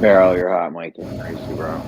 Meryl, you're hot, Mikey. Crazy, bro.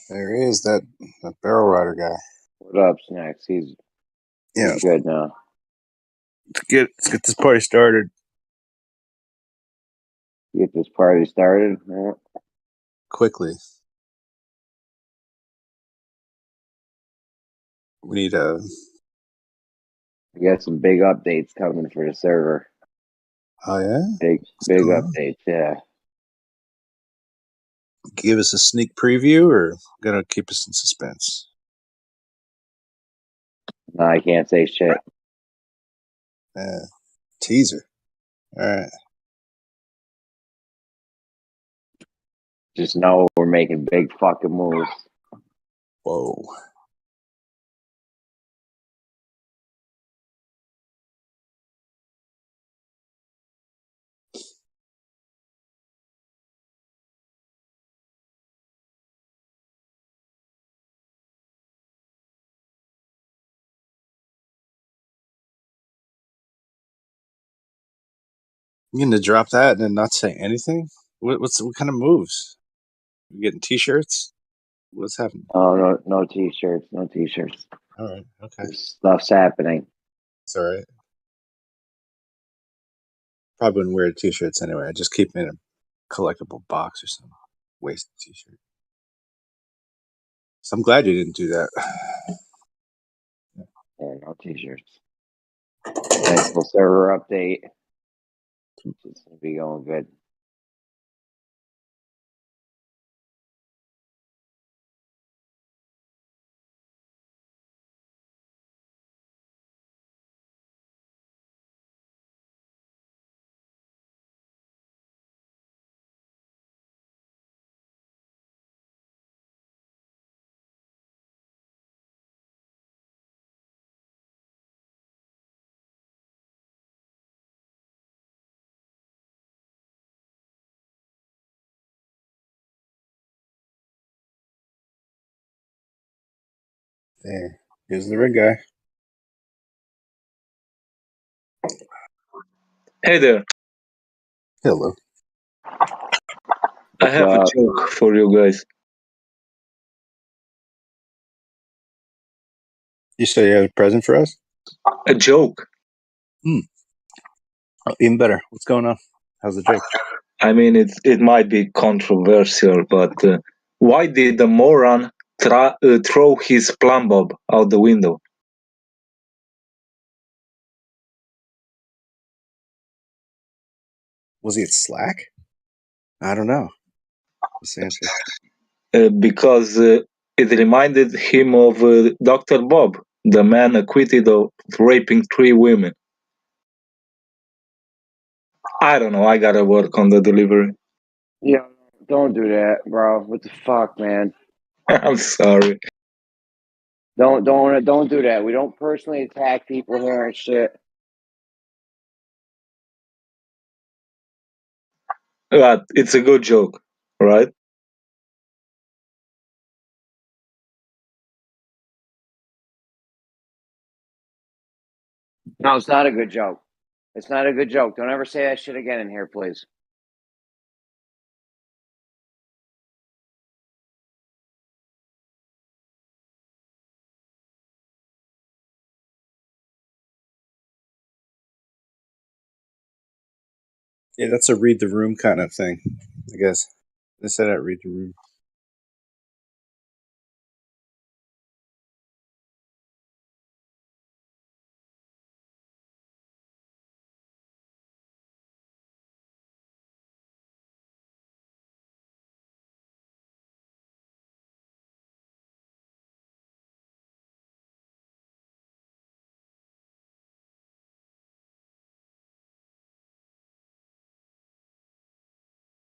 There he is, that barrel rider guy. What up, Snacks? He's good now. Let's get this party started. Get this party started. Yeah. Quickly. We need a... We got some big updates coming for the server. Oh, yeah? Big updates, yeah. Give us a sneak preview, or gonna keep us in suspense? No, I can't say shit. Teaser. All right. Just know we're making big fucking moves. Whoa. You gonna drop that and then not say anything? What kind of moves? You getting t-shirts? What's happening? Oh, no t-shirts, no t-shirts. All right, okay. Stuff's happening. It's all right. Probably wouldn't wear t-shirts anyway. I just keep them in a collectible box or something. Wasted t-shirt. So I'm glad you didn't do that. Yeah, no t-shirts. Nice little server update. It's gonna be going good. There. Here's the rig guy. Hey there. Hello. I have a joke for you guys. You say you have a present for us? A joke? Oh, even better. What's going on? How's the joke? I mean, it might be controversial, but why did the moron throw his plumb bob out the window? Was he at Slack? I don't know. What's the answer? Because it reminded him of Dr. Bob, the man acquitted of raping 3 women. I don't know. I gotta work on the delivery. Yeah, don't do that, bro. What the fuck, man? I'm sorry. Don't do that. We don't personally attack people here and shit. But it's a good joke, right? No, it's not a good joke. It's not a good joke. Don't ever say that shit again in here, please. Yeah, that's a read the room kind of thing, I guess. They said I'd read the room.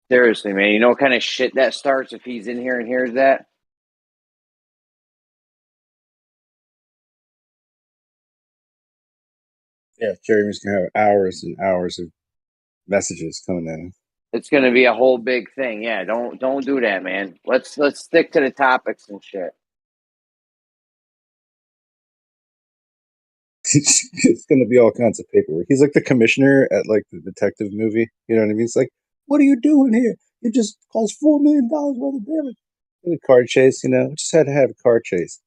Seriously, man. You know what kind of shit that starts if he's in here and hears that? Yeah, Jeremy's gonna have hours and hours of messages coming in. It's gonna be a whole big thing. Yeah, don't do that, man. Let's stick to the topics and shit. It's gonna be all kinds of paperwork. He's like the commissioner at like the detective movie. You know what I mean? It's like, what are you doing here? You just caused $4 million worth of damage. The car chase, just had to have a car chase.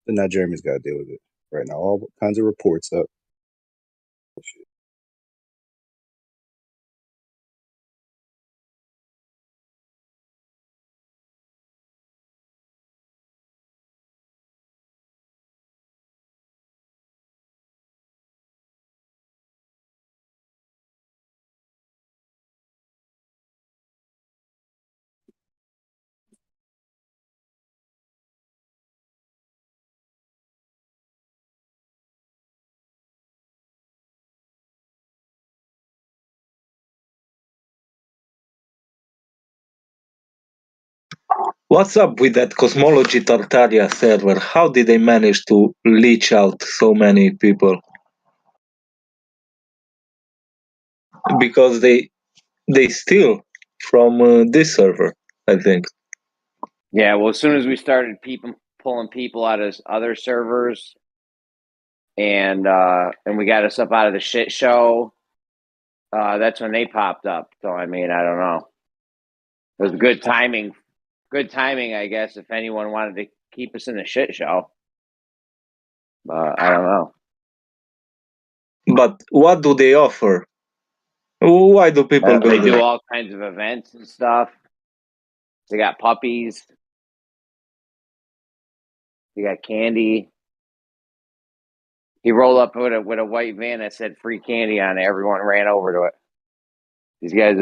But now Jeremy's got to deal with it right now. All kinds of reports up. What's up with that Cosmology Tartaria server? How did they manage to leech out so many people? Because they steal from this server, I think. Yeah, well, as soon as we started pulling people out of other servers, and we got us up out of the shit show, that's when they popped up. So I mean, I don't know. It was good timing. Good timing, I guess, if anyone wanted to keep us in the shit show. I don't know. But what do they offer? Why do people go They do there? all kinds of events and stuff. They got puppies. They got candy. He rolled up with a white van that said free candy on it. Everyone ran over to it. These guys.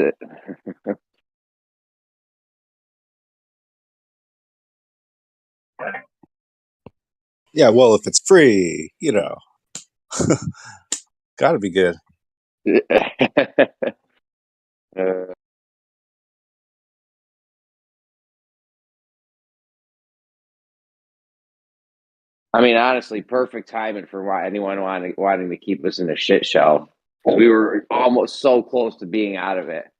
Yeah, well, if it's free, got to be good. I mean, honestly, perfect timing for why anyone wanting to keep us in a shit show. We were almost so close to being out of it.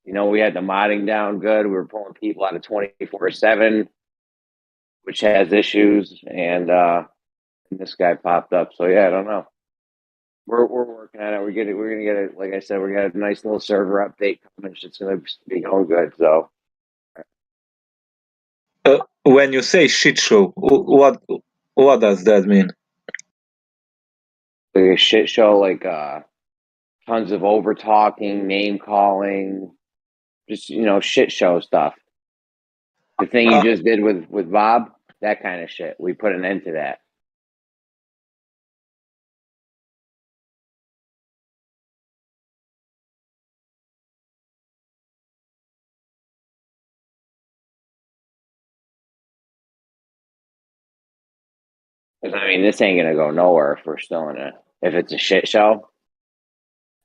We had the modding down good. We were pulling people out of 24/7, which has issues, and this guy popped up. So yeah, I don't know. We're working on it. We're gonna get it. Like I said, we're gonna have a nice little server update coming. It's gonna be going good. So When you say shit show, what does that mean? like a shit show, like tons of over talking, name calling, just shit show stuff. The thing you just did with Bob, that kind of shit. We put an end to that. Because I mean, this ain't gonna go nowhere if we're still in it. If it's a shit show,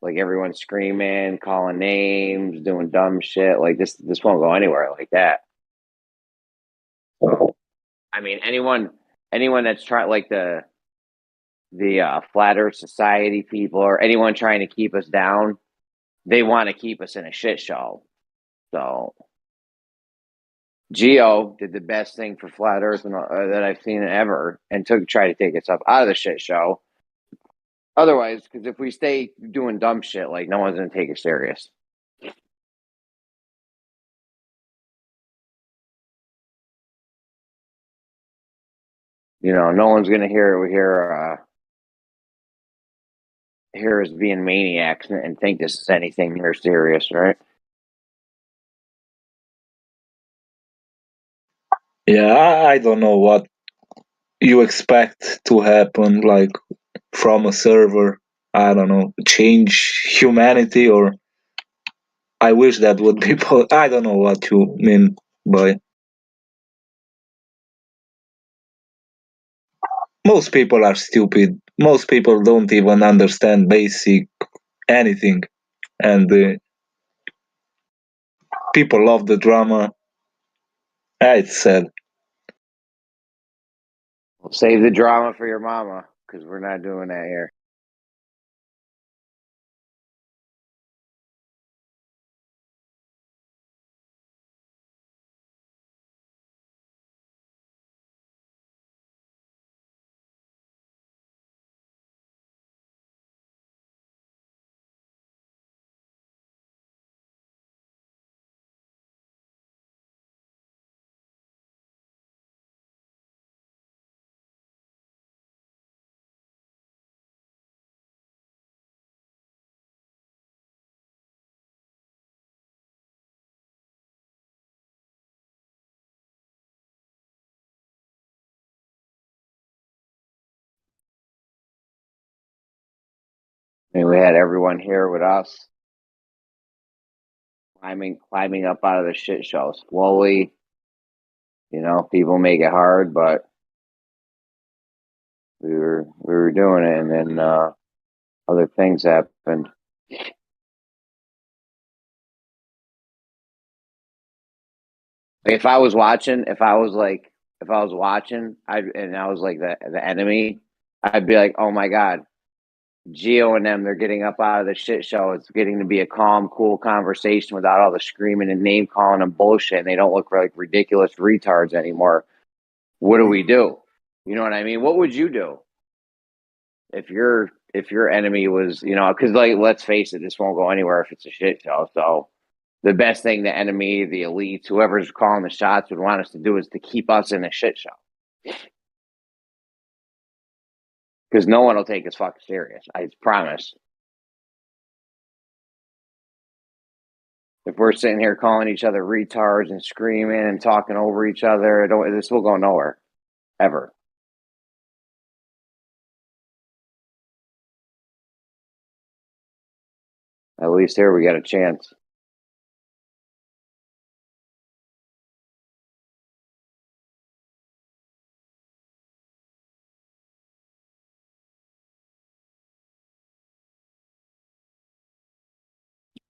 like everyone's screaming, calling names, doing dumb shit, like this won't go anywhere like that. So, I mean, anyone that's trying, like the Flat Earth Society people or anyone trying to keep us down, they want to keep us in a shit show. So Geo did the best thing for Flat Earth that I've seen ever, and try to take us up out of the shit show. Otherwise, because if we stay doing dumb shit, like no one's gonna take it serious. No one's gonna hear us being maniacs and think this is anything near serious, right? Yeah, I don't know what you expect to happen, like from a server. I don't know, change humanity, or I wish that would be. I don't know what you mean by. Most people are stupid. Most people don't even understand basic anything, and people love the drama. It's sad. Save the drama for your mama, because we're not doing that here. And we had everyone here with us, climbing up out of the shit show slowly. People make it hard, but we were doing it, and then other things happened. If I was watching, and I was like the enemy, I'd be like, oh my god, Geo and them, they're getting up out of the shit show. It's getting to be a calm, cool conversation without all the screaming and name calling and bullshit. And they don't look like ridiculous retards anymore. What do we do? You know what I mean? What would you do if your enemy was, because like let's face it, this won't go anywhere if it's a shit show. So the best thing the enemy, the elites, whoever's calling the shots would want us to do is to keep us in a shit show. Because no one will take us fucking serious. I promise. If we're sitting here calling each other retards and screaming and talking over each other, this will go nowhere. Ever. At least here we got a chance.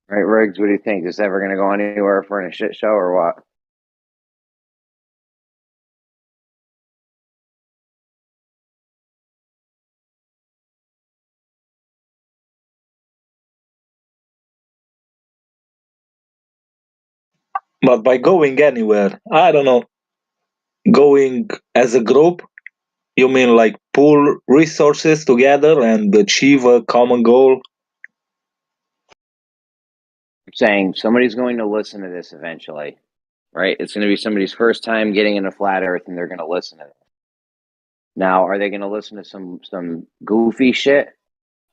Right, Riggs? What do you think? Is this ever going to go anywhere if we're in a shit show or what? But by going anywhere, I don't know, going as a group, you mean like pool resources together and achieve a common goal? I'm saying somebody's going to listen to this eventually, right? It's going to be somebody's first time getting into flat Earth, and they're going to listen to it. Now, are they going to listen to some goofy shit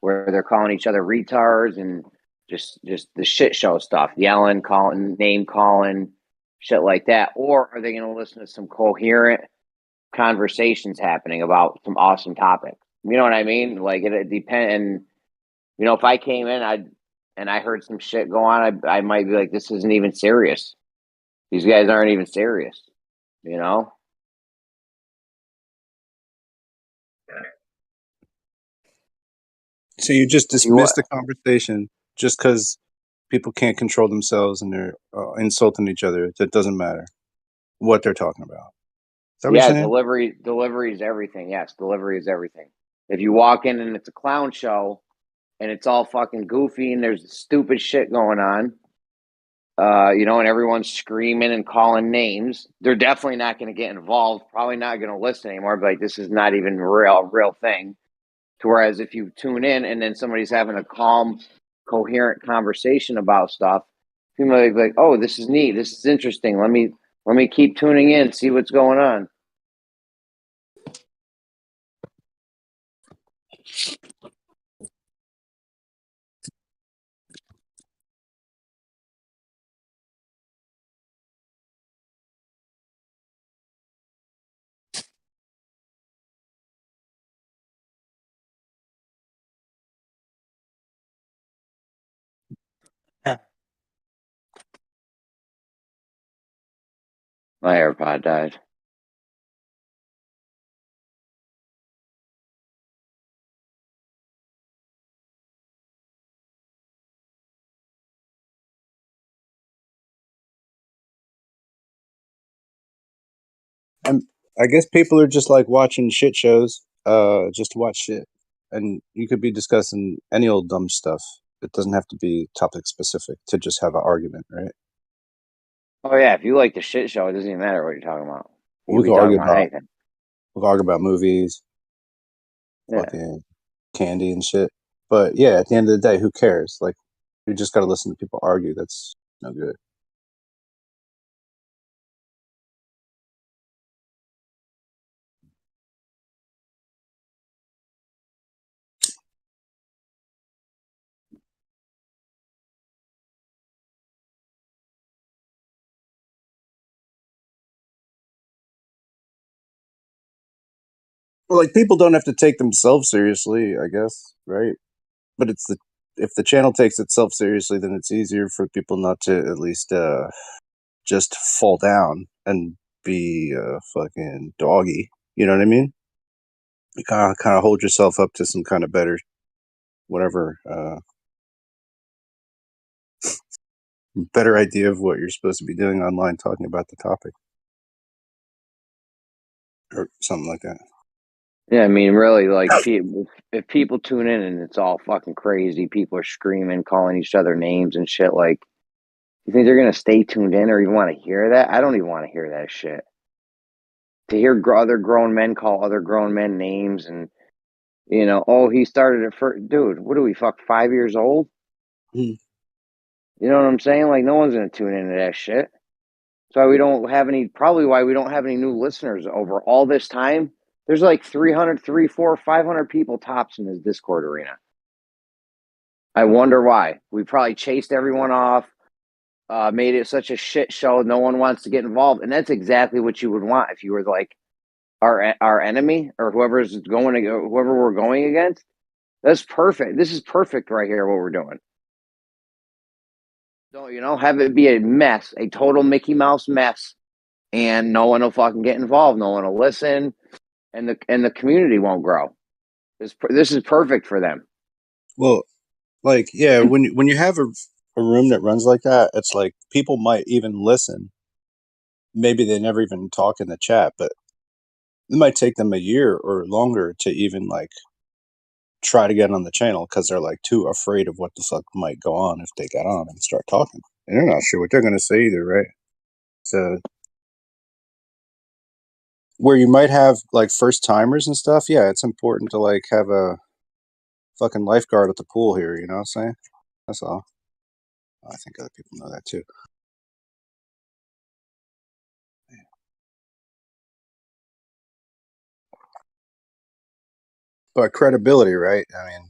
where they're calling each other retards and just the shit show stuff, yelling, calling, name calling, shit like that? Or are they going to listen to some coherent conversations happening about some awesome topics? You know what I mean? Like it depends. And if I came in, I heard some shit go on, I might be like, this isn't even serious. These guys aren't even serious. You know? So you just See what? dismiss the conversation just because people can't control themselves and they're insulting each other. That doesn't matter what they're talking about. Is that what you're Yeah, saying? delivery is everything. Yes, delivery is everything. If you walk in and it's a clown show and it's all fucking goofy and there's stupid shit going on, and everyone's screaming and calling names, they're definitely not going to get involved. Probably not going to listen anymore. But like, this is not even real thing. To whereas if you tune in and then somebody's having a calm, coherent conversation about stuff, people might be like, "Oh, this is neat. This is interesting. Let me keep tuning in, see what's going on." My AirPod died. And I guess people are just like watching shit shows, just to watch shit. And you could be discussing any old dumb stuff. It doesn't have to be topic specific to just have an argument, right? Oh yeah, if you like the shit show, it doesn't even matter what you're talking about. You We can be could talking argue about about anything. movies, Yeah. fucking candy and shit. But yeah, at the end of the day, who cares? Like, you just got to listen to people argue. That's no good. Well, like, people don't have to take themselves seriously, I guess, right? but if the channel takes itself seriously, then it's easier for people not to at least just fall down and be a fucking doggy. You know what I mean? You kind of hold yourself up to some kind of better, whatever, better idea of what you're supposed to be doing online, talking about the topic or something like that. Yeah, I mean, really, like, if people tune in and it's all fucking crazy, people are screaming, calling each other names and shit, like, you think they're gonna stay tuned in or even want to hear that? I don't even want to hear that shit. To hear other grown men call other grown men names and, oh, he started it first. Dude, what are we, 5 years old? Mm. You know what I'm saying? Like, no one's gonna tune into that shit. That's why we don't have probably why we don't have any new listeners over all this time. There's like 300, 400, 500 people tops in this Discord arena. I wonder why. We probably chased everyone off, made it such a shit show. No one wants to get involved. And that's exactly what you would want if you were like our enemy or whoever we're going against. That's perfect. This is perfect right here, what we're doing. Don't, have it be a mess, a total Mickey Mouse mess. And no one will fucking get involved. No one will listen. And the community won't grow. This is perfect for them. Well, like, yeah, when you have a room that runs like that, it's like people might even listen. Maybe they never even talk in the chat, but it might take them a year or longer to even like try to get on the channel because they're like too afraid of what the fuck might go on if they get on and start talking. And they're not sure what they're going to say either, right? So where you might have like first timers and stuff, yeah, it's important to like have a fucking lifeguard at the pool here, you know what I'm saying? That's all. I think other people know that too. But credibility, right? I mean,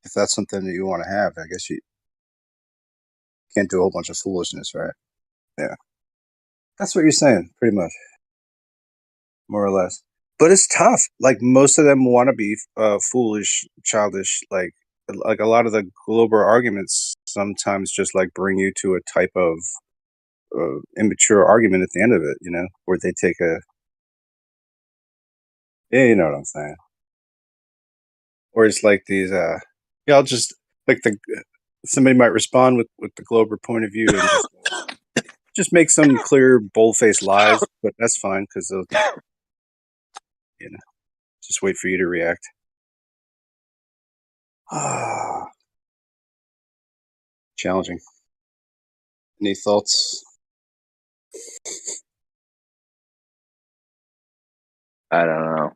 if that's something that you want to have, I guess you can't do a whole bunch of foolishness, right? Yeah. That's what you're saying, pretty much. More or less. But it's tough. Like most of them want to be foolish, childish. Like a lot of the global arguments sometimes just like bring you to a type of immature argument at the end of it. You know, where they take you know what I'm saying. Or it's like these. Yeah, I'll just like somebody might respond with the global point of view and just make some clear, bold-faced lies. But that's fine because they'll, just wait for you to react. Challenging. Any thoughts? I don't know.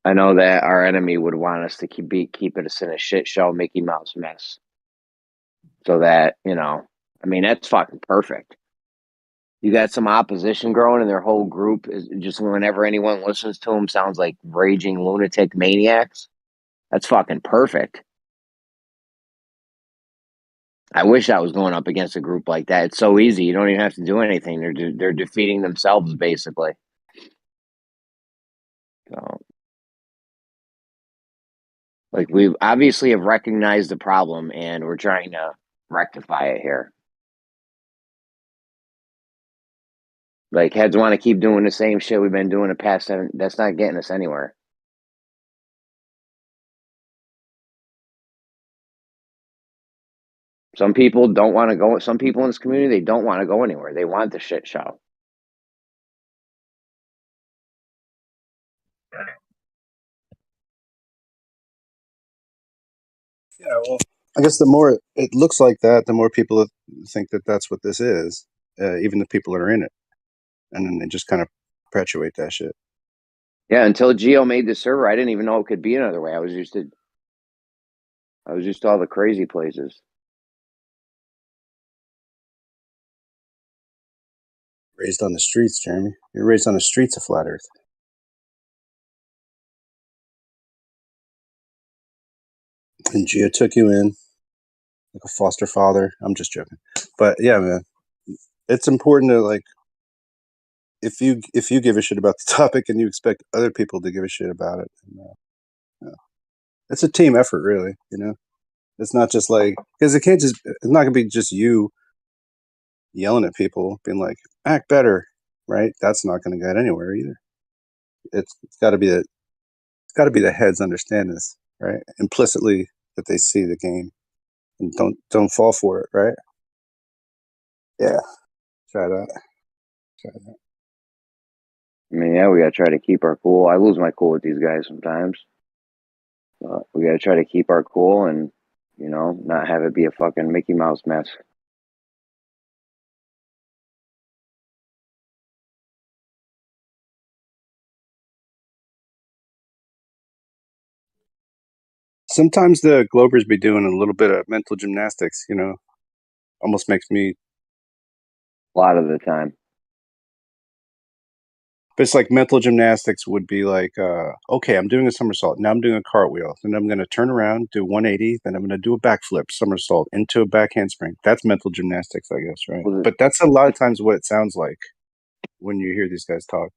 I know that our enemy would want us to keep it in a shit show, Mickey Mouse mess. So that, I mean, that's fucking perfect. You got some opposition growing, and their whole group is just whenever anyone listens to them sounds like raging lunatic maniacs. That's fucking perfect. I wish I was going up against a group like that. It's so easy. You don't even have to do anything. They're defeating themselves basically. So, like, we obviously have recognized the problem, and we're trying to rectify it here. Like, heads want to keep doing the same shit we've been doing the past 7. That's not getting us anywhere. Some people don't want to go. Some people in this community, they don't want to go anywhere. They want the shit show. Yeah, well, I guess the more it looks like that, the more people think that that's what this is, even the people that are in it. And then they just kind of perpetuate that shit. Yeah, until Geo made the server, I didn't even know it could be another way. I was used to all the crazy places. Raised on the streets, Jeremy. You're raised on the streets of Flat Earth. And Geo took you in like a foster father. I'm just joking. But yeah, man, it's important to like, if you give a shit about the topic and you expect other people to give a shit about it, It's a team effort, really. It's not just like, because it's not gonna be just you yelling at people, being like, act better, right? That's not gonna get anywhere either. It's got to be the heads understand this, right? Implicitly that they see the game and don't fall for it, right? Yeah, try that. I mean, yeah, we gotta try to keep our cool. I lose my cool with these guys sometimes. We gotta try to keep our cool and, not have it be a fucking Mickey Mouse mess. Sometimes the Globers be doing a little bit of mental gymnastics, almost makes me. A lot of the time. But it's like mental gymnastics would be like, okay, I'm doing a somersault. Now I'm doing a cartwheel. Then I'm going to turn around, do 180. Then I'm going to do a backflip, somersault into a back handspring. That's mental gymnastics, I guess, right? But that's a lot of times what it sounds like when you hear these guys talk.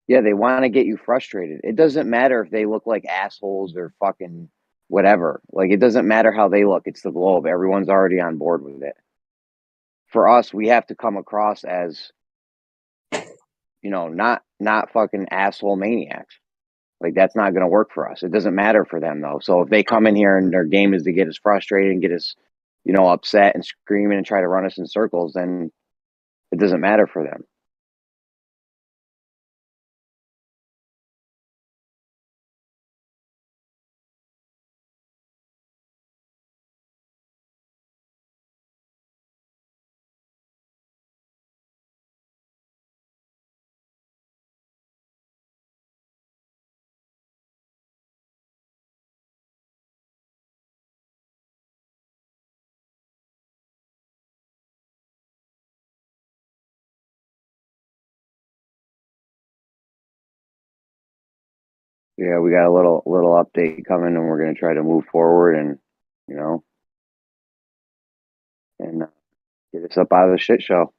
Yeah, they want to get you frustrated. It doesn't matter if they look like assholes or fucking whatever. Like, it doesn't matter how they look. It's the globe. Everyone's already on board with it. For us, we have to come across as, not fucking asshole maniacs. Like, that's not going to work for us. It doesn't matter for them, though. So if they come in here and their game is to get us frustrated and get us, upset and screaming and try to run us in circles, then it doesn't matter for them. Yeah, we got a little update coming, and we're going to try to move forward and, and get us up out of the shit show.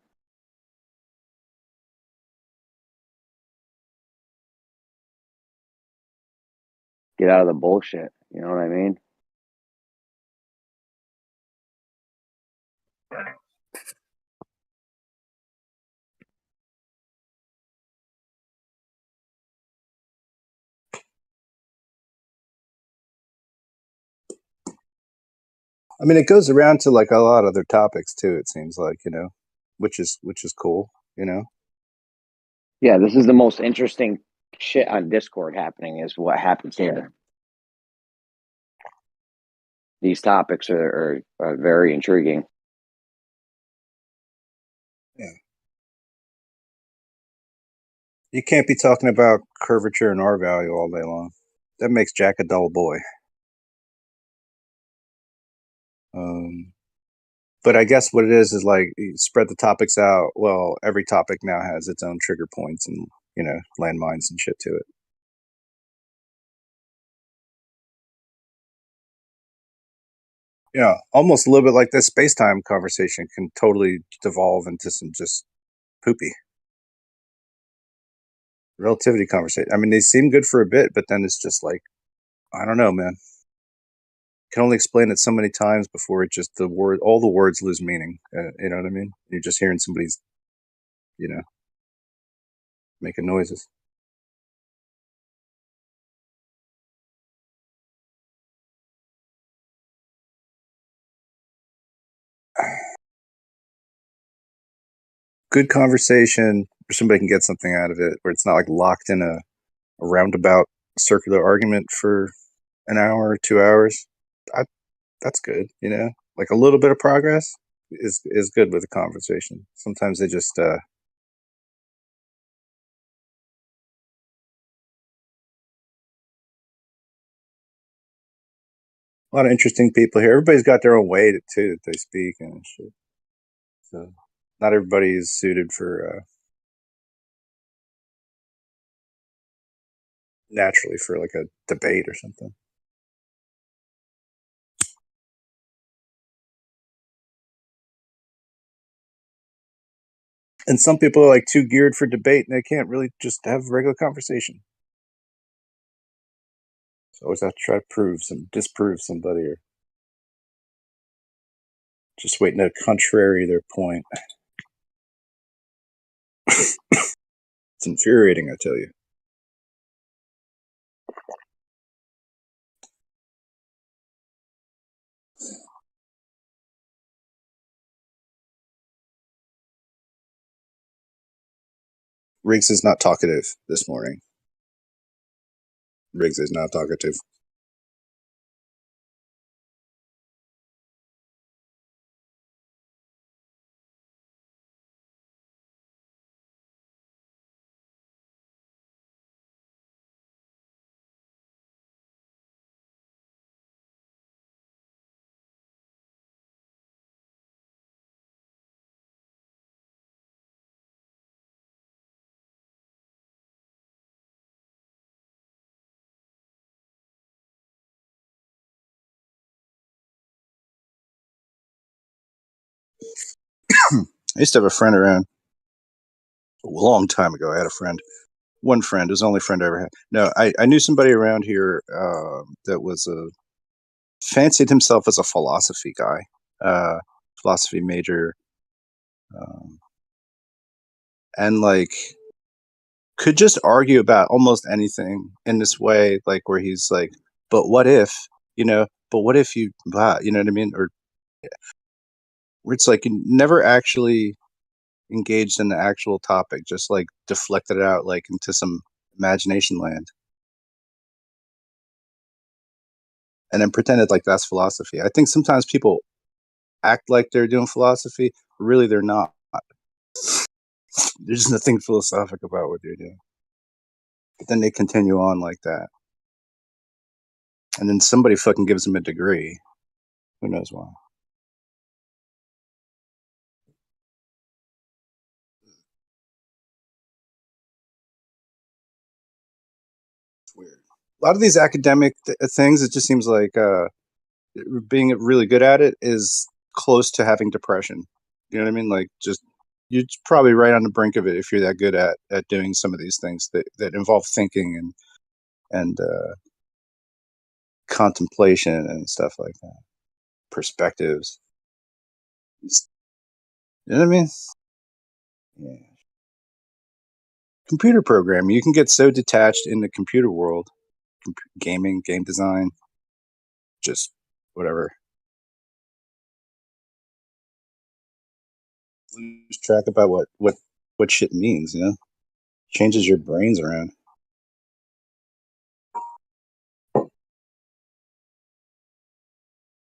Get out of the bullshit. You know what I mean? I mean, it goes around to like a lot of other topics too. It seems like, which is cool. Yeah, this is the most interesting shit on Discord happening is what happens here. These topics are very intriguing. Yeah. You can't be talking about curvature and R value all day long. That makes Jack a dull boy. But I guess what it is like you spread the topics out. Well, every topic now has its own trigger points and, landmines and shit to it. Yeah, almost a little bit like this space-time conversation can totally devolve into some just poopy relativity conversation. I mean, they seem good for a bit, but then it's just like, I don't know, man. Can only explain it so many times before it just all the words lose meaning. You know what I mean? You're just hearing somebody's, making noises. Good conversation where somebody can get something out of it, where it's not like locked in a roundabout circular argument for an hour or 2 hours. That's good, Like a little bit of progress is good with a conversation. Sometimes they just a lot of interesting people here. Everybody's got their own way too that they speak and shit. So not everybody is suited for naturally for like a debate or something. And some people are like too geared for debate and they can't really just have a regular conversation. So always have to try to disprove somebody, or just waiting to contrary their point. It's infuriating, I tell you. Riggs is not talkative this morning. Riggs is not talkative. I used to have a friend around a long time ago. I had a friend, one friend, it was the only friend I ever had. No, I knew somebody around here that was fancied himself as a philosophy guy, philosophy major, and like could just argue about almost anything in this way, like where he's like, but what if, but what if you, you know what I mean? Or where it's like you never actually engaged in the actual topic, just like deflected it out like into some imagination land, and then pretended like that's philosophy. I think sometimes people act like they're doing philosophy, but really they're not. There's nothing philosophic about what they're doing. But then they continue on like that. And then somebody fucking gives them a degree. Who knows why? It's weird. A lot of these academic things, it just seems like being really good at it is close to having depression. You know what I mean? Like, just you're probably right on the brink of it if you're that good at doing some of these things that involve thinking and contemplation and stuff like that. Perspectives. You know what I mean? Yeah. Computer programming. You can get so detached in the computer world, gaming, game design, just whatever. Lose track about what shit means. Changes your brains around.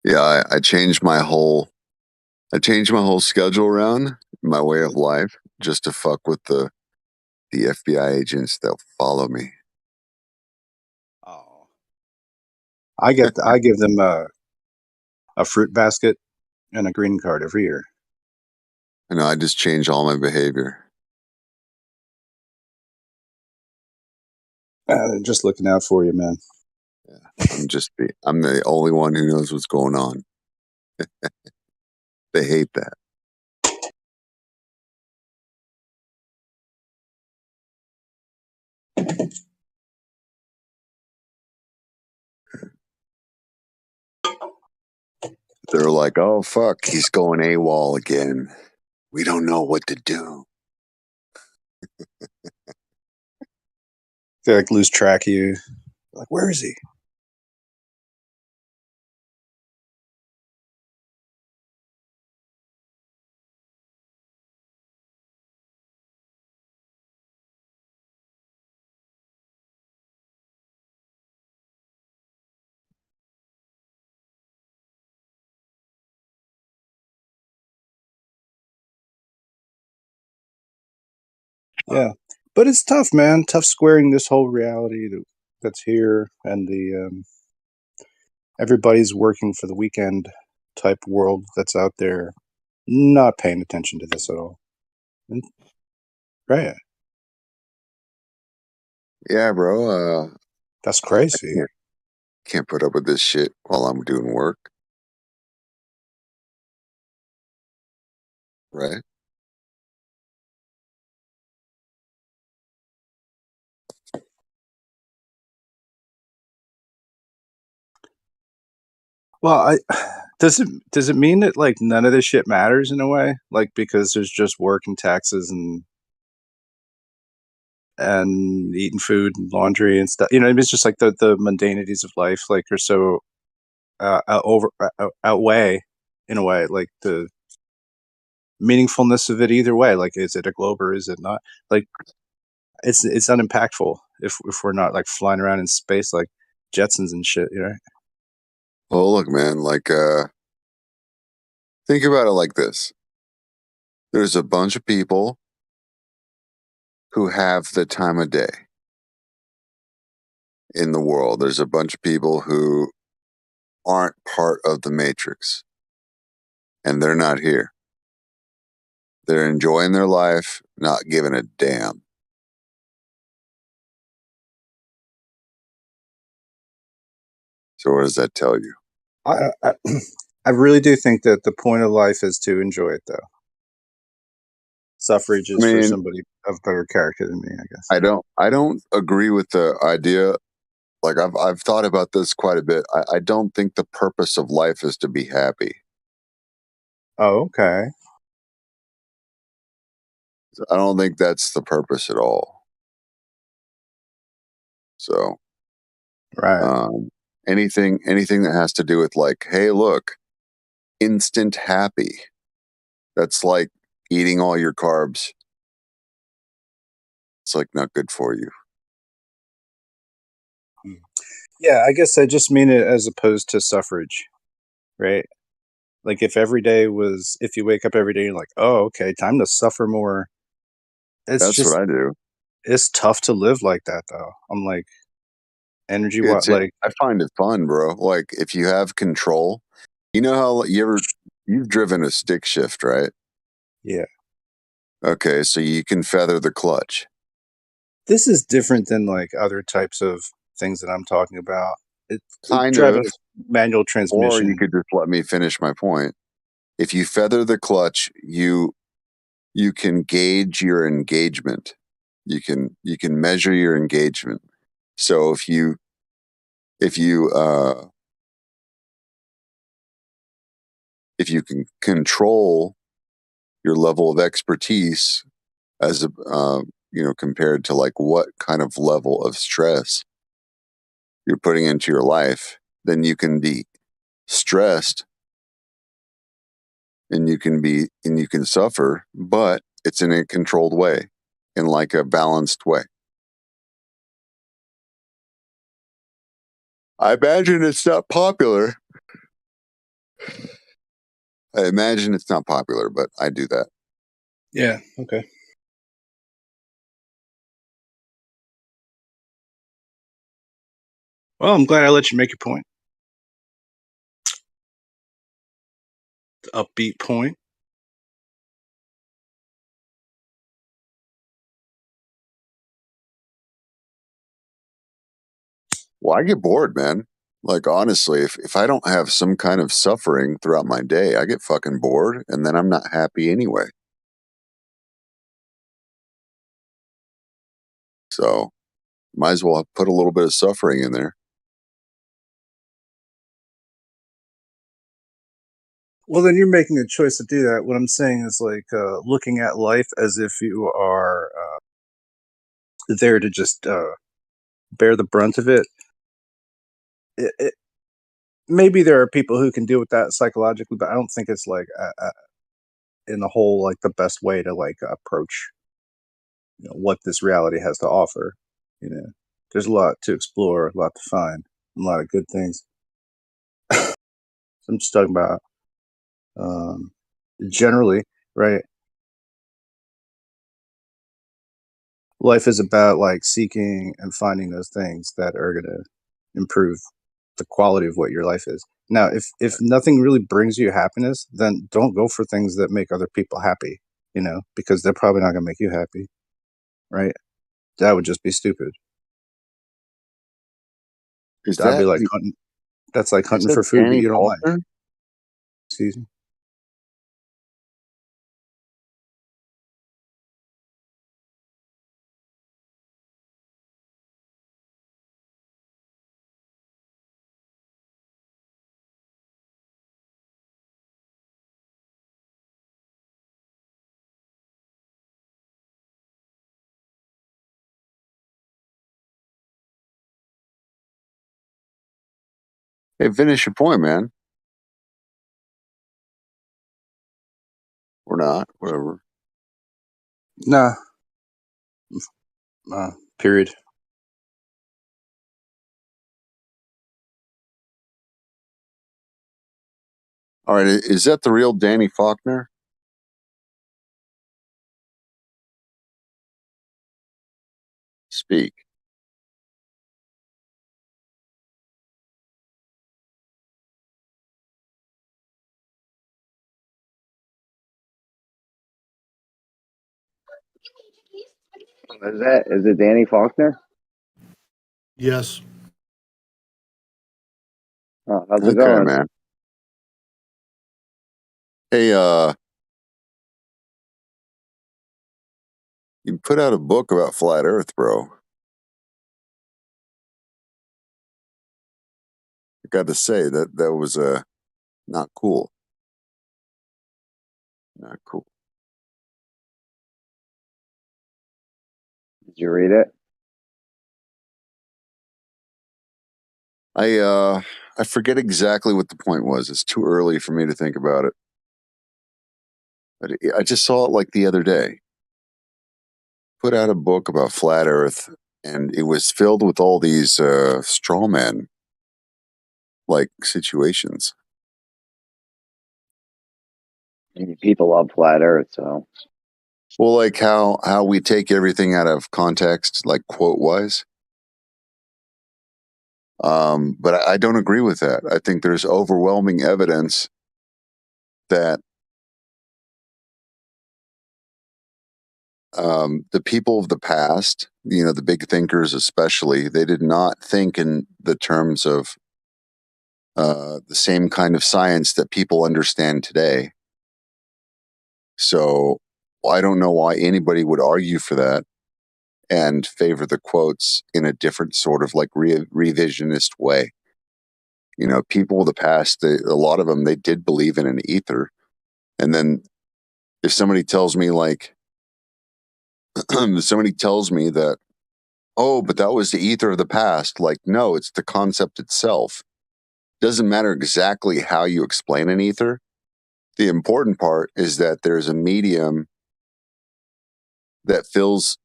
Yeah, I changed my whole schedule around, my way of life, just to fuck with the FBI agents that follow me. Oh, I give them a fruit basket and a green card every year. I know, I just changed all my behavior. They're just looking out for you, man. Yeah, I'm the only one who knows what's going on. They hate that. They're like, oh, fuck, he's going AWOL again. We don't know what to do. They like lose track of you. Like, where is he? Yeah, but it's tough, man. Tough squaring this whole reality that's here, and the everybody's working for the weekend type world that's out there, not paying attention to this at all. Right? Yeah, bro. That's crazy. Can't put up with this shit while I'm doing work. Right? Well, does it mean that like none of this shit matters in a way? Like because there's just work and taxes and eating food and laundry and stuff. It's just like the mundanities of life, like are so outweigh in a way, like the meaningfulness of it either way. Like, is it a globe or is it not? Like, it's unimpactful if we're not like flying around in space like Jetsons and shit. Well, look, man, like, think about it like this. There's a bunch of people who have the time of day in the world. There's a bunch of people who aren't part of the matrix, and they're not here. They're enjoying their life, not giving a damn. So what does that tell you? I really do think that the point of life is to enjoy it, though. Suffrage is I for mean, somebody of better character than me, I guess. I don't agree with the idea. Like I've thought about this quite a bit. I don't think the purpose of life is to be happy. Oh, okay. I don't think that's the purpose at all. So Right. anything that has to do with like, hey, look, instant happy. That's like eating all your carbs. It's like not good for you. Yeah, I guess I just mean it as opposed to suffrage, right? Like if you wake up every day, you're like, oh, okay, time to suffer more. That's what I do. It's tough to live like that, though. I'm like, energy, what, It's it. like, I find it fun, bro. Like if you have control, you know how you've driven a stick shift, right? yeah. Okay, so you can feather the clutch. This is different than like other types of things that I'm talking about. Kind Driving of. a manual Or you transmission. could just let me finish my point. If you feather the clutch, you can gauge your engagement. You can measure your engagement. So if you if you can control your level of expertise as a compared to like what kind of level of stress you're putting into your life, then you can be stressed and you can suffer, but it's in a controlled way, in like a balanced way. I imagine it's not popular. I imagine it's not popular, but I do that. Yeah. Okay. Well, I'm glad I let you make your point. The upbeat point. Well, I get bored, man. Like honestly, if I don't have some kind of suffering throughout my day, I get fucking bored and then I'm not happy anyway. So might as well put a little bit of suffering in there. Well, then you're making a choice to do that. What I'm saying is like looking at life as if you are there to just bear the brunt of it. Maybe there are people who can deal with that psychologically, but I don't think it's like in the whole like the best way to like approach what this reality has to offer. There's a lot to explore, a lot to find, a lot of good things. I'm just talking about um, generally, right? Life is about like seeking and finding those things that are going to improve the quality of what your life is. Now, if nothing really brings you happiness, then don't go for things that make other people happy, because they're probably not going to make you happy, right? That would just be stupid. Is I'd be that like hunting. That's like is hunting that for food that Danny you don't like. Palmer? Excuse me. Hey, finish your point, man. Or not, whatever. Nah. Period. All right, is that the real Danny Faulkner? Speak. Is it Danny Faulkner? Yes. Oh, how's it Okay, going? man. Hey, you put out a book about flat Earth, bro. I got to say that was not cool. Not cool. Did you read it? I forget exactly what the point was. It's too early for me to think about it. But I just saw it like the other day. Put out a book about flat Earth, and it was filled with all these straw man like situations. People love flat Earth, so Well, like how we take everything out of context, like quote wise. But I don't agree with that. I think there's overwhelming evidence that the people of the past, the big thinkers especially, they did not think in the terms of the same kind of science that people understand today. So I don't know why anybody would argue for that and favor the quotes in a different sort of like revisionist way. People of the past, a lot of them, they did believe in an ether. And then if somebody tells me like, somebody tells me that, oh, but that was the ether of the past. Like, no, it's the concept itself. Doesn't matter exactly how you explain an ether. The important part is that there's a medium that fills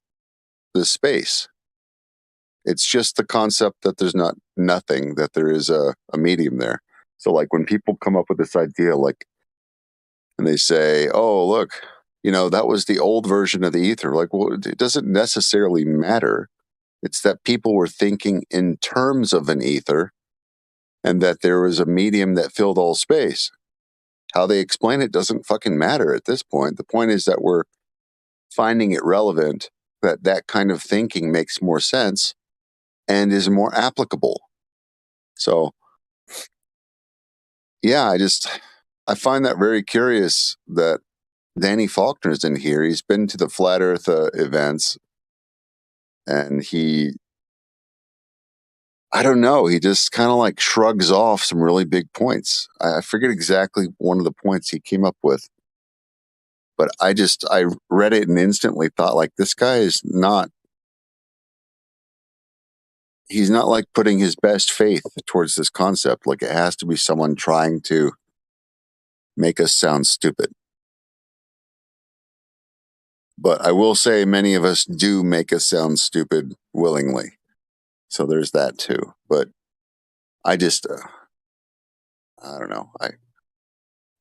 the space. It's just the concept that there's not nothing, that there is a medium there. So like when people come up with this idea, like, and they say, oh, look, that was the old version of the ether. Like, well, it doesn't necessarily matter. It's that people were thinking in terms of an ether and that there was a medium that filled all space. How they explain it doesn't fucking matter at this point. The point is that we're finding it relevant, that that kind of thinking makes more sense and is more applicable. So, yeah, I find that very curious that Danny Faulkner's in here. He's been to the Flat Earth events, and I don't know, he just kind of like shrugs off some really big points. I forget exactly one of the points he came up with, but I read it and instantly thought, like, this guy is not, he's not like putting his best faith towards this concept. Like, it has to be someone trying to make us sound stupid. But I will say many of us do make us sound stupid willingly. So there's that too. But I just, I don't know.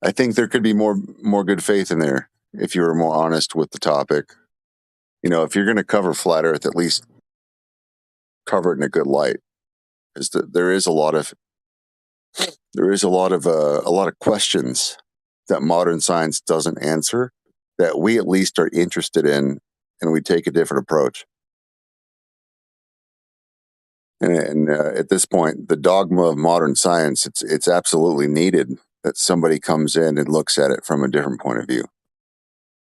I think there could be more good faith in there if you were more honest with the topic. If you're going to cover flat Earth, at least cover it in a good light. Because there is a lot of a lot of questions that modern science doesn't answer that we at least are interested in, and we take a different approach. And at this point, the dogma of modern science, it's absolutely needed that somebody comes in and looks at it from a different point of view.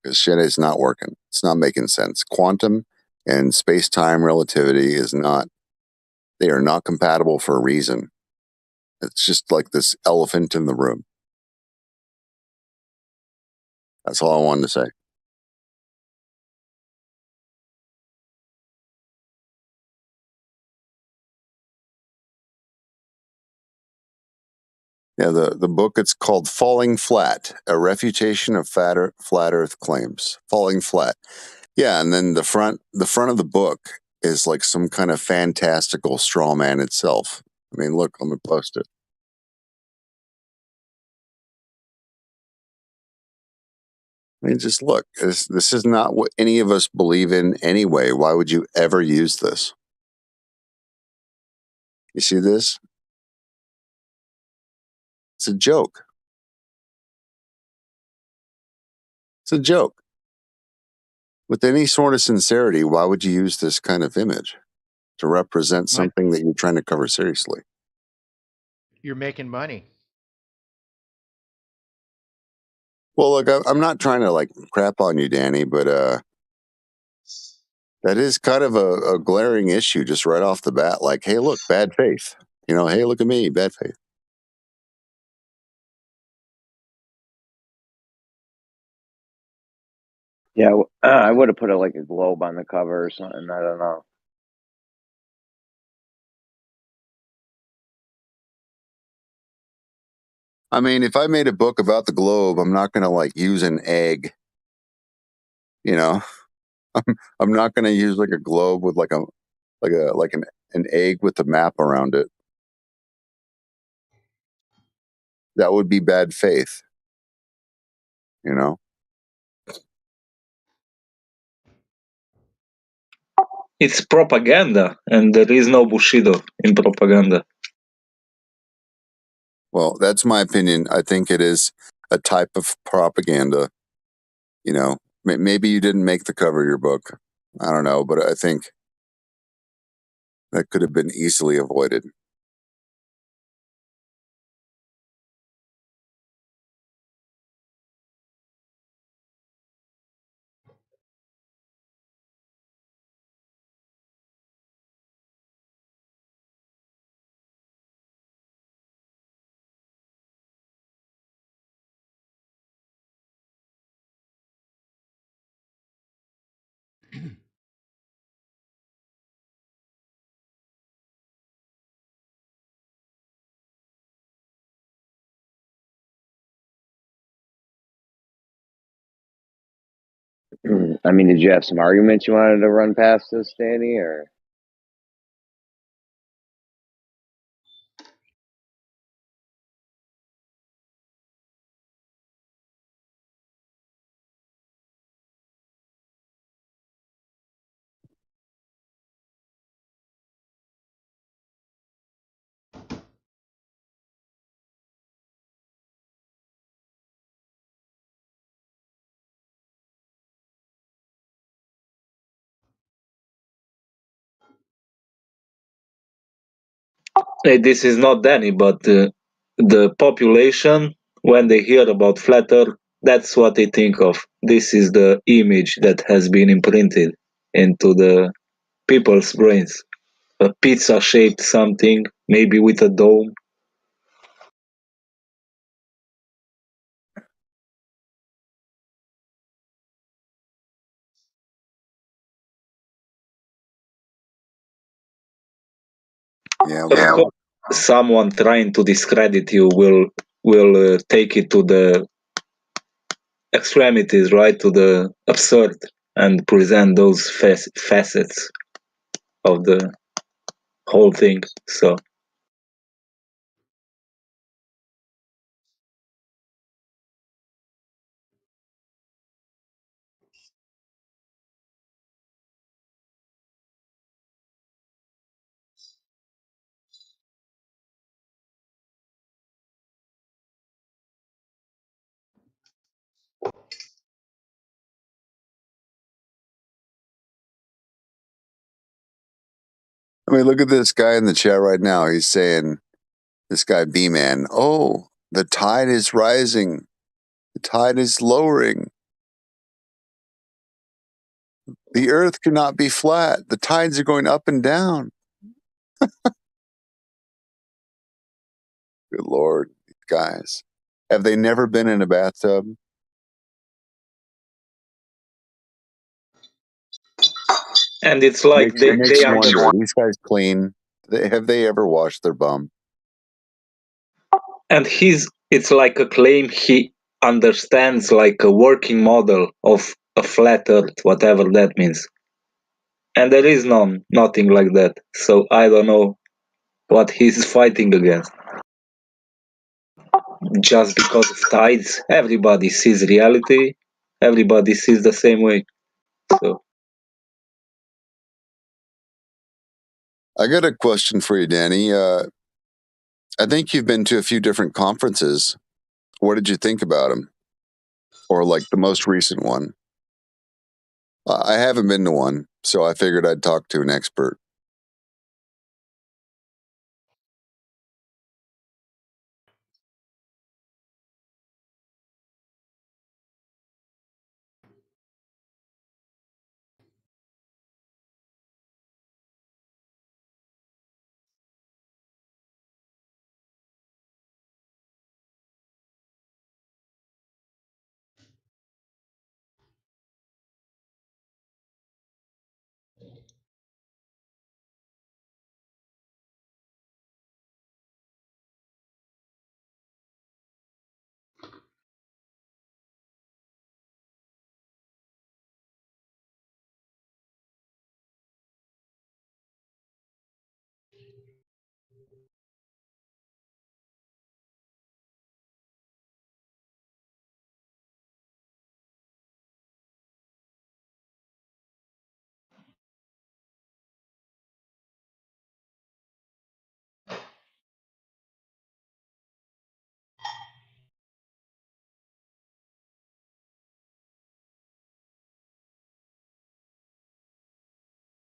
Because shit is not working. It's not making sense. Quantum and space-time relativity they are not compatible for a reason. It's just like this elephant in the room. That's all I wanted to say. Yeah, the book, it's called Falling Flat, A Refutation of Flat Earth Claims. Falling Flat. Yeah, and then the front of the book is like some kind of fantastical straw man itself. I mean, look, let me post it. I mean, just look. This is not what any of us believe in anyway. Why would you ever use this? You see this? It's a joke. It's a joke. With any sort of sincerity, why would you use this kind of image to represent something that you're trying to cover seriously? You're making money. Well, look, I'm not trying to like crap on you, Danny, but that is kind of a glaring issue just right off the bat. Like, hey, look, bad faith. You know, hey, look at me, bad faith. Yeah, I would have put like a globe on the cover or something. I don't know. I mean, if I made a book about the globe, I'm not going to like use an egg. You know, I'm not going to use like a globe with like an egg with a map around it. That would be bad faith. You know. It's propaganda, and there is no Bushido in propaganda. Well, that's my opinion. I think it is a type of propaganda. You know, maybe you didn't make the cover of your book. I don't know, but I think that could have been easily avoided. I mean, did you have some arguments you wanted to run past us, Danny, or? Hey, this is not Danny, but the population, when they hear about flat Earth, that's what they think of. This is the image that has been imprinted into the people's brains. A pizza-shaped something, maybe with a dome. Yeah, Of well, course, someone trying to discredit you will take it to the extremities, right, to the absurd, and present those facets of the whole thing. So I mean, look at this guy in the chat right now. He's saying, this guy B-Man, oh, the tide is rising. The tide is lowering. The earth cannot be flat. The tides are going up and down. Good Lord, guys. Have they never been in a bathtub? and it's like It makes they you wonder, understand. are these guys clean? Have they ever washed their bum? and it's like a claim he understands like a working model of a flat earth, whatever that means. And there is nothing like that. So I don't know what he's fighting against. Just because of tides, everybody sees reality, everybody sees the same way. So I got a question for you, Danny. I think you've been to a few different conferences. What did you think about them? Or like the most recent one? I haven't been to one, so I figured I'd talk to an expert.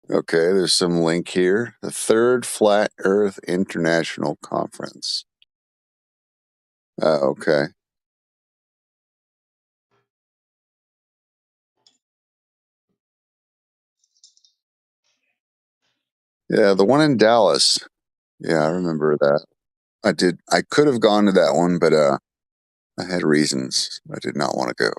Okay, there's some link here. The Third Flat Earth International Conference. Okay. Yeah, the one in Dallas. Yeah, I remember that. I could have gone to that one, but I had reasons. I did not want to go.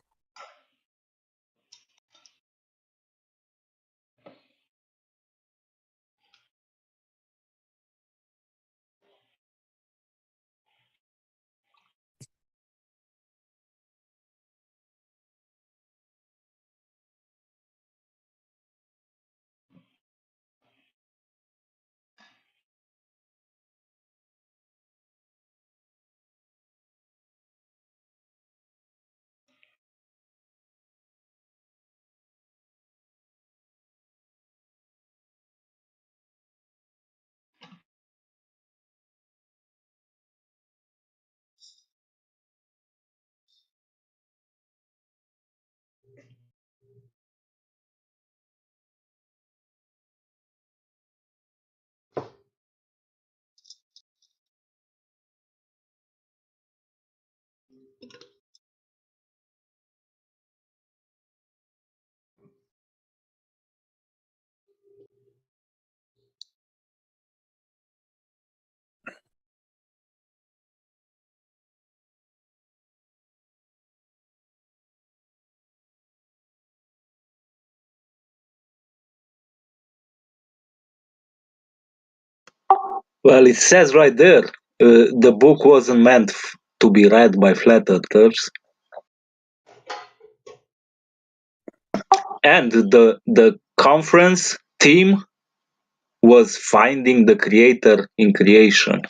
well, it says right there, the book wasn't meant to be read by flat earthers, and the conference theme was finding the creator in creation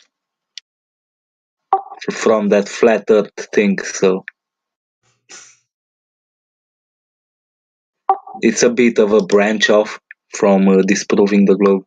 from that flat earth thing. So it's a bit of a branch off from disproving the globe.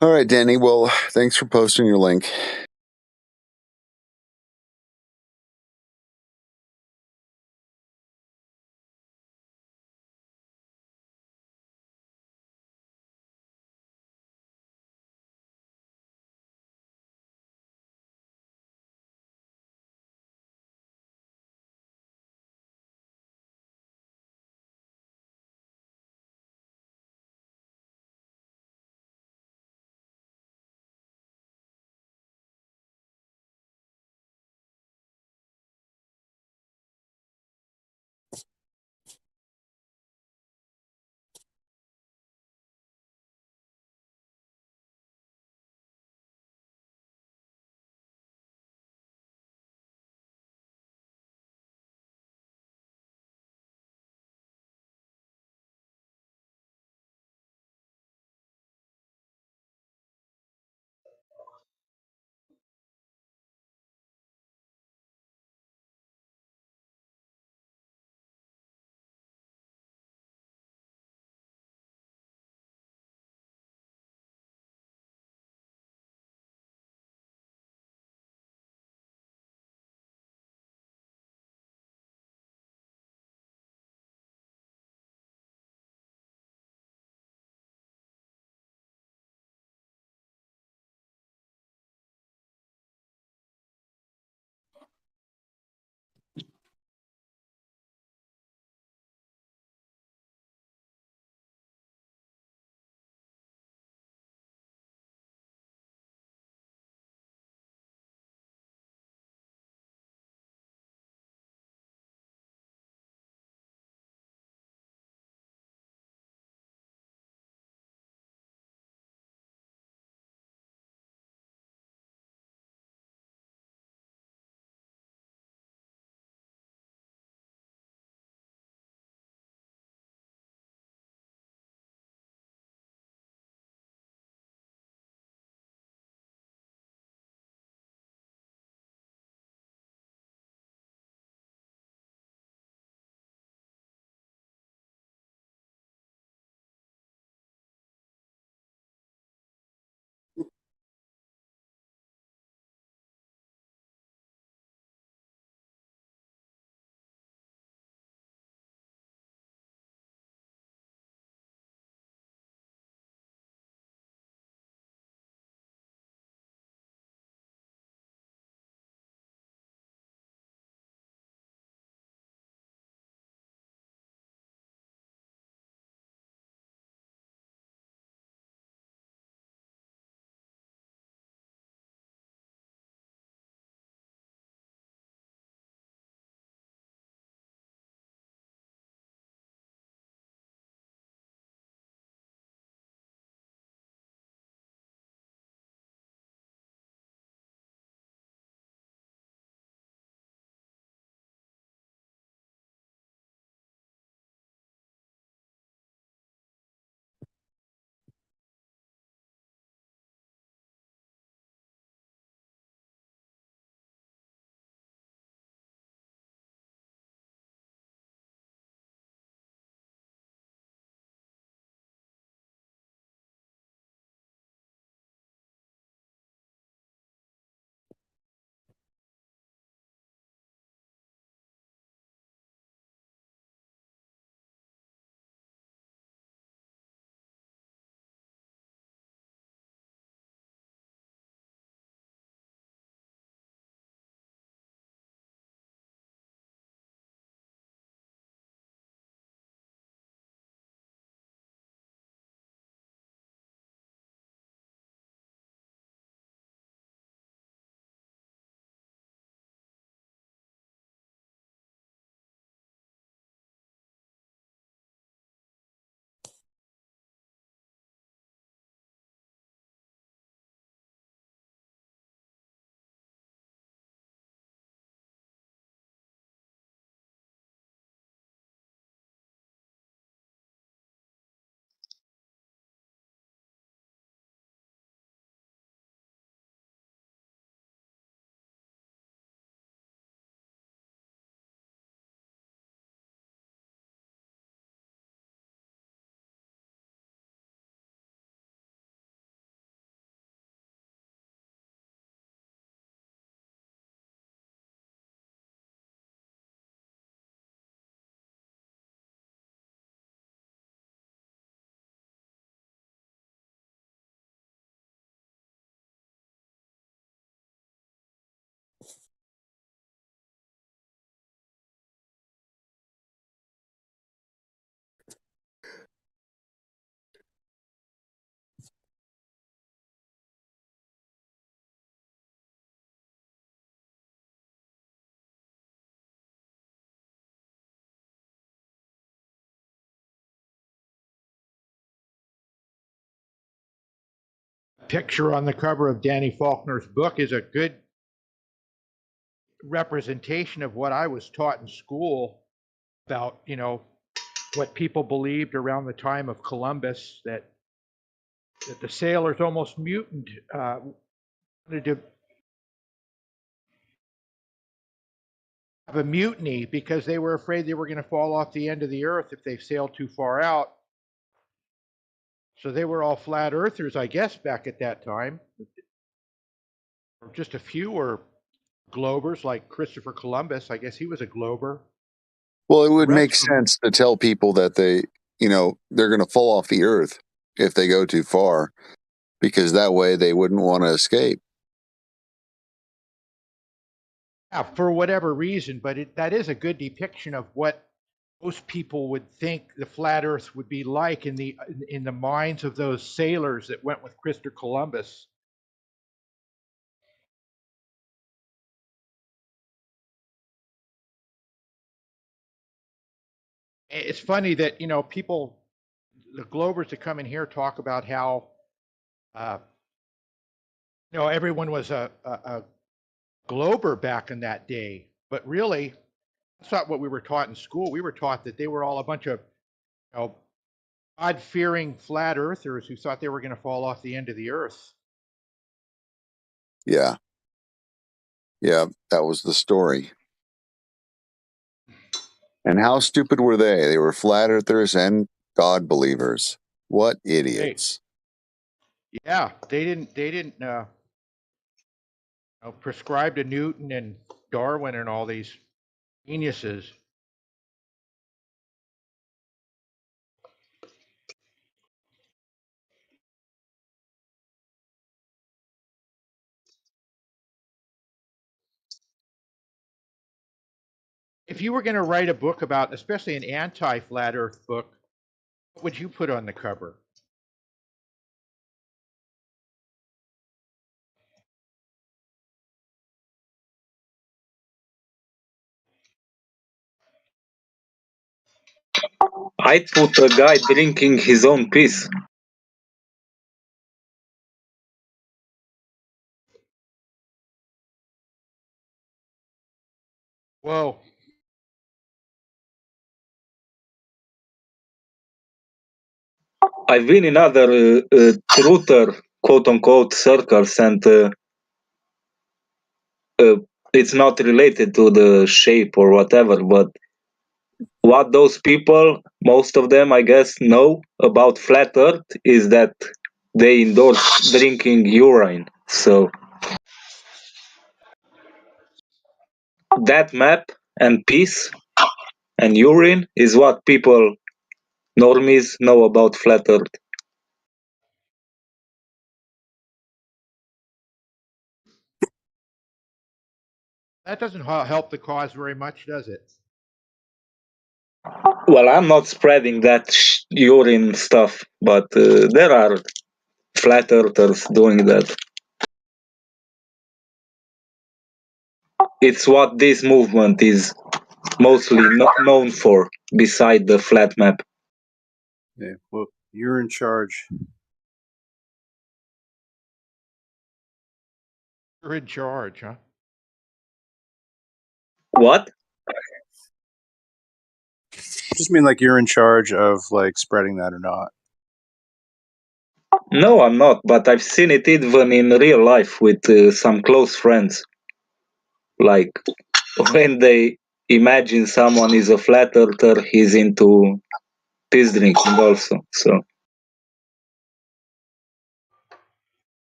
All right, Danny. Well, thanks for posting your link. Picture on the cover of Danny Faulkner's book is a good representation of what I was taught in school about, what people believed around the time of Columbus, that the sailors almost wanted to have a mutiny because they were afraid they were going to fall off the end of the earth if they sailed too far out. So they were all flat earthers, I guess, back at that time. Just a few were globers, like Christopher Columbus. I guess he was a glober. Well, it The would make rest were, sense to tell people that they're going to fall off the earth if they go too far, because that way they wouldn't want to escape. yeah, for whatever reason, but that is a good depiction of what most people would think the flat Earth would be like in the minds of those sailors that went with Christopher Columbus. It's funny that people, the Globers that come in here, talk about how everyone was a Glober back in that day, but really that's not what we were taught in school. We were taught that they were all a bunch of God-fearing flat earthers who thought they were going to fall off the end of the earth. Yeah. Yeah, that was the story. And how stupid were they? They were flat earthers and God believers. What idiots. Yeah, they didn't prescribe to Newton and Darwin and all these geniuses. If you were going to write a book about, especially an anti-flat Earth book, what would you put on the cover? I'd put a guy drinking his own piss. Whoa. I've been in other truther, quote unquote, circles, and it's not related to the shape or whatever, but what those people, most of them, I guess, know about flat Earth is that they endorse drinking urine. So that map and piss and urine is what people, normies, know about flat Earth. That doesn't help the cause very much, does it? Well, I'm not spreading that urine stuff, but there are flat earthers doing that. It's what this movement is mostly known for, beside the flat map. Yeah, well, you're in charge. You're in charge, huh? What? Just mean like you're in charge of like spreading that or not. No, I'm not, but I've seen it even in real life with some close friends. Like, when they imagine someone is a flat earther, he's into piss drinking also, so...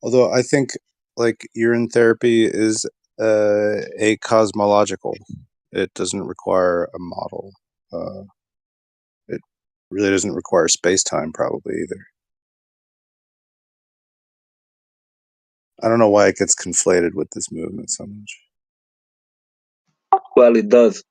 Although I think like urine therapy is a cosmological. It doesn't require a model. It really doesn't require space-time probably either. I don't know why it gets conflated with this movement so much. Well, it does.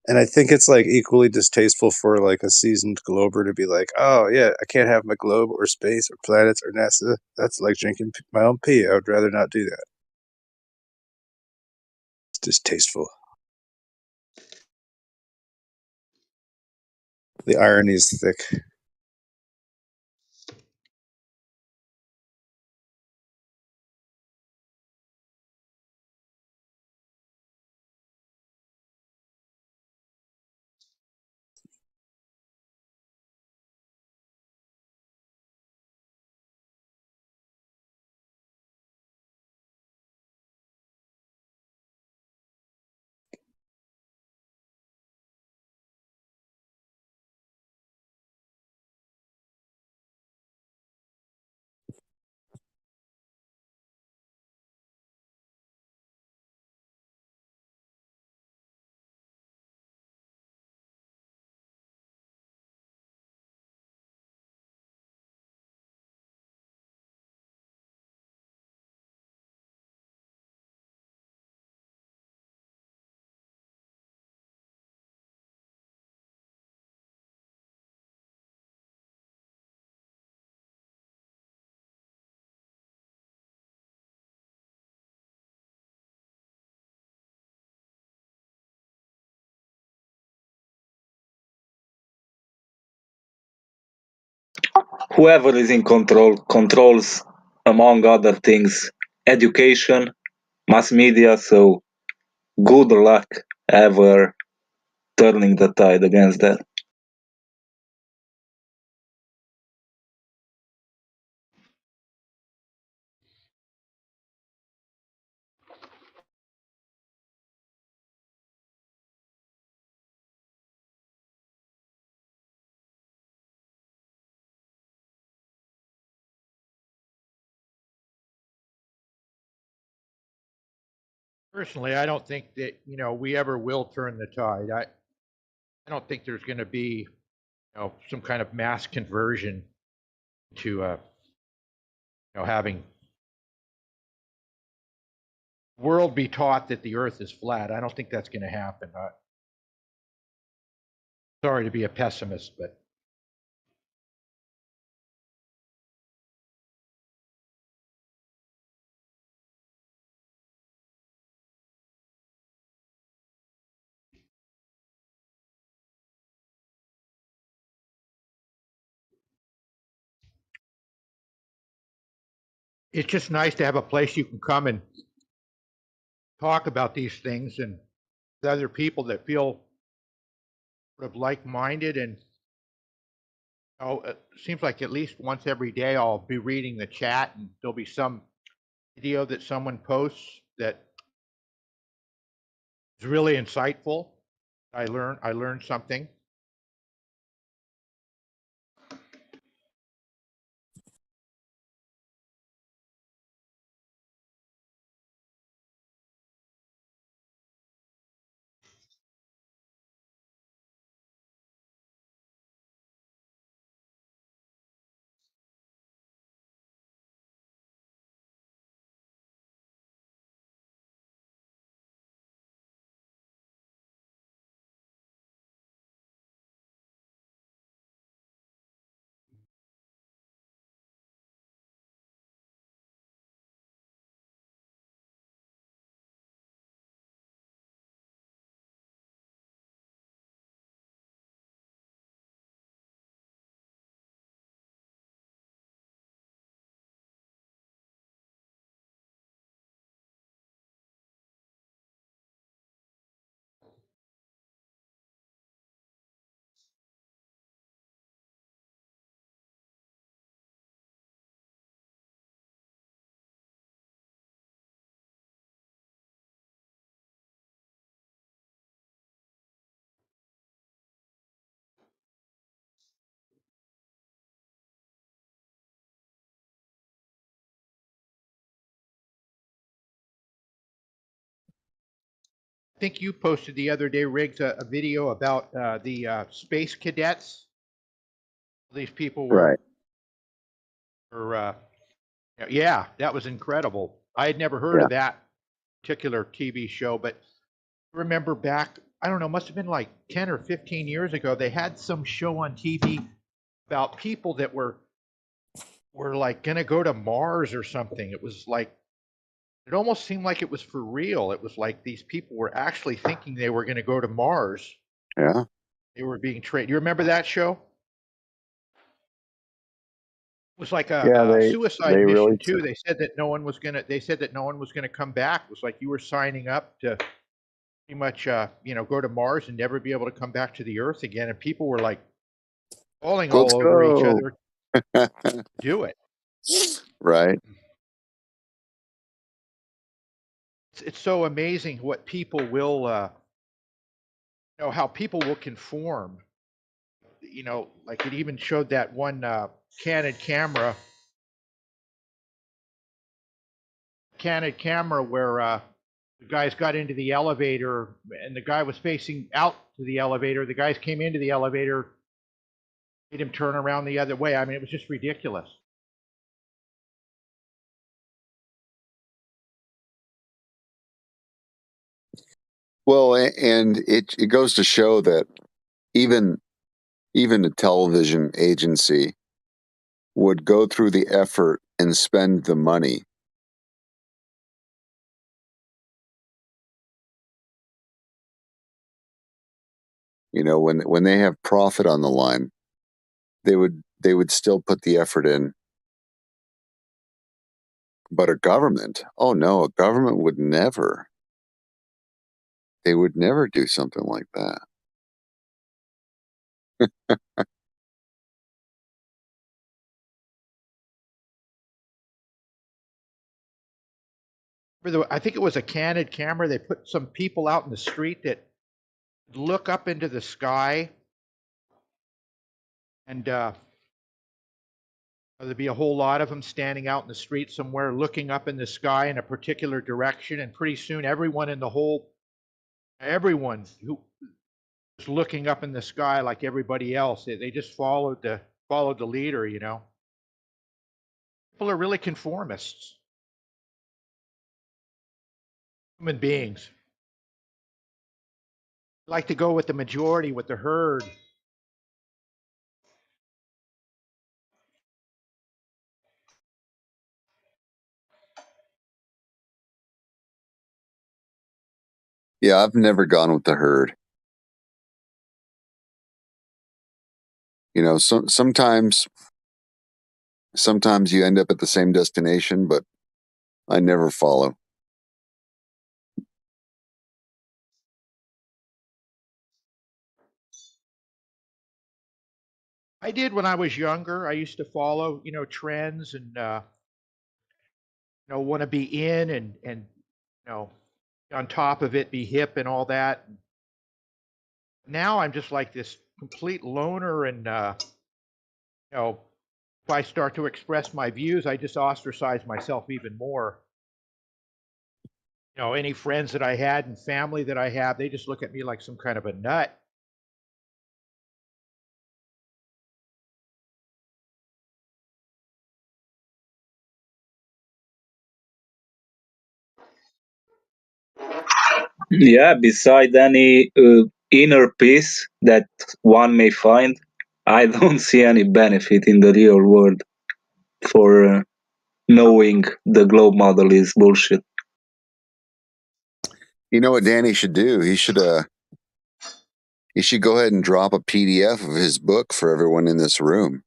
And I think it's like equally distasteful for like a seasoned glober to be like, oh yeah, I can't have my globe or space or planets or NASA. That's like drinking my own pee. I would rather not do that. It's distasteful. The irony's thick. Whoever is in control controls, among other things, education, mass media. So good luck ever turning the tide against that. Personally, I don't think that, we ever will turn the tide. I don't think there's going to be, some kind of mass conversion to, having the world be taught that the earth is flat. I don't think that's going to happen. Sorry to be a pessimist, but it's just nice to have a place you can come and talk about these things and with other people that feel sort of like-minded. And it seems like at least once every day I'll be reading the chat and there'll be some video that someone posts that is really insightful. I learned something. I think you posted the other day, Riggs, a video about the space cadets. These people Right. were yeah, that was incredible. I had never heard of that particular TV show, but I remember back, I don't know, must have been like 10 or 15 years ago, they had some show on TV about people that were like going to go to Mars or something. It was like, it almost seemed like it was for real. It was like these people were actually thinking they were going to go to Mars. Yeah. They were being trained. You remember that show? It was like Yeah, a they suicide they really mission too. They said that no one was gonna. They said that no one was gonna come back. It was like you were signing up to pretty much, go to Mars and never be able to come back to the Earth again. And people were like falling let's all over each go. other to do it. Right. It's so amazing what people will, how people will conform. Like it even showed that one candid camera where the guys got into the elevator and the guy was facing out to the elevator. The guys came into the elevator, made him turn around the other way. I mean, it was just ridiculous. Well, and it goes to show that even even a television agency would go through the effort and spend the money, when they have profit on the line, they would still put the effort in. But a government, oh no, a government would never. They would never do something like that. I think it was a candid camera. They put some people out in the street that look up into the sky, and there'd be a whole lot of them standing out in the street somewhere, looking up in the sky in a particular direction. And pretty soon, everyone who was looking up in the sky like everybody else, they just followed the leader. People are really conformists. Human beings like to go with the majority, with the herd. Yeah, I've never gone with the herd. Sometimes you end up at the same destination, but I never follow. I did when I was younger. I used to follow, trends and want to be in and on top of it, be hip and all that. Now I'm just like this complete loner, and if I start to express my views, I just ostracize myself even more. Any friends that I had and family that I have, they just look at me like some kind of a nut. Yeah, beside any inner peace that one may find, I don't see any benefit in the real world for knowing the globe model is bullshit. You know what Danny should do? He should go ahead and drop a PDF of his book for everyone in this room,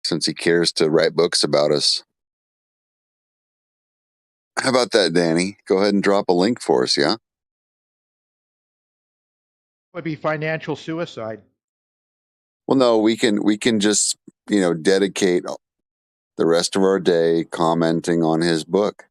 since he cares to write books about us. How about that, Danny? Go ahead and drop a link for us, yeah? It would be financial suicide. Well, no, we can just, dedicate the rest of our day commenting on his book.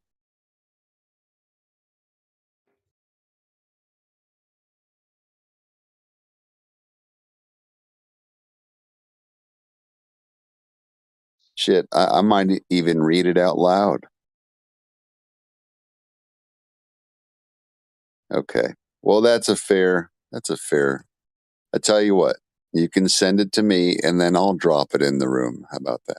Shit, I might even read it out loud. Okay. Well, that's a fair. I tell you what, you can send it to me and then I'll drop it in the room. How about that?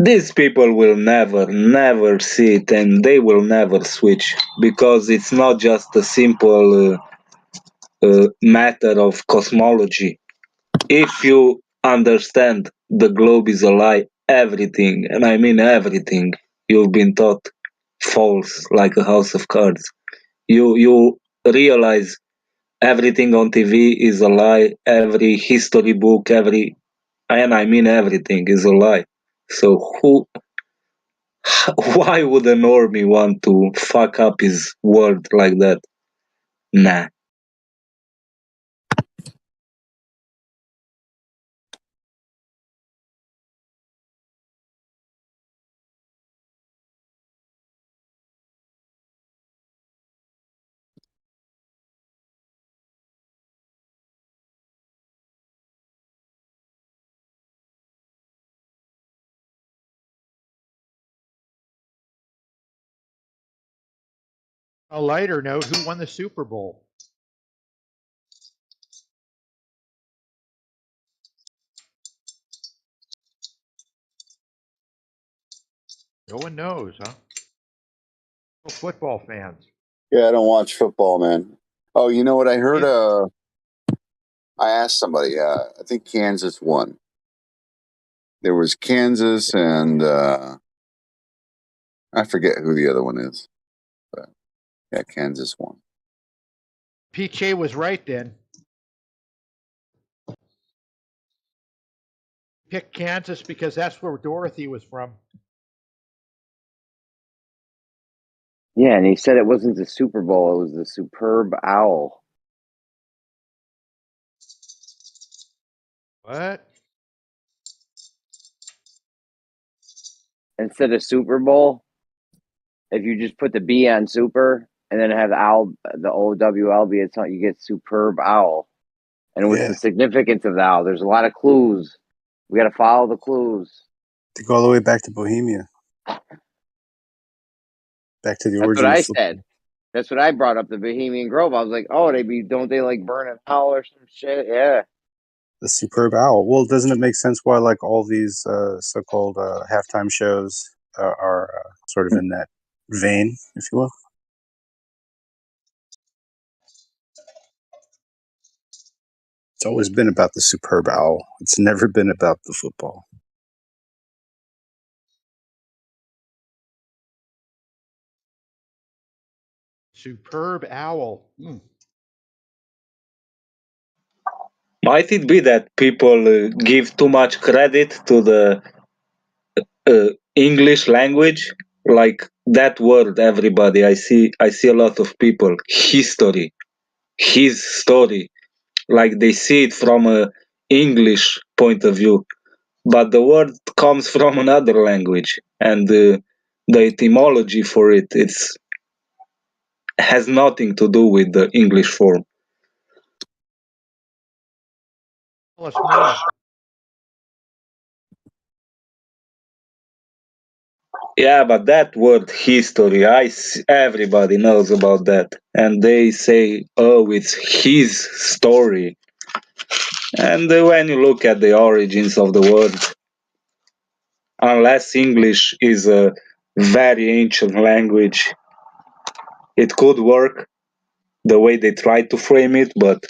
These people will never see it, and they will never switch because it's not just a simple matter of cosmology. If you understand the globe is a lie, everything, and I mean everything, you've been taught false like a house of cards. You realize everything on TV is a lie, every history book, every and I mean everything is a lie. So why would a normie want to fuck up his world like that? Nah. A lighter note, who won the Super Bowl? No one knows, huh? No football fans. Yeah, I don't watch football, man. Oh, you know what I heard? I asked somebody. I think Kansas won. There was Kansas and I forget who the other one is. But yeah, Kansas won. PJ was right then. Picked Kansas because that's where Dorothy was from. Yeah, and he said it wasn't the Super Bowl; it was the Superb Owl. What? Instead of Super Bowl, if you just put the B on Super and then have the owl, the OWL be it's you get Superb Owl. And what's Yeah, the significance of the owl? There's a lot of clues. We got to follow the clues. to go all the way back to Bohemia, back to the That's what origin of I football. said. That's what I brought up, the Bohemian Grove. I was like, oh, don't they like burn an owl or some shit? Yeah. The superb owl. Well, doesn't it make sense why like all these so-called halftime shows are sort of in that vein, if you will? It's always been about the superb owl. It's never been about the football. Superb owl. Might it be that people give too much credit to the English language? Like that word, everybody. I see a lot of people. History, his story. Like they see it from a English point of view, but the word comes from another language, and the etymology for it's has nothing to do with the English form. Tell us more. Yeah, but that word history, everybody knows about that, and they say, "Oh, it's his story." And when you look at the origins of the word, unless English is a very ancient language, it could work the way they try to frame it, but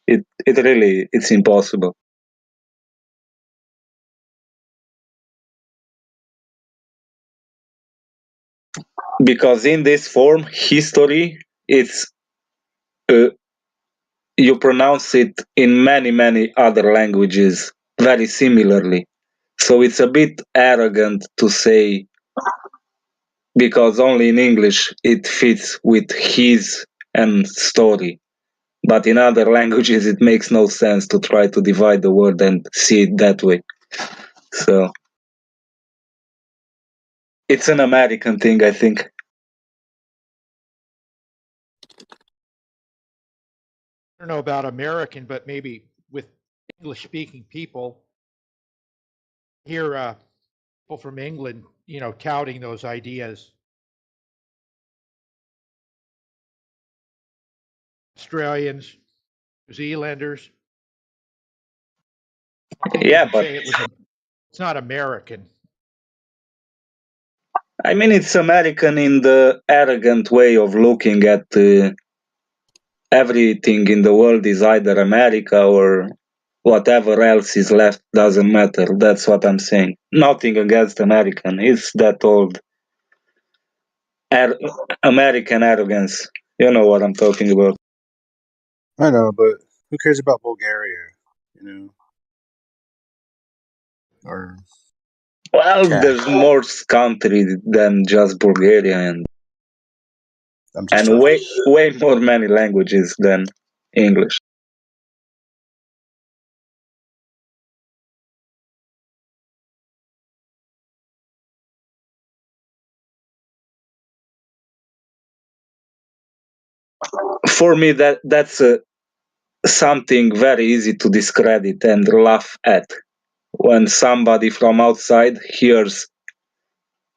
it really it's impossible. Because in this form, history, it's uh, you pronounce it in many other languages very similarly. So it's a bit arrogant to say because only in English it fits with his and story. But in other languages it makes no sense to try to divide the word and see it that way. So it's an American thing, I think. I don't know about American, but maybe with English-speaking people, hear people from England, touting those ideas. Australians, New Zealanders. Yeah, but Say it's not American. I mean, it's American in the arrogant way of looking at everything in the world is either America or whatever else is left doesn't matter. That's what I'm saying. Nothing against American. It's that old American arrogance. You know what I'm talking about. I know, but who cares about Bulgaria? You know, or Well, Czech. there's more country than just Bulgaria, I'm just and joking. way more many languages than English. For me, that's something very easy to discredit and laugh at. When somebody from outside hears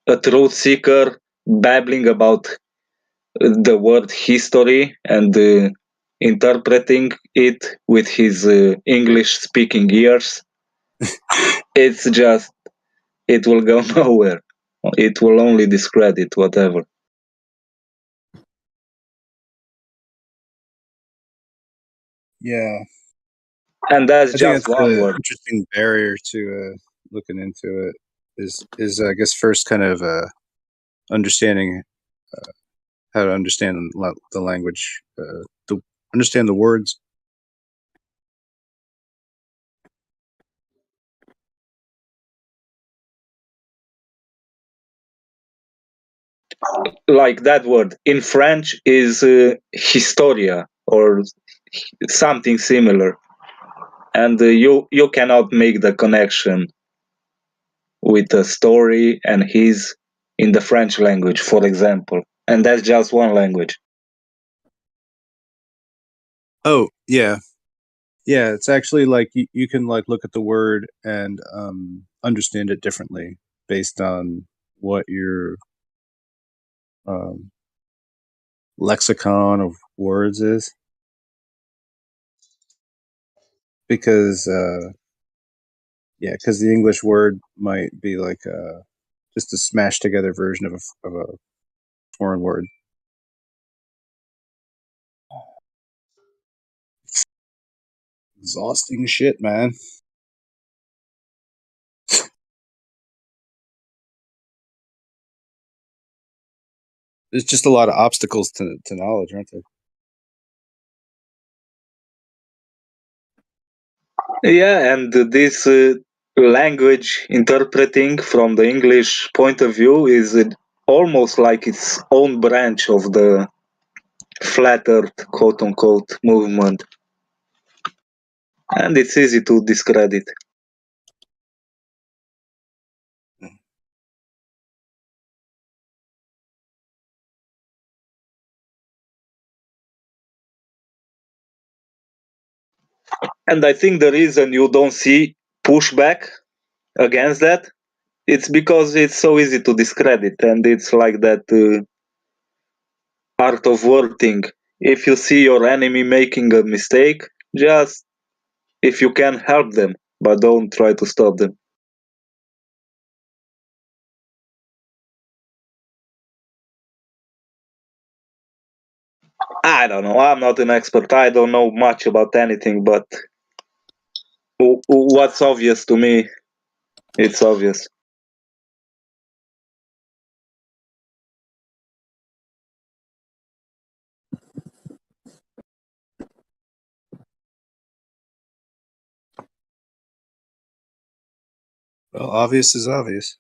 a truth seeker babbling about the word history and interpreting it with his English speaking ears, it's just, it will go nowhere. It will only discredit whatever. Yeah, And that's I think just that's one an word. interesting barrier to looking into it. Is I guess first kind of understanding how to understand the language, understand the words. Like that word in French is historia or something similar. And you cannot make the connection with a story and his in the French language, for example. And that's just one language. Oh yeah, yeah. It's actually like you can like look at the word and understand it differently based on what your um, lexicon of words is, because yeah, because the English word might be like just a smashed together version of a foreign word. Exhausting shit, man. There's just a lot of obstacles to knowledge, aren't there? Yeah, and this language interpreting from the English point of view is almost like its own branch of the flat earth, quote unquote, movement. And it's easy to discredit. And I think the reason you don't see pushback against that, it's because it's so easy to discredit, and it's like that art of war thing. If you see your enemy making a mistake, just if you can help them, but don't try to stop them. I don't know. I'm not an expert. I don't know much about anything, but what's obvious to me, it's obvious. Well, obvious is obvious.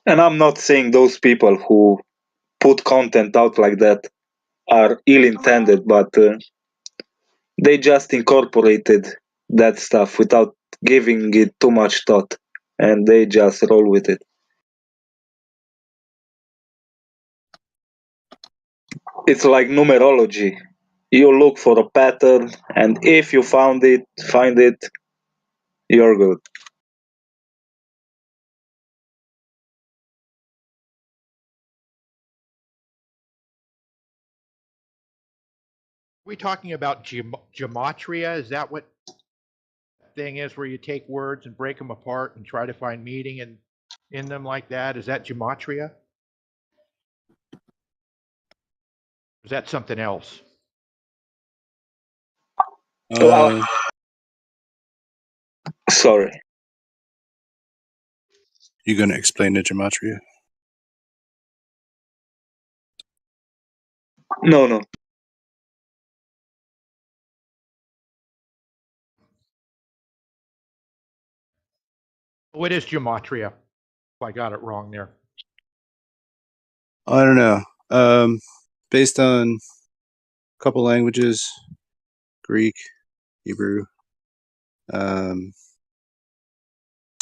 And I'm not saying those people who put content out like that are ill-intended, but they just incorporated that stuff without giving it too much thought, and they just roll with it. It's like numerology. You look for a pattern, and if you find it, you're good. We talking about gematria? Is that what thing is where you take words and break them apart and try to find meaning in them like that? Is that gematria? Or is that something else? Sorry. You gonna explain the gematria? No. What is gematria? If I got it wrong there. I don't know. Based on a couple languages, Greek, Hebrew.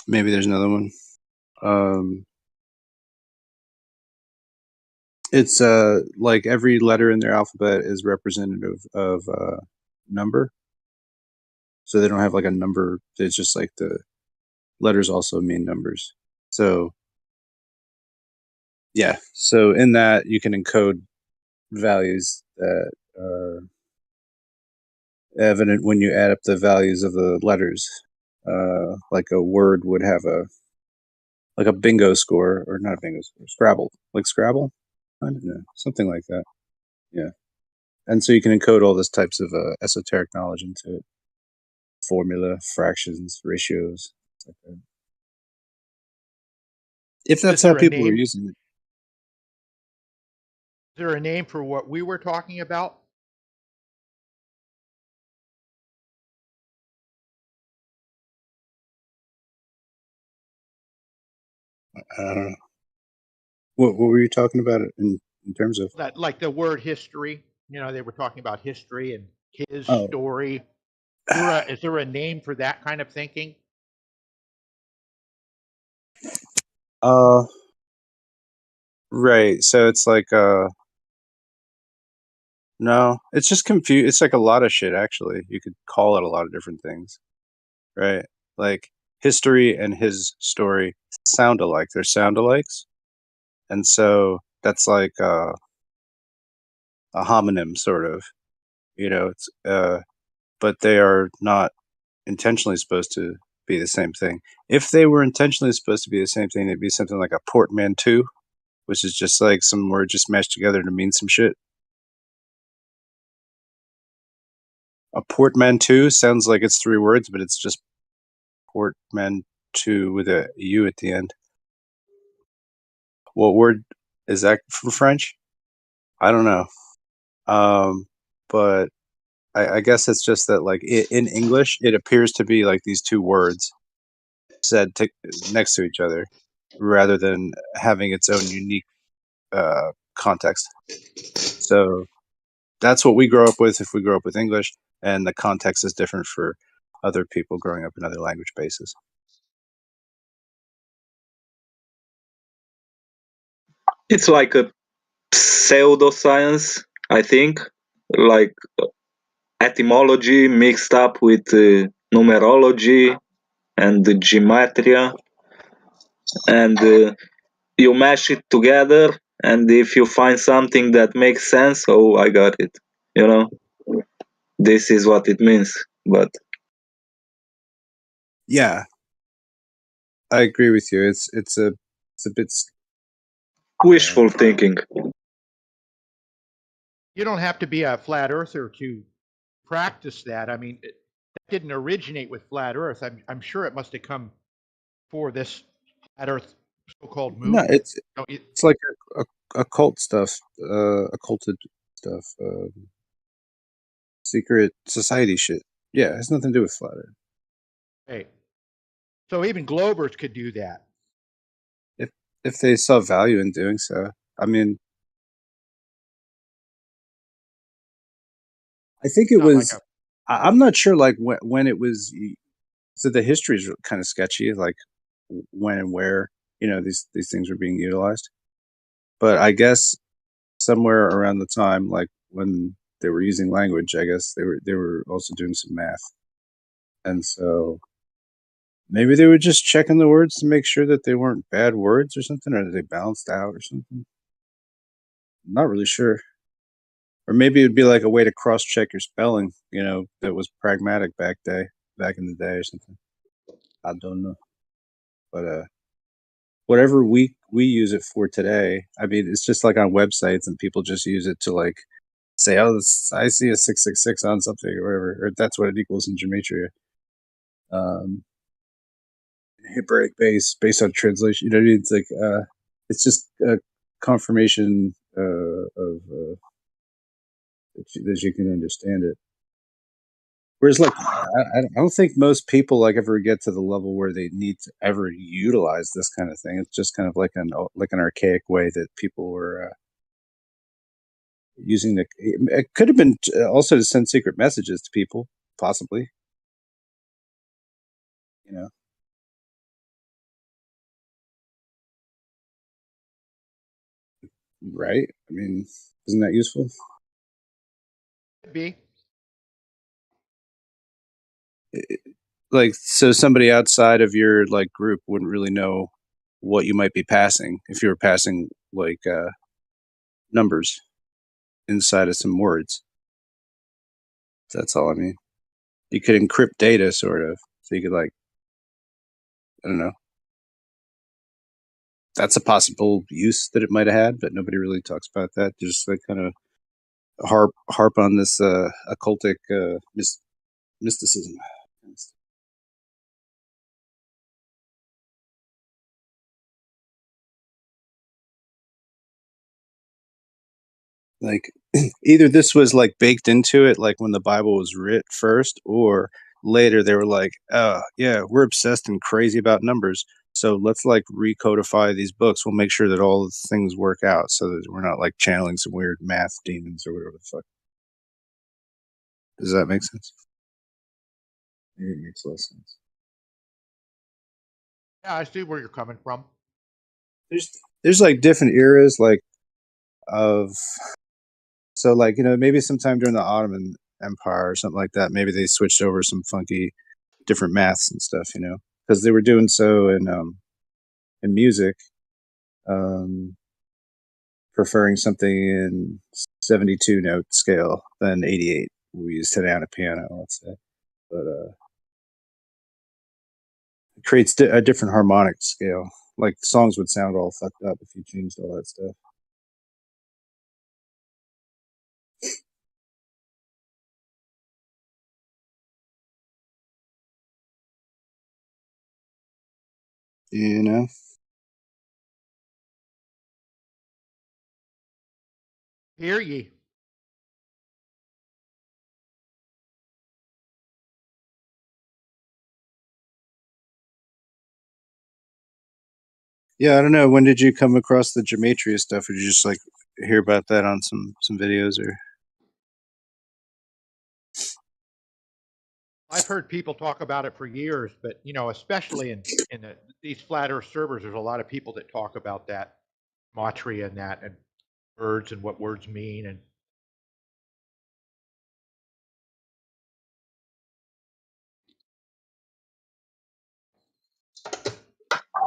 Maybe there's another one. It's like every letter in their alphabet is representative of number. So they don't have like a number. It's just like the letters also mean numbers. So yeah. So in that you can encode values that are evident when you add up the values of the letters. Like a word would have a bingo score, or not a bingo score, Scrabble. Like Scrabble? I don't know. Something like that. Yeah. And so you can encode all these types of esoteric knowledge into it. Formula, fractions, ratios, like that. If that's how people are using it. Is there a name for what we were talking about? I don't know. What were you talking about in terms of? That, like the word history. You know, they were talking about history and his story. Is there a name for that kind of thinking? Right. So it's like no, it's just confused. It's like a lot of shit, actually. You could call it a lot of different things, right? Like history and his story sound alike. They're sound alikes. And so that's like a homonym, sort of. It's but they are not intentionally supposed to be the same thing. If they were intentionally supposed to be the same thing, it'd be something like a portmanteau, which is just like some word just mashed together to mean some shit. A portmanteau sounds like it's 3 words, but it's just portmanteau with a U at the end. What word is that from French? I don't know. But I guess it's just that, like, in English, it appears to be like these 2 words said next to each other, rather than having its own unique context. So that's what we grow up with if we grow up with English, and the context is different for other people growing up in other language bases. It's like a pseudoscience, I think, like etymology mixed up with numerology and the gematria, and you mash it together, and if you find something that makes sense, oh, I got it, this is what it means. But Yeah, I agree with you. It's a bit wishful thinking. You don't have to be a flat earther to practice that. I mean, that didn't originate with flat Earth. I'm sure it must have come for this flat Earth so-called no. movement. It's like occult stuff, occulted stuff, secret society shit. Yeah, it has nothing to do with flat Earth. Hey, so even Globers could do that. If they saw value in doing so. I mean, I think it was. I'm not sure, like when it was. So the history is kind of sketchy, like when and where these things were being utilized. But I guess somewhere around the time, like when they were using language, I guess they were also doing some math, and so maybe they were just checking the words to make sure that they weren't bad words or something, or that they balanced out or something. I'm not really sure. Or maybe it'd be like a way to cross-check your spelling, that was pragmatic back in the day or something. I don't know, but whatever we use it for today, I mean, it's just like on websites, and people just use it to like say, "Oh, I see a 666 on something," or whatever, or that's what it equals in gematria. Hebraic based on translation. You know what I mean? It's like it's just a confirmation of that you can understand it. Whereas, like, I don't think most people like ever get to the level where they need to ever utilize this kind of thing. It's just kind of like an archaic way that people were using the. It could have been also to send secret messages to people, possibly. Right? I mean, isn't that useful? Could be. Like, so somebody outside of your like group wouldn't really know what you might be passing if you were passing like numbers inside of some words. That's all I mean. You could encrypt data, sort of, so you could, like, I don't know. That's a possible use that it might have had, but nobody really talks about that. Just like kind of harp on this occultic mysticism. Like, either this was like baked into it, like when the Bible was writ first, or later they were like, "Oh yeah, we're obsessed and crazy about numbers, so let's like recodify these books. We'll make sure that all the things work out, so that we're not like channeling some weird math demons or whatever the fuck." Does that make sense? Maybe it makes less sense. Yeah, I see where you're coming from. There's like different eras, like of. So, like, maybe sometime during the Ottoman Empire or something like that, maybe they switched over some funky different maths and stuff, because they were doing so in music, preferring something in 72 note scale than 88 we use today on a piano, let's say. But it creates a different harmonic scale. Like, songs would sound all fucked up if you changed all that stuff. You know? Hear ye. Yeah, I don't know. When did you come across the gematria stuff? Or did you just like hear about that on some videos or? I've heard people talk about it for years, but especially in these flat Earth servers, there's a lot of people that talk about that gematria and that and words and what words mean and.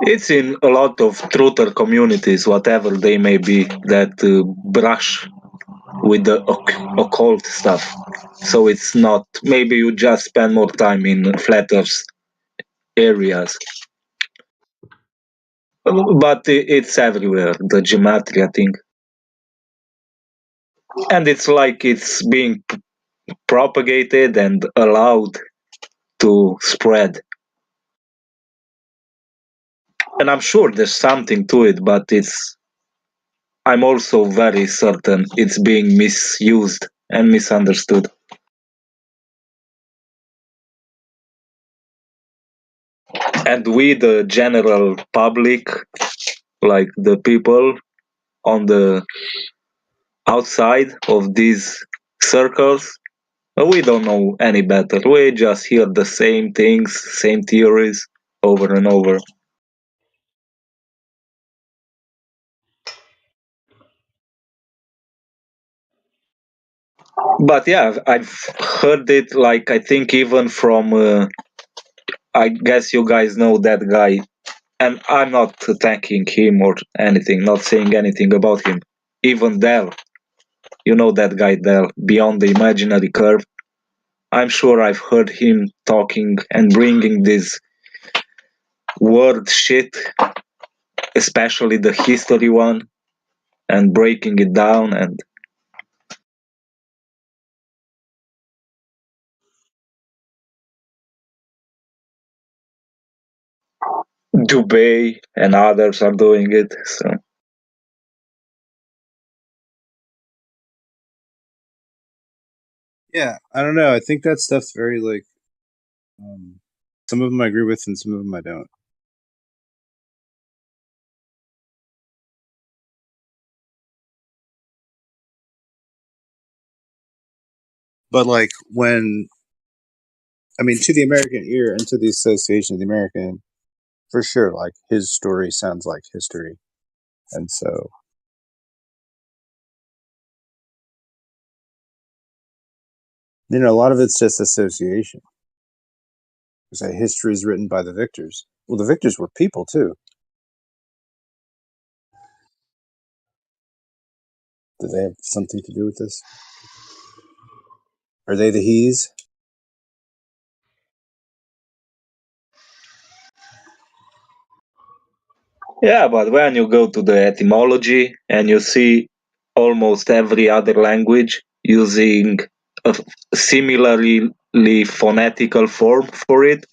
It's in a lot of truther communities, whatever they may be, that brush with the occult stuff. So it's not, maybe you just spend more time in flat earth areas. But it's everywhere, the gematria thing. And it's like it's being propagated and allowed to spread. And I'm sure there's something to it, but I'm also very certain it's being misused and misunderstood. And we, the general public, like the people on the outside of these circles, We don't know any better. We just hear the same things, same theories over and over. But yeah, I've heard it, like, I think even from, I guess you guys know that guy, and I'm not attacking him or anything, not saying anything about him. Even Dell, you know that guy Dell, Beyond the Imaginary Curve. I'm sure I've heard him talking and bringing this word shit, especially the history one, and breaking it down and Dubay and others are doing it. So Yeah, I don't know. I think that stuff's very like some of them I agree with and some of them I don't. But like when I mean to the American ear and to the association of the American, for sure, like his story sounds like history. And so a lot of it's just association. You say history is written by the victors. Well, the victors were people too. Do they have something to do with this? Are they the he's? yeah, but when you go to the etymology and you see almost every other language using a similarly phonetical form for it,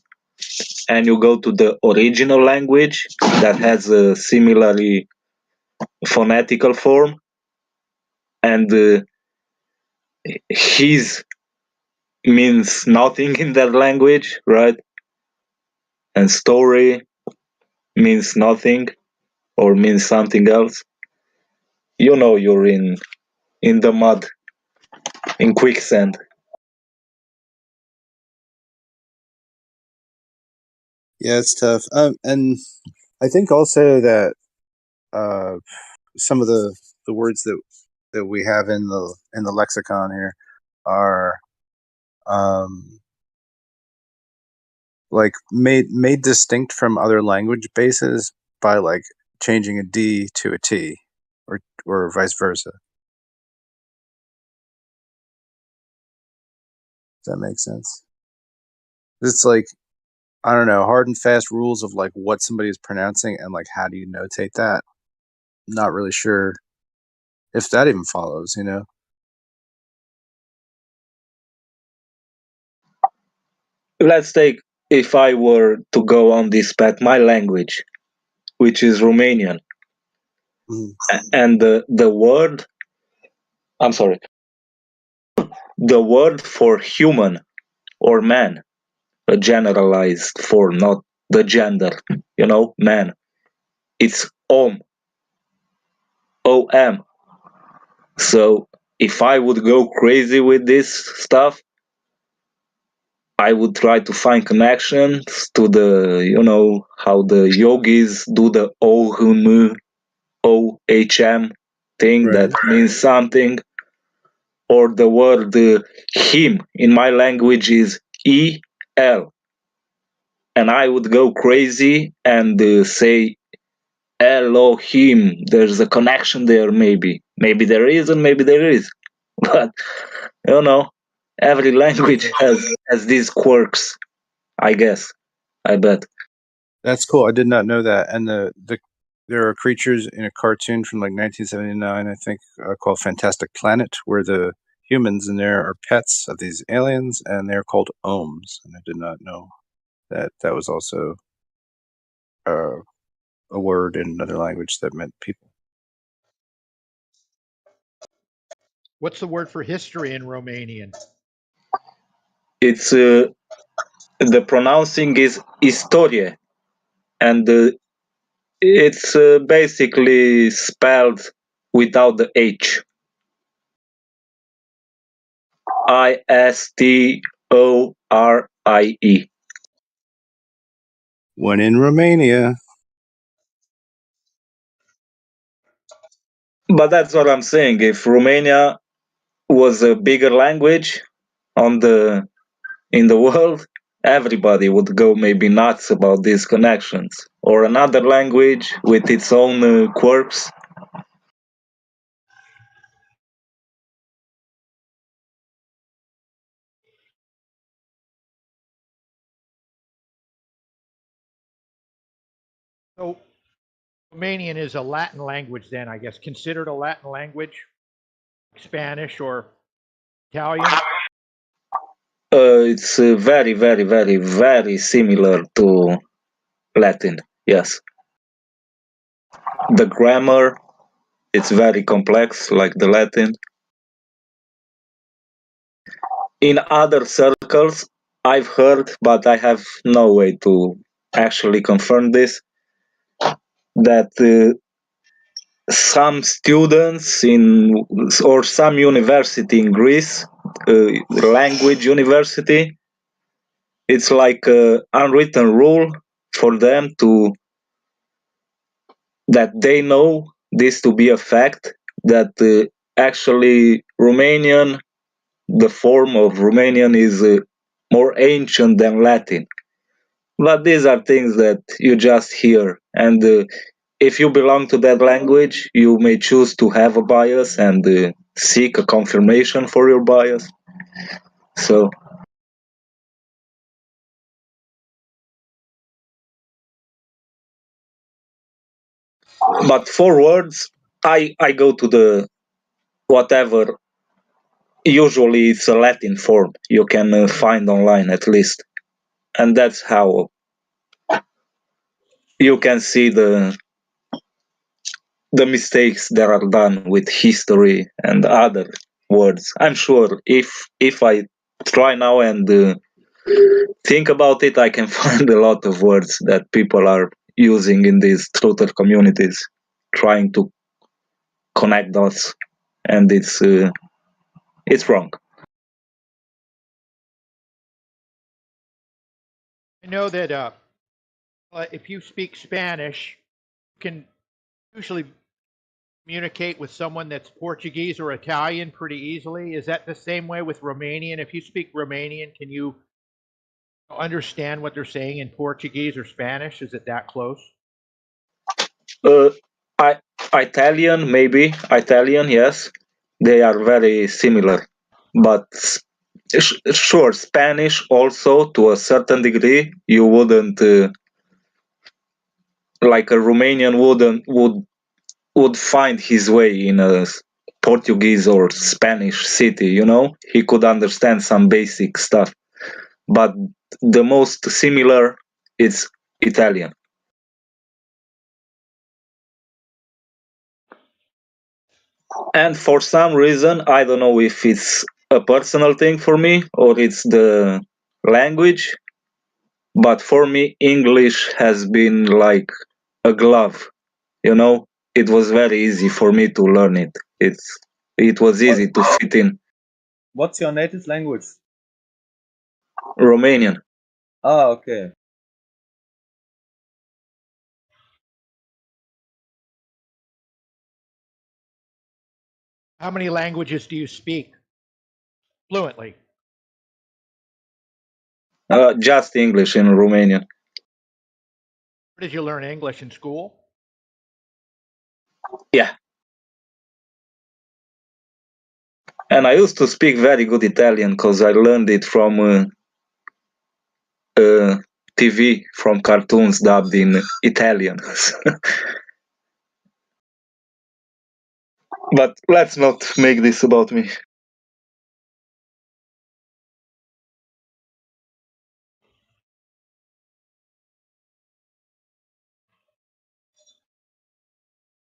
and you go to the original language that has a similarly phonetical form, and his means nothing in that language, right? And story means nothing or means something else. You know you're in the mud, in quicksand. Yeah, it's tough. And I think also that some of the words that we have in the lexicon here are like made distinct from other language bases by like changing a D to a T, or vice versa. Does that make sense? It's like I don't know, hard and fast rules of like what somebody is pronouncing and like how do you notate that? Not really sure if that even follows, Let's take, if I were to go on this path, my language, which is Romanian, Mhm. and the word, I'm sorry, the word for human or man, a generalized form, not the gender, man, it's om. So if I would go crazy with this stuff, I would try to find connections to the, how the yogis do the OHM thing that Right. means something, or the word him in my language is EL. And I would go crazy and say Elohim. There's a connection there, maybe. Maybe there isn't, maybe there is. But, you know, every language has these quirks, I guess. I bet. That's cool. I did not know that. And there are creatures in a cartoon from like 1979, I think, called Fantastic Planet, where the humans in there are pets of these aliens, and they're called ohms. And I did not know that was also a word in another language that meant people. What's the word for history in Romanian? It's the pronouncing is istorie, and it's basically spelled without the H. Istorie. When in Romania. But that's what I'm saying. If Romania was a bigger language in the world, everybody would go maybe nuts about these connections. Or another language with its own quirks. So Romanian is a Latin language then, I guess, considered a Latin language, Spanish or Italian? It's very, very, very, very similar to Latin, yes. The grammar, it's very complex, like the Latin. In other circles, I've heard, but I have no way to actually confirm this, that some students or some university in Greece, language university, it's like an unwritten rule for them that they know this to be a fact, that actually the form of Romanian is more ancient than Latin. But these are things that you just hear, and if you belong to that language, you may choose to have a bias and seek a confirmation for your bias. So, but for words, I go to the whatever. Usually, it's a Latin form you can find online at least, and that's how you can see the mistakes that are done with history and other words. I'm sure if I try now and think about it, I can find a lot of words that people are using in these truther communities, trying to connect dots, and it's wrong. I know that if you speak Spanish, you can usually communicate with someone that's Portuguese or Italian pretty easily. Is that the same way with Romanian? If you speak Romanian, can you understand what they're saying in Portuguese or Spanish? Is it that close? Uh, I, Italian, maybe Italian, yes, they are very similar, but sure, Spanish also to a certain degree. You wouldn't like a Romanian would find his way in a Portuguese or Spanish city. He could understand some basic stuff, but the most similar is Italian. And for some reason, I don't know if it's a personal thing for me or it's the language, but for me, English has been like a glove. It was very easy for me to learn it. It was easy to fit in. What's your native language? Romanian. Ah, okay. How many languages do you speak fluently? Just English in Romanian. Where did you learn English in school? Yeah. And I used to speak very good Italian because I learned it from TV, from cartoons dubbed in Italian. But let's not make this about me.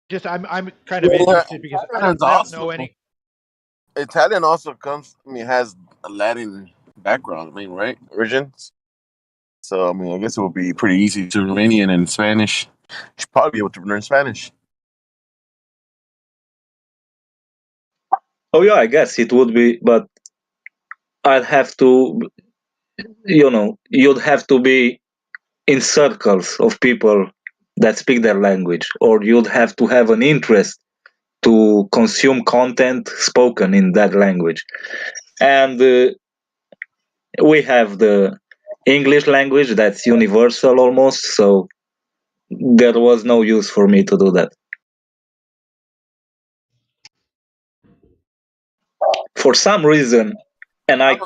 Just I'm kind of interested because I don't know any. Italian also has a Latin background. I mean, right? Origins. So I mean, I guess it would be pretty easy to Romanian and Spanish. You should probably be able to learn Spanish. Oh yeah, I guess it would be, but I'd have to, you'd have to be in circles of people that speak their language, or you'd have to have an interest to consume content spoken in that language. And we have the English language that's universal almost, so there was no use for me to do that. For some reason, and I I like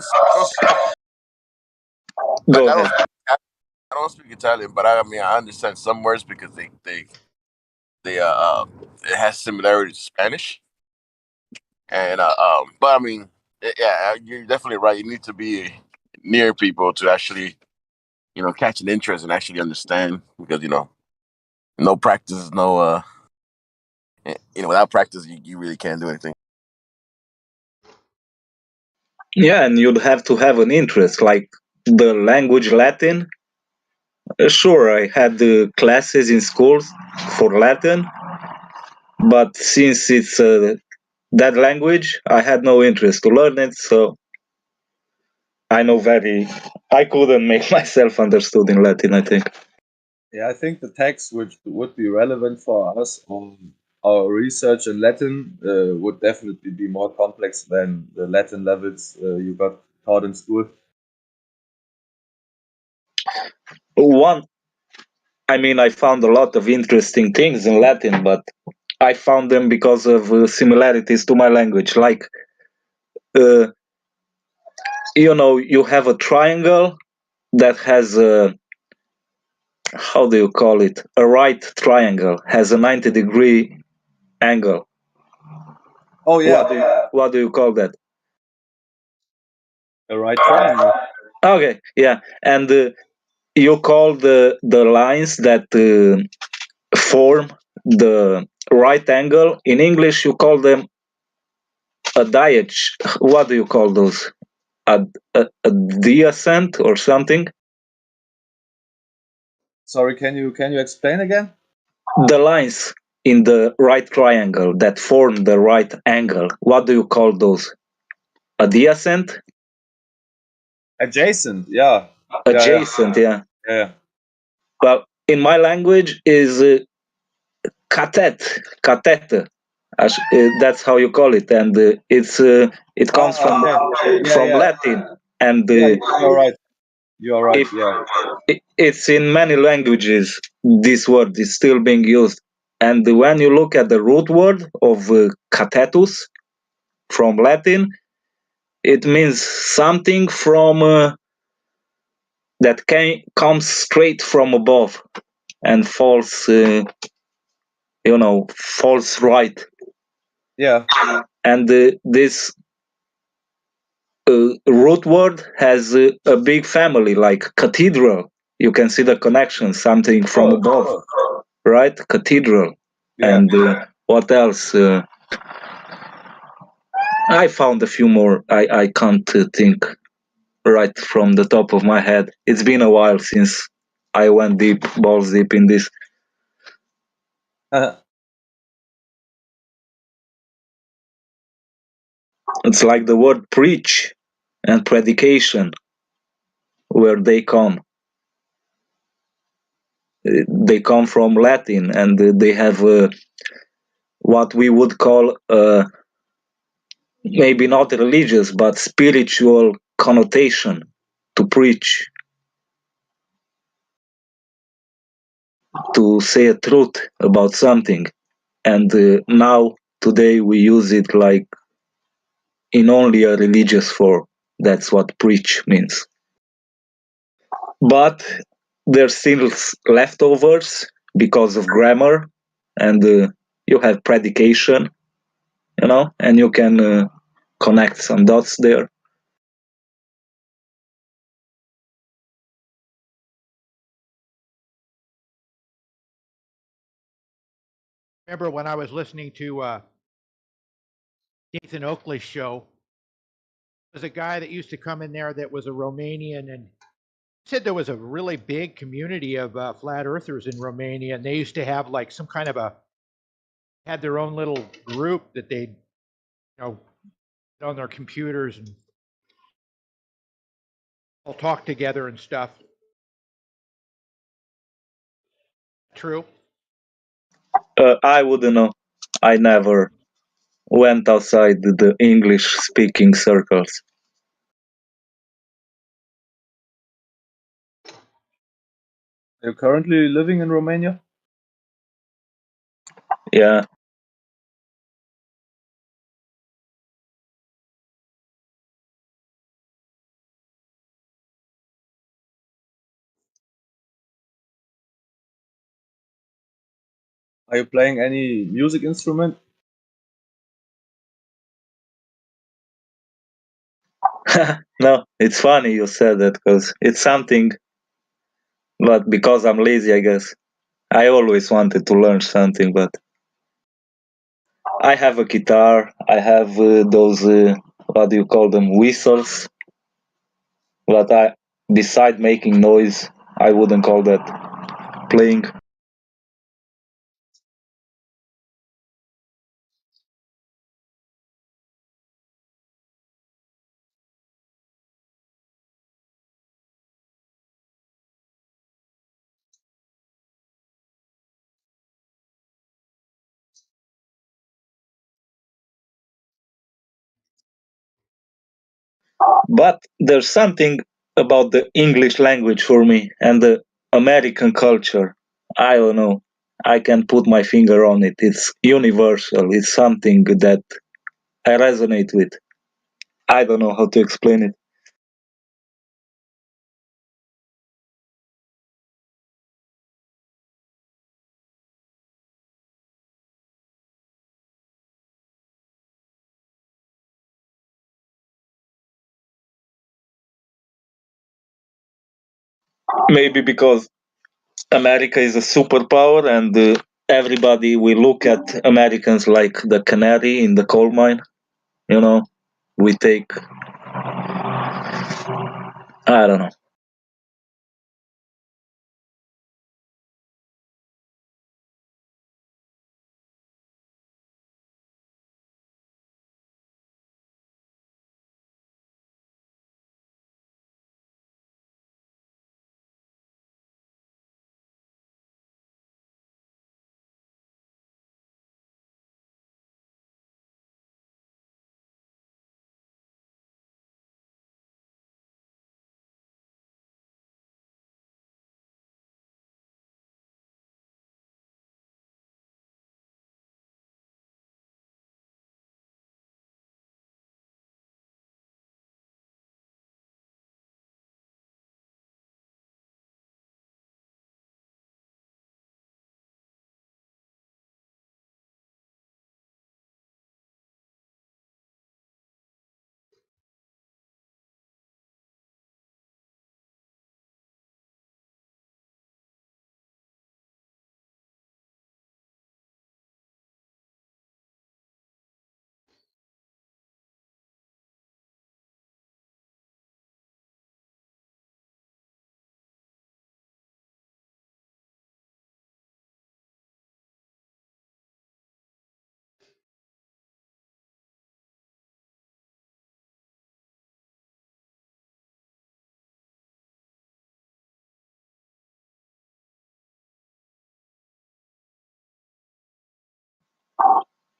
go ahead. I don't speak Italian, but I mean I understand some words because they it has similarities to Spanish, and but I mean yeah, you're definitely right. You need to be near people to actually catch an interest and actually understand because no practice, no without practice you really can't do anything. Yeah, and you'd have to have an interest, like the language Latin. Sure, I had the classes in schools for Latin, but since it's that language, I had no interest to learn it, so I couldn't make myself understood in Latin, I think. Yeah, I think the text which would be relevant for us on our research in Latin would definitely be more complex than the Latin levels you got taught in school. I found a lot of interesting things in Latin, but I found them because of similarities to my language. Like, uh, you have a triangle that has how do you call it? A right triangle has a 90-degree angle. Oh yeah, What do you call that? a right triangle. Okay, yeah, and you call the lines that form the right angle in English. You call them a diag. What do you call those? A diacent or something? Sorry, can you explain again? The lines in the right triangle that form the right angle. What do you call those? Adjacent? Adjacent, yeah. Adjacent, yeah. Yeah. Well, in my language is catet. That's how you call it, and it comes from Okay. Yeah. Latin, and Yeah, you're right. You are right. if Yeah. it's in many languages, this word is still being used. And when you look at the root word of catetus from Latin, it means something from comes straight from above and falls, falls right. Yeah. And this root word has a big family, like cathedral. You can see the connection, something from above, right? Cathedral. Yeah. And what else? I found a few more. I can't think right from the top of my head. It's been a while since I went deep, balls deep in this. It's like the word preach and predication, where they come. They come from Latin, and they have what we would call maybe not religious, but spiritual connotation to preach, to say a truth about something. And now, today, we use it like in only a religious form. That's what preach means. But there's still leftovers because of grammar, and you have predication, and you can connect some dots there. Remember when I was listening to Nathan Oakley's show, there was a guy that used to come in there that was a Romanian, and said there was a really big community of flat earthers in Romania, and they used to have like some kind of had their own little group that they'd, on their computers and all talk together and stuff. True. I wouldn't know. I never went outside the English-speaking circles. You're currently living in Romania? Yeah. Are you playing any music instrument? No, it's funny you said that because it's something, but because I'm lazy, I guess. I always wanted to learn something, but I have a guitar. I have those, what do you call them, whistles. But beside making noise, I wouldn't call that playing. But there's something about the English language for me and the American culture. I don't know. I can put my finger on it. It's universal. It's something that I resonate with. I don't know how to explain it. Maybe because America is a superpower and everybody we look at Americans like the canary in the coal mine. You know, we take, I don't know.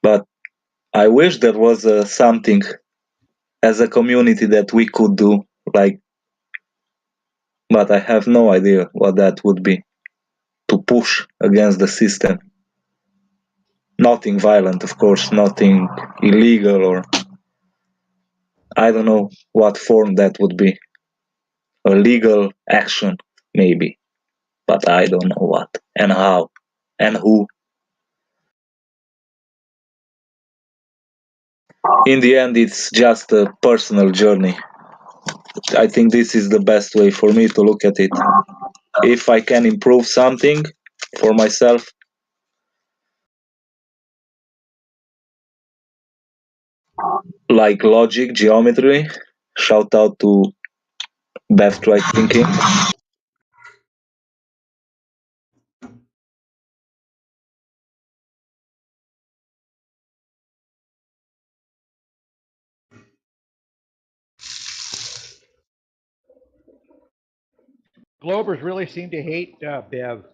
But I wish there was something as a community that we could do, like, but I have no idea what that would be to push against the system. Nothing violent, of course, nothing illegal, or I don't know what form that would be. A legal action, maybe, but I don't know what and how and who. In the end, it's just a personal journey. I think this is the best way for me to look at it. If I can improve something for myself, like logic, geometry, shout out to Best Right Thinking. Globers really seem to hate Bev.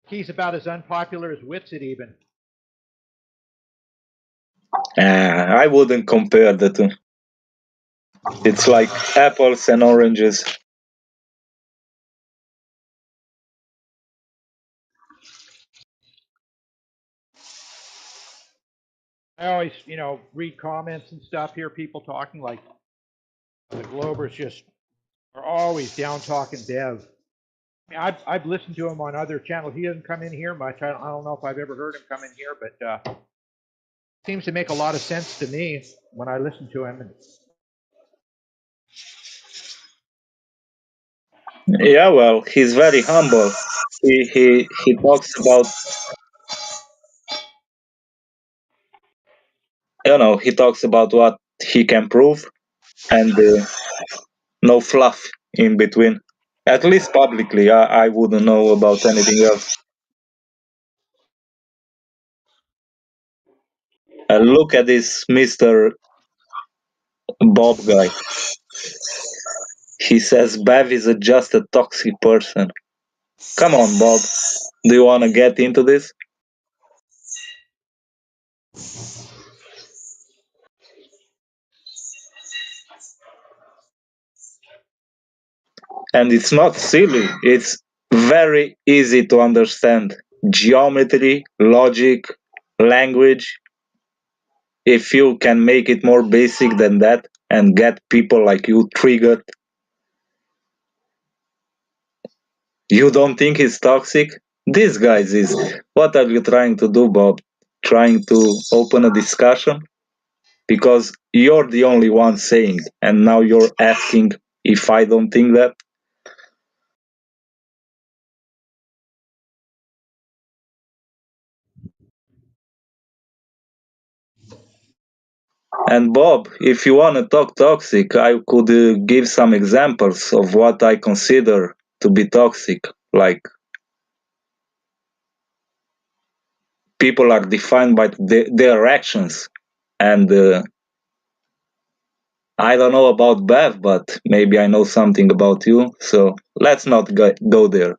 He's about as unpopular as Whitsitt even. I wouldn't compare the two. It's like apples and oranges. I always, read comments and stuff, hear people talking like the Globers just are always down talking Bev. I mean, I've listened to him on other channels. He doesn't come in here much. I don't know if I've ever heard him come in here, but seems to make a lot of sense to me when I listen to him. Yeah, well, he's very humble. He talks about, he talks about what he can prove, and no fluff in between. At least publicly, I wouldn't know about anything else. Look at this Mr. Bob guy. He says Bev is just a toxic person. Come on, Bob. Do you want to get into this? And it's not silly, it's very easy to understand. Geometry, logic, language. If you can make it more basic than that and get people like you triggered, you don't think it's toxic? This guys is. What are you trying to do, Bob? Trying to open a discussion? Because you're the only one saying, and now you're asking if I don't think that. And Bob, if you want to talk toxic, I could give some examples of what I consider to be toxic. Like people are defined by their actions. And I don't know about Bev, but maybe I know something about you. So let's not go there.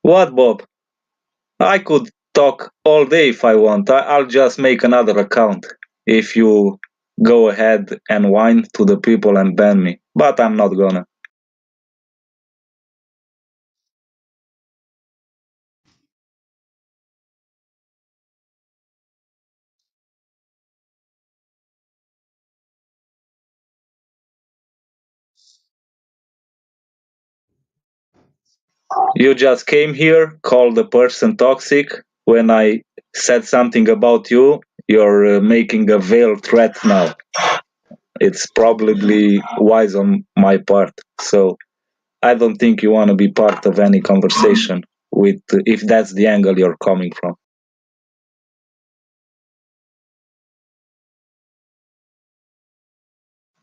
What, Bob? I could talk all day if I want. I'll just make another account if you go ahead and whine to the people and ban me. But I'm not gonna. You just came here, called the person toxic. When I said something about you, you're making a veiled threat now. It's probably wise on my part. So I don't think you want to be part of any conversation with if that's the angle you're coming from.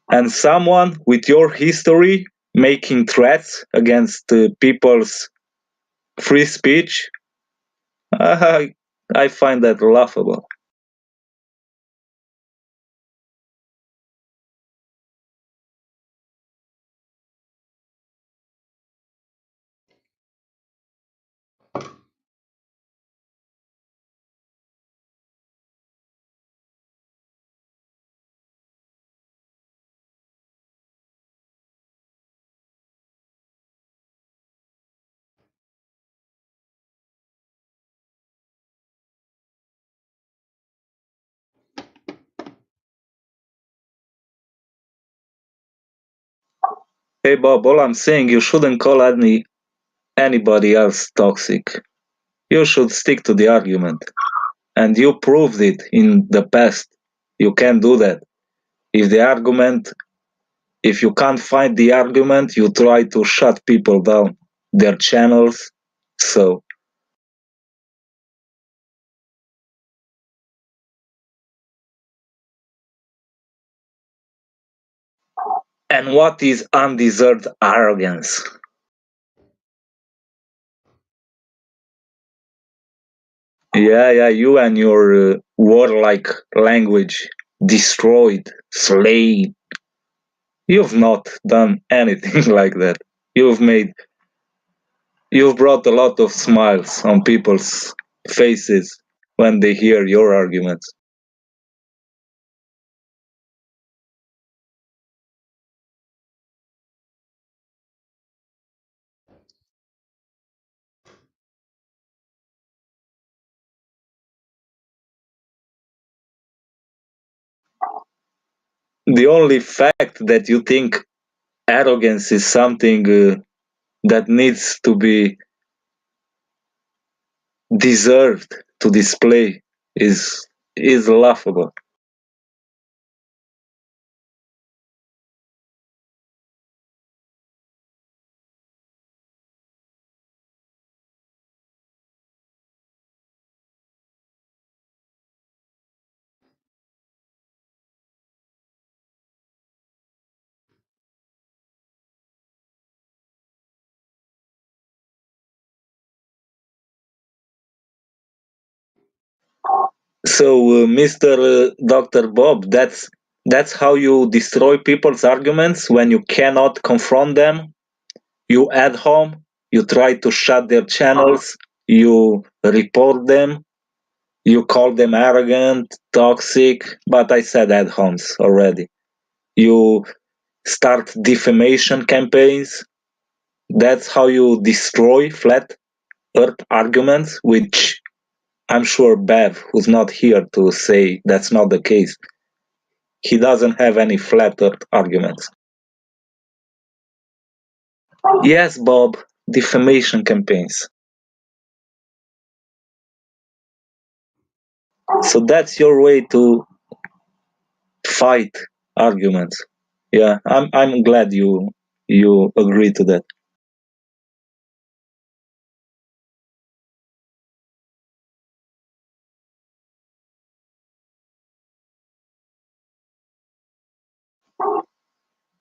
And someone with your history making threats against people's free speech, I find that laughable. Hey Bob, all I'm saying, you shouldn't call anybody else toxic. You should stick to the argument. And you proved it in the past. You can do that. If you can't find the argument, you try to shut people down, their channels. So, And what is undeserved arrogance? Yeah, you and your warlike language destroyed, slain. You've not done anything like that. You've made, you've brought a lot of smiles on people's faces when they hear your arguments. The only fact that you think arrogance is something that needs to be deserved to display is laughable. So, Mr. Dr. Bob, that's how you destroy people's arguments when you cannot confront them. You ad hom, you try to shut their channels, you report them, you call them arrogant, toxic, but I said ad homs already. You start defamation campaigns. That's how you destroy flat earth arguments, which I'm sure Bev, who's not here to say that's not the case, he doesn't have any flat earth arguments. Yes, Bob, defamation campaigns. So that's your way to fight arguments. Yeah, I'm glad you agree to that.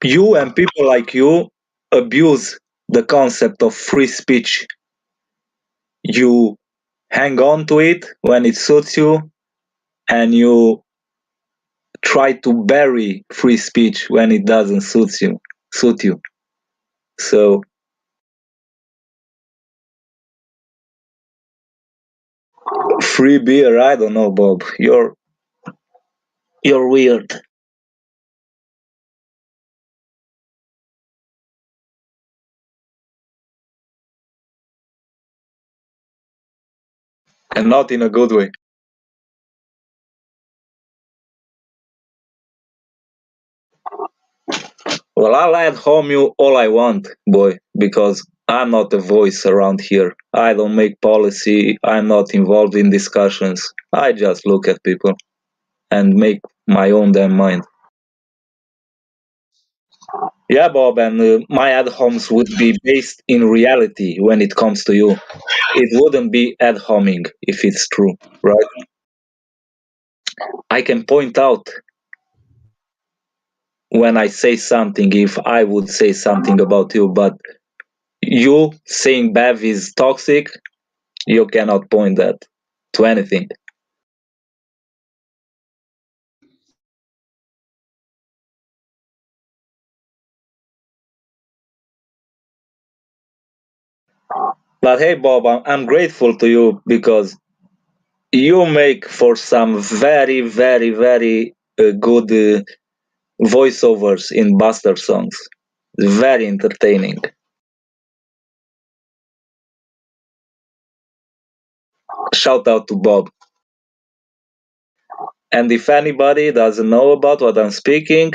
You and people like you abuse the concept of free speech. You hang on to it when it suits you, and you try to bury free speech when it doesn't suit you. So free beer, I don't know, Bob. You're weird. And not in a good way. Well, I'll add home you all I want, boy, because I'm not a voice around here. I don't make policy. I'm not involved in discussions. I just look at people and make my own damn mind. Yeah, Bob, and my ad homs would be based in reality when it comes to you. It wouldn't be ad homing if it's true, right? I can point out when I say something if I would say something about you, but you saying Bev is toxic, you cannot point that to anything. But hey, Bob, I'm grateful to you because you make for some very, very, very good voiceovers in Buster songs. Very entertaining. Shout out to Bob. And if anybody doesn't know about what I'm speaking,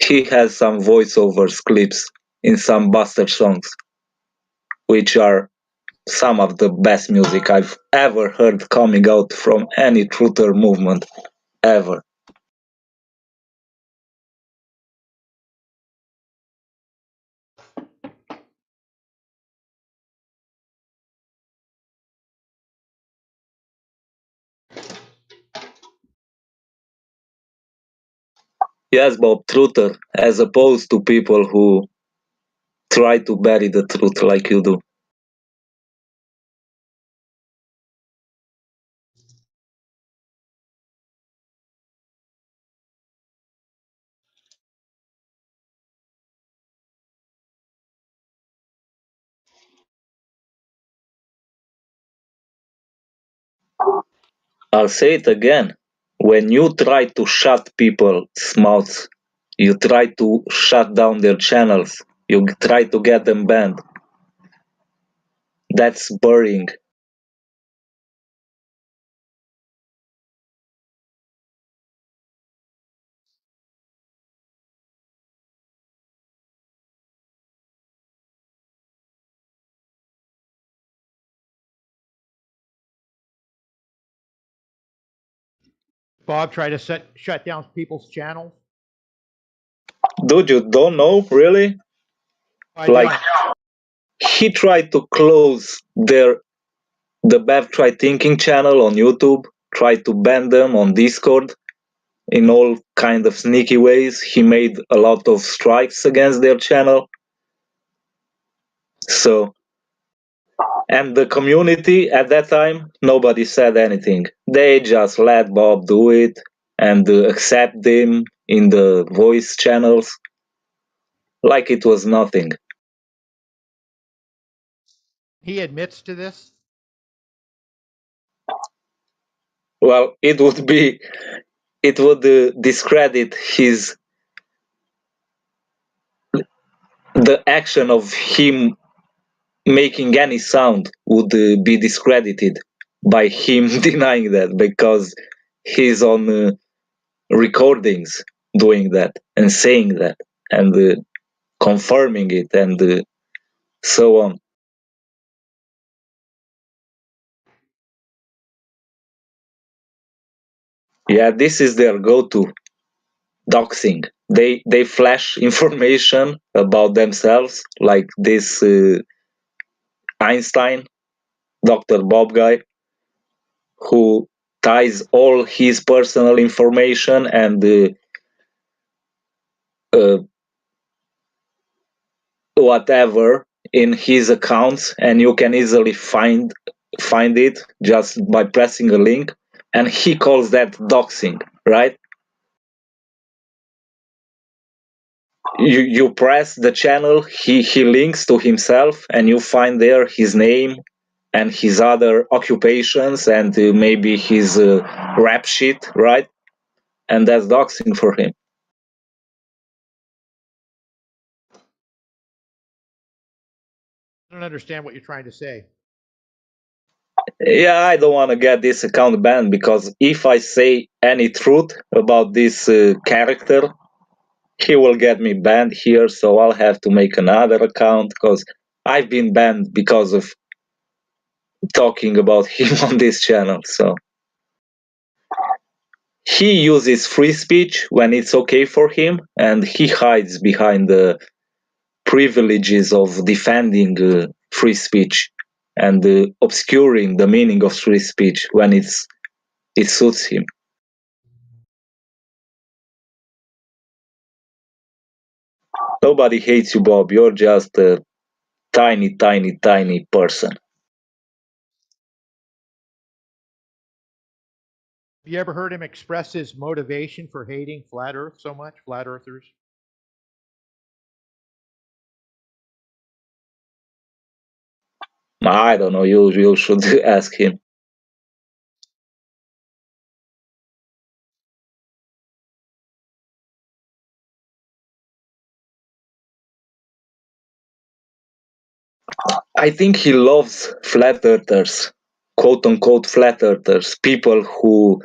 he has some voiceovers clips in some Buster songs, which are some of the best music I've ever heard coming out from any truther movement ever. Yes, Bob, truther, as opposed to people who try to bury the truth like you do. I'll say it again. When you try to shut people's mouths, you try to shut down their channels, you try to get them banned. That's burying. Bob try to shut down people's channels? Dude, you don't know, really? I Like, don't. he tried to close the Bev Try Thinking channel on YouTube, tried to ban them on Discord in all kind of sneaky ways. He made a lot of strikes against their channel. So, and the community at that time, nobody said anything. They just let Bob do it and accept him in the voice channels like it was nothing. He admits to this? Well, it would discredit the action of him making any sound would be discredited by him denying that, because he's on recordings doing that and saying that and confirming it and so on. Yeah, this is their go-to, doxing. They flash information about themselves, like this Einstein, Dr. Bob guy, who ties all his personal information and uh, whatever in his accounts, and you can easily find it just by pressing a link, and he calls that doxing, right? You press the channel, he links to himself, and you find there his name and his other occupations and maybe his rap sheet, right? And that's doxing for him. I don't understand what you're trying to say. Yeah, I don't want to get this account banned, because if I say any truth about this character, he will get me banned here, so I'll have to make another account, because I've been banned because of talking about him on this channel. So he uses free speech when it's okay for him, and he hides behind the privileges of defending free speech and obscuring the meaning of free speech when it suits him. Nobody hates you, Bob. You're just a tiny, tiny, tiny person. Have you ever heard him express his motivation for hating flat Earth so much, flat earthers? I don't know. You should ask him. I think he loves flat earthers, quote unquote flat earthers, people who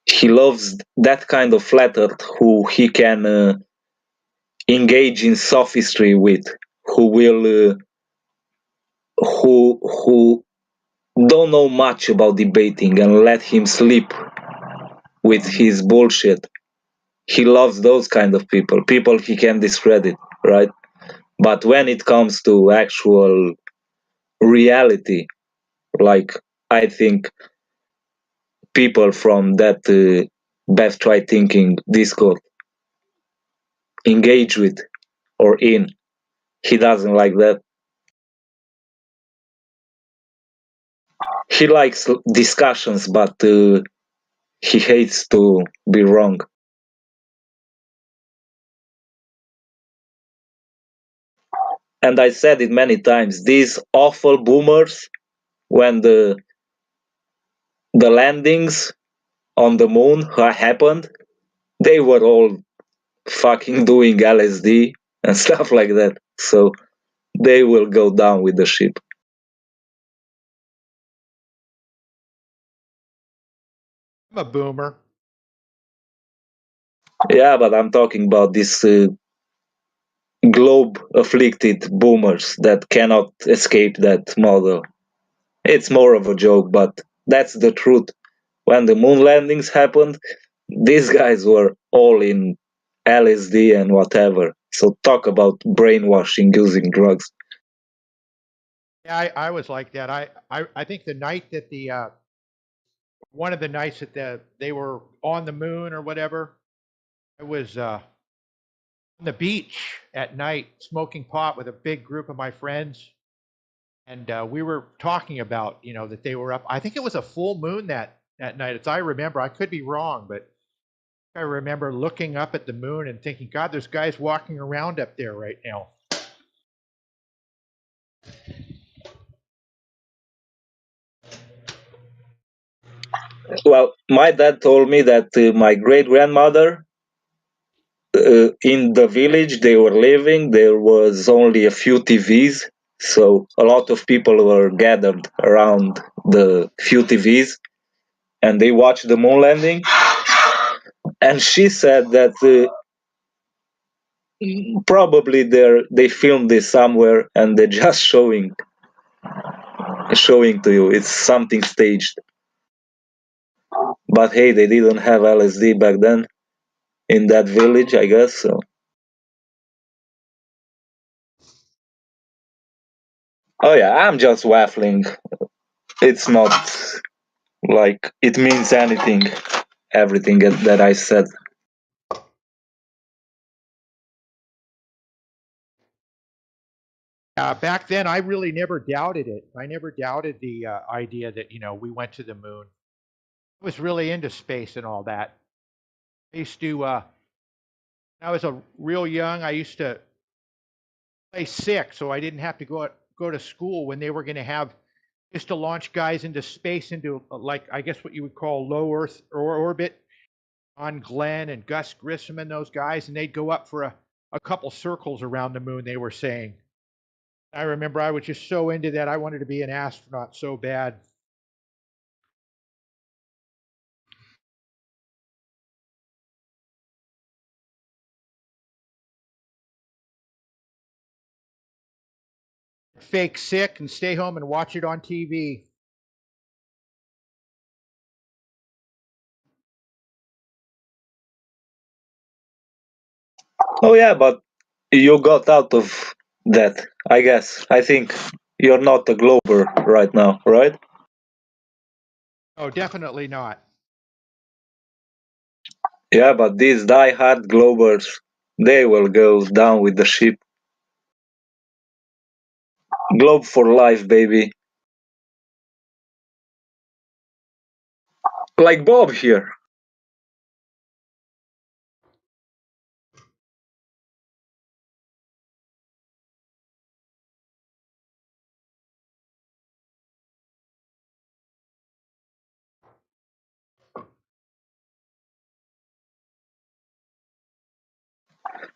he loves, that kind of flat earth who he can engage in sophistry with, who will who don't know much about debating and let him sleep with his bullshit. He loves those kind of people he can discredit, right? But when it comes to actual reality, like, I think people from that Best Try Thinking Discord engage with or in. He doesn't like that. He likes discussions, but he hates to be wrong. And I said it many times, these awful boomers, when the landings on the moon happened, they were all fucking doing LSD and stuff like that. So they will go down with the ship. I'm a boomer. Yeah, but I'm talking about these globe afflicted boomers that cannot escape that model. It's more of a joke, but that's the truth. When the moon landings happened, these guys were all in LSD and whatever. So talk about brainwashing using drugs. Yeah, I was like that. I think the night that one of the nights that they were on the moon or whatever, I was on the beach at night smoking pot with a big group of my friends, and we were talking about that they were up. I think it was a full moon that night, as I remember. I could be wrong, but I remember looking up at the moon and thinking, God, there's guys walking around up there right now. Well, my dad told me that my great grandmother, in the village they were living, there was only a few TVs. So a lot of people were gathered around the few TVs and they watched the moon landing. And she said that probably they filmed this somewhere and they're just showing to you. It's something staged. But hey, they didn't have LSD back then in that village, I guess. So. Oh yeah, I'm just waffling. It's not like it means anything, everything that I said. Back then, I really never doubted it. I never doubted the idea that we went to the moon. I was really into space and all that. I used to, when I was a real young, I used to play sick, so I didn't have to go to school when they were going to have just to launch guys into space into like I guess what you would call low Earth or orbit on Glenn and Gus Grissom and those guys, and they'd go up for a couple circles around the moon. They were saying. I remember I was just so into that. I wanted to be an astronaut so bad. Fake sick and stay home and watch it on TV. Oh yeah, but you got out of that, I guess. I think you're not a glober right now, right? Oh, definitely not. Yeah, but these die-hard globers, they will go down with the ship. Globe for life, baby. Like Bob here.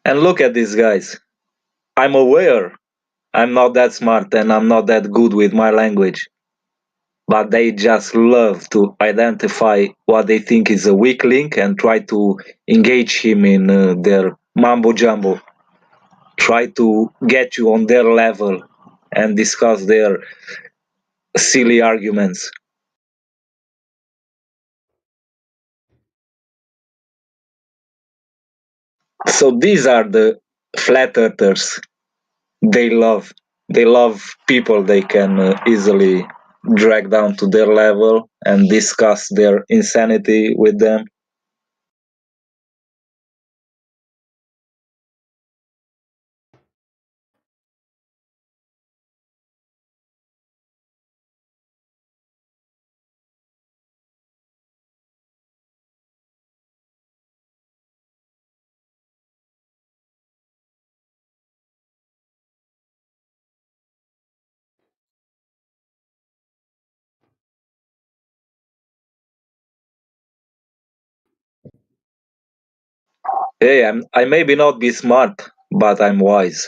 And look at these guys. I'm aware I'm not that smart and I'm not that good with my language. But they just love to identify what they think is a weak link and try to engage him in their mambo jumbo. Try to get you on their level and discuss their silly arguments. So these are the flat earthers. They love people they can easily drag down to their level and discuss their insanity with them. Hey, I maybe not be smart, but I'm wise.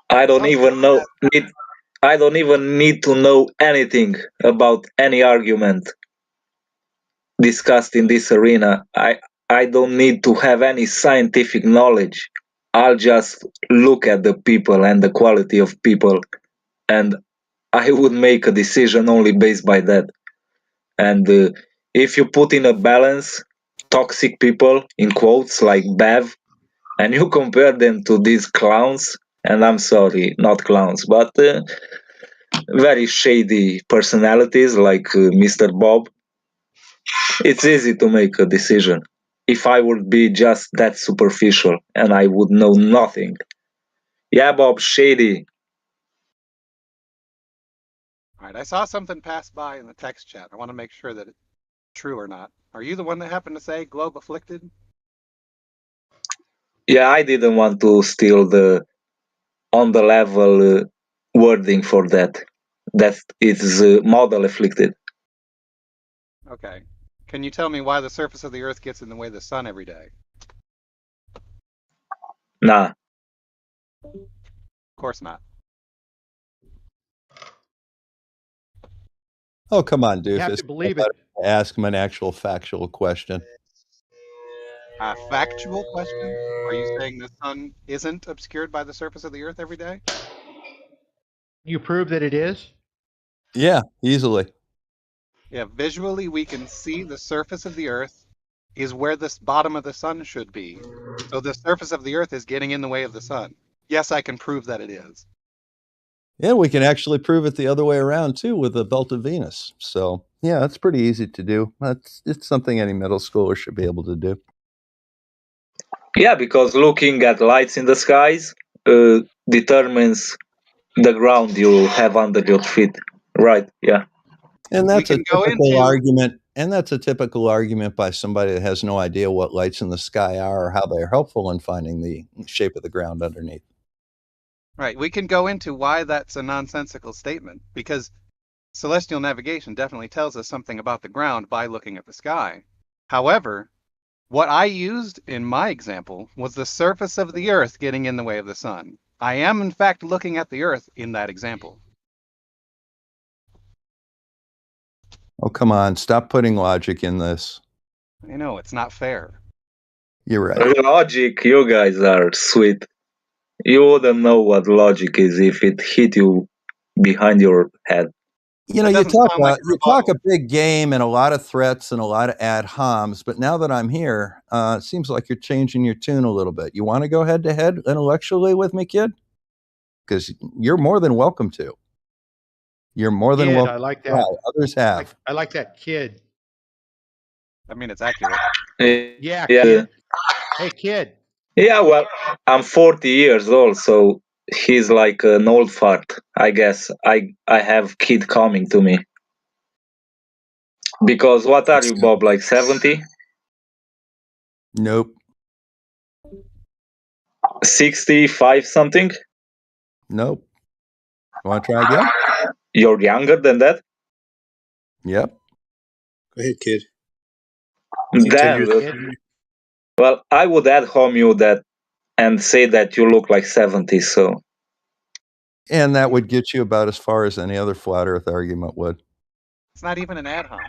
I don't even know. I don't even need to know anything about any argument discussed in this arena. I don't need to have any scientific knowledge. I'll just look at the people and the quality of people, and I would make a decision only based by that. And if you put in a balance toxic people in quotes like Bev, and you compare them to these clowns, and I'm sorry, not clowns, but very shady personalities like Mr. Bob, it's easy to make a decision. If I would be just that superficial and I would know nothing. Yeah, Bob, shady. All right, I saw something pass by in the text chat. I want to make sure that it's true or not. Are you the one that happened to say globe afflicted? Yeah, I didn't want to steal the on the level wording for that. That is model afflicted. Okay. Can you tell me why the surface of the Earth gets in the way of the sun every day? Nah. Of course not. Oh, come on, You have doofus. to believe it. Ask him an actual factual question. A factual question? Are you saying the sun isn't obscured by the surface of the Earth every day? You prove that it is? Yeah, easily. Yeah, visually we can see the surface of the Earth is where the bottom of the sun should be. So the surface of the Earth is getting in the way of the sun. Yes, I can prove that it is. Yeah, we can actually prove it the other way around too with the belt of Venus. So yeah, that's pretty easy to do. It's something any middle schooler should be able to do. Yeah, because looking at lights in the skies determines the ground you have under your feet. Right, yeah. And We that's a can go typical into argument. And that's a typical argument by somebody that has no idea what lights in the sky are or how they're helpful in finding the shape of the ground underneath. right. We can go into why that's a nonsensical statement because celestial navigation definitely tells us something about the ground by looking at the sky. However, what I used in my example was the surface of the Earth getting in the way of the sun. I am, in fact, looking at the Earth in that example. Oh, come on. Stop putting logic in this. I know, it's not fair. You're right. Logic, you guys are sweet. You wouldn't know what logic is if it hit you behind your head. You know, That you doesn't sound like a you talk rebuttal. a big game and a lot of threats and a lot of ad homs, but now that I'm here, it seems like you're changing your tune a little bit. You want to go head to head intellectually with me, kid? Because you're more than welcome to. You're more than Kid, welcome. I like to try. that. Others have. I like that kid. I mean, it's accurate. Yeah, Yeah. kid. Hey, kid. Yeah, well, I'm 40 years old, so he's like an old fart. I guess I have kid coming to me. Because what are you, Bob, like 70? Nope. 65 something? Nope. You want to try again? You're younger than that? Yep. Go ahead, kid. Then, Kid. well, I would add home you that and say that you look like 70, so. And that would get you about as far as any other flat earth argument would. It's not even an ad hom.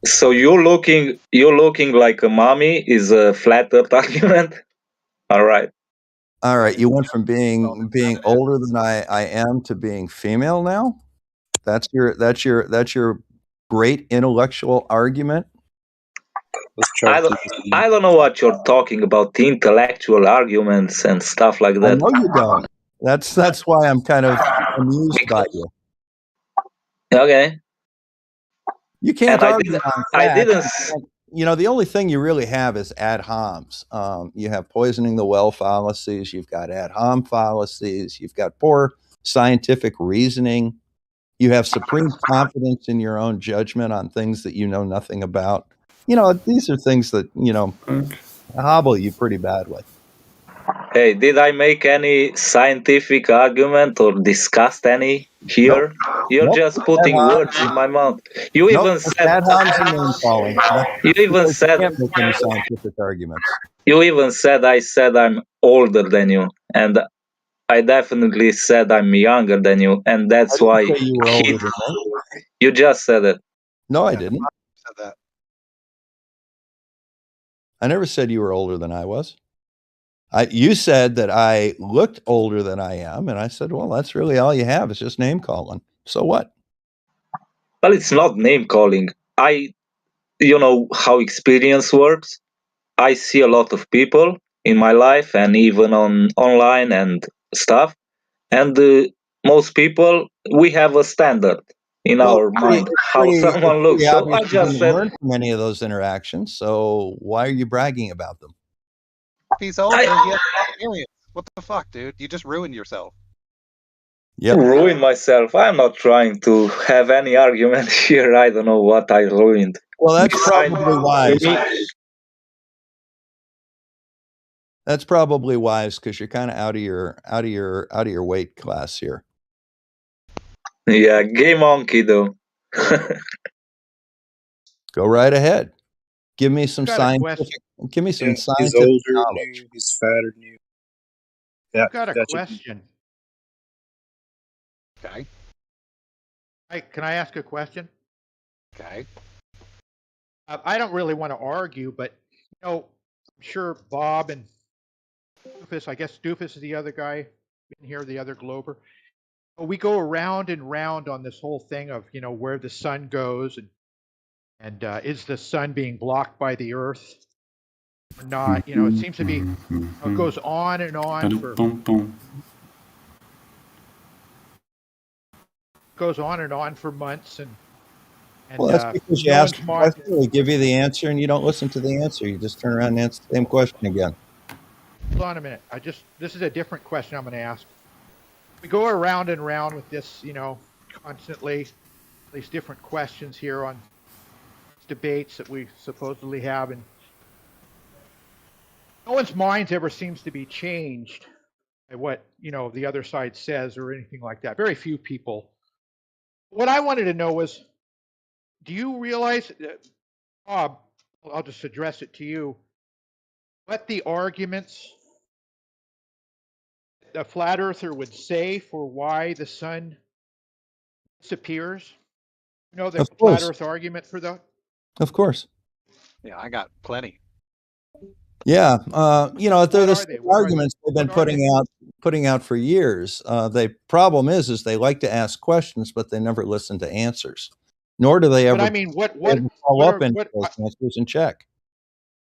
So you're looking like a mommy is a flat earth argument? All right. All right. You went from being older than I am to being female now? That's your great intellectual argument? Let's try I to don't, keep this I don't know what you're talking about, the intellectual arguments and stuff like I that. know you don't. That's why I'm kind of amused by you. Okay. You can't And argue on I facts. didn't. You know, the only thing you really have is ad homs. You have poisoning the well fallacies. You've got ad hom fallacies. You've got poor scientific reasoning. You have supreme confidence in your own judgment on things that you know nothing about. You know, these are things that, you know, Okay. hobble you pretty badly. Hey, did I make any scientific argument or discussed any here? You're Nope. just putting words in my mouth. You Nope. even said Ad homs and name calling. you even Because you said can't make any scientific arguments. I said I'm older than you, and I definitely said I'm younger than you, and I that's didn't why say you were older than me. you just said it. No, I Yeah, didn't. said that. I never said you were older than I was. You said that I looked older than I am, and I said, well, that's really all you have is just name calling. So what? Well, it's not name calling. You know how experience works. I see a lot of people in my life and even on online and stuff. And most people, we have a standard in Well, our mind how it's someone pretty looks. So obvious I you just didn't said, learn from any of those interactions. So why are you bragging about them? If he's older, he has experience. What the fuck, dude? You just ruined yourself. Yep. ruin myself. I'm not trying to have any argument here. I don't know what I ruined. Well, that's Beside- probably wise. That's probably wise because you're kind of out of your weight class here. Yeah, gay monkey though. Go right ahead. Give me some Got a scientific. question. Give me some He's scientific older than knowledge. you. He's fatter than you. Yeah, I've got a gotcha. question. Okay. Can I ask a question? Okay. I don't really want to argue, but you know, I'm sure Bob and Doofus, I guess Doofus is the other guy in here, the other Glober. We go around and round on this whole thing of, you know, where the sun goes and is the sun being blocked by the earth or not? You know, it seems to be, it goes on and on for months and Well, that's because you no ask one's a question, they give you the answer, and you don't listen to the answer. You just turn around and answer the same question again. Hold on a minute. This is a different question I'm going to ask. We go around and round with this, you know, constantly, these different questions here on debates that we supposedly have, and no one's minds ever seems to be changed by what, you know, the other side says or anything like that. Very few people. What I wanted to know was, do you realize, Bob, I'll just address it to you, what the arguments a flat earther would say for why the sun disappears? You know the Of flat course. earth argument for that? Of course. Yeah, I got plenty. Yeah, you know, they're What the are they? same What are they? arguments they've been What are they? putting out for years. The problem is they like to ask questions, but they never listen to answers. Nor do they But ever I mean, follow up into those answers and check.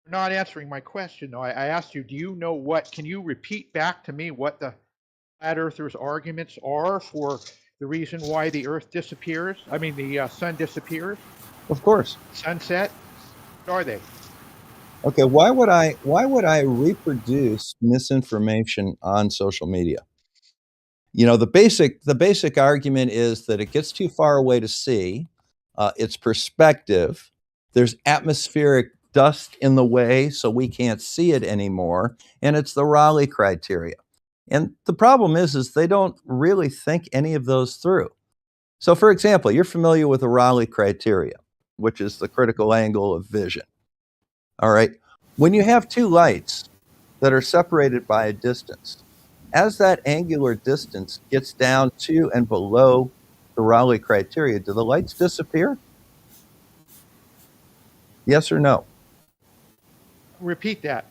You're not answering my question, though. I asked you, do you know what? Can you repeat back to me what the flat earthers' arguments are for the reason why the Earth disappears? I mean, the sun disappears. Of course. Sunset. What are they? Okay, why would I reproduce misinformation on social media? You know, the basic argument is that it gets too far away to see. It's perspective. There's atmospheric dust in the way, so we can't see it anymore. And it's the Raleigh criteria. And the problem is they don't really think any of those through. So, for example, you're familiar with the Raleigh criteria, which is the critical angle of vision. All right. When you have two lights that are separated by a distance, as that angular distance gets down to and below the Raleigh criteria, do the lights disappear? Yes or no? Repeat that.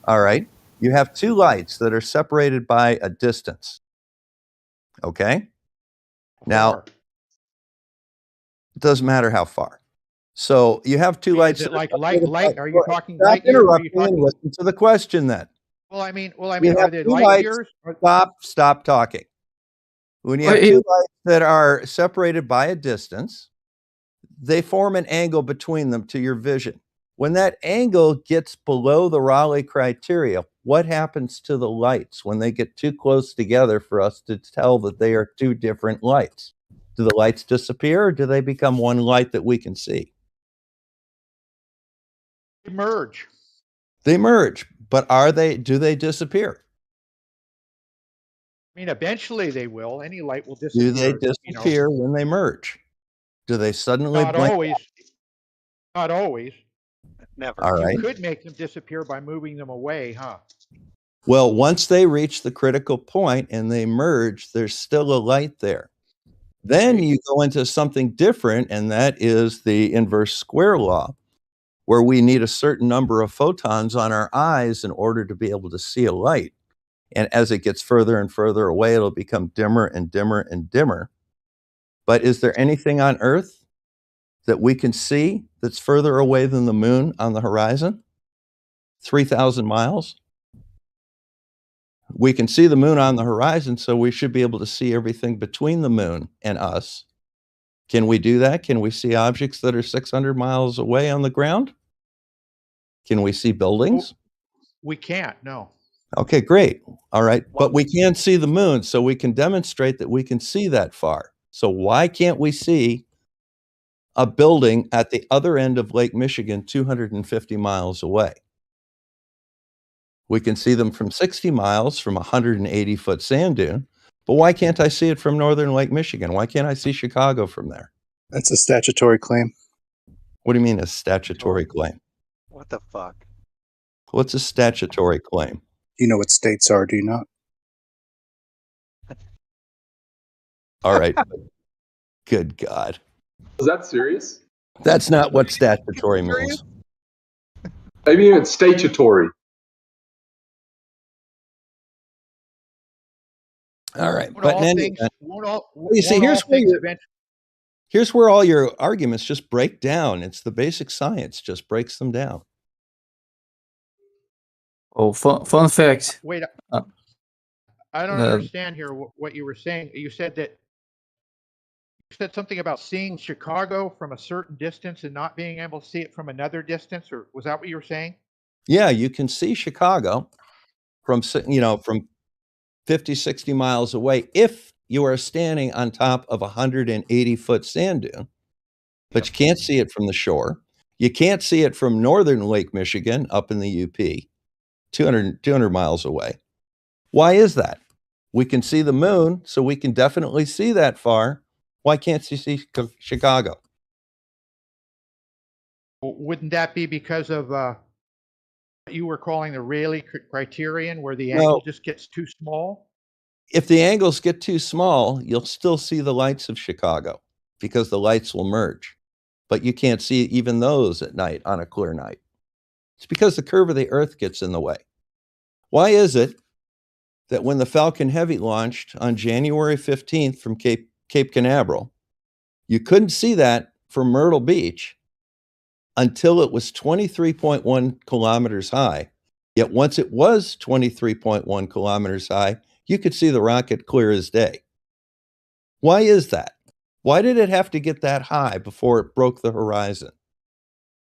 All right. You have two lights that are separated by a distance. Okay. Now, Far. it doesn't matter how far. So you have two lights. Is it like separated light? by- Are you talking Stop light years? Are you interrupting and talking? listen to the question then. Well, I mean, You are have they two light lights. years? Stop talking. When you have two lights that are separated by a distance, they form an angle between them to your vision. When that angle gets below the Raleigh criteria, what happens to the lights when they get too close together for us to tell that they are two different lights? Do the lights disappear or do they become one light that we can see? They merge. They merge, but do they disappear? I mean, eventually they will. Any light will Do disappear. they disappear when they merge? Do they suddenly Not blink? always. Not always. Never. All right. You could make them disappear by moving them away, huh? Well, once they reach the critical point and they merge, there's still a light there. Then Right. you go into something different, and that is the inverse square law, where we need a certain number of photons on our eyes in order to be able to see a light. And as it gets further and further away, it'll become dimmer and dimmer and dimmer. But is there anything on Earth that we can see that's further away than the moon on the horizon? 3,000 miles? We can see the moon on the horizon, so we should be able to see everything between the moon and us. Can we do that? Can we see objects that are 600 miles away on the ground? Can we see buildings? We can't, no. Okay, great. All right. But we can see the moon, so we can demonstrate that we can see that far. So why can't we see a building at the other end of Lake Michigan 250 miles away? We can see them from 60 miles from a 180-foot sand dune, but why can't I see it from northern Lake Michigan? Why can't I see Chicago from there? That's a statutory claim. What do you mean a statutory claim? What the fuck? What's a statutory claim? You know what states are, do you not? All right. Good God. Is that serious? That's not what statutory means. Maybe it's statutory. All right. Won't But all in any things, event, you see, here's where all your arguments just break down. It's the basic science just breaks them down. Oh, fun fact. Wait, I don't understand here what you were saying. You said something about seeing Chicago from a certain distance and not being able to see it from another distance, or was that what you were saying? Yeah, you can see Chicago from 50, 60 miles away if you are standing on top of a 180-foot sand dune, but you can't see it from the shore. You can't see it from northern Lake Michigan up in the UP, 200 miles away. Why is that? We can see the moon, so we can definitely see that far. Why can't you see Chicago? Wouldn't that be because of what you were calling the Rayleigh criterion, where the angle just gets too small? If the angles get too small, you'll still see the lights of Chicago because the lights will merge. But you can't see even those at night on a clear night. It's because the curve of the Earth gets in the way. Why is it that when the Falcon Heavy launched on January 15th from Cape Canaveral, you couldn't see that from Myrtle Beach until it was 23.1 kilometers high. Yet once it was 23.1 kilometers high, you could see the rocket clear as day. Why is that? Why did it have to get that high before it broke the horizon?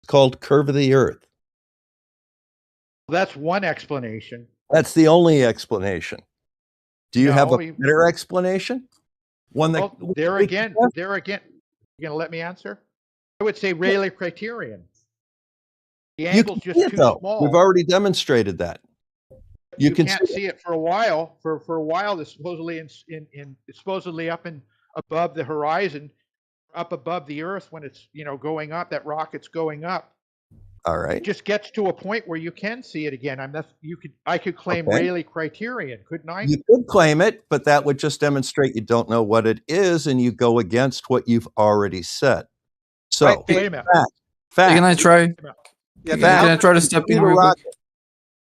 It's called curve of the Earth. That's one explanation. That's the only explanation. Do you have a better explanation? One that there again, you're gonna let me answer? I would say Rayleigh criterion. The angle's just too small. We've already demonstrated that. You can't see it for a while. For a while, it's supposedly supposedly up and above the horizon, up above the Earth when it's going up. That rocket's going up. All right. It just gets to a point where you can see it again. I could claim Rayleigh criterion, couldn't I? You could claim it, but that would just demonstrate you don't know what it is, and you go against what you've already said. So, wait a minute. Fact. Can I try? Yeah, Can I try to step in real quick?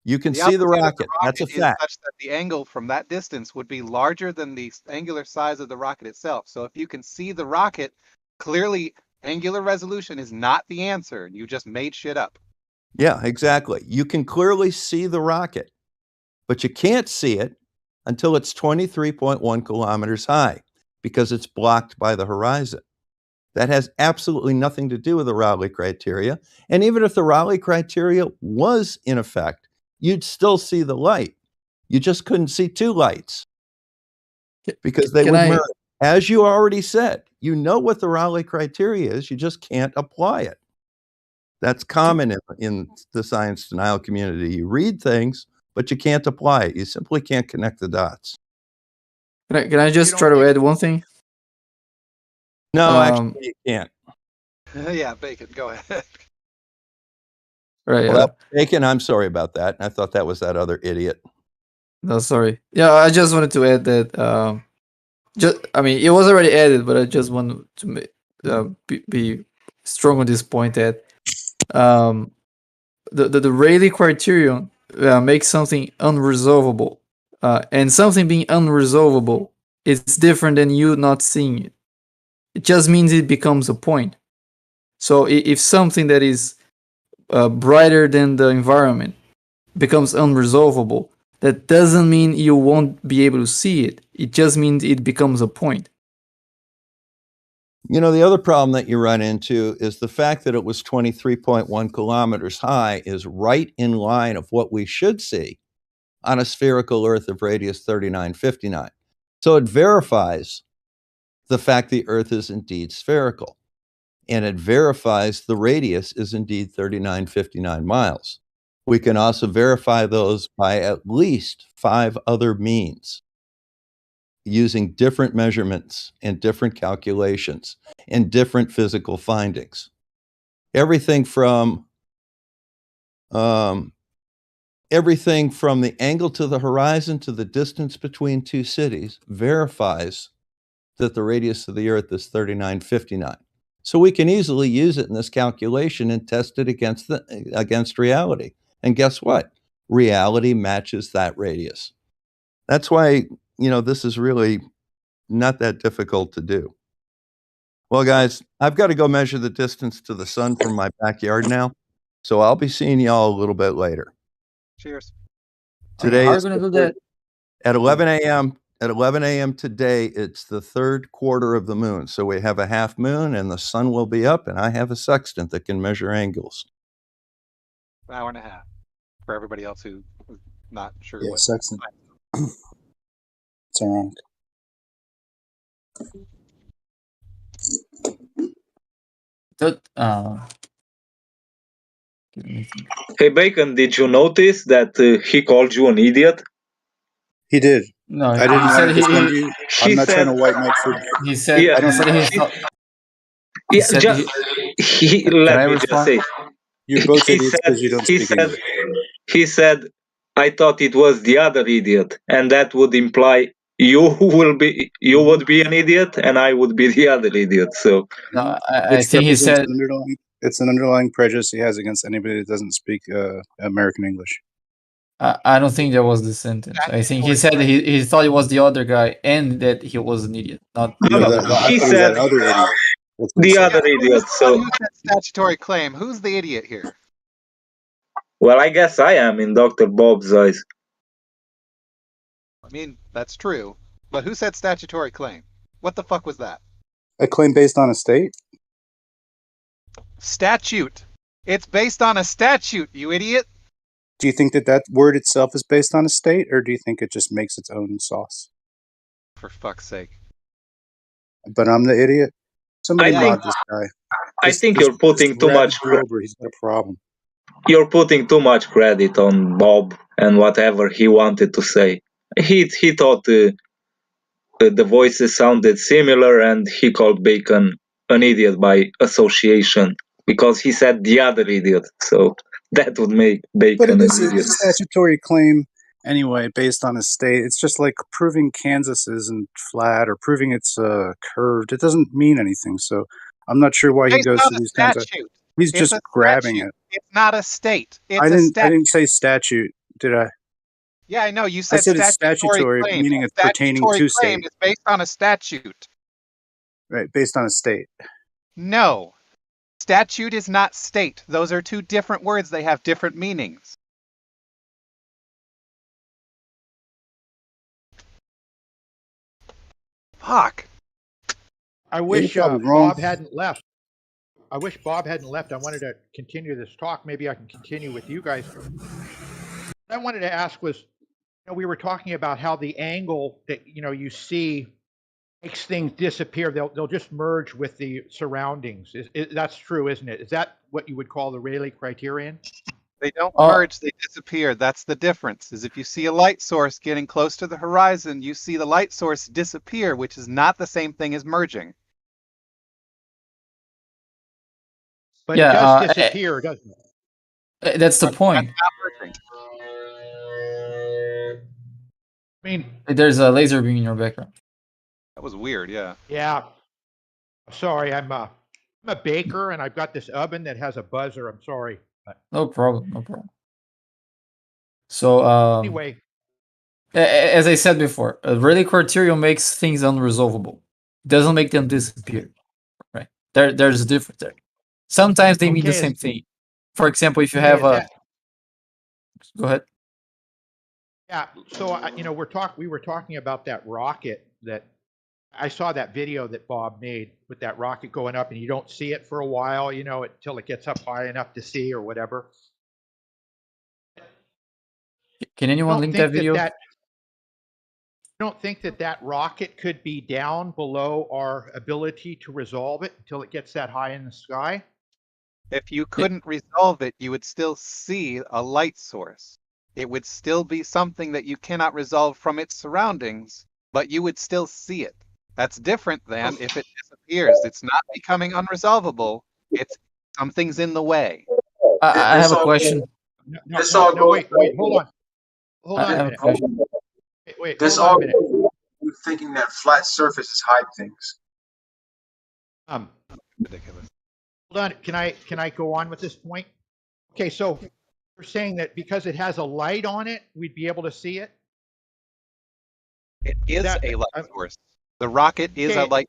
You can see the rocket. That's a fact. Such that the angle from that distance would be larger than the angular size of the rocket itself. So if you can see the rocket, clearly angular resolution is not the answer. You just made shit up. Yeah, exactly. You can clearly see the rocket, but you can't see it until it's 23.1 kilometers high because it's blocked by the horizon. That has absolutely nothing to do with the Rayleigh criteria. And even if the Rayleigh criteria was in effect, you'd still see the light. You just couldn't see two lights because they would merge. As you already said, you know what the Rayleigh criteria is, you just can't apply it. That's common in the science denial community. You read things, but you can't apply it. You simply can't connect the dots. Can I just try to add one thing? No, actually, you can't. Yeah, Bacon, go ahead. Right. Well, Bacon, I'm sorry about that. I thought that was that other idiot. No, sorry. Yeah, I just wanted to add that. I mean, it was already added, but I just wanted to be strong on this point that the Rayleigh criterion makes something unresolvable, and something being unresolvable is different than you not seeing it. It just means it becomes a point. So if something that is brighter than the environment becomes unresolvable, that doesn't mean you won't be able to see it. It just means it becomes a point. You know, the other problem that you run into is the fact that it was 23.1 kilometers high is right in line of what we should see on a spherical Earth of radius 3959. So it verifies the fact the Earth is indeed spherical. And it verifies the radius is indeed 3959 miles. We can also verify those by at least 5 other means, using different measurements and different calculations and different physical findings. Everything from the angle to the horizon to the distance between two cities verifies that the radius of the Earth is 3959. So we can easily use it in this calculation and test it against reality. And guess what? Reality matches that radius. That's why, you know, this is really not that difficult to do. Well, guys, I've got to go measure the distance to the sun from my backyard now. So I'll be seeing y'all a little bit later. Cheers. Today How are is you gonna do that? at 11 a.m. At 11 a.m. today, it's the 3rd quarter of the moon. So we have a half moon and the sun will be up, and I have a sextant that can measure angles. An hour and a half for everybody else who's not sure Yeah, what. sextant. It's ironic. Hey, Bacon, did you notice that he called you an idiot? He did. No, I didn't he want said to defend you. I'm not trying to white knight for. he said Yeah. I don't. he said he's not. He Yeah, said just Can let I me just respond? say. You're both He idiots said, because you don't he speak said, English. he said, I thought it was the other idiot, and that would imply you would be an idiot, and I would be the other idiot. So No, I Which think he represents said. it's an underlying prejudice he has against anybody that doesn't speak American English. I don't think that was the sentence. I think he said he thought it was the other guy and that he was an idiot, not the no, other no, guy. I he thought he was said that other idiot. That's what he the said. other Who's idiot. the one So who said statutory claim? Who's the idiot here? well, I guess I am in Dr. Bob's eyes. I mean, that's true. But who said statutory claim? What the fuck was that? A claim based on a state? Statute. It's based on a statute, you idiot. Do you think that that word itself is based on a state, or do you think it just makes its own sauce? For fuck's sake. But I'm the idiot. Somebody I think mod this guy. I think you're putting too much. He's got a problem. You're putting too much credit on Bob and whatever he wanted to say. He thought the voices sounded similar, and he called Bacon an idiot by association because he said the other idiot. So that would make But Bacon it an is a idiot. statutory claim anyway, based on a state. It's just like proving Kansas isn't flat or proving it's curved. It doesn't mean anything. So I'm not sure why he Based goes on through a these kinds of. statute. He's It's just a grabbing statute. it. It's not a state. It's I a didn't statute. say statute, did I? Yeah, I know. You I said said it's statutory statutory, claim. meaning A it's pertaining statutory to claim state. is based on a statute. Right, based on a state. No. Statute is not state. Those are two different words. They have different meanings. Fuck. I wish probably wrong. Bob hadn't left. I wish Bob hadn't left. I wanted to continue this talk. Maybe I can continue with you guys. What I wanted to ask was, we were talking about how the angle that you see makes things disappear. They'll just merge with the surroundings. That's true, isn't it? Is that what you would call the Rayleigh criterion? They don't Oh, merge, they disappear. That's the difference. Is if you see a light source getting close to the horizon, you see the light source disappear, which is not the same thing as merging. But yeah, it does disappear, doesn't it? that's the But that's point. not merging. I mean, There's a laser beam in your background. That was weird, yeah. yeah. Sorry, I'm a baker, and I've got this oven that has a buzzer. I'm sorry. But No problem, no problem. So, anyway, as I said before, a Rayleigh criterion makes things unresolvable. It doesn't make them disappear, right? There's a difference there. Sometimes they mean the Okay, same thing. For example, if you okay, have is a, that, go ahead. yeah. So we were talking about that rocket that I saw that video that Bob made with that rocket going up, and you don't see it for a while, until it gets up high enough to see or whatever. Can anyone link that video? Don't think that rocket could be down below our ability to resolve it until it gets that high in the sky? If you couldn't resolve it, you would still see a light source. It would still be something that you cannot resolve from its surroundings, but you would still see it. That's different than if it disappears. It's not becoming unresolvable. It's something's in the way. I have a question. No, wait, hold on. Hold on I a have a minute. question. Wait, This hold on all a minute. you thinking that flat surfaces hide things. Ridiculous. Hold on. Can I go on with this point? Okay, so you're saying that because it has a light on it, we'd be able to see it? It is a light source. The rocket is a Okay. light.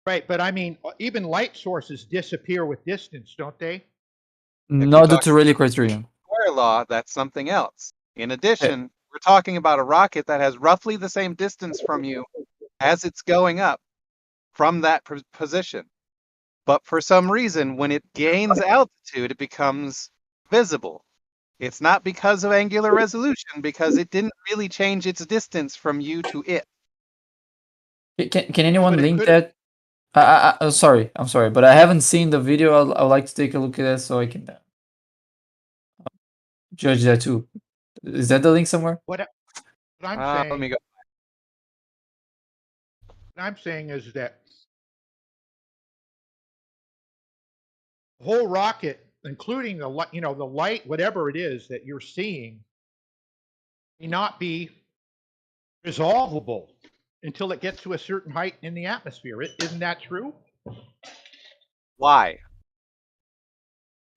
Right, but I mean, even light sources disappear with distance, don't they? Not due to Rayleigh criterion. Square law, that's something else. In addition, we're talking about a rocket that has roughly the same distance from you as it's going up from that position. But for some reason, when it gains altitude, it becomes visible. It's not because of angular resolution, because it didn't really change its distance from you to it. Can anyone link that? I'm sorry, but I haven't seen the video. I'd like to take a look at that so I can judge that too. Is that the link somewhere? What I'm saying. Let me go. What I'm saying is that the whole rocket, including the light, the light, whatever it is that you're seeing, may not be resolvable until it gets to a certain height in the atmosphere. Isn't that true? Why?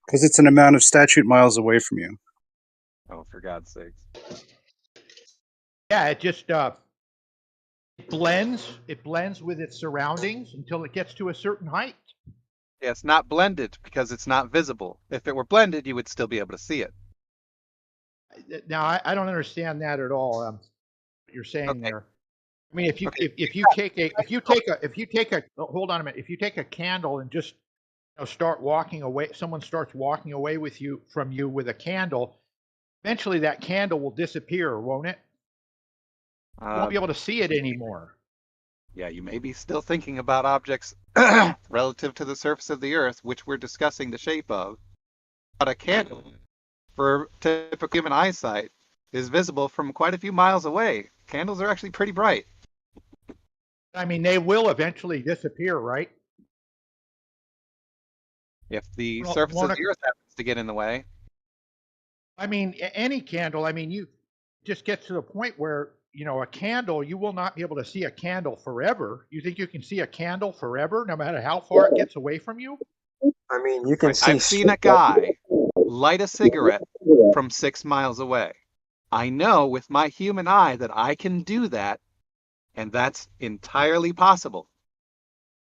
Because it's an amount of statute miles away from you. Oh, for God's sakes. Yeah, it just it blends with its surroundings until it gets to a certain height. Yeah, it's not blended because it's not visible. If it were blended, you would still be able to see it. Now, I don't understand that at all. What you're saying there. I mean, if you take a hold on a minute. If you take a candle and just start walking away, someone starts walking away from you with a candle. Eventually, that candle will disappear, won't it? You won't be able to see it anymore. Yeah, you may be still thinking about objects relative to the surface of the Earth, which we're discussing the shape of. But a candle, for typical human eyesight, is visible from quite a few miles away. Candles are actually pretty bright. I mean, they will eventually disappear, right? If the surface of the Earth happens to get in the way. I mean, any candle. I mean, you just get to the point where a candle, you will not be able to see a candle forever. You think you can see a candle forever, no matter how far it gets away from you? I mean, you can see. I've seen a guy light a cigarette from 6 miles away. I know with my human eye that I can do that, and that's entirely possible.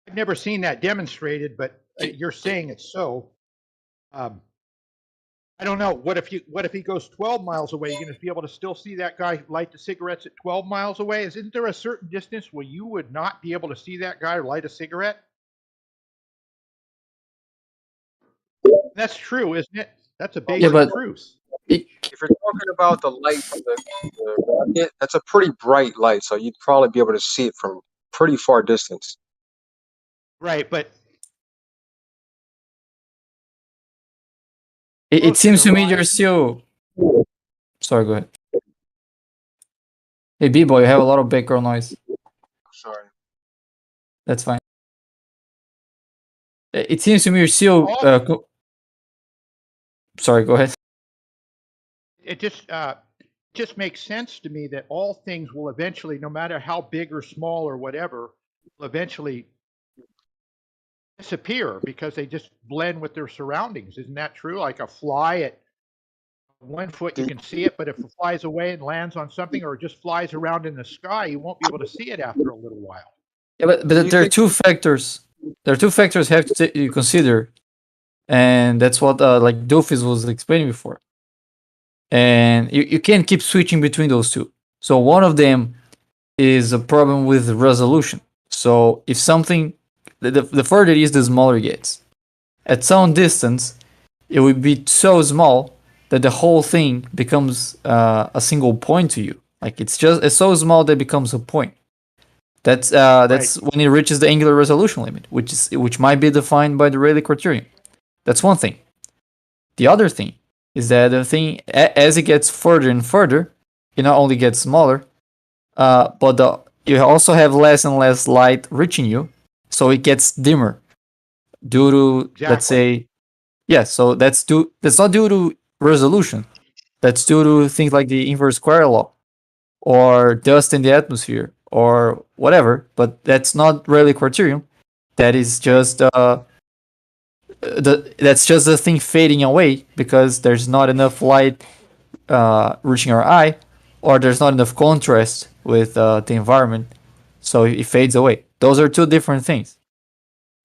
I've never seen that demonstrated, but you're saying it's so. I don't know. What if he goes 12 miles away? You're going to be able to still see that guy light the cigarettes at 12 miles away? Isn't there a certain distance where you would not be able to see that guy light a cigarette? That's true, isn't it? That's a basic truth. It, If you're talking about the light from the rocket, that's a pretty bright light, so you'd probably be able to see it from pretty far distance. Right, but it close to seems the to me rocket. you're still. Sorry, go ahead. Hey, B-boy, you have a lot of background noise. Sorry. That's fine. It seems to me you're still. Sorry, go ahead. It just makes sense to me that all things will eventually, no matter how big or small or whatever, will eventually disappear because they just blend with their surroundings. Isn't that true? Like a fly at 1 foot, you can see it, but if it flies away and lands on something or just flies around in the sky, you won't be able to see it after a little while. Yeah, but there are two factors. There are two factors you have to consider, and that's what like Doofus was explaining before. And you can't keep switching between those two. So one of them is a problem with resolution. So if something, the further it is, the smaller it gets. At some distance, it would be so small that the whole thing becomes a single point to you. Like it's so small that it becomes a point. That's when it reaches the angular resolution limit, which might be defined by the Rayleigh criterion. That's one thing. The other thing is that the thing, as it gets further and further, it not only gets smaller, but you also have less and less light reaching you, so it gets dimmer due to let's say, yeah. So that's not due to resolution. That's due to things like the inverse square law, or dust in the atmosphere, or whatever. But that's not Rayleigh criterion. That is just that's just the thing fading away because there's not enough light reaching our eye, or there's not enough contrast with the environment, so it fades away. Those are two different things.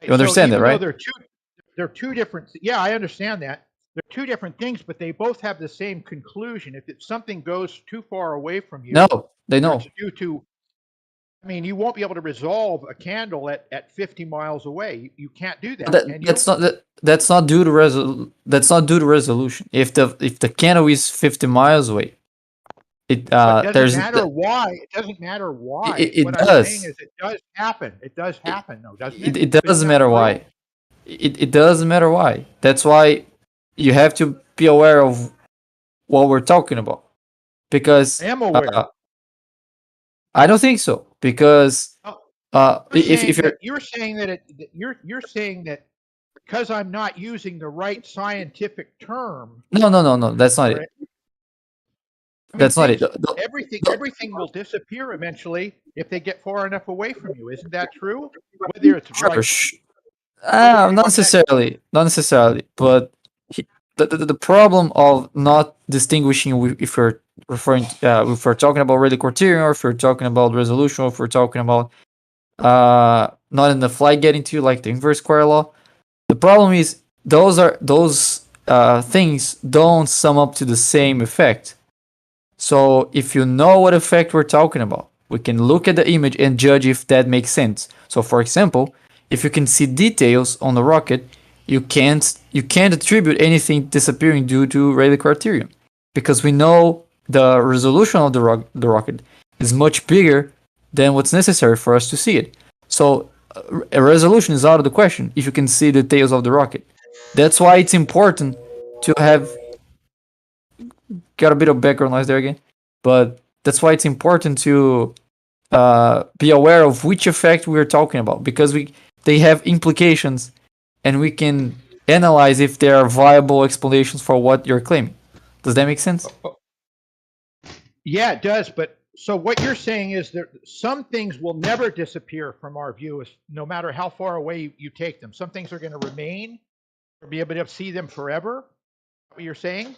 You understand that, right? They're two different. Yeah, I understand that. They're two different things, but they both have the same conclusion. If something goes too far away from you, no, they know. It's due to. I mean, you won't be able to resolve a candle at 50 miles away. You can't do that. That's not due to resolution. If the candle is 50 miles away, it doesn't matter why. It doesn't matter why. It does. I'm saying is it does happen. It does happen, though, doesn't it? It doesn't matter why. It doesn't matter why. That's why you have to be aware of what we're talking about. Because I am aware. I don't think so. Because if you're saying that because I'm not using the right scientific term. No, that's not it. I mean, that's not it. Everything will disappear eventually if they get far enough away from you. Isn't that true? Whether it's not necessarily, but the problem of not distinguishing if we're referring if we're talking about Rayleigh criterion, or if we're talking about resolution, or if we're talking about not enough light getting to you, like the inverse square law. The problem is those things don't sum up to the same effect. So if you know what effect we're talking about, we can look at the image and judge if that makes sense. So for example, if you can see details on the rocket, you can't attribute anything disappearing due to Rayleigh criterion, because we know the resolution of the rocket is much bigger than what's necessary for us to see it. So a resolution is out of the question if you can see the details of the rocket. That's why it's important to have. Got a bit of background noise there again, but that's why it's important to be aware of which effect we're talking about, because they have implications, and we can analyze if there are viable explanations for what you're claiming. Does that make sense? Yeah, it does. But so what you're saying is that some things will never disappear from our view, no matter how far away you take them. Some things are going to remain, or be able to see them forever. What you're saying?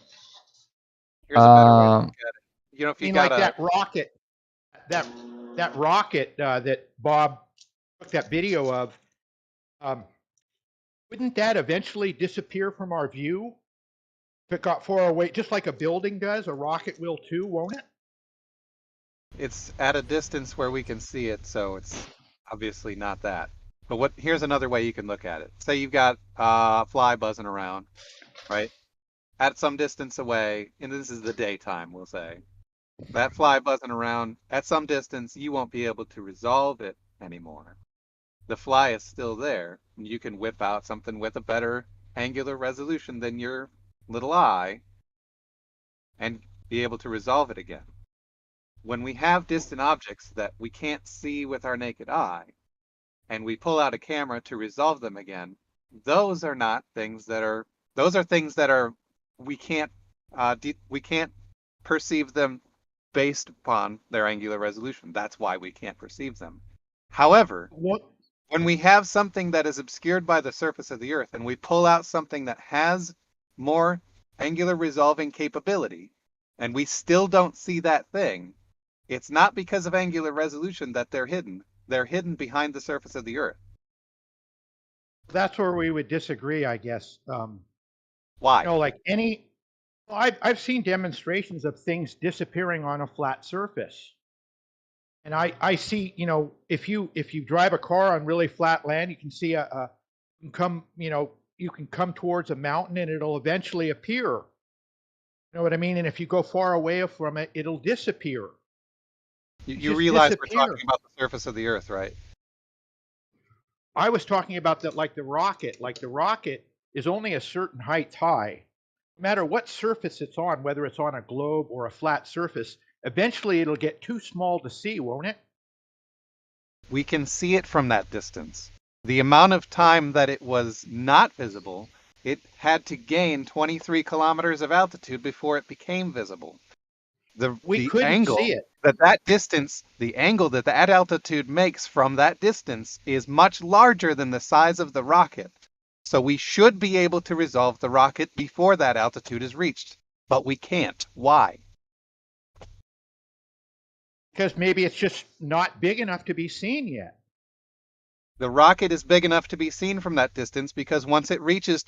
Here's a better way to look at it. You know, if you got that rocket, that rocket that Bob took that video of, wouldn't that eventually disappear from our view if it got far away, just like a building does? A rocket will too, won't it? It's at a distance where we can see it, so it's obviously not that. But here's another way you can look at it. Say you've got a fly buzzing around, right? at some distance away, and this is the daytime, we'll say, that fly buzzing around at some distance, you won't be able to resolve it anymore. The fly is still there. You can whip out something with a better angular resolution than your little eye and be able to resolve it again. When we have distant objects that we can't see with our naked eye, and we pull out a camera to resolve them again, those are not things that are, those are things that are, we can't perceive them based upon their angular resolution. That's why we can't perceive them. However, when we have something that is obscured by the surface of the Earth and we pull out something that has more angular resolving capability, and we still don't see that thing, it's not because of angular resolution that they're hidden. They're hidden behind the surface of the Earth. That's where we would disagree, I guess. Why? You know, like I've seen demonstrations of things disappearing on a flat surface. And I see, you know, if you drive a car on really flat land, you can see you can come towards a mountain and it'll eventually appear. You know what I mean? And if you go far away from it, it'll disappear. You realize we're talking about the surface of the Earth, right? I was talking about that, like the rocket. Like the rocket is only a certain height high. No matter what surface it's on, whether it's on a globe or a flat surface, eventually it'll get too small to see, won't it? We can see it from that distance. The amount of time that it was not visible, it had to gain 23 kilometers of altitude before it became visible. We couldn't see it. That distance, the angle that altitude makes from that distance is much larger than the size of the rocket. So we should be able to resolve the rocket before that altitude is reached, but we can't. Why? Because maybe it's just not big enough to be seen yet. The rocket is big enough to be seen from that distance because once it reaches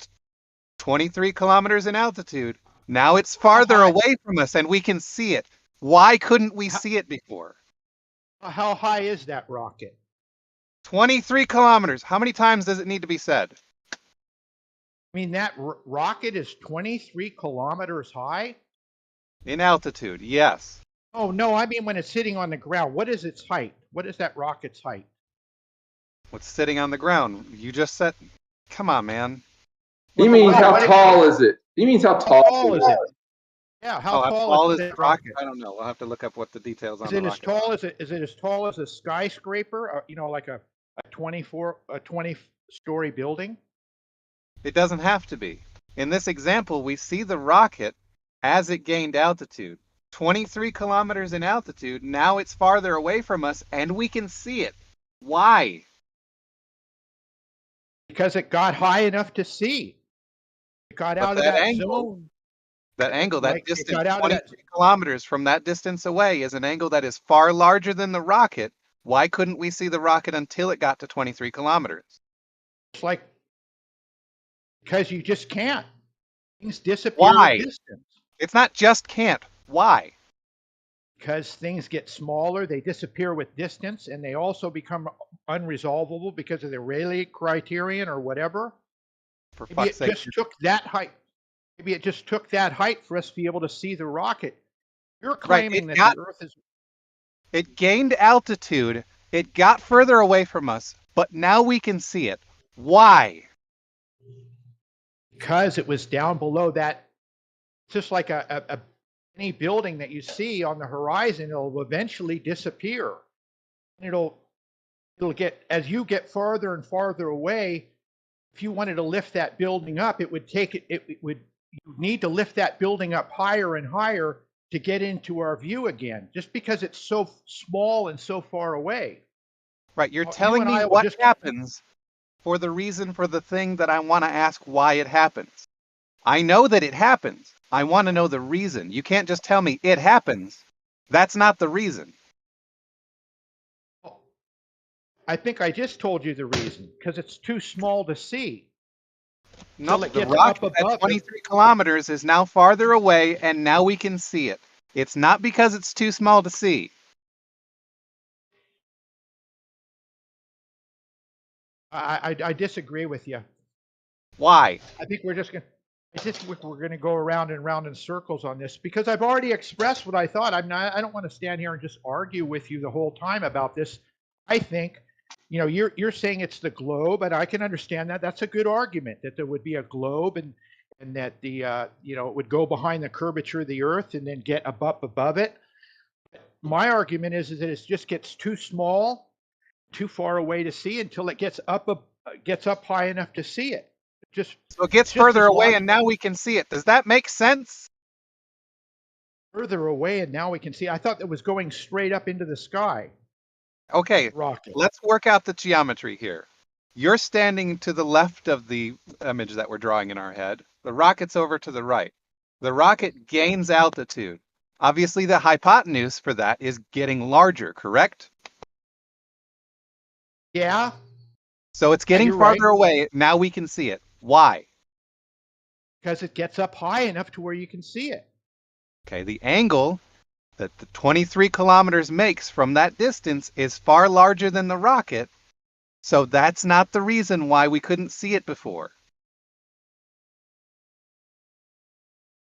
23 kilometers in altitude, now it's farther away from us and we can see it. Why couldn't we see it before? How high is that rocket? 23 kilometers. How many times does it need to be said? I mean, that rocket is 23 kilometers high? In altitude, yes. Oh, no, I mean when it's sitting on the ground. What is its height? What is that rocket's height? What's sitting on the ground? You just said, come on, man. He means how tall is it? He means how tall is it? Yeah, how tall is the it? rocket? I don't know. We'll have to look up what the details on the rocket. Is it as tall as a skyscraper? Or, you know, like a 20-story building? It doesn't have to be. In this example, we see the rocket as it gained altitude. 23 kilometers in altitude. Now it's farther away from us and we can see it. Why? Because it got high enough to see. It got out of that angle, zone. That angle, that distance, 23 kilometers from that distance away is an angle that is far larger than the rocket. Why couldn't we see the rocket until it got to 23 kilometers? It's like, because you just can't. Things disappear Why? at distance. It's not just can't. Why? Because things get smaller, they disappear with distance, and they also become unresolvable because of the Rayleigh criterion or whatever. For Maybe fuck's it sake. just took that height. Maybe it just took that height for us to be able to see the rocket. You're claiming that the Earth is... It gained altitude. It got further away from us, but now we can see it. Why? Because it was down below that, just like any building that you see on the horizon, it'll eventually disappear. And it'll get, as you get farther and farther away, if you wanted to lift that building up, it would you need to lift that building up higher and higher to get into our view again, just because it's so small and so far away. Right, you're telling me what happens for the reason for the thing that I want to ask why it happens. I know that it happens. I want to know the reason. You can't just tell me it happens. That's not the reason. I think I just told you the reason, because it's too small to see. No, the rocket at 23 kilometers is now farther away, and now we can see it. It's not because it's too small to see. I disagree with you. Why? I think we're just going to... I just think we're going to go around and round in circles on this because I've already expressed what I thought. I don't want to stand here and just argue with you the whole time about this. I think, you're saying it's the globe, and I can understand that. That's a good argument that there would be a globe and that it would go behind the curvature of the Earth and then get up above it. My argument is that it just gets too small, too far away to see until it gets up high enough to see it. So it gets further away and now we can see it. Does that make sense? Further away and now we can see. I thought it was going straight up into the sky. Okay, Rocket. let's work out the geometry here. You're standing to the left of the image that we're drawing in our head. The rocket's over to the right. The rocket gains altitude. Obviously, the hypotenuse for that is getting larger, correct? Yeah. So it's getting farther away. Now we can see it. Why? Because it gets up high enough to where you can see it. Okay, the angle that the 23 kilometers makes from that distance is far larger than the rocket. So that's not the reason why we couldn't see it before.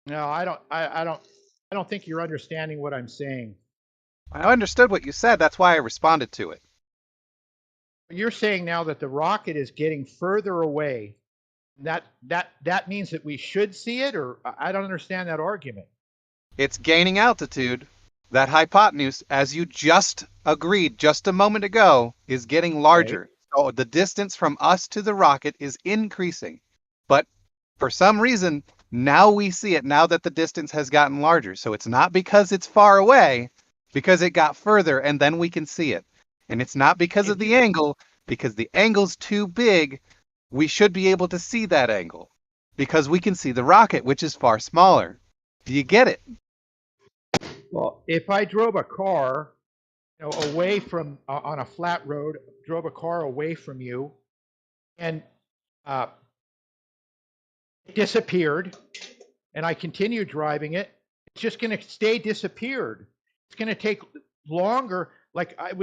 No, I don't think you're understanding what I'm saying. I understood what you said. That's why I responded to it. You're saying now that the rocket is getting further away. That means that we should see it, or I don't understand that argument. It's gaining altitude. That hypotenuse, as you just agreed just a moment ago, is getting larger. Right. So the distance from us to the rocket is increasing. But for some reason, now we see it, now that the distance has gotten larger. So it's not because it's far away, because it got further and then we can see it. And it's not because of the angle, because the angle's too big. We should be able to see that angle because we can see the rocket, which is far smaller. Do you get it? Well, if I drove a car, away from on a flat road, drove a car away from you, and it disappeared, and I continued driving it, it's just going to stay disappeared. It's going to take longer. Like I'd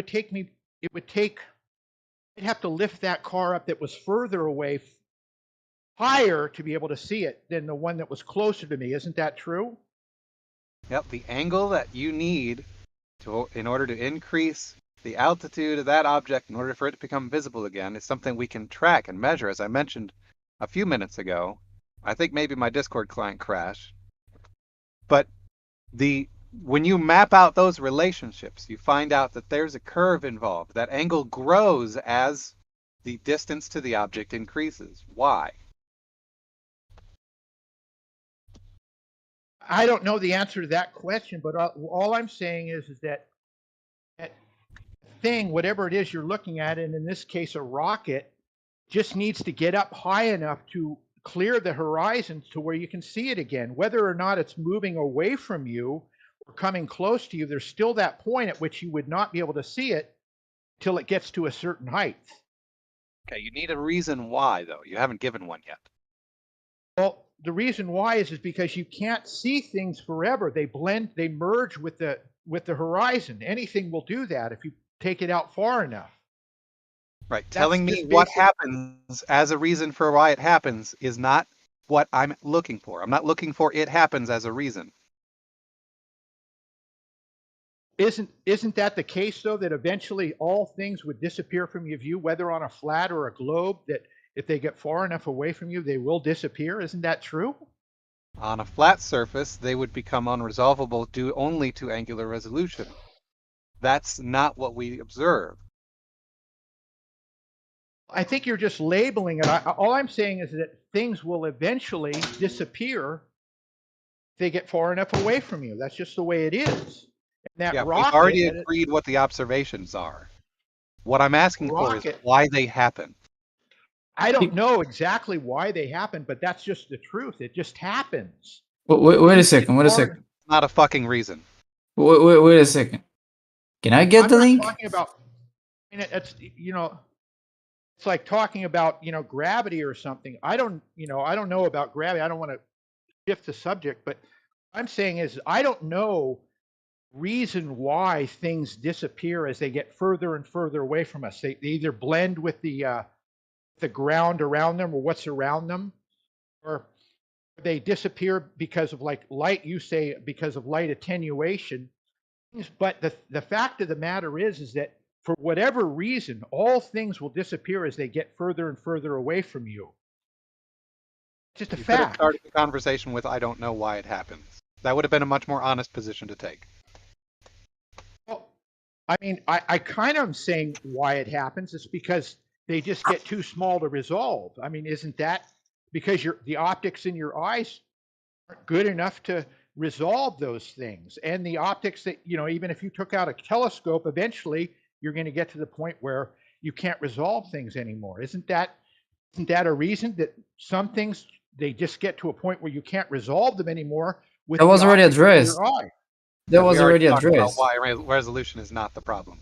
have to lift that car up that was further away higher to be able to see it than the one that was closer to me. Isn't that true? Yep, the angle that you need in order to increase the altitude of that object in order for it to become visible again is something we can track and measure, as I mentioned a few minutes ago. I think maybe my Discord client crashed. But when you map out those relationships, you find out that there's a curve involved. That angle grows as the distance to the object increases. Why? I don't know the answer to that question, but all I'm saying is that thing, whatever it is you're looking at, and in this case a rocket, just needs to get up high enough to clear the horizon to where you can see it again. Whether or not it's moving away from you or coming close to you, there's still that point at which you would not be able to see it till it gets to a certain height. Okay, you need a reason why, though. You haven't given one yet. Well, the reason why is because you can't see things forever. They merge with the horizon. Anything will do that if you take it out far enough. Right. Telling me what happens as a reason for why it happens is not what I'm looking for. I'm not looking for it happens as a reason. Isn't that the case, though, that eventually all things would disappear from your view, whether on a flat or a globe, that if they get far enough away from you, they will disappear? Isn't that true? On a flat surface, they would become unresolvable due only to angular resolution. That's not what we observe. I think you're just labeling it. All I'm saying is that things will eventually disappear if they get far enough away from you. That's just the way it is. And that rocket, we've already agreed what the observations are. What I'm asking for is why they happen. I don't know exactly why they happen, but that's just the truth. It just happens. Wait a second. Wait a second. Not a fucking reason. Wait a second. Can I get the link? Talking about, it's it's like talking about gravity or something. I don't know about gravity. I don't want to shift the subject, but what I'm saying is I don't know reason why things disappear as they get further and further away from us. They either blend with the ground around them or what's around them, or they disappear because of like light, you say because of light attenuation. But the fact of the matter is that for whatever reason, all things will disappear as they get further and further away from you. Just a You could have fact. started the conversation with, I don't know why it happens. That would have been a much more honest position to take. Well, I mean, I kind of am saying why it happens. It's because they just get too small to resolve. I mean, isn't that because the optics in your eyes aren't good enough to resolve those things? And the optics that, even if you took out a telescope, eventually you're going to get to the point where you can't resolve things anymore. Isn't that a reason that some things, they just get to a point where you can't resolve them anymore with That was the already optics of addressed. your eye? That We was already already talked about addressed. why resolution is not the problem.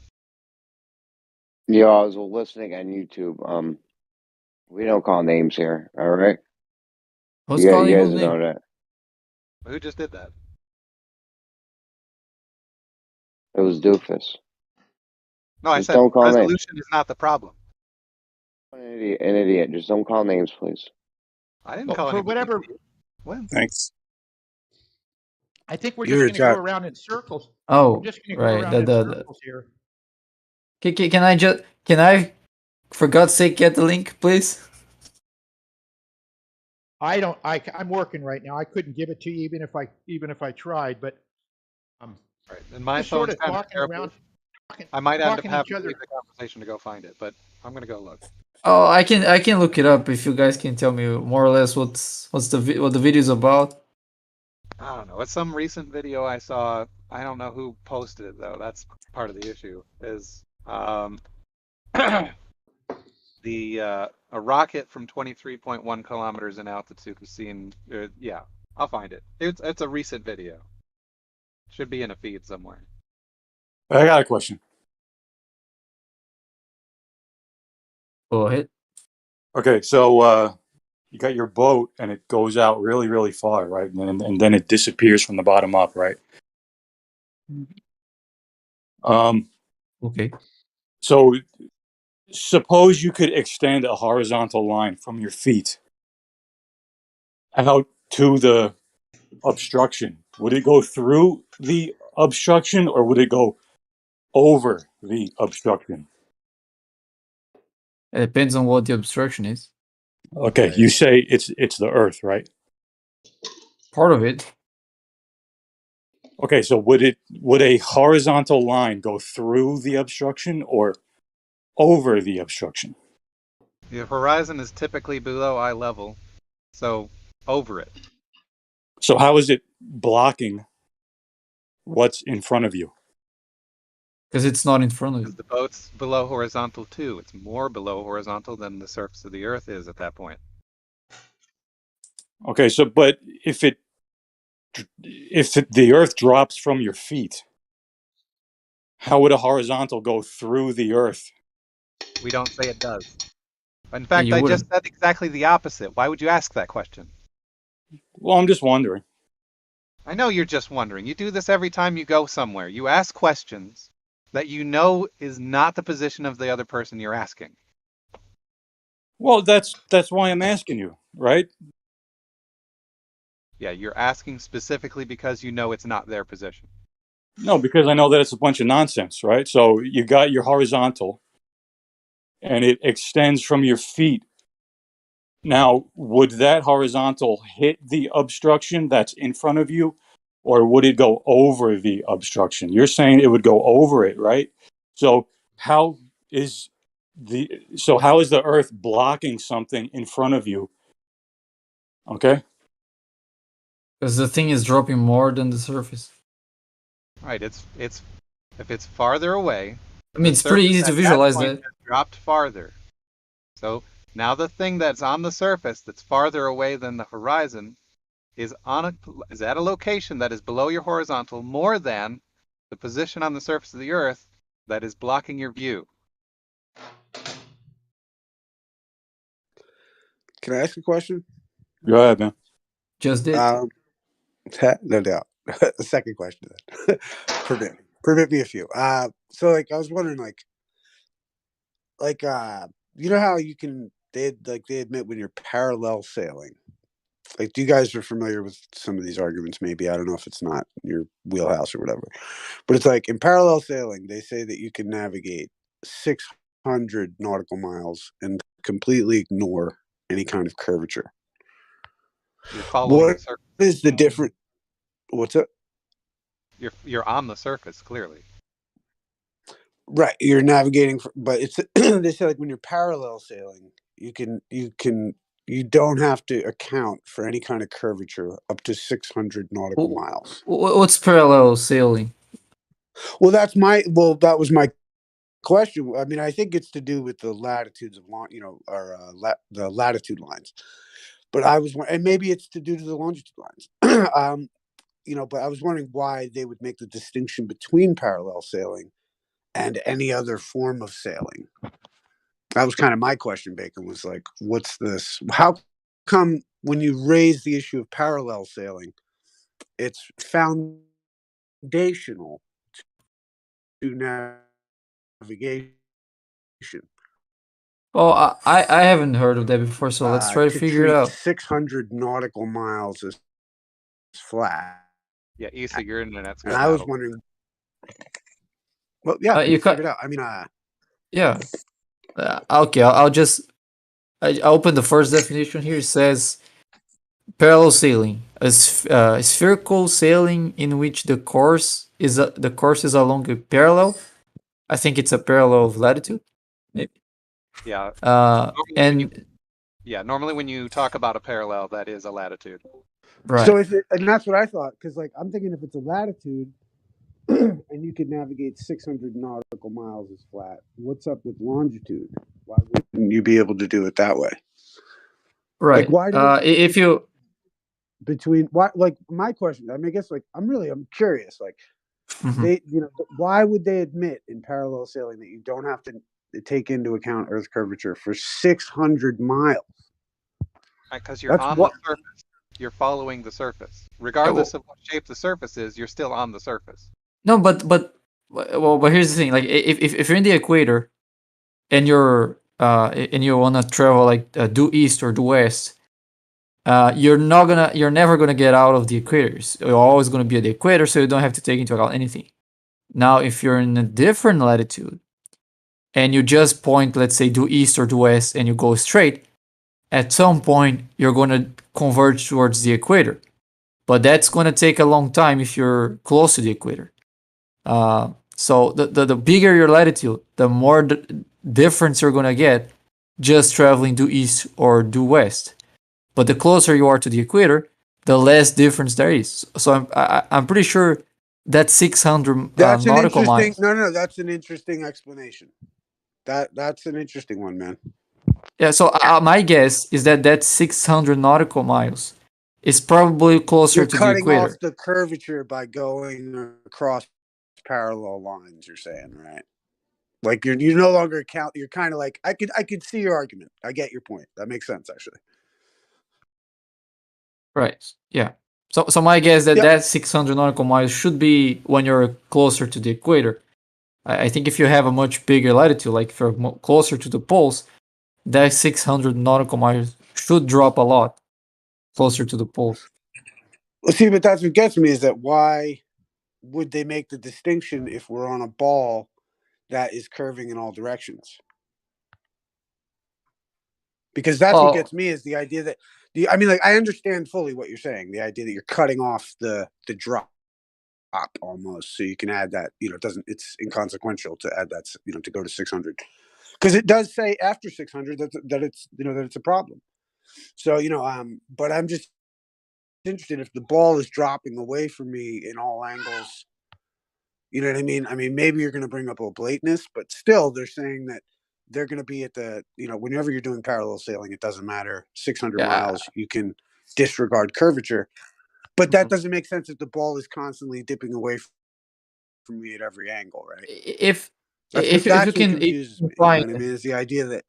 Yeah, I was listening on YouTube. We don't call names here, all right? Who's You calling guys who know name? that. Who just did that? It was Doofus. No, I Just said don't call names. resolution is not the problem. An idiot. Just don't call names, please. I didn't Well, call for anybody. whatever, When? Thanks. I think we're You just were going to go Jack. around in circles. Oh, We're just going to go right. around in circles here. Can I, for God's sake, get the link, please? I'm working right now. I couldn't give it to you even if I tried, but Right. And my just sort phone's of kind of talking terrible. around, I might end up talking to having each to other. leave the conversation to go find it, but I'm gonna go look. Oh, I can look it up if you guys can tell me more or less what the video is about. I don't know. It's some recent video I saw. I don't know who posted it though. That's part of the issue. Is a rocket from 23.1 kilometers in altitude was seen. Yeah, I'll find it. It's a recent video. Should be in a feed somewhere. I got a question. Go ahead. Okay, so you got your boat and it goes out really, really far, right? And then it disappears from the bottom up, right? Okay. So suppose you could extend a horizontal line from your feet out to the obstruction. Would it go through the obstruction or would it go over the obstruction? It depends on what the obstruction is. Okay, you say it's the Earth, right? Part of it. Okay, so would a horizontal line go through the obstruction or over the obstruction? The horizon is typically below eye level, so over it. So how is it blocking what's in front of you? Because it's not in front of you. Because the boat's below horizontal too. It's more below horizontal than the surface of the Earth is at that point. Okay, so but if the Earth drops from your feet, how would a horizontal go through the Earth? We don't say it does. In fact, you I wouldn't. just said exactly the opposite. Why would you ask that question? Well, I'm just wondering. I know you're just wondering. You do this every time you go somewhere. You ask questions that you know is not the position of the other person you're asking. Well, that's why I'm asking you, right? Yeah, you're asking specifically because you know it's not their position. No, because I know that it's a bunch of nonsense, right? So you got your horizontal and it extends from your feet. Now, would that horizontal hit the obstruction that's in front of you, or would it go over the obstruction? You're saying it would go over it, right? So how is the Earth blocking something in front of you? Okay. Because the thing is dropping more than the surface. Right, it's if it's farther away. I mean, it's pretty easy to visualize that. Dropped farther. So now the thing that's on the surface that's farther away than the horizon is at a location that is below your horizontal more than the position on the surface of the Earth that is blocking your view. Can I ask a question? Go ahead, man. Just did. No doubt. The second question then. Permit me a few. So like I was wondering you know how you can they admit when you're parallel sailing like, you guys are familiar with some of these arguments, maybe. I don't know if it's not your wheelhouse or whatever. But it's like in parallel sailing, they say that you can navigate 600 nautical miles and completely ignore any kind of curvature. You're following the What surface. is the difference? What's up? You're on the surface, clearly. Right, you're navigating, but it's they say like when you're parallel sailing, you don't have to account for any kind of curvature up to 600 nautical miles. What's parallel sailing? Well, that was my question. I mean, I think it's to do with the latitudes of or the latitude lines. But and maybe it's to do to the longitude lines. But I was wondering why they would make the distinction between parallel sailing and any other form of sailing. That was kind of my question, Bacon, was like, what's this? How come when you raise the issue of parallel sailing, it's foundational to navigation? Oh, I haven't heard of that before, so let's try to figure it treat out. 600 nautical miles as flat. Yeah, Issa, your internet's And cutting I out. was wondering. Well, yeah, you figure it out. I mean, yeah. Okay, I open the first definition here. It says parallel sailing, a spherical sailing in which the course is along a parallel. I think it's a parallel of latitude. Maybe. Yeah. Normally when you talk about a parallel, that is a latitude. Right. So and that's what I thought, because like I'm thinking if it's a latitude and you could navigate 600 nautical miles as flat, what's up with longitude? Why wouldn't you be able to do it that way? Right. Like, why if you my question, I mean, I guess like I'm curious, like Mhm. why would they admit in parallel sailing that you don't have to take into account Earth's curvature for 600 miles? Because you're on the surface. You're following the surface. Regardless of what shape the surface is, you're still on the surface. No, but here's the thing. Like, if you're in the equator and you wanna travel like due east or due west, you're never gonna get out of the equator. You're always gonna be at the equator, so you don't have to take into account anything. Now, if you're in a different latitude and you just point, let's say, due east or due west, and you go straight, at some point you're gonna converge towards the equator. But that's gonna take a long time if you're close to the equator. So the bigger your latitude, the more difference you're gonna get just traveling due east or due west. But the closer you are to the equator, the less difference there is. So I'm pretty sure that 600 That's an nautical interesting. miles. No, that's an interesting explanation. That's an interesting one, man. Yeah. So my guess is that 600 nautical miles is probably closer You're to the cutting equator. off the curvature by going across parallel lines. You're saying, right? Like you no longer count. You're kind of like I could see your argument. I get your point. That makes sense, actually. Right. Yeah. So my guess that 600 nautical miles should be when you're closer to the equator. I think if you have a much bigger latitude, like if you're closer to the poles, that 600 nautical miles should drop a lot closer to the poles. Well, see, but that's what gets me is that why would they make the distinction if we're on a ball that is curving in all directions? Because that's what gets me is the idea that I mean, like, I understand fully what you're saying. The idea that you're cutting off the drop almost, so you can add that. It's inconsequential to add that. To go to 600, because it does say after 600 that it's a problem. So but I'm just interested if the ball is dropping away from me in all angles. You know what I mean? I mean, maybe you're going to bring up oblateness, but still, they're saying that they're going to be at the, whenever you're doing parallel sailing, it doesn't matter. 600 miles, you can disregard curvature. But that doesn't make sense if the ball is constantly dipping away from me at every angle, right? If you can confuse me. You know what I mean? Is the idea that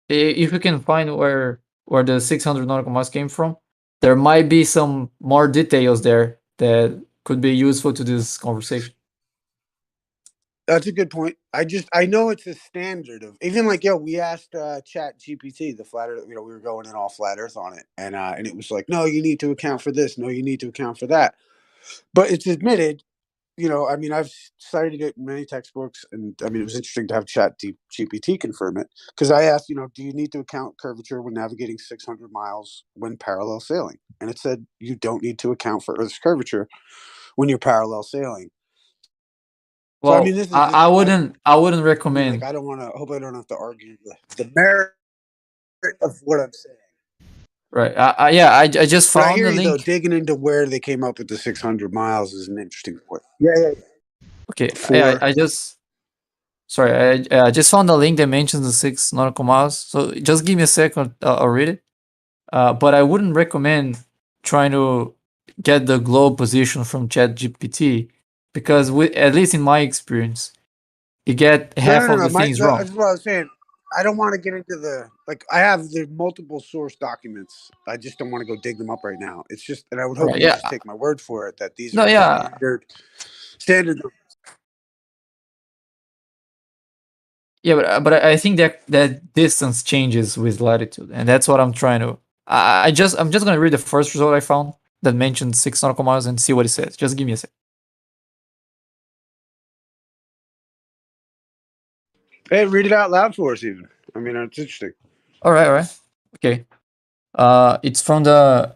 if you can find where the 600 nautical miles came from, there might be some more details there that could be useful to this conversation. That's a good point. I know it's a standard of even like we asked Chat GPT, the flat Earth, we were going in all flat Earth on it, and it was like, no, you need to account for this, no, you need to account for that. But it's admitted, I mean, I've cited it in many textbooks, and I mean, it was interesting to have Chat GPT confirm it because I asked, do you need to account curvature when navigating 600 miles when parallel sailing? And it said you don't need to account for Earth's curvature when you're parallel sailing. So I Well, mean, this is I wouldn't I recommend. I don't want to. Hope I don't have to argue the merit of what I'm saying. Right. I just But I found hear the you though. link. Digging into where they came up with the 600 miles is an interesting point. Yeah. Okay. For I just sorry. I just found the link that mentions the 6 nautical miles. So just give me a second. I'll read it. But I wouldn't recommend trying to get the globe position from ChatGPT because, at least in my experience, you get half of no. the things wrong. That's what I was saying. I don't want to get into the I have the multiple source documents. I just don't want to go dig them up right now. It's just, and I would hope Right, you would yeah. just take my word for it that these No, are yeah. standard. Yeah, but I think that distance changes with latitude, and that's what I'm trying to. I'm just gonna read the first result I found that mentioned 6 nautical miles and see what it says. Just give me a sec. Hey, read it out loud for us, even. I mean, it's interesting. All right, okay. It's from the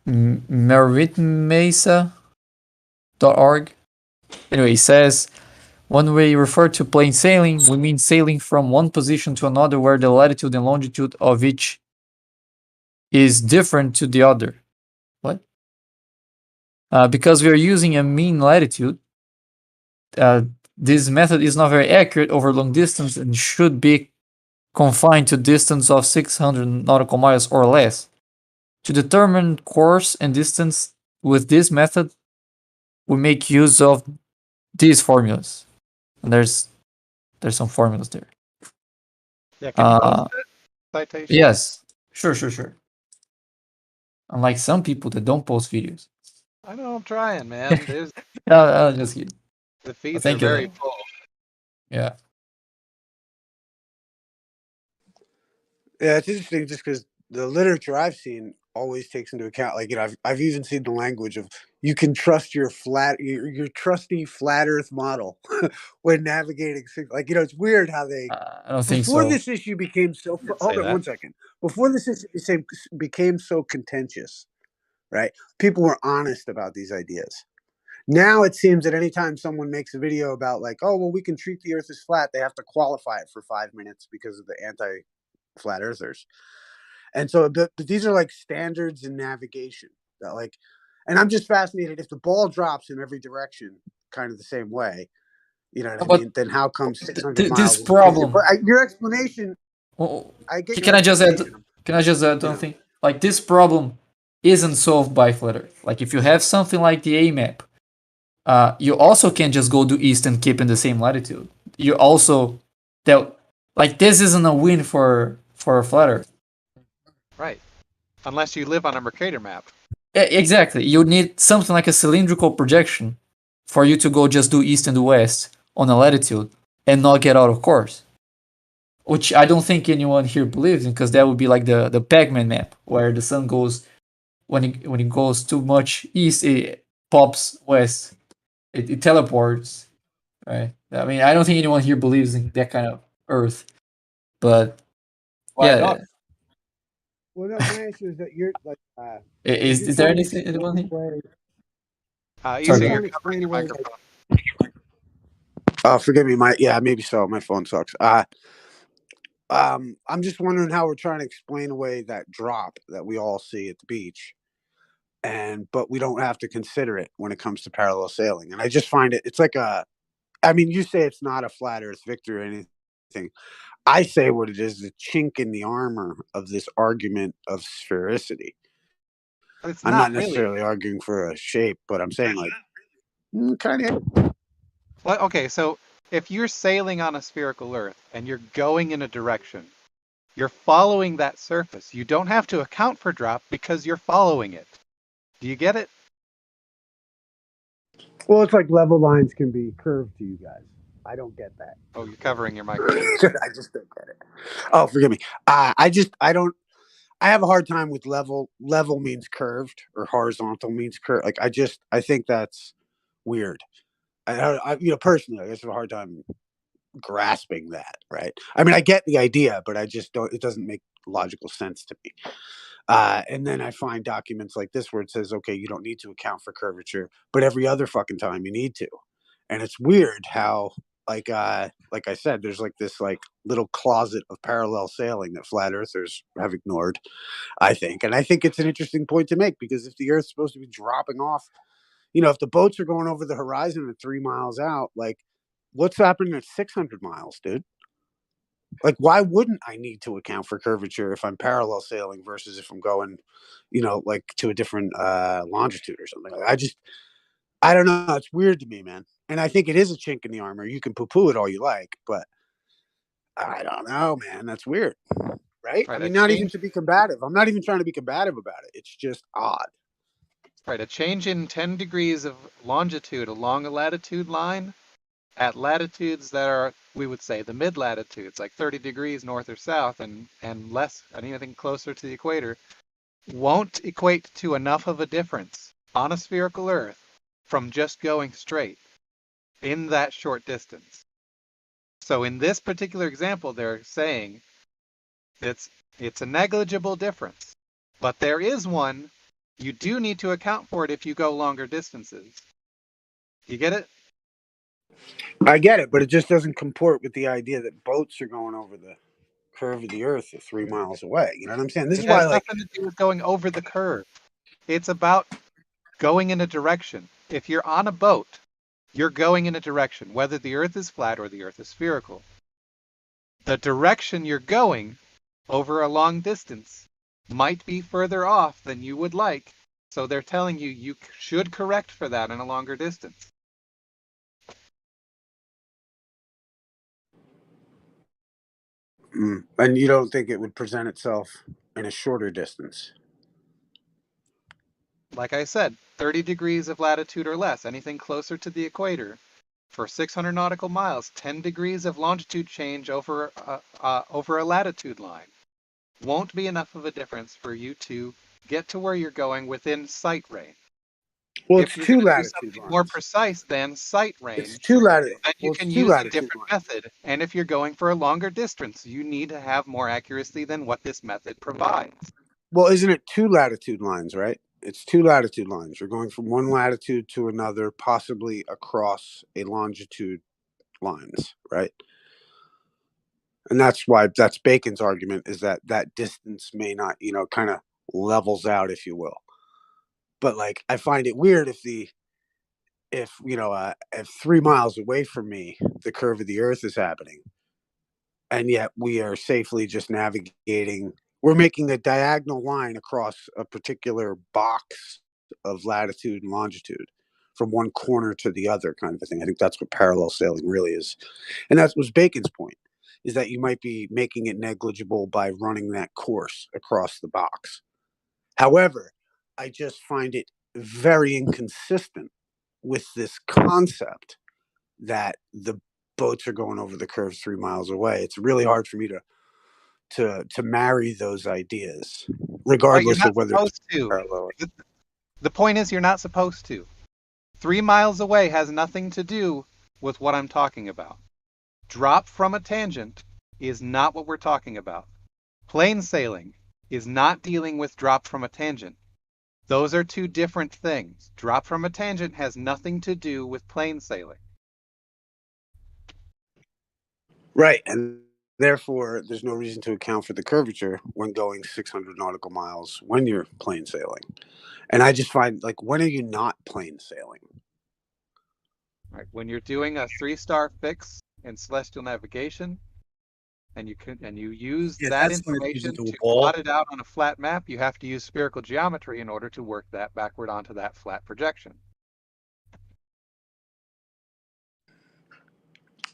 meritmesa.org. Anyway, it says, when we refer to plain sailing, we mean sailing from one position to another where the latitude and longitude of each is different to the other. What? Because we are using a mean latitude, this method is not very accurate over long distance and should be confined to distance of 600 nautical miles or less. To determine course and distance with this method, we make use of these formulas. And there's some formulas there. Yeah, can you post that citation? Yes, sure. Unlike some people that don't post videos. I know, I'm trying, man. There's I'll just kidding. the feeds are Thank you, very though. full. Yeah. Yeah, it's interesting just because the literature I've seen always takes into account, I've even seen the language of you can trust your trusty flat Earth model when navigating. It's weird how they I don't think before so. this issue became so. Didn't Hold say on that. 1 second. Before this issue became so contentious, right? People were honest about these ideas. Now it seems that anytime someone makes a video about oh well, we can treat the Earth as flat, they have to qualify it for 5 minutes because of the anti-flat earthers. And so, but these are like standards in navigation that and I'm just fascinated if the ball drops in every direction, kind of the same way. You know what I But mean? Then how come 600 this miles? problem. Your explanation. Oh, I get your can I just add? explanation. Can I just add something? Like, this problem isn't solved by flat Earth. Like, if you have something like the A map, you also can't just go due east and keep in the same latitude. You also this isn't a win for flat Earth. Right. Unless you live on a Mercator map. Exactly. You need something like a cylindrical projection for you to go just due east and due west on a latitude and not get out of course. Which I don't think anyone here believes in, because that would be like the Pac-Man map, where the sun goes when it goes too much east, it pops west. It teleports, right? I mean, I don't think anyone here believes in that kind of Earth, but Why yeah. not? Well, no, my answer is that you're Is there anything anyone here? You Sorry, see, go you're ahead. covering your microphone. Forgive me. Maybe so. My phone sucks. I'm just wondering how we're trying to explain away that drop that we all see at the beach, but we don't have to consider it when it comes to parallel sailing. And I just find it's like I mean, you say it's not a flat Earth victory or anything. I say what it is, the chink in the armor of this argument of sphericity. It's I'm not not really. necessarily arguing for a shape, but I'm saying kind of. Well, okay, so if you're sailing on a spherical Earth and you're going in a direction, you're following that surface. You don't have to account for drop because you're following it. Do you get it? Well, it's like level lines can be curved to you guys. I don't get that. Oh, you're covering your microphone. I just don't get it. Oh, forgive me. I don't. I have a hard time with level. Level means curved, or horizontal means curved. Like I think that's weird. Personally, I just have a hard time grasping that. Right. I mean, I get the idea, but I just don't. It doesn't make logical sense to me. And then I find documents like this where it says, okay, you don't need to account for curvature, but every other fucking time you need to. And it's weird how, like I said, there's like this like little closet of parallel sailing that flat earthers have ignored, I think. And I think it's an interesting point to make, because if the Earth's supposed to be dropping off, if the boats are going over the horizon at 3 miles out, like what's happening at 600 miles, dude? Like, why wouldn't I need to account for curvature if I'm parallel sailing versus if I'm going, like to a different longitude or something? I don't know. It's weird to me, man. And I think it is a chink in the armor. You can poo-poo it all you like, but I don't know, man. That's weird, right? I Right, a mean, not even change. to be combative. I'm not even trying to be combative about it. It's just odd. Right, a change in 10 degrees of longitude along a latitude line at latitudes that are, we would say, the mid latitudes, like 30 degrees north or south, and less, anything closer to the equator, won't equate to enough of a difference on a spherical Earth from just going straight in that short distance. So in this particular example, they're saying it's a negligible difference, but there is one. You do need to account for it if you go longer distances. You get it? I get it, but it just doesn't comport with the idea that boats are going over the curve of the Earth at 3 miles away. You know what I'm saying? This It is why, has like, nothing to do with going over the curve. It's about going in a direction. If you're on a boat, you're going in a direction, whether the Earth is flat or the Earth is spherical. The direction you're going over a long distance might be further off than you would like. So they're telling you you should correct for that in a longer distance. and you don't think it would present itself in a shorter distance? Like I said, 30 degrees of latitude or less, anything closer to the equator, for 600 nautical miles, 10 degrees of longitude change over a latitude line won't be enough of a difference for you to get to where you're going within sight range. Well, If it's you're two going to do latitude something more lines. precise than sight It's range, two latitude. then you Well, it's can two use a latitude different lines. method. And if you're going for a longer distance, you need to have more accuracy than what this method provides. Well, isn't it two latitude lines, right? It's two latitude lines. You're going from one latitude to another, possibly across a longitude lines, right? And that's Bacon's argument, is that that distance may not, kind of levels out, if you will. But like, I find it weird if 3 miles away from me, the curve of the Earth is happening, and yet we are safely just navigating. We're making a diagonal line across a particular box of latitude and longitude from one corner to the other, kind of a thing. I think that's what parallel sailing really is. And that was Bacon's point, is that you might be making it negligible by running that course across the box. However, I just find it very inconsistent with this concept that the boats are going over the curve 3 miles away. It's really hard for me to marry those ideas, Right, you're regardless of not whether it's supposed to. parallel. The point is, you're not supposed to. 3 miles away has nothing to do with what I'm talking about. Drop from a tangent is not what we're talking about. Plane sailing is not dealing with drop from a tangent. Those are two different things. Drop from a tangent has nothing to do with plane sailing. Right, and therefore there's no reason to account for the curvature when going 600 nautical miles when you're plane sailing. And I just find, like, when are you not plane sailing? Right. When you're doing a 3-star fix in celestial navigation, and you use Yeah, that that's when it's information using to a to ball. plot it out on a flat map, you have to use spherical geometry in order to work that backward onto that flat projection.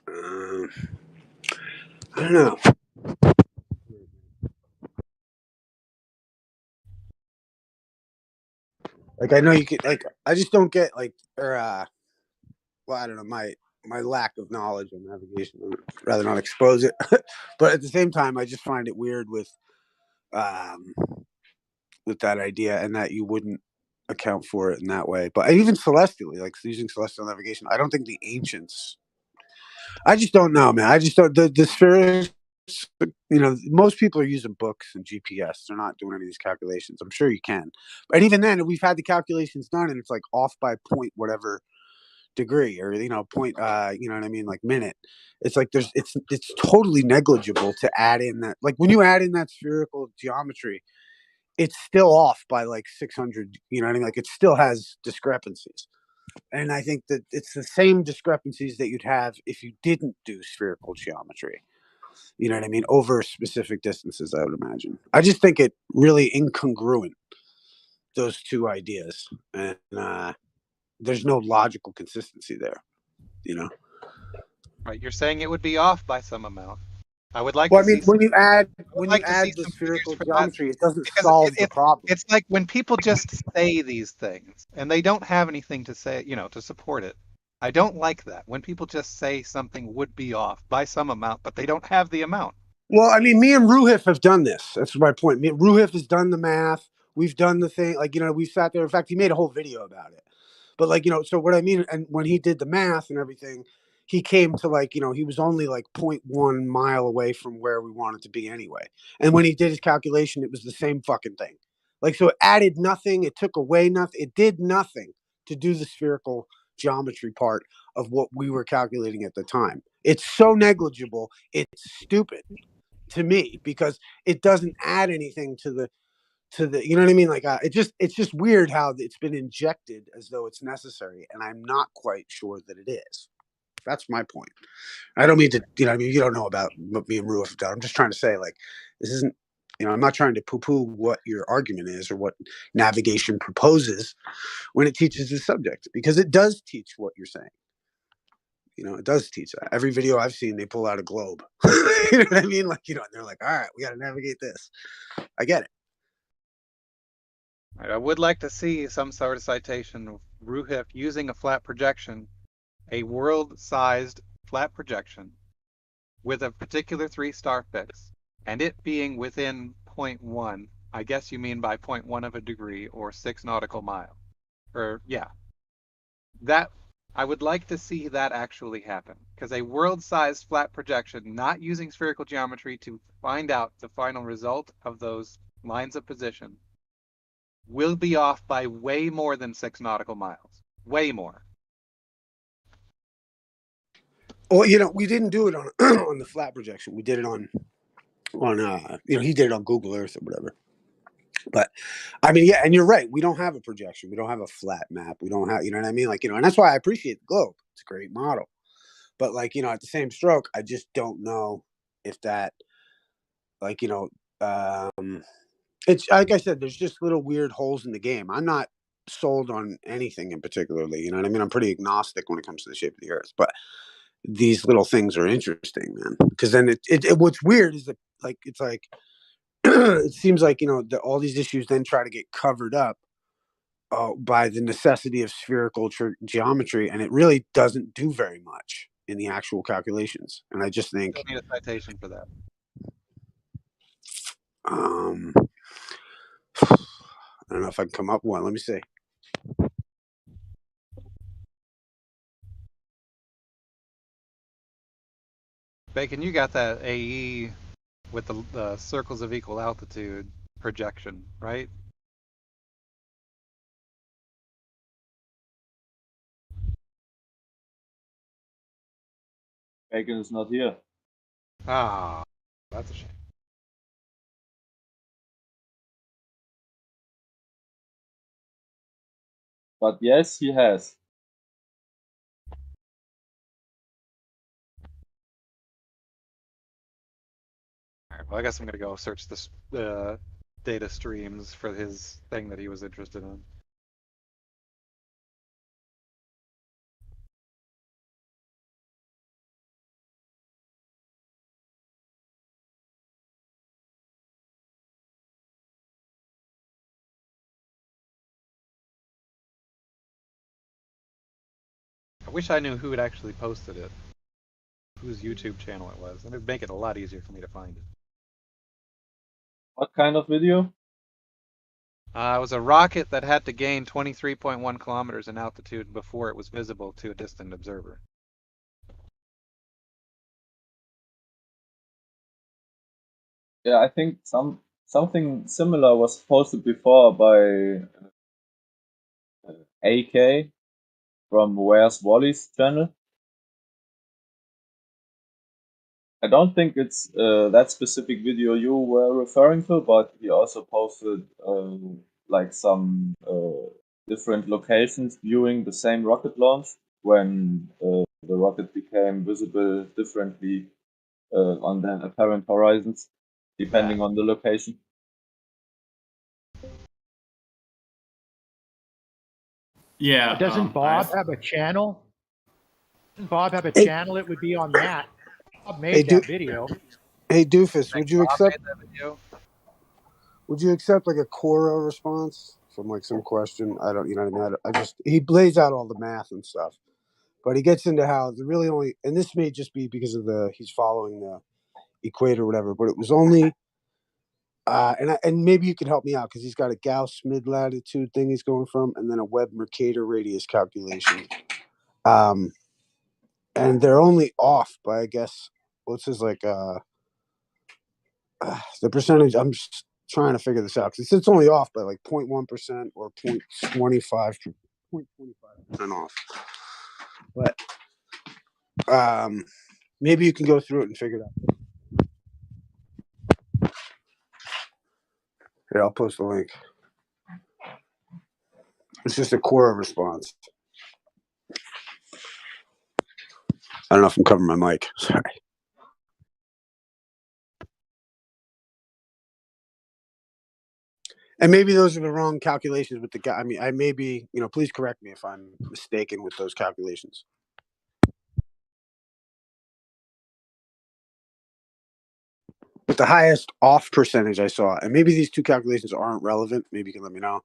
I don't know. Like, I know you could, like, I just don't get, like, I don't know, my lack of knowledge on navigation. I'd rather not expose it. But at the same time, I just find it weird with that idea, and that you wouldn't account for it in that way. But even celestially, like using celestial navigation, I don't think the ancients. I just don't know, man. I just don't. The spheres, most people are using books and GPS. They're not doing any of these calculations. I'm sure you can, but even then, we've had the calculations done, and it's like off by point whatever degree, or point, you know what I mean, like minute. It's like it's totally negligible to add in that. Like when you add in that spherical geometry, it's still off by like 600. You know what I mean? Like it still has discrepancies. And I think that it's the same discrepancies that you'd have if you didn't do spherical geometry. You know what I mean? Over specific distances, I would imagine. I just think it really incongruent, those two ideas. And there's no logical consistency there, you know? Right. You're saying it would be off by some amount. I would like Well, to I mean, see some, I would when you like to see add the some figures spherical for that, geometry, it doesn't because solve the problem. it's like when people just say these things and they don't have anything to say, to support it. I don't like that when people just say something would be off by some amount, but they don't have the amount. Well, I mean, me and Ruhif have done this. That's my point. Ruhif has done the math. We've done the thing. Like, we've sat there. In fact, he made a whole video about it. But like, so what I mean, and when he did the math and everything, he came to like, he was only like 0.1 mile away from where we wanted to be anyway. And when he did his calculation, it was the same fucking thing. Like, so it added nothing. It took away nothing. It did nothing to do the spherical geometry part of what we were calculating at the time. It's so negligible. It's stupid to me, because it doesn't add anything to the you know what I mean, like it's just weird how it's been injected as though it's necessary, and I'm not quite sure that it is. That's my point. I don't mean to, I mean, you don't know about what me and Ruif have done. I'm just trying to say, like, this isn't, I'm not trying to poo-poo what your argument is or what navigation proposes when it teaches this subject, because it does teach what you're saying. It does teach that. Every video I've seen, they pull out a globe. You know what I mean? Like, and they're like, all right, we got to navigate this. I get it. Right, I would like to see some sort of citation of Ruhif using a flat projection, a world-sized flat projection with a particular 3-star fix, and it being within 0.1. I guess you mean by 0.1 of a degree or 6 nautical miles. Or, yeah. That, I would like to see that actually happen, because a world-sized flat projection, not using spherical geometry to find out the final result of those lines of position, will be off by way more than 6 nautical miles. Way more. Well, we didn't do it on on the flat projection. We did it on he did it on Google Earth or whatever. But I mean, yeah, and you're right. We don't have a projection. We don't have a flat map. We don't have, you know what I mean? Like, and that's why I appreciate the globe. It's a great model. But like, at the same stroke, I just don't know if that, like, it's like I said, there's just little weird holes in the game. I'm not sold on anything in particularly, you know what I mean? I'm pretty agnostic when it comes to the shape of the earth, but these little things are interesting, man. Because then what's weird is that, like, it's like, it seems like, all these issues then try to get covered up by the necessity of spherical geometry, and it really doesn't do very much in the actual calculations. And I just think, I need a citation for that. I don't know if I can come up with one. Let me see. Bacon, you got that AE with the circles of equal altitude projection, right? Bacon is not here. Ah, that's a shame. But yes, he has. All right, well, I guess I'm gonna go search this data streams for his thing that he was interested in. I wish I knew who had actually posted it, whose YouTube channel it was. It would make it a lot easier for me to find it. What kind of video? It was a rocket that had to gain 23.1 kilometers in altitude before it was visible to a distant observer. Yeah, I think something similar was posted before by AK from Where's Wally's channel. I don't think it's that specific video you were referring to, but he also posted like some different locations viewing the same rocket launch when the rocket became visible differently on the apparent horizons, depending on the location. Yeah. Doesn't Bob have a channel? Doesn't Bob have a Hey, channel? It would be on that. Bob hey, made that video. hey, Doofus, would you Bob accept? made that video. Would you accept like a Quora response from like some question? I don't, you know what I mean? I just he lays out all the math and stuff, but he gets into how the really only, and this may just be because of he's following the equator or whatever, but it was only, and maybe you can help me out because he's got a Gauss mid latitude thing he's going from, and then a Webb Mercator radius calculation, and they're only off by I guess what's his like the percentage. I'm just trying to figure this out because it's only off by like 0.1% or 0.25% off. But maybe you can go through it and figure it out. Here, I'll post the link. It's just a Quora response. I don't know if I'm covering my mic. Sorry. And maybe those are the wrong calculations with the guy. I mean, I may be, please correct me if I'm mistaken with those calculations. But the highest off percentage I saw, and maybe these two calculations aren't relevant, maybe you can let me know,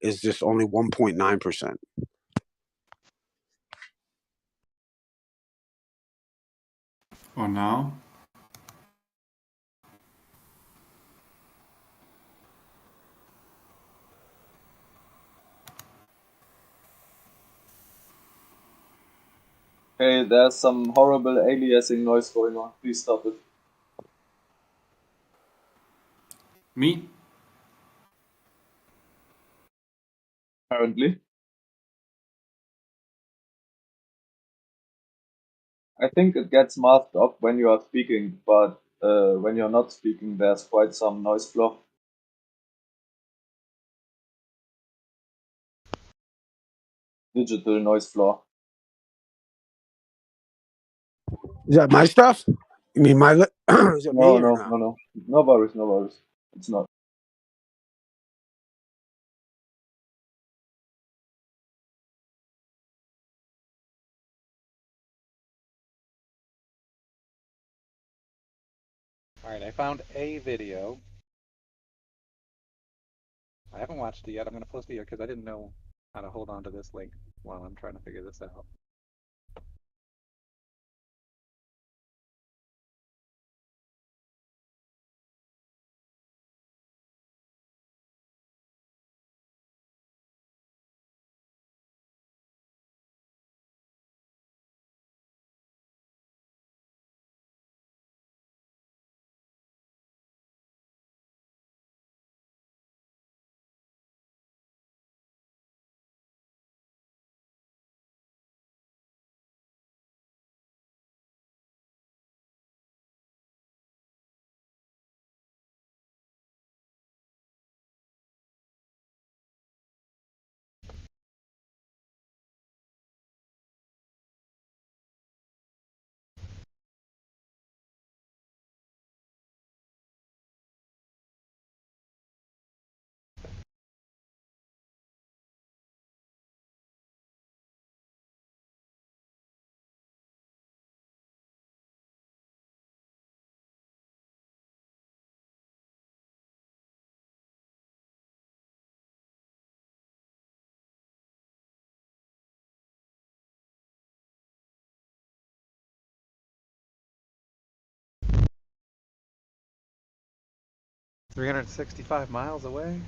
is just only 1.9%. Oh, now? Hey, there's some horrible aliasing noise going on. Please stop it. Me? Apparently. I think it gets masked up when you are speaking, but when you're not speaking, there's quite some noise flow. Digital noise floor. Is that my stuff? You mean my? Is it me or not? No. No worries, no worries. It's not. All right, I found a video. I haven't watched it yet. I'm going to post it here because I didn't know how to hold on to this link while I'm trying to figure this out. 365 miles away?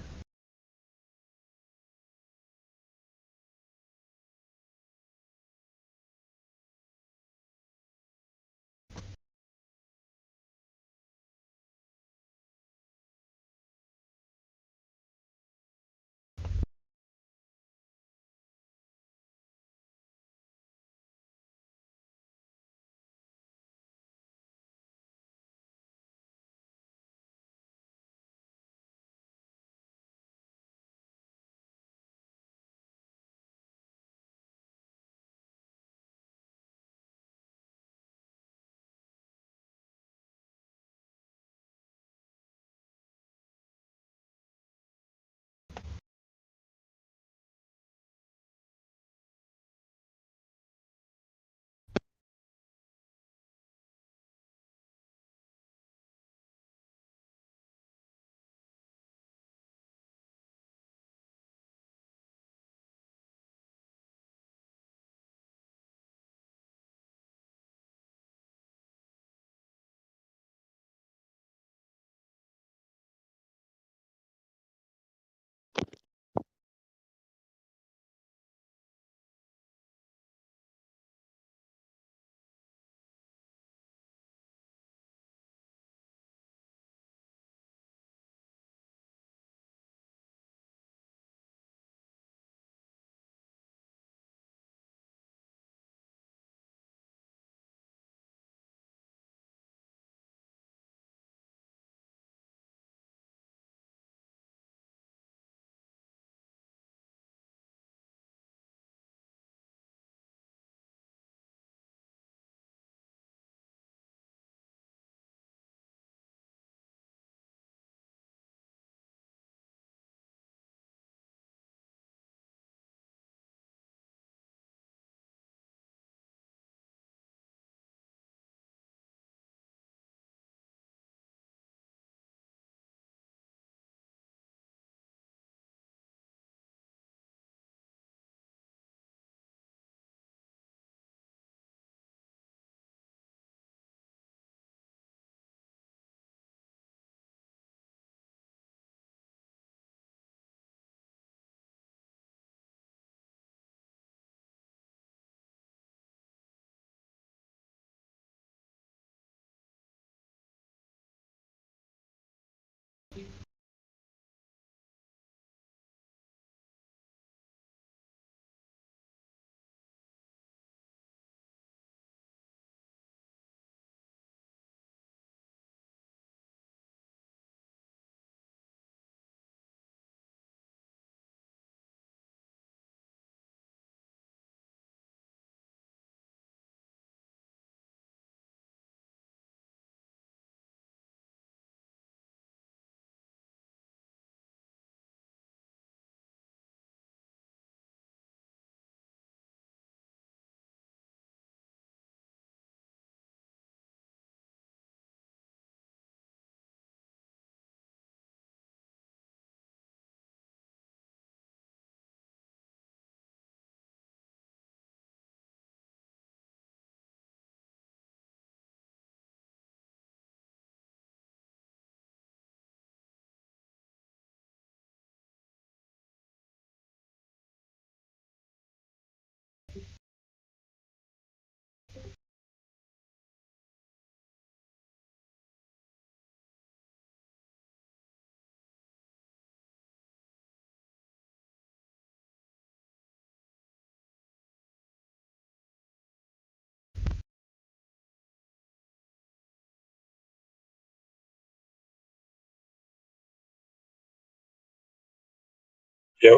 Yeah.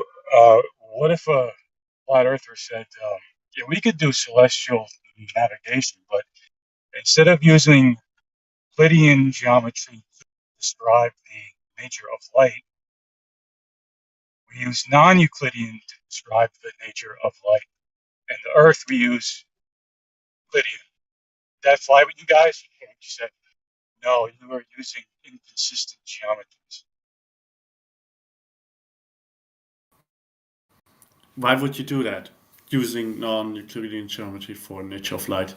What if a flat earther said, yeah, we could do celestial navigation, but instead of using Euclidean geometry to describe the nature of light, we use non-Euclidean to describe the nature of light. And the Earth, we use Euclidean. Did that fly with you guys? Or would you say, no, you are using inconsistent geometries? Why would you do that? Using non-Euclidean geometry for nature of light?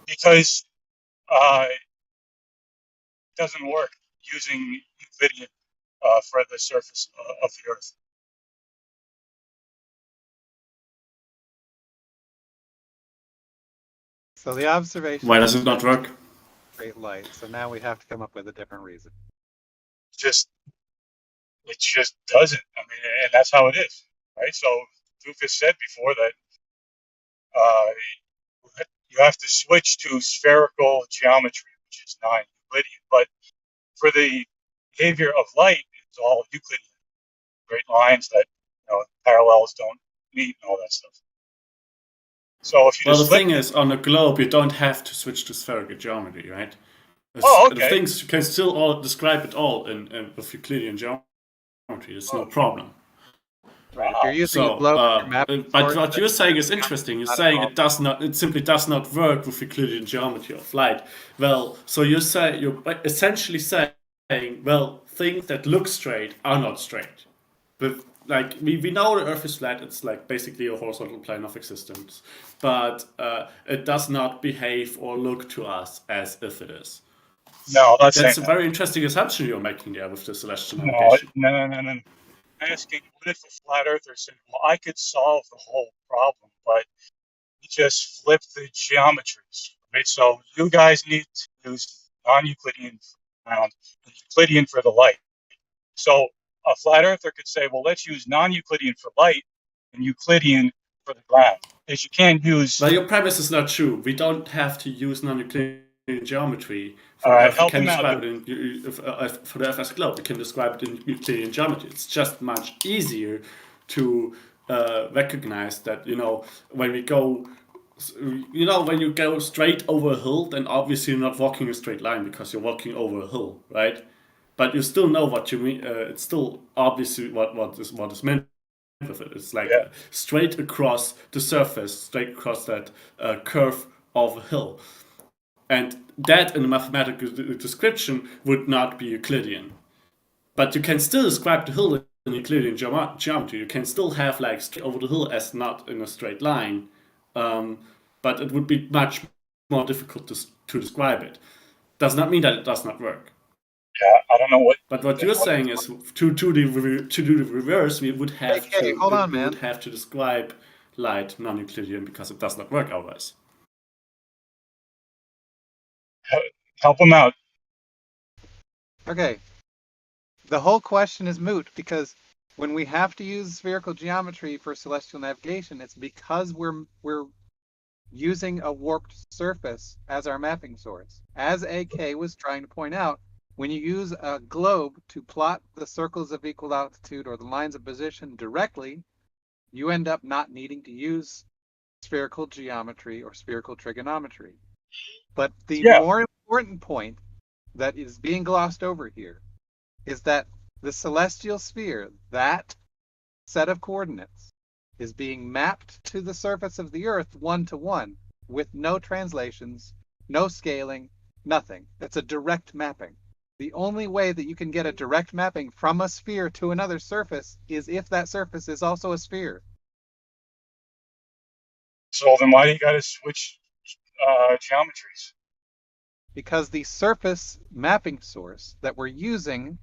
Because doesn't work using Euclidean for the surface of the Earth. So the observation. Why does it not work? Great light. So now we have to come up with a different reason. It just doesn't. I mean, and that's how it is, right? So Duke has said before that you have to switch to spherical geometry, which is non-Euclidean. But for the behavior of light, it's all Euclidean. Great lines that parallels don't meet and all that stuff. So if you Well, just the thing is, on a globe, you don't have to switch to spherical geometry, right? okay. The things you can still all describe it all in with Euclidean geometry. It's no problem. Right. If you're using a globe, but what you're saying is interesting. You're saying it simply does not work with Euclidean geometry of light. Well, so you're essentially saying, well, things that look straight are not straight. But like we know the Earth is flat. It's like basically a horizontal plane of existence, but it does not behave or look to us as if it is. No, that's a very interesting assumption you're making there with the celestial navigation. No. I'm asking, what if a flat earther said, well, I could solve the whole problem, but you just flip the geometries, right? So you guys need to use non-Euclidean for the ground and Euclidean for the light. So a flat earther could say, well, let's use non-Euclidean for light and Euclidean for the ground. Because you can't use... Well, your premise is not true. We don't have to use non-Euclidean geometry. All right, help him out. For the Earth as a globe, we can describe it in Euclidean geometry. It's just much easier to recognize that, when we go, when you go straight over a hill, then obviously you're not walking a straight line because you're walking over a hill, right? But you still know what you mean. It's still obviously what is meant with it. It's like straight across the surface, straight across that curve of a hill. And that in a mathematical description would not be Euclidean. But you can still describe the hill in Euclidean geometry. You can still have like straight over the hill as not in a straight line. But it would be much more difficult to describe it. Does not mean that it does not work. Yeah, I don't know what. But what you're saying is to do the reverse, we would have would have to describe light non-Euclidean because it does not work otherwise. Help him out. Okay. The whole question is moot because when we have to use spherical geometry for celestial navigation, it's because we're using a warped surface as our mapping source. As AK was trying to point out, when you use a globe to plot the circles of equal altitude or the lines of position directly, you end up not needing to use spherical geometry or spherical trigonometry. But the more important point that is being glossed over here is that the celestial sphere, that set of coordinates, is being mapped to the surface of the Earth 1-to-1 with no translations, no scaling, nothing. It's a direct mapping. The only way that you can get a direct mapping from a sphere to another surface is if that surface is also a sphere. So then why do you got to switch geometries? Because the surface mapping source that we're using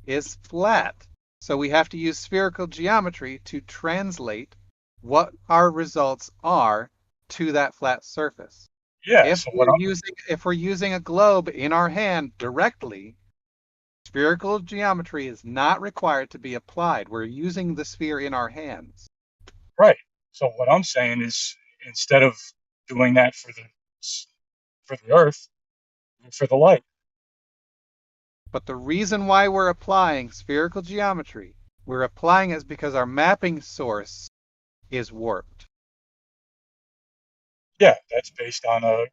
is flat. So we have to use spherical geometry to translate what our results are to that flat surface. Yeah. If we're using a globe in our hand directly, spherical geometry is not required to be applied. We're using the sphere in our hands. Right. So what I'm saying is, instead of doing that for the Earth, for the light. But the reason why we're applying spherical geometry, we're applying it because our mapping source is warped. Yeah, that's based on a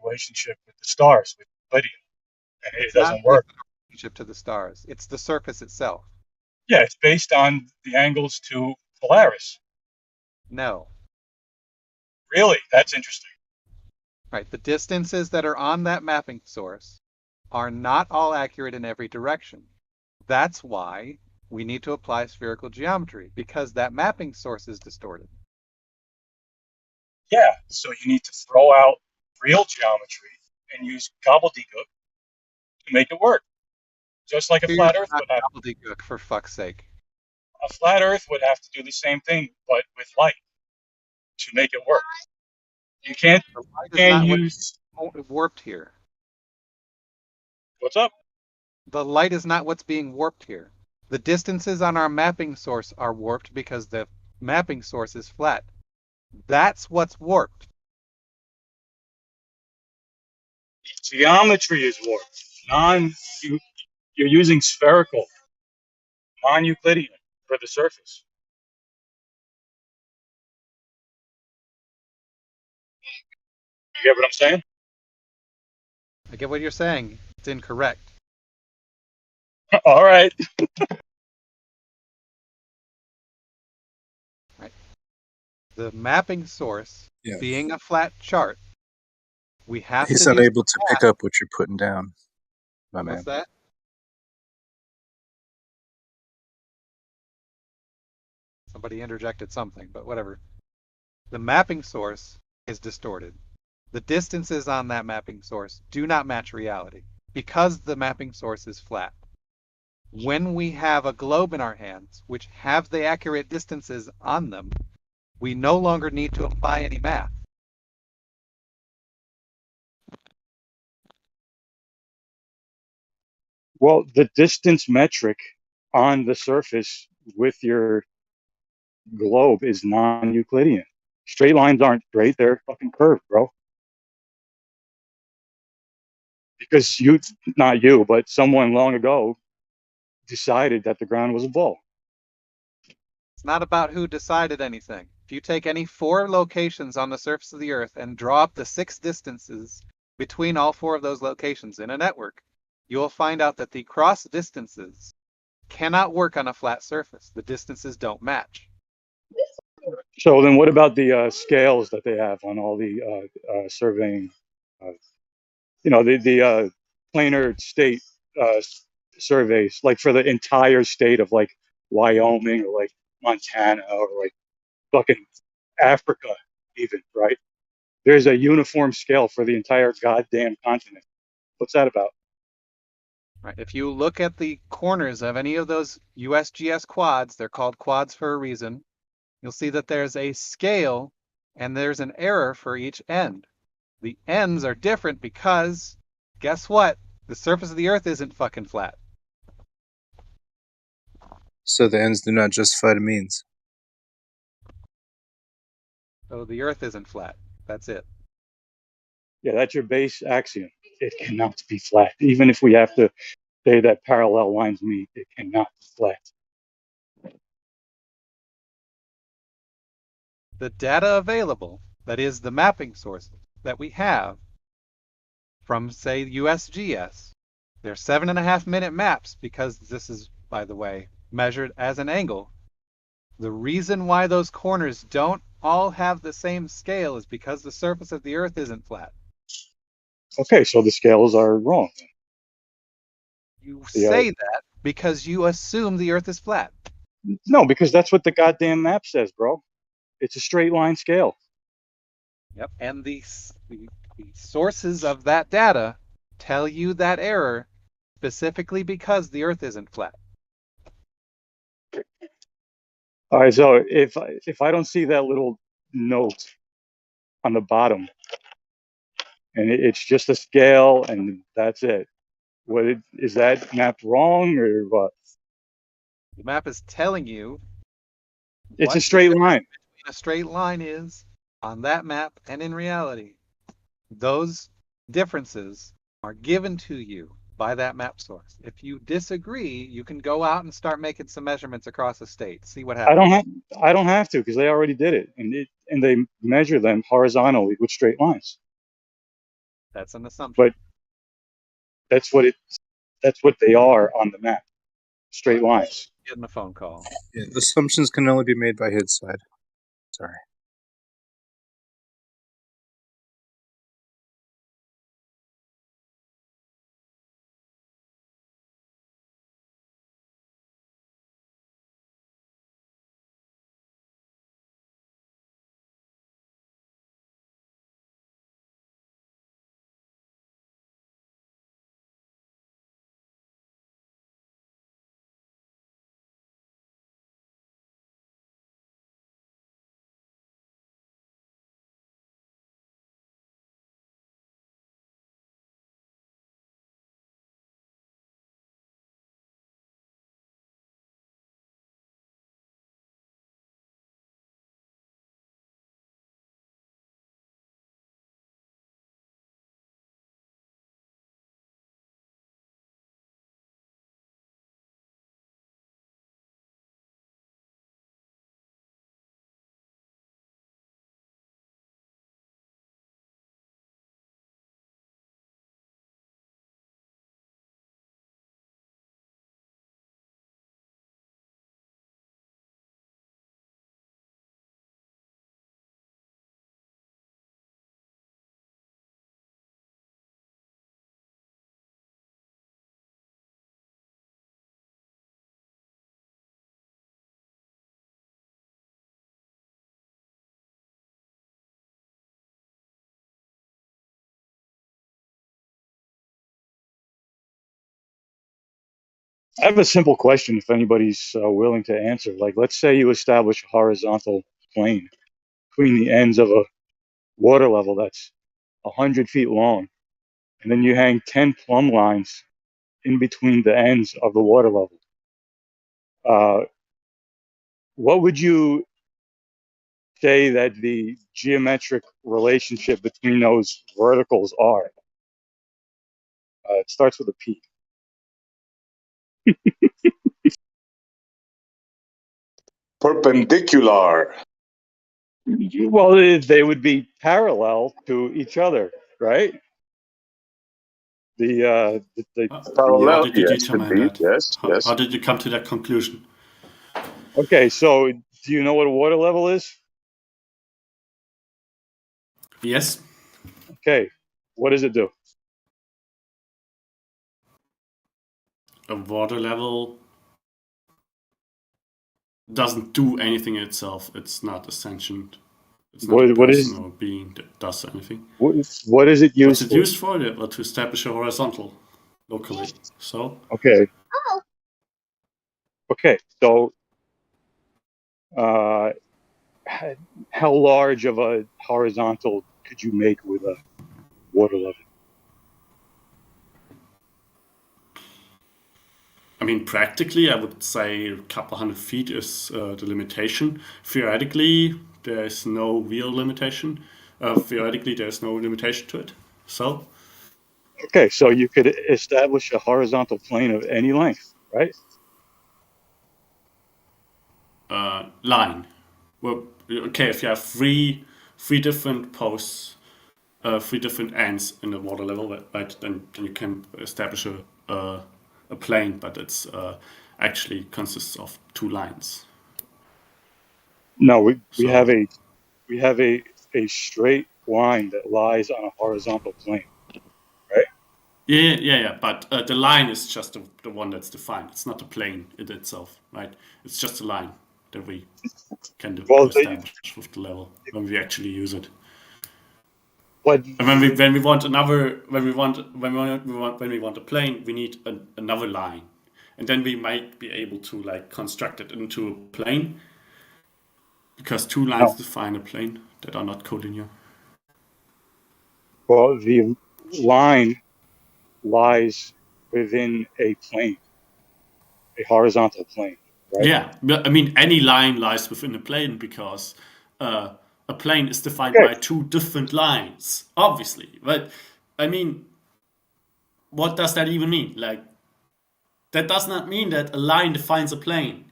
relationship with the stars, with Lydian. And it doesn't work. It's not a relationship to the stars. It's the surface itself. Yeah, it's based on the angles to Polaris. No. Really? That's interesting. Right. The distances that are on that mapping source are not all accurate in every direction. That's why we need to apply spherical geometry, because that mapping source is distorted. Yeah, so you need to throw out real geometry and use gobbledygook to make it work. Just like a Here's flat Earth not would have. gobbledygook, for fuck's sake. A flat Earth would have to do the same thing, but with light to make it work. You can't, The light is can't not what's use. warped here. What's up? The light is not what's being warped here. The distances on our mapping source are warped because the mapping source is flat. That's what's warped. Geometry is warped. You're using spherical, non-Euclidean for the surface. You get what I'm saying? I get what you're saying. It's incorrect. All right. Right. The mapping source Yeah. being a flat chart, we have He's to do unable to math. pick up what you're putting down, my man. What's that? Somebody interjected something, but whatever. The mapping source is distorted. The distances on that mapping source do not match reality because the mapping source is flat. When we have a globe in our hands, which have the accurate distances on them, we no longer need to apply any math. Well, the distance metric on the surface with your globe is non-Euclidean. Straight lines aren't straight; they're fucking curved, bro. Because not you, but someone long ago decided that the ground was a ball. It's not about who decided anything. If you take any 4 locations on the surface of the Earth and draw up the 6 distances between all 4 of those locations in a network, you will find out that the cross distances cannot work on a flat surface. The distances don't match. So then, what about the scales that they have on all the surveying? The planar state uh, surveys, like for the entire state of like Wyoming or like Montana or like fucking Africa, even, right? There's a uniform scale for the entire goddamn continent. What's that about? Right. If you look at the corners of any of those USGS quads, they're called quads for a reason, you'll see that there's a scale and there's an error for each end. The ends are different because, guess what? The surface of the Earth isn't fucking flat. So the ends do not justify the means. So the Earth isn't flat. That's it. Yeah, that's your base axiom. It cannot be flat. Even if we have to say that parallel lines meet, it cannot be flat. The data available, that is the mapping sources that we have from, say, USGS, they're 7.5-minute maps because this is, by the way, measured as an angle. The reason why those corners don't all have the same scale is because the surface of the Earth isn't flat. Okay, so the scales are wrong. You say that because you assume the Earth is flat. No, because that's what the goddamn map says, bro. It's a straight line scale. Yep. And the sources of that data tell you that error specifically because the Earth isn't flat. All right, so if I don't see that little note on the bottom, and it's just a scale, and that's it, is that map wrong or what? The map is telling you It's what a straight the line. difference between a straight line is on that map and in reality. Those differences are given to you by that map source. If you disagree, you can go out and start making some measurements across the state. See what I happens. don't have to because they already did it, and they measure them horizontally with straight lines. That's an assumption. But that's what they are on the map, straight lines. Getting a phone call. Yeah, assumptions can only be made by his side. Sorry. I have a simple question if anybody's willing to answer. Like, let's say you establish a horizontal plane between the ends of a water level that's 100 feet long, and then you hang 10 plumb lines in between the ends of the water level. What would you say that the geometric relationship between those verticals are? It starts with a P. Perpendicular. Well, they would be parallel to each other, right? How Parallel, did you yes, determine indeed. that? Yes, yes. How did you come to that conclusion? Okay, so do you know what a water level is? Yes. Okay, what does it do? A water level doesn't do anything itself. It's not a sentient. It's not a What person is or a being that does anything. what is it What's used it for? used for? Well, to establish a horizontal locally. So Okay, okay. So, uh, how large of a horizontal could you make with a water level? I mean, practically, I would say a couple hundred feet is the limitation. Theoretically, there is no real limitation. Theoretically, there is no limitation to it. So, Okay, so you could establish a horizontal plane of any length, right? line. Well, okay, if you have three different posts, three different ends in the water level, right? Then you can establish a plane, but it's actually consists of two lines. No, we So have a straight line that lies on a horizontal plane, right? yeah. But the line is just the one that's defined. It's not the plane in itself, right? It's just a line that we can Well, establish with the level when we actually use it. but And when we want a plane, we need another line, and then we might be able to like construct it into a plane, because two lines no. define a plane that are not collinear. Well, the line lies within a plane, a horizontal plane, right? Yeah, but I mean any line lies within a plane because a plane is defined Okay. by two different lines, obviously. But I mean, what does that even mean? Like, that does not mean that a line defines a plane,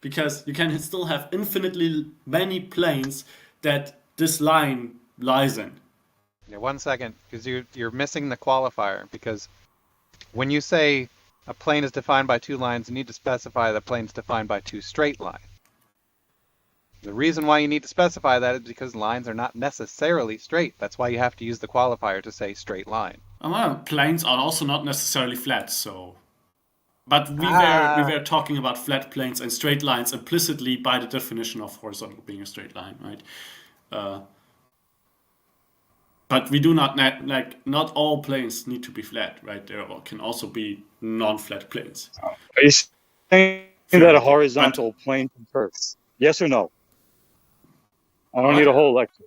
because you can still have infinitely many planes that this line lies in. Yeah, 1 second, because you're missing the qualifier. Because when you say a plane is defined by two lines, you need to specify the plane's defined by two straight lines. The reason why you need to specify that is because lines are not necessarily straight. That's why you have to use the qualifier to say straight line. Well, planes are also not necessarily flat, so. But we were talking about flat planes and straight lines implicitly by the definition of horizontal being a straight line, right? But we do not not all planes need to be flat, right? There can also be non-flat planes. Are you saying that a horizontal plane can curve? Yes or no? I don't need a whole lecture.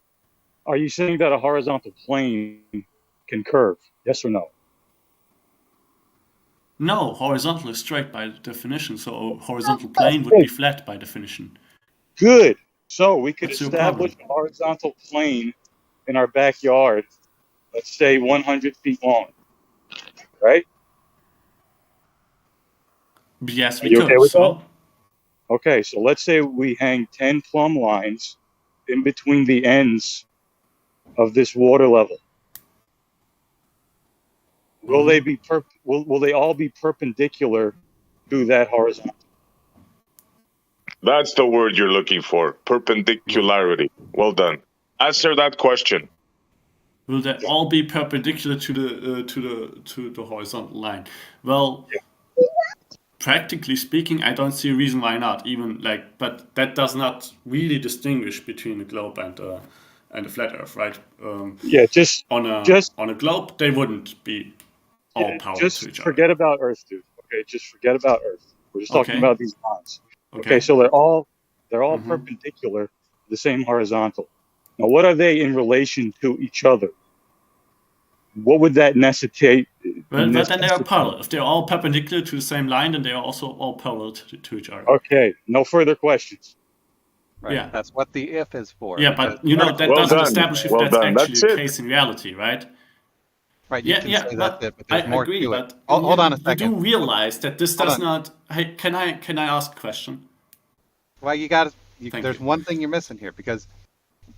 Are you saying that a horizontal plane can curve? Yes or no? No, horizontal is straight by definition, so a horizontal plane would be flat by definition. Good. So we could What's your establish problem? a horizontal plane in our backyard, let's say 100 feet long, right? Yes, Are we you okay could. with that? So Okay, so let's say we hang 10 plumb lines in between the ends of this water level. Will they be will they all be perpendicular to that horizontal? That's the word you're looking for. Perpendicularity. Well done. Answer that question. will they all be perpendicular to the horizontal line? Well, practically speaking, I don't see a reason why not. Even like, but that does not really distinguish between a globe and a flat Earth, right? Yeah, just on a globe, they wouldn't be all parallel to just each other. forget about Earth, dude. Okay, just forget about Earth. We're just talking Okay. about these lines. Okay. Okay, so they're all Mhm. perpendicular, the same horizontal. Now, what are they in relation to each other? What would that necessitate? Well, but then they are parallel. If they're all perpendicular to the same line, then they are also all parallel to each other. Okay, no further questions. Right. Yeah. That's what the if is for. Yeah, because but you know that Well doesn't done. establish if Well that's done. actually That's the it. case in reality, right? Right, you Yeah, can yeah, say that's but it, but I there's more agree. to it. But Hold on a you second. do realize that this Hold does on. not. Hey, can I ask a question? Well, you got Thank there's you. one thing you're missing here, because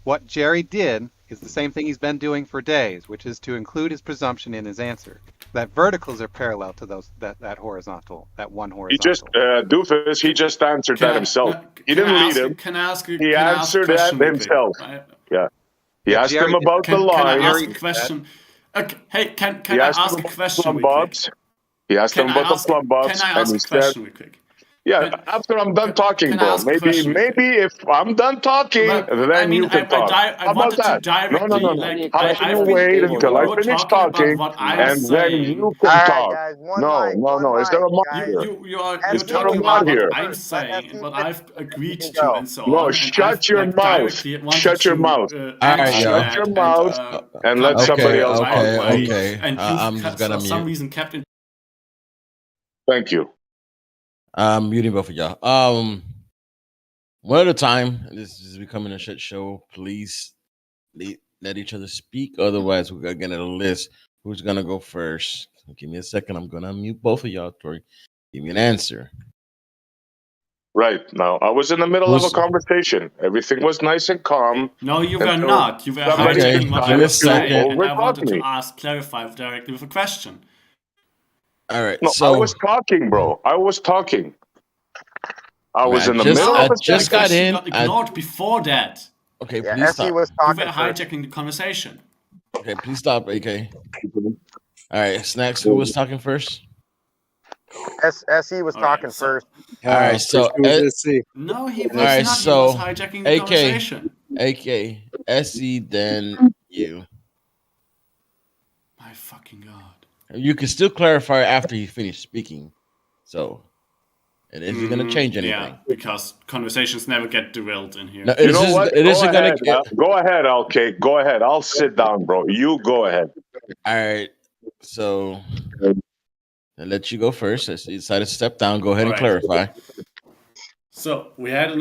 what Jerry did is the same thing he's been doing for days, which is to include his presumption in his answer. That verticals are parallel to that horizontal, that one He just, horizontal. Doofus, he just answered that himself. He Can didn't I lead ask? him. Can I ask? He Can I ask a answered that question real quick? himself. Yeah. He Yeah, asked Jerry him did about that. the Can I line. ask Jerry a did that. question? Okay. Hey, can He I asked him ask a about question plum real quick? bobs. He asked him about the plum Can bobs, I and ask he a said, question real quick? "Yeah, after I'm done talking, Can I bro. ask a question real quick? Maybe if I'm done talking, But I then mean, you can talk. I How about wanted to that? No, directly, no. like, How about you I've been, wait until I you're finish talking about talking, what I was and then you saying. can All right, talk? guys. No. Is there a mod here? You're Is there a talking mod about what here? I'm saying and what I've agreed can to go. and so No, on, and I've shut your like mouth. directly wanted Shut your mouth. to All right, answer yo. Shut your that mouth and let come back to somebody it else right talk, away. please. Okay. And you've I'm just gonna for some mute. reason kept in. Thank you. I'm muting both of y'all. One at a time. This is becoming a shit show. Please let each other speak. Otherwise, we're gonna get a list. Who's gonna go first? Give me a second. I'm gonna mute both of y'all. Tori, give me an answer. Right. Now, I was in the middle of a conversation. Everything was nice and calm. No, you were until not. You were somebody hijacking what I give me a was saying, second. and I wanted overtalk to me. clarify directly with a question. All right. No, I So was talking, bro. I was talking. I was I in the middle of a The just got sentence. question in. got ignored before that. Okay, Yeah, please SE stop. was You were talking first. hijacking the conversation. Okay, please stop. AK. All right. Snacks. Who was talking first? SE was All right, talking so first. All right. So no, he all was right. not. He So was hijacking the conversation. AK, SE, then you. My fucking god. You can still clarify after he finished speaking. So it isn't going to change anything. Yeah, because conversations never get derailed in here. No, You know what? It Go isn't ahead. going to. Go ahead, LK. Go ahead. I'll sit down, bro. You go ahead. All right. So I'll let you go first. As you decided to step down, go ahead and All right. clarify. So we had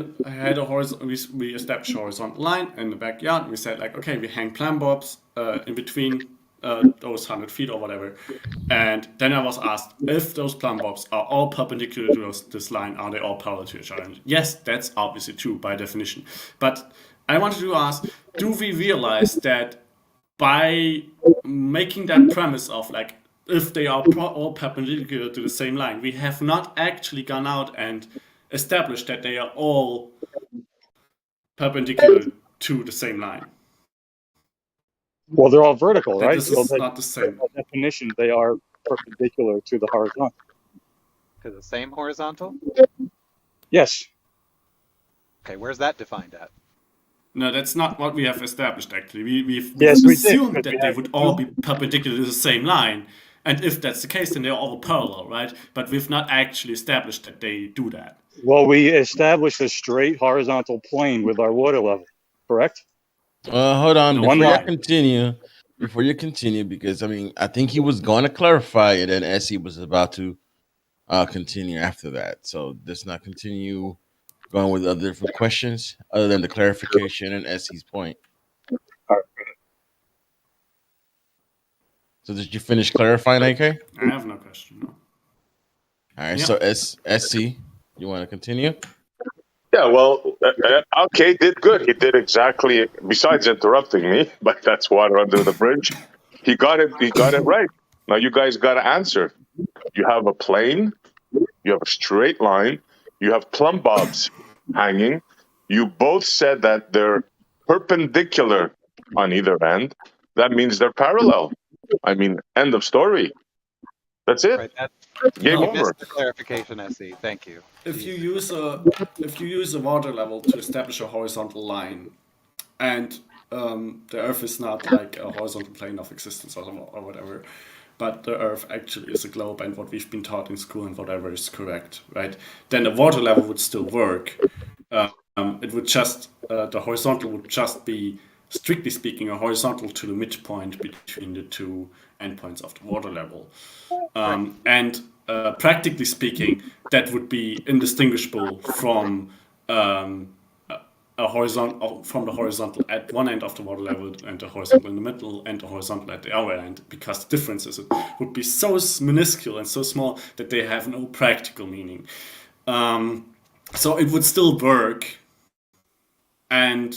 a horizontal. We established a horizontal line in the backyard. We said like, okay, we hang plant bulbs in between those 100 feet or whatever. And then I was asked if those plant bulbs are all perpendicular to this line, are they all parallel to each other? And yes, that's obviously true by definition. But I wanted to ask, do we realize that by making that premise of like, if they are all perpendicular to the same line, we have not actually gone out and established that they are all perpendicular to the same line. Well, they're all vertical, That right? this is not the same. By definition, they are perpendicular to the horizontal. To the same horizontal? Yes. Okay, where's that defined at? No, that's not what we have established, actually. We've Yes, we did, assumed because that we they have would all be perpendicular to the same line. And if that's the case, then they're all parallel, right? But we've not actually established that they do that. Well, we established a straight horizontal plane with our water level, correct? Hold on. No, Before you fine. continue, because I think he was going to clarify it, and SE was about to continue after that. So let's not continue going with other different questions other than the clarification and SE's point. All right. So did you finish clarifying, AK? I have no question, no. All right. Yep. So SC, you want to continue? Yeah, well, LK did good. He did exactly, besides interrupting me, but that's water under the bridge. He got it right. Now you guys got to answer. You have a plane, you have a straight line, you have plumb bobs hanging. You both said that they're perpendicular on either end. That means they're parallel. I mean, end of story. That's it. Right, Game you over. missed the clarification, SE. Thank you. If you use a water level to establish a horizontal line, and the Earth is not like a horizontal plane of existence or whatever, but the Earth actually is a globe, and what we've been taught in school and whatever is correct, right? Then the water level would still work. It would just the horizontal would just be, strictly speaking, a horizontal to the midpoint between the two endpoints of the water level, and practically speaking, that would be indistinguishable from a horizontal from the horizontal at one end of the water level and the horizontal in the middle and the horizontal at the other end, because the differences would be so minuscule and so small that they have no practical meaning. So it would still work, and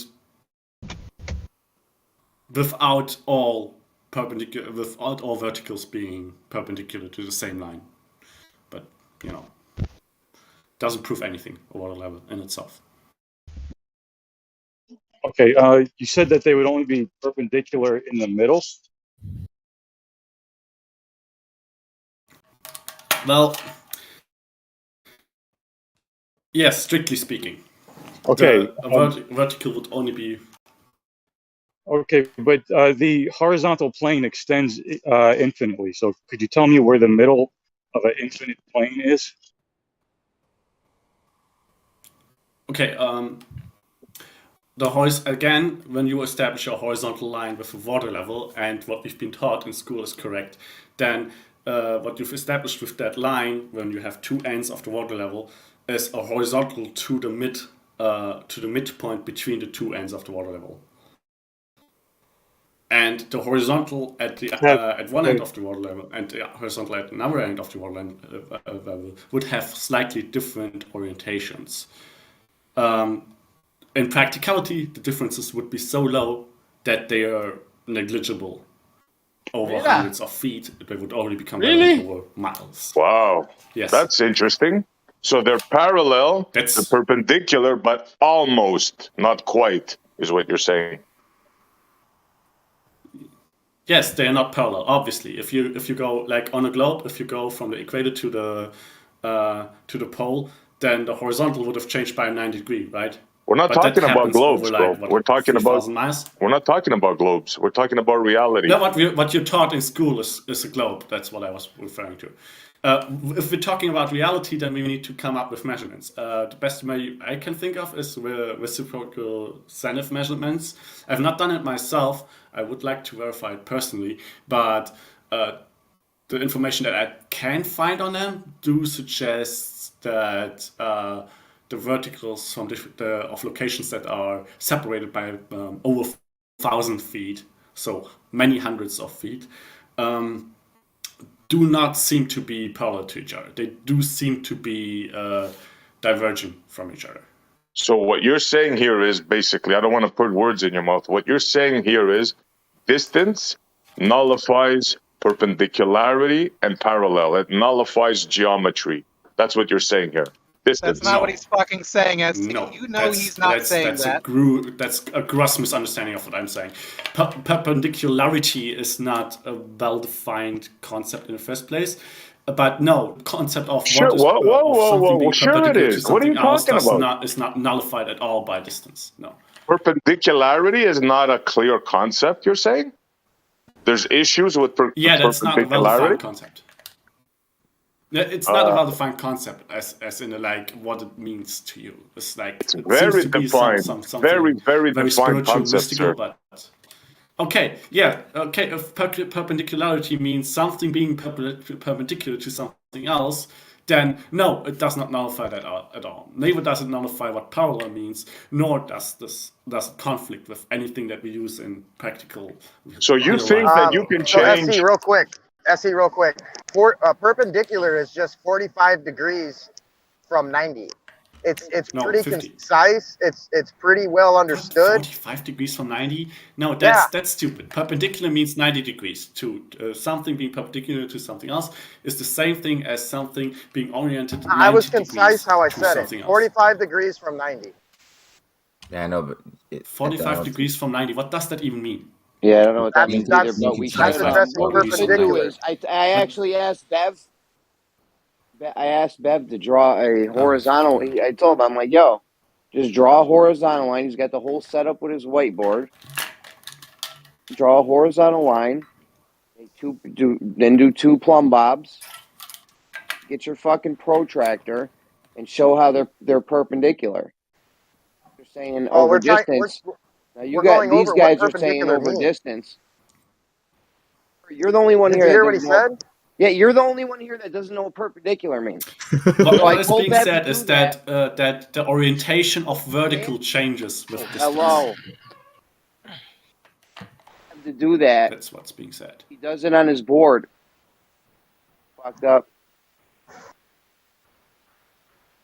without all verticals being perpendicular to the same line. But doesn't prove anything a water level in itself. Okay, you said that they would only be perpendicular in the middle. Well, yes, strictly speaking. Okay. Vertical would only be. Okay, but the horizontal plane extends infinitely. So could you tell me where the middle of an infinite plane is? Okay. Again, when you establish a horizontal line with a water level, and what we've been taught in school is correct, then what you've established with that line, when you have two ends of the water level, is a horizontal to the midpoint between the two ends of the water level. And the horizontal at one end of the water level and the horizontal at another end of the water level would have slightly different orientations. In practicality, the differences would be so low that they are negligible. Over hundreds of feet, they would already become relevant over miles. Wow. Yes. That's interesting. So they're parallel, they're perpendicular, but almost, not quite, is what you're saying. Yes, they are not parallel. Obviously, if you go like on a globe, if you go from the equator to the pole, then the horizontal would have changed by a 90-degree, right? We're not talking about globes, bro. We're talking about 3,000 miles. We're not talking about globes. We're talking about reality. No, what you're taught in school is a globe. That's what I was referring to. If we're talking about reality, then we need to come up with measurements. The best way I can think of is reciprocal zenith measurements. I've not done it myself. I would like to verify it personally, but the information that I can find on them do suggest that the verticals from of locations that are separated by over 1,000 feet, so many hundreds of feet, do not seem to be parallel to each other. They do seem to be diverging from each other. So what you're saying here is basically, I don't want to put words in your mouth. What you're saying here is distance nullifies perpendicularity and parallel. It nullifies geometry. That's what you're saying here. Distance. That's not what he's fucking saying, ST. No, you know he's not saying that. That's a gross misunderstanding of what I'm saying. Perpendicularity is not a well-defined concept in the first place. But no, concept of something being perpendicular to something else is not nullified at all by distance. No. Perpendicularity is not a clear concept, you're saying? There's issues with perpendicularity? That's not a well-defined concept. It's not a well-defined concept as in like what it means to you. It's like it's very defined, very defined spiritual, concept, mystical, sir. But if perpendicularity means something being perpendicular to something else, then no, it does not nullify that at all. Neither does it nullify what parallel means, nor does it conflict with anything that we use in practical. So you think that you can change? SE, real quick. Perpendicular is just 45 degrees from 90. It's pretty 50. concise. It's pretty well understood. 45 degrees from 90? No, that's stupid. Perpendicular means 90 degrees to something being perpendicular to something else is the same thing as something being oriented 90 I was concise how I said it. Else. 45 degrees from 90. Yeah, I know, but 45 degrees from 90. What does that even mean? Yeah, I don't know what that means either, but what we should do is I actually asked Bev. I asked Bev to draw a horizontal. I told him, I'm like, yo, just draw a horizontal line. He's got the whole setup with his whiteboard. Draw a horizontal line, Do two plumb bobs. Get your fucking protractor and show how they're perpendicular. They're saying Oh, over distance. Now we're going these over what guys are saying perpendicular over means. distance. You're the only one Did here you that hear what he doesn't know. said? Yeah, you're the only one here that doesn't know what perpendicular means. What is told being Bev to said do is that that the orientation of vertical changes with distance. Hello. To do that. That's what's being said. He does it on his board. Fucked up.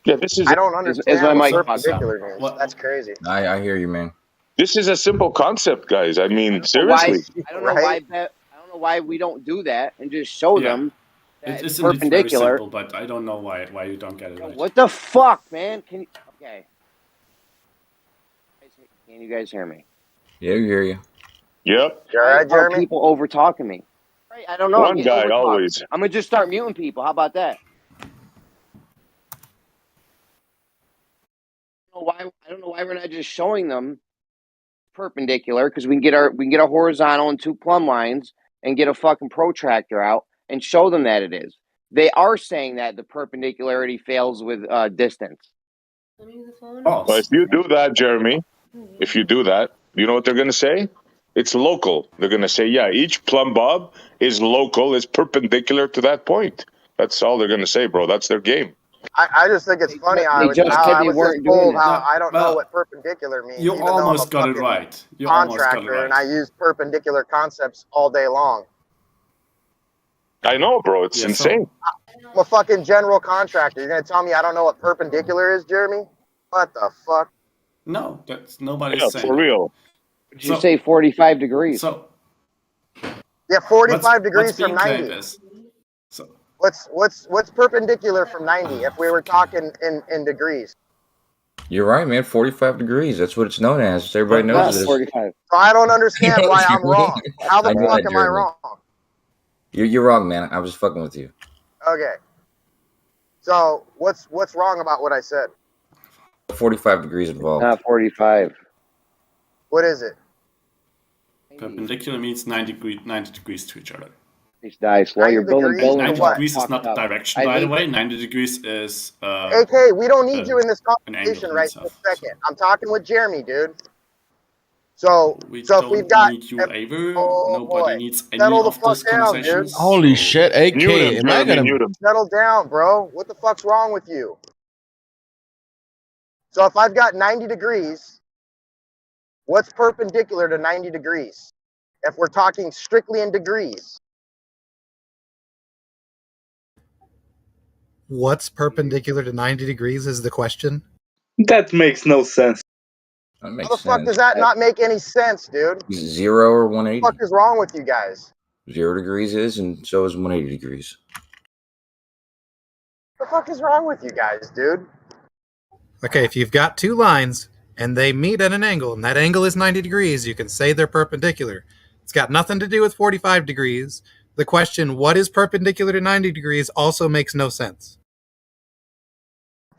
Yeah, this is. I don't understand my what mic perpendicular means. That's crazy. I hear you, man. This is a simple concept, guys. I mean, seriously. I don't know why. I don't know why we don't do that and just show them that It's perpendicular. very simple, but I don't know why you don't get it right. What the fuck, man? Can you guys hear me? Yeah, we hear you. Yep. You all right, Jeremy? People over talking me. Right, I don't know. One guy always. I'm gonna just start muting people. How about that? I don't know why we're not just showing them perpendicular, because we can get a horizontal and two plumb lines and get a fucking protractor out and show them that it is. They are saying that the perpendicularity fails with distance. Well, if you do that, Jeremy, if you do that, you know what they're going to say? It's local. They're going to say, yeah, each plumb bob is local, is perpendicular to that point. That's all they're going to say, bro. That's their game. I just think it's funny how I was just told how I don't know what perpendicular means. You even though I'm almost a got it fucking right. You almost got it contractor, right. and I use perpendicular concepts all day long. I know, bro. It's insane. I'm a fucking general contractor. You're gonna tell me I don't know what perpendicular is, Jeremy? What the fuck? No, that's nobody's saying. For real. Did you say 45 degrees? So yeah, 45 degrees what's being from 90. claimed is, so What's perpendicular from 90 if we were talking in degrees? You're right, man. 45 degrees. That's what it's known as. Everybody knows it is. 45. So I don't understand why I'm wrong. How the I know fuck that, am I Jeremy. wrong? You're wrong, man. I was just fucking with you. Okay. So what's wrong about what I said? 45 degrees involved. Not 45. What is it? perpendicular means 90 degrees to each other. These dice. Well, you're building 90 what? degrees is not the direction, by the way. 90 degrees is AK, we don't need you in this an conversation angle right itself. this second. I'm talking with Jeremy, dude. So We if don't we've got need you either. oh, Nobody boy. needs any Settle the of those fuck down, dude. conversations. Holy shit, AK. Mute him, Am I Jeremy, gonna mute him. Settle down, bro. What the fuck's wrong with you? So if I've got 90 degrees, what's perpendicular to 90 degrees? If we're talking strictly in degrees. What's perpendicular to 90 degrees is the question? That makes no sense. That How makes the fuck sense. does that not make any sense, dude? 0 or What 180. the fuck is wrong with you guys? 0 degrees is, and so is 180 degrees. What the fuck is wrong with you guys, dude? Okay, if you've got two lines and they meet at an angle, and that angle is 90 degrees, you can say they're perpendicular. It's got nothing to do with 45 degrees. The question, what is perpendicular to 90 degrees, also makes no sense.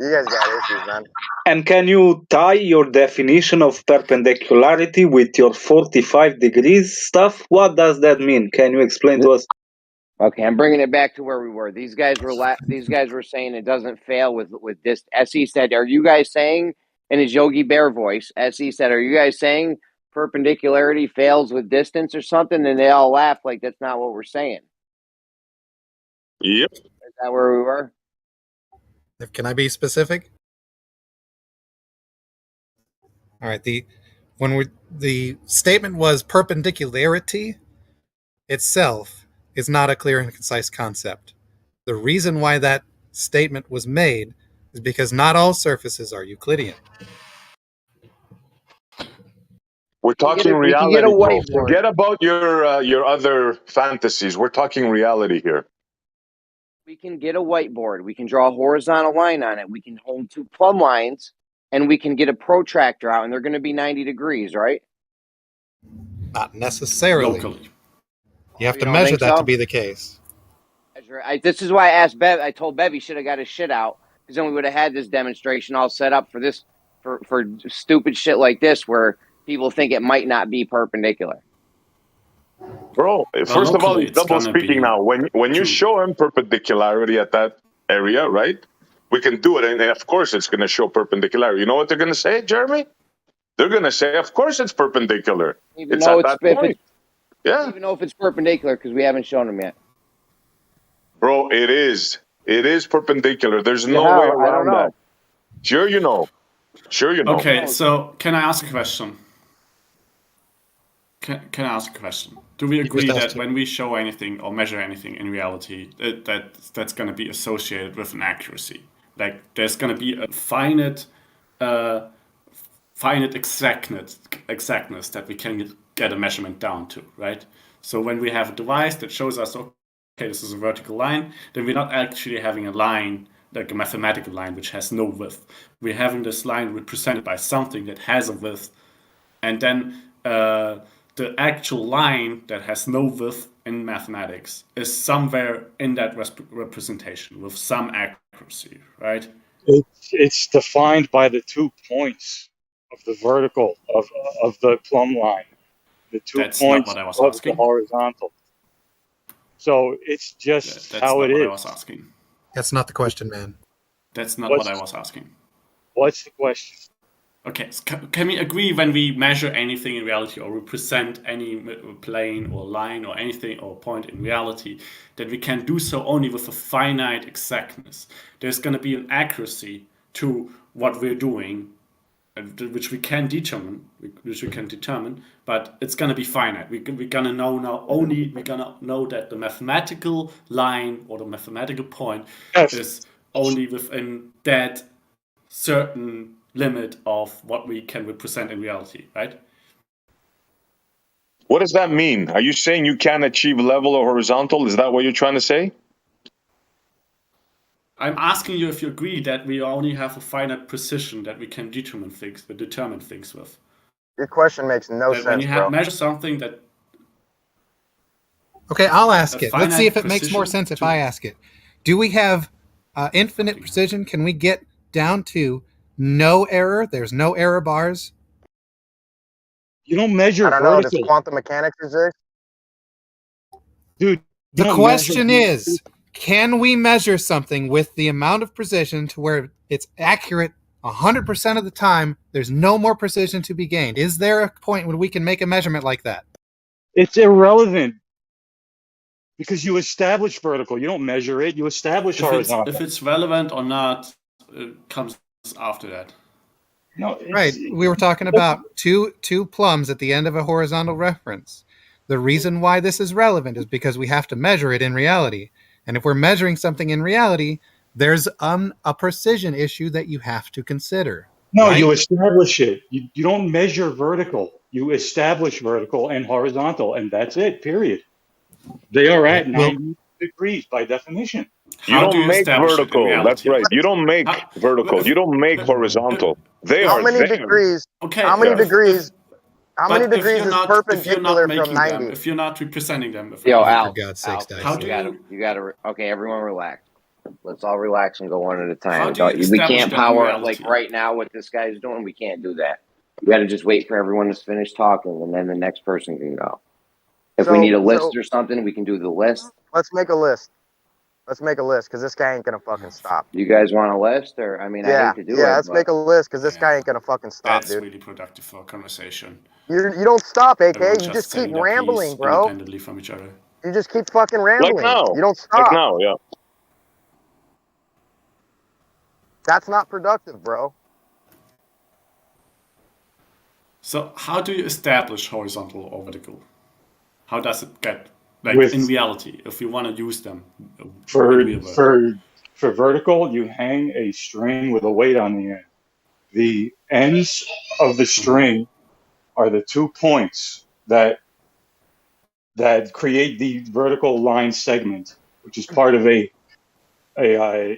You guys got issues, man. And can you tie your definition of perpendicularity with your 45 degrees stuff? What does that mean? Can you explain to us? Okay, I'm bringing it back to where we were. These guys were saying it doesn't fail with this. SE said, "Are you guys saying?" In his Yogi Bear voice, SE said, "Are you guys saying perpendicularity fails with distance or something?" And they all laughed like that's not what we're saying. Yep. Is that where we were? Can I be specific? All right. The statement was perpendicularity itself is not a clear and concise concept. The reason why that statement was made is because not all surfaces are Euclidean. We're talking we can get reality, a bro. whiteboard. Forget about your other fantasies. We're talking reality here. We can get a whiteboard. We can draw a horizontal line on it. We can hold two plumb lines, and we can get a protractor out, and they're going to be 90 degrees, right? Not necessarily. Locally. You have You to don't measure think that so? to be the case. This is why I asked Bev. I told Bev he should have got his shit out, because then we would have had this demonstration all set up for this, for stupid shit like this, where people think it might not be perpendicular. Bro, first of all, locally he's it's double gonna speaking be now. When you show him perpendicularity at that area, right? We can do it, and of course it's going to show perpendicularity. You know what they're going to say, Jeremy? They're going to say, of course it's perpendicular. Even It's though at it's that if point. it's Yeah, even though if it's perpendicular because we haven't shown them yet. bro, it is. It is perpendicular. There's Yeah, no way how? I don't around that. know. Sure, you know. Sure, you know. Okay, so can I ask a question? Can I ask a question? Do we agree that when we show anything or measure anything in reality, that's going to be associated with an accuracy? Like there's going to be a finite exactness that we can get a measurement down to, right? So when we have a device that shows us, okay, this is a vertical line, then we're not actually having a line, like a mathematical line, which has no width. We're having this line represented by something that has a width, and then the actual line that has no width in mathematics is somewhere in that representation with some accuracy, right? It's defined by the 2 points of the vertical of the plumb line, the 2 That's not points what I was of asking. the horizontal. So it's just That's how not it what is. I was asking. That's not the question, man. That's not what I was asking. What's the question? Okay, so can we agree when we measure anything in reality or represent any plane or line or anything or point in reality that we can do so only with a finite exactness? There's going to be an accuracy to what we're doing, which we can determine, but it's going to be finite. We're going to know now only, we're going to know that the mathematical line or the mathematical point is only within that certain limit of what we can represent in reality, right? What does that mean? Are you saying you can't achieve level or horizontal? Is that what you're trying to say? I'm asking you if you agree that we only have a finite precision that we can determine things with. Your question makes no That when sense, you bro. measure something that... Okay, I'll ask a it. Let's see if it finite makes more precision sense if to- I ask it. Do we have infinite precision? Can we get down to no error? There's no error bars. You don't measure I don't know. Does vertical. quantum mechanics exist? Dude, The question is, can we measure something with the amount of precision to where it's accurate 100% of the time? There's no more precision to be gained. Is there a point when we can make a measurement like that? It's irrelevant because you establish vertical. You don't measure it. You establish horizontal. If it's relevant or not, comes after that. No, right. We were talking about two plumbs at the end of a horizontal reference. The reason why this is relevant is because we have to measure it in reality. And if we're measuring something in reality, there's a precision issue that you have to consider. No, right? you establish it. You don't measure vertical. You establish vertical and horizontal, and that's it, period. They are at 90 degrees by definition. You don't make vertical. That's right. You don't make vertical. You don't make horizontal. They How are many there. degrees? Okay. How many if- degrees? How many But if degrees you're is not perpendicular from making 90? them, if you're not representing them, Yo, For Al, God's Al, sakes, How guys. do you gotta. Okay, everyone, relax. Let's all relax and go one at a time. How do you We establish can't that in power reality? like right now. What this guy's doing, we can't do that. You got to just wait for everyone to finish talking, and then the next person can go. If we need a list or something, we can do the list. Let's make a list. Let's make a list because this guy ain't gonna fucking stop. You guys want a list, or I mean, I Yeah, hate to do it. yeah. Let's but make a list because this guy ain't gonna fucking stop, That's dude. really productive for a conversation. You don't stop, AK. Everyone You just keep setting their rambling, piece bro. independently from each other. You just keep fucking rambling. Like now. You don't Like stop. now, yeah. That's not productive, bro. So how do you establish horizontal or vertical? How does it get With- in reality if you want to use them For in real world? for vertical, you hang a string with a weight on the end. The ends of the string are the 2 points that create the vertical line segment, which is part of a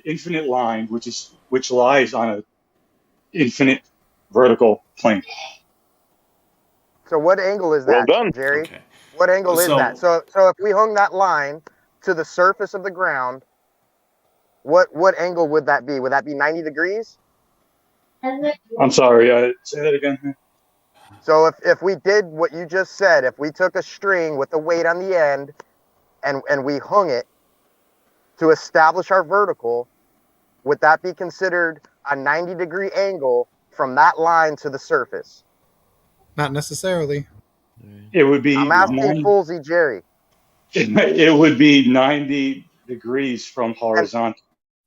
infinite line, which lies on a infinite vertical plane. So what angle is Well that, done. Jerry? Okay. What angle is So- that? So if we hung that line to the surface of the ground, what angle would that be? Would that be 90 degrees? I'm sorry, say that again. So if we did what you just said, if we took a string with a weight on the end and we hung it to establish our vertical, would that be considered a 90-degree angle from that line to the surface? Not necessarily. It would I'm be asking Foolsy Jerry. It would be 90 degrees from horizontal.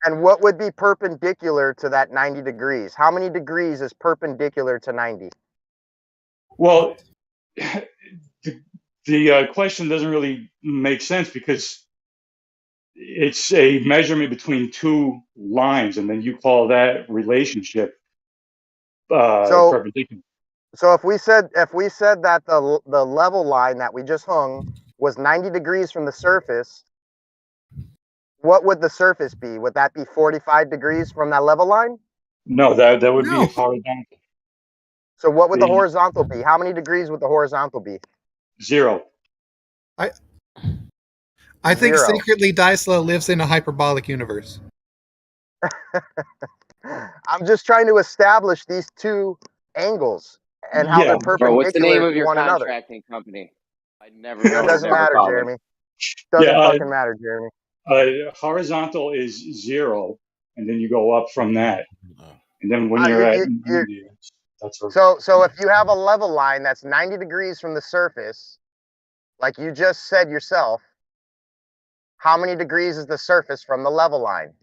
And what would be perpendicular to that 90 degrees? How many degrees is perpendicular to 90? Well, the question doesn't really make sense because it's a measurement between two lines, and then you call that relationship perpendicular. So if we said that the level line that we just hung was 90 degrees from the surface, what would the surface be? Would that be 45 degrees from that level line? No, that would be horizontal. So what would the horizontal be? How many degrees would the horizontal be? 0. I think 0. secretly Dyslow lives in a hyperbolic universe. I'm just trying to establish these two angles and how they're perpendicular Bro, what's the name of to your one another. contracting company? I'd never know. It doesn't Never matter, call them. Jeremy. Doesn't fucking matter, Jeremy. Horizontal is 0, and then you go up from that. And then when you're at 90, that's right. So if you have a level line that's 90 degrees from the surface, like you just said yourself, how many degrees is the surface from the level line?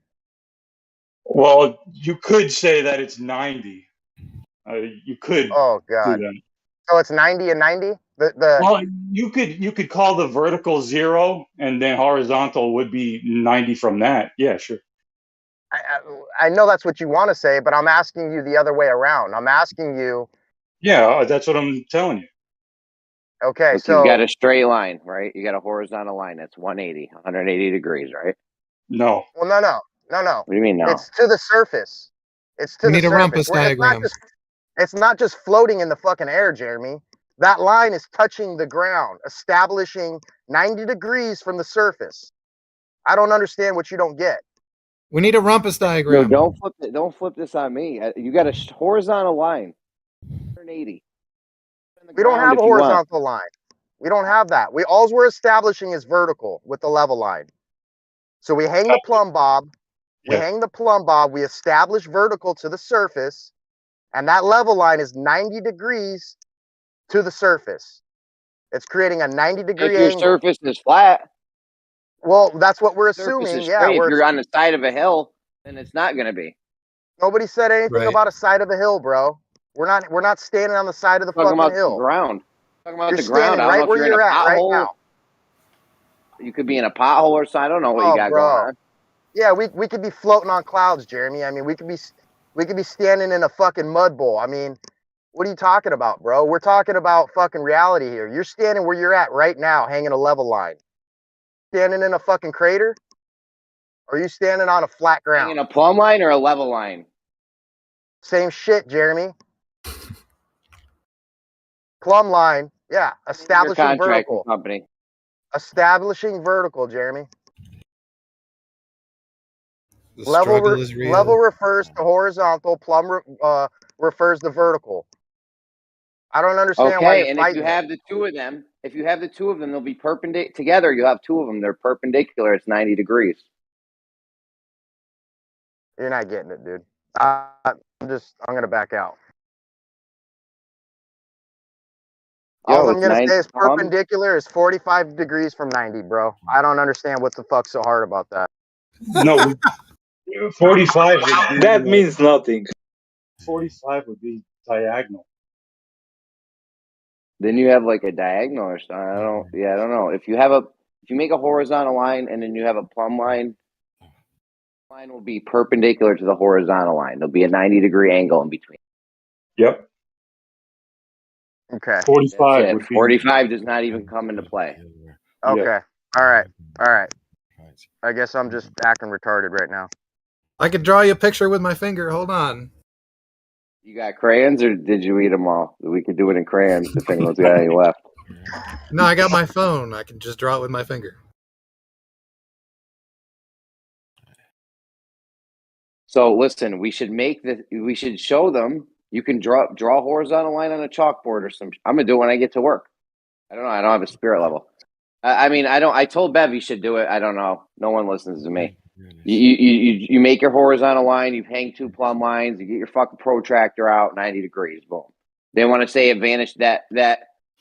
Well, you could say that it's 90. You could. Oh God. Do that. So it's 90 and 90. Well, you could call the vertical 0, and then horizontal would be 90 from that. Yeah, sure. I know that's what you want to say, but I'm asking you the other way around. I'm asking you. Yeah, that's what I'm telling you. Okay, Look, so you've got a straight line, right? You got a horizontal line that's 180 degrees, right? No. Well, no. What do you mean no? It's to the surface. It's to We the need a surface. rumpus diagram. It's not just floating in the fucking air, Jeremy. That line is touching the ground, establishing 90 degrees from the surface. I don't understand what you don't get. We need a rumpus diagram. No, don't flip this on me. You got a horizontal line, 180. We don't have a horizontal line. We don't have that. All we're establishing is vertical with the level line. So we hang the plumb bob. We establish vertical to the surface, and that level line is 90 degrees to the surface. It's creating a 90-degree angle. If your surface is flat. Well, that's what we're assuming. Is yeah, if you're on the side of a hill, then it's not going to be. Nobody said anything about a side of a hill, bro. We're not standing on the side of the fucking hill. The ground. Talking about you're the ground. Standing I don't right know if where you're in a at right pothole. now. You could be in a pothole or something. I don't know what you got going on. Yeah, we could be floating on clouds, Jeremy. I mean, we could be standing in a fucking mud bowl. I mean, what are you talking about, bro? We're talking about fucking reality here. You're standing where you're at right now, hanging a level line. Standing in a fucking crater? Or are you standing on a flat ground? Hanging a plumb line or a level line? Same shit, Jeremy. Plumb line, yeah. Establishing vertical. Company. Establishing vertical, Jeremy. The struggle is real. Level refers to horizontal. Plumb refers to vertical. I don't understand why you're and fighting. If you have the two of them, they'll be perpendicular together. You'll have two of them. They're perpendicular. It's 90 degrees. You're not getting it, dude. I'm gonna back out. All I'm gonna say is perpendicular is 45 degrees from 90, bro. I don't understand what the fuck's so hard about that. No, 45 would be, that means nothing. 45 would be diagonal. Then you have like a diagonal or something. I don't know. If you make a horizontal line and then you have a plumb line, line will be perpendicular to the horizontal line. There'll be a 90-degree angle in between. Yep. Okay. 45 would be 45 does not even come into play. Okay. Yeah. All right. I guess I'm just acting retarded right now. I could draw you a picture with my finger. Hold on. You got crayons, or did you eat them all? We could do it in crayons if anyone's got any left. No, I got my phone. I can just draw it with my finger. So listen, we should show them You can draw a horizontal line on a chalkboard or some. I'm gonna do it when I get to work. I don't know. I don't have a spirit level. I mean, I don't. I told Bev he should do it. I don't know. No one listens to me. You make your horizontal line. You hang 2 plumb lines. You get your fucking protractor out 90 degrees. Boom. They want to say advantage that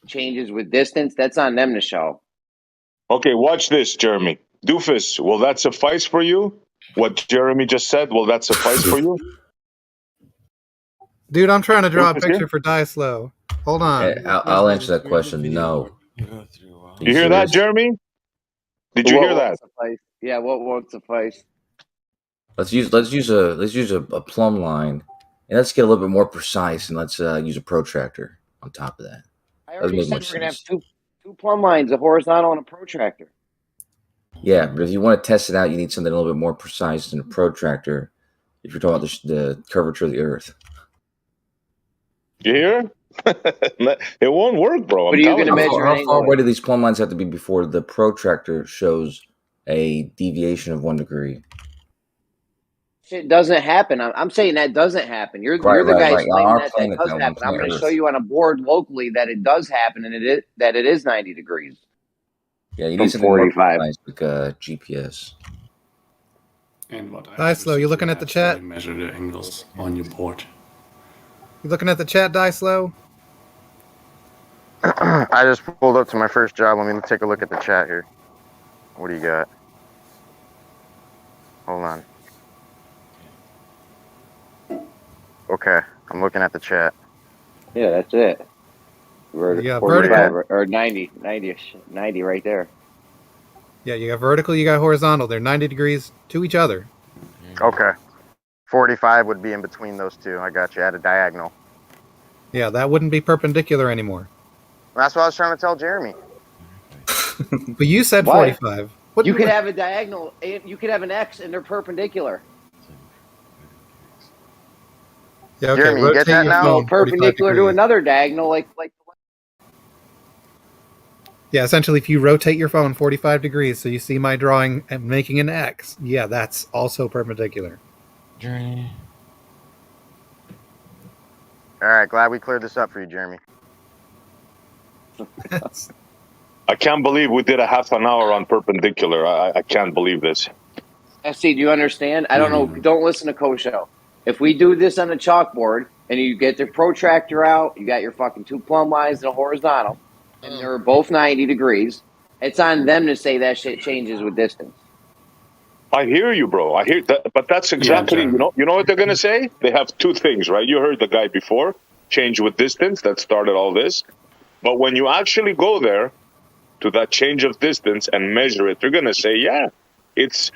changes with distance. That's on them to show. Okay, watch this, Jeremy. Doofus, will that suffice for you? What Jeremy just said, will that suffice for you? Dude, I'm trying to draw a Doofus picture here? for Die Slow. Hold on. I'll answer that question. No. You hear that, Jeremy? Did you What hear won't that? suffice? Yeah, what won't suffice? Let's use a plumb line, and let's get a little bit more precise, and let's use a protractor on top of that. I Doesn't already make said much we're gonna have sense. two plumb lines, a horizontal and a protractor. Yeah, but if you want to test it out, you need something a little bit more precise than a protractor. If you're talking about the curvature of the Earth. You hear? It won't work, bro. What I'm are you telling gonna you. measure How an far angle away with? do these plumb lines have to be before the protractor shows a deviation of 1 degree? Shit doesn't happen. I'm saying that doesn't happen. You're Right. the guys On claiming our that planet, does though, on happen. I'm planet going to show Earth. you on a board locally that it does happen, and it is 90 degrees. Yeah, you From need something more 45. precise, like GPS. And what I Die Slow, you looking at the chat? measure the angles on your board. You looking at the chat, Die Slow? I just pulled up to my first job. Let me take a look at the chat here. What do you got? Hold on. Okay, I'm looking at the chat. Yeah, that's it. You got 45 vertical. or 90 right there. Yeah, you got vertical, you got horizontal. They're 90 degrees to each other. Okay. 45 would be in between those two. I got you at a diagonal. Yeah, that wouldn't be perpendicular anymore. That's what I was trying to tell Jeremy. But you said What? 45. You could have a diagonal. You could have an X, and they're perpendicular. Yeah, okay. Jeremy, you Rotate get that your now? phone So perpendicular 45 to degrees. another diagonal, like. Yeah, essentially, if you rotate your phone 45 degrees, so you see my drawing and making an X, yeah, that's also perpendicular. Journey. All right, glad we cleared this up for you, Jeremy. I can't believe we did a half an hour on perpendicular. I can't believe this. SC, do you understand? I don't know. Don't listen to Kosho. If we do this on a chalkboard and you get the protractor out, you got your fucking 2 plumb lines and a horizontal, and they're both 90 degrees, it's on them to say that shit changes with distance. I hear you, bro. I hear that, but that's exactly Jeremy. you know what they're gonna say. They have 2 things, right? You heard the guy before, change with distance. That started all this. But when you actually go there to that change of distance and measure it, they're gonna say, yeah, it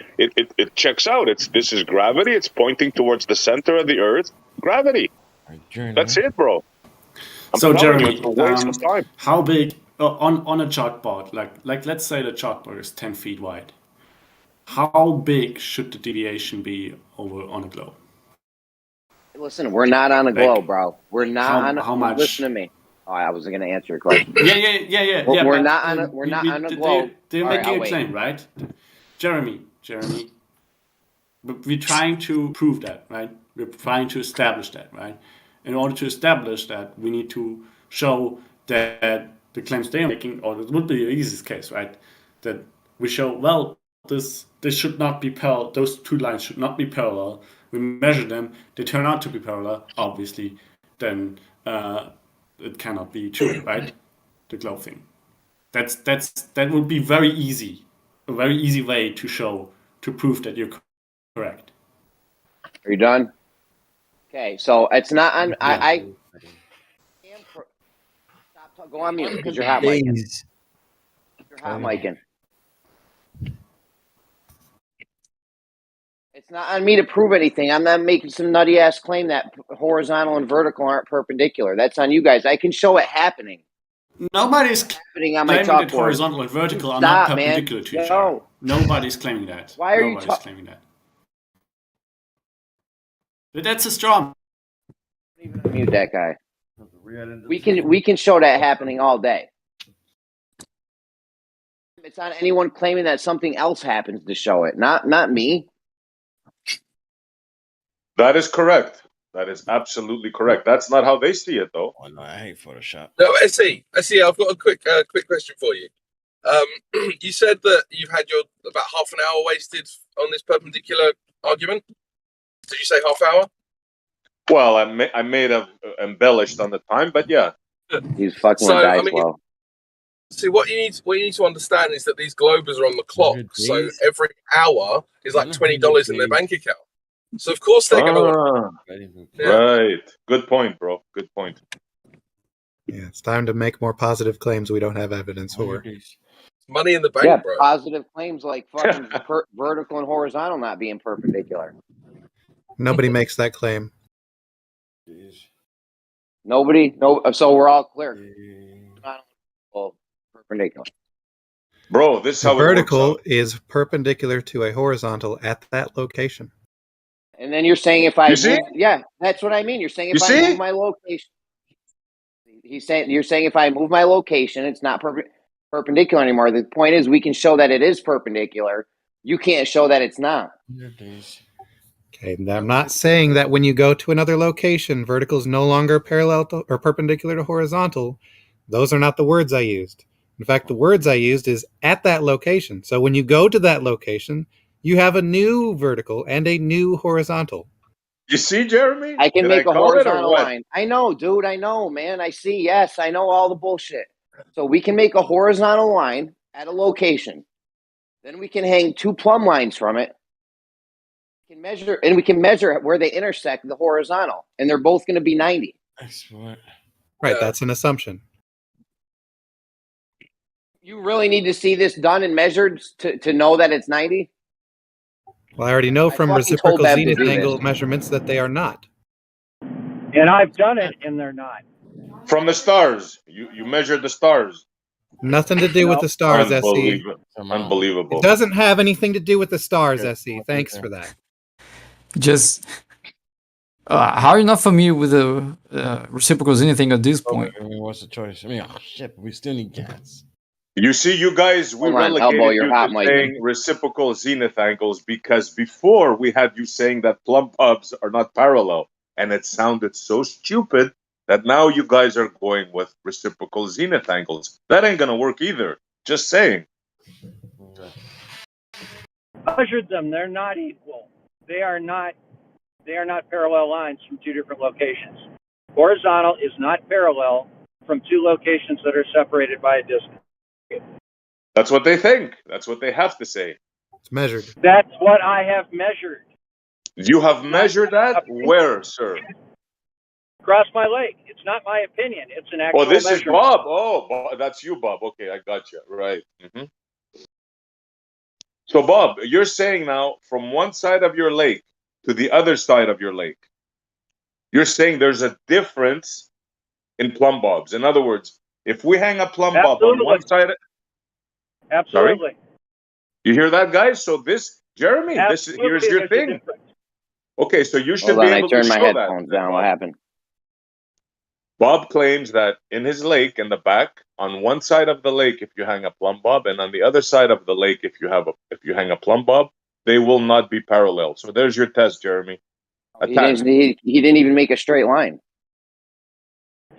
checks out. This is gravity. It's pointing towards the center of the Earth. Gravity. That's it, bro. I'm So telling you, Jeremy, it's a waste of time. how big on a chalkboard? Like let's say the chalkboard is 10 feet wide. How big should the deviation be over on a globe? Listen, we're not on a globe, bro. We're not how much? Listen to me. Oh, I wasn't going to answer your question. Yeah. We're but, not on a. We're not on a globe. They're All right, making I'll a wait. claim, right? Jeremy. But we're trying to prove that, right? We're trying to establish that, right? In order to establish that, we need to show that the claims they are making, or it would be the easiest case, right? That we show, well, this should not be parallel. Those 2 lines should not be parallel. We measure them. They turn out to be parallel. Obviously, then it cannot be true, right? The globe thing. That would be very easy, a very easy way to prove that you're correct. Are you done? Okay, so it's not on. I stop. Go on mute because you're hot micing. You're hot micing. It's not on me to prove anything. I'm not making some nutty ass claim that horizontal and vertical aren't perpendicular. That's on you guys. I can show it happening. Nobody's happening on my claiming that chalkboard. horizontal and vertical are Stop, not perpendicular man. to each other. Nobody's claiming that. Why are you Nobody's claiming that. But that's a straw. Mute that guy. We can show that happening all day. It's on anyone claiming that something else happens to show it, not me. That is correct. That is absolutely correct. That's not how they see it, though. Oh no, I hate Photoshop. No, SE, I've got a quick question for you. You said that you've had your about half an hour wasted on this perpendicular argument. Did you say half hour? Well, I may have embellished on the time, but yeah. He's fucking So, with dice I mean, well. see, what you need to understand is that these globers are on the clock. So every hour is like $20 in their bank account. So of course they're going to want. Right. Good point, bro. Good point. Yeah, it's time to make more positive claims we don't have evidence for. Money in the bank, Yeah, bro. positive claims like fucking vertical and horizontal not being perpendicular. Nobody makes that claim. Nobody? No. So we're all clear. Perpendicular. Bro, this is A how it works vertical out. is perpendicular to a horizontal at that location. And then you're saying if I You see? move, yeah, that's what I mean. You're saying if You I see? move my location. You're saying if I move my location, it's not perpendicular anymore. The point is we can show that it is perpendicular. You can't show that it's not. Okay, I'm not saying that when you go to another location, vertical is no longer parallel to, or perpendicular to horizontal. Those are not the words I used. In fact, the words I used is at that location. So when you go to that location, you have a new vertical and a new horizontal. You see, Jeremy? I can Did make I a call it or horizontal what? line. I know, dude. I know, man. I see. Yes, I know all the bullshit. So we can make a horizontal line at a location. Then we can hang two plumb lines from it. We can measure where they intersect the horizontal, and they're both going to be 90. Right, that's an assumption. You really need to see this done and measured to know that it's 90? Well, I already know from fucking told reciprocal Bev to zenith do angle this. measurements that they are not. And I've done it, and they're not. From the stars. You measured the stars. Nothing to do with the stars, SE. Unbelievable. It doesn't have anything to do with the stars, SE. Thanks for that. Just how are you not familiar with the reciprocal zenith angle at this point? I mean, what's the choice? I mean, oh shit, but we still need gas. You see, you guys, we Hold on, elbow relegated your you hot to mic. saying reciprocal zenith angles because before we had you saying that plumb pubs are not parallel, and it sounded so stupid that now you guys are going with reciprocal zenith angles. That ain't gonna work either. Just saying. Measured them. They're not equal. They are not parallel lines from two different locations. Horizontal is not parallel from two locations that are separated by a distance. That's what they think. That's what they have to say. It's measured. That's what I have measured. You have measured that? Where, sir? Across my lake. It's not my opinion. It's an actual Oh, this is measurement. Bob. Oh, Bob, that's you, Bob. Okay, I got you. Right. Mm-hmm. So, Bob, you're saying now from one side of your lake to the other side of your lake, you're saying there's a difference in plumb bobs. In other words, if we hang a plumb bob on one side, Absolutely. Sorry? You hear that, guys? So this, Jeremy, Absolutely, here's your there's a thing. difference. Okay, so you should Hold be on, I able to turned my show that. headphones down. What happened? Bob claims that in his lake in the back, on one side of the lake, if you hang a plumb bob, and on the other side of the lake, if you hang a plumb bob, they will not be parallel. So there's your test, Jeremy. He didn't even make a straight line.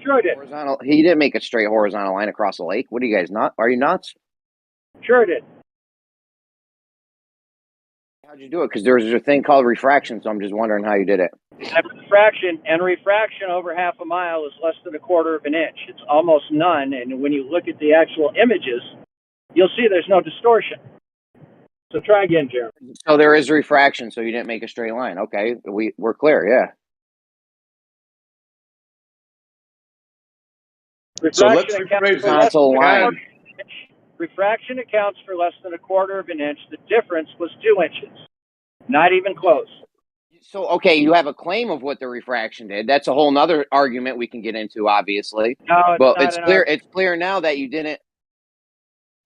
Sure did. Horizontal. He didn't make a straight horizontal line across the lake. What are you guys not? Are you nuts? Sure did. How'd you do it? Because there's a thing called refraction, so I'm just wondering how you did it. And refraction over half a mile is less than a quarter of an inch. It's almost none. And when you look at the actual images, you'll see there's no distortion. So try again, Jeremy. So there is refraction, so you didn't make a straight line. Okay, we're clear, yeah. Refraction accounts for less than a line. quarter of an inch. Refraction accounts for less than a quarter of an inch. The difference was 2 inches. Not even close. So, okay, you have a claim of what the refraction did. That's a whole nother argument we can get into, obviously. No, it's but not it's an clear. argument. It's clear now that you didn't.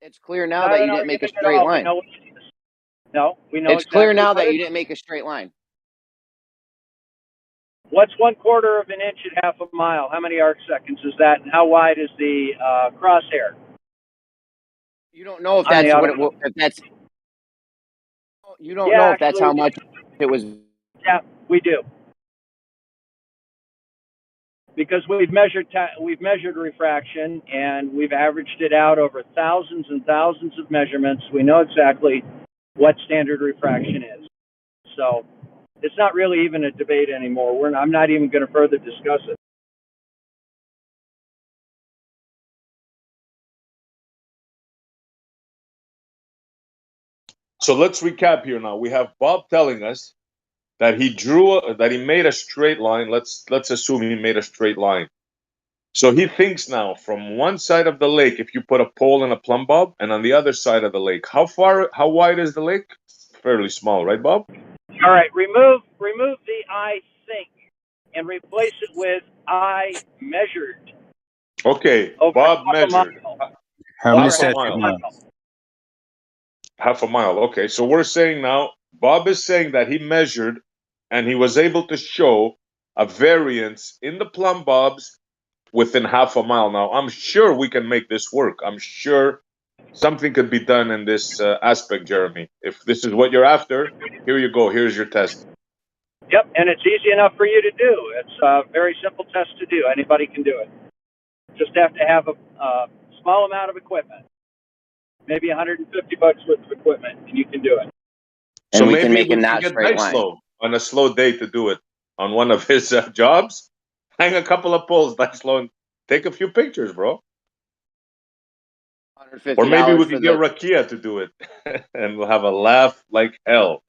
It's clear now Not that an you didn't make a argument at straight all. We line. know what it is. No, we know It's clear exactly now what that it you is. didn't make a straight line. What's 1/4 of an inch at half a mile? How many arc seconds is that? And how wide is the crosshair? You don't know if that's what it will. If that's. You don't know if that's actually, how much it was. Yeah, we do. because we've measured refraction, and we've averaged it out over thousands and thousands of measurements. We know exactly what standard refraction is. So it's not really even a debate anymore. I'm not even going to further discuss it. So let's recap here now. We have Bob telling us that he made a straight line. Let's assume he made a straight line. So he thinks now from one side of the lake, if you put a pole and a plumb bob, and on the other side of the lake, how wide is the lake? Fairly small, right, Bob? All right, remove the I think and replace it with I measured. Okay, Bob measured. How many statute miles? Half a mile. Okay, so we're saying now, Bob is saying that he measured and he was able to show a variance in the plumb bobs within half a mile. Now, I'm sure we can make this work. I'm sure something could be done in this aspect, Jeremy. If this is what you're after, here you go. Here's your test. Yep, and it's easy enough for you to do. It's a very simple test to do. Anybody can do it. Just have to have a small amount of equipment, maybe $150 worth of equipment, and you can do it. So And we maybe can make we it not can get straight nice line. slow on a slow day to do it on one of his jobs. Hang a couple of poles, nice slow, and take a few pictures, bro. Or maybe we could get Rakia to do it, and we'll have a laugh like hell.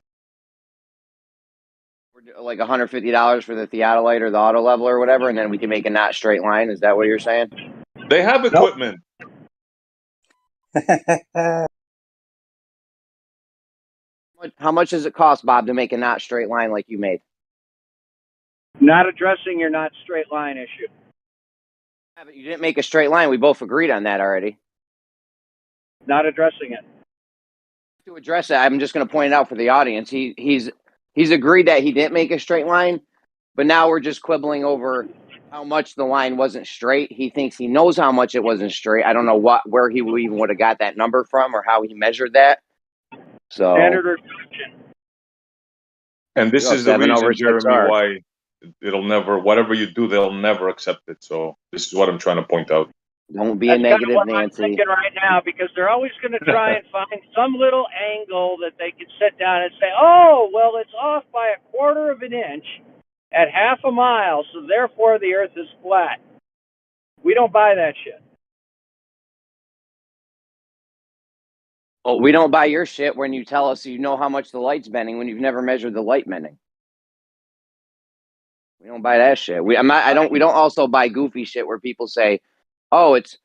Like $150 for the theodolite or the auto leveler or whatever, and then we can make a not straight line. Is that what you're saying? They have equipment. How much does it cost, Bob, to make a not straight line like you made? Not addressing your not straight line issue. Yeah, but you didn't make a straight line. We both agreed on that already. Not addressing it. To address it, I'm just going to point it out for the audience. He's agreed that he didn't make a straight line, but now we're just quibbling over how much the line wasn't straight. He thinks he knows how much it wasn't straight. I don't know where he even would have got that number from or how he measured that. So standard refraction. And this is the reason, Jeremy, why it'll never, whatever you do, they'll never accept it. So this is what I'm trying to point out. Don't be a negative, what Nancy. I'm thinking right now, because they're always going to try and find some little angle that they can sit down and say, oh, well, it's off by 1/4 of an inch at half a mile, so therefore the Earth is flat. We don't buy that shit. Well, we don't buy your shit when you tell us you know how much the light's bending when you've never measured the light bending. We don't buy that shit. We don't also buy goofy shit where people say, oh, it's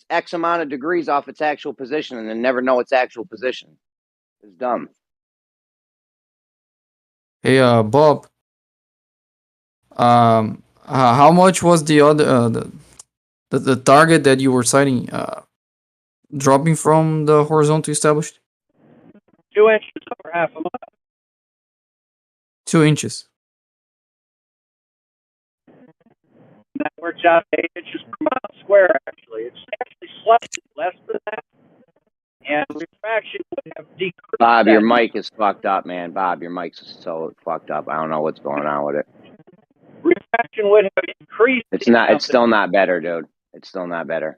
X amount of degrees off its actual position and then never know its actual position. It's dumb. Hey, Bob. How much was the other the target that you were citing? Dropping from the horizontal established? 2 inches over half a mile. 2 inches. That works out 8 inches per mile square, actually. It's actually slightly less than that. And refraction would have decreased. Bob, your mic is fucked up, man. Bob, your mic's so fucked up. I don't know what's going on with it. Refraction would have increased. It's still not better, dude. It's still not better.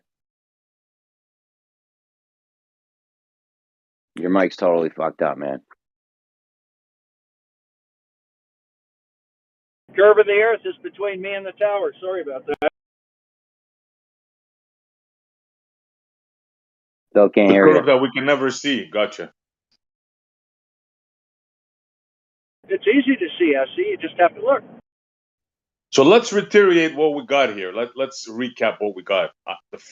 Your mic's totally fucked up, man. Curve of the Earth is between me and the tower. Sorry about that. Still can't The hear curve you. that we can never see. Gotcha. It's easy to see, SC. You just have to look. So let's reiterate what we got here. Let's recap what we got.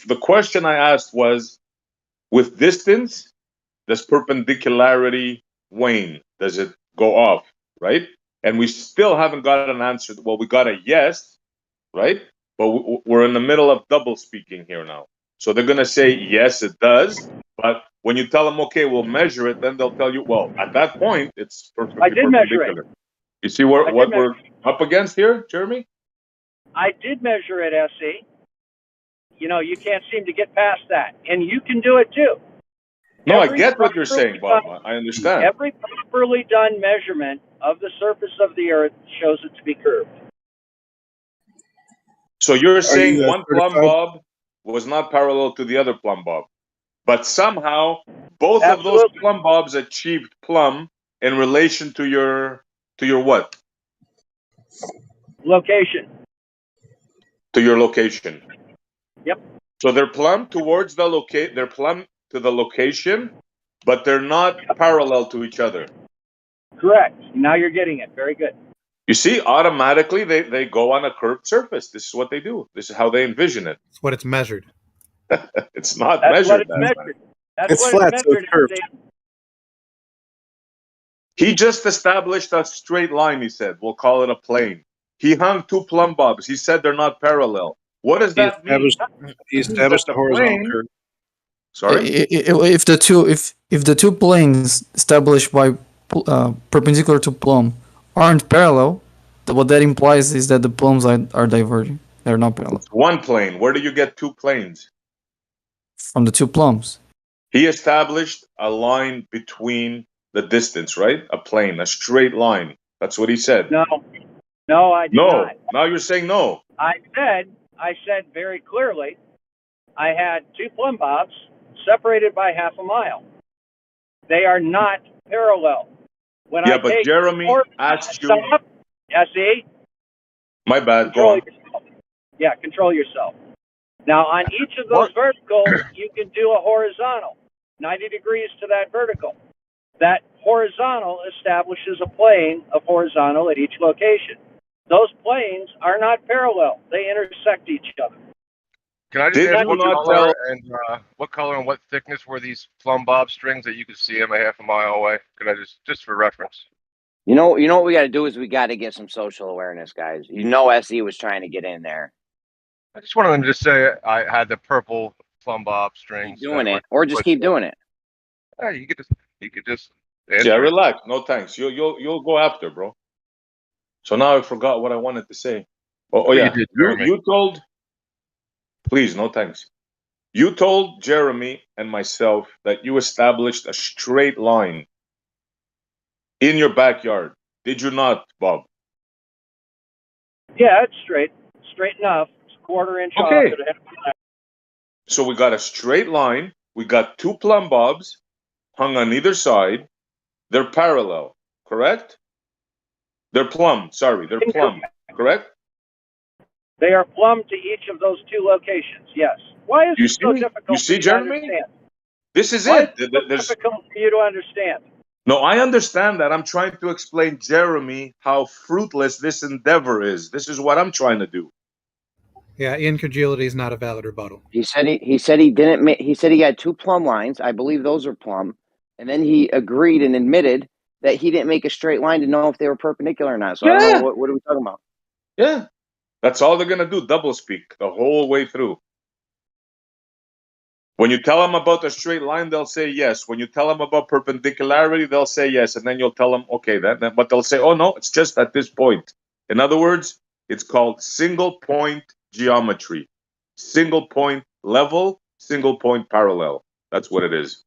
The question I asked was, with distance, does perpendicularity wane? Does it go off, right? And we still haven't got an answer. Well, we got a yes, right? But we're in the middle of double speaking here now. So they're going to say, yes, it does. But when you tell them, okay, we'll measure it, then they'll tell you, well, at that point, it's perfectly I did measure perpendicular. You see what we're up against here, Jeremy? I did measure it, SC. You know, you can't seem to get past that. And you can do it too. No, I get what you're saying, Bob. I understand. Every properly done measurement of the surface of the Earth shows it to be curved. So you're saying you one plumb certified? bob was not parallel to the other plumb bob, but somehow both of those Absolutely. plumb bobs achieved plumb in relation to your what? Location. To your location. Yep. So they're plumb towards the locate. They're plumb to the location, but they're not parallel to each other. Correct. Now you're getting it. Very good. You see, automatically they go on a curved surface. This is what they do. This is how they envision it. It's what it's measured. It's not That's what measured it's that way. measured. That's It's what flat, it's so it's measured. curved. He just established a straight line, he said. We'll call it a plane. He hung two plumb bobs. He said they're not parallel. What does He that mean? established That a horizontal plane, curve. sorry? If the two planes established by perpendicular to plumb aren't parallel, what that implies is that the plumbs are diverging. They're not parallel One plane. Where do you get two planes? from the two plumbs. He established a line between the distance, right? A plane, a straight line. That's what he said. No, no, I did No. not. Now you're saying no. I said very clearly, I had two plumb bobs separated by half a mile. They are not parallel. When Yeah, I but take Jeremy asked you. stop. SE, My bad. Go control on. yourself. Yeah, control yourself. Now, on each of those verticals, you can do a horizontal, 90 degrees to that vertical. That horizontal establishes a plane of horizontal at each location. Those planes are not parallel. They intersect each other. Can I just Did ask you what not color tell? and what thickness were these plumb bob strings that you could see them a half a mile away? Could I just for reference? You know what we got to do is we got to get some social awareness, guys. You know, SE was trying to get in there. I just wanted them to say I had the purple plumb bob strings. Keep doing it, or just keep doing it. You could just Yeah, answer it. relax. No thanks. You'll go after, bro. So now I forgot what I wanted to say. Oh You yeah. did, Jeremy. You told. Please, no thanks. You told Jeremy and myself that you established a straight line in your backyard. Did you not, Bob? Yeah, it's straight enough. It's a quarter-inch off Okay. at a half a mile. So we got a straight line. We got two plumb bobs hung on either side. They're parallel, correct? They're plumb. Sorry, they're plumb, correct? They are plumb to each of those two locations. Yes. Why is You it so see? difficult You for see, you to Jeremy? understand? This is Why it. is it so difficult for you to understand? No, I understand that. I'm trying to explain Jeremy how fruitless this endeavor is. This is what I'm trying to do. Yeah, incredulity is not a valid rebuttal. He said he didn't. He said he had two plumb lines. I believe those are plumb, and then he agreed and admitted that he didn't make a straight line to know if they were perpendicular or not. So I don't know what are we talking about. Yeah, that's all they're gonna do. Double speak the whole way through. When you tell them about a straight line, they'll say yes. When you tell them about perpendicularity, they'll say yes, and then you'll tell them okay. Then but they'll say, oh no, it's just at this point. In other words, it's called single point geometry, single point level, single point parallel. That's what it is.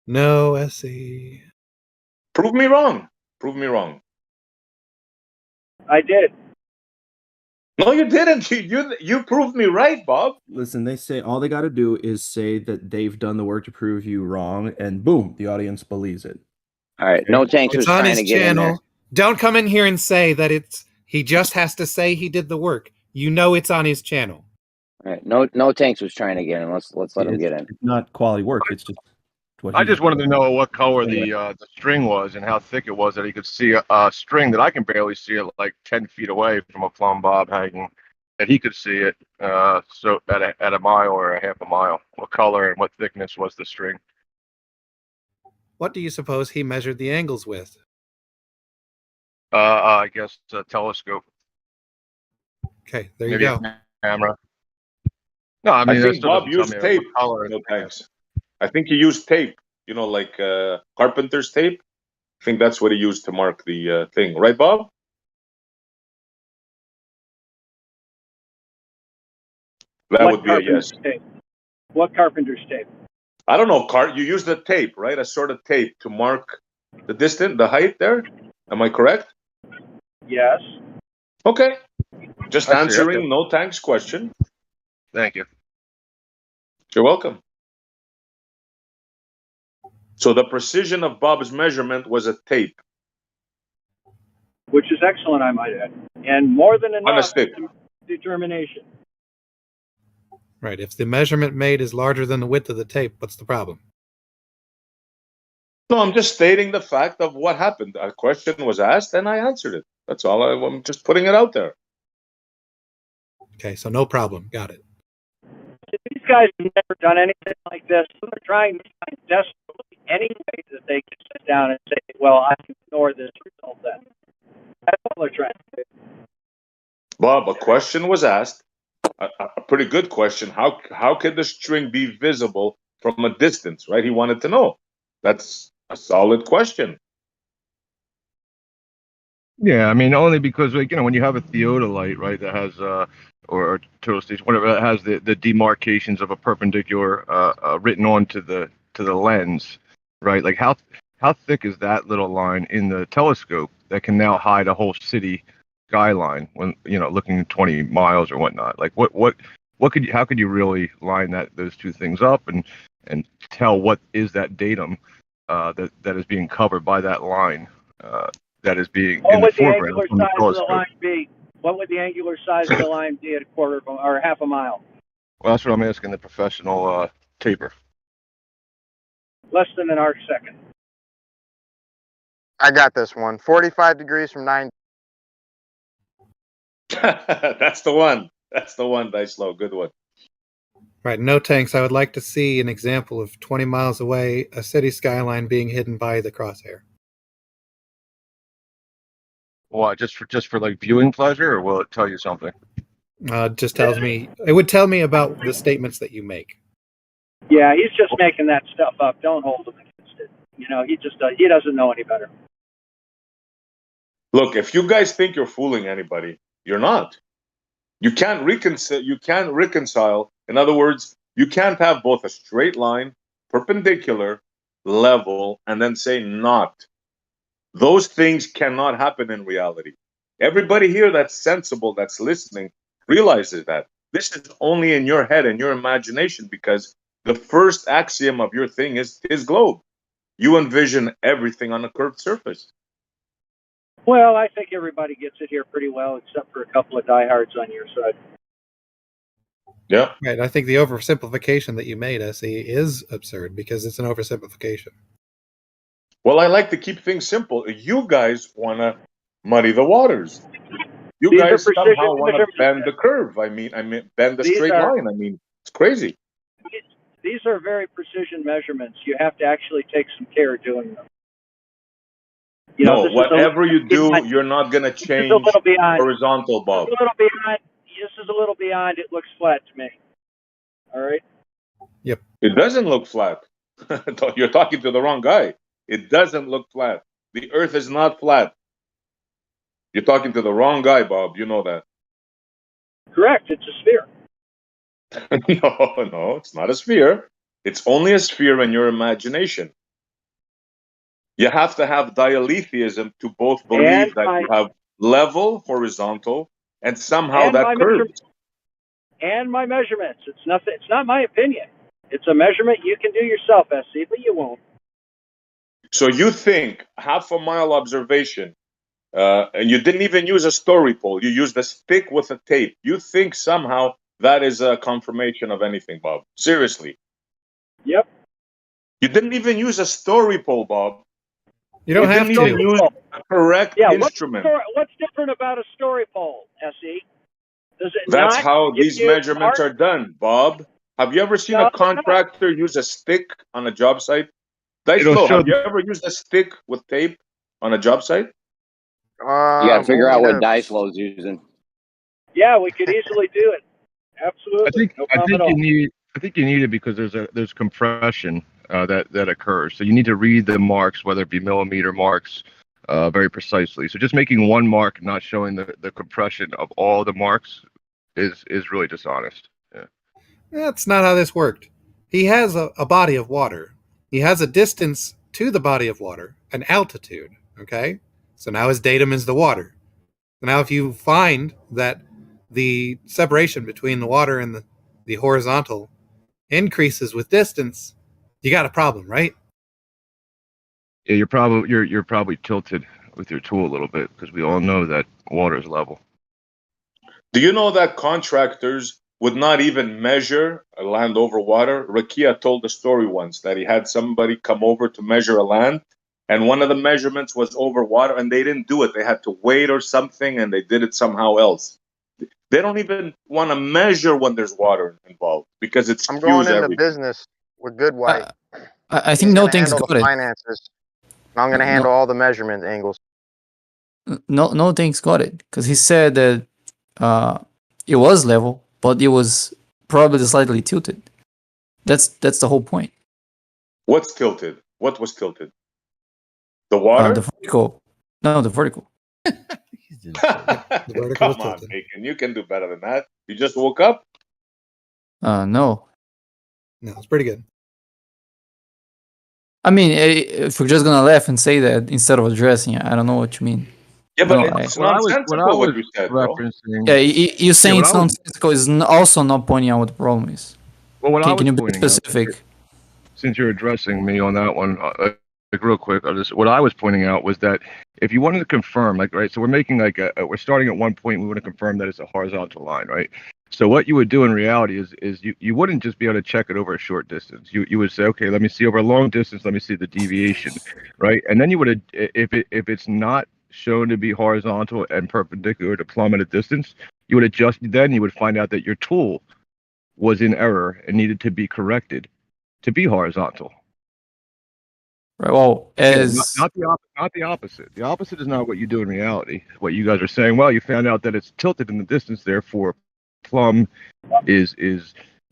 No, SE. Prove me wrong. Prove me wrong. I did. No, you didn't. You proved me right, Bob. Listen, they say all they got to do is say that they've done the work to prove you wrong, and boom, the audience believes it. All right, no tanks was It's on trying his to get in there. channel. Don't come in here and say that he just has to say he did the work. You know it's on his channel. All right, no tanks was trying to get in. Let's let him get in. It's not quality work. It's just what I he just wanted to know what color Anyway. the string was and how thick it was that he could see a string that I can barely see it like 10 feet away from a plumb bob hanging, that he could see it so at a mile or a half a mile. What color and what thickness was the string? What do you suppose he measured the angles with? I guess a telescope. Okay, there Maybe you go. a camera. No, I mean I that think still Bob doesn't tell used me tape. what color. No thanks. I think he used tape. You know, like carpenter's tape. I think that's what he used to mark the thing, right, Bob? That What would be a yes. carpenter's tape? What carpenter's tape? I don't know, Cart. You used the tape, right? A sort of tape to mark the distance, the height there. Am I correct? Yes. Okay. Just I see, answering okay. No Tank's question. Thank you. You're welcome. So the precision of Bob's measurement was a tape. Which is excellent, I might add, and more than On a enough stick. determination. Right. If the measurement made is larger than the width of the tape, what's the problem? No, I'm just stating the fact of what happened. A question was asked and I answered it. That's all. I'm just putting it out there. Okay, so no problem. Got it. These guys have never done anything like this. They're trying to find desperately any way that they can sit down and say, well, I can ignore this result then. That's all they're trying to do. Bob, a question was asked, a pretty good question. How could the string be visible from a distance, right? He wanted to know. That's a solid question. Yeah, I mean, only because, like, you know, when you have a theodolite, right, that has or total station, whatever, that has the demarcations of a perpendicular written onto the lens, right? Like how thick is that little line in the telescope that can now hide a whole city skyline when, you know, looking 20 miles or whatnot? Like how could you really line those two things up and tell what is that datum that is being covered by that line that is being in the foreground from the telescope? What would the angular size of the line be at a quarter of or half a mile? Well, that's what I'm asking the professional taper. Less than an arc second. I got this one. 45 degrees from 9. That's the one. That's the one, Dice Low. Good one. Right, no tanks. I would like to see an example of 20 miles away, a city skyline being hidden by the crosshair. What, just for like viewing pleasure, or will it tell you something? Just tells me, it would tell me about the statements that you make. Yeah, he's just making that stuff up. Don't hold him against it. You know, he doesn't know any better. Look, if you guys think you're fooling anybody, you're not. You can't reconcile. In other words, you can't have both a straight line, perpendicular, level, and then say not. Those things cannot happen in reality. Everybody here that's sensible, that's listening, realizes that. This is only in your head and your imagination, because the first axiom of your thing is globe. You envision everything on a curved surface. Well, I think everybody gets it here pretty well, except for a couple of diehards on your side. Yeah. Right. I think the oversimplification that you made, SE, is absurd because it's an oversimplification. Well, I like to keep things simple. You guys want to muddy the waters. You guys somehow want to bend the curve. I mean, bend the straight line. I mean, it's crazy. These are very precision measurements. You have to actually take some care doing them. You know, whatever you do, you're not going to change horizontal, Bob. This is a little beyond. It looks flat to me. All right. Yep. It doesn't look flat. You're talking to the wrong guy. It doesn't look flat. The Earth is not flat. You're talking to the wrong guy, Bob. You know that. Correct. It's a sphere. No, it's not a sphere. It's only a sphere in your imagination. You have to have dialetheism to both believe that you have level, horizontal, and somehow that curves. And my measurements. It's nothing. It's not my opinion. It's a measurement you can do yourself, SC, but you won't. So you think half a mile observation, and you didn't even use a story pole. You used a stick with a tape. You think somehow that is a confirmation of anything, Bob? Seriously? Yep. You didn't even use a story pole, Bob. You don't have to use a correct instrument. What's different about a story pole, SE? That's how these measurements are done, Bob. Have you ever seen a contractor use a stick on a job site? Have you ever used a stick with tape on a job site? You got to figure out what Dice Low's using. Yeah, we could easily do it. Absolutely. I think you need it because there's compression that occurs. So you need to read the marks, whether it be millimeter marks, very precisely. So just making one mark, not showing the compression of all the marks, is really dishonest. Yeah. That's not how this worked. He has a body of water. He has a distance to the body of water, an altitude. Okay, so now his datum is the water. Now, if you find that the separation between the water and the horizontal increases with distance, you got a problem, right? Yeah, you're probably tilted with your tool a little bit because we all know that water is level. Do you know that contractors would not even measure a land over water? Rakia told the story once that he had somebody come over to measure a land, and one of the measurements was over water, and they didn't do it. They had to wait or something, and they did it somehow else. They don't even want to measure when there's water involved because it I'm going skews into everything. business with Good White. I He's think no gonna thing's handle got the it. finances. I'm gonna handle all the measurement angles. No thing's got it because he said that it was level, but it was probably slightly tilted. That's the whole point. What's tilted? What was tilted? The water? The vertical. No, the vertical. The vertical was Come on, tilted. Bacon. You can do better than that. You just woke up? No. No, it's pretty good. I mean, if we're just gonna laugh and say that instead of addressing, I don't know what you mean. Yeah, but No, it's nonsensical what you said, bro. referencing. Yeah, you saying what it's I was- nonsensical is also not pointing out what the problem is. Well, what I was Can you be pointing out, specific? since you're addressing me on that one, like real quick, what I was pointing out was that if you wanted to confirm, like, right, so we're making like we're starting at one point, we want to confirm that it's a horizontal line, right? So what you would do in reality is you wouldn't just be able to check it over a short distance. You would say, okay, let me see over a long distance, let me see the deviation, right? And then you would, if it's not shown to be horizontal and perpendicular to plumb at a distance, you would adjust. Then you would find out that your tool was in error and needed to be corrected to be horizontal. Right. Well, as not the opposite. The opposite is not what you do in reality. What you guys are saying, well, you found out that it's tilted in the distance, therefore plumb is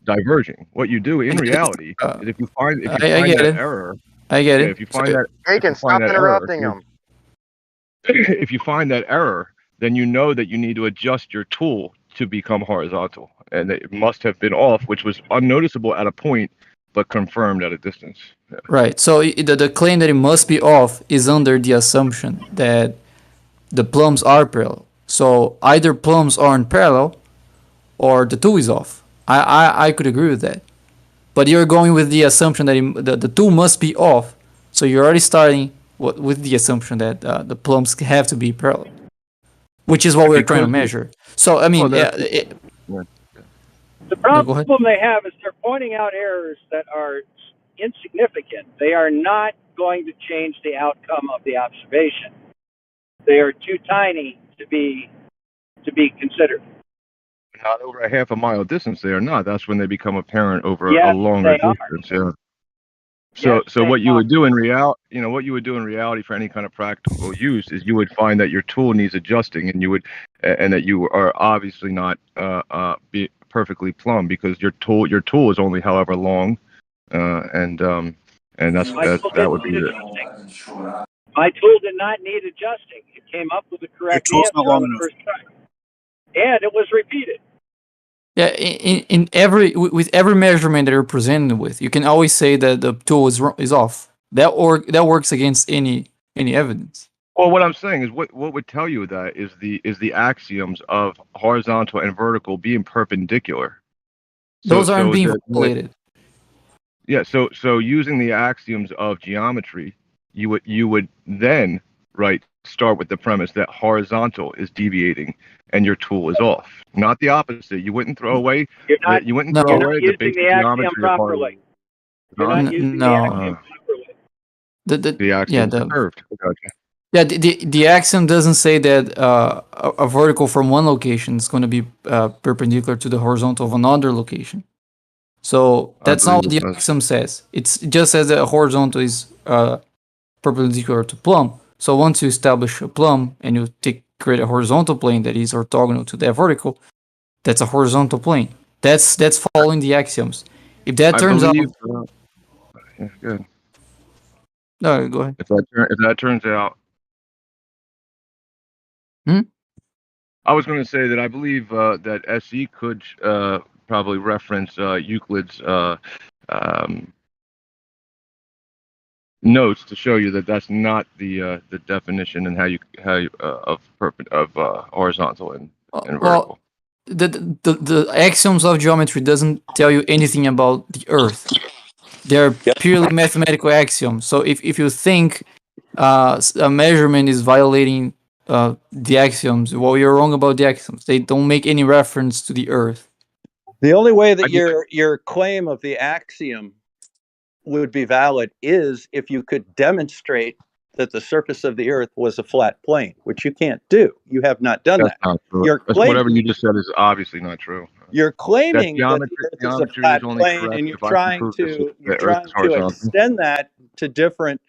diverging. What you do in reality is if you find I get that it. error, I get it. if you find that Bacon, stop interrupting him. if you find that error, then you know that you need to adjust your tool to become horizontal, and that it must have been off, which was unnoticeable at a point, but confirmed at a distance. Yeah. Right. So the claim that it must be off is under the assumption that the plumbs are parallel. So either plumbs aren't parallel, or the tool is off. I could agree with that. But you're going with the assumption that the tool must be off. So you're already starting with the assumption that the plumbs have to be parallel, which is what we're trying to measure. So I mean, the problem they have is they're pointing out errors that are insignificant. They are not going to change the outcome of the observation. They are too tiny to be considered. Not over a half a mile distance, they are not. That's when they become apparent over Yes, a longer they are. distance. Yeah. Yes, So they what you are. would do in reality for any kind of practical use is you would find that your tool needs adjusting, and and that you are obviously not be perfectly plumb because your tool is only however long, and that would be it. My tool did not need adjusting. It came up with the correct tool's answer not long on the enough. first try, and it was repeated. Yeah, in with every measurement that you're presented with, you can always say that the tool is off. That works against any evidence. Well, what I'm saying is what would tell you that is the axioms of horizontal and vertical being perpendicular. Those aren't being violated. Yeah, so using the axioms of geometry, you would then start with the premise that horizontal is deviating and your tool is off, not the opposite. You wouldn't throw away the basic geometry properly. You're not using the axiom properly. The axiom is curved. Gotcha. Yeah, the axiom doesn't say that a vertical from one location is going to be perpendicular to the horizontal of another location. So that's not what the axiom says. It just says that a horizontal is perpendicular to plumb. So once you establish a plumb and you create a horizontal plane that is orthogonal to that vertical, that's a horizontal plane. That's following the axioms. If that turns out, yeah, good. No, go ahead. If that turns out, I was going to say that I believe that SE could probably reference Euclid's notes to show you that that's not the definition and how you of horizontal and vertical. the axioms of geometry doesn't tell you anything about the Earth. They're purely mathematical axioms. So if you think a measurement is violating the axioms, well, you're wrong about the axioms. They don't make any reference to the Earth. The only way that your claim of the axiom would be valid is if you could demonstrate that the surface of the Earth was a flat plane, which you can't do. You have not done That's that. not true. You're Whatever claiming, you just said is obviously not true. you're claiming that Geometry, the Earth is a geometry flat is only plane, correct and you're if I can trying prove this, to the Earth is horizontal. extend that to different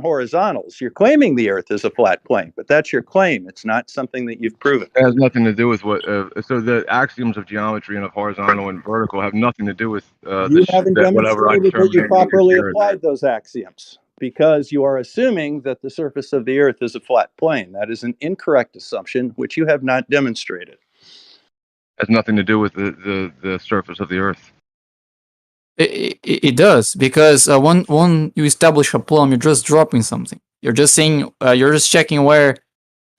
horizontals. You're claiming the Earth is a flat plane, but that's your claim. It's not something that you've proven. It has nothing to do with what. So the axioms of geometry and of horizontal and vertical have nothing to do with You haven't whatever I demonstrated that you determine properly is the Earth. applied those axioms because you are assuming that the surface of the Earth is a flat plane. That is an incorrect assumption, which you have not demonstrated. Has nothing to do with the surface of the Earth. It does, because when you establish a plumb, you're just dropping something. You're just saying, you're just checking where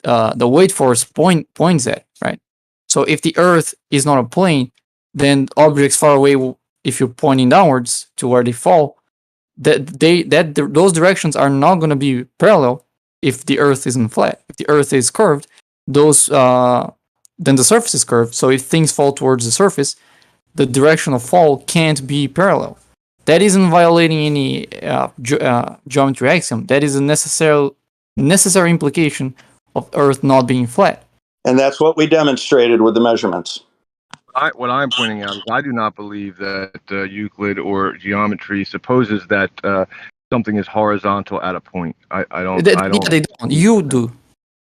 the weight force points at, right? So if the Earth is not a plane, then objects far away, if you're pointing downwards to where they fall, those directions are not going to be parallel if the Earth isn't flat. If the Earth is curved, then the surface is curved. So if things fall towards the surface, the direction of fall can't be parallel. That isn't violating any geometry axiom. That is a necessary implication of Earth not being flat. And that's what we demonstrated with the measurements. What I'm pointing out is I do not believe that Euclid or geometry supposes that something is horizontal at a point. I don't. Yeah, they don't. You do.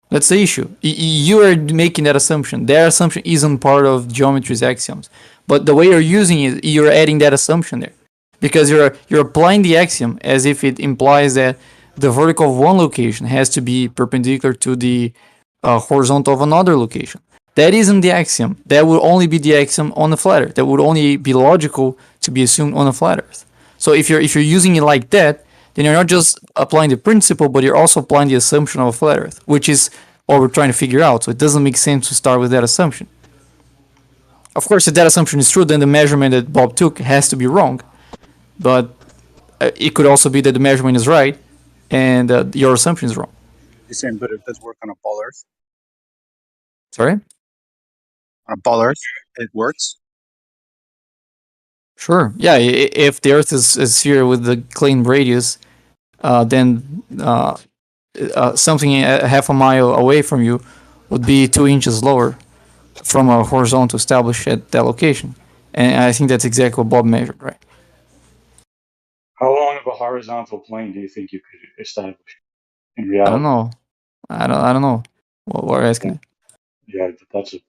That's the issue. You are making that assumption. Their assumption isn't part of geometry's axioms. But the way you're using it, you're adding that assumption there. Because you're applying the axiom as if it implies that the vertical of one location has to be perpendicular to the horizontal of another location. That isn't the axiom. That would only be the axiom on a flat Earth. That would only be logical to be assumed on a flat Earth. So if you're using it like that, then you're not just applying the principle, but you're also applying the assumption of a flat Earth, which is what we're trying to figure out. So it doesn't make sense to start with that assumption. Of course, if that assumption is true, then the measurement that Bob took has to be wrong. But it could also be that the measurement is right and your assumption is wrong. You're saying, but it does work on a ball Earth? Sorry? On a ball Earth, it works? Sure. Yeah, if the Earth is a sphere with the clean radius, then something a half a mile away from you would be 2 inches lower from a horizontal established at that location. And I think that's exactly what Bob measured, right? How long of a horizontal plane do you think you could establish in reality? I don't know. I don't know. What are you asking? Yeah, that's a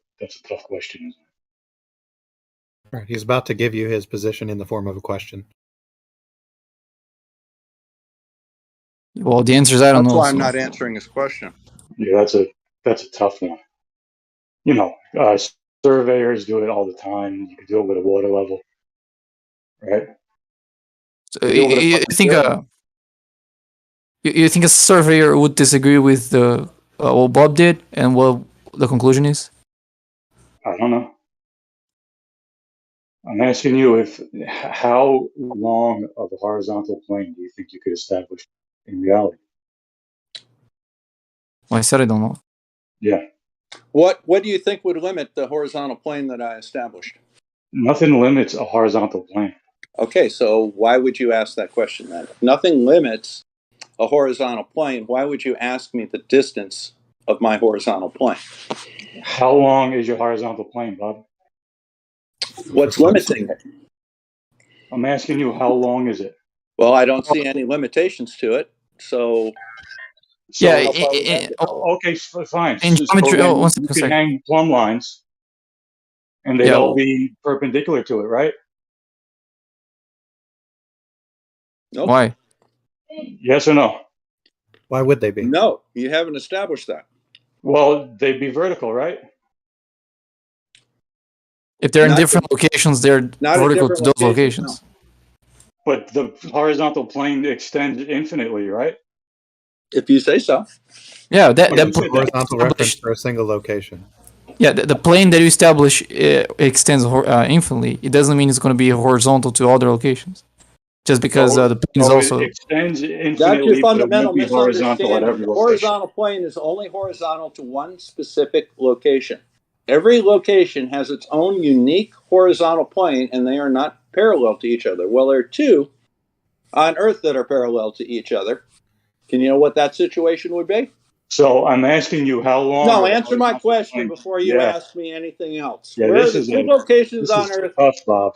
tough question, isn't it? Right, he's about to give you his position in the form of a question. Well, the answer is I don't know. That's why I'm not answering his question. Yeah, that's a tough one. You know, surveyors do it all the time. You could do it with a water level, right? So you think you think a surveyor would disagree with what Bob did and what the conclusion is? I don't know. I'm asking you how long of a horizontal plane do you think you could establish in reality? Well, I said I don't know. Yeah. What do you think would limit the horizontal plane that I established? Nothing limits a horizontal plane. Okay, so why would you ask that question then? If nothing limits a horizontal plane, why would you ask me the distance of my horizontal plane? How long is your horizontal plane, Bob? What's limiting it? I'm asking you, how long is it? Well, I don't see any limitations to it, so... Yeah, okay, fine. In geometry, you can hang plumb lines, and they'd all be perpendicular to it, right? Nope. Why? Yes or no? Why would they be? No, you haven't established that. Well, they'd be vertical, right? If they're in different locations, they're vertical to those locations. No. But the horizontal plane extends infinitely, right? If you say so. Yeah, that horizontal reference for a single location. Yeah, the plane that you establish extends infinitely. It doesn't mean it's going to be horizontal to other locations. Just because the plane is also... it extends That's your infinitely, but it fundamental won't be horizontal at misunderstanding. every The location. horizontal plane is only horizontal to one specific location. Every location has its own unique horizontal plane, and they are not parallel to each other. Well, there are two on Earth that are parallel to each other. Can you know what that situation would be? So I'm asking you how long. No, answer my question before you ask me anything else. Where are the two locations on Earth? Tough, Bob.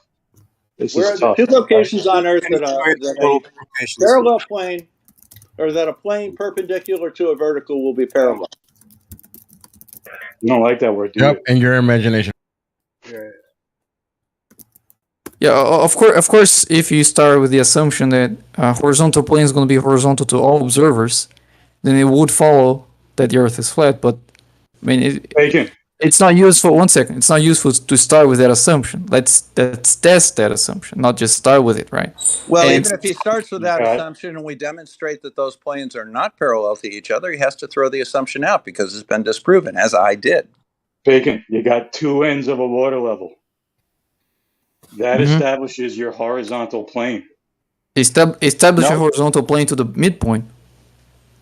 This Where is are the tough. two locations on Earth that Total a parallel plane, or that a plane perpendicular to a vertical will be parallel? You don't like that word, do Yep, in your imagination. Yeah, of course, if you start with the assumption that horizontal plane is going to be horizontal to all observers, then it would follow that the Earth is flat. But I mean, it's not useful. 1 second, it's not useful to start with that assumption. Let's test that assumption, not just start with it, right? Well, And even if he starts with that assumption and we demonstrate that those planes are not parallel to each other, he has to throw the assumption out because it's been disproven, as I did. Bacon, you got two ends of a water level. That establishes your horizontal plane. Establish a horizontal plane to the midpoint.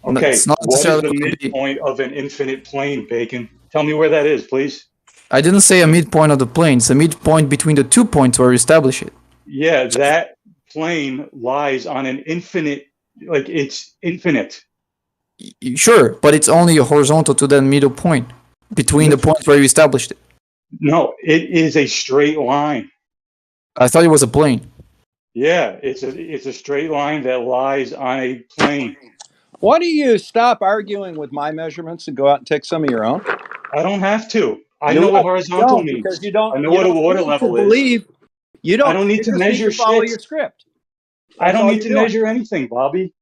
Okay, It's not what is necessarily the going to be... midpoint of an infinite plane, Bacon? Tell me where that is, please. I didn't say a midpoint of the plane. It's a midpoint between the 2 points where you establish it. Yeah, that plane lies on an infinite, like it's infinite. Sure, but it's only horizontal to that middle point between the points where you established it. No, it is a straight line. I thought it was a plane. Yeah, it's a straight line that lies on a plane. Why do you stop arguing with my measurements and go out and take some of your own? I don't have to. I You know what won't. horizontal You don't, means. because you don't. I know You what a don't water need level to is. believe. You don't. I don't need you to just need measure to follow shit. your script. I That's don't all need to you're doing. measure anything, Bobby.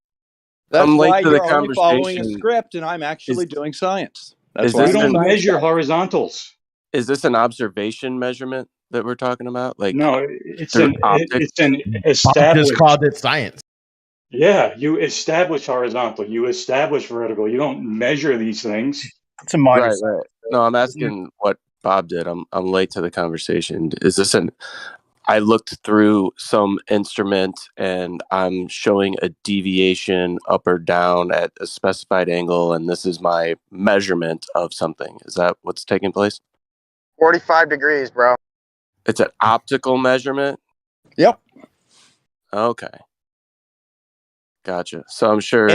That's I'm late why to the you're only following a conversation. script, and I'm actually doing science. That's Is why We this I'm a don't an science measure guy. horizontals. is this an observation measurement that we're talking about? Like No, it's through an optics? Bob just established. called it science. Yeah, you establish horizontal. You establish vertical. You don't measure these things. It's a minor. Right. No, I'm asking what Bob did. I'm late to the conversation. Is this an? I looked through some instrument and I'm showing a deviation up or down at a specified angle, and this is my measurement of something. Is that what's taking place? 45 degrees, bro. It's an optical measurement? Yep. Okay. Gotcha. So I'm sure.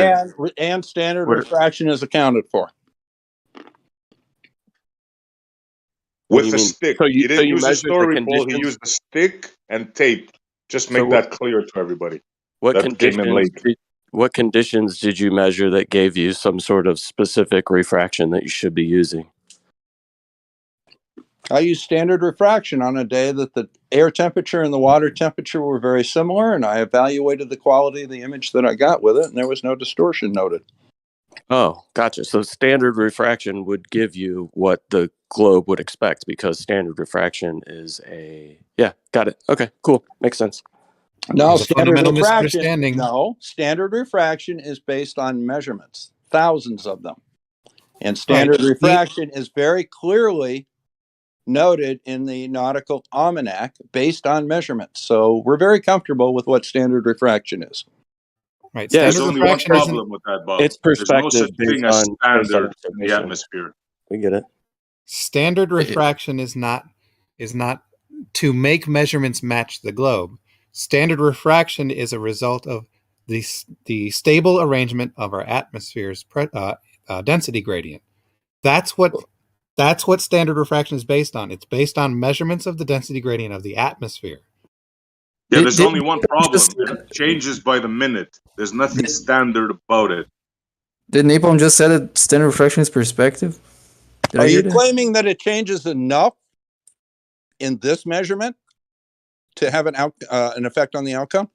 And standard refraction is accounted for. With a stick. So He didn't you use a measured the story pole. He conditions? used a stick and tape. Just make that clear to everybody. What that came in late. What conditions did you measure that gave you some sort of specific refraction that you should be using? I used standard refraction on a day that the air temperature and the water temperature were very similar, and I evaluated the quality of the image that I got with it, and there was no distortion noted. Oh, gotcha. So standard refraction would give you what the globe would expect because standard refraction is got it. Okay, cool. Makes sense. No, There's a fundamental refraction. misunderstanding. No, standard refraction is based on measurements, thousands of them. And standard refraction is very clearly noted in the Nautical Almanac based on measurements. So we're very comfortable with what standard refraction is. Right. Yeah, there's Standard only one refraction isn't. problem with that, Bob. It's There's no perspective such based thing as on standard in the observation. atmosphere. We get it. Standard refraction is not to make measurements match the globe. Standard refraction is a result of the stable arrangement of our atmosphere's density gradient. That's what standard refraction is based on. It's based on measurements of the density gradient of the atmosphere. Yeah, there's only one problem. It changes by the minute. There's nothing standard about it. Did Napalm just say that standard refraction is perspective? Are you claiming that it changes enough in this measurement to have an effect on the outcome?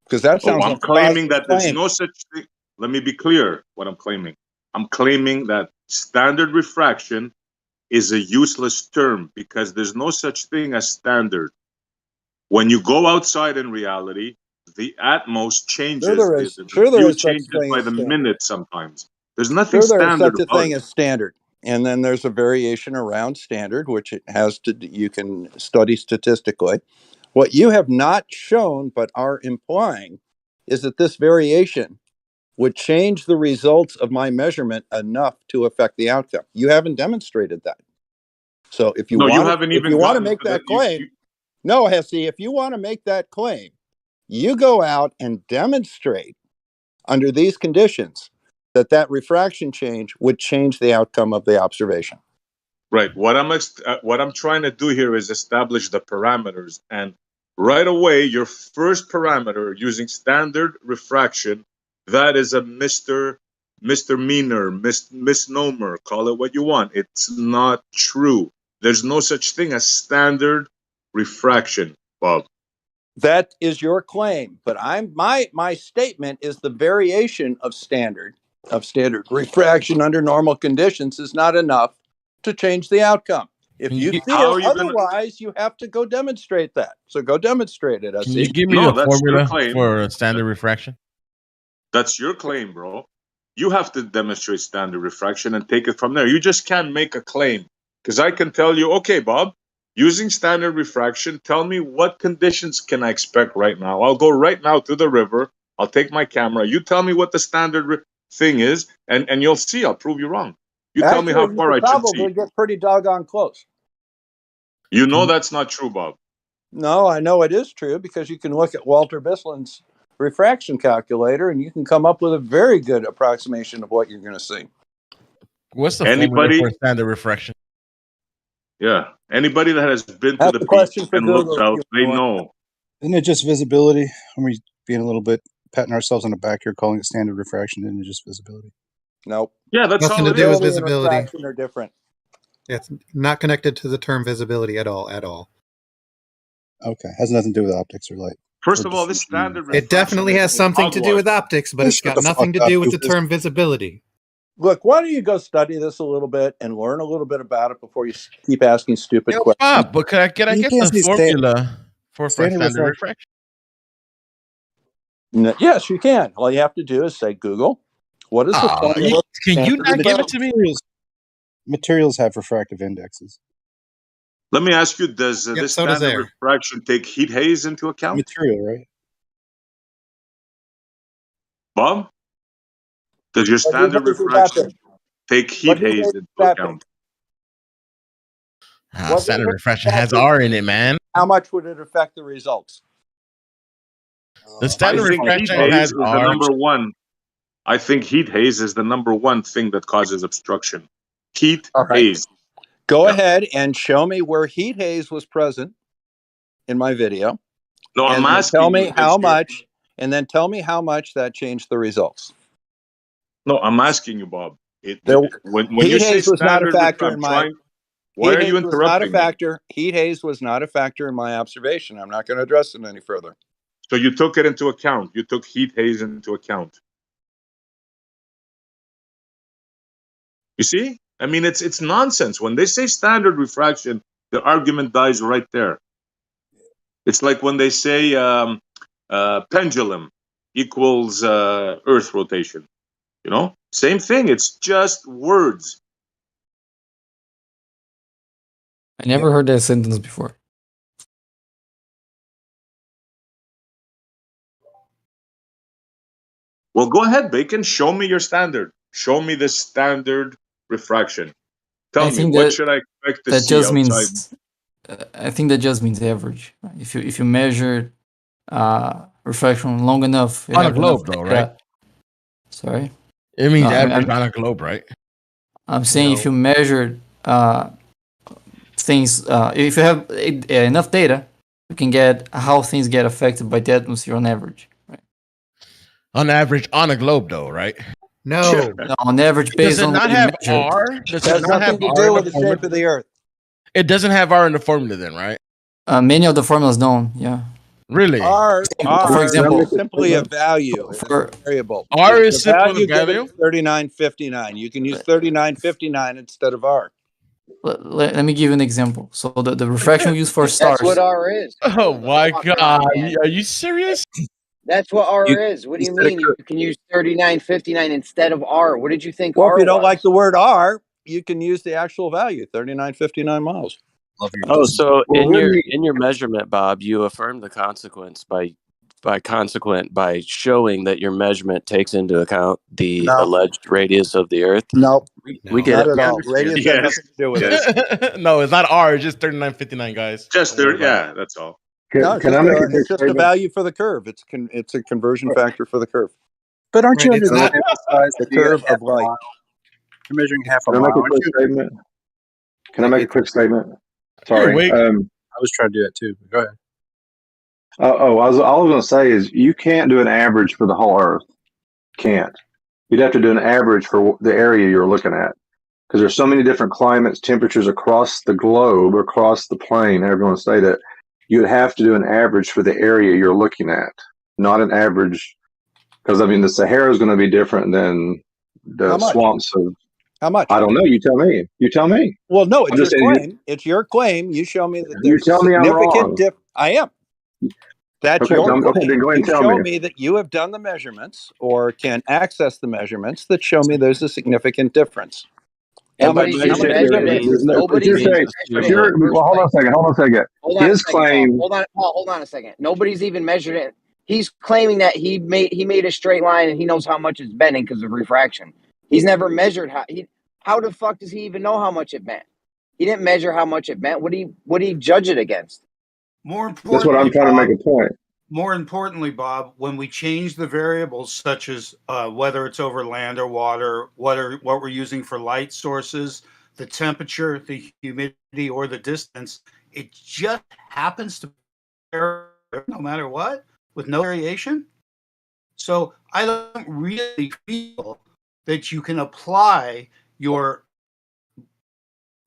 Because that sounds I'm like claiming a that there's claim. no such thing. Let me be clear what I'm claiming. I'm claiming that standard refraction is a useless term because there's no such thing as standard. When you go outside in reality, the atmos changes. Sure there the is view such changes thing by as the standard. minute sometimes. There's nothing Sure there is standard such a about thing it. as standard. and then there's a variation around standard, which it has to, you can study statistically. What you have not shown, but are implying, is that this variation would change the results of my measurement enough to affect the outcome. You haven't demonstrated that. So if you No, you want haven't to, if even you want to gotten make to that that. claim, no, Hesse, if you want to make that claim, you go out and demonstrate under these conditions that that refraction change would change the outcome of the observation. Right. What I'm trying to do here is establish the parameters, and right away, your first parameter using standard refraction, that is a misdemeanor, misnomer, call it what you want. It's not true. There's no such thing as standard refraction, Bob. That is your claim, but my statement is the variation of standard refraction under normal conditions is not enough to change the outcome. If you feel otherwise, you have to go demonstrate that. So go demonstrate it. Can you give me the formula for standard refraction? That's your claim, bro. You have to demonstrate standard refraction and take it from there. You just can't make a claim, because I can tell you, okay, Bob, using standard refraction, tell me what conditions can I expect right now. I'll go right now to the river. I'll take my camera. You tell me what the standard thing is, and you'll see. I'll prove you wrong. You tell me how far I should see. Probably get pretty doggone close. You know that's not true, Bob. No, I know it is true, because you can look at Walter Bislin's refraction calculator and you can come up with a very good approximation of what you're going to see. What's the formula for standard refraction? Yeah, anybody that has been to the beach and looked out, they know. Isn't it just visibility? Are we being a little bit patting ourselves on the back here, calling it standard refraction? Isn't it just visibility? Nope. Yeah, that's nothing to do with visibility. Refraction are different. It's not connected to the term visibility at all. Okay, has nothing to do with optics or light. First of all, this standard refraction, it definitely has something to do with optics, but it's got nothing to do with the term visibility. Look, why don't you go study this a little bit and learn a little bit about it before you keep asking stupid questions? Bob, but can I get the formula for standard refraction? No, yes, you can. All you have to do is say, Google, what is the formula? Can you not give it to me? Materials have refractive indexes. Let me ask you, does this standard refraction take heat haze into account? Material, right? Bob? Does your standard refraction take heat haze into account? Standard refraction has R in it, man. How much would it affect the results? The standard refraction has R. The number one. I think heat haze is the number one thing that causes obstruction. Heat haze. Go ahead and show me where heat haze was present in my video. No, I'm asking. Tell me how much, and then tell me how much that changed the results. No, I'm asking you, Bob. When you say was not a standard, factor in my. Why are you interrupting me? Heat haze was not a factor in my observation. I'm not going to address it any further. So you took it into account. You took heat haze into account. You see? I mean, it's nonsense. When they say standard refraction, the argument dies right there. It's like when they say pendulum equals Earth rotation. You know? Same thing. It's just words. I never heard that sentence before. Well, go ahead, Bacon. Show me your standard. Show me the standard refraction. Tell me, what should I expect to see outside? I think that just means average. If you measure refraction long enough on a globe, though, right? Sorry, it means average on a globe, right? I'm saying if you measure things, if you have enough data, you can get how things get affected by the atmosphere on average. Right? On average, on a globe, though, right? No, on average, based on not have R. Does it nothing to do with the shape of the Earth? It doesn't have R in the formula, then, right? Many of the formulas don't. Yeah. Really? R, for example, is simply a value. It's a variable. R is simply a value. 3959. You can use 3959 instead of R. Let me give you an example. So the refraction used for stars. That's what R is. Oh my God! Are you serious? That's what R is. What do you mean? You can use 3959 instead of R. What did you think? Well, R if you don't was? like the word R, you can use the actual value, 3959 miles. Love your Oh, so Well, in really, your measurement, Bob, you affirm the consequence by showing that your measurement takes into account the No, alleged radius of the Earth. no, We get not it. at We all. understand. Radius had nothing to do with it. No, it's not R. It's just 3959, guys. Just Don't worry there, about it. yeah, that's all. No, can I make a quick it's just a statement? value for the curve. It's a conversion factor for the curve. But aren't you Right. under It's the not. sample size? The If you got curve half of a light. mile, you're measuring half a Can I make mile, a aren't quick you? statement? Can I Like make a quick statement? You're Sorry. awake. I was trying to do that too. Go ahead. All I was going to say is you can't do an average for the whole Earth. Can't. You'd have to do an average for the area you're looking at, because there's so many different climates, temperatures across the globe, across the plane, however you want to say that. You would have to do an average for the area you're looking at, not an average, because I mean the Sahara is going to be different than How the much? swamps of. How much? I don't know. You tell me. You tell me. Well, no, I'm it's just your saying. claim. It's your claim. You show me that You there's a tell me I'm significant wrong. dip. I am. That's Okay, your okay. Then claim. go ahead You and tell show me. me that you have done the measurements or can access the measurements that show me there's a significant difference. And by Nobody's even measuring, measured it it. means If Nobody's you're even saying, measured if it in you're, the first well, hold on place. a second. Hold on a second. Hold on a His second, Paul. claim. Hold on, Paul. Hold on a second. Nobody's even measured it. He's claiming that he made a straight line and he knows how much it's bending because of refraction. He's never measured how the fuck does he even know how much it bent? He didn't measure how much it bent. What do you judge it against? More That's what I'm importantly, trying to Bob, make a point. more importantly, Bob, when we change the variables such as whether it's over land or water, what we're using for light sources, the temperature, the humidity, or the distance, it just happens to vary no matter what with no variation. So I don't really feel that you can apply your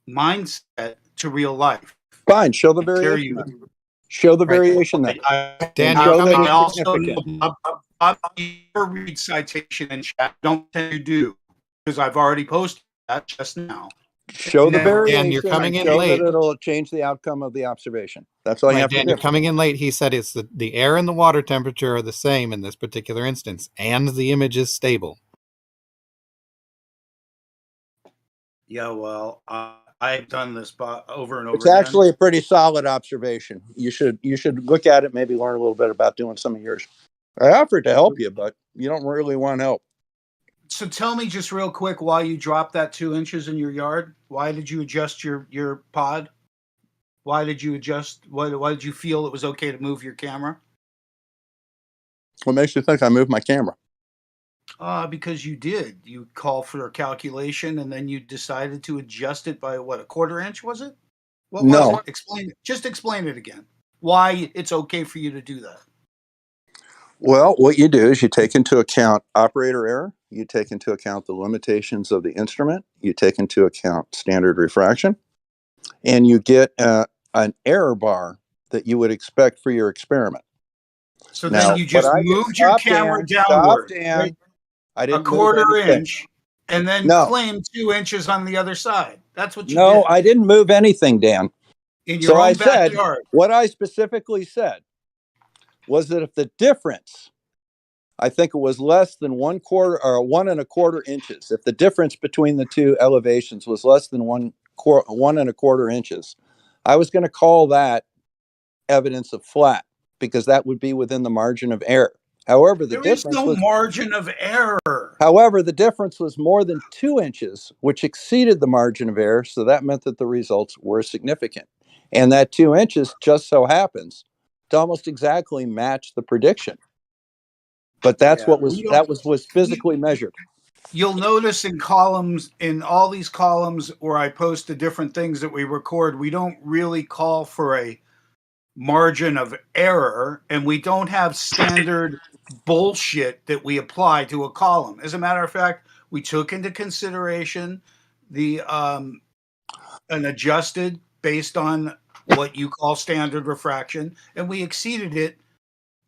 mindset to real life. Fine. Show the I dare variation. you. Then. Show the Right. variation then. Dan, And you're show that coming it's in. also significant. know Bob, you never read citation in chat. Don't tend to do because I've already posted that just now. Show the Never. variation Dan, you're coming and in show late. that it'll change the outcome of the observation. That's all you Right, have to Dan, do. you're coming in late. He said it's the air and the water temperature are the same in this particular instance, and the image is stable. Yeah, well, I've done this over and over It's again. actually a pretty solid observation. You should look at it, maybe learn a little bit about doing some of yours. I offered to help you, but you don't really want help. So tell me just real quick why you dropped that 2 inches in your yard. Why did you adjust your pod? Why did you adjust? Why did you feel it was okay to move your camera? What makes you think I moved my camera? Because you did. You called for a calculation and then you decided to adjust it by what, a quarter inch, was it? What was No. it? Explain it again. Why it's okay for you to do that. Well, what you do is you take into account operator error, you take into account the limitations of the instrument, you take into account standard refraction, and you get an error bar that you would expect for your experiment. So now, then you just moved your camera downward. Dan. I a didn't move quarter anything. inch and then No. claim 2 inches on the other side. That's what you No, did. I didn't move anything, Dan. In your So own I said, backyard. what I specifically said was that if the difference, I think it was less than 1/4 or 1 1/4 inches, if the difference between the two elevations was less than 1 1/4 inches, I was going to call that evidence of flat because that would be within the margin of error. However, There is no margin of error. However, the difference was more than 2 inches, which exceeded the margin of error. So that meant that the results were significant. And that 2 inches just so happens to almost exactly match the prediction. But that's what was physically measured. You'll notice in all these columns where I post the different things that we record, we don't really call for a margin of error, and we don't have standard bullshit that we apply to a column. As a matter of fact, we took into consideration the an adjusted based on what you call standard refraction, and we exceeded it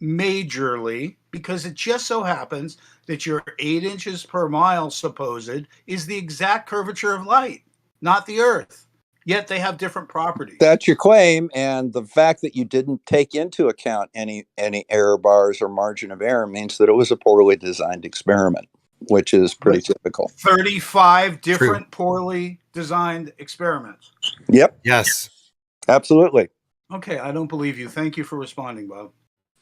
majorly because it just so happens that your 8 inches per mile supposed is the exact curvature of light, not the Earth. Yet they have different properties. That's your claim, and the fact that you didn't take into account any error bars or margin of error means that it was a poorly designed experiment, which is pretty typical. 35 different poorly designed experiments. Yep. Yes. Absolutely. Okay, I don't believe you. Thank you for responding, Bob.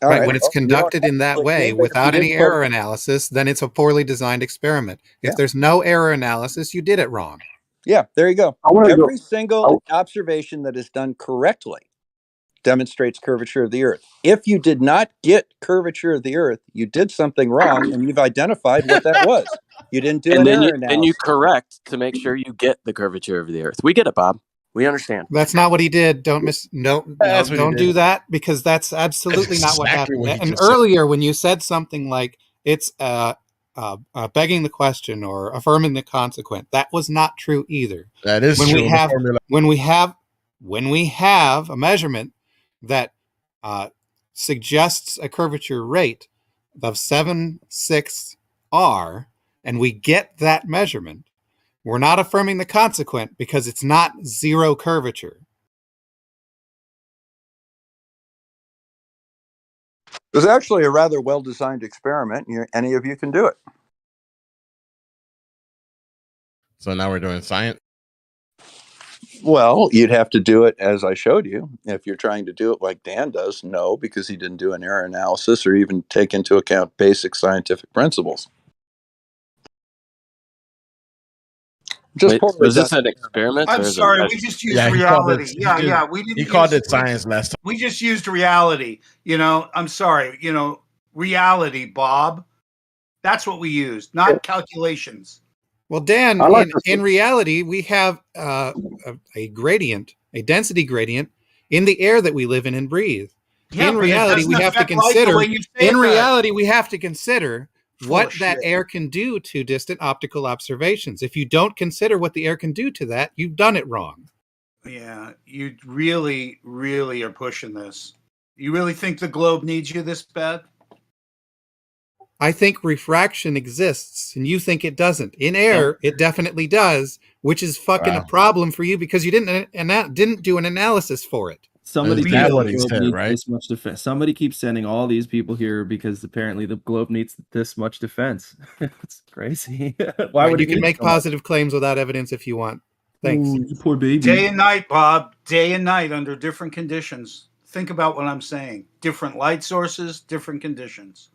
All right. right. When it's Well, you don't conducted in that have to way believe it if without you any didn't put- error analysis, then it's a poorly designed experiment. If Yeah. there's no error analysis, you did it wrong. Yeah, there you go. I want to Every go. single observation that is done correctly demonstrates curvature of the Earth. If you did not get curvature of the Earth, you did something wrong, and you've identified what that was. You didn't do And an then error you analysis. correct to make sure you get the curvature of the Earth. We get it, Bob. We understand. That's not what he did. Don't That's what he don't did. do that, because that's absolutely not what exactly happened. what he And just said. earlier, when you said something like it's begging the question or affirming the consequent, that was not true either. That is when true. we The have formula. when we have a measurement that suggests a curvature rate of 7/6 r, and we get that measurement, we're not affirming the consequent because it's not zero curvature. It was actually a rather well-designed experiment. Any of you can do it. So now we're doing science. Well, you'd have to do it as I showed you. If you're trying to do it like Dan does, no, because he didn't do an error analysis or even take into account basic scientific principles. Just Wait, poorly was this done. an experiment? I'm or is it sorry, a we just used Yeah, he called it. reality. Yeah, we didn't. He called use- it science last time. We just used reality. I'm sorry. Reality, Bob. That's what we used, not calculations. Well, Dan, I like in reality, we have a gradient, a density gradient in the air that we live in and breathe. Yeah, in but it reality, doesn't we have to affect light the consider. way you say In it does. reality, we have to consider Full of what that shit. air can do to distant optical observations. If you don't consider what the air can do to that, you've done it wrong. Yeah, you really, really are pushing this. You really think the globe needs you this bad? I think refraction exists, and you think it doesn't. In air, it definitely does, which is fucking a Wow. problem for you because you didn't do an analysis for it. Somebody Is keeps that what the he globe said, needs right? this much defense. Somebody keeps sending all these people here because apparently the globe needs this much defense. It's crazy. Why would you it can need make so much? positive claims without evidence if you want. Thanks. Ooh, you poor baby. Day and night, Bob. Day and night under different conditions. Think about what I'm saying. Different light sources, different conditions.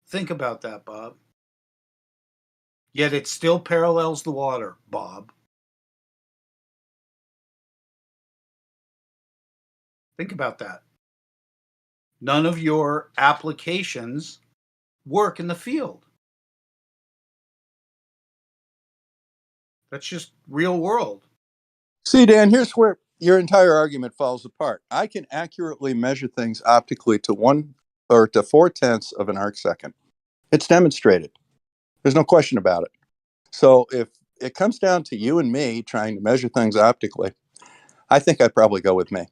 Think about that, Bob. Yet it still parallels the water, Bob. Think about that. None of your applications work in the field. That's just real world. See, Dan, here's where your entire argument falls apart. I can accurately measure things optically to 4/10 of an arc second. It's demonstrated. There's no question about it. So if it comes down to you and me trying to measure things optically, I think I'd probably go with me.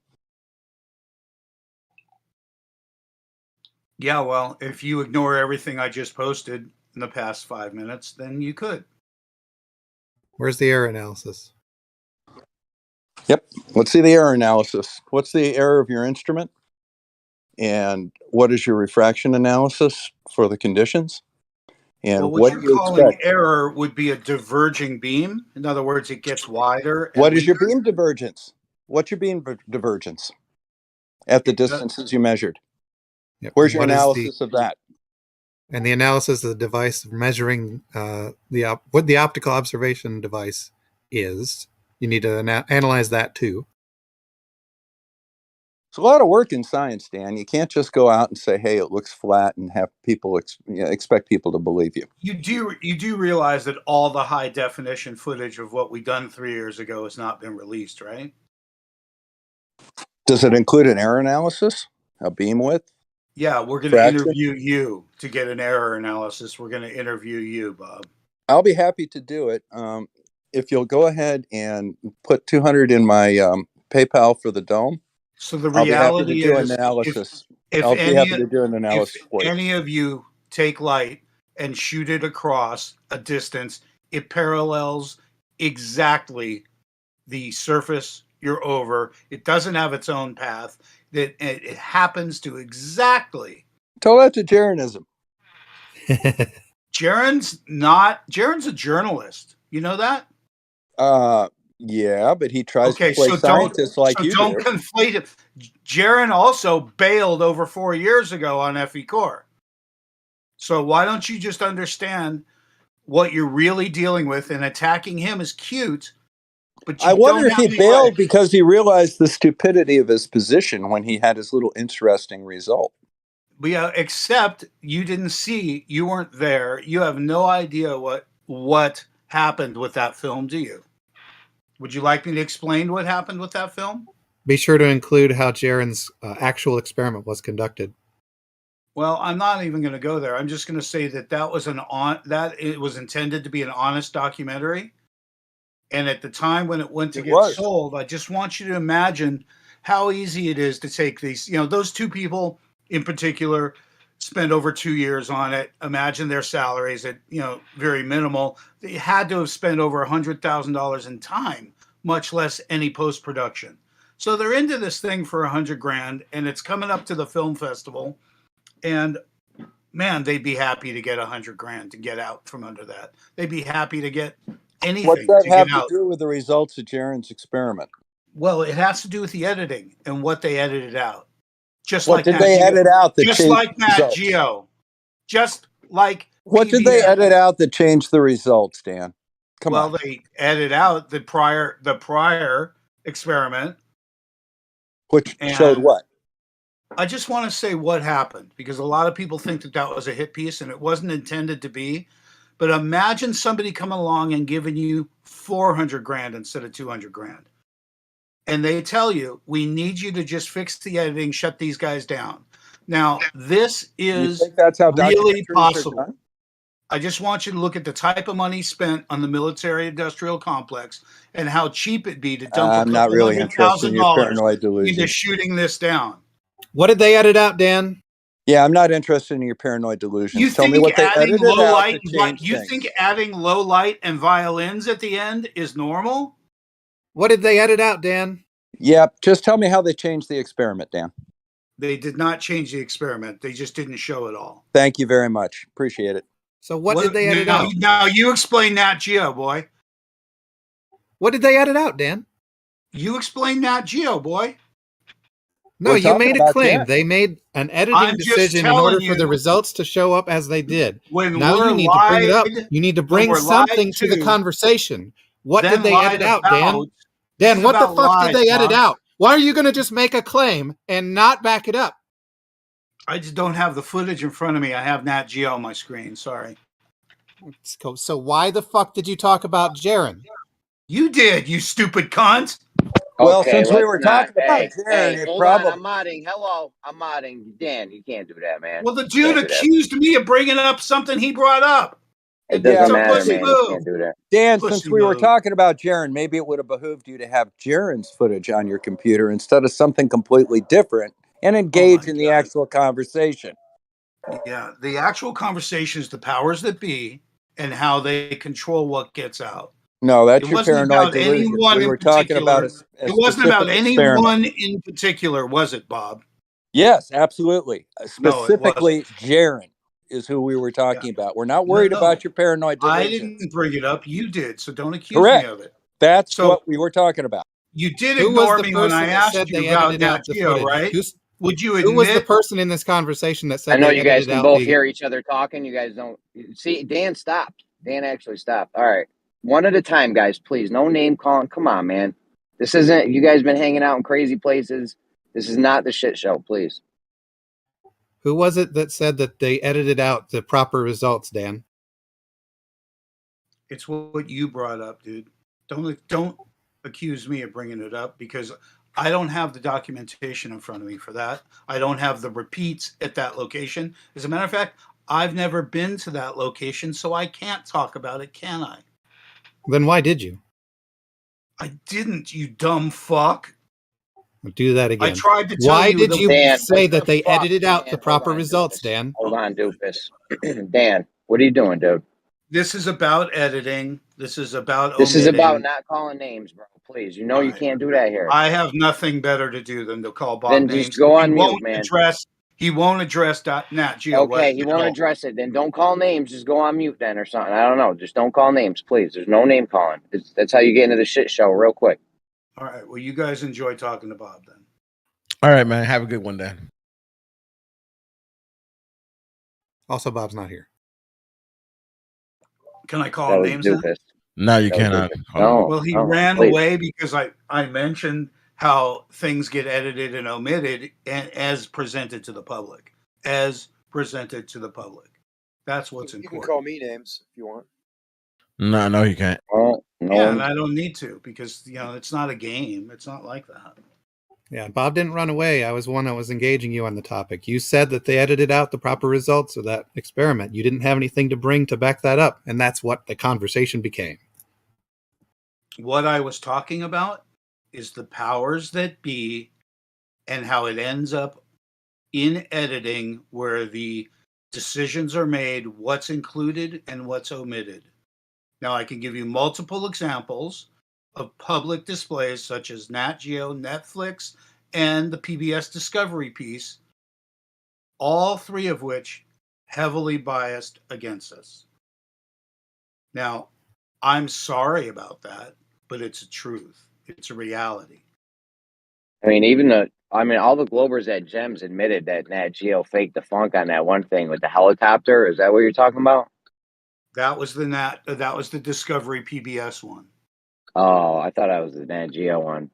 Yeah, well, if you ignore everything I just posted in the past 5 minutes, then you could. Where's the error analysis? Yep. Let's see the error analysis. What's the error of your instrument? And what is your refraction analysis for the conditions? And Well, what what you're do you calling expect? error would be a diverging beam. In other words, it gets wider. What is your beam divergence? What's your beam divergence at the distances you measured? Yep. Where's your What is analysis of that? And the analysis of the device measuring what the optical observation device is. You need to analyze that too. It's a lot of work in science, Dan. You can't just go out and say, "Hey, it looks flat," and have people expect people to believe you. You do realize that all the high definition footage of what we done 3 years ago has not been released, right? Does it include an error analysis, a beam width? Yeah, we're going to Fraction? interview you to get an error analysis. We're going to interview you, Bob. I'll be happy to do it. If you'll go ahead and put 200 in my PayPal for the dome. So the I'll be happy to reality do is, analysis. if I'll be happy to do an analysis for you. any of you take light and shoot it across a distance, it parallels exactly the surface you're over. It doesn't have its own path. That it happens to exactly. Tell that to Jaronism. Jaron's a journalist. You know that? Yeah, but he tries Okay, to play so scientist like you don't do. conflate it. Jaron also bailed over 4 years ago on FE Core. So why don't you just understand what you're really dealing with, and attacking him is cute, but you I wonder don't if have he any bailed legs. because he realized the stupidity of his position when he had his little interesting result. But yeah, except you didn't see, you weren't there. You have no idea what happened with that film, do you? Would you like me to explain what happened with that film? Be sure to include how Jaron's actual experiment was conducted. Well, I'm not even going to go there. I'm just going to say that it was intended to be an honest documentary. And at the time when it went to get sold, I just want you to imagine how easy it is to take these, those two people in particular spent over 2 years on it. Imagine their salaries at, very minimal. They had to have spent over $100,000 in time, much less any post-production. So they're into this thing for $100,000, and it's coming up to the film festival. And man, they'd be happy to get $100,000 to get out from under that. They'd be happy to get anything What's that to have get to out. do with the results of Jaron's experiment? Well, it has to do with the editing and what they edited out. Just What like did Nat they Geo. edit out that Just changed like the Nat results? Geo. Just like What did they PBS. edit out that changed the results, Dan? Come Well, on. they edit out the prior experiment. Which showed And what? I just want to say what happened, because a lot of people think that that was a hit piece, and it wasn't intended to be. But imagine somebody coming along and giving you $400,000 instead of $200,000. And they tell you, we need you to just fix the editing, shut these guys down. Now, this You is think that's how really documentaries are possible. done? I just want you to look at the type of money spent on the military industrial complex and how cheap it'd be to dump a I'm not couple really interested in your $100,000 paranoid into delusion. shooting this down. What did they edit out, Dan? Yeah, I'm not interested in your paranoid delusions. You Tell me think what they adding edited low out light to change you things. think adding low light and violins at the end is normal? What did they edit out, Dan? Yeah, just tell me how they changed the experiment, Dan. They did not change the experiment. They just didn't show it all. Thank you very much. Appreciate it. So what did they edit out? Now you explain Nat Geo, boy. What did they edit out, Dan? You explain Nat Geo, boy. No, We're you talking made a about claim. Dan. They made an editing I'm just decision in order telling for the you, results to show up as they did. when Now we're you need to bring it up. lied, You need to when bring we're something lied to the to, conversation. What then did they edit lied out, Dan? about. This Dan, is what the about fuck did lies, they edit Bob. out? Why are you going to just make a claim and not back it up? I just don't have the footage in front of me. I have Nat Geo on my screen. Sorry. So why the fuck did you talk about Jaron? You did, you stupid cunt. Well, Okay, since we let's were not. talking about Hey, Jaron, it hold on. probably. I'm modding. Hello, I'm modding. Dan, you can't do that, man. Well, the You dude can't do that. accused me of bringing up something he brought up. It Yeah, doesn't It's a matter, pussy man. You move. can't do that. Dan, Pussy since we were move. talking about Jaron, maybe it would have behooved you to have Jaron's footage on your computer instead of something completely different and engage in the actual conversation. Yeah, the actual conversation is the powers that be and how they control what gets out. No, that's It your wasn't paranoid about delusion. anyone We in were talking about particular. a It wasn't about specific experiment. anyone in particular, was it, Bob? Yes, absolutely. No, it Specifically, Jaron is who we were talking about. We're not worried No, about your paranoid I delusion. didn't bring it up. You did, so don't accuse Correct. me of it. That's So- what we were talking about. You did Who was ignore the me when I person that asked said you they about edited Nat out the Geo, footage? right? Would you Who was the admit? person in this conversation that said I know they you guys edited can out both the? hear each other talking. You guys don't see. Dan stopped. Dan actually stopped. All right, one at a time, guys. Please, no name calling. Come on, man. This isn't. You guys been hanging out in crazy places. This is not the shit show. Please. Who was it that said that they edited out the proper results, Dan? It's what you brought up, dude. Don't accuse me of bringing it up, because I don't have the documentation in front of me for that. I don't have the repeats at that location. As a matter of fact, I've never been to that location, so I can't talk about it, can I? Then why did you? I didn't, you dumb fuck. Do that again. I tried to tell Why you did the- you Dan, say what that the they fuck, edited out Dan? the Hold proper on, results, doofus. Dan? Hold on, doofus. Dan, what are you doing, dude? This is about editing. This is about This is omitting. about not calling names, bro. Please, you know you can't do that here. I have nothing better to do than to call Bob Then names. just go on He mute, won't man. address. He won't address Nat Geo. Okay, he won't address it. Then don't call names. Just go on mute then or something. I don't know. Just don't call names, please. There's no name calling. That's how you get into the shit show real quick. All right. Well, you guys enjoy talking to Bob then. All right, man. Have a good one, Dan. Also, Bob's not here. Can I call names then? No, you cannot. No. Well, he ran away because I mentioned how things get edited and omitted as presented to the public. As presented to the public. That's what's You important. can call me names if you want. No, you can't. Oh, Yeah, and I don't need to because it's not a game. It's not like that. Yeah, Bob didn't run away. I was the one that was engaging you on the topic. You said that they edited out the proper results of that experiment. You didn't have anything to bring to back that up, and that's what the conversation became. What I was talking about is the powers that be and how it ends up in editing where the decisions are made, what's included and what's omitted. Now, I can give you multiple examples of public displays such as Nat Geo, Netflix, and the PBS Discovery piece, all three of which heavily biased against us. Now, I'm sorry about that, but it's a truth. It's a reality. I mean, all the Globers at Gems admitted that Nat Geo faked the funk on that one thing with the helicopter. Is that what you're talking about? That was the Discovery PBS one. Oh, I thought that was the Nat Geo one.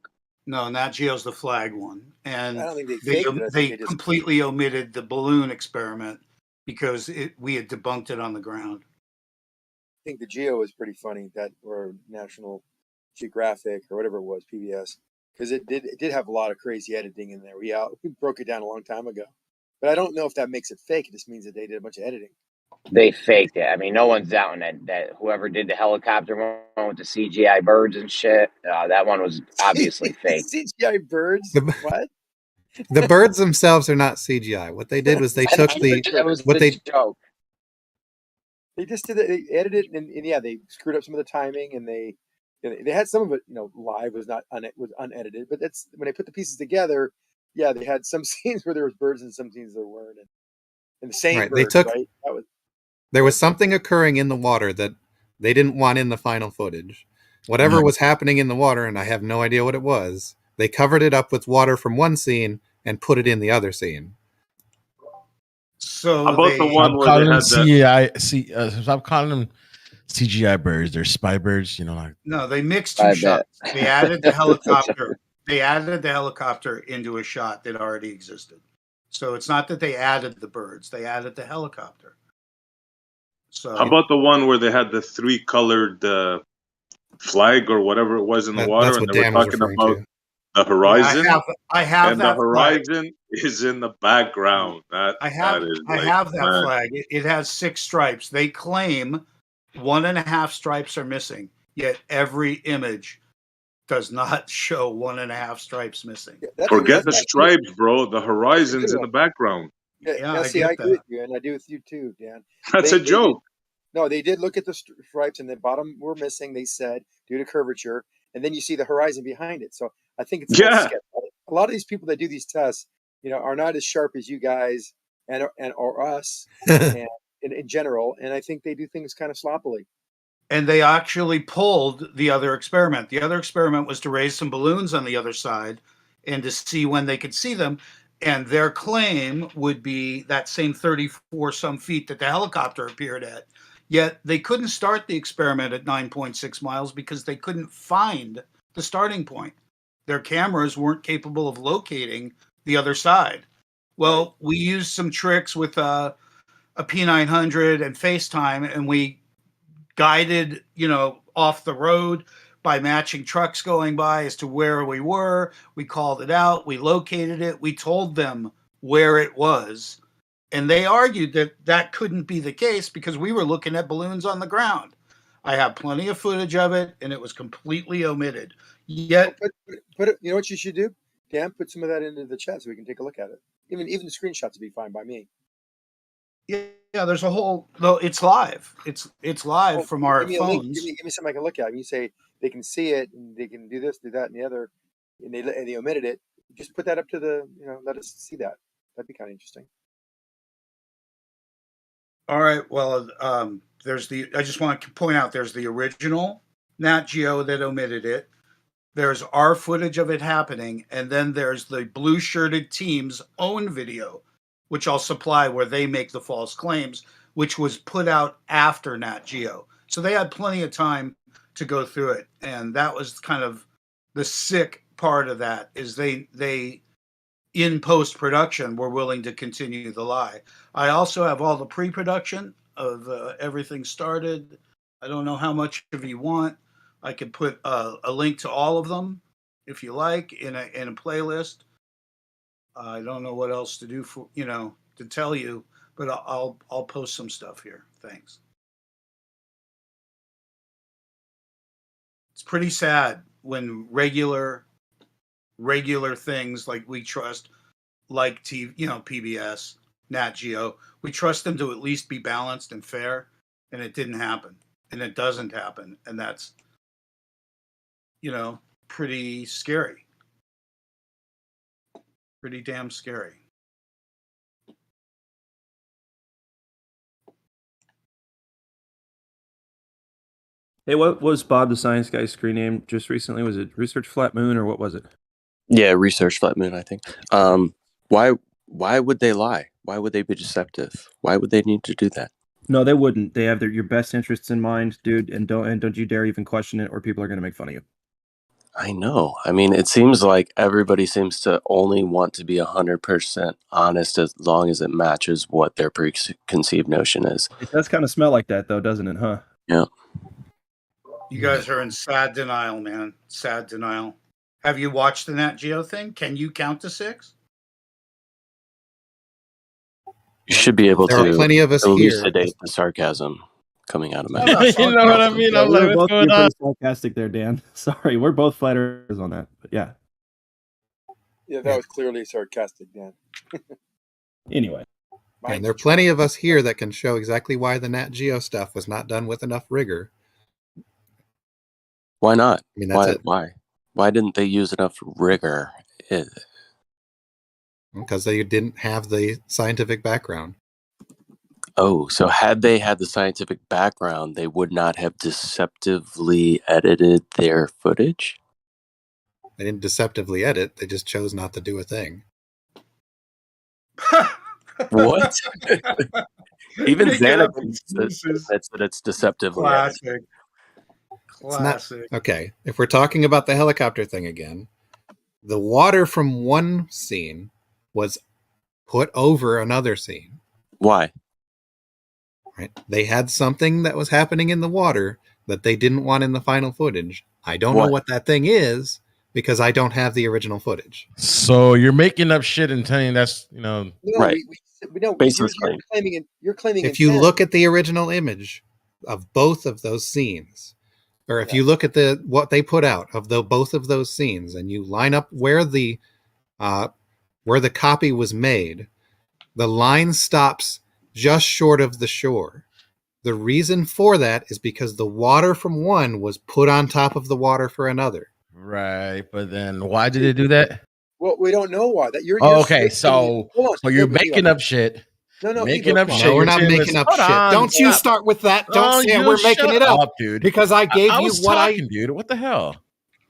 No, Nat Geo's the flag one, and I don't think they faked it. I think they they just completely omitted the balloon experiment because we had debunked it on the ground. I think the Geo was pretty funny, that or National Geographic or whatever it was, PBS, because it did have a lot of crazy editing in there. We broke it down a long time ago, but I don't know if that makes it fake. It just means that they did a bunch of editing. They faked it. I mean, no one's doubting that whoever did the helicopter one with the CGI birds and shit, that one was obviously fake. CGI birds? What? The birds themselves are not CGI. What they did was they took the joke. They just did it. They edited it, and yeah, they screwed up some of the timing, and they had some of it. Live was was unedited, but that's when they put the pieces together. Yeah, they had some scenes where there was birds and some scenes there weren't, and the same Right, birds, right? There was something occurring in the water that they didn't want in the final footage. Whatever was happening in the water, and I have no idea what it was, they covered it up with water from one scene and put it in the other scene. So about the one where they had Stop calling them CGI birds. They're spy birds. No, they mixed two shots. They added the helicopter. They added the helicopter into a shot that already existed. So it's not that they added the birds; they added the helicopter. So How about the one where they had the 3-colored flag or whatever it was in the water, that's and what they were Dan was talking referring about to. the horizon? Yeah, I have and that the horizon is in the background. I have that flag. It has 6 stripes. They claim 1.5 stripes are missing, yet every image does not show 1.5 stripes missing. Forget the stripes, bro. The horizon's in the background. Yeah, see, I agree with you, and I do with you too, Dan. That's a joke. No, they did look at the stripes, and the bottom were missing. They said due to curvature, and then you see the horizon behind it. So I think it's a lot of these people that do these tests, are not as sharp as you guys or us, and in general. And I think they do things kind of sloppily. And they actually pulled the other experiment. The other experiment was to raise some balloons on the other side and to see when they could see them. And their claim would be that same 34 some feet that the helicopter appeared at. Yet they couldn't start the experiment at 9.6 miles because they couldn't find the starting point. Their cameras weren't capable of locating the other side. Well, we used some tricks with a P900 and FaceTime, and we guided, off the road by matching trucks going by as to where we were. We called it out. We located it. We told them where it was. And they argued that that couldn't be the case because we were looking at balloons on the ground. I have plenty of footage of it, and it was completely omitted. Yet, put it. You know what you should do, Dan? Put some of that into the chat so we can take a look at it. Even the screenshots would be fine by me. Yeah, there's a whole. Though it's live. It's live from our give me phones. A link. Give me something I can look at. You say they can see it and they can do this, do that, and the other, and they omitted it. Just put that up to let us see that. That'd be kind of interesting. All right. Well, there's the. I just want to point out there's the original Nat Geo that omitted it. There's our footage of it happening, and then there's the blue shirted team's own video, which I'll supply where they make the false claims, which was put out after Nat Geo. So they had plenty of time to go through it, and that was kind of the sick part of that is they in post production were willing to continue the lie. I also have all the pre-production of everything started. I don't know how much of you want. I could put a link to all of them if you like in a playlist. I don't know what else to do for to tell you, but I'll post some stuff here. Thanks. It's pretty sad when regular things like we trust, like TV, PBS, Nat Geo, we trust them to at least be balanced and fair, and it didn't happen, and it doesn't happen, and that's pretty scary, pretty damn scary. Hey, what was Bob the Science Guy's screen name just recently? Was it Research Flat Moon or what was it? Yeah, Research Flat Moon, I think. Why would they lie? Why would they be deceptive? Why would they need to do that? No, they wouldn't. They have your best interests in mind, dude, and don't you dare even question it, or people are going to make fun of you. I know. I mean, it seems like everybody seems to only want to be 100% honest as long as it matches what their preconceived notion is. It does kind of smell like that, though, doesn't it, huh? Yeah. You guys are in sad denial, man. Sad denial. Have you watched the Nat Geo thing? Can you count to 6? You should be able There to are plenty of us elucidate the sarcasm coming out of my You know what I mean? I'm like, what's going on? Sarcastic there, Dan. Sorry, we're both flatters on that, but yeah. Yeah, that was clearly sarcastic, Dan. Anyway. And there are plenty of us here that can show exactly why the Nat Geo stuff was not done with enough rigor. Why not? I mean, that's Why didn't they use enough rigor? Because they didn't have the scientific background. Oh, so had they had the scientific background, they would not have deceptively edited their footage? They didn't deceptively edit. They just chose not to do a thing. What? Even Xanax admits that it's deceptively Classic. edited. Classic. Okay, if we're talking about the helicopter thing again, the water from one scene was put over another scene. Why? Right? They had something that was happening in the water that they didn't want in the final footage. I don't know what that thing is because I don't have the original footage. So you're making up shit and telling that's No, right. We know Baseless you're claiming. If you look at the original image of both of those scenes, or if you look at what they put out of both of those scenes, and you line up where the copy was made, the line stops just short of the shore. The reason for that is because the water from one was put on top of the water for another. Right, but then why did they do that? Well, we don't know why. That you're okay. So you're making up shit. No, making up shit. No, we're not making up shit. Don't you start with that. Don't say we're making it up, dude. Because I gave you was what talking, dude. What the hell?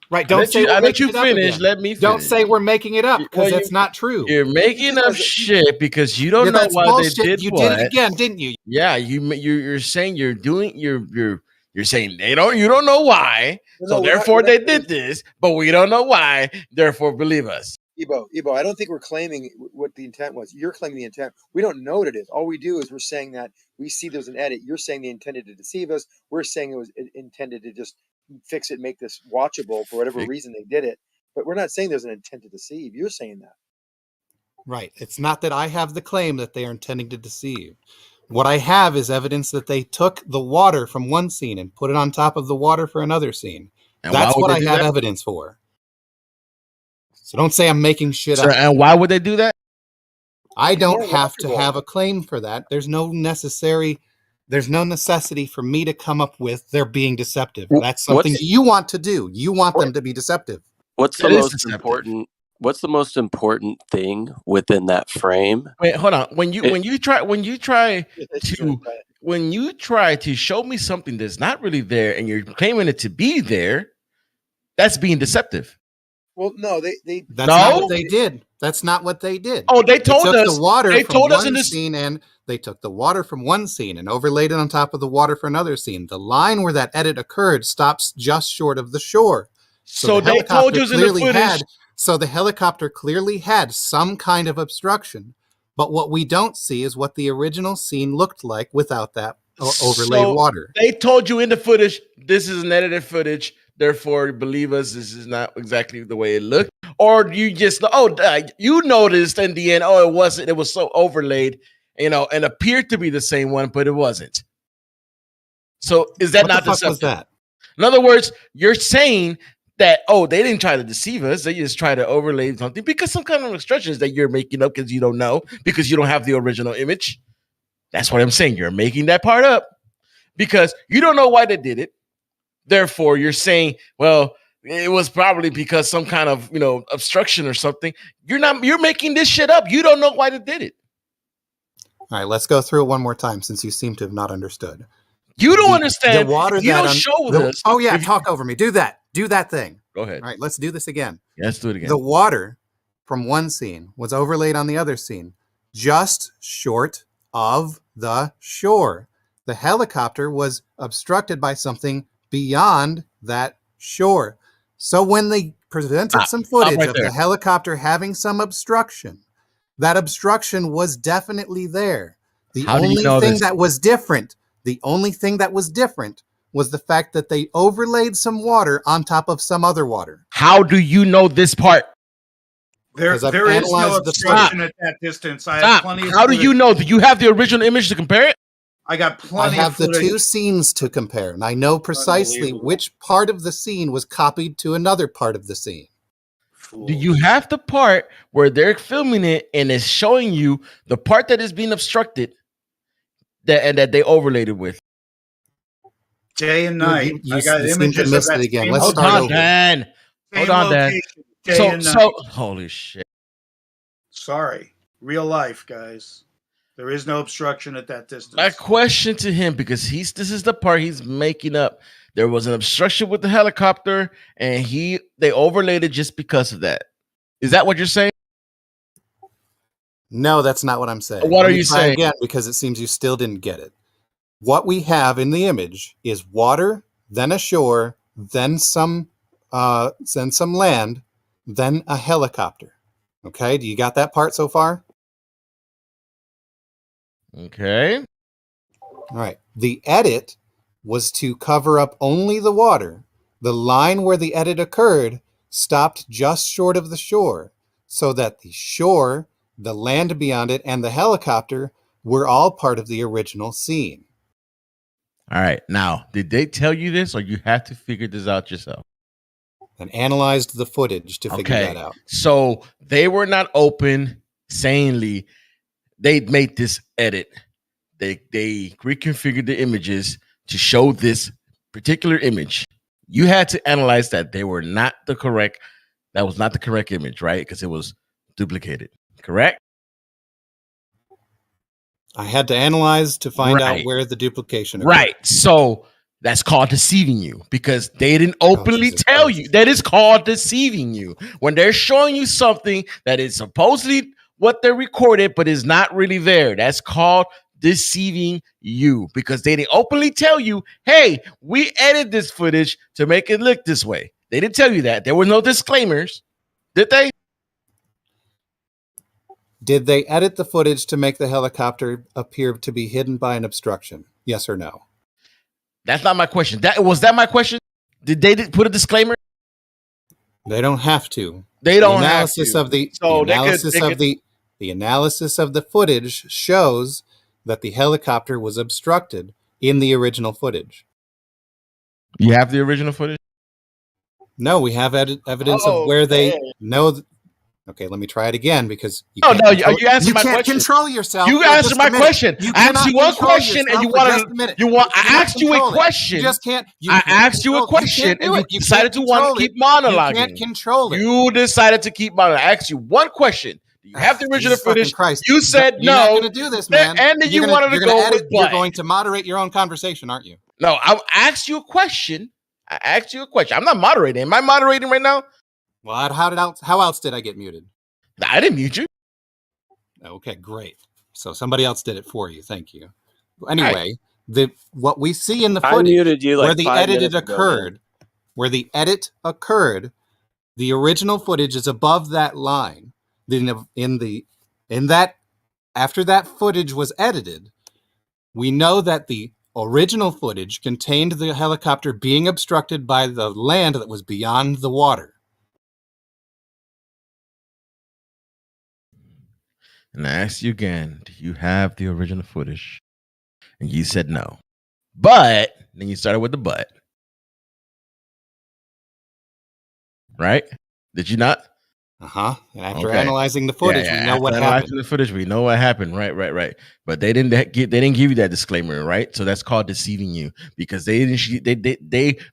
Right. Don't say I let you finish. Let me finish. Don't say we're making it up because that's not true. You're making up shit because you don't know why bullshit. they did. You did it again, didn't you? Yeah. You're saying you're saying you don't know why. So therefore they did this, but we don't know why. Therefore believe us. Ebo, I don't think we're claiming what the intent was. You're claiming the intent. We don't know what it is. All we do is we're saying that we see there's an edit. You're saying they intended to deceive us. We're saying it was intended to just fix it, make this watchable for whatever reason they did it. But we're not saying there's an intent to deceive. You're saying that. Right. It's not that I have the claim that they are intending to deceive. What I have is evidence that they took the water from one scene and put it on top of the water for another scene. And that's what I have evidence for. So don't say I'm making shit up. And why would they do that? I don't have to have a claim for that. There's no necessity for me to come up with they're being deceptive. That's something you want to do. You want them to be deceptive. What's the most important What's the most important thing within that frame? Wait, hold on. When you try to show me something that's not really there and you're claiming it to be there, that's being deceptive. Well, no, they That's not what they did. That's not what they did. Oh, they told us the water they from told us one in this scene, and they took the water from one scene and overlaid it on top of the water for another scene. The line where that edit occurred stops just short of the shore. So they told you in the footage. So the helicopter clearly had some kind of obstruction, but what we don't see is what the original scene looked like without that overlaid water. They told you in the footage, this is an edited footage, therefore believe us, this is not exactly the way it looked. Or you just, you noticed in the end, it wasn't, it was so overlaid, and appeared to be the same one, but it wasn't. So is that not deceptive? Was that? In other words, you're saying that, they didn't try to deceive us. They just try to overlay something because some kind of instructions that you're making up because you don't know, because you don't have the original image. That's what I'm saying. You're making that part up because you don't know why they did it. Therefore, you're saying, well, it was probably because some kind of, obstruction or something. You're making this shit up. You don't know why they did it. All right, let's go through it one more time since you seem to have not understood. You don't understand. The water you don't show this. Oh, yeah, talk over me. Do that. Do that thing. Go ahead. All right, let's do this again. Yeah, let's do it again. The water from one scene was overlaid on the other scene, just short of the shore. The helicopter was obstructed by something beyond that shore. So when they presented some footage of the helicopter having some obstruction, that obstruction was definitely there. The only thing that was different was the fact that they overlaid some water on top of some other water. How do you know this part? There is no obstruction at that distance. I have plenty of How do you know? Do you have the original image to compare it? I got plenty. I have the two scenes to compare, and I know precisely which part of the scene was copied to another part of the scene. Do you have the part where they're filming it and it's showing you the part that is being obstructed that they overlaid it with? Day and night. I got images of that again. Let's start over. Hold on, Dan. So holy shit. Sorry. Real life, guys. There is no obstruction at that distance. My question to him, because this is the part he's making up. There was an obstruction with the helicopter, and they overlaid it just because of that. Is that what you're saying? No, that's not what I'm saying. What are you saying? Again, because it seems you still didn't get it. What we have in the image is water, then a shore, then some land, then a helicopter. Okay, do you got that part so far? Okay. All right. The edit was to cover up only the water. The line where the edit occurred stopped just short of the shore, so that the shore, the land beyond it, and the helicopter were all part of the original scene. All right. Now, did they tell you this, or you have to figure this out yourself? And analyzed the footage to figure that out. So they were not open sanely. They made this edit. They reconfigured the images to show this particular image. You had to analyze that they were not the correct. That was not the correct image, right? Because it was duplicated. Correct? I had to analyze to find out where the duplication occurred. Right. So that's called deceiving you because they didn't openly tell you. That is called deceiving you. When they're showing you something that is supposedly what they recorded, but is not really there. That's called deceiving you because they didn't openly tell you, hey, we edited this footage to make it look this way. They didn't tell you that. There were no disclaimers. Did they? Did they edit the footage to make the helicopter appear to be hidden by an obstruction? Yes or no? That's not my question. Was that my question? Did they put a disclaimer? They don't have to. They don't have to. The analysis of the footage shows that the helicopter was obstructed in the original footage. You have the original footage? No, we have evidence of where they know. Okay, let me try it again because you Oh can't no, control, you answered my can't question. control yourself. You for answered just my a minute. question. You I asked cannot you one control question, and yourself you for wanted just a minute. you want. You I cannot asked you a control it. question. You just can't. You I can't asked you a control it. You question, can't and do you it. You decided can't to want to control it. keep monologuing. You can't control it. You decided to keep monologuing. I asked you one question. Do you have the original Jesus fucking footage? Christ! You said You're not no, going to do this, man. and then you wanted to You're gonna go edit. with You're but. going to moderate your own conversation, aren't you? No, I asked you a question. I asked you a question. I'm not moderating. Am I moderating right now? Well, how else did I get muted? I didn't mute you. Okay, great. So somebody else did it for you. Thank you. Anyway, what we see in the I footage muted you where like the 5 edit minutes ago, man. where the edit occurred, the original footage is above that line. After that footage was edited, we know that the original footage contained the helicopter being obstructed by the land that was beyond the water. And I asked you again, do you have the original footage? And you said no. But then you started with the but. Right? Did you not? After analyzing the footage, we know what happened. Analyzing the footage, we know what happened. Right. But they didn't give you that disclaimer, right? So that's called deceiving you because they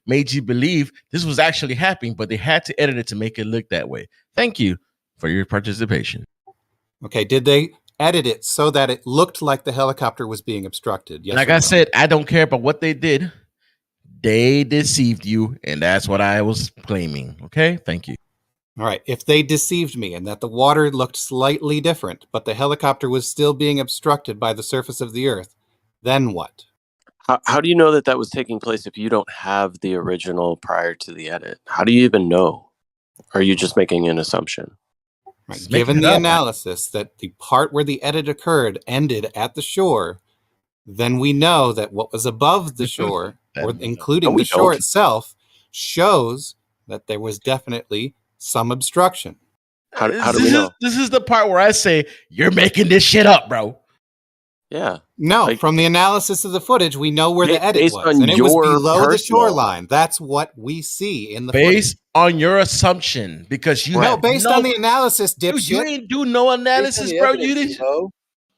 made you believe this was actually happening, but they had to edit it to make it look that way. Thank you for your participation. Okay, did they edit it so that it looked like the helicopter was being obstructed? Yes. Like I said, I don't care about what they did. They deceived you, and that's what I was claiming. Okay, thank you. All right, if they deceived me and that the water looked slightly different, but the helicopter was still being obstructed by the surface of the earth, then what? How do you know that was taking place if you don't have the original prior to the edit? How do you even know? Or are you just making an assumption? Right. Given the analysis that the part where the edit occurred ended at the shore, then we know that what was above the shore, or including the shore itself, shows that there was definitely some obstruction. How do we know? This is the part where I say, you're making this shit up, bro. Yeah. No, from the analysis of the footage, we know where the edit was. And it was below the shoreline. That's what we see in the based on your assumption, because you no, based on the analysis, dipshit. Dude, you ain't do no analysis, bro. You didn't.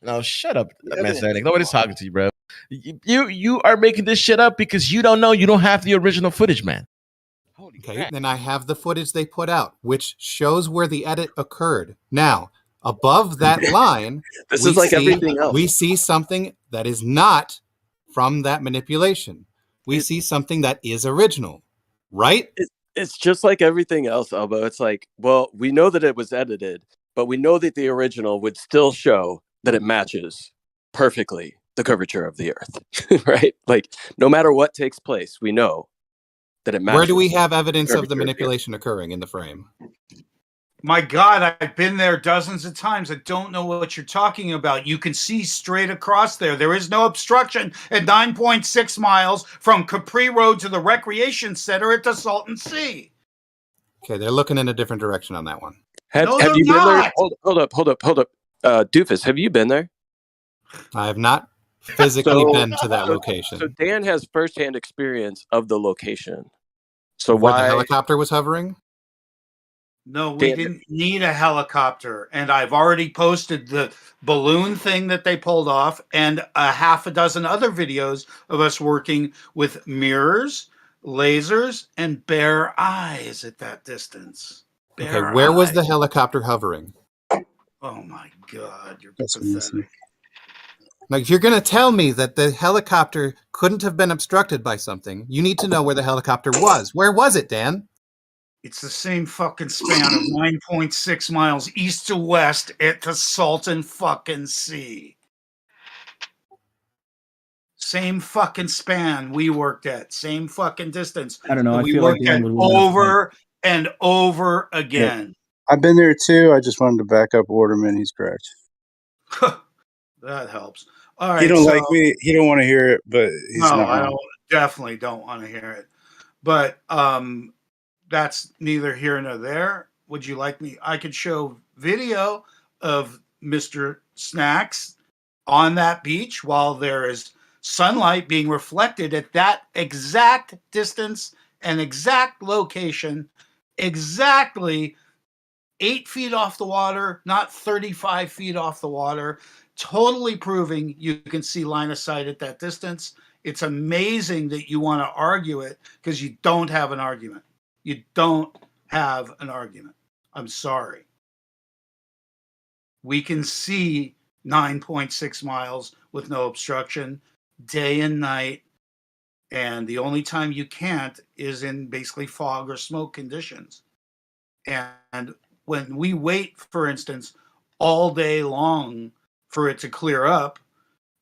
No, shut up, Messianic. Nobody's talking to you, bro. You are making this shit up because you don't know. You don't have the original footage, man. Okay, then I have the footage they put out, which shows where the edit occurred. Now, above that line, this is like everything else. We see something that is not from that manipulation. We see something that is original, right? It's just like everything else, Elbow. It's like, well, we know that it was edited, but we know that the original would still show that it matches perfectly the curvature of the earth, right? Like, no matter what takes place, we know that it matches. Where do we have evidence of the manipulation occurring in the frame? My God, I've been there dozens of times. I don't know what you're talking about. You can see straight across there. There is no obstruction at 9.6 miles from Capri Road to the Recreation Center at the Salton Sea. Okay, they're looking in a different direction on that one. Have you been there? Hold up. Doofus, have you been there? I have not physically been to that location. So Dan has firsthand experience of the location. So where why the helicopter was hovering? No, we didn't need a helicopter. And I've already posted the balloon thing that they pulled off and a half a dozen other videos of us working with mirrors, lasers, and bare eyes at that distance. Okay, where was the helicopter hovering? Oh my God, you're That's pathetic. Now, if you're going to tell me that the helicopter couldn't have been obstructed by something, you need to know where the helicopter was. Where was it, Dan? It's the same fucking span of 9.6 miles east to west at the Salton fucking Sea. Same fucking span we worked at. Same fucking distance. I don't know. I We feel like worked Dan at would win. over and over again. I've been there too. I just wanted to back up Waterman. He's correct. That helps. All right. He don't like me. He don't want to hear it, but he's No, not I wrong. don't, definitely don't want to hear it. But that's neither here nor there. Would you like me? I could show video of Mr. Snacks on that beach while there is sunlight being reflected at that exact distance and exact location, exactly 8 feet off the water, not 35 feet off the water, totally proving you can see line of sight at that distance. It's amazing that you want to argue it because you don't have an argument. You don't have an argument. I'm sorry. We can see 9.6 miles with no obstruction day and night. And the only time you can't is in basically fog or smoke conditions. And when we wait, for instance, all day long for it to clear up,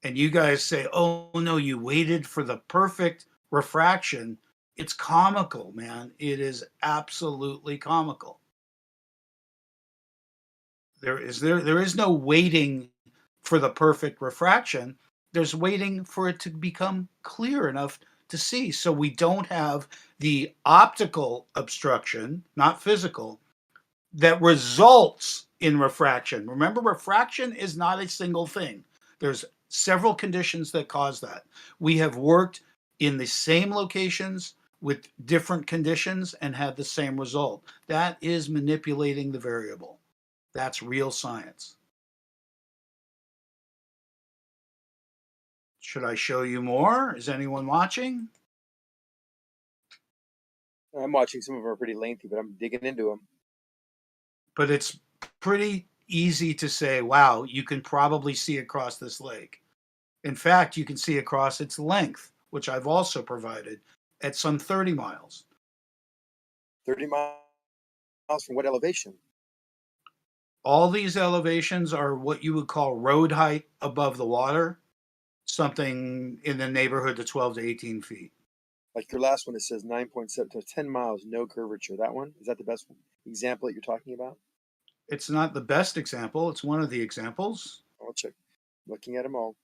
and you guys say, oh no, you waited for the perfect refraction, it's comical, man. It is absolutely comical. There is no waiting for the perfect refraction. There's waiting for it to become clear enough to see. So we don't have the optical obstruction, not physical, that results in refraction. Remember, refraction is not a single thing. There's several conditions that cause that. We have worked in the same locations with different conditions and had the same result. That is manipulating the variable. That's real science. Should I show you more? Is anyone watching? I'm watching. Some of them are pretty lengthy, but I'm digging into them. But it's pretty easy to say, wow, you can probably see across this lake. In fact, you can see across its length, which I've also provided, at some 30 miles. 30 miles from what elevation? All these elevations are what you would call road height above the water, something in the neighborhood of 12 to 18 feet. Like your last one, it says 9.7 to 10 miles, no curvature. That one, is that the best example that you're talking about? It's not the best example. It's one of the examples. I'll check. Looking at them all.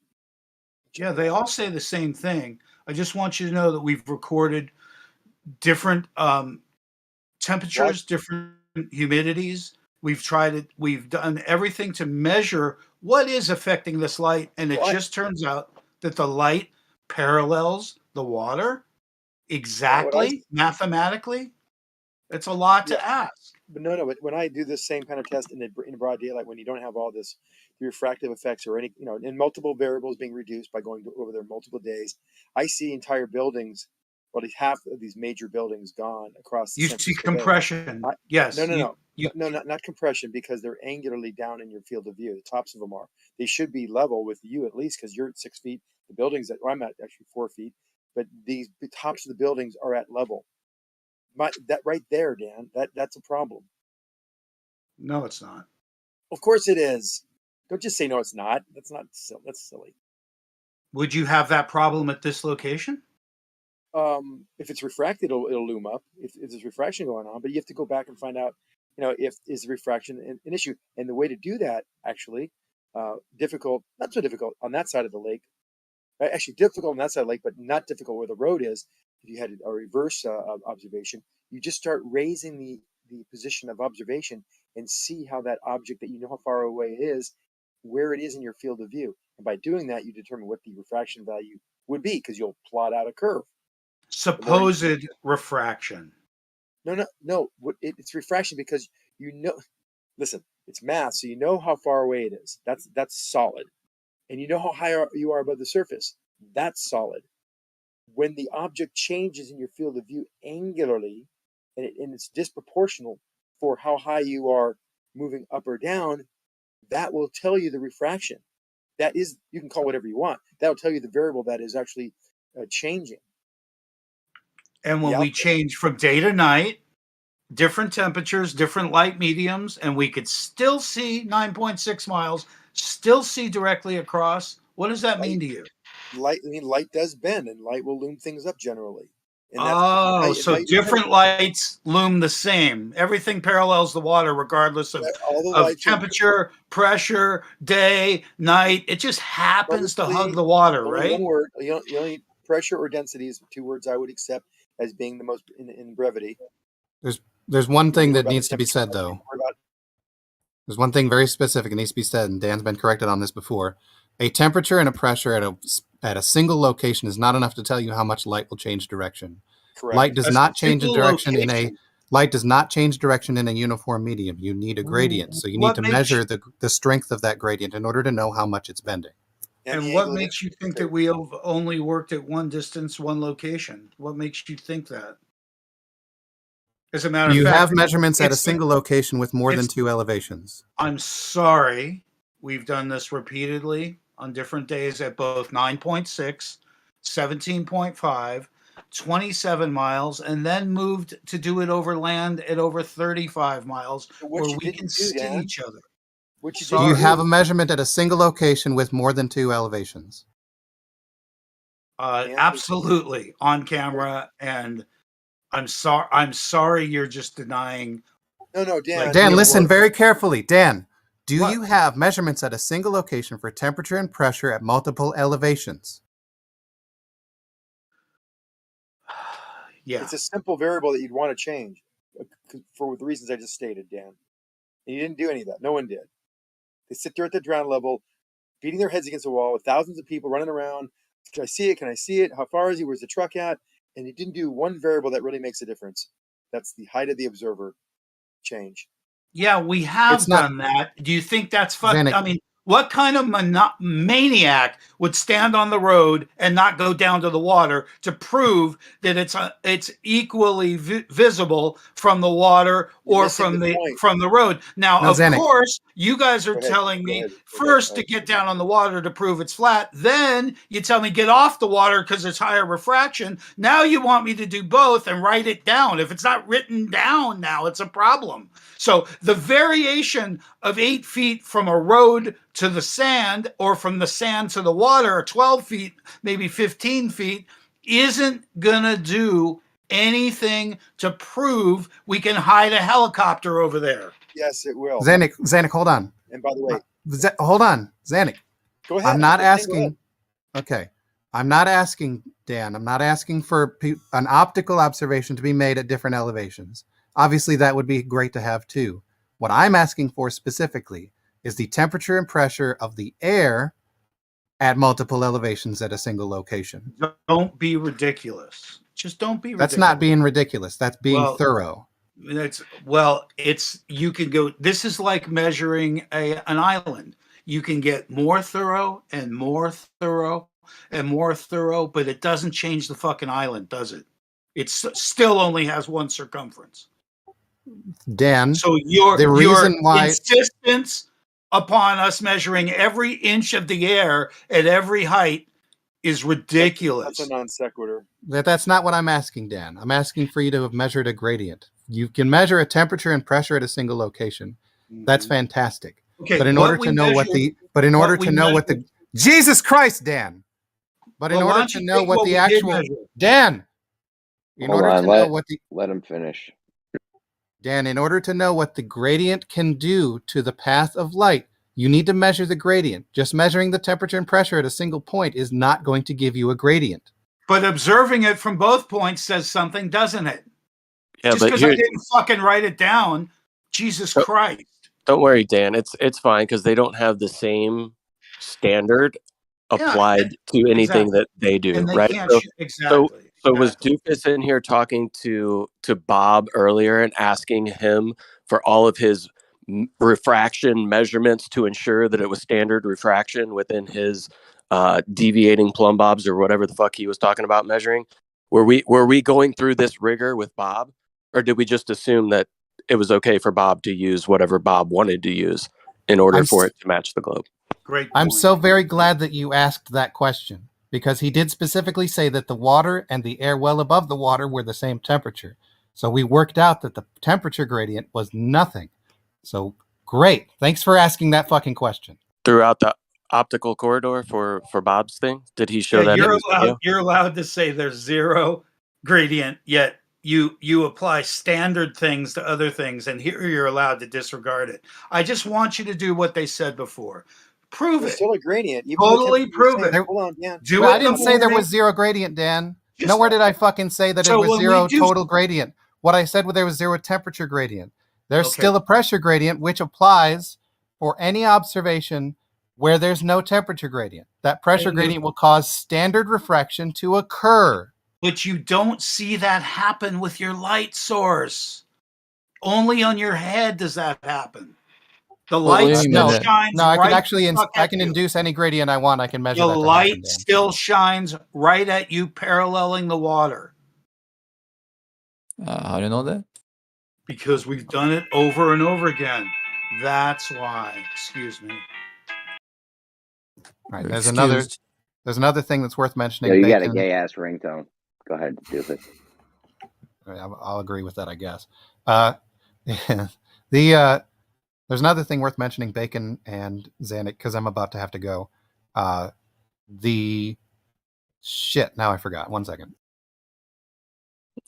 Yeah, they all say the same thing. I just want you to know that we've recorded different temperatures, different humidities. We've tried it. We've done everything to measure what is affecting this light. And it just turns out that the light parallels the water exactly, mathematically. It's a lot to ask. But no, but when I do this same kind of test in broad daylight, when you don't have all this the refractive effects or any, and multiple variables being reduced by going over there multiple days, I see entire buildings, well, at least half of these major buildings gone across. You see compression. Yes. No, not compression, because they're angularly down in your field of view. The tops of them are. They should be level with you at least, because you're at 6 feet. The buildings that I'm at actually 4 feet, but the tops of the buildings are at level. That right there, Dan, that's a problem. No, it's not. Of course it is. Don't just say no, it's not. That's silly. Would you have that problem at this location? If it's refracted, it'll loom up. If there's refraction going on, but you have to go back and find out, if is refraction an issue. And the way to do that, actually, difficult, not so difficult on that side of the lake. Actually, difficult on that side of the lake, but not difficult where the road is. If you had a reverse observation, you just start raising the position of observation and see how that object that you know how far away it is, where it is in your field of view. And by doing that, you determine what the refraction value would be, because you'll plot out a curve. Supposed refraction. No. It's refraction because listen, it's math, so you know how far away it is. That's solid. And you know how high you are above the surface. That's solid. When the object changes in your field of view angularly, and it's disproportional for how high you are moving up or down, that will tell you the refraction. That is, you can call it whatever you want. That will tell you the variable that is actually changing. And when we change from day to night, different temperatures, different light mediums, and we could still see 9.6 miles, still see directly across. What does that mean to you? Light does bend, and light will loom things up generally. And so different lights loom the same. Everything parallels the water regardless of temperature, pressure, day, night. It just happens to hug the water, right? One word. You only pressure or density is 2 words I would accept as being the most in brevity. There's one thing that needs to be said, though. There's one thing very specific that needs to be said, and Dan's been corrected on this before. A temperature and a pressure at a single location is not enough to tell you how much light will change direction. Correct. Light does not change the direction in a Light does not change direction in a uniform medium. You need a gradient. So you need What to makes measure the strength of that gradient in order to know how much it's bending. And what makes you think that we have only worked at one distance, one location? What makes you think that? As a matter of You fact, have measurements at a it's single location with more than it's- 2 elevations. I'm sorry. We've done this repeatedly on different days at both 9.6, 17.5, 27 miles, and then moved to do it over land at over 35 miles where we can see each other. Do you have a measurement at a single location with more than 2 elevations? Absolutely on camera, and I'm sorry you're just denying. No, Dan. Dan, listen very carefully. Dan, do you have measurements at a single location for temperature and pressure at multiple elevations? Yeah. It's a simple variable that you'd want to change for the reasons I just stated, Dan. And you didn't do any of that. No one did. They sit there at the ground level, beating their heads against the wall with thousands of people running around. Can I see it? Can I see it? How far is he? Where's the truck at? And you didn't do one variable that really makes a difference. That's the height of the observer change. Yeah, we have done that. Do you think that's Zanuck. I mean, what kind of maniac would stand on the road and not go down to the water to prove that it's equally visible from the water or from the road? Now, No, of Zanuck. course, you guys are Go ahead. telling Go me ahead. first to get down on the water to prove it's flat. Then you tell me get off the water because it's higher refraction. Now you want me to do both and write it down. If it's not written down now, it's a problem. So the variation of 8 feet from a road to the sand or from the sand to the water, or 12 feet, maybe 15 feet, isn't going to do anything to prove we can hide a helicopter over there. Yes, it will. Zanuck, hold on. And by the way, Hold on, Zanuck. go ahead. I'm not Go ahead. asking. Okay. I'm not asking, Dan. I'm not asking for an optical observation to be made at different elevations. Obviously, that would be great to have too. What I'm asking for specifically is the temperature and pressure of the air at multiple elevations at a single location. Don't be ridiculous. Just don't be ridiculous. That's not being ridiculous. That's being thorough. You can go, this is like measuring an island. You can get more thorough and more thorough and more thorough, but it doesn't change the fucking island, does it? It still only has one circumference. Dan, so your reason why insistence upon us measuring every inch of the air at every height is ridiculous. That's a non sequitur. That's not what I'm asking, Dan. I'm asking for you to have measured a gradient. You can measure a temperature and pressure at a single location. That's fantastic. Okay, but in order to know Jesus Christ, Dan. But in order to know what the actual Dan, in order to know what the let him finish. Dan, in order to know what the gradient can do to the path of light, you need to measure the gradient. Just measuring the temperature and pressure at a single point is not going to give you a gradient. But observing it from both points says something, doesn't it? Yeah, just because I didn't fucking write it down, Jesus Christ. Don't worry, Dan. It's fine because they don't have the same standard applied to anything that they do, and they right? Can't exactly. So was Doofus in here talking to Bob earlier and asking him for all of his refraction measurements to ensure that it was standard refraction within his deviating plumb bobs or whatever the fuck he was talking about measuring? Were we going through this rigor with Bob, or did we just assume that it was okay for Bob to use whatever Bob wanted to use in order for it to match the globe? Great. I'm so very glad that you asked that question, because he did specifically say that the water and the air well above the water were the same temperature. So we worked out that the temperature gradient was nothing. So great. Thanks for asking that fucking question. Throughout the optical corridor for Bob's thing, did he show that? You're allowed to say there's zero gradient, yet you apply standard things to other things, and here you're allowed to disregard it. I just want you to do what they said before. Prove it. Still a gradient. Totally prove it. Hold on, Dan. I didn't say there was zero gradient, Dan. Nowhere did I fucking say that it was zero total gradient. What I said was there was zero temperature gradient. There's still a pressure gradient, which applies for any observation where there's no temperature gradient. That pressure gradient will cause standard refraction to occur. But you don't see that happen with your light source. Only on your head does that happen. The Well, what do light you mean by still that? shines No, I can right actually stuck I at can you. induce any gradient I want. I can measure The that to light happen, Dan. still shines right at you, paralleling the water. How do you know that? Because we've done it over and over again. That's why. Excuse me. Right. You're There's excused. another thing that's worth mentioning. Yo, you got a Bacon. gay ass ringtone. Go ahead, stupid. I'll agree with that, I guess. There's another thing worth mentioning, Bacon and Zanuck, because I'm about to have to go. Now I forgot. 1 second.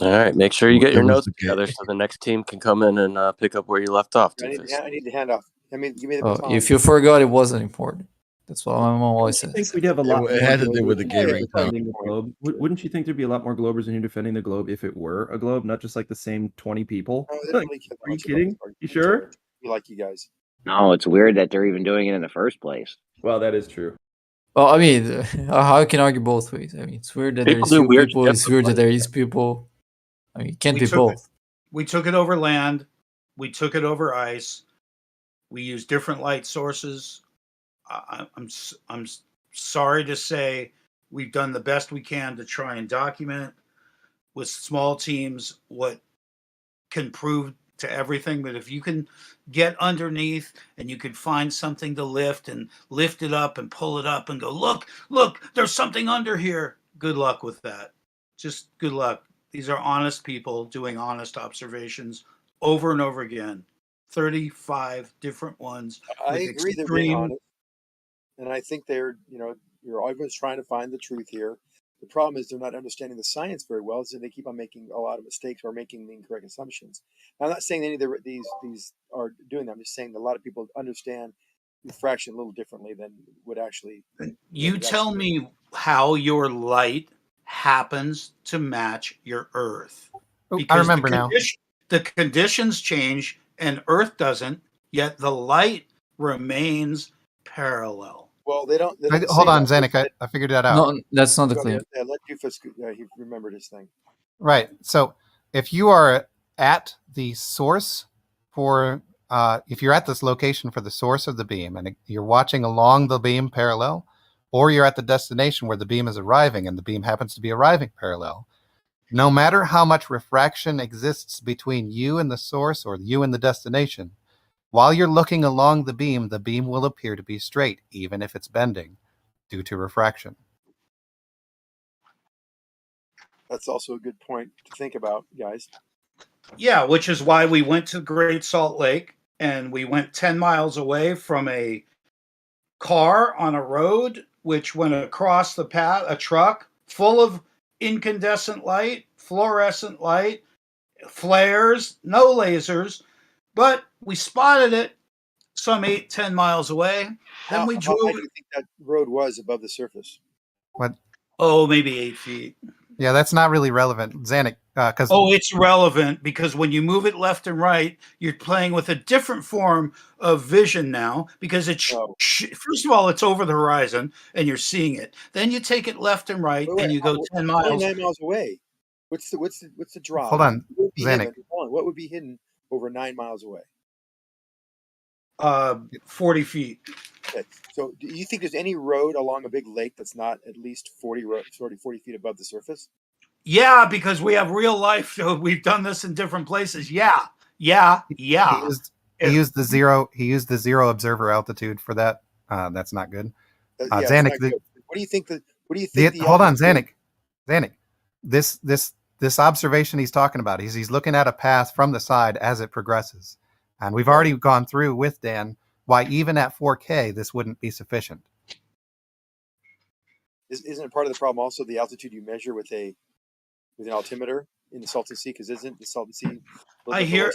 All right, make sure you get your It was notes the together so the next team can come in and pick up where you left off. I Doofus. need the handoff. Give me the Oh, baton. if you forgot, it wasn't important. That's what my mom always I says. think we'd have a lot more It had to do with Globers the gay ringtone. defending the globe. Wouldn't you think there'd be a lot more Globers in here defending the globe if it were a globe, not just like the same 20 people? No, they Like, don't really care that are you much about kidding? this. You sure? We like you guys. No, it's weird that they're even doing it in the first place. Well, that is true. Well, I mean, how you can argue both ways? I mean, it's weird that People there's do few weird people. shit It's for weird that money. there is people. I mean, it can't be took both. We took it over land. We took it over ice. We used different light sources. I'm sorry to say we've done the best we can to try and document with small teams what can prove to everything. But if you can get underneath and you can find something to lift and lift it up and pull it up and go, look, there's something under here. Good luck with that. Just good luck. These are honest people doing honest observations over and over again. 35 different ones. I with agree they're being extreme. honest, and I think they're you're always trying to find the truth here. The problem is they're not understanding the science very well, so they keep on making a lot of mistakes or making the incorrect assumptions. Now, I'm not saying any of these are doing that. I'm just saying that a lot of people understand refraction a little differently than would actually. You tell me how your light happens to match your Earth. Oh, I Because remember now. the conditions change and Earth doesn't, yet the light remains parallel. Well, they don't. Hold on, Zanuck. I figured that out. No, that's not the Go claim. ahead. Yeah, let Doofus. He remembered his thing. Right. So if you are at the source if you're at this location for the source of the beam and you're watching along the beam parallel, or you're at the destination where the beam is arriving and the beam happens to be arriving parallel, no matter how much refraction exists between you and the source or you and the destination, while you're looking along the beam will appear to be straight, even if it's bending, due to refraction. That's also a good point to think about, guys. Yeah, which is why we went to Great Salt Lake and we went 10 miles away from a car on a road, which went across the path, a truck full of incandescent light, fluorescent light, flares, no lasers, but we spotted it some 8-10 miles away. Then we drove. How high do you think that road was above the surface? What? Oh, maybe 8 feet. Yeah, that's not really relevant, Zanuck. It's relevant because when you move it left and right, you're playing with a different form of vision now because first of all, it's over the horizon and you're seeing it. Then you take it left and right and you go 10 miles. 9 miles away. What's the draw? Hold on, Zanuck. What would be hidden over 9 miles away? 40 feet. Okay. So do you think there's any road along a big lake that's not at least 40 feet above the surface? Yeah, because we have real life. We've done this in different places. Yeah. He used the zero observer altitude for that. That's not good. Zanuck, what do you think? Hold on, Zanuck. This observation he's talking about, he's looking at a path from the side as it progresses, and we've already gone through with Dan why even at 4K this wouldn't be sufficient. Isn't it part of the problem also the altitude you measure with an altimeter in the Salton Sea? Because isn't the Salton Sea? I hear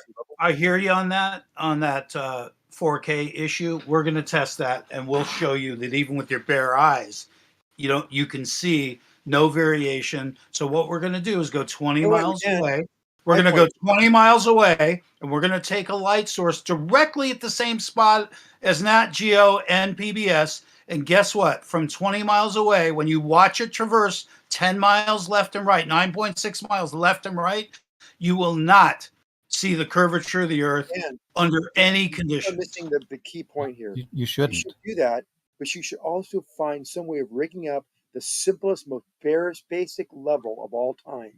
you on that 4K issue. We're going to test that, and we'll show you that even with your bare eyes, you can see no variation. So what we're going to do is go 20 miles away. We're going to go 20 miles away, and we're going to take a light source directly at the same spot as Nat Geo and PBS. And guess what? From 20 miles away, when you watch it traverse 10 miles left and right, 9.6 miles left and right, you will not see the curvature of the Earth And under any you're conditions. missing the key point here. You You shouldn't. should do that, but you should also find some way of rigging up the simplest, most barest, basic level of all time.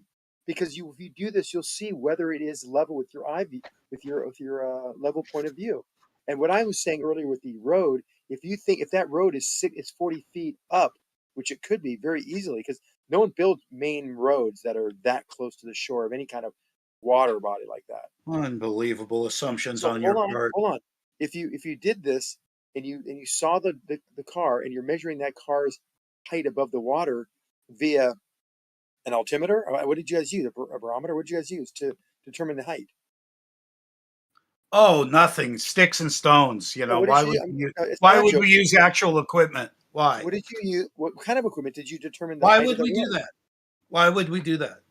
Because if you do this, you'll see whether it is level with your eye view, with your level point of view. And what I was saying earlier with the road, if that road is 40 feet up, which it could be very easily, because no one builds main roads that are that close to the shore of any kind of water body like that. Unbelievable assumptions So on your part. hold on. If you did this and you saw the car and you're measuring that car's height above the water via an altimeter, what did you guys use? A barometer? What did you guys use to determine the height? Oh, nothing. Sticks and stones. You know, What why did would you? you, It's why not a would joke. we use actual equipment? Why? What did you use? What kind of equipment did you determine the Why height would of the we do water? that? Why would we do that?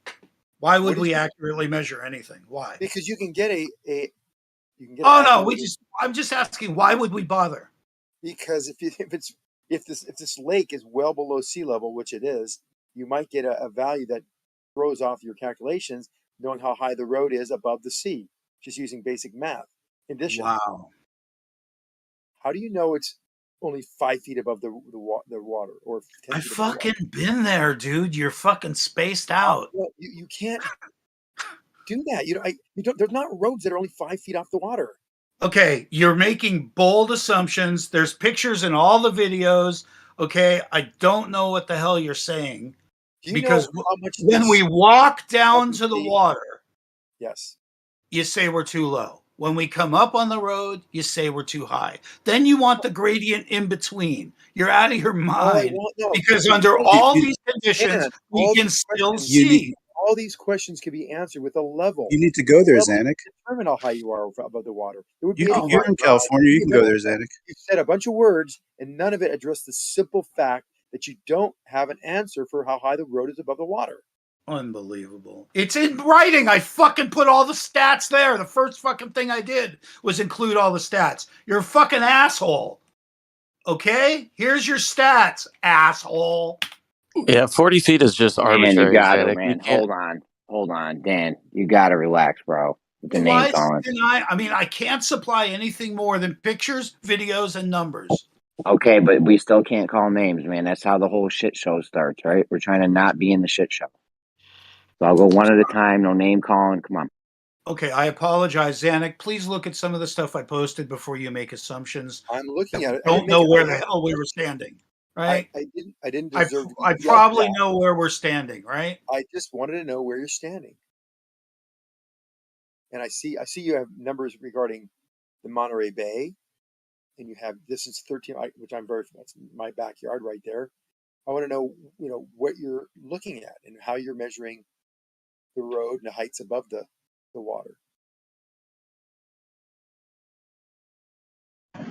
Why would What did we you? accurately measure anything? Why? Because you can get you can get Oh an no, accurate. I'm just asking, why would we bother? Because if this lake is well below sea level, which it is, you might get a value that throws off your calculations, knowing how high the road is above the sea, just using basic math. In addition, Wow. how do you know it's only 5 feet above the water or 10 I feet above the water? fucking been there, dude. You're fucking spaced out. Well, you can't do that. There's not roads that are only 5 feet off the water. Okay, you're making bold assumptions. There's pictures in all the videos. Okay, I don't know what the hell you're saying. Do you Because know how much when we walk down to the water, yes, you say we're too low. When we come up on the road, you say we're too high. Then you want the gradient in between. You're out of your mind because under all these conditions, we can still see. all these questions can be answered with a level. You need to go there, Level Zanuck. determine how high you are above the water. It would be You're in California. You can go there, Zanuck. You said a bunch of words, and none of it addressed the simple fact that you don't have an answer for how high the road is above the water. Unbelievable. It's in writing. I fucking put all the stats there. The first fucking thing I did was include all the stats. You're a fucking asshole. Okay? Here's your stats, asshole. Yeah, 40 feet is just Dan, arbitrary. you got it, Zanuck. man. You can't. Hold on, Dan. You got to relax, bro. With the name calling. I mean, I can't supply anything more than pictures, videos, and numbers. Okay, but we still can't call names, man. That's how the whole shit show starts, right? We're trying to not be in the shit show. So I'll go one at a time. No name calling. Come on. Okay, I apologize, Zanuck. Please look at some of the stuff I posted before you make assumptions. I'm looking at it. I don't know where the hell we were standing, right? I didn't deserve. I probably know where we're standing, right? I just wanted to know where you're standing. And I see you have numbers regarding the Monterey Bay, and you have distance 13, which I'm that's my backyard right there. I want to know, what you're looking at and how you're measuring the road and the heights above the water.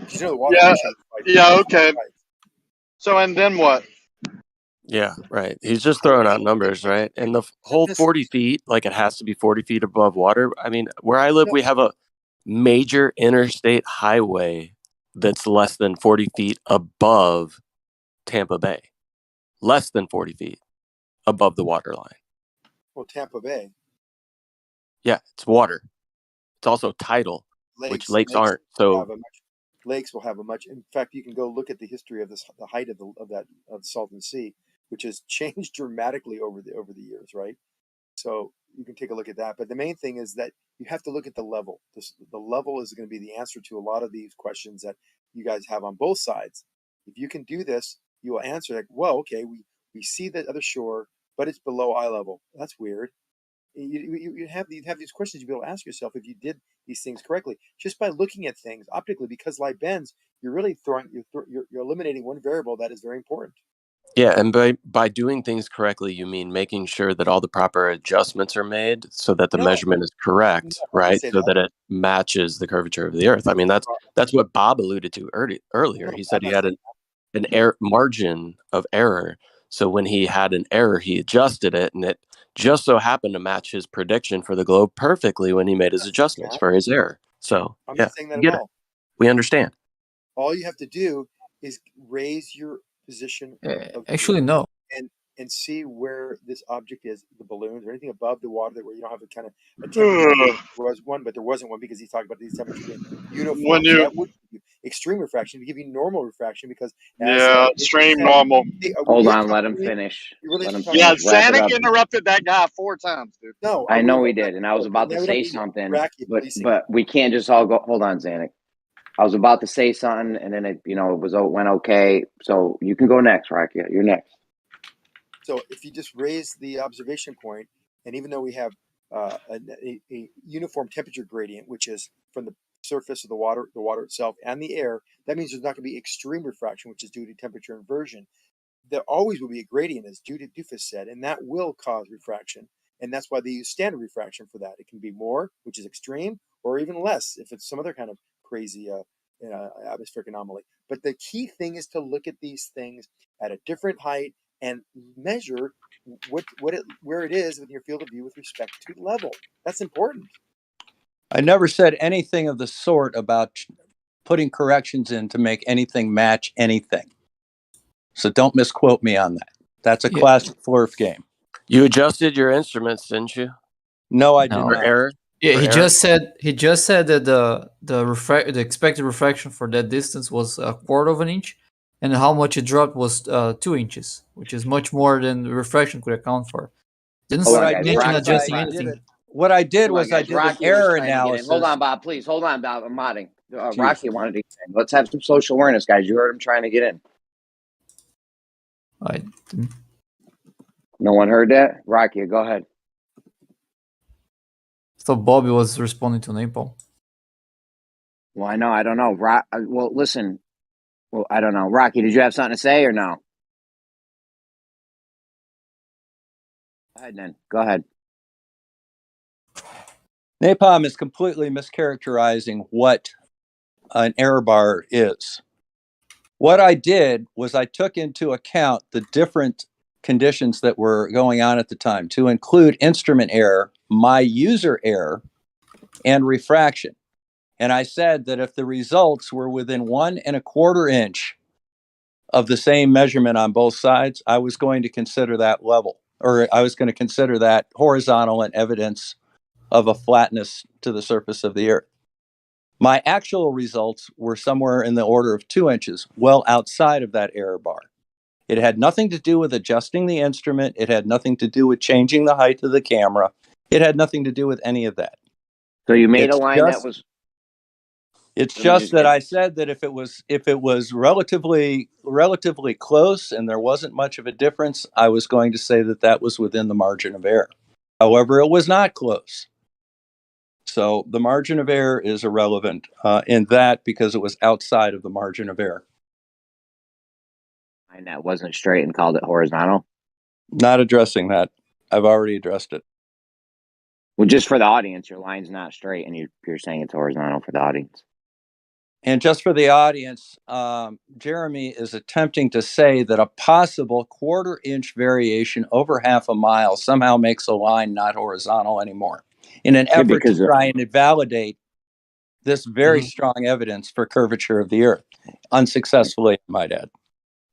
You know, the water okay. So, and then what? Yeah, right. He's just throwing out numbers, right? And the whole 40 feet, like it has to be 40 feet above water. I mean, where I live, we have a major interstate highway that's less than 40 feet above Tampa Bay. Less than 40 feet above the water line. Well, Tampa Bay. Yeah, it's water. It's also tidal, which lakes aren't. So lakes will have a much. In fact, you can go look at the history of the height of the Salton Sea, which has changed dramatically over the years, right? So you can take a look at that. But the main thing is that you have to look at the level. The level is going to be the answer to a lot of these questions that you guys have on both sides. If you can do this, you will answer like, well, okay, we see the other shore, but it's below eye level. That's weird. You have these questions you'll be able to ask yourself if you did these things correctly, just by looking at things optically. Because light bends, you're really you're eliminating one variable that is very important. yeah, and by doing things correctly, you mean making sure that all the proper adjustments are made so that the measurement is correct, right? So that it matches the curvature of the Earth. I mean, that's what Bob alluded to earlier. He said he had an error margin of error. So when he had an error, he adjusted it, and it just so happened to match his prediction for the globe perfectly when he made his adjustments for his error. So I'm yeah, not saying that we get at all. it. We understand. All you have to do is raise your position. Actually, no. And and see where this object is, the balloons or anything above the water, that where you don't have a kind of a temperature. There was one, but there wasn't one because he talked about these temperatures being uniform. When So you, that would give you extreme refraction to give you normal refraction, because as yeah, Nick extreme said, normal. Hold you have on, to let talk him to me. finish. You really Let have him to talk to me. Yeah, finish. Wrap it Zanuck up. interrupted that guy 4 times, dude. No, I we know were he back did, and and I was forth, about and to now we don't say need something, Racky but policing. but we can't just all go. Hold on, Zanuck. I was about to say something, and then it went okay. So you can go next, Rocky. You're next. So if you just raise the observation point, and even though we have a uniform temperature gradient, which is from the surface of the water itself and the air, that means there's not going to be extreme refraction, which is due to temperature inversion. There always will be a gradient, as Judith Doofus said, and that will cause refraction. And that's why they use standard refraction for that. It can be more, which is extreme, or even less if it's some other kind of crazy atmospheric anomaly. But the key thing is to look at these things at a different height and measure where it is within your field of view with respect to level. That's important. I never said anything of the sort about putting corrections in to make anything match anything. So don't misquote me on that. That's a classic Flurf game. You adjusted your instruments, didn't you? No, I did For not. error? Yeah, For he error? just said that the expected refraction for that distance was 1/4 of an inch, and how much it dropped was 2 inches, which is much more than the refraction could account for. Didn't Hold on, What I guys. did mention was adjusting I anything. what I did Hold on, was I guys. did an Rocky was error trying to get in. analysis. Hold on, Bob. Please hold on, Bob. I'm modding. Jeez. Rocky wanted to get in. Let's have some social awareness, guys. You heard him trying to get in. I didn't. No one heard that. Rocky, go ahead. thought Bobby was responding to Napalm. Well, I know. I don't know. Well, listen. Well, I don't know. Rocky, did you have something to say or no? Go ahead, then. Go ahead. Napalm is completely mischaracterizing what an error bar is. What I did was I took into account the different conditions that were going on at the time to include instrument error, my user error, and refraction. And I said that if the results were within 1 1/4 inch of the same measurement on both sides, I was going to consider that level, or I was going to consider that horizontal and evidence of a flatness to the surface of the earth. My actual results were somewhere in the order of 2 inches, well outside of that error bar. It had nothing to do with adjusting the instrument. It had nothing to do with changing the height of the camera. It had nothing to do with any of that. So you made a line that was. It's just that I said that if it was relatively close and there wasn't much of a difference, I was going to say that that was within the margin of error. However, it was not close. So the margin of error is irrelevant in that because it was outside of the margin of error. And that wasn't straight and called it horizontal. Not addressing that. I've already addressed it. Well, just for the audience, your line's not straight, and you're saying it's horizontal for the audience. And just for the audience, Jeremy is attempting to say that a possible 1/4 inch variation over 1/2 mile somehow makes a line not horizontal anymore, in an effort to try and invalidate this very strong evidence for curvature of the Earth, unsuccessfully, I might add.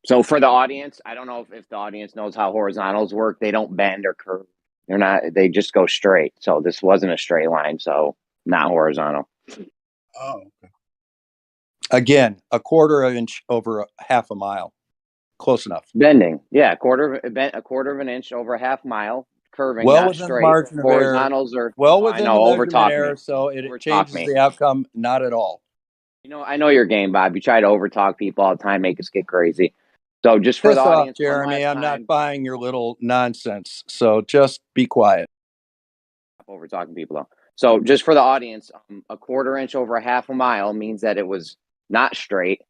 So for the audience, I don't know if the audience knows how horizontals work. They don't bend or curve. They just go straight. So this wasn't a straight line, so not horizontal. Oh, okay. Again, a 1/4 inch over 1/2 mile. Close enough. Bending. Yeah, a quarter of an inch over 1/2 mile. Curving, Well not within the straight. margin of error. Horizontals are Well I within know, the over measurement talk error, me. so it Overtalk changes me. the outcome not at all. I know your game, Bob. You try to overtalk people all the time, make us get crazy. So just for Piss the off, audience, Jeremy. I'm not buying your little nonsense. So just be quiet. Over talking people though. So just for the audience, a 1/4 inch over 1/2 mile means that it was not straight.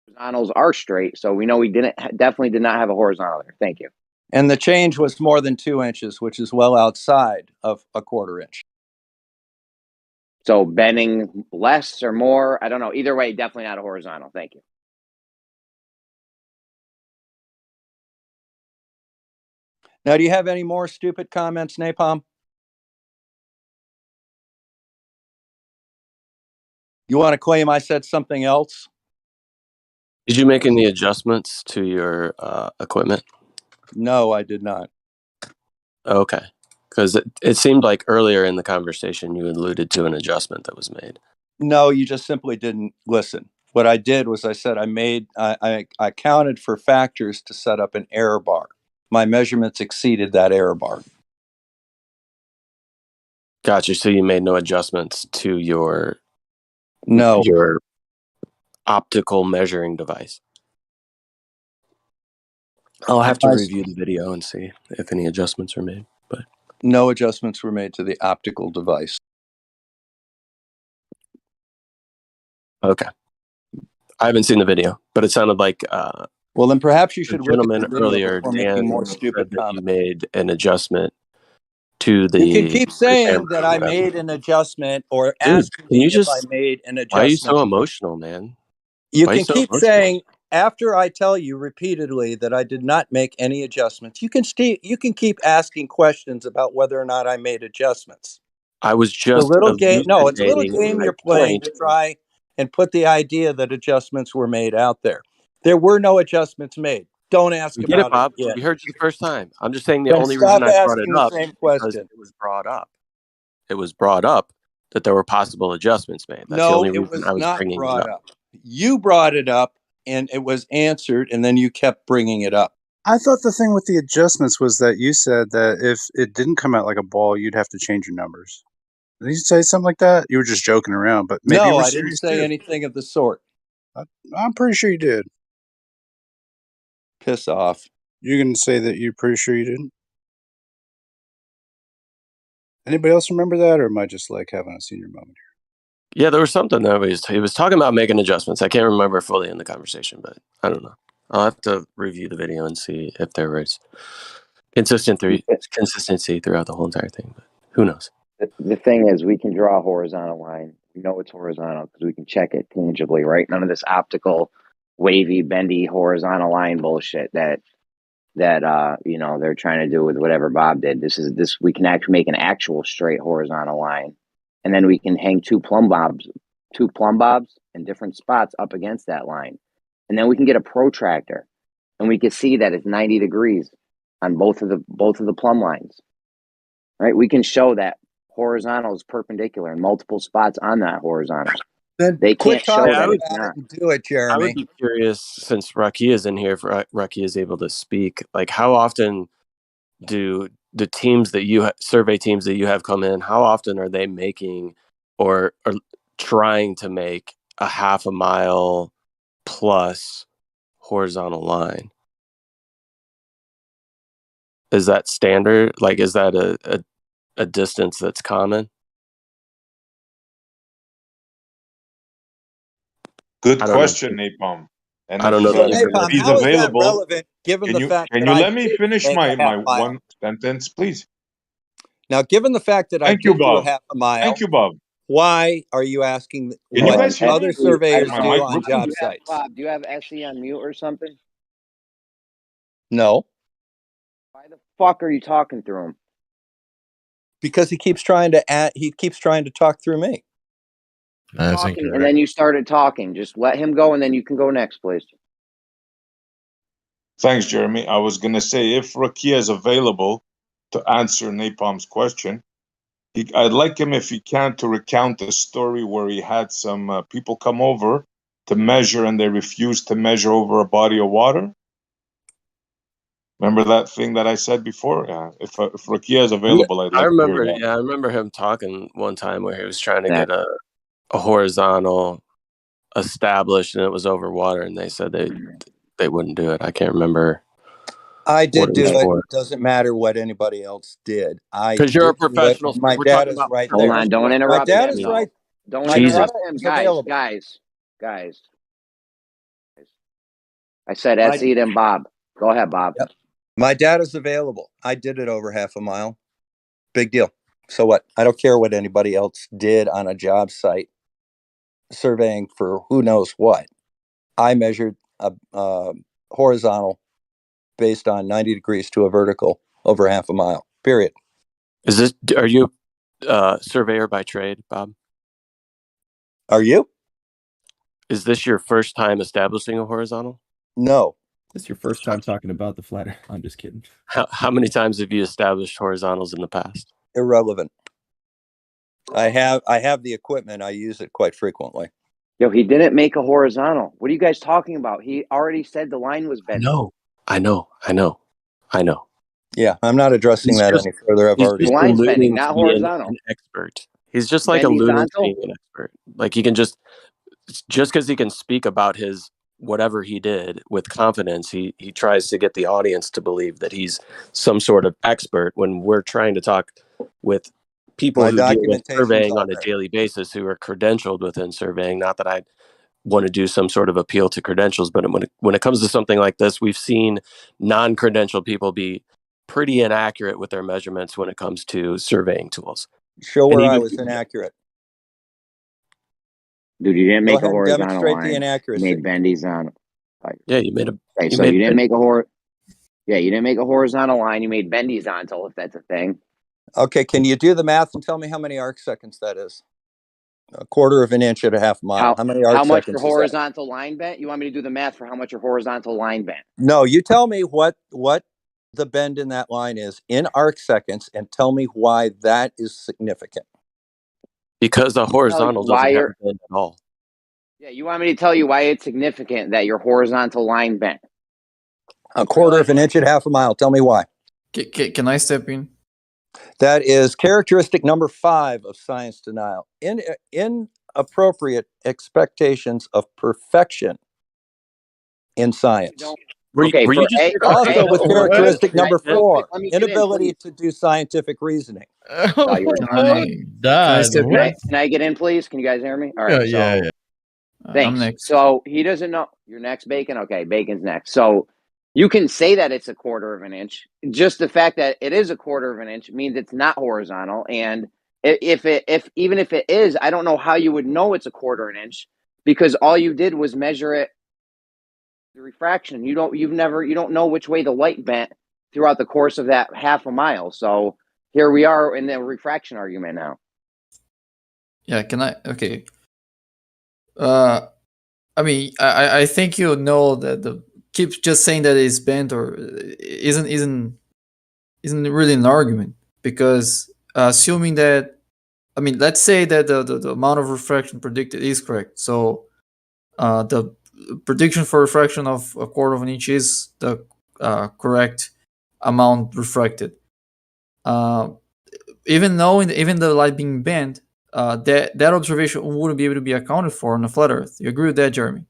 Horizontals are straight, so we know we definitely did not have a horizontal there. Thank you. And the change was more than 2 inches, which is well outside of a 1/4 inch. So bending less or more, I don't know. Either way, definitely not a horizontal. Thank you. Now, do you have any more stupid comments, Napalm? You want to claim I said something else? Did you make any adjustments to your equipment? No, I did not. Okay. Because it seemed like earlier in the conversation you alluded to an adjustment that was made. No, you just simply didn't listen. What I did was I said I counted for factors to set up an error bar. My measurements exceeded that error bar. Gotcha. So you made no adjustments to your optical measuring device. I'll have to review the video and see if any adjustments were made. But no adjustments were made to the optical device. Okay. I haven't seen the video, but it sounded like well, then perhaps you should the look at gentleman the video earlier, before Dan, making more said stupid that you comments. made an adjustment to the. You can keep saying that I camera. made an adjustment or Dude, asking can me you if I just? made an Why are you so adjustment. emotional, man? You Why are can you so keep emotional? saying after I tell you repeatedly that I did not make any adjustments. You can keep asking questions about whether or not I made adjustments. I was It's a just little game. No, it's a little elucidating game my you're playing point. to try and put the idea that adjustments were made out there. There were no adjustments made. Don't ask We get it, about Bob. it again. We heard you the first time. I'm just saying the Then only stop reason I brought it asking the up same is because question. it was brought up. It was brought up that there were possible adjustments made. That's the No, only it reason was I was not bringing it brought up. up. You brought it up and it was answered, and then you kept bringing it up. I thought the thing with the adjustments was that you said that if it didn't come out like a ball, you'd have to change your numbers. Did you say something like that? You were just joking around, but maybe you No, were I didn't serious say too. anything of the sort. I'm pretty sure you did. Piss off. You're going to say that you're pretty sure you didn't? Anybody else remember that, or am I just like having a senior moment here? Yeah, there was something that he was talking about making adjustments. I can't remember fully in the conversation, but I don't know. I'll have to review the video and see if there was consistency throughout the whole entire thing. But who knows? The thing is, we can draw a horizontal line. We know it's horizontal because we can check it tangibly, right? None of this optical, wavy, bendy, horizontal line bullshit that they're trying to do with whatever Bob did. This we can actually make an actual straight horizontal line, and then we can hang two plumb bobs in different spots up against that line, and then we can get a protractor, and we can see that it's 90 degrees on both of the plumb lines, right? We can show that horizontal is perpendicular in multiple spots on that horizontal. Then they quit can't show talking that about it's not. it and do it, Jeremy. I would be curious, since Rocky is in here, if Rocky is able to speak, like how often do the teams that you survey teams that you have come in, how often are they making or trying to make a half a mile plus horizontal line? Is that standard? Like, is that a distance that's common? Good question, Napalm. And I don't know. if he's how is that available, relevant given the fact can that you I let me did finish make my a half mile? one sentence, please? Now, given the fact that I Thank you, did do a Bob. half a mile, Thank you, Bob. why are you asking Can you what guys hear other me? surveyors My do mic on working? job sites? Bob, do you have SE on mute or something? No, Why the fuck are you talking through him? because he keeps trying to talk through me. Talking, and then you started talking. Just let him go, and then you can go next, please. Thanks, Jeremy. I was going to say, if Rakia is available to answer Napalm's question, I'd like him, if he can, to recount a story where he had some people come over to measure, and they refused to measure over a body of water. Remember that thing that I said before? Yeah. If Rakia is available, I'd like to hear that. I remember him talking one time where he was trying to get a horizontal established, and it was over water, and they said they wouldn't do it. I can't remember. I did do it. For. Doesn't matter what anybody else did. Because you're a professional. My dad is right Hold there. on, don't interrupt. My dad him, is though. right. Don't My interrupt dad him, is guys. available. Guys. I said SE then Bob. Go ahead, Bob. Yep. My dad is available. I did it over half a mile. Big deal. So what? I don't care what anybody else did on a job site surveying for who knows what. I measured a horizontal based on 90 degrees to a vertical over half a mile. Period. Are you a surveyor by trade, Bob? Are you? Is this your first time establishing a horizontal? No. This is your first time talking about the flat Earth. I'm just kidding. How many times have you established horizontals in the past? Irrelevant. I have the equipment. I use it quite frequently. Yo, he didn't make a horizontal. What are you guys talking about? He already said the line was bent. I know. Yeah, I'm not addressing He's that just, any further. I've he's already. just The line's bending, alluding not to being horizontal. an expert. He's just like Bending's alluding to horizontal? being an expert. Like he can just because he can speak about his whatever he did with confidence, he tries to get the audience to believe that he's some sort of expert when we're trying to talk with people My who deal with documentation's surveying all on a there. daily basis who are credentialed within surveying. Not that I want to do some sort of appeal to credentials, but when it comes to something like this, we've seen non-credentialed people be pretty inaccurate with their measurements when it comes to surveying tools. Show And where I even was inaccurate. Dude, you didn't Go make ahead a and horizontal demonstrate the line. You inaccuracy. made bendies on. Yeah, you made a. Okay, so you didn't make a Yeah, you didn't make a horizontal line. You made bendies onto, if that's a thing. Okay, can you do the math and tell me how many arc seconds that is? A quarter of an inch at a half mile. How many arc How much seconds your is that? horizontal line bent? You want me to do the math for how much your horizontal line bent? No, you tell me what the bend in that line is in arc seconds, and tell me why that is significant. Because a horizontal doesn't why have you're- a bend at all. Yeah, you want me to tell you why it's significant that your horizontal line bent? A quarter of an inch at half a mile. Tell me why. Can I step in? That is characteristic number 5 of science denial. Inappropriate expectations of perfection in science. Okay, were you just also with characteristic number 4, Let me get in, inability please. to do scientific reasoning. Can I step in? Can I get in, please? Can you guys hear me? All right. Yeah. Thanks. I'm next. So he doesn't know. You're next, Bacon? Okay, Bacon's next. So you can say that it's a quarter of an inch. Just the fact that it is a quarter of an inch means it's not horizontal. And even if it is, I don't know how you would know it's a quarter of an inch because all you did was measure it, the refraction. You don't know which way the light bent throughout the course of that half a mile. So here we are in the refraction argument now. Yeah, can I? Okay. I mean, I think you know that the keep just saying that it's bent or isn't really an argument because assuming that, I mean, let's say that the amount of refraction predicted is correct. So the prediction for refraction of a quarter of an inch is the correct amount refracted. Even the light being bent, that observation wouldn't be able to be accounted for on the flat Earth. You agree with that, Jeremy?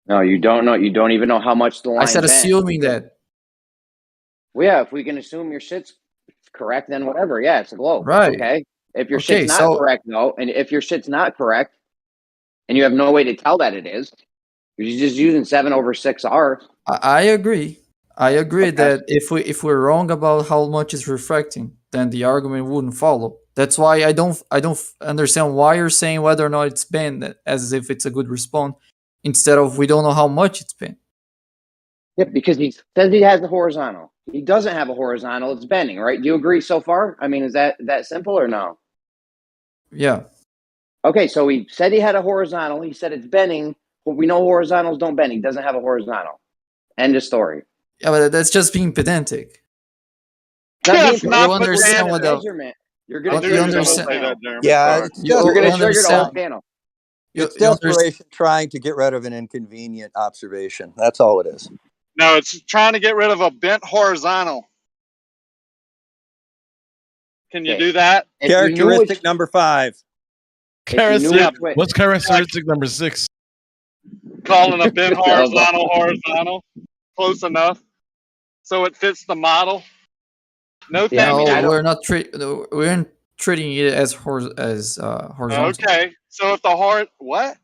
No, you don't know. You don't even know how much the line I said bent. assuming that. Well, yeah, if we can assume your shit's correct, then whatever. Yeah, it's a globe. Right. Okay. If your Okay, shit's not so- correct, no, and if your shit's not correct, and you have no way to tell that it is, you're just using 7/6R. I agree. I agree that if we're wrong about how much it's refracting, then the argument wouldn't follow. That's why I don't understand why you're saying whether or not it's bent as if it's a good response instead of we don't know how much it's bent. Yeah, because he says he has the horizontal. He doesn't have a horizontal. It's bending, right? Do you agree so far? I mean, is that simple or no? Yeah. Okay, so he said he had a horizontal. He said it's bending, but we know horizontals don't bend. He doesn't have a horizontal. End of story. Yeah, but that's just being pedantic. Not You being understand what the measurement. You're going to you understand. Yeah, it's You're going to trigger the whole understand. panel. It's desperation trying to get rid of an inconvenient observation. That's all it is. No, it's trying to get rid of a bent horizontal. Can you do that? Characteristic number 5. What's characteristic number 6? Calling a bent horizontal. Close enough. So it fits the model. No, thank you. No, we're not treating it as horizontal. Okay, so if the what?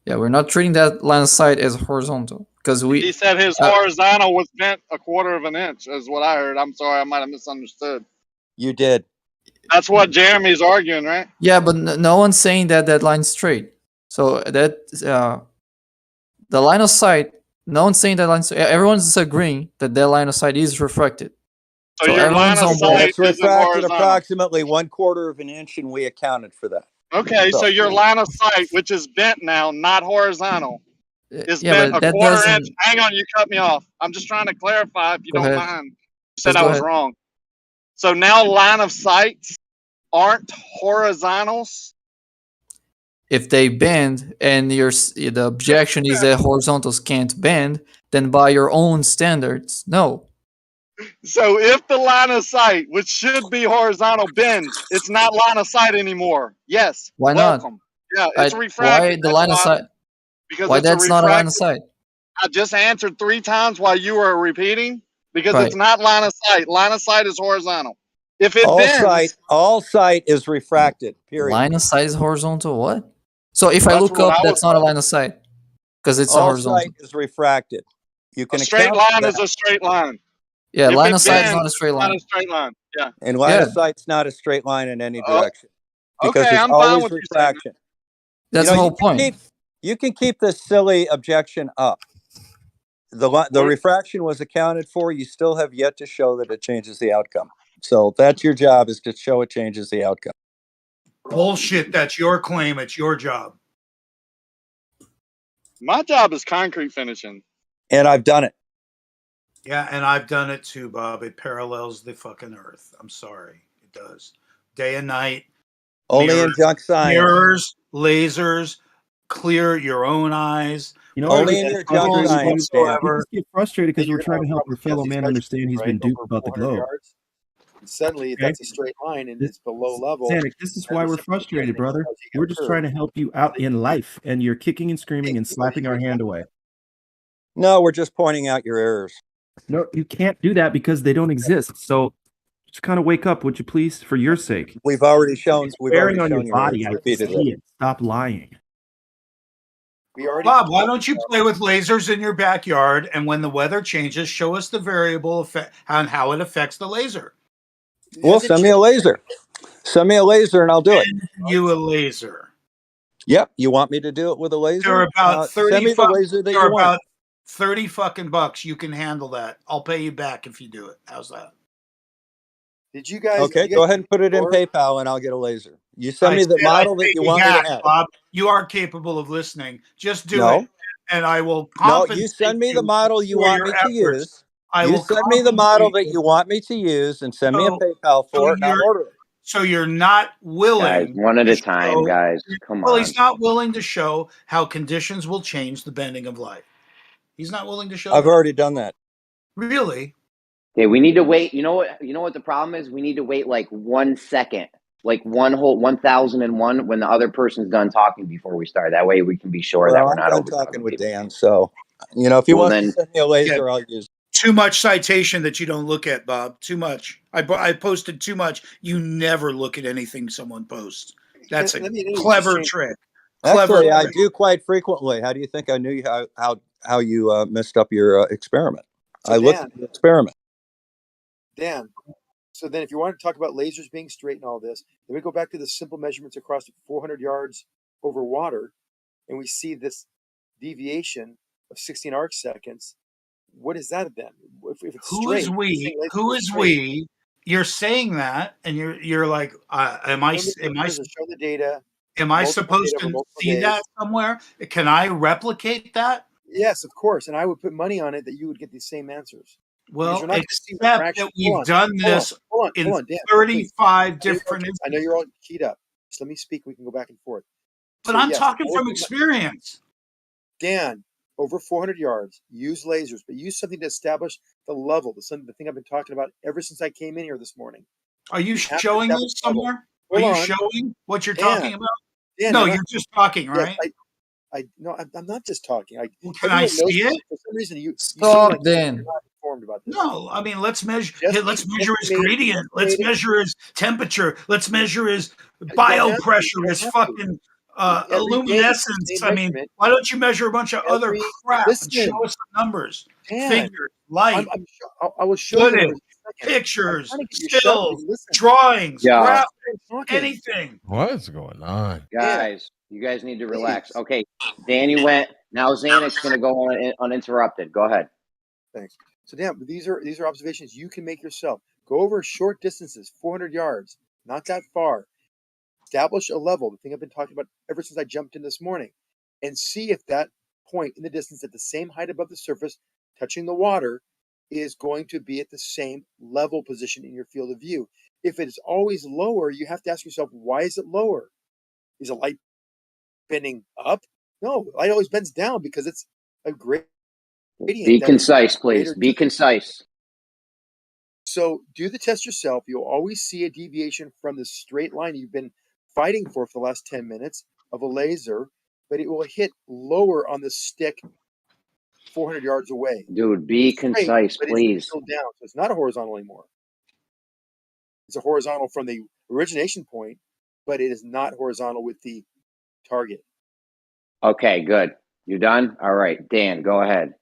Yeah, we're not treating that line of sight as horizontal because He said his horizontal was bent a quarter of an inch, is what I heard. I'm sorry, I might have misunderstood. You did. That's what Jeremy's arguing, right? Yeah, but no one's saying that line's straight. So that the line of sight, no one's saying that line's. Everyone's agreeing that line of sight is refracted. So your line of sight It's refracted approximately 1/4 of an inch, and we accounted for that. Okay, so your line of sight, which is bent now, not horizontal, is Yeah, bent but a that quarter inch. doesn't. Hang on, you cut me off. I'm just trying to clarify if you Go don't ahead. mind. You said Just I go was ahead. wrong. So now line of sights aren't horizontals. If they bend and the objection is that horizontals can't bend, then by your own standards, no. So if the line of sight, which should be horizontal, bends, it's not line of sight anymore. Yes. Why not? Welcome. Yeah, it's Why refracted. the That's line of why. sight? Because Why it's a that's not a line of refracted. sight? I just answered 3 times while you were repeating. Because Right. it's not line of sight. Line of sight is horizontal. If it All sight is refracted. Period. Line of sight is horizontal. What? So if I That's look what up, I was that's not a line of sight because it's a All horizontal. sight is refracted. You a can straight account for line is that. a straight line. Yeah, If line it of sight is bends, not a straight it's not line. a straight line. Yeah. And line Yeah, of sight's not a straight line in any Oh, direction because okay, there's I'm fine always with you saying that. refraction. that's the whole point. You can keep this silly objection up. The refraction was accounted for. You still have yet to show that it changes the outcome. So that's your job, is to show it changes the outcome. Bullshit. That's your claim. It's your job. My job is concrete finishing. And I've done it. Yeah, and I've done it too, Bob. It parallels the fucking earth. I'm sorry. It does. Day and night. Only in junk science. Mirrors, lasers, clear your own eyes. You know, Only I in get your junk frustrated, science, dude. Dan. You just get frustrated because Then we're you're gonna trying to have a help problem your with fellow Odyssee's man measurement, understand he's right? been duped Over about the 400 globe. yards. And suddenly Okay? that's a straight line and it's below level. Zanuck, this is And why the we're simple frustrated, measurement brother. tells you got We're a just curve. trying to help you out in life, and you're kicking and screaming and slapping our hand away. No, we're just pointing out your errors. No, you can't do that because they don't exist. So just kind of wake up, would you please, for your sake? We've already shown. It's We've wearing already on your shown your errors body. I can repeatedly. see it. Stop lying. Bob, why don't you play with lasers in your backyard, and when the weather changes, show us the variable effect on how it affects the laser. Well, send me a laser. Send me a laser and I'll do it. You a laser. Yep. You want me to do it with a laser? They're about 30 send me the laser that you want. about 30 fucking bucks. You can handle that. I'll pay you back if you do it. How's that? Did you guys? Okay, go ahead and put it in PayPal and I'll get a laser. You send me the said model I'd that pay you want me back, to have. Bob. You are capable of listening. Just do No. it, and I will No, compensate you send me the model you for want your me to efforts. use. I You will send me the model compensate that you want me to use and send me a So- PayPal for it and I'll order it. So you're not willing. Guys, one at to a time, show- guys. Come Well, on. he's not willing to show how conditions will change the bending of light. He's not willing to show. I've that. already done that. Really? Okay, we need to wait. You know what the problem is? We need to wait like 1 second, like 1001 when the other person's done talking before we start. That way we can be sure that Well, we're I'm not done over talking with Dan, so if he Well, wants then- to send me a laser, I'll use it. Too much citation that you don't look at, Bob. Too much. I posted too much. You never look at anything someone posts. That's a Let me clever just trick. Actually, I trick. do quite frequently. How do you think I knew how you messed up your experiment? So I looked Dan- at the experiment. Dan, so then if you want to talk about lasers being straight and all this, then we go back to the simple measurements across 400 yards over water, and we see this deviation of 16 arc seconds. What is that then? If it's Who straight, is you're we? saying lasers Who are is straight. we? You're saying that, and you're like, am I Show the data. am I multiple supposed data over to multiple see days. that somewhere? Can I replicate that? Yes, of course. And I would put money on it that you would get these same answers. Because Well, you're not gonna see except refraction. that we've done this hold in on, Dan, 35 please. different I know you're all keyed up. Just let me speak. We can go back and forth. But So, I'm yes, talking I would from put experience. Dan, over 400 yards, use lasers, but use something to establish the level, the thing I've been talking about ever since I came in here this morning. Are you have to showing establish this level. somewhere? Hold Are you on. showing what you're Dan, talking about? Dan, No, I'm not- you're just talking, Yes, right? no, I'm not just talking. Can I see it? For some reason, you seem Stop, like Dan. you're not informed about this. No, I mean let's measure. Just Let's be- measure just his be- gradient. Let's just be- measure his temperature. Let's measure his don't bio have to, pressure. you don't His have to. fucking Every day, luminescence. same I mean, measurement. why don't you measure a bunch of other Every- crap and show listen, us the numbers, Dan, figures, light, I will show you the footage, numbers in a second. pictures, I'm trying to get you shut up stills, and listen. drawings, Yeah. graphics, Talking. anything. What is going on? Guys, you guys need to relax. Okay, Dan, you went. Now Xanix's going to go on uninterrupted. Go ahead. Thanks. So Dan, these are observations you can make yourself. Go over short distances, 400 yards, not that far. Establish a level, the thing I've been talking about ever since I jumped in this morning, and see if that point in the distance at the same height above the surface, touching the water, is going to be at the same level position in your field of view. If it is always lower, you have to ask yourself, why is it lower? Is the light bending up? No, light always bends down because it's a gradient. Be concise, please. Be concise. So do the test yourself. You'll always see a deviation from the straight line you've been fighting for the last 10 minutes of a laser, but it will hit lower on the stick 400 yards away. Dude, be It's straight, concise, but please. it's still down. So it's not a horizontal anymore. It's a horizontal from the origination point, but it is not horizontal with the target. Okay, good. You done? All right, Dan, go ahead.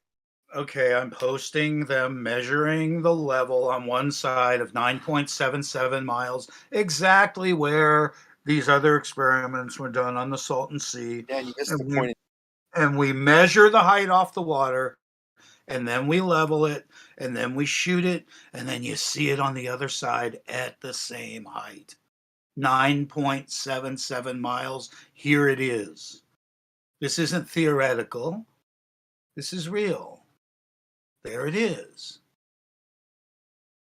Okay, I'm posting them measuring the level on one side of 9.77 miles, exactly where these other experiments were done on the Salton Sea. Dan, you missed And the we- point. And we measure the height off the water, and then we level it, and then we shoot it, and then you see it on the other side at the same height. 9.77 miles. Here it is. This isn't theoretical. This is real. There it is.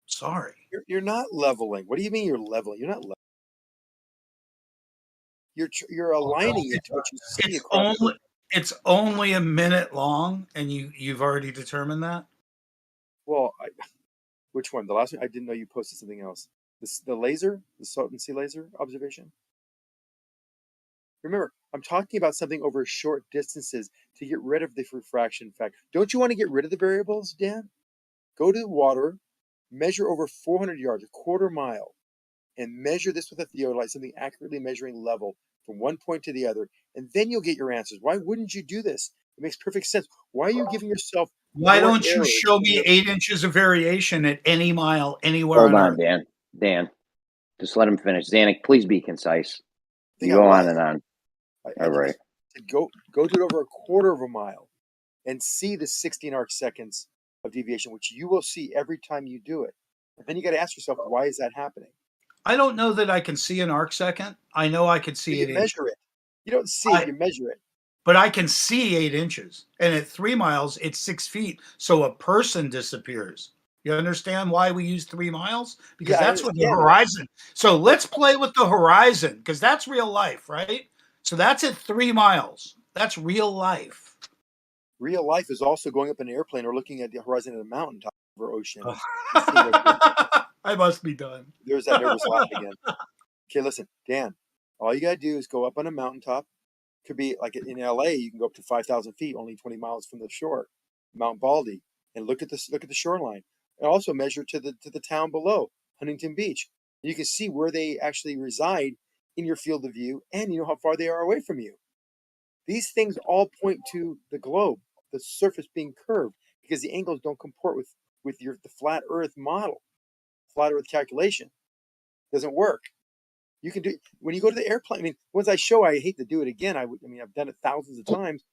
Sorry. You're not leveling. What do you mean you're leveling? You're not leveling. You're aligning it to what you see across. It's only a minute long, and you've already determined that. Well, which one? The last one? I didn't know you posted something else. The laser, the Salton Sea laser observation. Remember, I'm talking about something over short distances to get rid of the refraction factor. Don't you want to get rid of the variables, Dan? Go to the water, measure over 400 yards, a quarter mile, and measure this with a theodolite, something accurately measuring level from one point to the other, and then you'll get your answers. Why wouldn't you do this? It makes perfect sense. Why are you giving yourself Why more don't you errors show than me you're- 8 inches of variation at any mile anywhere Hold on on, Earth? Dan. Dan, just let him finish. Zanuck, please be concise. Think You go I on was. and on. All right. Go to it over a quarter of a mile and see the 16 arc seconds of deviation, which you will see every time you do it. And then you got to ask yourself, why is that happening? I don't know that I can see an arc second. I know I could So see you 8 inches. measure it. You don't see it, you measure it. But I can see 8 inches. And at 3 miles, it's 6 feet. So a person disappears. You understand why we use 3 miles? Because Yeah, I that's what the understand. horizon. So let's play with the horizon, because that's real life, right? So that's at 3 miles. That's real life. Real life is also going up in an airplane or looking at the horizon at a mountaintop over ocean. And seeing what's I must be done. There's that nervous laugh again. Okay, listen, Dan, all you got to do is go up on a mountaintop. Could be like in LA, you can go up to 5,000 feet, only 20 miles from the shore, Mount Baldy, and look at the shoreline, and also measure to the town below, Huntington Beach. You can see where they actually reside in your field of view, and you know how far they are away from you. These things all point to the globe, the surface being curved, because the angles don't comport with the flat Earth model, flat Earth calculation. Doesn't work. You can do when you go to the airplane. I mean, once I show, I hate to do it again. I've done it thousands of times.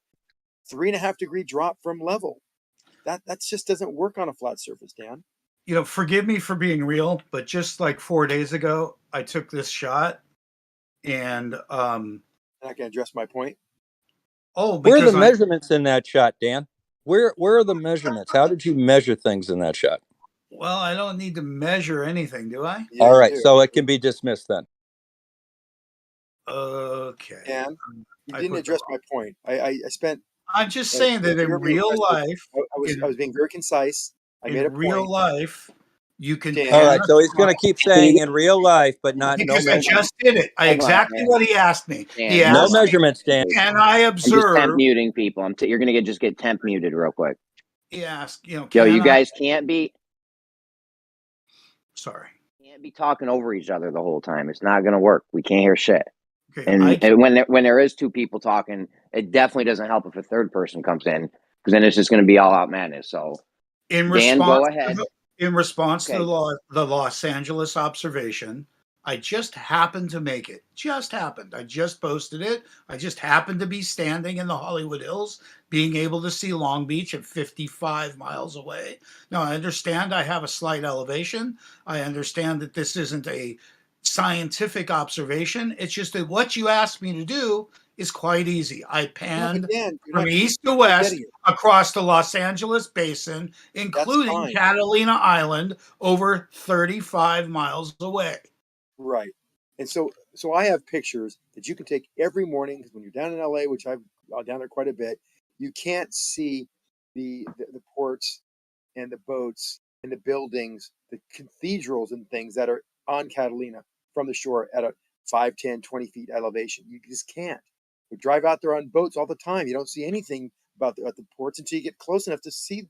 3.5 degree drop from level. That just doesn't work on a flat surface, Dan. You know, forgive me for being real, but just like 4 days ago, I took this shot, and I'm not going to address my point. Oh, Where are the because measurements in that shot, Dan? Where are the measurements? How did you measure things in that shot? Well, I don't need to measure anything, do I? All right, so it can be dismissed then. Okay. Dan, you I didn't put address my point. I spent. I'm just saying that in real life, I was being very concise. I made a in real point. life, you can. Dan, All right, so he's going to keep saying in real life, but not no Because I measurements. just did it. Exactly what he asked me. He Dan, No asked me, measurements, Dan. Can I I'm just temp observe? muting people. You're going to just get temp muted real quick. He asked, you know, Yo, can you I? guys can't be Sorry. talking over each other the whole time. It's not going to work. We can't hear shit. Okay, And when there is two people talking, it definitely doesn't help if a third person comes in, because then it's just going to be all out madness. So, In Dan, response, go ahead. In response Okay. to the Los Angeles observation, I just happened to make it. Just happened. I just posted it. I just happened to be standing in the Hollywood Hills, being able to see Long Beach at 55 miles away. Now, I understand I have a slight elevation. I understand that this isn't a scientific observation. It's just that what you asked me to do is quite easy. I Yeah, but panned Dan, you're from not east to west getting it. across the Los Angeles basin, That's including fine. Catalina Island, over 35 miles away. Right. And so I have pictures that you can take every morning because when you're down in LA, which I've down there quite a bit, you can't see the ports and the boats and the buildings, the cathedrals and things that are on Catalina from the shore at a 5, 10, 20 feet elevation. You just can't. We drive out there on boats all the time. You don't see anything about the ports until you get close enough to see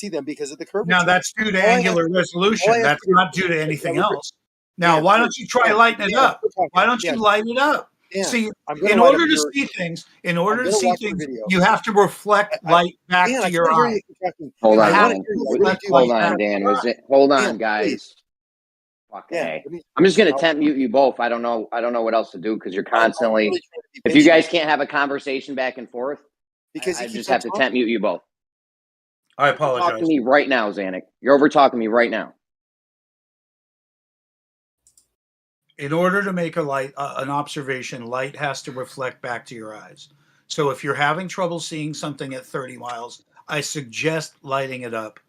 them because of the Now curvature. that's due to All I ask angular you, resolution. That's to do, not due to anything listen, else. Now, Dan, why don't you try lighting it up? we're talking. Why don't Dan, you light it up? Dan, See, I'm going in to light up order to your. see things, I'm going to watch your video. you have to reflect light back Dan, to I your can't hear eye. you talking. Hold You on, have want to to Dan. hear you. I really reflect do. Hold light on, back to Dan. your eye. Hold Dan, on, please. guys. Fucking Dan, A. let me. I'm just gonna I'll, tempt mute you both. I don't know what else to do because you're I'm constantly. really trying to be If you patient guys with can't have a conversation back and forth, because he I keeps just on have to tempt talking. mute you both. I You're talking apologize. to me right now, Zanuck. You're over talking me right now. In order to make an observation, light has to reflect back to your eyes. So if you're having trouble seeing something at 30 miles, I suggest lighting it up.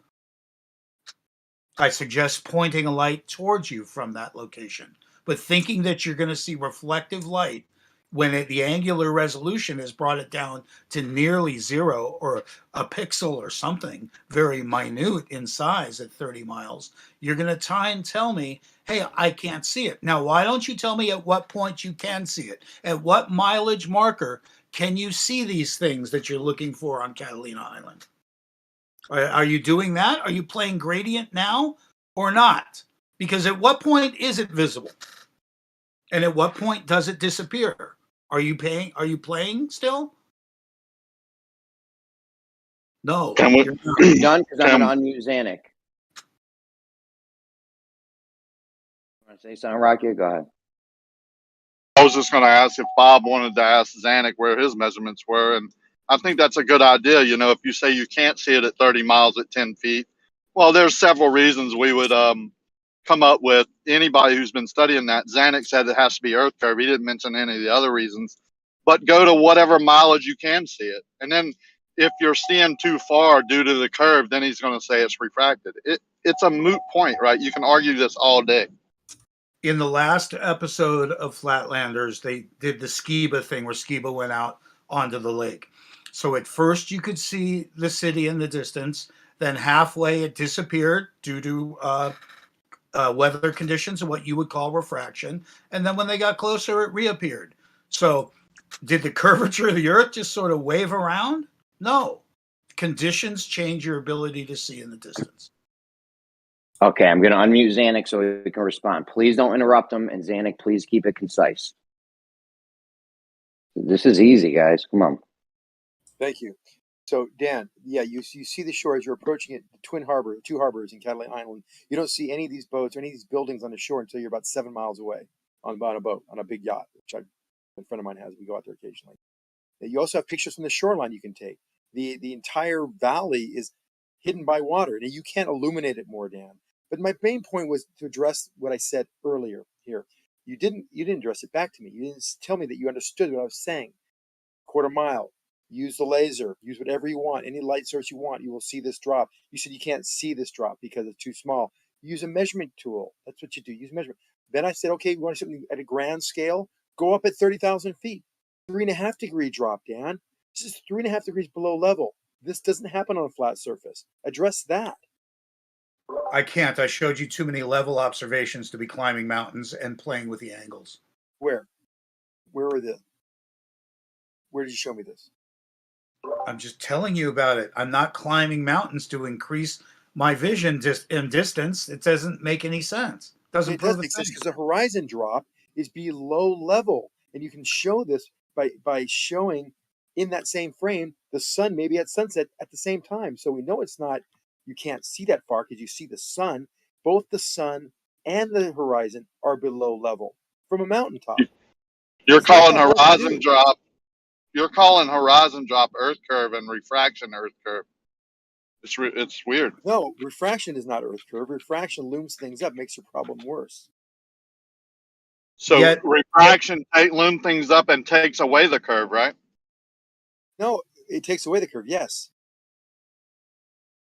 I suggest pointing a light towards you from that location, but thinking that you're going to see reflective light when the angular resolution has brought it down to nearly zero or a pixel or something very minute in size at 30 miles, you're going to try and tell me, hey, I can't see it. Now, why don't you tell me at what point you can see it? At what mileage marker can you see these things that you're looking for on Catalina Island? Are you doing that? Are you playing gradient now or not? Because at what point is it visible? And at what point does it disappear? Are you playing still? No. Can we? You're not. You done? Because I'm Can gonna unmute Zanuck. Want to say something, Rocky? Go ahead. I was just going to ask if Bob wanted to ask Zanuck where his measurements were, and I think that's a good idea. You know, if you say you can't see it at 30 miles at 10 feet, well, there's several reasons we would come up with. Anybody who's been studying that, Zanuck said it has to be Earth curve. He didn't mention any of the other reasons, but go to whatever mileage you can see it, and then if you're seeing too far due to the curve, then he's going to say it's refracted. It's a moot point, right? You can argue this all day. In the last episode of Flatlanders, they did the Skiba thing where Skiba went out onto the lake. So at first you could see the city in the distance. Then halfway it disappeared due to weather conditions and what you would call refraction. And then when they got closer, it reappeared. So did the curvature of the Earth just sort of wave around? No. Conditions change your ability to see in the distance. Okay, I'm gonna unmute Zanuck so he can respond. Please don't interrupt him, and Zanuck, please keep it concise. This is easy, guys. Come on. Thank you. So Dan, yeah, you see the shore as you're approaching it, the two harbors in Catalina Island. You don't see any of these boats or any of these buildings on the shore until you're about 7 miles away on a boat, on a big yacht, which a friend of mine has. We go out there occasionally. You also have pictures from the shoreline you can take. The entire valley is hidden by water. Now you can't illuminate it more, Dan. But my main point was to address what I said earlier here. You didn't address it back to me. You didn't tell me that you understood what I was saying. Quarter mile. Use the laser. Use whatever you want. Any light source you want. You will see this drop. You said you can't see this drop because it's too small. Use a measurement tool. That's what you do. Use measurement. Then I said, okay, you want something at a grand scale? Go up at 30,000 feet. 3.5 degree drop, Dan. This is 3.5 degrees below level. This doesn't happen on a flat surface. Address that. I can't. I showed you too many level observations to be climbing mountains and playing with the angles. Where? Where did you show me this? I'm just telling you about it. I'm not climbing mountains to increase my vision in distance. It doesn't make any sense. Doesn't It does prove a make sense thing. because the horizon drop is below level, and you can show this by showing in that same frame the sun maybe at sunset at the same time. So we know it's not. You can't see that far because you see the sun. Both the sun and the horizon are below level from a mountaintop. You're It's not calling that hard to horizon do. drop. You're calling horizon drop Earth curve and refraction Earth curve. It's weird. No, refraction is not Earth curve. Refraction looms things up, makes your problem worse. So Yet refraction looms things up and takes away the curve, right? no, it takes away the curve. Yes.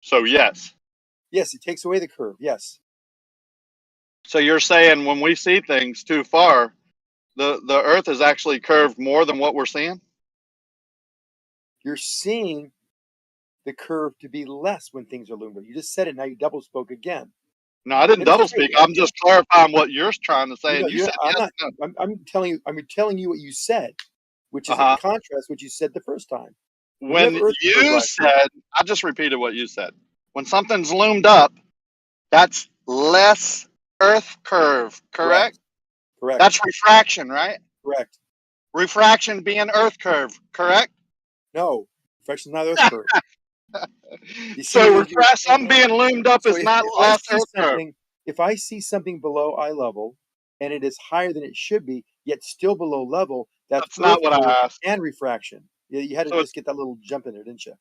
So yes. Yes, it takes away the curve. Yes. So you're saying when we see things too far, the Earth is actually curved more than what we're seeing? You're seeing the curve to be less when things are loomed up. You just said it. Now you double spoke again. No, I didn't And it's double true. speak. I'm just clarifying what you're trying to say. You know, And you said I'm yes. not. No. I'm telling you. I'm telling you what you said, which is in Uh-huh. contrast what you said the first time. When Earth you curve, said, I just repeated what you said. When something's loomed up, that's less Earth curve, correct? Correct. That's refraction, right? Correct. Refraction being Earth curve, correct? No, refraction is not Earth curve. You see, So some being loomed up so is not if I less see Earth curve. something, if I see something below eye level, and it is higher than it should be, yet still below level, that's not Earth what I curve asked. and refraction. You had to So just get that little jump in there, didn't you?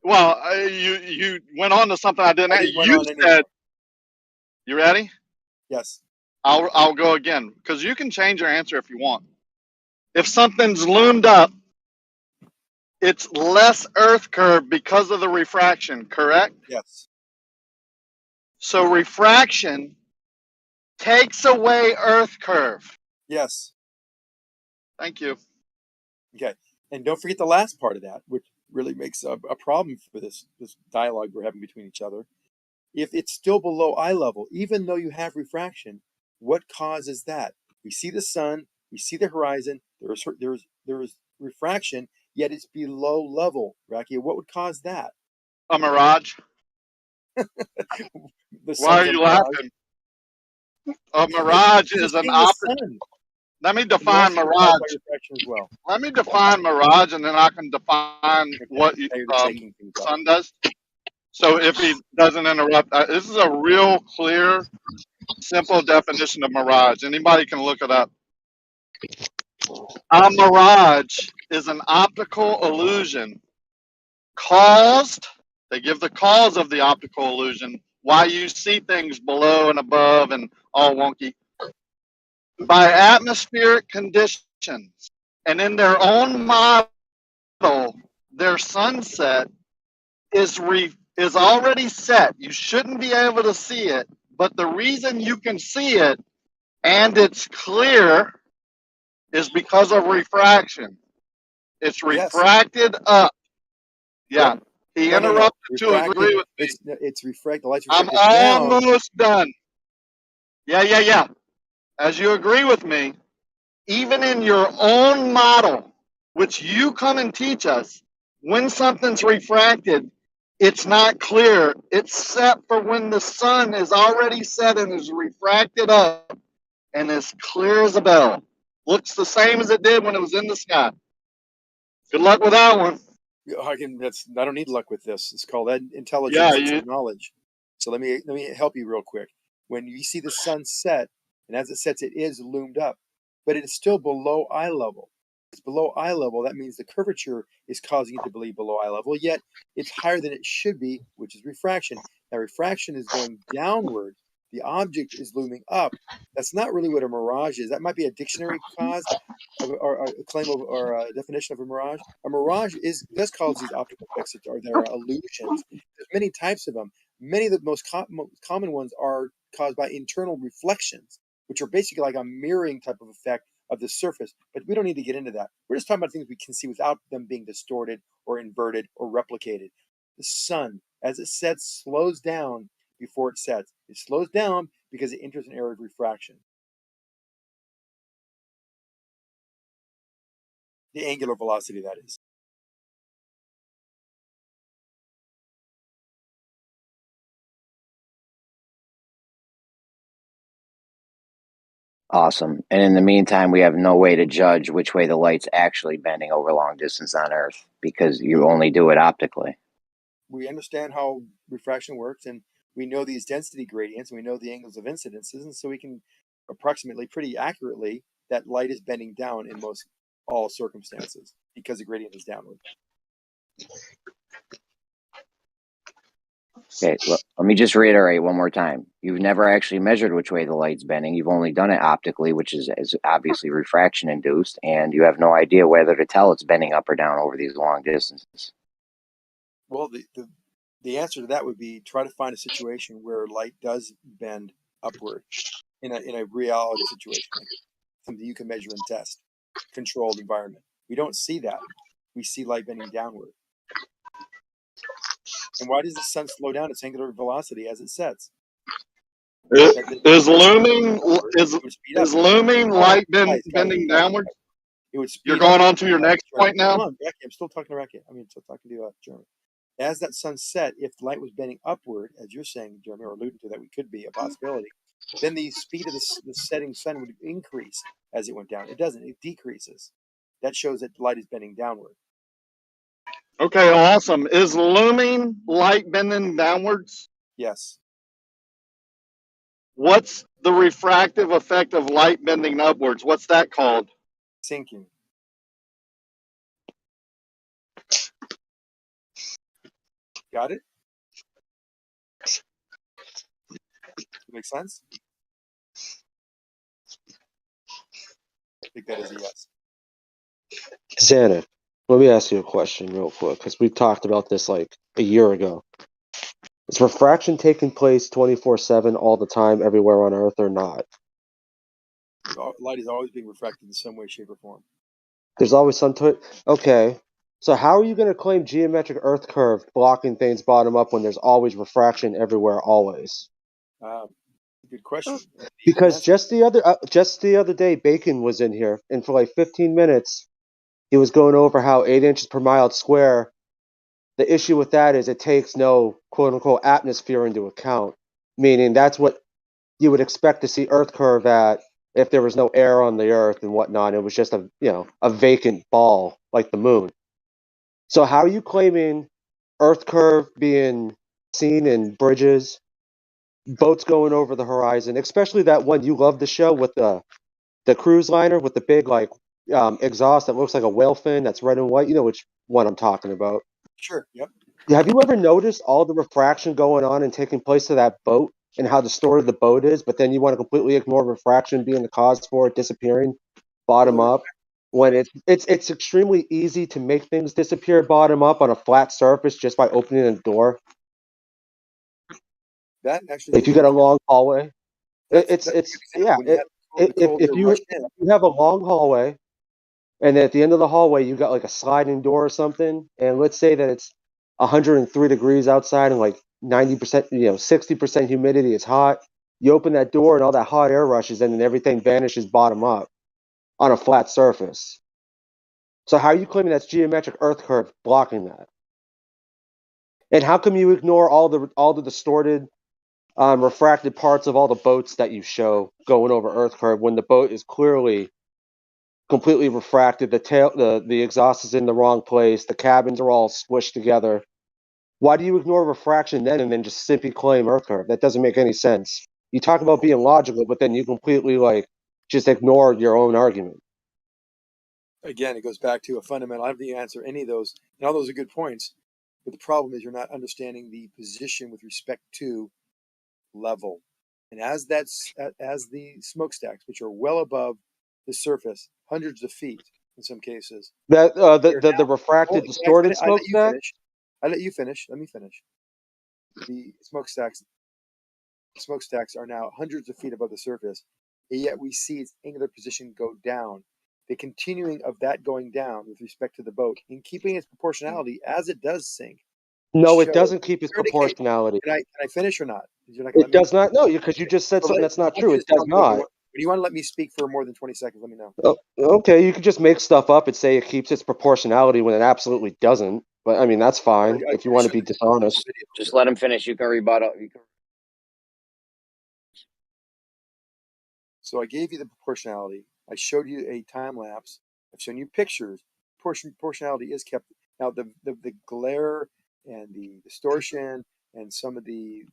Well, you went on to something I didn't. I didn't went You on said, anymore. you ready? Yes. I'll go again because you can change your answer if you want. If something's loomed up, it's less Earth curve because of the refraction, correct? Yes. So refraction takes away Earth curve. Yes. Thank you. Okay. And don't forget the last part of that, which really makes a problem for this dialogue we're having between each other. If it's still below eye level, even though you have refraction, what causes that? We see the sun, we see the horizon, there's refraction, yet it's below level. Racky, what would cause that? A mirage. Why are you laughing? A mirage is an opposite. Let me define mirage. As well. Let me define mirage, and then I can define what sun does. So if he doesn't interrupt, this is a real clear, simple definition of mirage. Anybody can look it up. A mirage is an optical illusion caused, they give the cause of the optical illusion, why you see things below and above and all wonky, by atmospheric conditions. And in their own model, their sunset is already set. You shouldn't be able to see it, but the reason you can see it and it's clear is because of refraction. It's refracted up. Yeah. He interrupted to agree with me. It's refracted. The light's I'm refracted down. almost done. Yeah. As you agree with me, even in your own model, which you come and teach us, when something's refracted, it's not clear. It's set for when the sun is already set and is refracted up and as clear as a bell. Looks the same as it did when it was in the sky. Good luck with that one. I don't need luck with this. It's called intelligence. Yeah, It's knowledge. So let me help you real quick. When you see the sun set, and as it sets, it is loomed up, but it is still below eye level. It's below eye level. That means the curvature is causing it to be below eye level. Yet it's higher than it should be, which is refraction. Now refraction is going downward. The object is looming up. That's not really what a mirage is. That might be a dictionary cause or a claim of, or a definition of a mirage. A mirage does cause these optical effects that are illusions. There's many types of them. Many of the most common ones are caused by internal reflections, which are basically like a mirroring type of effect of the surface. But we don't need to get into that. We're just talking about things we can see without them being distorted or inverted or replicated. The sun, as it sets, slows down before it sets. It slows down because it enters an area of refraction. The angular velocity, that is. Awesome. And in the meantime, we have no way to judge which way the light's actually bending over long distance on Earth because you only do it optically. We understand how refraction works, and we know these density gradients, and we know the angles of incidences, and so we can approximately pretty accurately that light is bending down in most all circumstances because the gradient is downward. Okay, look, let me just reiterate one more time. You've never actually measured which way the light's bending. You've only done it optically, which is obviously refraction induced, and you have no idea whether to tell it's bending up or down over these long distances. Well, the answer to that would be try to find a situation where light does bend upward in a reality situation, like something you can measure and test, controlled environment. We don't see that. We see light bending downward. And why does the sun slow down its angular velocity as it sets? Is looming light bending downwards? It would speed You're going up. on to your next point now? Hold on, Becky, I'm still talking to Becky. I mean, still talking to Jeremy. As that sun set, if the light was bending upward, as you're saying, Jeremy, or alluding to that, we could be a possibility, then the speed of the setting sun would increase as it went down. It doesn't. It decreases. That shows that light is bending downward. Okay, awesome. Is looming light bending downwards? Yes. What's the refractive effect of light bending upwards? What's that called? Sinking. Got it? Make sense? I think that is a yes. Xanet, let me ask you a question real quick, because we talked about this like a year ago. Is refraction taking place 24/7 all the time, everywhere on Earth, or not? Light is always being refracted in some way, shape, or form. There's always some okay. So how are you going to claim geometric Earth curve blocking things bottom up when there's always refraction everywhere, always? Good question. Because just the other day, Bacon was in here, and for like 15 minutes, he was going over how 8 inches per mile square. The issue with that is it takes no quote unquote atmosphere into account, meaning that's what you would expect to see Earth curve at if there was no air on the Earth and whatnot. It was just a vacant ball like the moon. So how are you claiming Earth curve being seen in bridges, boats going over the horizon, especially that one you love the show with the cruise liner with the big exhaust that looks like a whale fin that's red and white? You know which one I'm talking about. Sure. Yep. Have you ever noticed all the refraction going on and taking place to that boat and how distorted the boat is, but then you want to completely ignore refraction being the cause for it disappearing bottom up when it's extremely easy to make things disappear bottom up on a flat surface just by opening a door? That actually, If you got a long hallway, if you have a long hallway and at the end of the hallway you got like a sliding door or something, and let's say that it's 103 degrees outside and like 90%, 60% humidity, it's hot. You open that door and all that hot air rushes in and everything vanishes bottom up on a flat surface. So how are you claiming that's geometric Earth curve blocking that? And how come you ignore all the distorted, refracted parts of all the boats that you show going over Earth curve when the boat is clearly completely refracted? The exhaust is in the wrong place. The cabins are all squished together. Why do you ignore refraction then and then just simply claim Earth curve? That doesn't make any sense. You talk about being logical, but then you completely just ignore your own argument. Again, it goes back to a fundamental. I don't think you answer any of those, and all those are good points. But the problem is you're not understanding the position with respect to level. And as the smokestacks, which are well above the surface, hundreds of feet in some cases, that the refracted, distorted smokestack. I let you finish. Let me finish. The smokestacks are now hundreds of feet above the surface, and yet we see its angular position go down. The continuing of that going down with respect to the boat, in keeping its proportionality as it does sink. No, it doesn't keep its proportionality. Can I finish or not? It does not. No, because you just said something that's not true. It does not. Do you want to let me speak for more than 20 seconds? Let me know. Oh, okay, you could just make stuff up and say it keeps its proportionality when it absolutely doesn't. But I mean, that's fine if you want to be dishonest. Just let him finish. You can rebuttal. So I gave you the proportionality. I showed you a time lapse. I've shown you pictures. Proportionality is kept. Now the glare and the distortion and some of the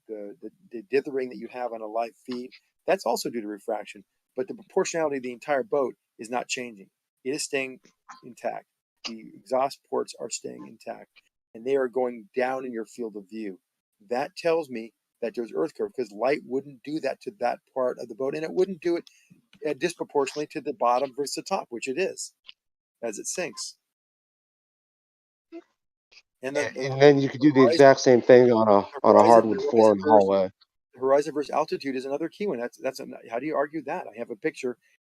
dithering that you have on a live feed, that's also due to refraction. But the proportionality of the entire boat is not changing. It is staying intact. The exhaust ports are staying intact, and they are going down in your field of view. that tells me that there's earth curve, because light wouldn't do that to that part of the boat, and it wouldn't do it disproportionately to the bottom versus the top, which it is as it sinks. And then you could do the exact same thing on a hardwood floor in the hallway. Horizon versus altitude is another key one. How do you argue that? I have a picture.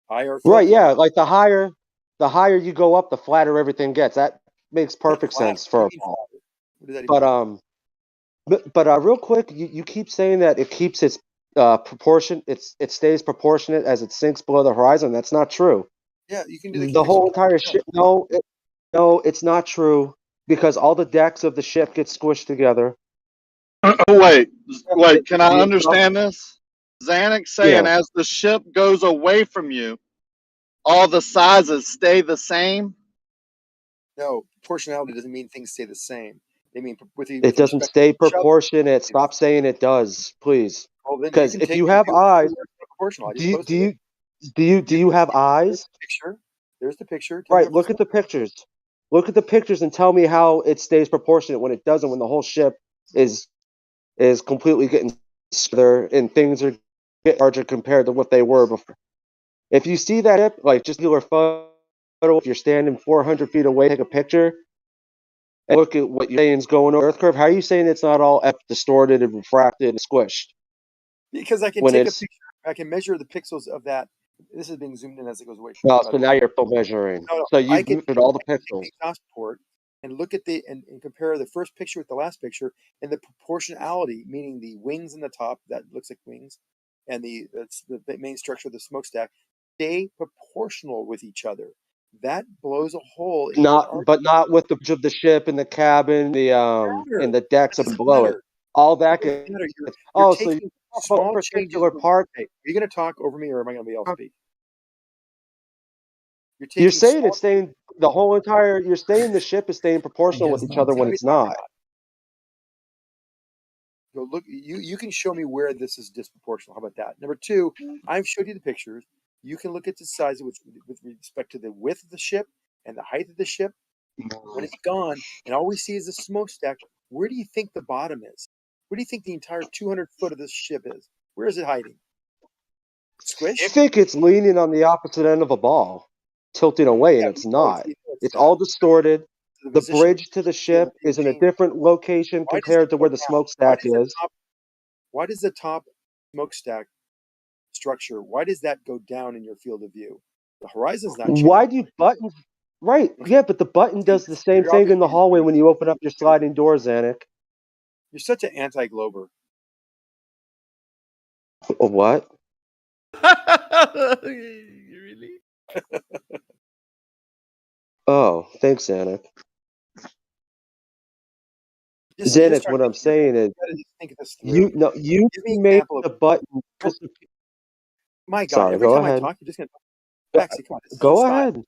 Higher Right, yeah, like the higher you go up, the flatter everything gets. That makes perfect sense for a ball. What does that But real quick, you keep saying that it keeps its proportion. It stays proportionate as it sinks below the horizon. That's not true. Yeah, you can do The whole entire ship. No, it's not true, because all the decks of the ship get squished together. Wait. Can I understand this? Xanax saying as the ship goes away from you, all the sizes stay the same? No, proportionality doesn't mean things stay the same. They mean It doesn't stay proportionate. Stop saying it does, please. Because if you have eyes, do you have eyes? Picture. There's the picture. Right. Look at the pictures. Look at the pictures and tell me how it stays proportionate when it doesn't. When the whole ship is completely getting smoother and things are getting larger compared to what they were before. If you see that ship, like just do a photo. If you're standing 400 feet away, take a picture and look at what you're saying is going over Earth curve. How are you saying it's not all distorted and refracted and squished? Because I can take a picture. I can measure the pixels of that. This is being zoomed in as it goes away. No, so now you're measuring. No, so you've measured all the pixels. Exhaust port and look at and compare the first picture with the last picture, and the proportionality, meaning the wings in the top that looks like wings, and the main structure of the smokestack, stay proportional with each other. That blows a hole in but not with the bridge of the ship and the cabin, and the decks up below it. All that gets. You're so taking small particular part. Hey, are you going to talk over me, or am I going to be able to speak? You're saying it's staying the whole entire. You're saying the ship is staying proportional with each other when it's not. So look, you can show me where this is disproportional. How about that? Number two, I've showed you the pictures. You can look at the size with respect to the width of the ship and the height of the ship. When it's gone, and all we see is the smokestack, where do you think the bottom is? Where do you think the entire 200 foot of this ship is? Where is it hiding? Squish? You think it's leaning on the opposite end of a ball, tilting away, and it's not. It's all distorted. The bridge to the ship is in a different location compared to where the smokestack is. Why does the top smokestack structure, why does that go down in your field of view? The horizon's not changing. Why do buttons? Right, yeah, but the button does the same thing in the hallway when you open up your sliding doors, Zanuck. You're such an anti-glober. What? Really? Oh, thanks, Zanuck. Zanuck, what I'm saying is, you make the button. My God, Sorry, every go time ahead. I talk, you're just going to backseat. Come on, go ahead.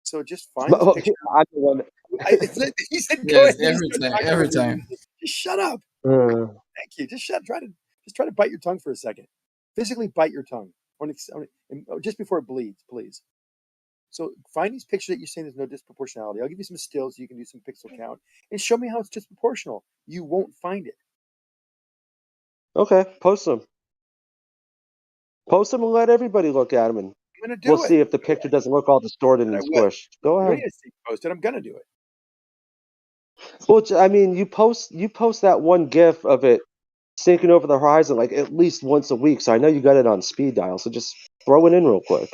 So just find this picture. I'm the one. He said, "Go Yes, ahead." every time. Just shut up. Thank you. Just try to bite your tongue for a second. Physically bite your tongue just before it bleeds, please. So find these pictures that you're saying there's no disproportionality. I'll give you some stills so you can do some pixel count and show me how it's disproportional. You won't find it. Okay, post them. Post them and let everybody look at them, and we'll see if the picture doesn't look all distorted and squished. Go You ahead. don't need to see posted. I'm gonna do it. Well, I mean, you post that one GIF of it sinking over the horizon like at least once a week. So I know you got it on speed dial. So just throw it in real quick.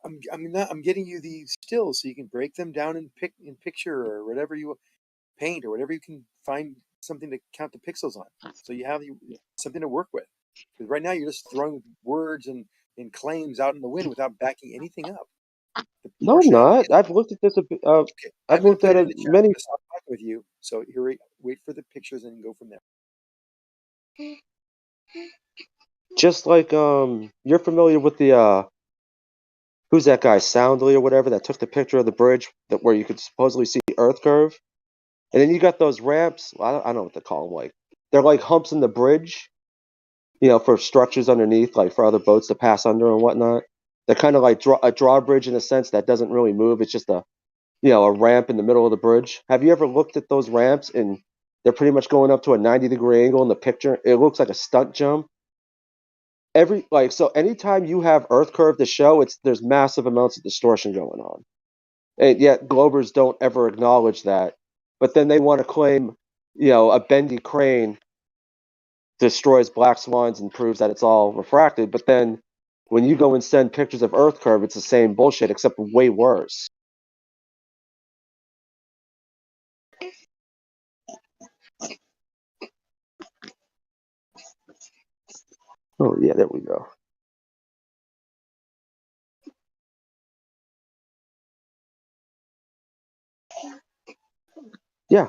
I'm getting you the stills so you can break them down in picture or whatever you paint or whatever you can find something to count the pixels on. So you have something to work with. Because right now you're just throwing words and claims out in the wind without backing anything up. No, I'm not. I've looked at this. I've looked at it many. I'll talk with you. So here, wait for the pictures and go from there. Just like you're familiar with the who's that guy, Soundly or whatever, that took the picture of the bridge where you could supposedly see Earth curve, and then you got those ramps. I don't know what to call them. Like they're like humps in the bridge, for structures underneath, like for other boats to pass under and whatnot. They're kind of like a drawbridge in a sense that doesn't really move. It's just a ramp in the middle of the bridge. Have you ever looked at those ramps and they're pretty much going up to a 90-degree angle in the picture. It looks like a stunt jump. So anytime you have Earth curve to show, there's massive amounts of distortion going on. And yet Globers don't ever acknowledge that. But then they want to claim, a bendy crane destroys black swans and proves that it's all refracted. But then when you go and send pictures of Earth curve, it's the same bullshit, except way worse. Oh, yeah, there we go. Yeah.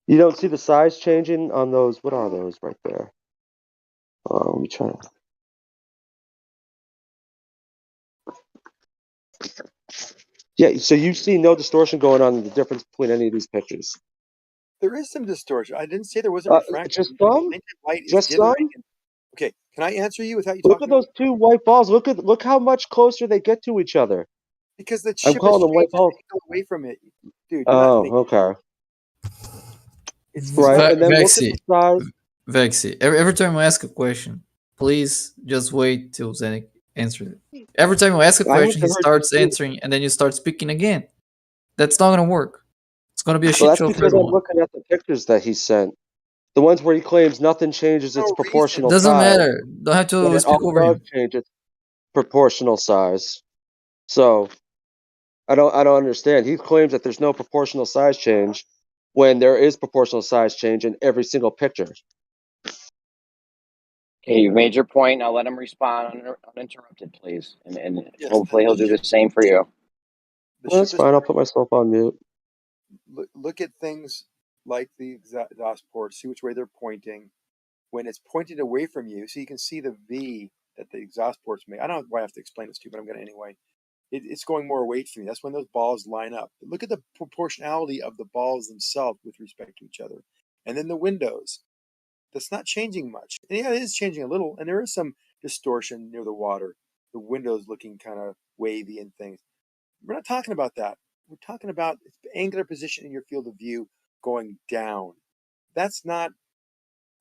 You don't see the size changing on those. What are those right there? Let me try. Yeah, so you see no distortion going on in the difference between any of these pictures. There is some distortion. I didn't say there wasn't refraction. Just some? Light is Just dithering. some? Okay, can I answer you without you Look talking? at those two white balls. Look how much closer they get to each other. Because the I'm ship calling is them white changing balls. away from it, dude. You're not making. Okay. It's Right, and then look at Vexy, the size. Vexy. Every time I ask a question, please just wait till Zenik answers it. Every time you ask a I question, he haven't heard starts you. answering, and then you start speaking again. That's not gonna work. It's gonna be a Well, shit that's show for because I'm everyone. looking at the pictures that he sent. The ones where he claims nothing changes its no proportional Doesn't size, matter. Don't have when to it speak all over does him. change its proportional size. So I don't understand. He claims that there's no proportional size change when there is proportional size change in every single picture. Okay, you've made your point. Now let him respond uninterrupted, please. And Yes, hopefully he'll do the same for you. the Well, ship that's is. fine. I'll put myself on mute. Look at things like the exhaust ports. See which way they're pointing. When it's pointed away from you, so you can see the V that the exhaust ports make. I don't know why I have to explain this to you, but I'm going to anyway. It's going more away from you. That's when those balls line up. Look at the proportionality of the balls themselves with respect to each other. And then the windows. That's not changing much. And yeah, it is changing a little. And there is some distortion near the water. The windows looking kind of wavy and things. We're not talking about that. We're talking about angular position in your field of view going down. That's not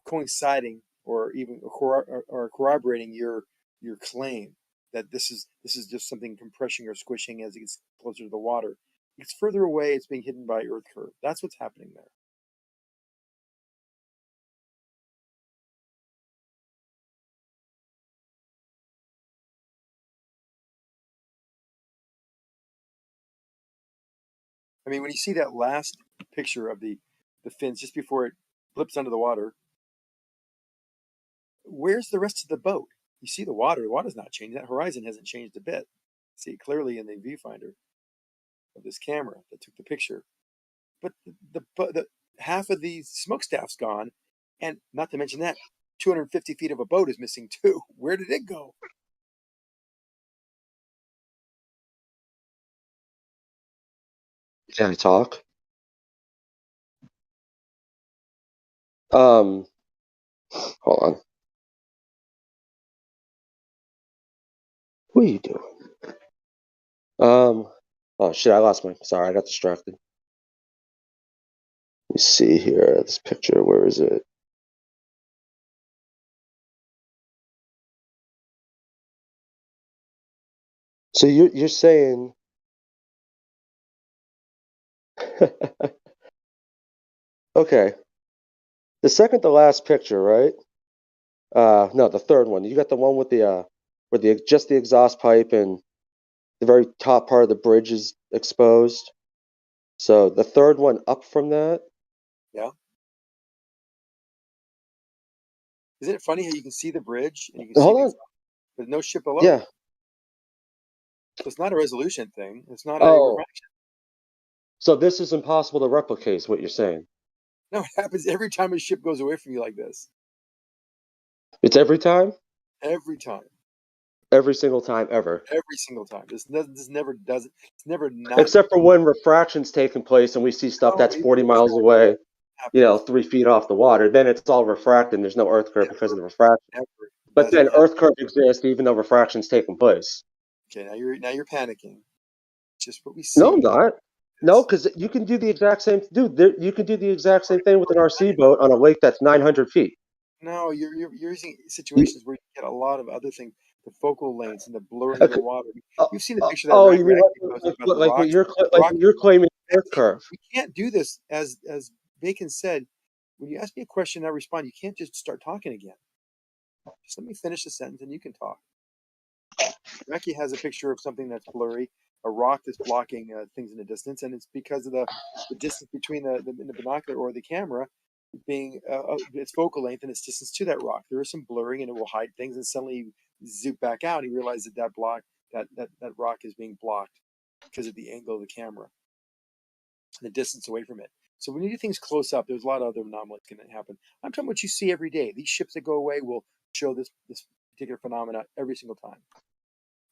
coinciding or even or corroborating your claim that this is just something compressing or squishing as it gets closer to the water. It's further away. It's being hidden by Earth curve. That's what's happening there. I mean, when you see that last picture of the fins just before it blips under the water, where's the rest of the boat? You see the water. The water's not changing. That horizon hasn't changed a bit. See it clearly in the viewfinder of this camera that took the picture. But the half of the smokestack's gone, and not to mention that 250 feet of a boat is missing too. Where did it go? Can I talk? Hold on. What are you doing? Oh shit! I lost my. Sorry, I got distracted. Let me see here. This picture. Where is it? So you're saying. Okay. The second to last picture, right? No, the third one. You got the one with the where the just the exhaust pipe and the very top part of the bridge is exposed. So the third one up from that. Yeah. Isn't it funny how you can see the bridge and you can see Hold the on. exhaust, but no ship below Yeah. it? So it's not a resolution thing. It's not a Oh. refraction. So this is impossible to replicate, is what you're saying. No, it happens every time a ship goes away from you like this. It's every time? Every time. Every single time ever. Every single time. This never does it. It's never not. Except for when refraction's taking place and we see stuff Oh, that's even 40 miles refraction away, happens. 3 feet off the water. Then it's all refracted and there's no earth curve because of the refraction. Ever. But Doesn't then happen. earth curve exists even though refraction's taking place. Okay, now you're panicking. It's just what we No, I'm see. not. No, because you can do the exact same, dude. You can do the exact same thing with an RC boat on a lake that's 900 feet. No, you're using situations where you get a lot of other things, the focal lengths and the blurring of the water. You've seen the picture that Oh, you mean Racky posted about the like what rocks. you're The rock, you're claiming Earth curve? we can't do this as Bacon said. When you ask me a question, I respond. You can't just start talking again. Just let me finish the sentence, and you can talk. Racky has a picture of something that's blurry, a rock that's blocking things in the distance, and it's because of the distance between the binocular or the camera being its focal length and its distance to that rock. There is some blurring, and it will hide things. And suddenly, you zoom back out, and you realize that rock is being blocked because of the angle of the camera, the distance away from it. So when you do things close up, there's a lot of other anomalies can happen. I'm talking about what you see every day. These ships that go away will show this particular phenomena every single time.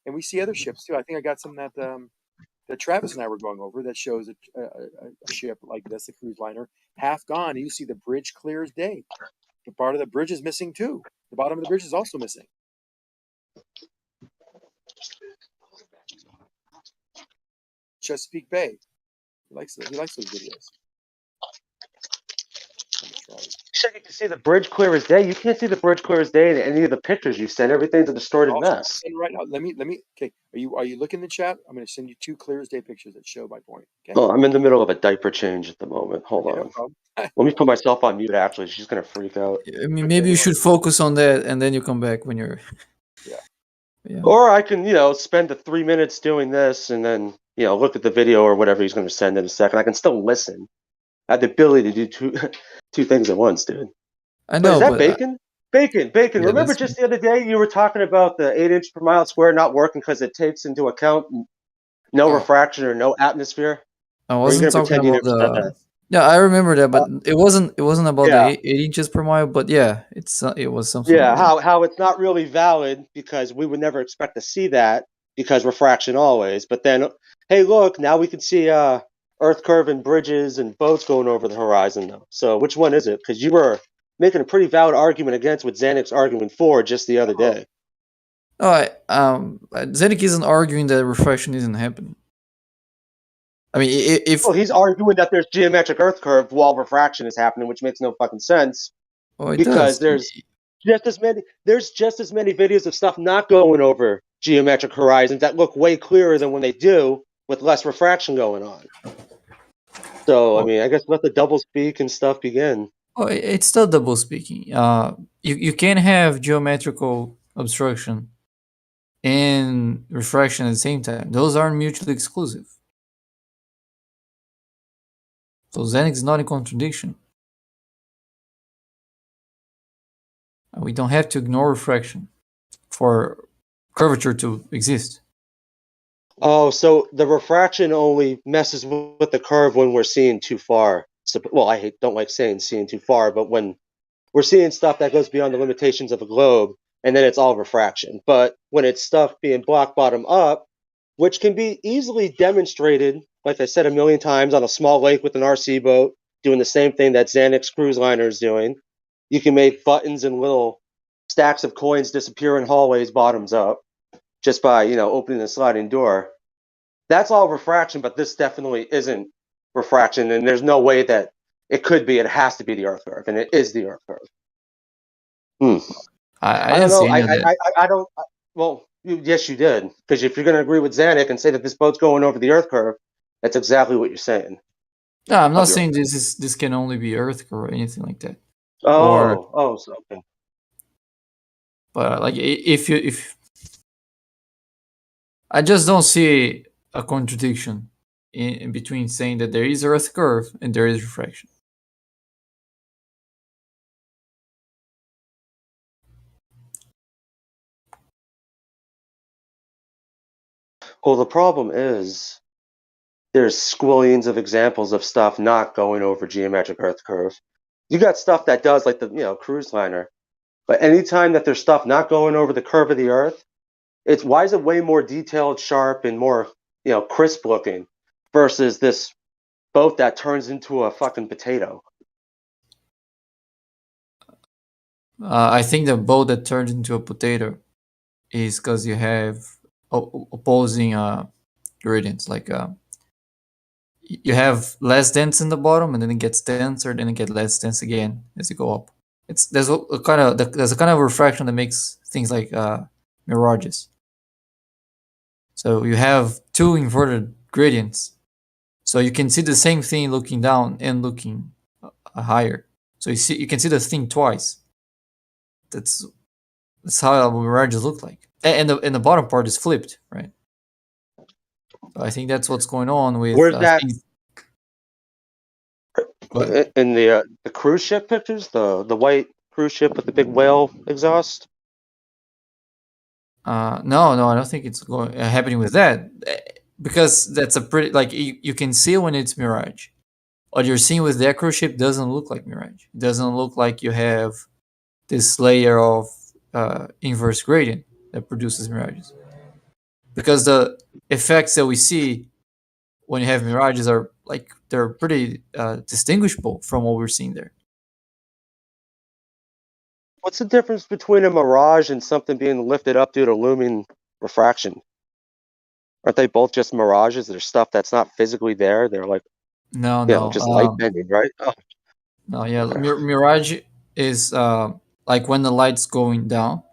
And we see other ships too. I think I got some that Travis and I were going over that shows a ship like this, a cruise liner, half gone. And you see the bridge clear as day. The part of the bridge is missing too. The bottom of the bridge is also missing. Chesapeake Bay. He likes those videos. You said you can see the bridge clear as day. You can't see the bridge clear as day in any of the pictures you sent. Everything's a distorted mess. Right now, let me. Okay, are you looking in the chat? I'm going to send you 2 clear as day pictures that show my point. Okay. Oh, I'm in the middle of a diaper change at the moment. Hold Okay, no on. problem. Let me put myself on mute. Actually, she's gonna freak out. I mean, maybe you should focus on that, and then you come back when you're. Yeah. Yeah. Or I can, spend the 3 minutes doing this, and then look at the video or whatever he's going to send in a second. I can still listen. I have the ability to do two things at once, dude. I know, is that but Bacon? Bacon. Yeah, Remember that's just the other day you were talking about the 8-inch per mile square not working because it takes into account no refraction or no atmosphere? I Or are you wasn't gonna talking pretend you about never said the. that? Yeah, I remember that, but it wasn't about the Yeah. 8 inches per mile. But yeah, it was something Yeah, like that. how it's not really valid because we would never expect to see that because refraction always. But then, hey, look, now we can see Earth curve and bridges and boats going over the horizon, though. So which one is it? Because you were making a pretty valid argument against what Xanix's arguing for just the other day. All right, Zedek isn't arguing that refraction isn't happening. I mean, if well, he's arguing that there's geometric Earth curve while refraction is happening, which makes no fucking sense. It because does. there's just as many videos of stuff not going over geometric horizons that look way clearer than when they do with less refraction going on. So I mean, I guess let the double speak and stuff begin. Oh, it's still double speaking. You can have geometrical obstruction and refraction at the same time. Those aren't mutually exclusive. So Xenix is not in contradiction. We don't have to ignore refraction for curvature to exist. Oh, so the refraction only messes with the curve when we're seeing too far. So, well, don't like saying seeing too far, but when we're seeing stuff that goes beyond the limitations of a globe, and then it's all refraction. But when it's stuff being block bottom up, which can be easily demonstrated, like I said a million times, on a small lake with an RC boat, doing the same thing that Xanix cruise liner is doing. You can make buttons and little stacks of coins disappear in hallways bottoms up just by, opening the sliding door. That's all refraction, but this definitely isn't refraction, and there's no way that it could be. It has to be the Earth curve, and it is the Earth curve. I don't know. I don't. Well, yes, you did. Because if you're going to agree with Zanuck and say that this boat's going over the Earth curve, that's exactly what you're saying. No, I'm not saying this can only be Earth curve or anything like that. So okay. But like if I just don't see a contradiction in between saying that there is Earth curve and there is refraction. Well, the problem is there's squillions of examples of stuff not going over geometric Earth curve. You got stuff that does, like the cruise liner, but anytime that there's stuff not going over the curve of the Earth, why is it way more detailed, sharp, and more crisp looking versus this boat that turns into a fucking potato? I think the boat that turns into a potato is because you have opposing gradients. Like you have less dense in the bottom, and then it gets denser, then it gets less dense again as you go up. There's a kind of refraction that makes things like mirages. So you have two inverted gradients. So you can see the same thing looking down and looking higher. So you can see the thing twice. That's how mirages look like. And the bottom part is flipped, right? So I think that's what's going on with Where's that things. in the cruise ship pictures? The white cruise ship with the big whale exhaust? No, I don't think it's going happening with that, because that's a pretty like you can see when it's mirage. What you're seeing with that cruise ship doesn't look like mirage. It doesn't look like you have this layer of inverse gradient that produces mirages, because the effects that we see when you have mirages are like they're pretty distinguishable from what we're seeing there. What's the difference between a mirage and something being lifted up due to looming refraction? Aren't they both just mirages? They're stuff that's not physically there. They're like, No, just light bending, right? Oh. No, yeah, mirage is like when the light's going down,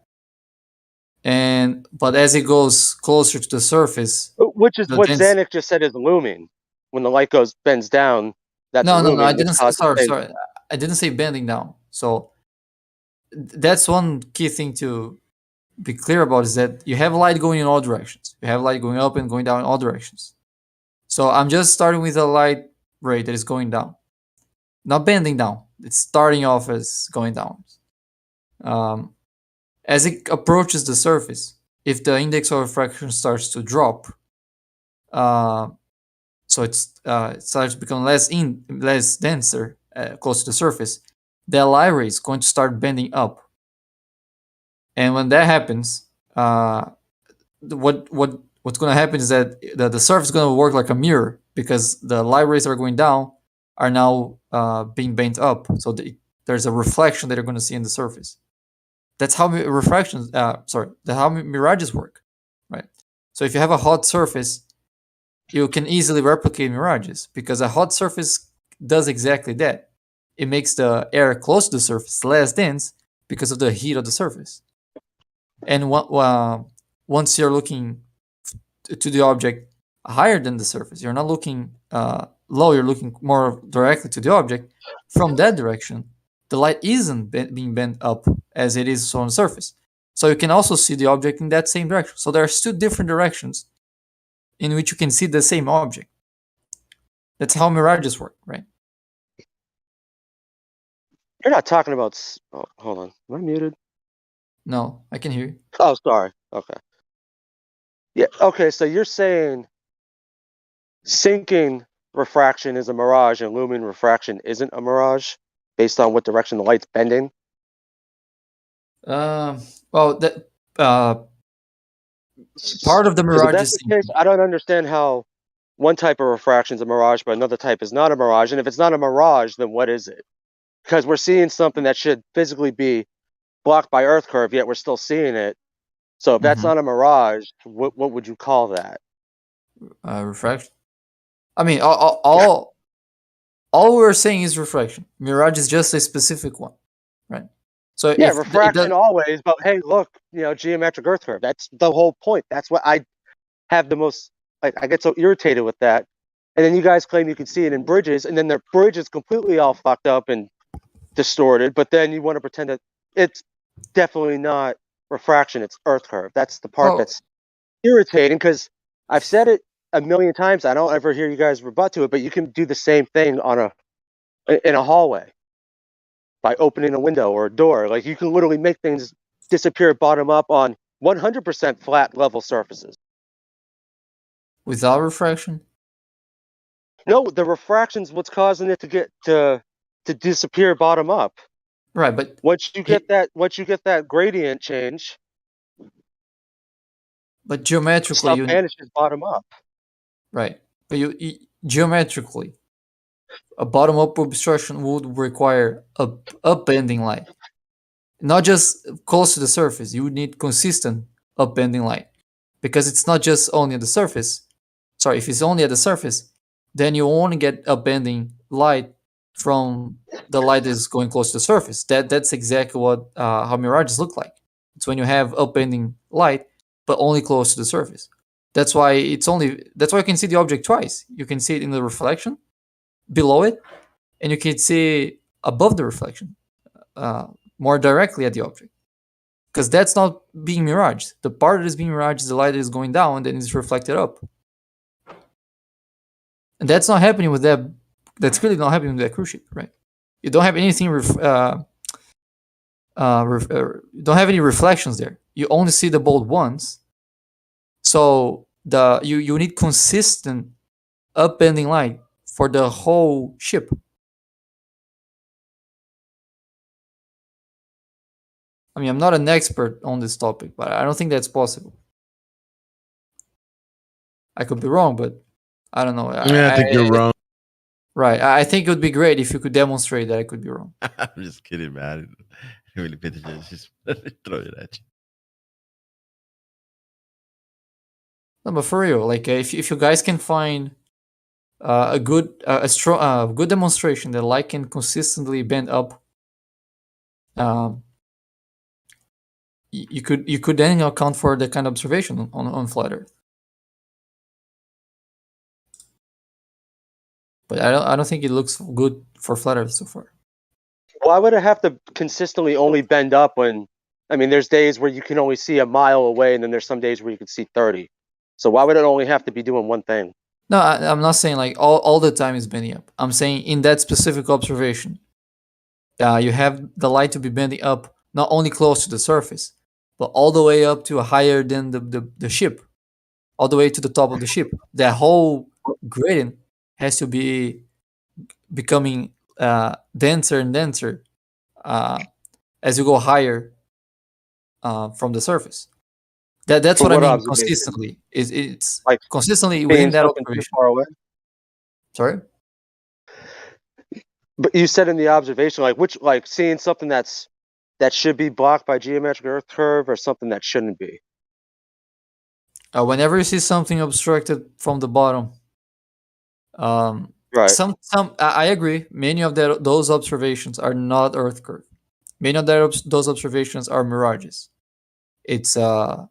but as it goes closer to the surface, Which is what Zanuck just said is looming. When the light bends down, that's looming. No, I didn't. Sorry, I didn't say bending down. So that's one key thing to be clear about, is that you have light going in all directions. You have light going up and going down in all directions. So I'm just starting with a light ray that is going down, not bending down. It's starting off as going down. As it approaches the surface, if the index of refraction starts to drop, so it starts to become less denser close to the surface, the light ray is going to start bending up. And when that happens, what's going to happen is that the surface is going to work like a mirror, because the light rays that are going down are now being bent up. So there's a reflection that you're going to see in the surface. That's how that's how mirages work, right? So if you have a hot surface, you can easily replicate mirages, because a hot surface does exactly that. It makes the air close to the surface less dense because of the heat of the surface. And once you're looking to the object higher than the surface, you're not looking low, you're looking more directly to the object. From that direction, the light isn't being bent up as it is on the surface. So you can also see the object in that same direction. So there are two different directions in which you can see the same object. That's how mirages work, right? You're not talking about... Oh, hold on. Am I muted? No, I can hear you. Oh, sorry. Okay. Yeah. Okay. So you're saying sinking refraction is a mirage and looming refraction isn't a mirage, based on what direction the light's bending? Well, that part of the mirage if that's is the case, I don't understand how one type of refraction is a mirage, but another type is not a mirage. And if it's not a mirage, then what is it? Because we're seeing something that should physically be blocked by Earth curve, yet we're still seeing it. So if that's not a mirage, what would you call that? Refraction. I mean, all we're saying is refraction. Mirage is just a specific one, right? So yeah, refraction always, but hey, look, geometric Earth curve. That's the whole point. That's what I have the most. Like, I get so irritated with that. And then you guys claim you can see it in bridges, and then their bridge is completely all fucked up and distorted. But then you want to pretend that it's definitely not refraction; it's Earth curve. That's the part that's irritating, because I've said it a million times. I don't ever hear you guys rebut to it, but you can do the same thing in a hallway by opening a window or a door. Like, you can literally make things disappear bottom up on 100% flat level surfaces. Without refraction? No, the refraction's what's causing it to disappear bottom up. Right, but once you get that gradient change, but geometrically, stuff vanishes bottom up. Right, but you geometrically, a bottom up obstruction would require a upbending light, not just close to the surface. You would need consistent upbending light, because it's not just only at the surface. Sorry, if it's only at the surface, then you only get upbending light from the light that is going close to the surface. That's exactly what how mirages look like. It's when you have upbending light, but only close to the surface. That's why you can see the object twice. You can see it in the reflection, below it, and you can see above the reflection, more directly at the object. Because that's not being miraged. The part that is being miraged is the light that is going down and then it's reflected up. And that's not happening with that. That's clearly not happening with that cruise ship, right? You don't have anything. You don't have any reflections there. You only see the bolt once. So you need consistent upbending light for the whole ship. I mean, I'm not an expert on this topic, but I don't think that's possible. I could be wrong, but I don't know. I think you're wrong. Right. I think it would be great if you could demonstrate that I could be wrong. I'm just kidding, man. I didn't really pay attention. Just throw it at you. No, but for real, like if you guys can find a good demonstration that light can consistently bend up, you could then account for that kind of observation on flat Earth. But I don't think it looks good for flat Earth so far. Why would it have to consistently only bend up when, I mean, there's days where you can only see a mile away, and then there's some days where you can see 30. So why would it only have to be doing one thing? No, I'm not saying like all the time is bending up. I'm saying in that specific observation, you have the light to be bending up not only close to the surface, but all the way up to higher than the ship, all the way to the top of the ship. That whole gradient has to be becoming denser and denser as you go higher from the surface. That's For what I what mean observation? consistently. It's Like consistently seeing within that something too observation. far away? Sorry? But you said in the observation, like seeing something that should be blocked by geometric Earth curve or something that shouldn't be. Whenever you see something obstructed from the bottom, Right. I agree. Many of those observations are not Earth curve. Many of those observations are mirages. It's a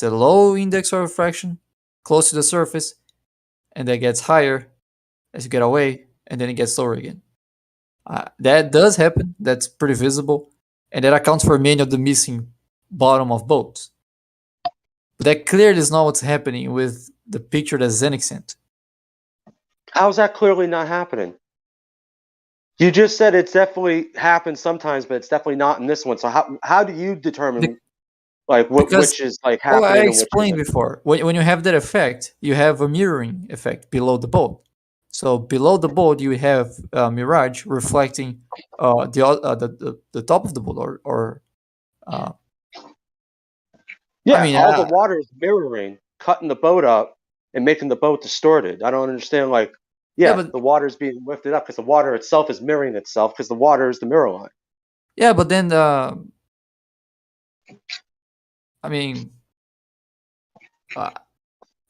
low index of refraction close to the surface, and that gets higher as you get away, and then it gets lower again. That does happen. That's pretty visible, and that accounts for many of the missing bottom of boats. But that clearly is not what's happening with the picture that Zenix sent. How's that clearly not happening? You just said it's definitely happens sometimes, but it's definitely not in this one. So how do you determine which is like happening? I and which explained isn't? before. When you have that effect, you have a mirroring effect below the boat. So below the boat, you have mirage reflecting the top of the boat, or Yeah, I mean, all the water is mirroring, cutting the boat up and making the boat distorted. I don't understand. The water is being lifted up because the water itself is mirroring itself because the water is the mirror line. yeah, but then I mean,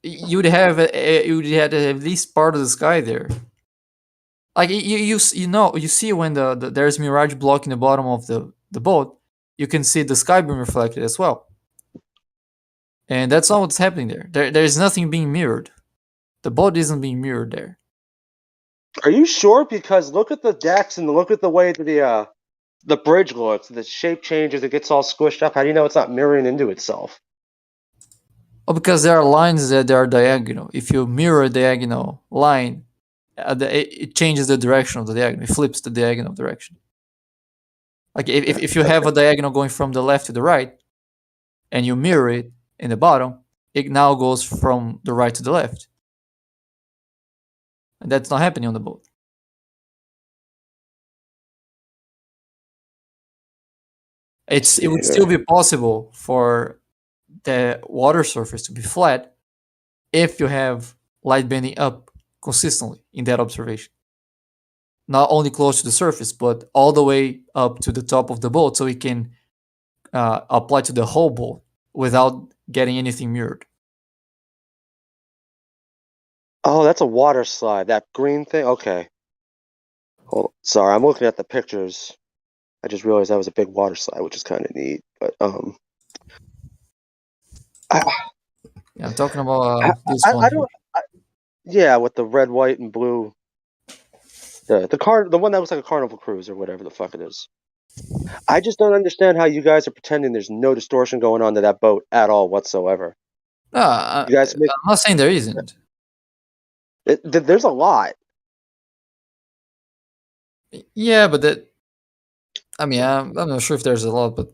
you'd have at least part of the sky there. Like you see when there's mirage blocking the bottom of the boat, you can see the sky being reflected as well. And that's not what's happening there. There's nothing being mirrored. The boat isn't being mirrored there. Are you sure? Because look at the decks and look at the way that the bridge looks. The shape changes. It gets all squished up. How do you know it's not mirroring into itself? Oh, because there are lines that are diagonal. If you mirror a diagonal line, it changes the direction of the diagonal. It flips the diagonal direction. Like if you have a diagonal going from the left to the right, and you mirror it in the bottom, it now goes from the right to the left. And that's not happening on the boat. It would still be possible for the water surface to be flat if you have light bending up consistently in that observation. Not only close to the surface, but all the way up to the top of the boat, so it can apply to the whole boat without getting anything mirrored. Oh, that's a water slide. That green thing. Okay. Hold on. Sorry, I'm looking at the pictures. I just realized that was a big water slide, which is kind of neat. But Yeah, I'm talking about this one I here. don't. Yeah, with the red, white, and blue. The one that looks like a Carnival Cruise or whatever the fuck it is. I just don't understand how you guys are pretending there's no distortion going on to that boat at all whatsoever. No, You guys make I'm not saying there isn't. there's a lot. Yeah, but that. I mean, I'm not sure if there's a lot, but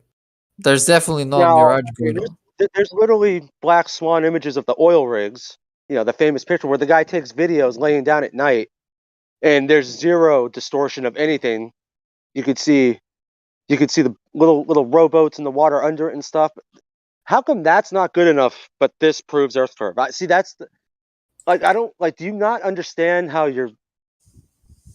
there's definitely not Now, mirage I mean, going on. there's literally black swan images of the oil rigs. You know, the famous picture where the guy takes videos laying down at night, and there's zero distortion of anything. You could see, the little rowboats in the water under it and stuff. How come that's not good enough? But this proves Earth curve. See, that's like I don't like. Do you not understand how you're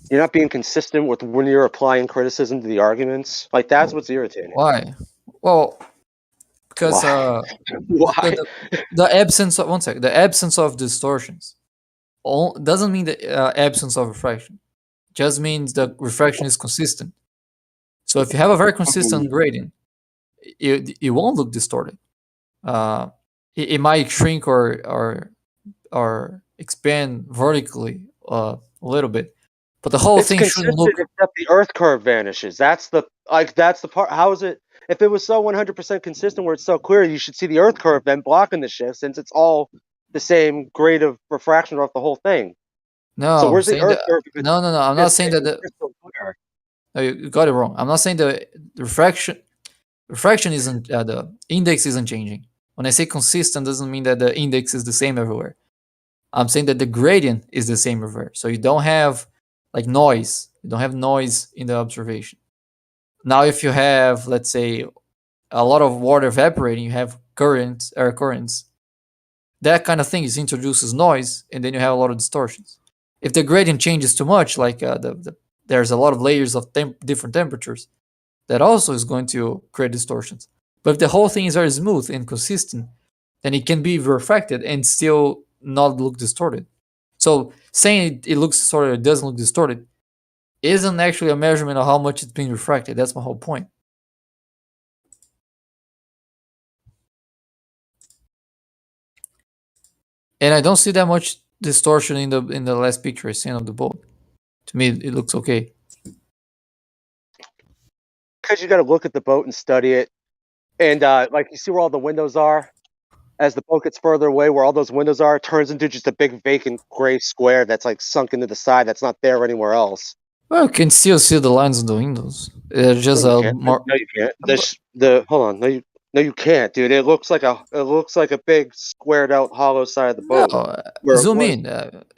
not being consistent with when you're applying criticism to the arguments? Like that's what's irritating. Why? Well, because Why? Why? the absence of the absence of distortions doesn't mean the absence of refraction. Just means the refraction is consistent. So if you have a very consistent gradient, it won't look distorted. It might shrink or expand vertically a little bit, but the whole It's thing shouldn't consistent look. except the Earth curve vanishes. That's the part. How is it? If it was so 100% consistent, where it's so clear, you should see the Earth curve then blocking the shift, since it's all the same grade of refraction off the whole thing. So No, I'm where's the saying Earth that. curve? No, no, no. I'm not saying that the. Crystal clear. No, you got it wrong. I'm not saying the refraction isn't the index isn't changing. When I say consistent, doesn't mean that the index is the same everywhere. I'm saying that the gradient is the same everywhere. So you don't have like noise. You don't have noise in the observation. Now, if you have, let's say, a lot of water evaporating, you have currents. That kind of thing is introduces noise, and then you have a lot of distortions. If the gradient changes too much, like there's a lot of layers of different temperatures, that also is going to create distortions. But if the whole thing is very smooth and consistent, then it can be refracted and still not look distorted. So saying it looks distorted or it doesn't look distorted isn't actually a measurement of how much it's being refracted. That's my whole point. And I don't see that much distortion in the last picture I seen of the boat. To me, it looks okay. Because you got to look at the boat and study it, and like you see where all the windows are. As the boat gets further away, where all those windows are, it turns into just a big vacant gray square that's like sunk into the side. That's not there anywhere else. Well, you can still see the lines on the windows. They're just No, you a can't. more. No, you can't. Hold on. No, you can't, dude. It looks like a big squared out hollow side of the No, boat. zoom in.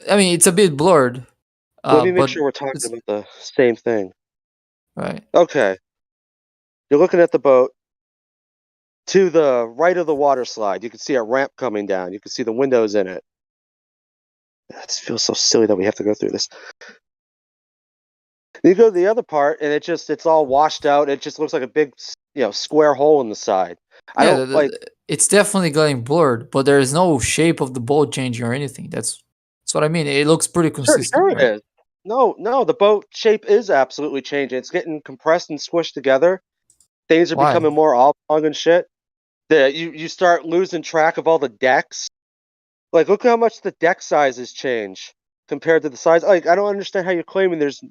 I mean, it's a bit blurred. Let me make But sure we're talking about the same thing. right. Okay. You're looking at the boat. To the right of the water slide, you can see a ramp coming down. You can see the windows in it. It feels so silly that we have to go through this. You go to the other part, and it's all washed out. It just looks like a big, square hole in the side. I Yeah, don't like. it's definitely getting blurred, but there is no shape of the boat changing or anything. That's what I mean. It looks pretty consistent, Sure it right? is. No, the boat shape is absolutely changing. It's getting compressed and squished together. Things are Why? becoming more oblong and shit. You start losing track of all the decks. Like, look how much the deck sizes change compared to the size. Like, I don't understand how you're claiming there's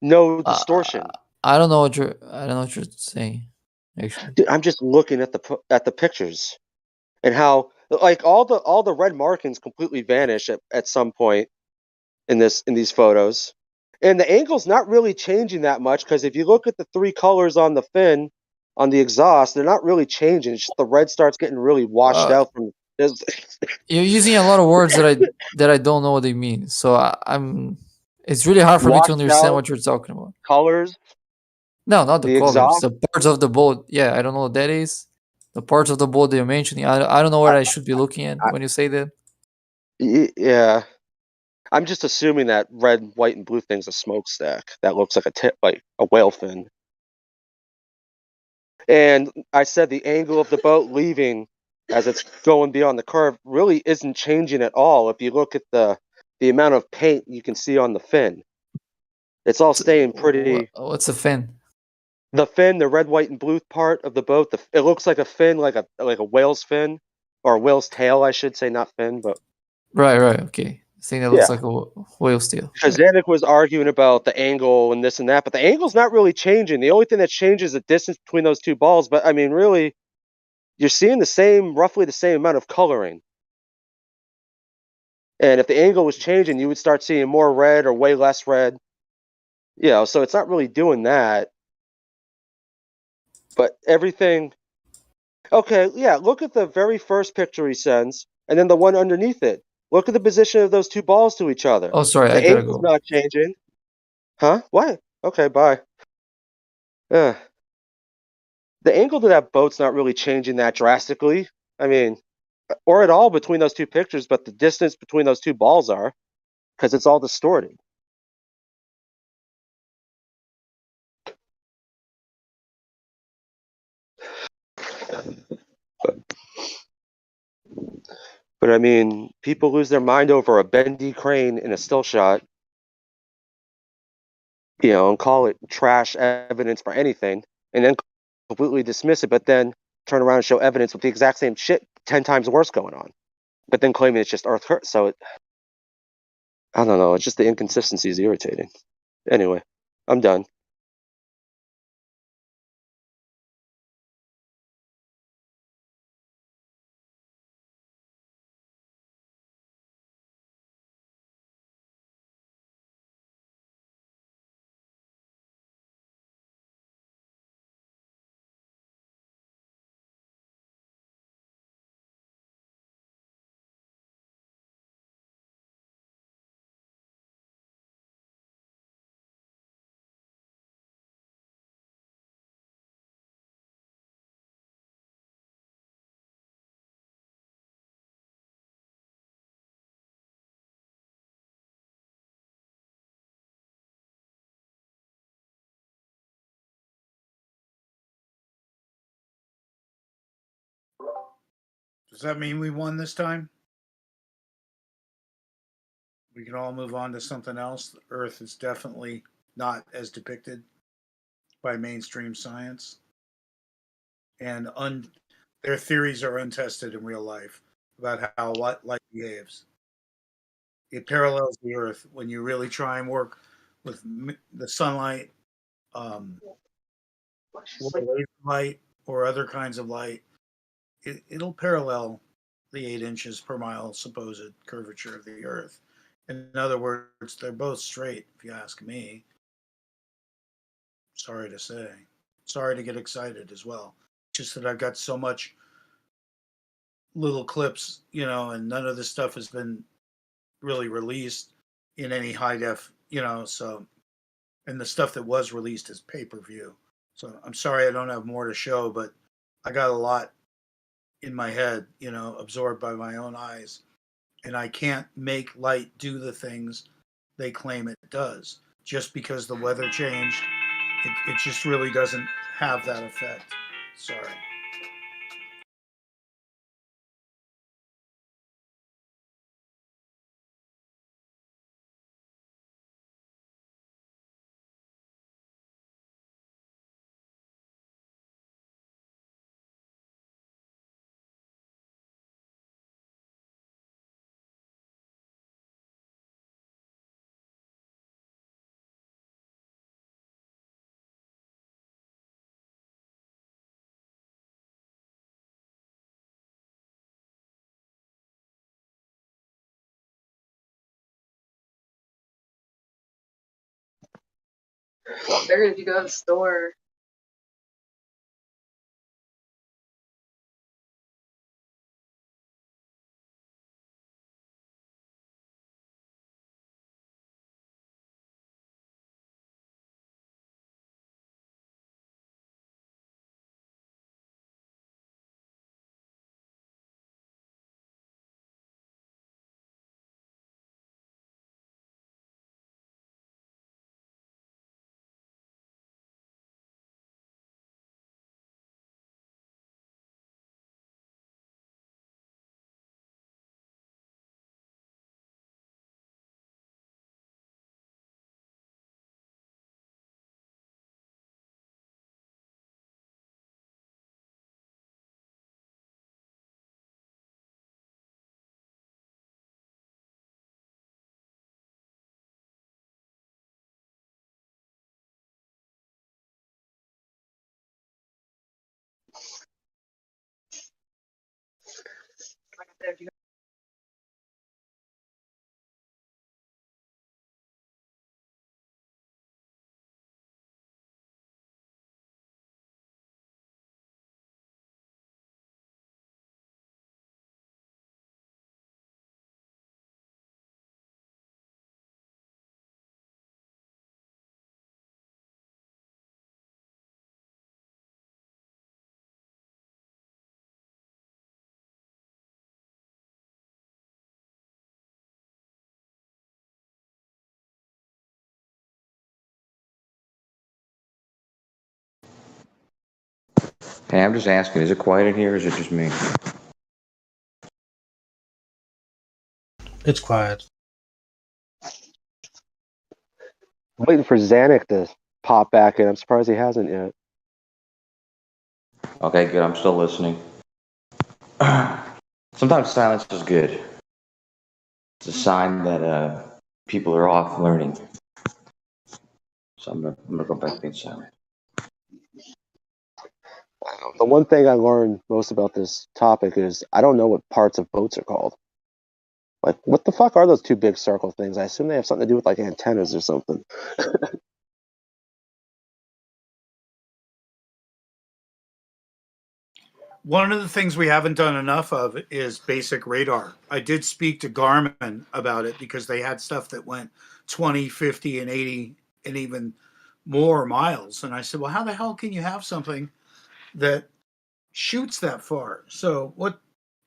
no distortion. I don't know what you're saying. Actually, Dude, I'm just looking at the pictures and how like all the red markings completely vanish at some point in these photos, and the angle's not really changing that much because if you look at the three colors on the fin, on the exhaust, they're not really changing. It's just the red starts getting really washed out from. you're using a lot of words that I don't know what they mean. So I'm. It's really hard for me to Washed understand out what you're talking about. colors. No, not the The colors. exhaust. The parts of the boat. Yeah, I don't know what that is. The parts of the boat that you're mentioning. I don't know what I should be looking at when you say that. Yeah, I'm just assuming that red, white, and blue thing's a smokestack that looks like like a whale fin. And I said the angle of the boat leaving as it's going beyond the curve really isn't changing at all. If you look at the the amount of paint you can see on the fin. It's all staying pretty. What's a fin? The fin, the red, white, and blue part of the boat. It looks like a fin, like a whale's fin, or a whale's tail, I should say, not fin, but Right, okay. Thing that looks yeah. like a whale tail. Because Zanuck was arguing about the angle and this and that, but the angle's not really changing. The only thing that changes is the distance between those two balls. But I mean, really, you're seeing roughly the same amount of coloring. And if the angle was changing, you would start seeing more red or way less red. You know, so it's not really doing that. But everything. Okay, yeah. Look at the very first picture he sends, and then the one underneath it. Look at the position of those two balls to each other. Oh, sorry, I The gotta angle's go. not changing. Huh? What? Okay, bye. The angle to that boat's not really changing that drastically. I mean, or at all between those two pictures, but the distance between those two balls are, because it's all distorted. But I mean, people lose their mind over a bendy crane in a still shot, you know, and call it trash evidence for anything, and then completely dismiss it, but then turn around and show evidence with the exact same shit 10 times worse going on, but then claiming it's just Earth hurt. So I don't know. It's just the inconsistency is irritating. Anyway, I'm done. Does that mean we won this time? We can all move on to something else. The Earth is definitely not as depicted by mainstream science, and their theories are untested in real life about how light behaves. It parallels the Earth when you really try and work with the sunlight, laser light, or other kinds of light. It'll parallel the 8 inches per mile supposed curvature of the Earth. In other words, they're both straight, if you ask me. Sorry to say. Sorry to get excited as well. Just that I've got so much little clips, you know, and none of this stuff has been really released in any high def, you know, so, and the stuff that was released is pay per view. So I'm sorry I don't have more to show, but I got a lot in my head, you know, absorbed by my own eyes. And I can't make light do the things they claim it does. Just because the weather changed, it just really doesn't have that effect. Sorry. Where did you go to the store? Hey, I'm just asking, is it quiet in here or is it just me? It's quiet. Waiting for Zanuck to pop back in. I'm surprised he hasn't yet. Okay, good. I'm still listening. Sometimes silence is good. It's a sign that people are off learning. So I'm gonna go back to being silent. The one thing I learned most about this topic is I don't know what parts of boats are called. Like, what the fuck are those two big circle things? I assume they have something to do with like antennas or something. One of the things we haven't done enough of is basic radar. I did speak to Garmin about it because they had stuff that went 20, 50, and 80 and even more miles. And I said, well, how the hell can you have something that shoots that far? So what,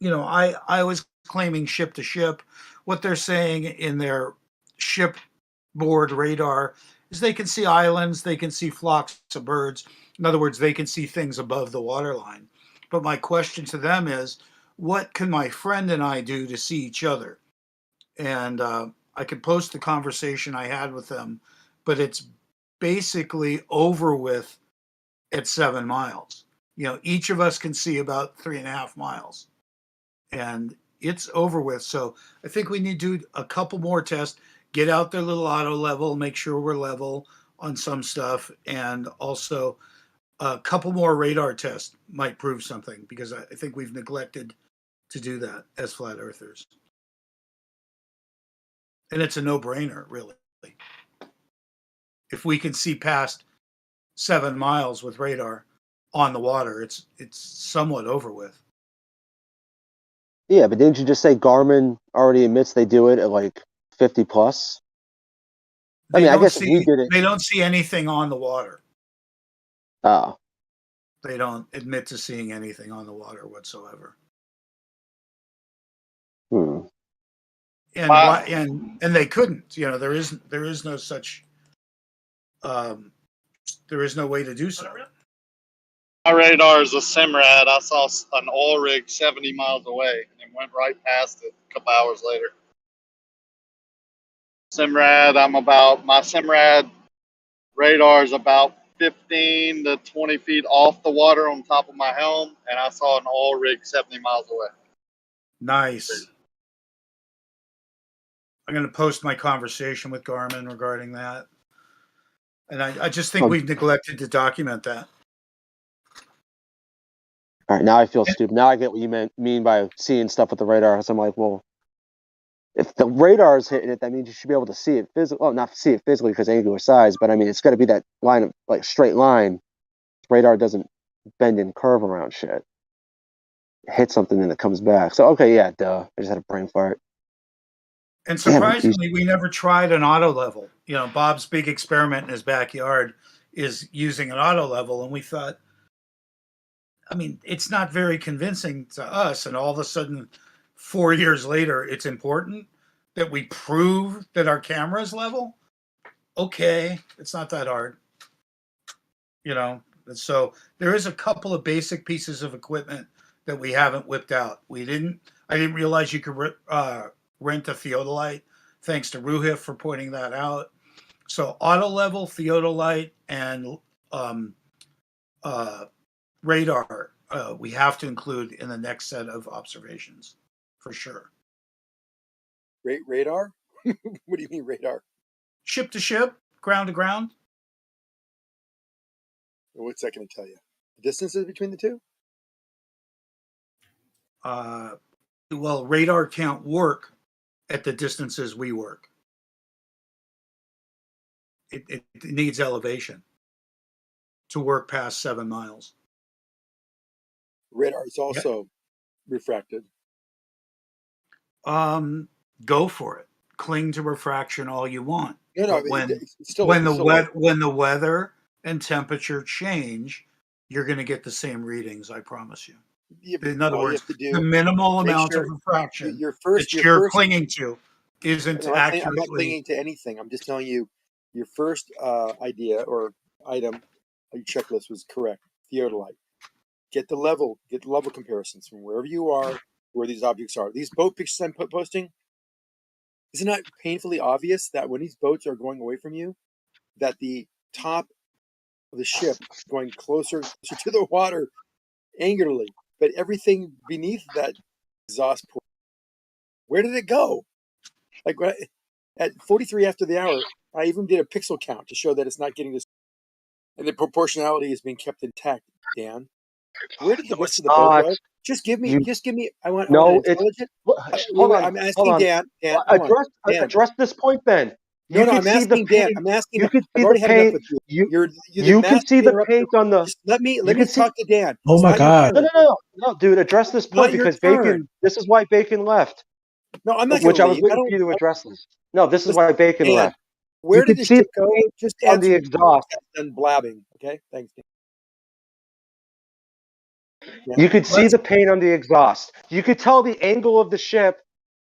I was claiming ship to ship. What they're saying in their shipboard radar is they can see islands, they can see flocks of birds. In other words, they can see things above the waterline. But my question to them is, what can my friend and I do to see each other? And I could post the conversation I had with them, but it's basically over with at 7 miles. Each of us can see about 3.5 miles, and it's over with. So I think we need to do a couple more tests, get out their little auto level, make sure we're level on some stuff, and also a couple more radar tests might prove something, because I think we've neglected to do that as flat earthers. And it's a no-brainer, really. If we can see past 7 miles with radar on the water, it's somewhat over with. Yeah, but didn't you just say Garmin already admits they do it at like 50 plus? I mean, I guess if we did it, they don't see anything on the water. Oh, They don't admit to seeing anything on the water whatsoever. hmm. And why? And they couldn't. There is no such. There is no way to do so. My radar is a Simrad. I saw an oil rig 70 miles away and went right past it a couple hours later. Simrad, my Simrad radar is about 15 to 20 feet off the water on top of my helm, and I saw an oil rig 70 miles away. Nice. I'm going to post my conversation with Garmin regarding that. And I just think we've neglected to document that. All right, now I feel stupid. Now I get what you mean by seeing stuff with the radar. So I'm like, well, if the radar is hitting it, that means you should be able to see it physically. Well, not see it physically because angular size, but I mean, it's got to be that line of like straight line. Radar doesn't bend and curve around shit. Hit something and it comes back. So okay, yeah, duh. I just had a brain fart. And surprisingly, we never tried an auto level. Bob's big experiment in his backyard is using an auto level, and we thought, I mean, it's not very convincing to us. And all of a sudden, 4 years later, it's important that we prove that our camera is level. Okay, it's not that hard. So there is a couple of basic pieces of equipment that we haven't whipped out. I didn't realize you could rent a theodolite. Thanks to Ruhif for pointing that out. So auto level, theodolite, and radar, we have to include in the next set of observations, for sure. Radar? What do you mean radar? Ship to ship, ground to ground. What's that going to tell you? The distances between the two? Well, radar can't work at the distances we work. It needs elevation to work past 7 miles. Radar is also refracted. Go for it. Cling to refraction all you want. No, no, But when it's still when the still light. when the weather and temperature change, you're going to get the same readings. I promise you. In other All you words, have to do the minimal make amount sure of refraction your that first you're clinging to isn't I'm not accurately. clinging to anything. I'm just telling you your first idea or item your checklist was correct. Theodolite. Get the level comparisons from wherever you are, where these objects are. These boat pictures I'm posting, isn't it painfully obvious that when these boats are going away from you, that the top of the ship is going closer to the water angularly, but everything beneath that exhaust port, where did it go? Like at 43 after the hour, I even did a pixel count to show that it's not getting this, and the proportionality is being kept intact. Dan, where did the rest of the boat go? Just give me. I want an intelligent. Hold on. I'm asking Dan. Dan, Address this point then. No, I'm asking Dan. I'm asking. I've already had enough with you. You're the you can master see the interrupter. paint on the. Just let me can talk to Dan. Oh It's my not your God. turn. No, dude. Address this It's not point your because turn. Bacon. This is why Bacon left. No, I'm not going Which to I was leave. waiting for you to address this. No, this is why Bacon Dan, left. where You did can the see ship the go? paint Just on answer the me. exhaust. Done blabbing. Okay, thanks. Dan. You could see the paint on the exhaust. You could tell the angle of the ship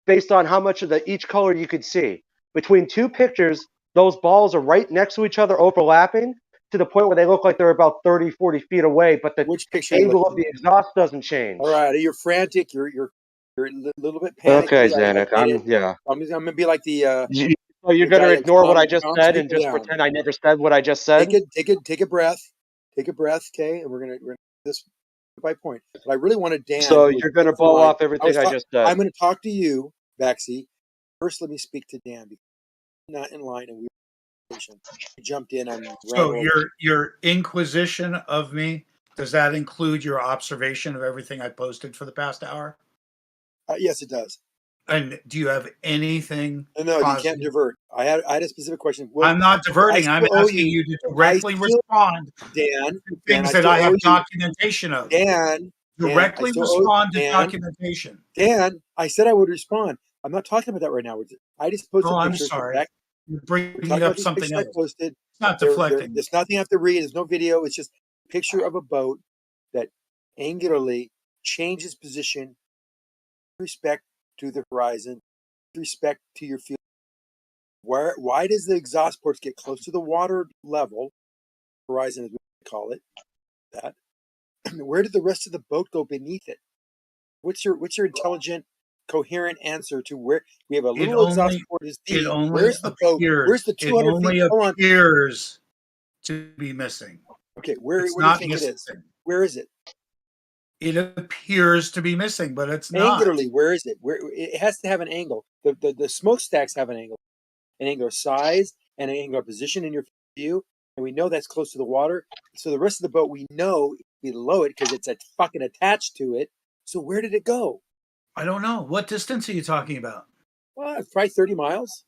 based on how much of each color you could see. Between two pictures, those balls are right next to each other, overlapping to the point where they look like they're about 30, 40 feet away, but the Which picture are you angle looking of the exhaust doesn't change. All right, you're frantic. You're a little bit panicked. Okay, I Zanuck, get it. yeah. I'm gonna be like the So you're the going guy to that's ignore what I just calms said and people just down. pretend I never said what I just said? Take a breath. Take a breath, okay? And we're gonna this by point. But I really wanted Dan. So who was you're going to next in blow line. off everything I just said. I'm going to talk to you, Baxi. First, let me speak to Dan because he's not in line, and we jumped in and ran So over. your inquisition of me, does that include your observation of everything I posted for the past hour? Yes, it does. And do you have anything? No, you can't divert. I had a specific question. Well, I'm not diverting. I'm asking you to directly respond Dan, to things that I have documentation of. Dan, directly respond to documentation. Dan, I said I would respond. I'm not talking about that right now. I just posted Oh, I'm pictures. sorry. Back. You're bringing up something else. I posted. It's not deflecting. There's nothing I have to read. There's no video. It's just a picture of a boat that angularly changes position with respect to the horizon, with respect to your field. Why does the exhaust ports get close to the water level, horizon as we call it, that? Where did the rest of the boat go beneath it? What's your intelligent, coherent answer to where we have a little exhaust port is D? Where's the boat? Where's the 200 feet? Hold on. It appears to be missing. Okay, where do you think it is? Where is it? It appears to be missing, but it's not. Angularly, where is it? Where it has to have an angle. The smokestacks have an angular size, and an angular position in your view, and we know that's close to the water. So the rest of the boat we know below it because it's fucking attached to it. So where did it go? I don't know. What distance are you talking about? Well, it's probably 30 miles.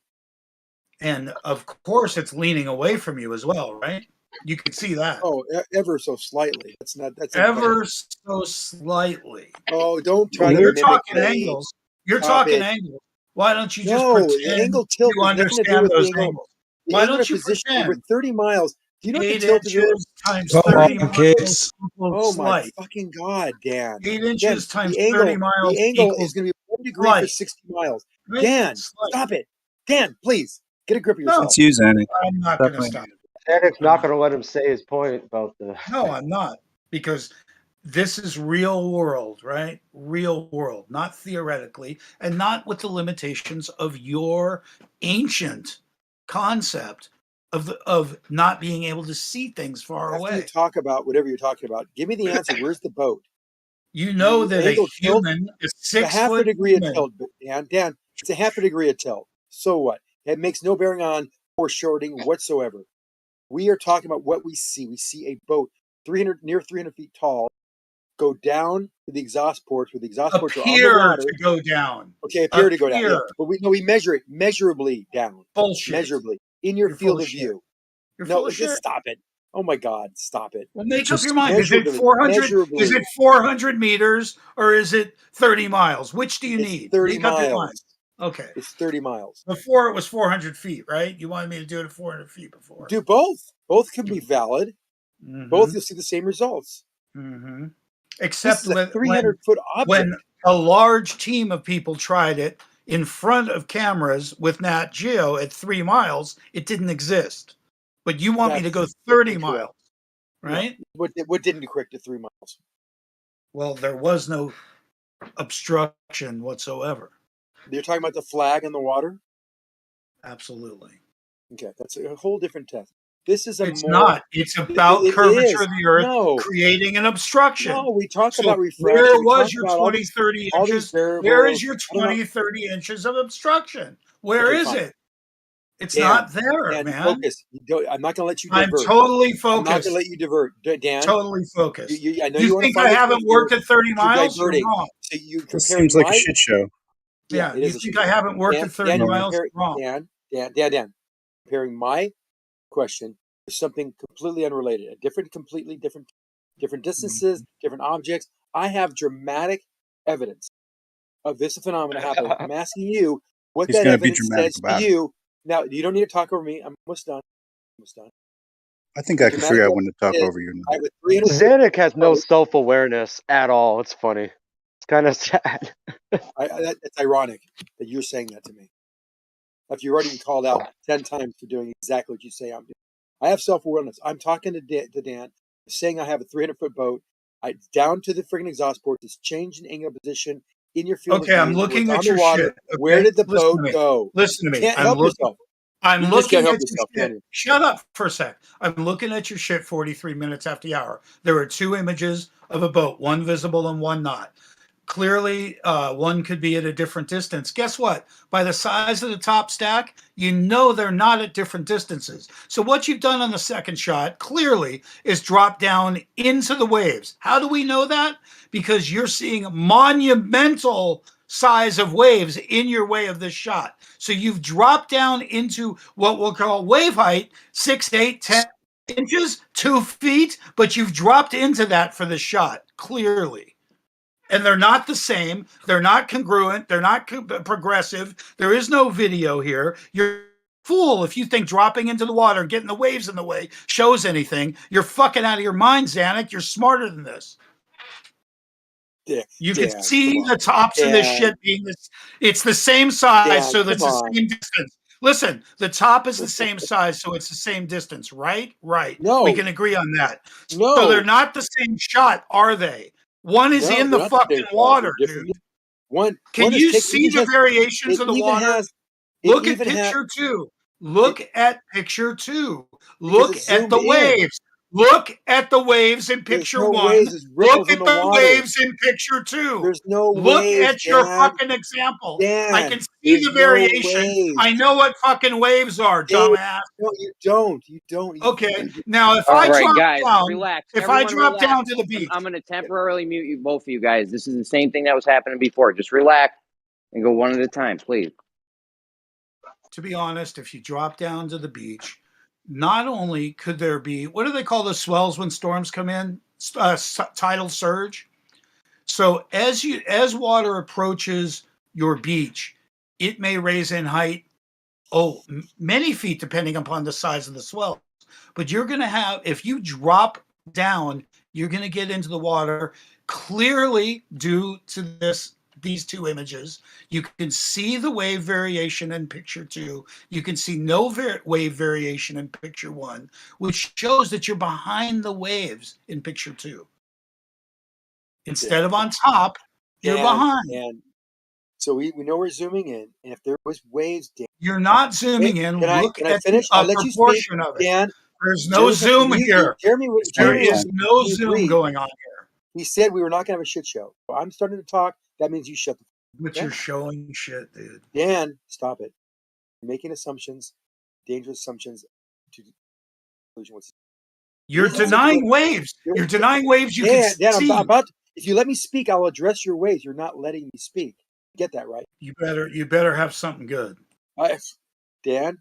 And of course, it's leaning away from you as well, right? You can see that. Oh, ever so slightly. That's ever so slightly. Oh, don't try to You're mimic talking me. angles. You're Stop talking it. angles. Why don't you just No, pretend the angle tilt you has nothing to do understand with those the angle. angles? The Why angular don't you position pretend? over 30 miles. Do you know what the 8 tilt is? inches times Come 30 on, miles kids. equals Oh my slight. fucking god, Dan. 8 Dan, inches times the 30 angle miles is equals going to be 1 degree for slight. 60 miles. Right? Dan, Slight. stop it. Dan, please get a grip of No, yourself. It's you, Zanuck. I'm not going to stop. Zanuck's not going to let him say his point about the. No, I'm not, because this is real world, right? Real world, not theoretically, and not with the limitations of your ancient concept of not being able to see things far After away. you talk about whatever you're talking about, give me the answer. Where's the boat? You know that a Angle tilt, human is it's a 6 half a foot degree of human. tilt, Dan, it's a half a degree of tilt. So what? It makes no bearing on foreshortening whatsoever. We are talking about what we see. We see a boat near 300 feet tall, go down to the exhaust ports where the exhaust ports are on the Appear water. to go down. Okay, appear to go down. Yeah. Appear. But we measure it measurably down. Bullshit. Measurably in your You're full field of of shit. view. You're No, full of just shit. stop it. Oh my God, stop it. Well, make up Just your mind. Is it measurably, 400? measurably. Is it 400 meters or is it 30 miles? Which do you It's need? 30 Make up your mind. miles. Okay. It's 30 miles. Before it was 400 feet, right? You wanted me to do it at 400 feet before. Do both. Both can be valid. Mhm. Both, you'll see the same results. Mm-hmm. This Except is a 300-foot object. when a large team of people tried it in front of cameras with Nat Geo at 3 miles, it didn't exist. But you want me to go That's 30 incorrect. miles, right? No. What didn't correct to 3 miles? Well, there was no obstruction whatsoever. You're talking about the flag in the water? Absolutely. Okay, that's a whole different test. This is It's not. It's about it curvature is. of the earth No. creating an obstruction. No, we talk So about refraction. where We was talk your about 20, 30 all these inches? variables. Where is your I don't know. 20, 30 inches of obstruction? Where Okay, is fine. it? It's Dan, not there, Dan, man. focus. I'm not going to let you I'm divert. totally I'm not going focused. to let you divert. Dan, Totally focused. I know You you want to think find I the haven't truth worked here, at 30 but you're miles? You're diverting. wrong. So you're This comparing seems like a my... shit show. Yeah, it you is a think shit I show. haven't worked at 30 you're miles? comparing- Wrong. Dan, comparing my question with something completely unrelated, completely different distances, different objects. I have dramatic evidence of this phenomenon happening. I'm asking you what He's that going to be evidence dramatic says to about it. you. Now, you don't need to talk over me. I'm almost done. I think I can Dramatic figure out when to talk evidence over you I now. have a 300 Zanuck has no self-awareness at all. It's funny. It's kind of sad. It's ironic that you're saying that to me. After you've already been called out 10 times for doing exactly what you say I'm doing. I have self-awareness. I'm talking to Dan, saying I have a 300-foot boat. Down to the friggin' exhaust port. It's changed in angular position in your field of Okay, view. I'm It's looking on at the your water. shit. Okay? Where did the Listen boat to me. go? Listen to You me. can't help yourself. I'm You just looking can't at help your yourself, can shit. you? Shut up for a sec. I'm looking at your shit 43 minutes after the hour. There are 2 images of a boat, one visible and one not. Clearly, one could be at a different distance. Guess what? By the size of the top stack, you know they're not at different distances. So what you've done on the second shot, clearly, is drop down into the waves. How do we know that? Because you're seeing monumental size of waves in your way of this shot. So you've dropped down into what we'll call wave height, 6, 8, 10 inches, 2 feet, but you've dropped into that for the shot, clearly. And they're not the same. They're not congruent. They're not progressive. There is no video here. You're a fool if you think dropping into the water and getting the waves in the way shows anything. You're fucking out of your mind, Zanuck. You're smarter than this. You can see the tops of this shit being this. It's the same size, so that's the same distance. Listen, the top is the same size, so it's the same distance, right? Right. No. We can agree on that. No. So they're not the same shot, are they? One is in the fucking water, dude. Can you see the variations of the water? Look at picture 2. Look at picture 2. Look at the waves. Look at the waves in picture 1. Look at the waves in picture 2. There's no Look waves, at your Dan. fucking example. I Dan, can see the there's no variation. waves. I know what fucking waves are, dumbass. No, you don't. You don't. Okay. Now, if All I right, drop guys, down, relax. if Everyone I drop relax. down to the beach, I'm going to temporarily mute you, both of you guys. This is the same thing that was happening before. Just relax and go one at a time, please. to be honest, if you drop down to the beach, not only could there be, what do they call the swells when storms come in? Tidal surge. So as water approaches your beach, it may raise in height, many feet depending upon the size of the swell. But you're going to have, if you drop down, you're going to get into the water clearly due to these 2 images. You can see the wave variation in picture 2. You can see no wave variation in picture 1, which shows that you're behind the waves in picture 2. Instead of on top, you're behind. And so we know we're zooming in, and if there was waves, Dan, you're not zooming in. Look at a proportion of it. Dan, there's no zoom here. Jeremy, There is no zoom going on here. We said we were not going to have a shit show. I'm starting to talk. That means you shut the But you're showing shit, dude. Dan, stop it. You're making assumptions, dangerous assumptions. You're denying waves. You're denying waves. You Dan, can see. I'm about. If you let me speak, I'll address your waves. You're not letting me speak. Get that right? You better have something good. Dan,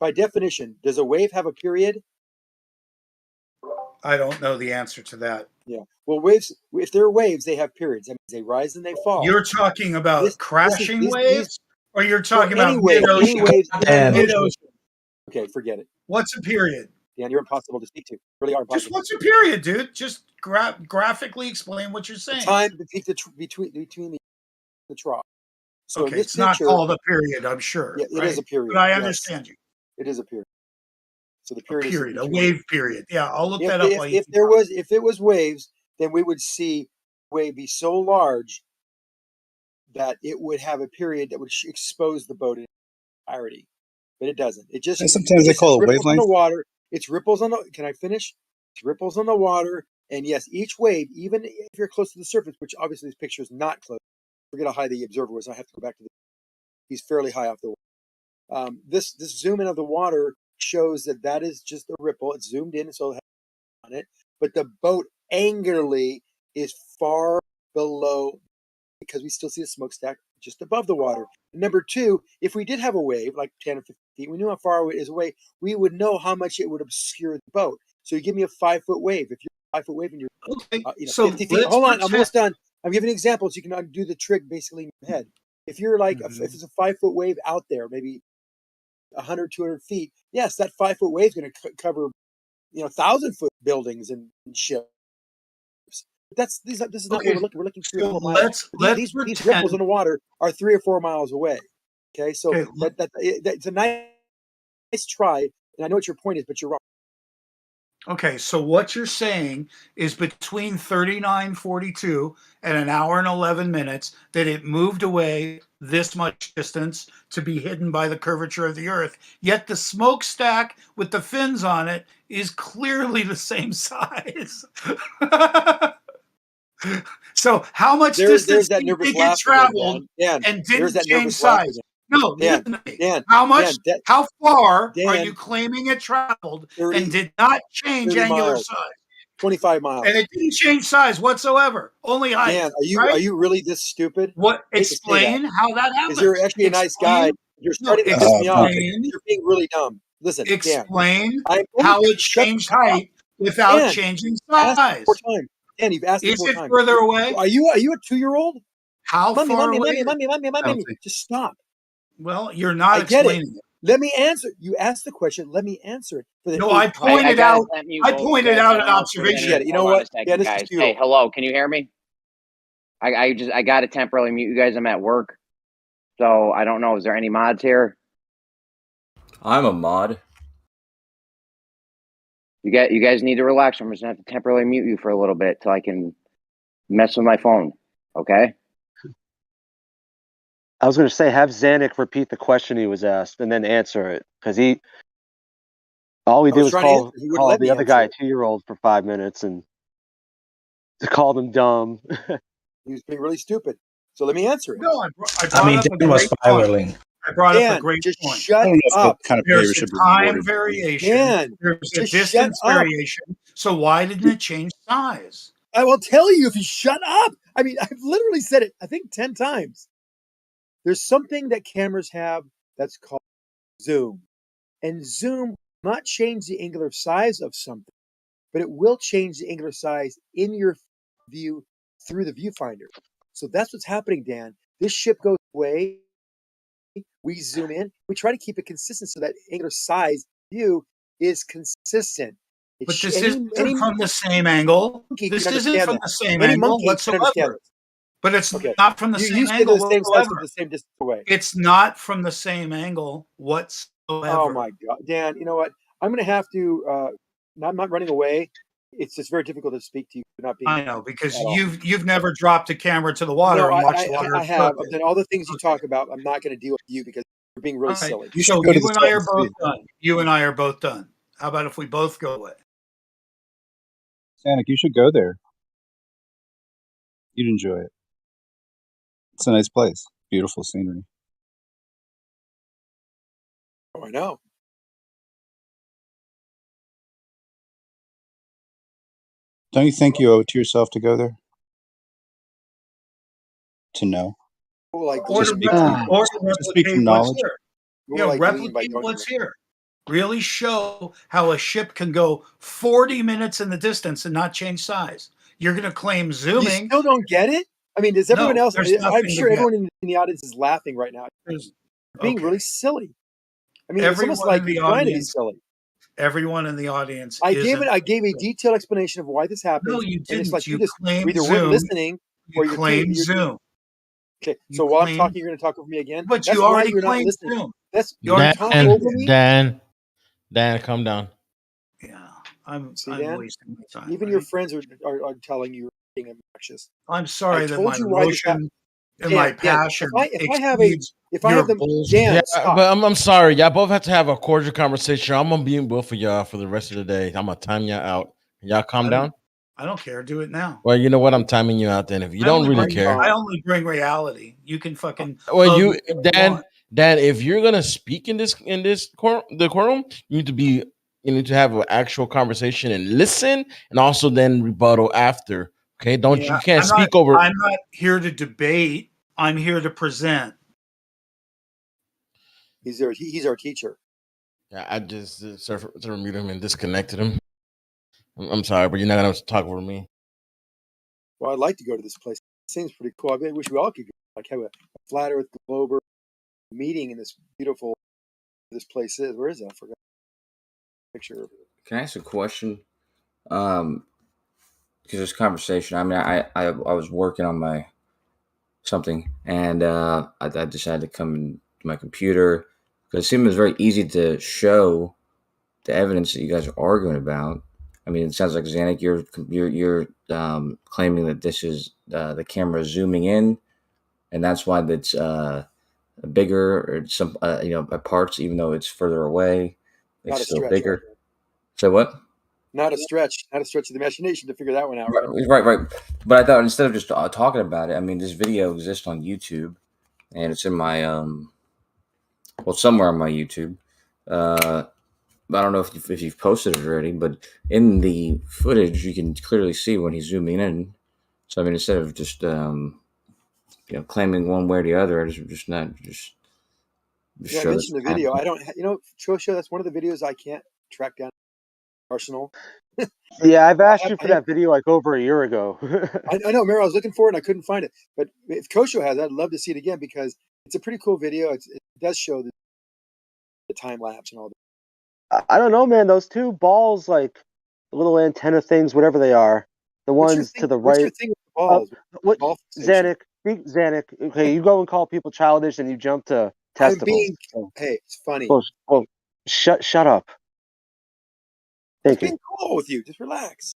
by definition, does a wave have a period? I don't know the answer to that. Yeah. Well, waves, if they're waves, they have periods. That means they rise and they fall. You're talking about crashing waves, or you're talking any about wave, any waves mid-ocean? mid-ocean. Okay, forget it. What's a period? Dan, you're impossible to speak to. Really are impossible. Just what's a period, dude? Just graphically explain what you're saying. The time between the trough. So okay, it's not called a period, I'm sure. Yeah, it is a period. But I yes. understand you. It is a period. So the period, a wave period. Yeah, I'll look that up. If it was waves, then we would see a wave be so large that it would have a period that would expose the boat in entirety. But it doesn't. It just sometimes they call it ripples wavelength. on the water. It's ripples on the. Can I finish? It's ripples on the water, and yes, each wave, even if you're close to the surface, which obviously this picture is not close. Forget how high the observer was. I have to go back to he's fairly high off the water. This zoom in of the water shows that is just a ripple. It's zoomed in, so it has on it. But the boat angularly is far below because we still see the smokestack just above the water. Number two, if we did have a wave like 10 or 15 feet, we knew how far it is away, we would know how much it would obscure the boat. So you give me a 5-foot wave. If you're a 5-foot wave and you're so 50 feet, hold on, I'm almost done. I'm giving examples. You can do the trick basically in your head. If you're like, if it's a 5-foot wave out there, maybe 100, 200 feet, yes, that 5-foot wave is going to cover, 1,000-foot buildings and ships. But this is not what we're looking. We're looking 3 or 4 miles. These ripples in the water are 3 or 4 miles away. Okay, so that's a nice try, and I know what your point is, but you're wrong. Okay, so what you're saying is between 39:42 and an hour and 11 minutes that it moved away this much distance to be hidden by the curvature of the Earth. Yet the smokestack with the fins on it is clearly the same size. So how much distance do you think it traveled and didn't change size? No, how far are you claiming it traveled and did not change angular size? 25 miles. And it didn't change size whatsoever, only height. Dan, are you really this stupid? What? Explain how that happens. You're actually a nice guy. You're starting to piss me off. You're being really dumb. Listen, explain how it changed height without changing size. Dan, you've asked me 4 times. Is it further away? Are you a 2-year-old? How far away? Mommy. Just stop. Well, you're not explaining it. Let me answer. You asked the question. Let me answer it. No, I pointed out. I pointed out an observation. You know what? Yeah, this is hey, hello. Can you hear me? I got to temporarily mute you guys. I'm at work, so I don't know. Is there any mods here? I'm a mod. You guys need to relax. I'm just gonna have to temporarily mute you for a little bit till I can mess with my phone. Okay. I was going to say, have Zanuck repeat the question he was asked and then answer it, because all he did was call the other guy a 2-year-old for 5 minutes and to call them dumb. He was being really stupid. So let me answer it. No, Dan was spiraling. I brought up a great point. Shut up. There's a time variation. There's a distance variation. So why didn't it change size? I will tell you if you shut up. I mean, I've literally said it, I think 10 times. There's something that cameras have that's called zoom. And zoom will not change the angular size of something, but it will change the angular size in your view through the viewfinder. So that's what's happening, Dan. This ship goes away. We zoom in. We try to keep it consistent so that angular size view is consistent. But this isn't from the same angle. This isn't from the same angle whatsoever. But it's not from the same angle whatsoever. The same distance away. It's not from the same angle whatsoever. Oh my God, Dan! You know what? I'm going to have to. I'm not running away. It's just very difficult to speak to you. Not being. I know, because you've never dropped a camera to the water and watched water. I have. I've done all the things you talk about. I'm not going to deal with you because you're being really silly. So you and I are both done. You and I are both done. How about if we both go away? Zanuck, you should go there. You'd enjoy it. It's a nice place. Beautiful scenery. Oh, I know. Don't you think you owe it to yourself to go there? to know? Well, like Or Just to, speak replicate, from or to just speak replicate from what's knowledge. here. what You know, will I glean by replicate going what's there? here. Really show how a ship can go 40 minutes in the distance and not change size. You're going to claim You zooming. still don't get it? I mean, does everyone No, else? there's I'm nothing to sure get. everyone in the audience is laughing right now. There's, Being okay. really silly. I mean, it's almost Everyone like in the you're trying to be audience, silly. everyone in the audience I isn't. gave a detailed explanation of why this No, happens, you and it's didn't. like you claimed either weren't zoom. listening You or you're claimed zoom. okay. You So while I'm claimed, talking, you're going to talk over me again. but That's you why already you're not claimed listening. zoom. That's You already talk claimed over it. me. Dan, calm down. Yeah, I'm See, Dan, wasting my time. even your friends are telling you you're being obnoxious. I'm I sorry that told my you why this happened. emotion and my Dan, passion if I have your them, bullshit. Yeah, Dan, stop. but I'm sorry. Y'all both have to have a cordial conversation. I'm gonna be in both of y'all for the rest of the day. I'm gonna time y'all out. Y'all calm down. I don't care. Do it now. Well, you know what? I'm timing you out then. If you don't really care. I only bring reality. You can fucking. Well, hug you, me if you Dan, want. Dan, if you're gonna speak in this quorum, you need to have an actual conversation and listen, and also then rebuttal after. Okay, you can't speak over. I'm not here to debate. I'm here to present. He's our teacher. Yeah, I just muted him and disconnected him. I'm sorry, but you're not gonna talk over me. Well, I'd like to go to this place. It seems pretty cool. I wish we all could go, like have a flat Earth globe meeting in this beautiful. This place is. Where is it? I forgot. Picture of it. Can I ask a question? Because this conversation, I mean, I was working on my something, and I decided to come into my computer because it seemed it was very easy to show the evidence that you guys are arguing about. I mean, it sounds like Zanuck, you're claiming that this is the camera zooming in, and that's why that's bigger or some parts, even though it's further away, Not it's a still stretch, bigger. right? So what? Not a stretch of the imagination to figure that one out, right? Right. But I thought instead of just talking about it, I mean, this video exists on YouTube, and it's in my somewhere on my YouTube. I don't know if you've posted it already, but in the footage you can clearly see when he's zooming in. So I mean, instead of just claiming one way or the other, I just Yeah, I show mentioned the this. video. I don't. Chosho, that's one of the videos I can't track down. Arsenal. Yeah, I've asked you for that video like over a year ago. I know. Remember, I was looking for it and I couldn't find it. But if Kosho has it, I'd love to see it again because it's a pretty cool video. It does show the time lapse and all that. I don't know, man. Those two balls, like the little antenna things, whatever they are, the ones to the right. What's your thing with the balls? What Ball fixation. Zanuck. Okay, you go and call people childish, and you jump to testicles. Hey, it's funny. Well, shut up. Thank you. Being cool with you. Just relax.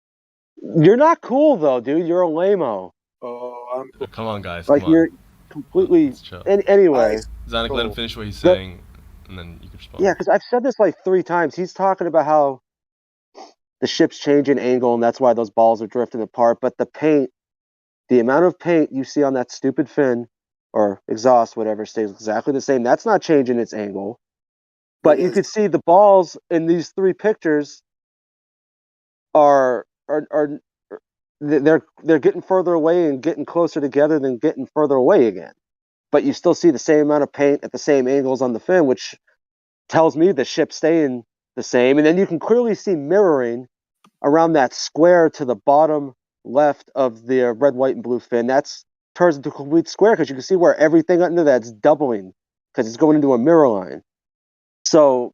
You're not cool though, dude. You're a lame-o. Oh, I'm cool. Come on, guys. Like Come you're on. completely. Anyway, Zanuck, let him finish what he's saying, and then you can respond. Yeah, because I've said this like 3 times. He's talking about how the ship's changing angle, and that's why those balls are drifting apart. But the amount of paint you see on that stupid fin or exhaust, whatever, stays exactly the same. That's not changing its angle. But you could see the balls in these 3 pictures are they're getting further away and getting closer together than getting further away again. But you still see the same amount of paint at the same angles on the fin, which tells me the ship's staying the same. And then you can clearly see mirroring around that square to the bottom left of the red, white, and blue fin. That's turns into a complete square because you can see where everything under that's doubling because it's going into a mirror line. So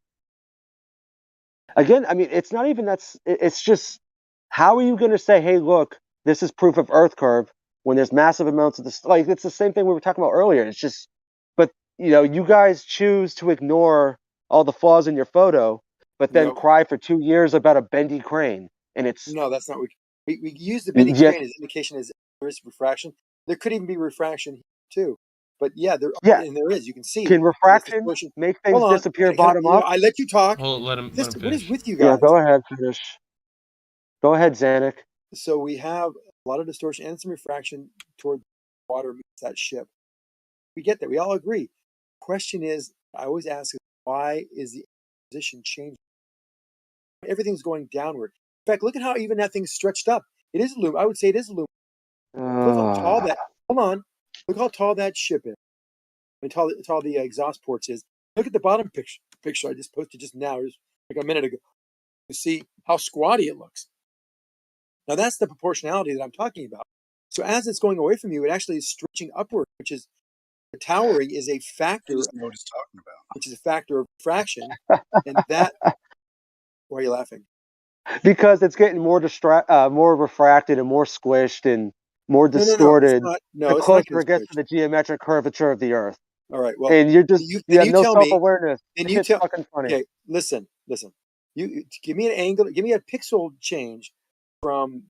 again, I mean, it's not even it's just, how are you going to say, hey, look, this is proof of Earth curve when there's massive amounts of this? Like, it's the same thing we were talking about earlier. It's just, but you guys choose to ignore all the flaws in your photo, but then cry for 2 years about a bendy crane. And it's no, that's not what we use the bendy crane as indication as there is refraction. There could even be refraction too. But yeah, there is. You can see. Can refraction make things disappear bottom up? I let you talk. Well, let him What finish. is with you guys? Yeah, go ahead, finish. Go ahead, Zanuck. So we have a lot of distortion and some refraction toward water meets that ship. We get that. We all agree. Question is, I always ask, why is the position changing? Everything's going downward. In fact, look at how even that thing's stretched up. It is aluminum. I would say it is aluminum. Look how tall that. Hold on. Look how tall that ship is. How tall the exhaust ports is. Look at the bottom picture I just posted just now, just like a minute ago. You see how squatty it looks. Now that's the proportionality that I'm talking about. So as it's going away from you, it actually is stretching upward, which is the towering is a factor. I just know what he's talking about. Which is a factor of fraction, and that. Why are you laughing? Because it's getting more more refracted and more squished and more distorted. The closer it gets to the geometric curvature of the Earth. All right. Well, and you have no self-awareness. And it's fucking funny. Okay, listen. You give me an angle. Give me a pixel change from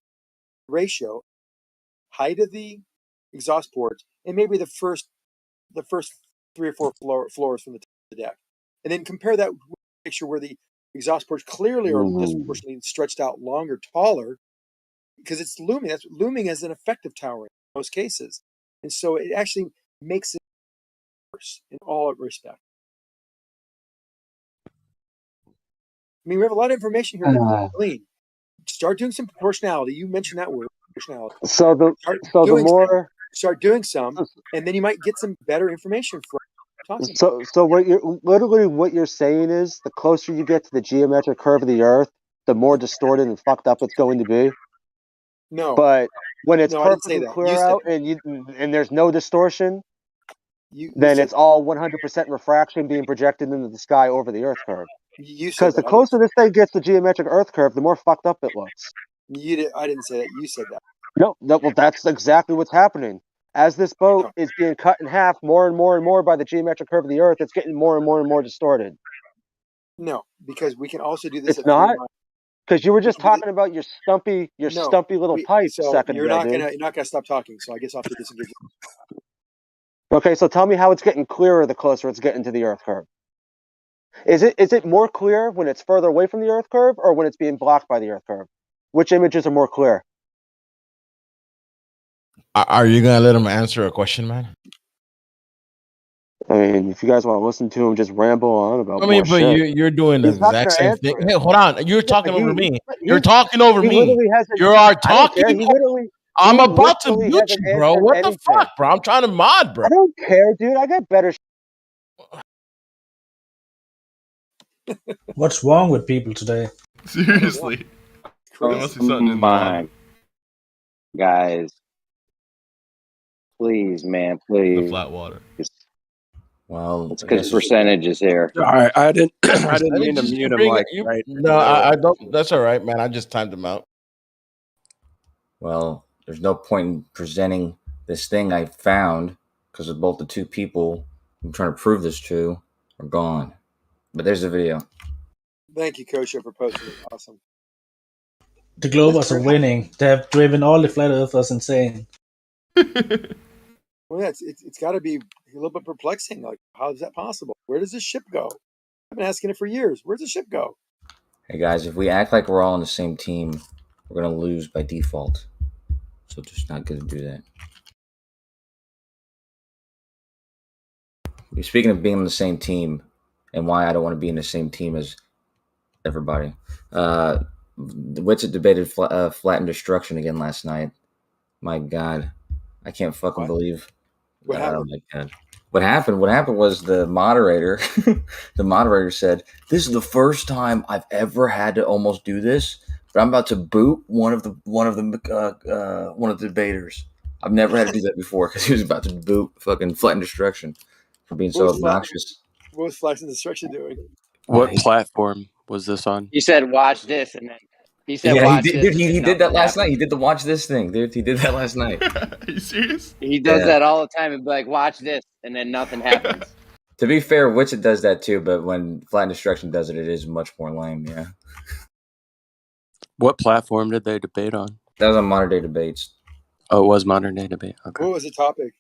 ratio, height of the exhaust ports, and maybe the first 3 or 4 floors from the top of the deck, and then compare that with a picture where the exhaust ports clearly are disproportionately stretched out longer, taller, because it's looming. That's looming as an effective towering in most cases, and so it actually makes it worse in all respects. I mean, we have a lot of information here to glean. Start doing some proportionality. You mentioned that word, proportionality. Start doing some, and then you might get some better information from talking. So what you're saying is the closer you get to the geometric curve of the Earth, the more distorted and fucked up it's going to be. No, but when it's perfectly that. clear out and there's no distortion, then it's all 100% refraction being projected into the sky over the Earth curve. Because the closer this thing gets to the geometric Earth curve, the more fucked up it looks. I didn't say that. You said that. No, well, that's exactly what's happening. As this boat is being cut in half more and more and more by the geometric curve of the Earth, it's getting more and more and more distorted. No, because we can also do this. It's not, because you were just talking about your stumpy little pipe a second ago. You're not gonna stop talking. So I guess I'll have to disengage. Okay, so tell me how it's getting clearer the closer it's getting to the Earth curve. Is it more clear when it's further away from the Earth curve or when it's being blocked by the Earth curve? Which images are more clear? Are you gonna let him answer a question, man? I mean, if you guys want to listen to him just ramble on about I mean, more but shit. you're doing the He's not exact gonna same thing. answer Hey, it. hold on. You're talking over me. You're talking over he me. literally hasn't- You are I don't care. talking. He literally- I'm he about to literally mute hasn't you, bro. answered What the anything. fuck, bro? I'm trying to mod, bro. I don't care, dude. I got better. What's wrong with people today? Seriously. There must be something in the water. Guys. Please, man, please. The flat water. Well, it's because percentages here. All right, I didn't mean to mute him right. No, I don't. That's all right, man. I just timed him out. Well, there's no point in presenting this thing I found because of both the two people I'm trying to prove this to are gone. But there's the video. Thank you, Kosha, for posting it. Awesome. The Globers are winning. They have driven all the flat earthers insane. Well, yeah, it's got to be a little bit perplexing. Like, how is that possible? Where does this ship go? I've been asking it for years. Where's the ship go? Hey guys, if we act like we're all on the same team, we're gonna lose by default. So just not gonna do that. Speaking of being on the same team, and why I don't want to be in the same team as everybody. Witsit debated flattened destruction again last night. My God, I can't fucking believe. What happened? Oh my God. What happened was the moderator said, "This is the first time I've ever had to almost do this, but I'm about to boot one of the debaters. I've never had to do that before because he was about to boot fucking flattened destruction for being so obnoxious." What was Flattened Destruction doing? What platform was this on? He said, "Watch this," and then he said, Yeah, "Watch he did, this." dude, he did that last night. He did the watch this thing, dude. He did that last night. Are you serious? He does that all the time. He'd be like, "Watch this," and then nothing happens. To be fair, Witsit does that too, but when Flattened Destruction does it, it is much more lame. Yeah. What platform did they debate on? That was on Modern Day Debates. Oh, it was Modern Day Debate. Okay. What was the topic?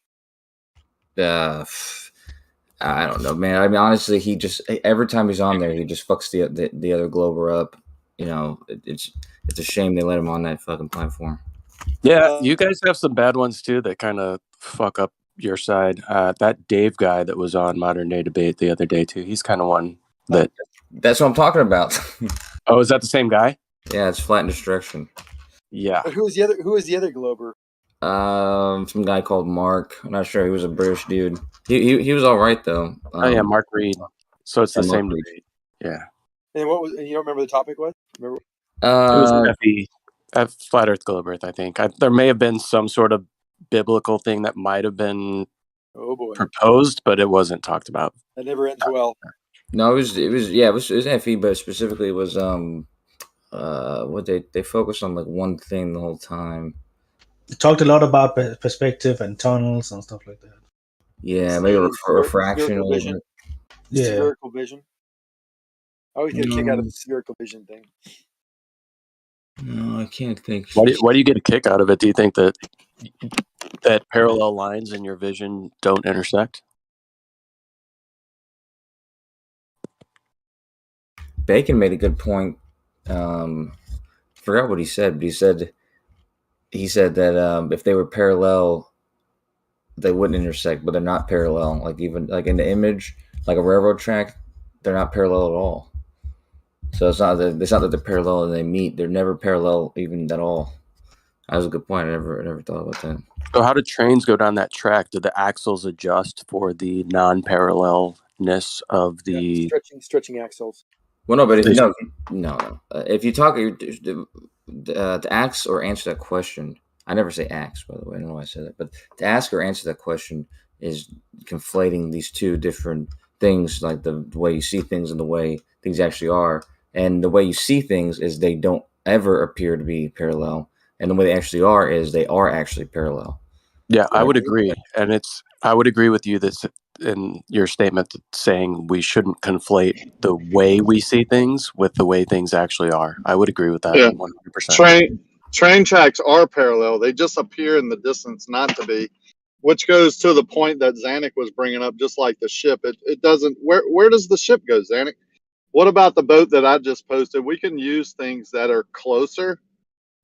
I don't know, man. I mean, honestly, he just every time he's on there, he just fucks the other Glober up. You know, it's a shame they let him on that fucking platform. Yeah, you guys have some bad ones too that kind of fuck up your side. That Dave guy that was on Modern Day Debate the other day too. He's kind of one that. That's what I'm talking about. Oh, is that the same guy? Yeah, it's Flattened Destruction. Yeah. But who was the other Glober? Some guy called Mark. I'm not sure. He was a British dude. He was all right though. Oh yeah, Mark Reed. So it's the Mark same Reed. debate. Yeah. And what was? And you don't remember the topic was? Remember? It was FE, flat Earth, globe Earth. I think there may have been some sort of biblical thing that might have been proposed, but it wasn't talked about. That never ends well. No, it was FE, but specifically it was what they focused on like one thing the whole time. We talked a lot about perspective and tunnels and stuff like that. Yeah, maybe refraction. Spherical vision. Yeah. Spherical vision. I always get a kick out of the spherical vision thing. No, I can't think. Why do you get a kick out of it? Do you think that parallel lines in your vision don't intersect? Bacon made a good point. Forgot what he said, but he said that if they were parallel, they wouldn't intersect, but they're not parallel. Like even like in the image, like a railroad track, they're not parallel at all. So it's not that they're parallel and they meet. They're never parallel even at all. That was a good point. I never thought about that. So how do trains go down that track? Do the axles adjust for the non-parallelness of the stretching axles? Well, no, but if no. If you talk to ask or answer that question, I never say ask. By the way, I don't know why I said that, but to ask or answer that question is conflating these two different things, like the way you see things and the way things actually are. And the way you see things is they don't ever appear to be parallel, and the way they actually are is they are actually parallel. Yeah, I would agree, and I would agree with you this in your statement saying we shouldn't conflate the way we see things with the way things actually are. I would agree with that 100%. Train tracks are parallel. They just appear in the distance not to be, which goes to the point that Zanuck was bringing up. Just like the ship, it doesn't. Where does the ship go, Zanuck? What about the boat that I just posted? We can use things that are closer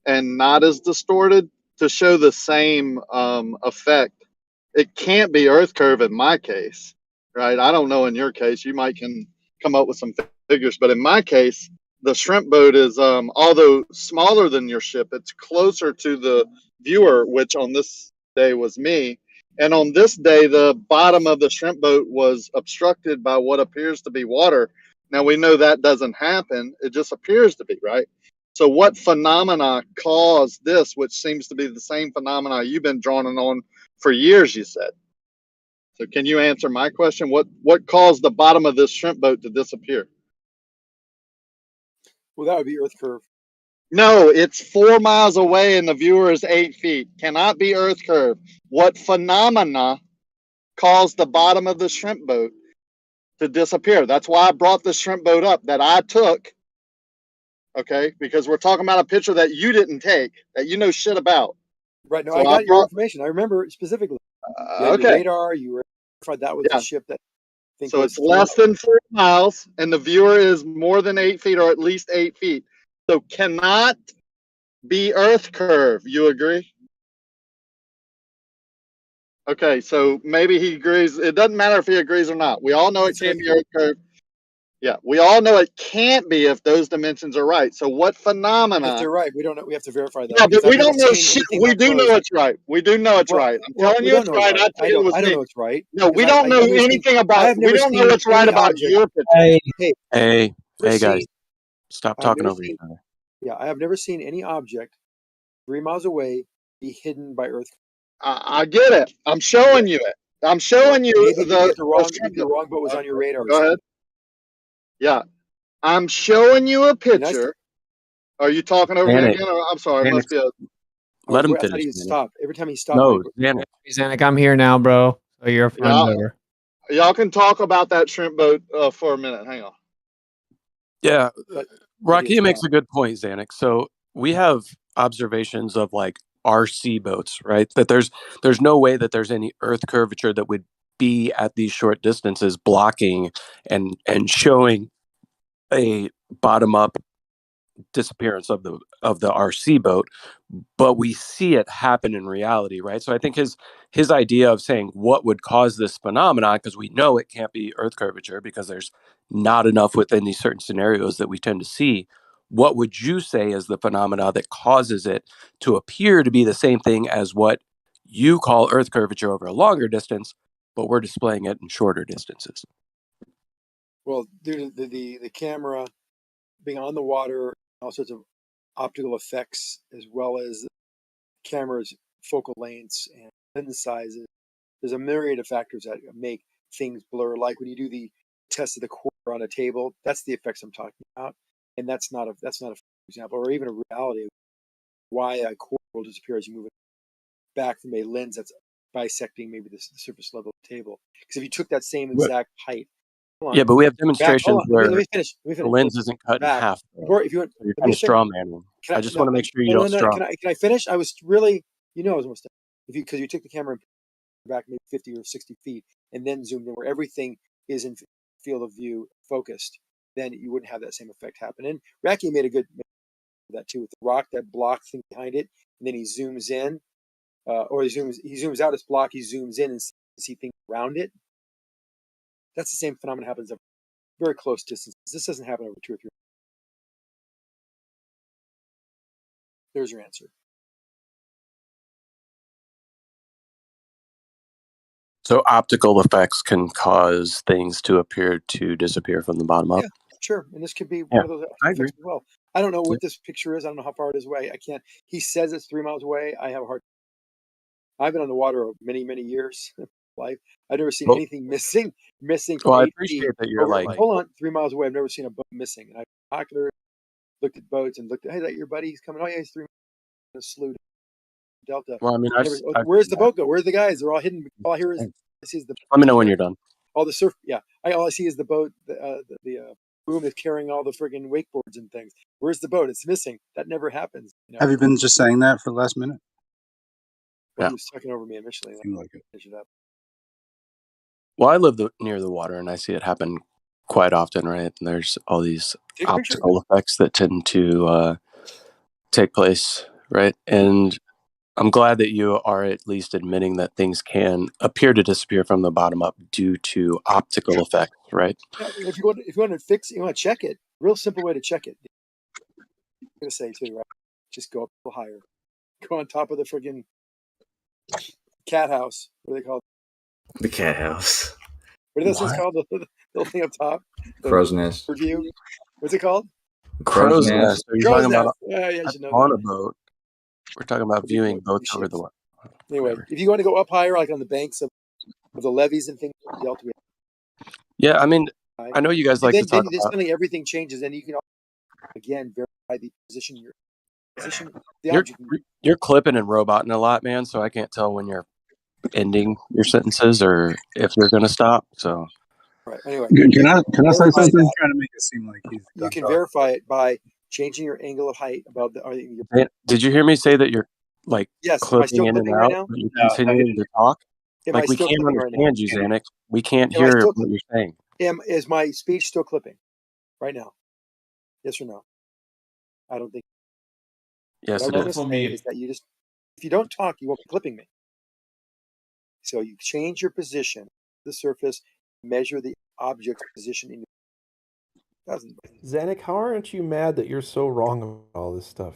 and not as distorted to show the same effect. It can't be Earth curve in my case, right? I don't know in your case. You might can come up with some figures, but in my case, the shrimp boat is although smaller than your ship, it's closer to the viewer, which on this day was me. And on this day, the bottom of the shrimp boat was obstructed by what appears to be water. Now we know that doesn't happen. It just appears to be, right? So what phenomena caused this, which seems to be the same phenomena you've been drawing on for years, you said? So can you answer my question? What caused the bottom of this shrimp boat to disappear? Well, that would be Earth curve. No, it's 4 miles away and the viewer is 8 feet. Cannot be Earth curve. What phenomena caused the bottom of the shrimp boat to disappear? That's why I brought the shrimp boat up that I took. Okay, because we're talking about a picture that you didn't take, that you know shit about. Right. No, So I got your information. I remember it specifically. You had your radar. You were verified that was the ship that. So it's less than 4 miles, and the viewer is more than 8 feet, or at least 8 feet. So cannot be Earth curve. You agree? Okay, so maybe he agrees. It doesn't matter if he agrees or not. We all know it can't be Earth curve. Yeah, we all know it can't be if those dimensions are right. So what phenomena? If they're right, we don't know. We have to verify that. Yeah, but we don't know shit. We do know it's right. We do know it's right. I'm telling you it's right. I don't know it's right. No, we don't know anything about. We don't know what's right about your picture. Hey, guys, stop talking over each other. Yeah, I have never seen any object 3 miles away be hidden by Earth. I get it. I'm showing you it. I'm showing you maybe the wrong boat was on your radar. Go ahead. Yeah, I'm showing you a picture. Are you talking over me again? I'm sorry. It must be a. Let him I thought finish. he stopped. Every time he stopped. No, Zanuck. Zanuck, I'm here now, bro. So you're fine. Over. Y'all can talk about that shrimp boat for a minute. Hang on. Yeah, Rocky makes a good point, Zanuck. So we have observations of like RC boats, right? That there's no way that there's any Earth curvature that would be at these short distances blocking and showing a bottom up disappearance of the RC boat, but we see it happen in reality, right? So I think his idea of saying what would cause this phenomenon, because we know it can't be Earth curvature because there's not enough within these certain scenarios that we tend to see. What would you say is the phenomena that causes it to appear to be the same thing as what You call Earth curvature over a longer distance, but we're displaying it in shorter distances. Well, due to the camera being on the water, all sorts of optical effects, as well as camera's focal lengths and lens sizes, there's a myriad of factors that make things blur. Like when you do the test of the quarter on a table, that's the effects I'm talking about, and that's not a example, or even a reality of why a quarter will disappear as you move it back from a lens that's bisecting maybe the surface level of the table. Because if you took that same exact height, Yeah, but we have back, demonstrations where let me finish. the lens isn't cut in Back. half. Or if you want, So you're let kind me of finish. straw manning. I just want to make sure you don't straw. Can I finish? I was really, I was almost done. Because you took the camera back maybe 50 or 60 feet and then zoomed in where everything is in field of view focused, then you wouldn't have that same effect happen. And Racky made a good that too with the rock, that block thing behind it, and then he zooms in, or he zooms out his block, he zooms in and see things around it. That's the same phenomenon happens at very close distances. This doesn't happen over 2 or 3. There's your answer. So optical effects can cause things to appear to disappear from the bottom up. Yeah, sure. And this could be one of those effects as well. I don't know what this picture is. I don't know how far it is away. I can't. He says it's 3 miles away. I have a hard. I've been on the water many, many years. Life. I've never seen anything missing. Well, I 8 appreciate feet that you're over, like. hold on, 3 miles away. I've never seen a boat missing. And I looked at boats and looked at, hey, is that your buddy? He's coming. Oh yeah, he's 3 miles in a slough delta. Well, I mean, where's the boat go? Where's the guys? They're all hidden. All I hear is the. Let me know when you're done. All the surf. Yeah, all I see is the boat. The boom is carrying all the friggin' wakeboards and things. Where's the boat? It's missing. That never happens. Have you been just saying that for the last minute? Well, he was talking over me initially. Seemed like it. Well, I live near the water, and I see it happen quite often, right? And there's all these optical effects that tend to take place, right? And I'm glad that you are at least admitting that things can appear to disappear from the bottom up due to optical effects, right? Yeah, if you want to fix, you want to check it. Real simple way to check it. I'm gonna say too, right? Just go up a little higher. Go on top of the friggin' cat house. What do they call it? The cat house. What are those things called? The little thing up top. Crow's nest. Review. What's it called? Crow's nest. Are you talking about yeah, you should know on that. a boat? We're talking about viewing boats over the water. Anyway, if you want to go up higher, like on the banks of the levees and things, Delta. Yeah, I mean, I know you guys like to talk then about. suddenly everything changes, and you can again verify the position the object. You're clipping and roboting a lot, man. So I can't tell when you're ending your sentences or if you're going to stop. So, right. Anyway, can I say something? I'm trying to make it seem like he's. You can verify it by changing your angle of height above the. Did you hear me say that you're like yes, clipping in and out? right now? You're continuing to talk. Like we can't understand you, Zanuck. We can't hear what you're saying. Is my speech still clipping right now? Yes or no? I don't think. Yes, what it I was is. going to say is that if you don't talk, you won't be clipping me. So you change your position, the surface, measure the object's position in your. Zanuck, how aren't you mad that you're so wrong about all this stuff?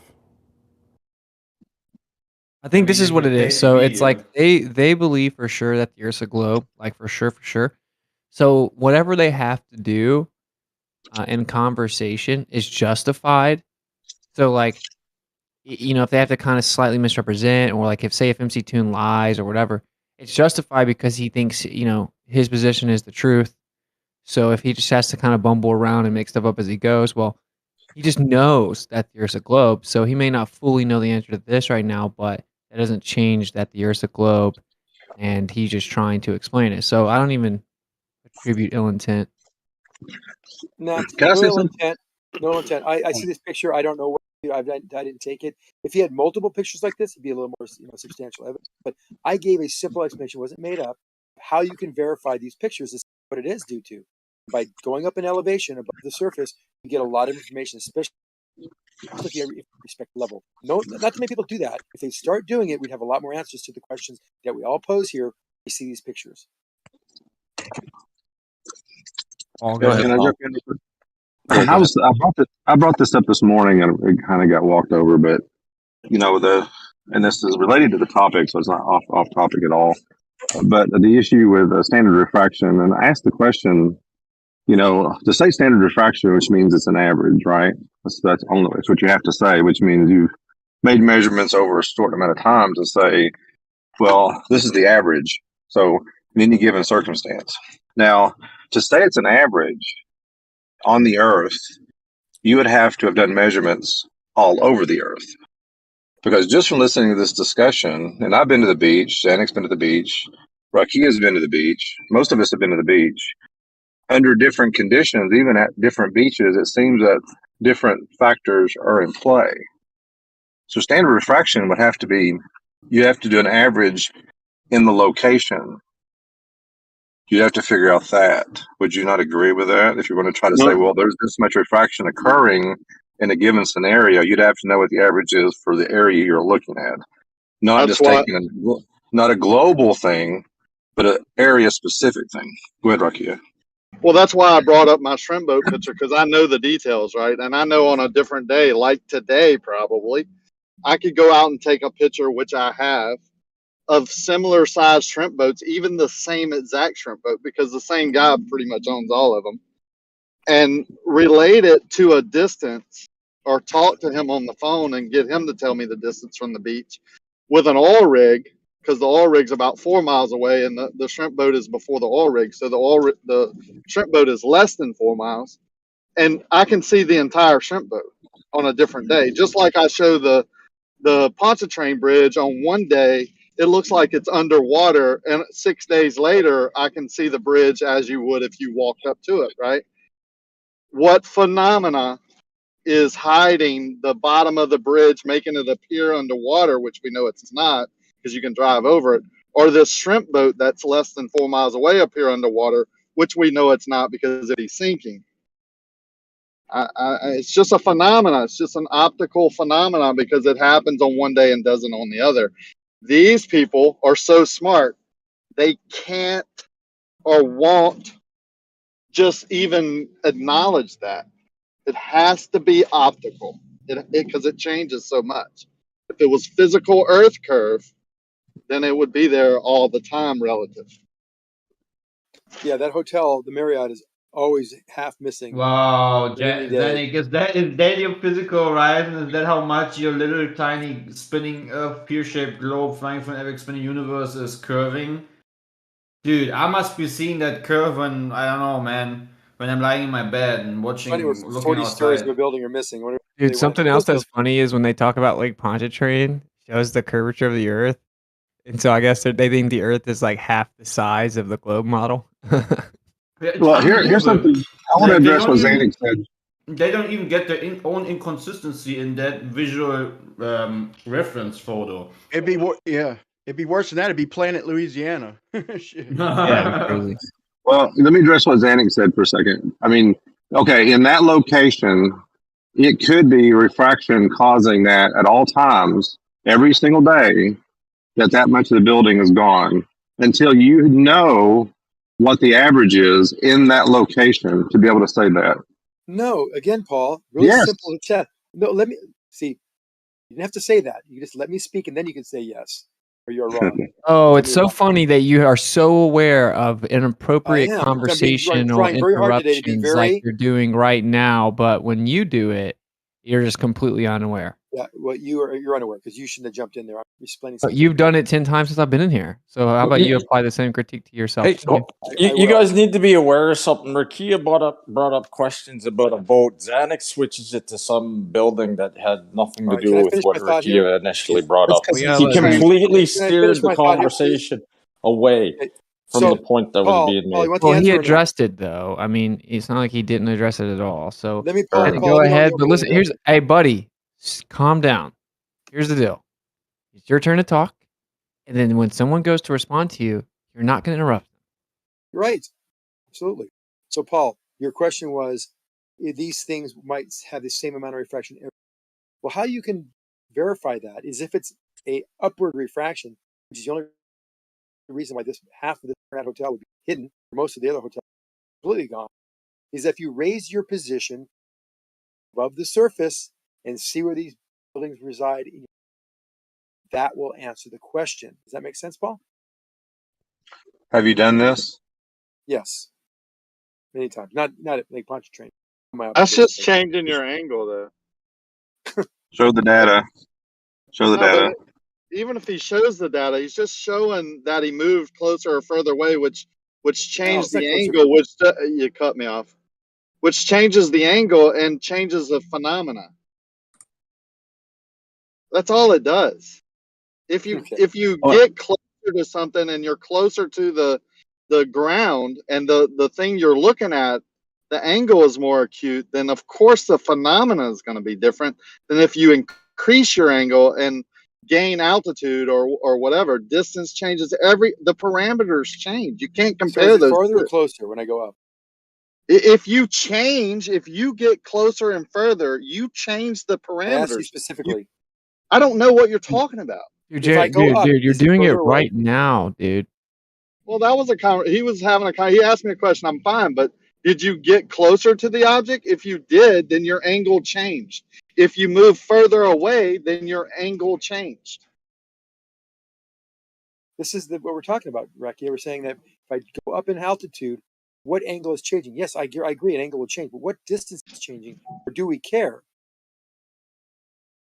I think this is what it is. So it's like they believe for sure that the Earth's a globe, like for sure. So whatever they have to do in conversation is justified. So like, if they have to kind of slightly misrepresent, or like if MC Toon lies or whatever, it's justified because he thinks his position is the truth. So if he just has to kind of bumble around and make stuff up as he goes, well, he just knows that the Earth's a globe. So he may not fully know the answer to this right now, but that doesn't change that the Earth's a globe, and he's just trying to explain it. So I don't even attribute ill intent. No ill intent. No intent. I see this picture. I don't know what I didn't take it. If he had multiple pictures like this, it'd be a little more substantial evidence. But I gave a simple explanation, wasn't made up. How you can verify these pictures is what it is due to. By going up in elevation above the surface, you get a lot of information, especially if you respect level. No, not too many people do that. If they start doing it, we'd have a lot more answers to the questions that we all pose here. We see these pictures. All Go ahead, Paul. I brought this up this morning and it kind of got walked over, but and this is related to the topic, so it's not off topic at all. But the issue with standard refraction, and I asked the question, to say standard refraction, which means it's an average, right? That's only it's what you have to say, which means you've made measurements over a short amount of time to say, well, this is the average. So in any given circumstance. Now, to say it's an average on the Earth, you would have to have done measurements all over the Earth. Because just from listening to this discussion, and I've been to the beach, Zanic's been to the beach, Rakia's been to the beach, most of us have been to the beach. Under different conditions, even at different beaches, it seems that different factors are in play. So standard refraction would have to be, you have to do an average in the location. You have to figure out that. Would you not agree with that? If you're going to try to say, well, there's this much refraction occurring in a given scenario, you'd have to know what the average is for the area you're looking at. Not That's just taking not a global thing, but an area specific thing. Go ahead, Rakia. Well, that's why I brought up my shrimp boat picture, because I know the details, right? And I know on a different day, like today probably, I could go out and take a picture, which I have, of similar sized shrimp boats, even the same exact shrimp boat, because the same guy pretty much owns all of them, and relate it to a distance, or talk to him on the phone and get him to tell me the distance from the beach with an oil rig, because the oil rig's about 4 miles away and the shrimp boat is before the oil rig. So the shrimp boat is less than 4 miles. And I can see the entire shrimp boat on a different day. Just like I show the Pontchartrain Bridge on one day, it looks like it's underwater. And 6 days later, I can see the bridge as you would if you walked up to it, right? What phenomena is hiding the bottom of the bridge, making it appear underwater, which we know it's not because you can drive over it, or this shrimp boat that's less than 4 miles away appear underwater, which we know it's not because it's sinking. It's just a phenomenon. It's just an optical phenomenon because it happens on one day and doesn't on the other. These people are so smart, they can't or won't just even acknowledge that. It has to be optical because it changes so much. If it was physical Earth curve, then it would be there all the time relative. Yeah, that hotel, the Marriott, is always half missing. Wow, Every day. Zanik, is that your physical horizon? Is that how much your little tiny spinning Earth pear-shaped globe flying from an ever-expanding universe is curving? Dude, I must be seeing that curve when, I don't know, man, when I'm lying in my bed and watching, looking 40 stories outside. of a building are missing. Whatever Dude, they something went. else that's funny is when they talk about Lake Pontchartrain, shows the curvature of the Earth. And so I guess they think the Earth is like half the size of the globe model. Well, here's something I want to address what Zanik said. They don't even get their own inconsistency in that visual reference photo. It'd be worse than that. It'd be Planet Louisiana. Shit. Yeah, crazy. Well, let me address what Zanik said for a second. I mean, okay, in that location, it could be refraction causing that at all times, every single day, that much of the building is gone until you know what the average is in that location to be able to say that. No, again, Paul, really Yes. simple to check. No, let me see. You didn't have to say that. You just let me speak and then you can say yes or you're wrong. Oh, it's so funny that you are so aware of inappropriate I am. I'm conversational trying very hard today to be interruptions very. like you're doing right now, but when you do it, you're just completely unaware. Yeah, well, you're unaware because you shouldn't have jumped in there. I'm explaining But something. you've done it 10 times since I've been in here. So how about you apply the same critique to yourself? Hey, too? you guys need to be aware of something. Rakia brought up questions about a boat. Zanik switches it to some building that had nothing to All right, do can I with finish what my thought here? Rakia initially brought That's up. 'cause He he's trying- completely Can I steered finish the my thought here, please? conversation away from So, the point that Paul, was being Paul, made. you want the Well, he answer or no? addressed it though. I mean, it's not like he didn't address it at all. So Let me, Paul, Zanik, Paul, go let me know ahead. when But you're listen, ready. hey, buddy, calm down. Here's the deal. It's your turn to talk. And then when someone goes to respond to you, you're not going to interrupt. Right. Absolutely. So, Paul, your question was, these things might have the same amount of refraction. Well, how you can verify that is if it's a upward refraction, which is the only reason why this half of the hotel would be hidden, or most of the other hotels completely gone, is if you raise your position above the surface and see where these buildings reside, that will answer the question. Does that make sense, Paul? Have you done this? Yes. Many times. Not at Lake Pontchartrain. That's just changing your angle, though. Show the data. Show the No, but data. even if he shows the data, he's just showing that he moved closer or further away, which changed it's not the closer. angle. Which you cut me off. Which changes the angle and changes the phenomena. That's all it does. If you get closer to something and you're closer to the ground and the thing you're looking at, the angle is more acute, then of course the phenomena is going to be different than if you increase your angle and gain altitude or whatever. Distance changes, the parameters change. You can't compare So is it those farther or two. closer when I go up? If you get closer and further, you change the parameters. I asked you specifically. I don't know what you're talking about. Dude, If I go up, dude, you're is it doing it further away? right now, dude. Well, that was he asked me a question. I'm fine, but did you get closer to the object? If you did, then your angle changed. If you move further away, then your angle changed. This is what we're talking about, Racky. We're saying that if I go up in altitude, what angle is changing? Yes, I agree, an angle will change, but what distance is changing, or do we care?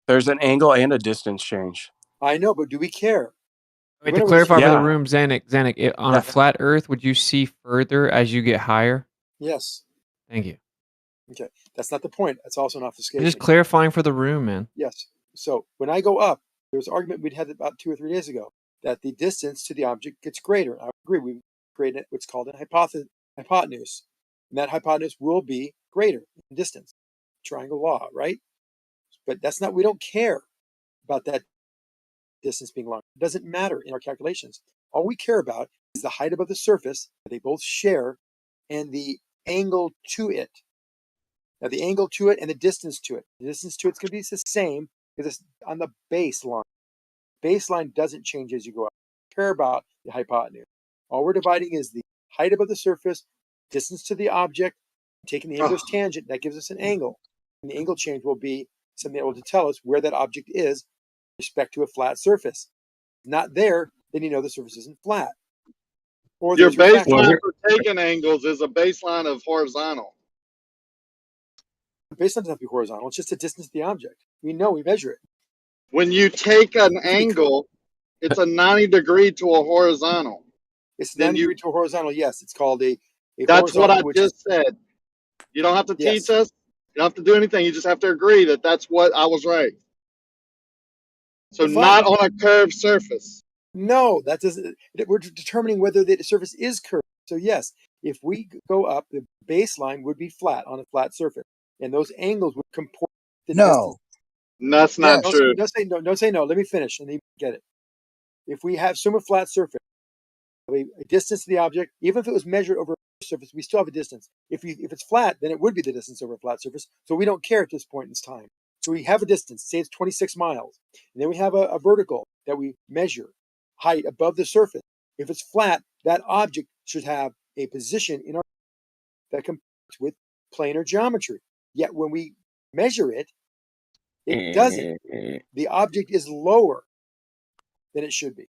There's an angle and a distance change. I know, but do we care? Wait, to clarify for the room, Zanuck, on a flat Earth, would you see further as you get higher? Yes. Thank you. Okay, that's not the point. That's also an I'm obfuscation. just clarifying for the room, man. Yes. So when I go up, there was an argument we'd had about 2 or 3 days ago that the distance to the object gets greater. I agree. We created what's called a hypotenuse, and that hypotenuse will be greater in distance. Triangle law, right? But that's not. We don't care about that distance being long. It doesn't matter in our calculations. All we care about is the height above the surface that they both share, and the angle to it. Now, the angle to it and the distance to it. The distance to it's going to be the same because it's on the baseline. Baseline doesn't change as you go up. We care about the hypotenuse. All we're dividing is the height above the surface, distance to the object, taking the inverse tangent. That gives us an angle. And the angle change will be something that will tell us where that object is with respect to a flat surface. Not there, then you know the surface isn't flat. Or Your there's baseline for taking angles is a baseline of horizontal. Baseline doesn't have to be horizontal. It's just the distance to the object. We know, we measure it. When you take an angle, it's a 90-degree to a horizontal. It's 90-degree to a horizontal. Yes, it's called a That's what I horizontal, just said. You don't have to teach us. You don't have to do anything. You just have to agree that that's what I was right. So not on a curved surface. No, that doesn't. We're determining whether the surface is curved. So yes, if we go up, the baseline would be flat on a flat surface, and those angles would comport the distance. That's not true. Don't say no. Let me finish, and then you get it. If we assume a flat surface, a distance to the object, even if it was measured over a surface, we still have a distance. If it's flat, then it would be the distance over a flat surface. So we don't care at this point in time. So we have a distance, say it's 26 miles, and then we have a vertical that we measure height above the surface. If it's flat, that object should have a position in our that comports with planar geometry. Yet when we measure it, it doesn't. The object is lower than it should be.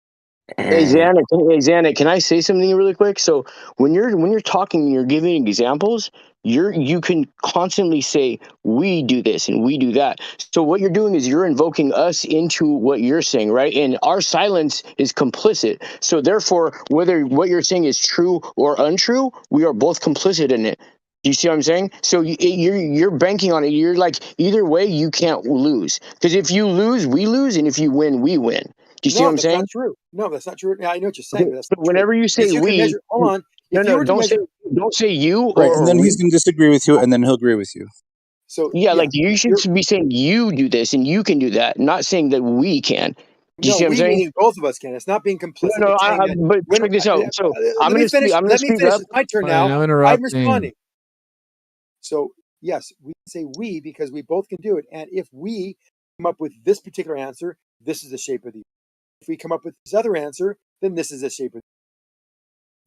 Hey Xanac, can I say something really quick? So when you're talking and you're giving examples, you can constantly say we do this and we do that. So what you're doing is you're invoking us into what you're saying, right? And our silence is complicit. So therefore, whether what you're saying is true or untrue, we are both complicit in it. Do you see what I'm saying? So you're banking on it. You're like, either way, you can't lose. Because if you lose, we lose, and if you win, we win. Do you see what I'm saying? That's not true. No, that's not true. Yeah, I know what you're saying, but that's not whenever true. you say you we, can measure, hold on. If you were to don't measure, say you, right, or and then we. he's going to disagree with you, and then he'll agree with you. So yeah, like you should be saying you do this and you can do that, not saying that we can. Do you see what I'm saying? Meaning both of us can. It's not being complicit. No, but when, check this out. So let me finish. Let me finish. Up. It's my turn now. No I'm interrupting. responding. So yes, we say we because we both can do it. And if we come up with this particular answer, this is the shape of the. If we come up with this other answer, then this is the shape of.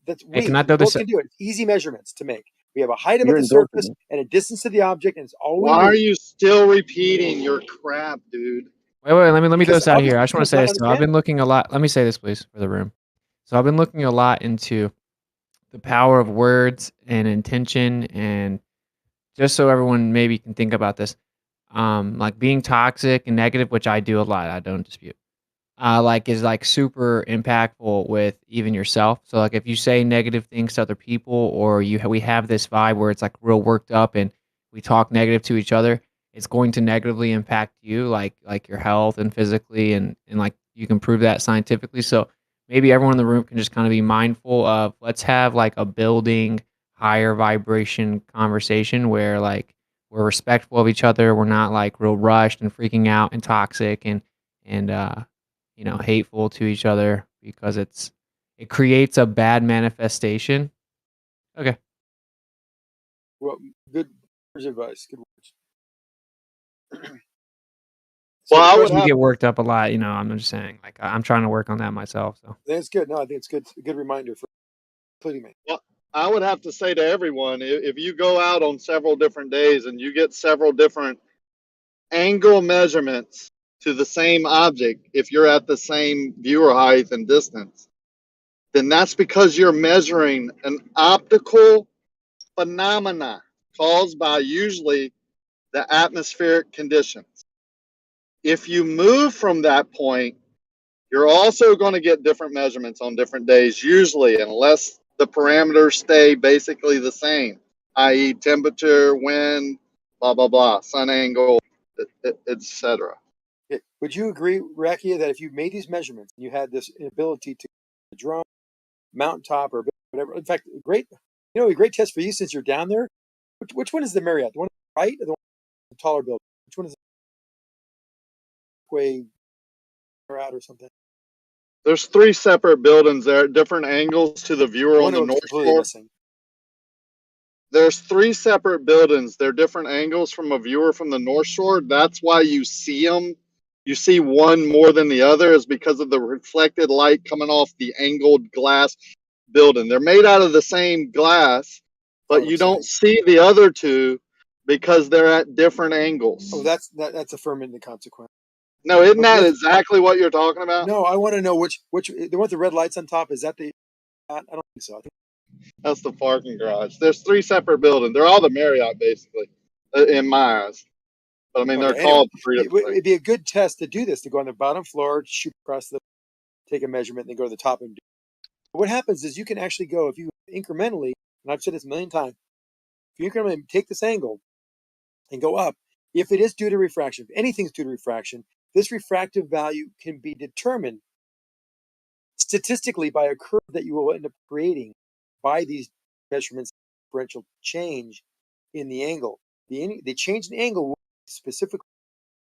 That's Hey, can I we throw both this? can do it. It's easy measurements to make. We have a height above the surface and a distance to the object, and it's all we Why do. are you still repeating your crap, dude? Wait, let me throw Because this out other here. I just want people to say don't this. So I've understand. been looking a lot. Let me say this, please, for the room. So I've been looking a lot into the power of words and intention, and just so everyone maybe can think about this, like being toxic and negative, which I do a lot. I don't dispute. Like is like super impactful with even yourself. So like if you say negative things to other people, or we have this vibe where it's like real worked up and we talk negative to each other, it's going to negatively impact you, like your health and physically, and like you can prove that scientifically. So maybe everyone in the room can just kind of be mindful of, let's have like a building higher vibration conversation where like we're respectful of each other, we're not like real rushed and freaking out and toxic and hateful to each other, because it creates a bad manifestation. Okay. Well, good advice. Good words. Well, I Of would course, we have get worked up a lot. I'm just saying, like I'm trying to work on that myself. So I think it's good. No, I think it's good. A good reminder for including me. well, I would have to say to everyone, if you go out on several different days and you get several different angle measurements to the same object, if you're at the same viewer height and distance, then that's because you're measuring an optical phenomena caused by usually the atmospheric conditions. If you move from that point, you're also going to get different measurements on different days, usually, unless the parameters stay basically the same, i.e., temperature, wind, blah, blah, blah, sun angle, etc. Would you agree, Rakia, that if you made these measurements and you had this ability to drum, mountaintop, or whatever, in fact, a great test for you since you're down there, which one is the Marriott? The one on the right or the one the taller building? Which one is the way out or something? There's 3 separate buildings there at different angles to the viewer The on one the that was North completely Shore. missing. There's 3 separate buildings. They're different angles from a viewer from the North Shore. That's why you see them. You see one more than the other is because of the reflected light coming off the angled glass building. They're made out of the same glass, but you don't see the other 2 because they're at different angles. Oh, that's affirming the consequence. No, isn't that exactly what you're talking about? No, I want to know which the one with the red lights on top. Is that the? I don't think so. I think that's the parking garage. There's 3 separate buildings. They're all the Marriott, basically, in my eyes. But I mean, they're called 3 different things. it'd be a good test to do this, to go on the bottom floor, shoot across take a measurement, and then go to the top and do. What happens is you can actually go, if you incrementally, and I've said this a million times, if you incrementally take this angle and go up, if it is due to refraction, if anything's due to refraction, this refractive value can be determined statistically by a curve that you will end up creating by these measurements, differential change in the angle. The change in angle will be specific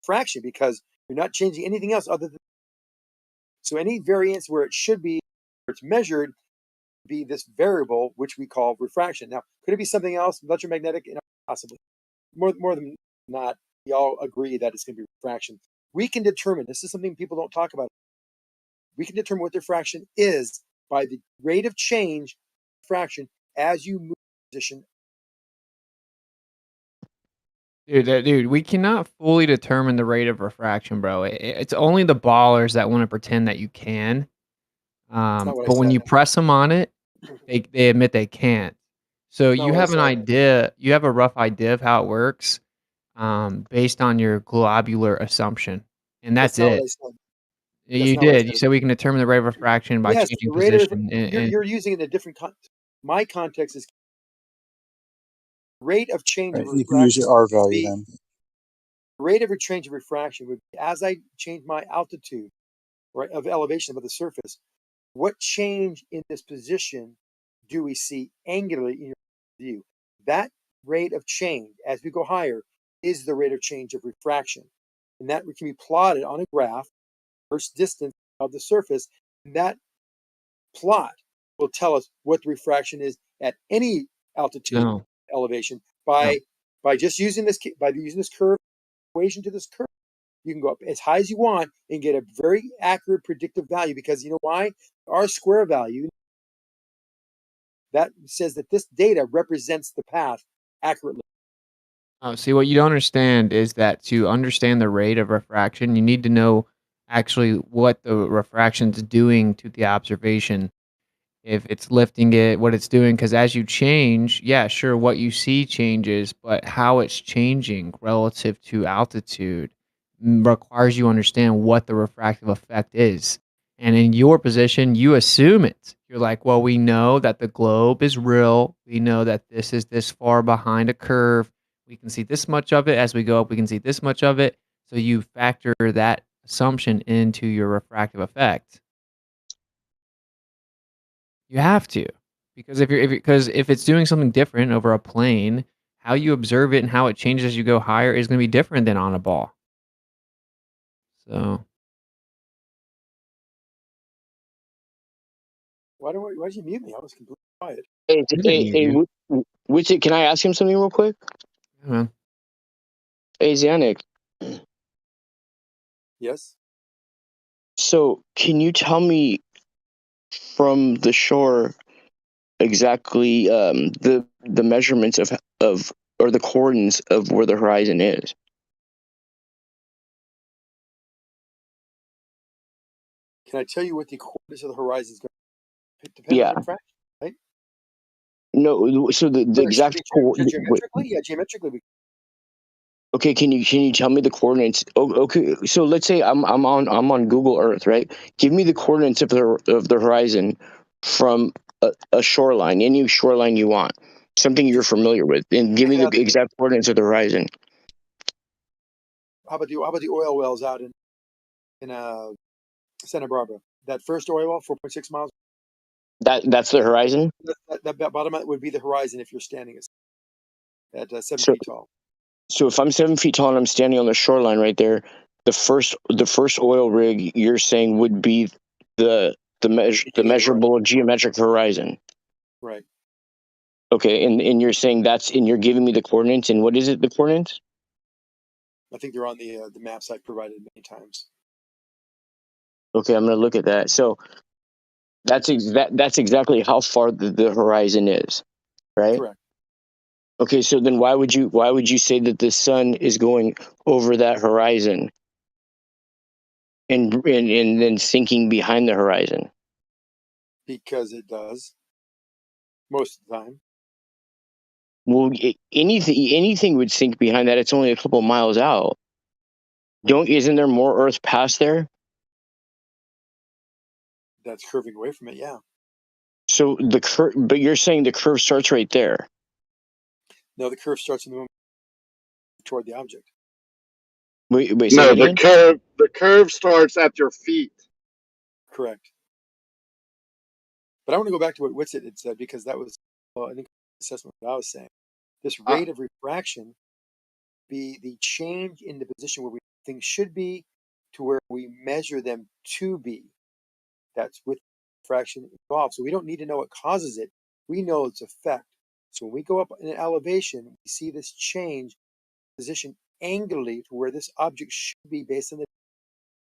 fraction because you're not changing anything else other than. So any variance where it should be, where it's measured, be this variable, which we call refraction. Now, could it be something else, electromagnetic? Possibly. More than not, we all agree that it's going to be refraction. We can determine, this is something people don't talk about, we can determine what diffraction is by the rate of change fraction as you move position. Dude, we cannot fully determine the rate of refraction, bro. It's only the ballers that want to pretend that you can. But when you press them on it, they admit they can't. So you have an idea, you have a rough idea of how it works, based on your globular assumption, and that's it. You did. You said we can determine the rate of refraction by changing position. You're using it in a different context. My context is rate of change of refraction. You can use your R value then. Rate of change of refraction would be as I change my altitude, right, of elevation above the surface. What change in this position do we see angularly in your view? That rate of change as we go higher is the rate of change of refraction. And that can be plotted on a graph, first distance of the surface. And that plot will tell us what the refraction is at any altitude elevation by just using this curve equation to this curve. You can go up as high as you want and get a very accurate predictive value, because you know why? R square value that says that this data represents the path accurately. Oh, see, what you don't understand is that to understand the rate of refraction, you need to know actually what the refraction's doing to the observation. If it's lifting it, what it's doing, because as you change, yeah, sure, what you see changes, but how it's changing relative to altitude requires you understand what the refractive effect is. And in your position, you assume it. You're like, well, we know that the globe is real. We know that this is this far behind a curve. We can see this much of it. As we go up, we can see this much of it. So you factor that assumption into your refractive effect. You have to, because if it's doing something different over a plane, how you observe it and how it changes as you go higher is going to be different than on a ball. So Why did you mute me? I was completely quiet. Witsit, can I ask him something real quick? Yeah. Hey, Zanuck. Yes. So, can you tell me from the shore exactly the measurements of or the coordinates of where the horizon is? Can I tell you what the coordinates of the horizon is going to depend on refraction, right? No, so the exact geometrically, yeah, geometrically. Okay, can you tell me the coordinates? Oh, okay, so let's say I'm on Google Earth, right? Give me the coordinates of the horizon from a shoreline, any shoreline you want, something you're familiar with, and give me the exact coordinates of the horizon. How about the oil wells out in Santa Barbara? That first oil well, 4.6 miles. That's the horizon. That bottom would be the horizon if you're standing at 7 feet tall. So if I'm 7 feet tall and I'm standing on the shoreline right there, the first oil rig you're saying would be the measurable geometric horizon. Right. Okay, and you're saying and you're giving me the coordinates, and what is it, the coordinates? I think they're on the maps I've provided many times. Okay, I'm gonna look at that. So that's exactly how far the horizon is, right? Correct. Okay, so then why would you say that the sun is going over that horizon and then sinking behind the horizon? Because it does most of the time. Well, anything would sink behind that. It's only a couple miles out. Isn't there more Earth past there? That's curving away from it, yeah. So but you're saying the curve starts right there. No, the curve starts in the moment toward the object. Wait, no, the curve starts at your feet. Correct. But I want to go back to what Witsit had said, because that was an incorrect assessment of what I was saying. This rate of refraction be the change in the position where things should be to where we measure them to be. That's with refraction involved. So we don't need to know what causes it. We know its effect. So when we go up in an elevation, we see this change position angularly to where this object should be based on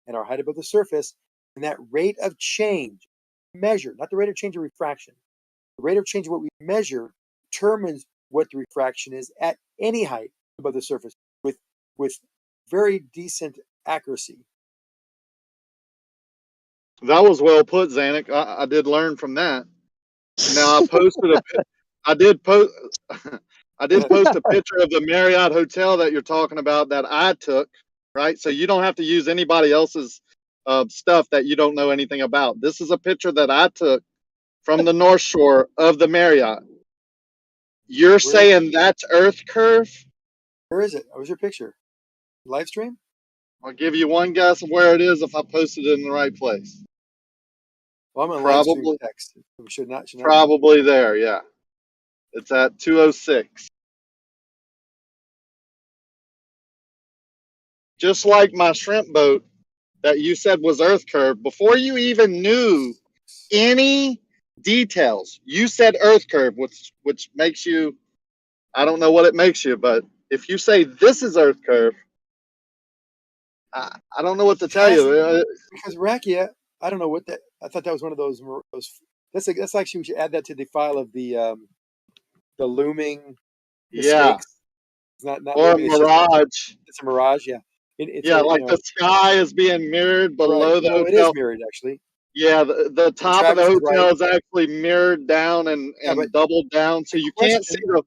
and our height above the surface, and that rate of change measured, not the rate of change of refraction. The rate of change of what we measure determines what the refraction is at any height above the surface with very decent accuracy. That was well put, Zanuck. I did learn from that. Now I did post a picture of the Marriott hotel that you're talking about that I took, right? So you don't have to use anybody else's stuff that you don't know anything about. This is a picture that I took from the North Shore of the Marriott. You're saying that's Earth curve? Where is it? What was your picture? Livestream? I'll give you one guess of where it is if I posted it in the right place. Well, I'm on Probably Livestream text. We should not probably there, yeah. It's at 206. Just like my shrimp boat that you said was Earth curve, before you even knew any details, you said Earth curve, which makes you, I don't know what it makes you, but if you say this is Earth curve, I don't know what to tell you. Because Rakia, I don't know what that. I thought that was one of those. That's actually, we should add that to the file of the looming mistakes. It's not or a moving. It's mirage. It's a mirage. Yeah. It's Yeah, a like the sky is being mirrored right. below the Well, it is hotel. mirrored actually. Yeah, the top of the Travis is hotel right. is actually mirrored down and Yeah, but doubled down, so you can't see question,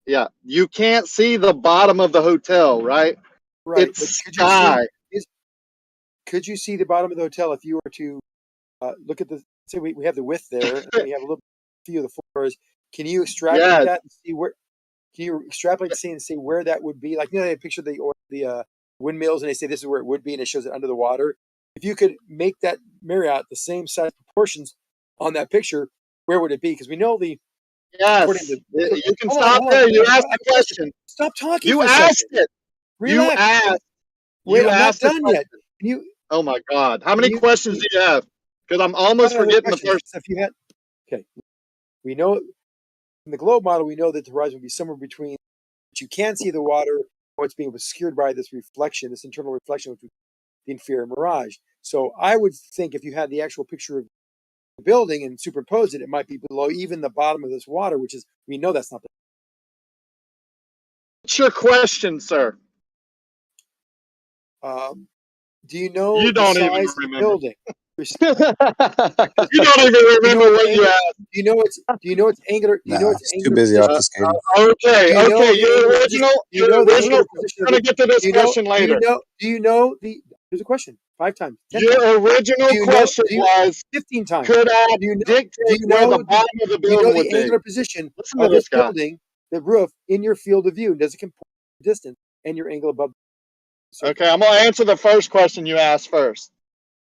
the you can't see the bottom of the hotel, right? right? It's But could you see? sky. Could you see the bottom of the hotel if you were to look at the? Say we have the width there, and we have a little view of the floors. Can you extrapolate Yes. that and see where? Can you extrapolate the scene and see where that would be? Like, you know, they picture the windmills and they say this is where it would be, and it shows it under the water. If you could make that Marriott the same size proportions on that picture, where would it be? Because we know according Yes. to You can hold on, stop hold on. there. You I asked have the a question. question. Stop talking You for a asked second. it. You Relax. asked. Wait, You I'm not asked the done yet. question. Can you? Oh my God. How Can many you? questions do you have? Because I'm I've got almost another forgetting the question. first. So if you had, okay, we know in the globe model, we know that the horizon would be somewhere between. But you can see the water. What's being obscured by this reflection, this internal reflection, which would be the inferior mirage. So I would think if you had the actual picture of the building and superimposed it, it might be below even the bottom of this water, which is we know that's not the. What's your question, sir? Do you know You the don't even size of the remember. building? You don't even remember what you asked. Do you know its angular? Do you know Nah, its he's too angular busy off position? the skating. Okay, Do you know okay. the angular position? Do you know the angular We're position of gonna the? get to this Do you know? question later. Do you know the? Here's a question. 5 times. 10 times. Your original Do you know? question Do you? was, 15 times. could I Do you know? dictate Do you where the know bottom of the Do you know building would the be? angular position Listen to of this this guy. building, the roof, in your field of view? Does it compare the distance and your angle above? Okay, I'm gonna answer the first question you asked first.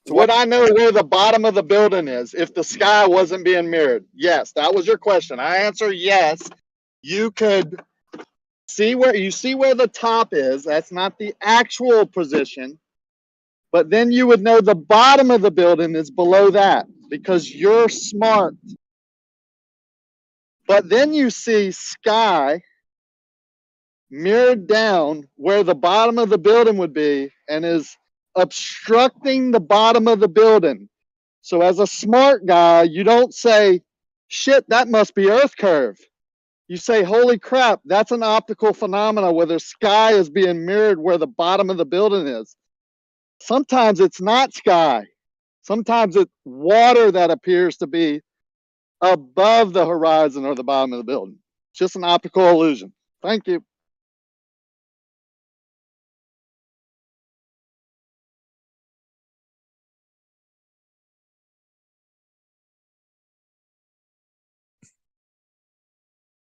So Would I know where the bottom of the building is if the sky wasn't being mirrored? Yes, that was your question. I answer yes. You could see where the top is. That's not the actual position. But then you would know the bottom of the building is below that because you're smart. But then you see sky mirrored down where the bottom of the building would be and is obstructing the bottom of the building. So as a smart guy, you don't say, shit, that must be Earth curve. You say, holy crap, that's an optical phenomena where the sky is being mirrored where the bottom of the building is. Sometimes it's not sky. Sometimes it's water that appears to be above the horizon or the bottom of the building. It's just an optical illusion. Thank you.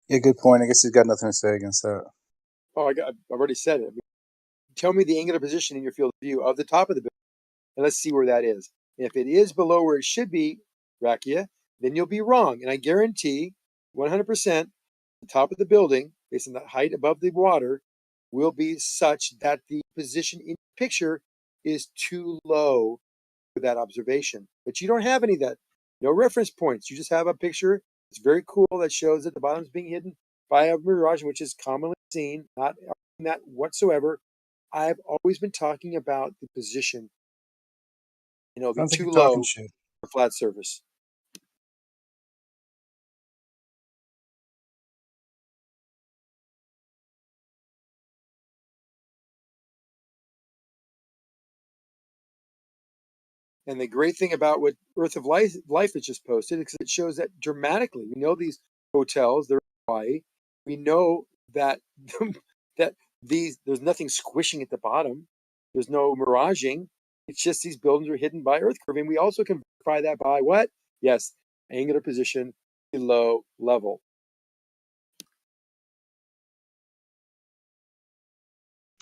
Yeah, good point. I guess he's got nothing to say against that. Oh, I've already said it. Tell me the angular position in your field of view of the top of the building, and let's see where that is. And if it is below where it should be, Rakia, then you'll be wrong. And I guarantee 100% the top of the building, based on the height above the water, will be such that the position in the picture is too low for that observation. But you don't have any of that. No reference points. You just have a picture. It's very cool that shows that the bottom is being hidden by a mirage, which is commonly seen, not that whatsoever. I've always been talking about the position. You know, it'll be Sounds like too you're talking low shit. for flat surface. And the great thing about what Earth of Life has just posted is it shows that dramatically. We know these hotels, they're in Hawaii. We know that that there's nothing squishing at the bottom. There's no miraging. It's just these buildings are hidden by earth curving. We also can verify that by what? Yes, angular position below level.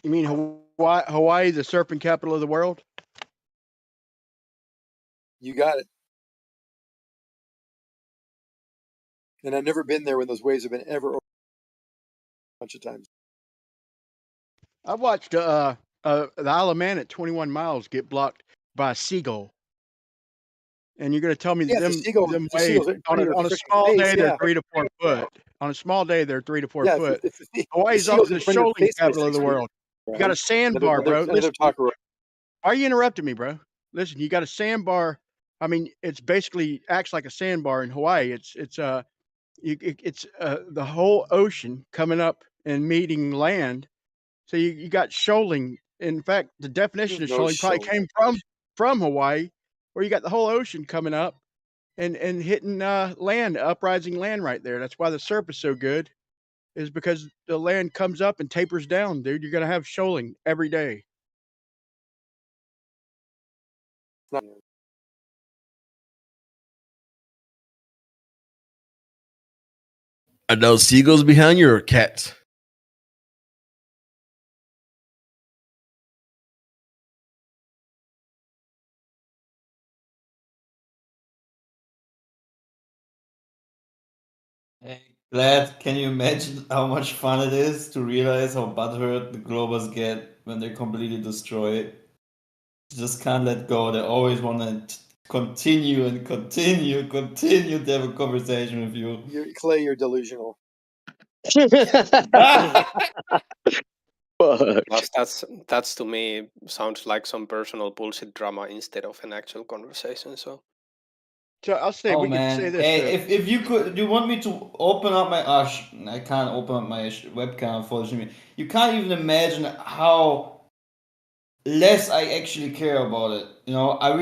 You mean Hawaii, the surfing capital of the world? You got it. And I've never been there when those waves have been ever over a bunch of times. I watched the Isle of Man at 21 miles get blocked by a seagull. And you're going to tell me Yeah, them the waves seagulls right on in your a freaking small face. day they're Yeah, 3 to 4 foot. On a small day they're 3 to 4 yeah. foot. If the Hawaii's seagulls the in front of your shoaling face by capital of 6 the feet, world. You right? got a sandbar, bro. Another Listen, taco. why are you interrupting me, bro? Listen, you got a sandbar. I mean, it's basically acts like a sandbar in Hawaii. It's the whole ocean coming up and meeting land. So you got shoaling. In fact, the definition of No shoaling probably shoaling. came from Hawaii, where you got the whole ocean coming up and hitting land, uprising land right there. That's why the surf is so good, is because the land comes up and tapers down, dude. You're gonna have shoaling every day. Are those seagulls behind you or cats? Hey, Glad, can you imagine how much fun it is to realize how butthurt the Globers get when they're completely destroyed? Just can't let go. They always want to continue and continue to have a conversation with you. Clay, you're delusional. Plus, that's to me sounds like some personal bullshit drama instead of an actual conversation. So I'll say Oh we could say man, this. hey, if you could, do you want me to open up my? I can't open up my webcam, unfortunately. You can't even imagine how less I actually care about it. You know, I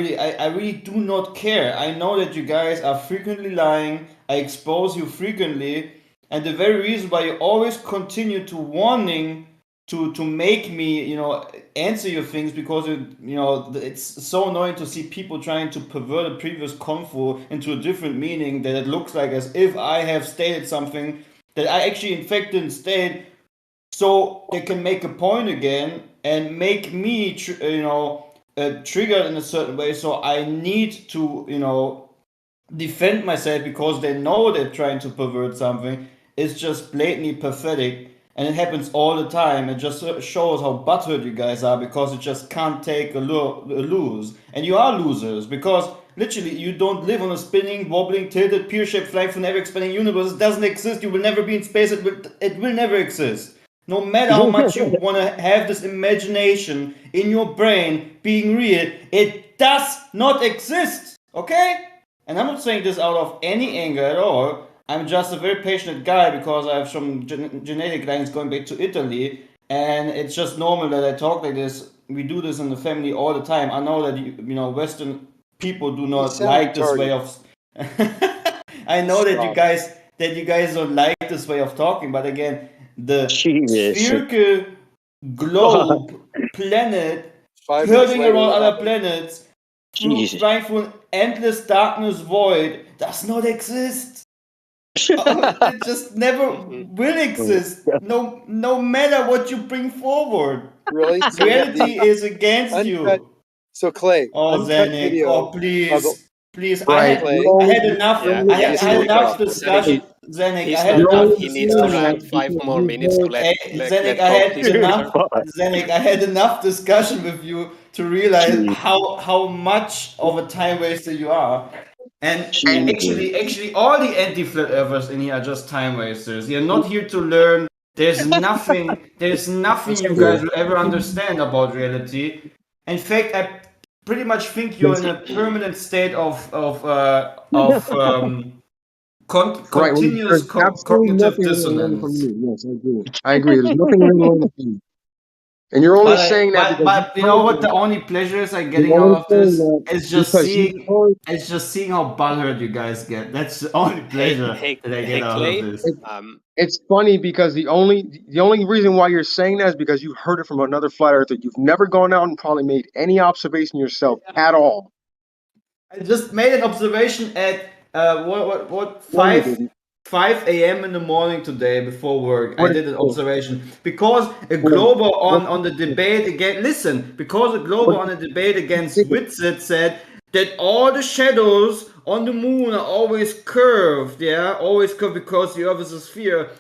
really do not care. I know that you guys are frequently lying. I expose you frequently, and the very reason why you always continue to wanting to make me, you know, answer your things, because it's so annoying to see people trying to pervert a previous convo into a different meaning, that it looks like as if I have stated something that I actually in fact didn't state, so they can make a point again and make me triggered in a certain way. So I need to, you know, defend myself because they know they're trying to pervert something. It's just blatantly pathetic. And it happens all the time. It just shows how butthurt you guys are, because it just can't take a lose. And you are losers, because literally you don't live on a spinning, wobbling, tilted, pear-shaped, flying for never expanding universe. It doesn't exist. You will never be in space. It will never exist. No matter how much you want to have this imagination in your brain being real, it does not exist. Okay? And I'm not saying this out of any anger at all. I'm just a very patient guy, because I have some genetic lines going back to Italy, and it's just normal that I talk like this. We do this in the family all the time. I know that you know Western people do not like this way of. I know that you guys don't like this way of talking, but again, the spherical globe planet curving around other planets, flying through an endless darkness void, does not exist. It just never will exist. No matter what you bring forward. Really? Reality is against you. So Clay, Oh, uncut Zanik, video. oh please. Please, Right. I had enough. I had enough discussion, Zanik. He's I had not done. enough He needs to discussion. rant 5 more minutes to let Zanik, let Zanik, I had enough discussion with you to realize how much of a time waster you are. And actually, all the anti-flat earthers in here are just time wasters. You're not here to learn. There's nothing you guys will ever understand about reality. In fact, I pretty much think you're in a permanent state of continuous cognitive dissonance. Yes, I agree. I agree. There's nothing really wrong with you. And you're only saying that but you know what the only pleasures I'm getting out of this is just seeing how butthurt you guys get. That's the only pleasure that I get out of this. It's funny because the only reason why you're saying that is because you've heard it from another flat earther. You've never gone out and probably made any observation yourself at all. I just made an observation at 5 a.m. in the morning today before work. I did an observation because a Glober on the debate against Witzit said that all the shadows on the moon are always curved. Yeah, always curved because the Earth is a sphere.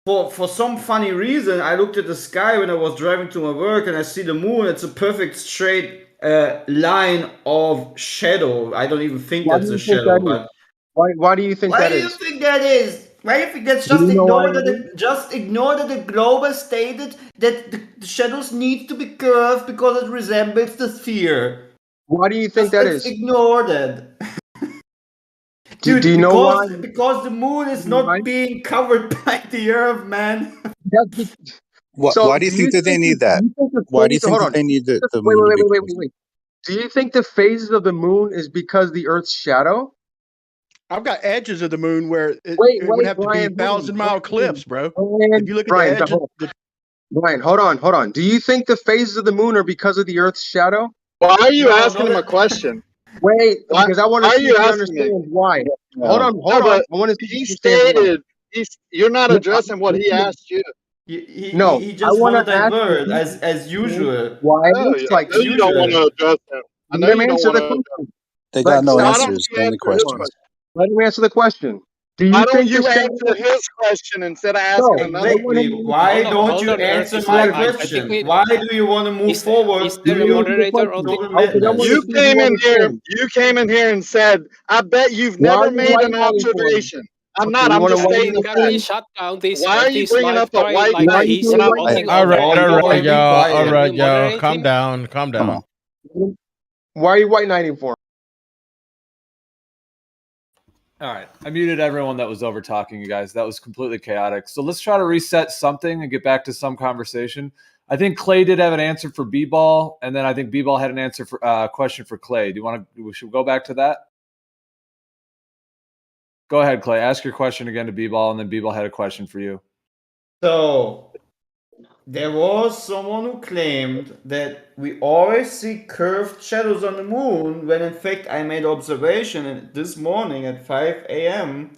For some funny reason, I looked at the sky when I was driving to my work, and I see the moon. It's a perfect straight line of shadow. I don't even think that's a shadow, but. Why do you think that is? Why do you think that is? Why do you think that's just ignore that the Glober stated that the shadows need to be curved because it resembles the sphere? Why do you think that is? Ignore that. Do you know why? Because the moon is not being covered by the Earth, man. Why do you think that they need that? Why do you think that they need the moon to be? Wait. Do you think the phases of the moon is because the Earth's shadow? I've got edges of the moon where it would have to be 1,000-mile cliffs, bro. If you look at the edge of the Brian, hold on. Do you think the phases of the moon are because of the Earth's shadow? Why are you asking him a question? Wait, because I want to see if you understand why. Hold on. I want to see he stated you're not addressing what he asked you. He I just want want to to ask divert you as usual. why it No, looks like I know you don't want to address him. I know Let me you don't answer want the to address question. They got no Why answers, don't you only answer his questions. question? Let me answer the question. Do you Why don't think you the answer his question instead of asking another Exactly. question? Why don't you answer my question? Why do you want to move forward? Is there a moderator on the You came in here. You came in here and said, "I bet you've never made an observation." I'm not. I'm just stating a Can we fact. shut down this Why are you this bringing live up a guy white like knight? he's We're not talking All over right, everybody? y'all. All Can right, we y'all. moderate Calm him? down. Calm down. Why are you white knighting for? All right. I muted everyone that was over talking, you guys. That was completely chaotic. So let's try to reset something and get back to some conversation. I think Clay did have an answer for B-Ball, and then I think B-Ball had an answer for question for Clay. Should we go back to that? Go ahead, Clay. Ask your question again to B-Ball, and then B-Ball had a question for you. So there was someone who claimed that we always see curved shadows on the moon, when in fact I made observation this morning at 5 a.m.,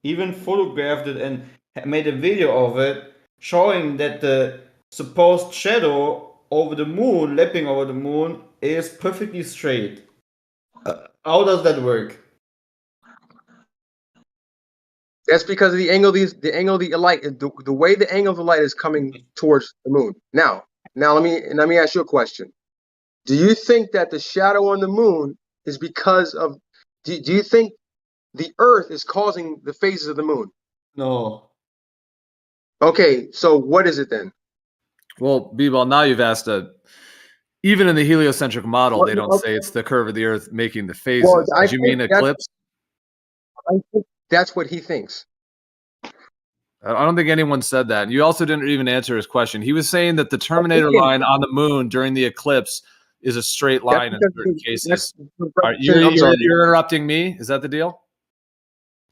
even photographed it and made a video of it, showing that the supposed shadow over the moon, lapping over the moon, is perfectly straight. How does that work? That's because of the angle of the light, the way the angle of the light is coming towards the moon. Now let me ask you a question. Do you think that the shadow on the moon is because of? Do you think the Earth is causing the phases of the moon? No. Okay, so what is it then? Well, B-Ball, now you've asked even in the heliocentric model, they don't say it's the curve of the Earth making the phases. Well, Did you mean eclipse? I think that's what he thinks. I don't think anyone said that. You also didn't even answer his question. He was saying that the terminator line on the moon during the eclipse is a straight line in certain cases. You're interrupting me? Is that the deal?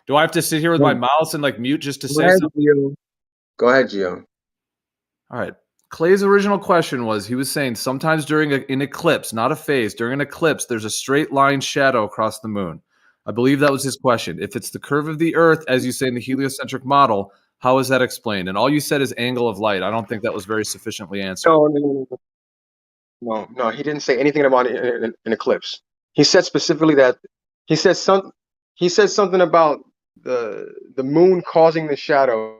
Do I have to sit here with my mouse and like mute just to say something? Go ahead, Gio. All right. Clay's original question was, he was saying sometimes during an eclipse, not a phase, during an eclipse, there's a straight line shadow across the moon. I believe that was his question. If it's the curve of the Earth, as you say in the heliocentric model, how is that explained? And all you said is angle of light. I don't think that was very sufficiently answered. No, he didn't say anything about an eclipse. He said specifically that he said something about the moon causing the shadow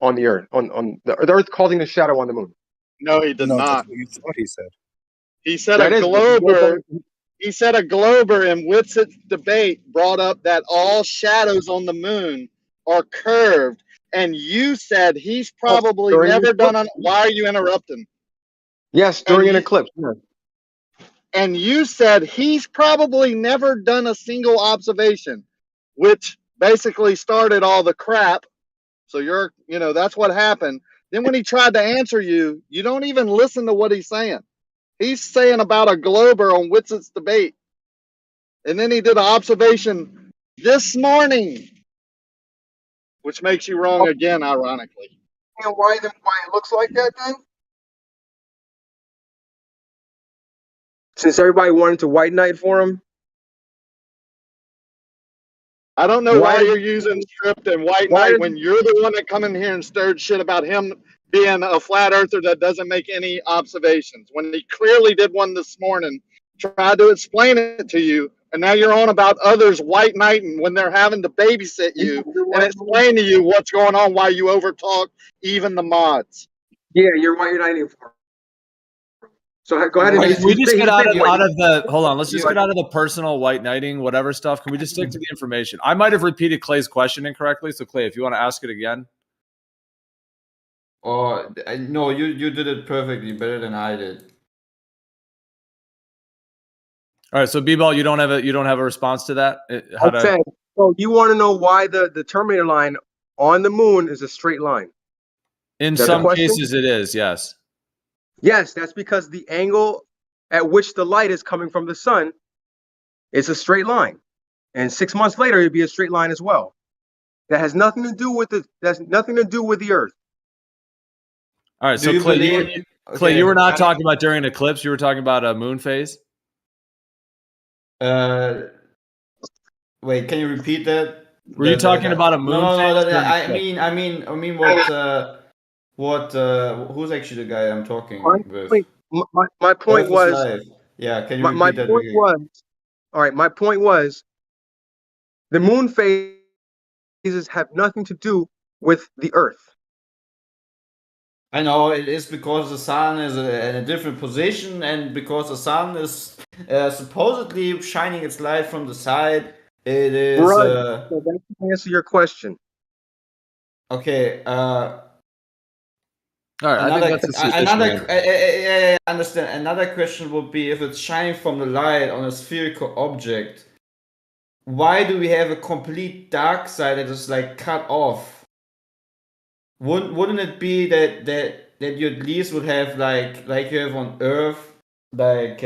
on the Earth, on the Earth causing the shadow on the moon. No, he did not. That's what he said. He said a glober. He said a glober in Witset's debate brought up that all shadows on the moon are curved, and you said he's probably never done. Why are you interrupting? Yes, during an eclipse. Yeah. And you said he's probably never done a single observation, which basically started all the crap. So that's what happened. Then when he tried to answer you, you don't even listen to what he's saying. He's saying about a glober on Witset's debate. And then he did an observation this morning, which makes you wrong again, ironically. And why it looks like that then? Since everybody wanted to white knight for him? I don't know why you're using script and white knight when you're the one that come in here and stirred shit about him being a flat earther that doesn't make any observations. When he clearly did one this morning, tried to explain it to you, and now you're on about others white knighting when they're having to babysit you and explain to you what's going on, why you overtalk even the mods. Yeah, you're white knighting for him. So go ahead and Can we just get out of the hold on, let's just get out of the personal white knighting, whatever stuff. Can we just stick to the information? I might have repeated Clay's question incorrectly. So Clay, if you want to ask it again. Oh no, you did it perfectly, better than I did. All right, so B-Ball, you don't have a response to that? So you want to know why the terminator line on the moon is a straight line? In Is that the some question? cases, it is. Yes. Yes, that's because the angle at which the light is coming from the sun is a straight line, and 6 months later it'd be a straight line as well. That has nothing to do with the. That's nothing to do with the Earth. All right. Do So you Clay, believe? Clay, you were not Okay. talking about during an eclipse. You were talking about a moon phase. Wait, can you repeat that? Were you talking about a moon phase? No. during I eclipse? mean, what? Who's actually the guy I'm talking with? My point Earth is was. live. Yeah, can you My repeat that point again? was. All right. My point was. The moon phases have nothing to do with the Earth. I know it is because the sun is in a different position, and because the sun is supposedly shining its light from the side. It is. Right. So that can answer your question. Okay. All right, I think that's a sufficient answer. I understand. Another question would be if it's shining from the light on a spherical object, why do we have a complete dark side that is like cut off? Wouldn't it be that you at least would have like you have on Earth, like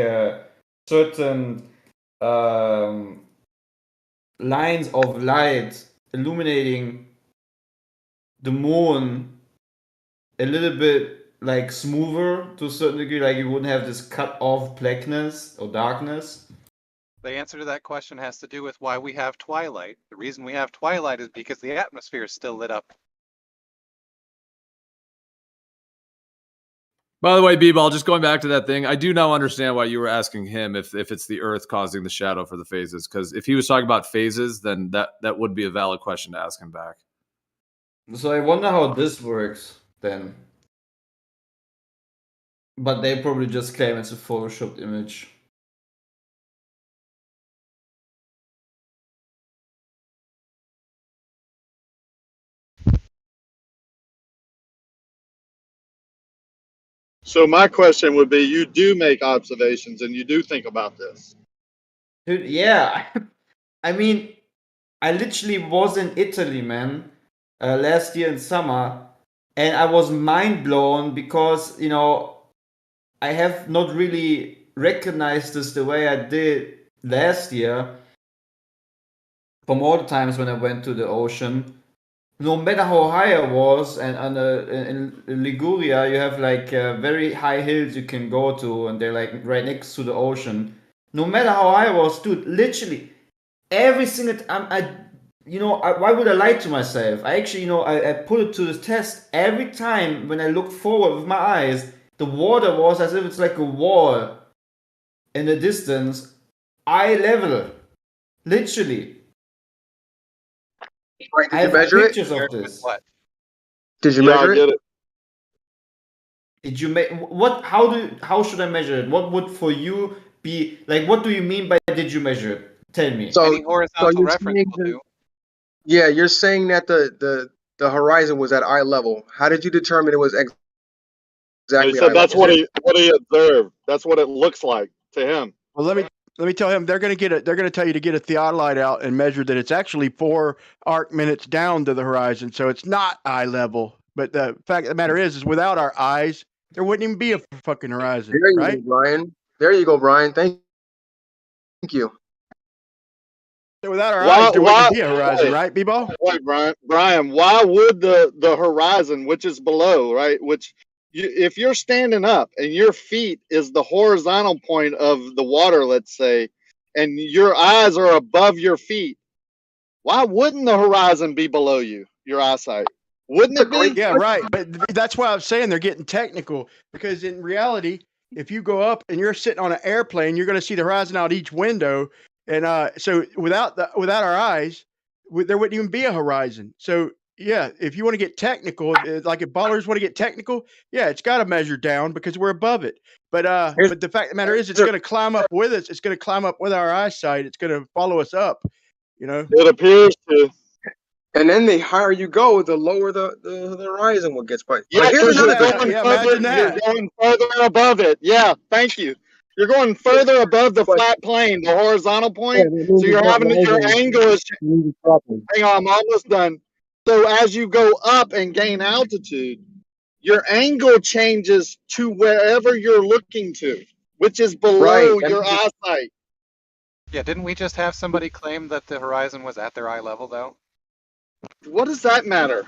certain lines of light illuminating the moon a little bit like smoother to a certain degree, like you wouldn't have this cut off blackness or darkness? The answer to that question has to do with why we have twilight. The reason we have twilight is because the atmosphere is still lit up. By the way, B-Ball, just going back to that thing, I do now understand why you were asking him if it's the Earth causing the shadow for the phases. Because if he was talking about phases, then that would be a valid question to ask him back. So I wonder how this works then. But they probably just claim it's a photoshopped image. So my question would be, you do make observations and you do think about this. Dude, yeah. I mean, I literally was in Italy, man, last year in summer, and I was mind blown because, you know, I have not really recognized this the way I did last year from all the times when I went to the ocean. No matter how high I was, and in Liguria, you have like very high hills you can go to, and they're like right next to the ocean. No matter how high I was, dude, literally every single time, why would I lie to myself? I actually, I put it to the test. Every time when I looked forward with my eyes, the water was as if it's like a wall in the distance, eye level, literally. Right, did I you have measure pictures it? of this. What? Did you measure it? Did you make what? How should I measure it? What would for you be like? What do you mean by did you measure it? Tell me. So, Any horizontal you're reference saying will do. yeah, you're saying that the horizon was at eye level. How did you determine it was He exactly said eye that's level? what he observed. That's what it looks like to him. Well, let me tell him they're going to tell you to get a theodolite out and measure that it's actually 4 arc minutes down to the horizon, so it's not eye level. But the fact of the matter is without our eyes, there wouldn't even be a fucking horizon, There you right? go, Brian. There you go, Brian. Thank you. So without our eyes, there wouldn't be a horizon, wait, right, B-Ball? wait, Brian, why would the horizon, which is below, right? If you're standing up and your feet is the horizontal point of the water, let's say, and your eyes are above your feet, why wouldn't the horizon be below you, your eyesight? Wouldn't it be? Yeah, right. But that's why I'm saying they're getting technical, because in reality, if you go up and you're sitting on an airplane, you're going to see the horizon out each window. And so without our eyes, there wouldn't even be a horizon. So yeah, if you want to get technical, like if ballers want to get technical, yeah, it's got to measure down because we're above it. But the fact of the matter is, it's going to climb up with us. It's going to climb up with our eyesight. It's going to follow us up. You know, it appears to. And then the higher you go, the lower the horizon will get. But Yeah, here's you're another going thing. further. You're going further above it. Yeah, thank you. You're going further above the flat plane, the horizontal point. So you're having your angle is. Hang on, I'm almost done. So as you go up and gain altitude, your angle changes to wherever you're looking to, which is below your eyesight. Yeah, didn't we just have somebody claim that the horizon was at their eye level, though? What does that matter?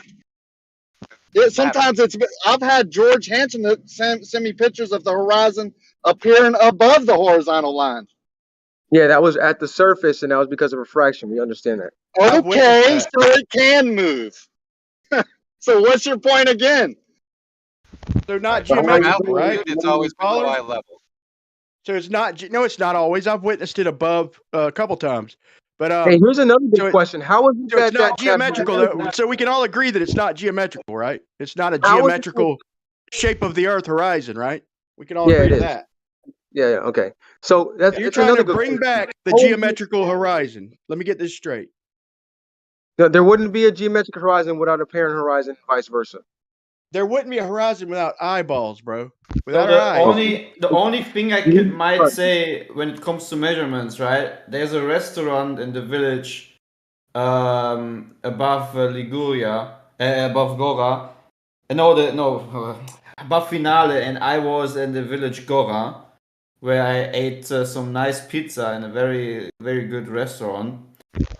Sometimes I've had George Hansen send me pictures of the horizon appearing above the horizontal line. Yeah, that was at the surface, and that was because of refraction. We understand that. Okay, so it can move. So what's your point again? They're not From geometrical, right? altitude, it's always below eye level. So it's not. No, it's not always. I've witnessed it above a couple times. But Hey, here's another good question. How is it so that it's not that geometrical? Though, so we can all agree that it's not geometrical, right? It's not a How is it- geometrical shape of the Earth horizon, right? We can all Yeah, agree it to is. that. Yeah, okay. So that's You're it's trying another to good bring question. back the How is it- geometrical horizon. Let me get this straight. There wouldn't be a geometric horizon without a parent horizon, and vice versa. There wouldn't be a horizon without eyeballs, bro. So Without our eyes. the only thing I might say when it comes to measurements, right? There's a restaurant in the village above Liguria, above Gora. Above Finale, and I was in the village Gora, where I ate some nice pizza in a very, very good restaurant.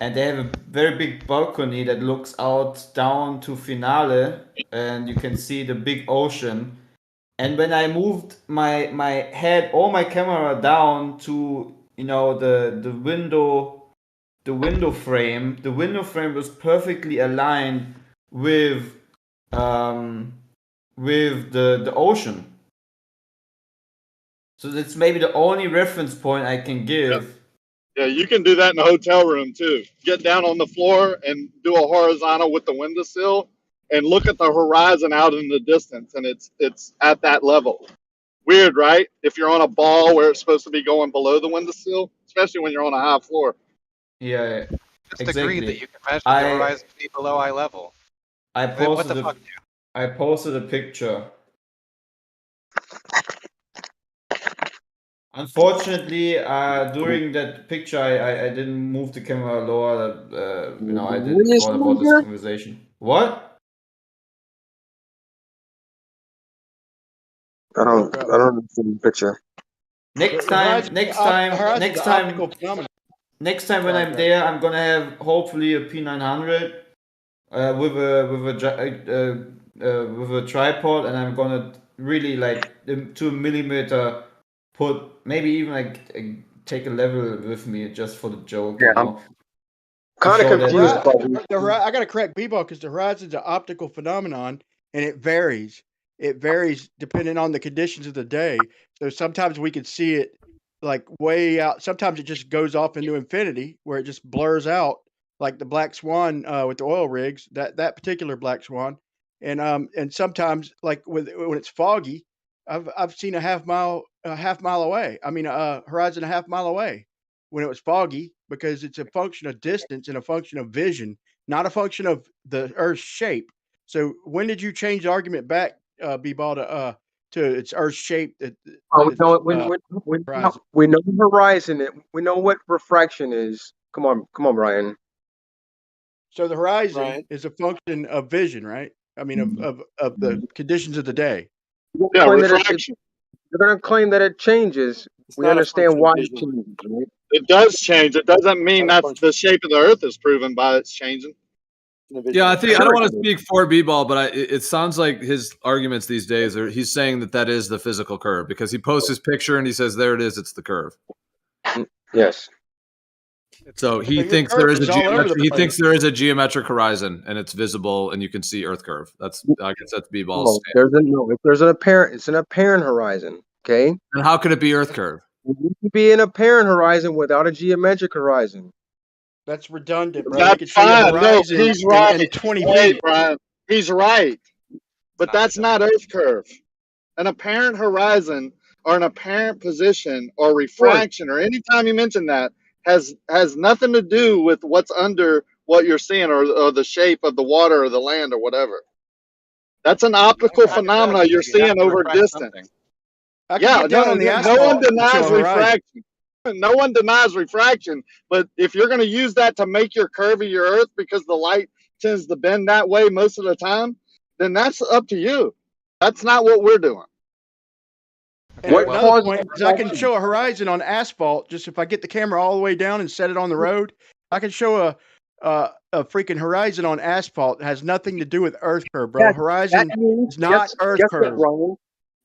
And they have a very big balcony that looks out down to Finale, and you can see the big ocean. And when I moved my head or my camera down to the window frame was perfectly aligned with the ocean. So that's maybe the only reference point I can give. Yeah, you can do that in a hotel room too. Get down on the floor and do a horizontal with the windowsill and look at the horizon out in the distance, and it's at that level. Weird, right? If you're on a ball where it's supposed to be going below the windowsill, especially when you're on a high floor. Yeah, Just exactly. agreed that you can measure the horizon to be below eye level. I Then what the posted fuck? I posted a picture. Unfortunately, during that picture, I didn't move the camera lower. I didn't thought about this conversation. What? I don't understand the picture. Next time when I'm there, I'm gonna have hopefully a P900 with a tripod, and I'm gonna really to a millimeter put maybe even take a level with me just for the joke. Yeah, I'm kind of confused. I got to correct B-ball because the horizon's an optical phenomenon and it varies. It varies depending on the conditions of the day. So sometimes we can see it like way out. Sometimes it just goes off into infinity where it just blurs out, like the black swan with the oil rigs. That particular black swan, and sometimes like when it's foggy, I've seen a half mile away. I mean, horizon a half mile away when it was foggy, because it's a function of distance and a function of vision, not a function of the Earth's shape. So when did you change the argument back, B-ball, to its Earth's shape? We know the horizon. We know what refraction is. Come on, Brian. So the horizon is a function of vision, right? I mean, of the conditions of the day. Yeah, refraction. They're going to claim that it changes. We understand why it changes, right? It does change. It doesn't mean that's the shape of the Earth is proven by it's changing. Yeah, I think I don't want to speak for B-ball, but it sounds like his arguments these days are he's saying that is the physical curve because he posts his picture and he says there it is, it's the curve. Yes. So he thinks there is a geometric horizon and it's visible and you can see Earth curve. I guess that's B-ball's. It's an apparent horizon. Okay. And how could it be Earth curve? It would be an apparent horizon without a geometric horizon. That's redundant, bro. That's fine. No, he's right. In 20 hey, feet. Brian, he's right. But that's not Earth curve. An apparent horizon or an apparent position or refraction or any time you mention that has nothing to do with what's under what you're seeing or the shape of the water or the land or whatever. That's an optical phenomena you're seeing over distance. Yeah, no one denies refraction. No one denies refraction, but if you're going to use that to make your curve of your Earth because the light tends to bend that way most of the time, then that's up to you. That's not what we're doing. And What another causes point is I can show a horizon on asphalt. Just if I get the camera all the way down and set it on the road, I can show a freaking horizon on asphalt. It has nothing to do with earth curve, bro. Horizon is not earth curve.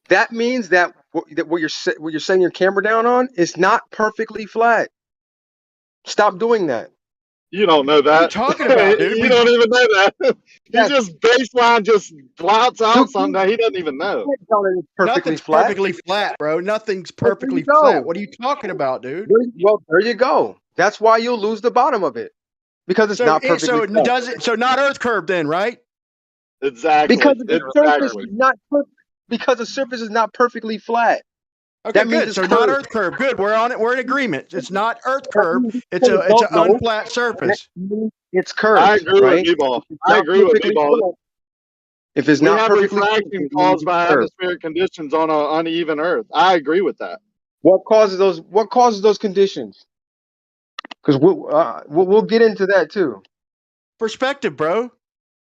That means that what you're setting your camera down on is not perfectly flat. Stop doing that. You don't know that. What are you talking about, dude? You don't even know that. You just baseline just flouts out something that he doesn't even know. Nothing's perfectly flat, bro. Nothing's perfectly flat. What are you talking about, dude? Well, there you go. That's why you'll lose the bottom of it because it's not perfectly flat. So not earth curve then, right? Exactly. Because the surface is not because the surface is not perfectly flat. Okay, That means good. it's So curved. not earth curve. Good. We're on it. We're in agreement. It's not earth curve. It's an unflat surface. It's curved. I agree right? with B-Ball. I agree with B-Ball. If it's We not have perfectly refraction caused by curved. atmospheric conditions on an uneven Earth. I agree with that. What causes those conditions? Because we'll get into that too. Perspective, bro.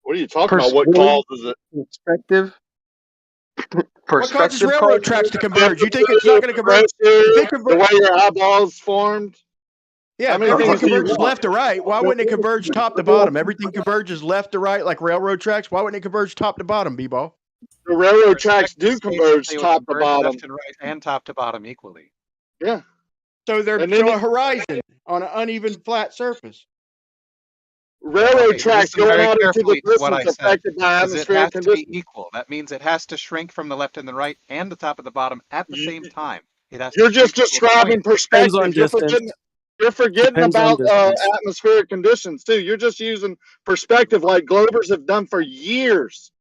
What are you talking about? What causes it? Perspective. What causes railroad tracks to converge? You think it's not going to converge? The way your eyeballs formed. Yeah, if everything converges left to right, why wouldn't it converge top to bottom? Everything converges left to right like railroad tracks. Why wouldn't it converge top to bottom, B-Ball? The railroad tracks do converge They would top to converge bottom. left and right and top to bottom equally. Yeah. So they're And then showing a horizon on an uneven flat surface. Railroad Okay, tracks listen going very out into the carefully to what I distance said, affected by 'cause it atmospheric has to conditions. be equal. That means it has to shrink from the left and the right and the top and the bottom at the same time. It has You're to just shrink to a describing point. perspective. You're forgetting Depends on about distance. atmospheric conditions too. You're just using perspective like Globers have done for years.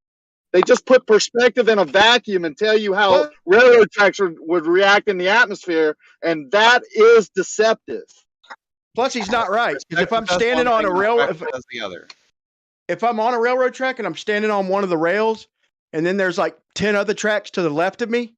They just put perspective in a vacuum and tell you how railroad tracks would react in the atmosphere, and that is deceptive. Plus, he's not right because if I'm standing on a railroad, does the other. if I'm on a railroad track and I'm standing on one of the rails, and then there's like 10 other tracks to the left of me,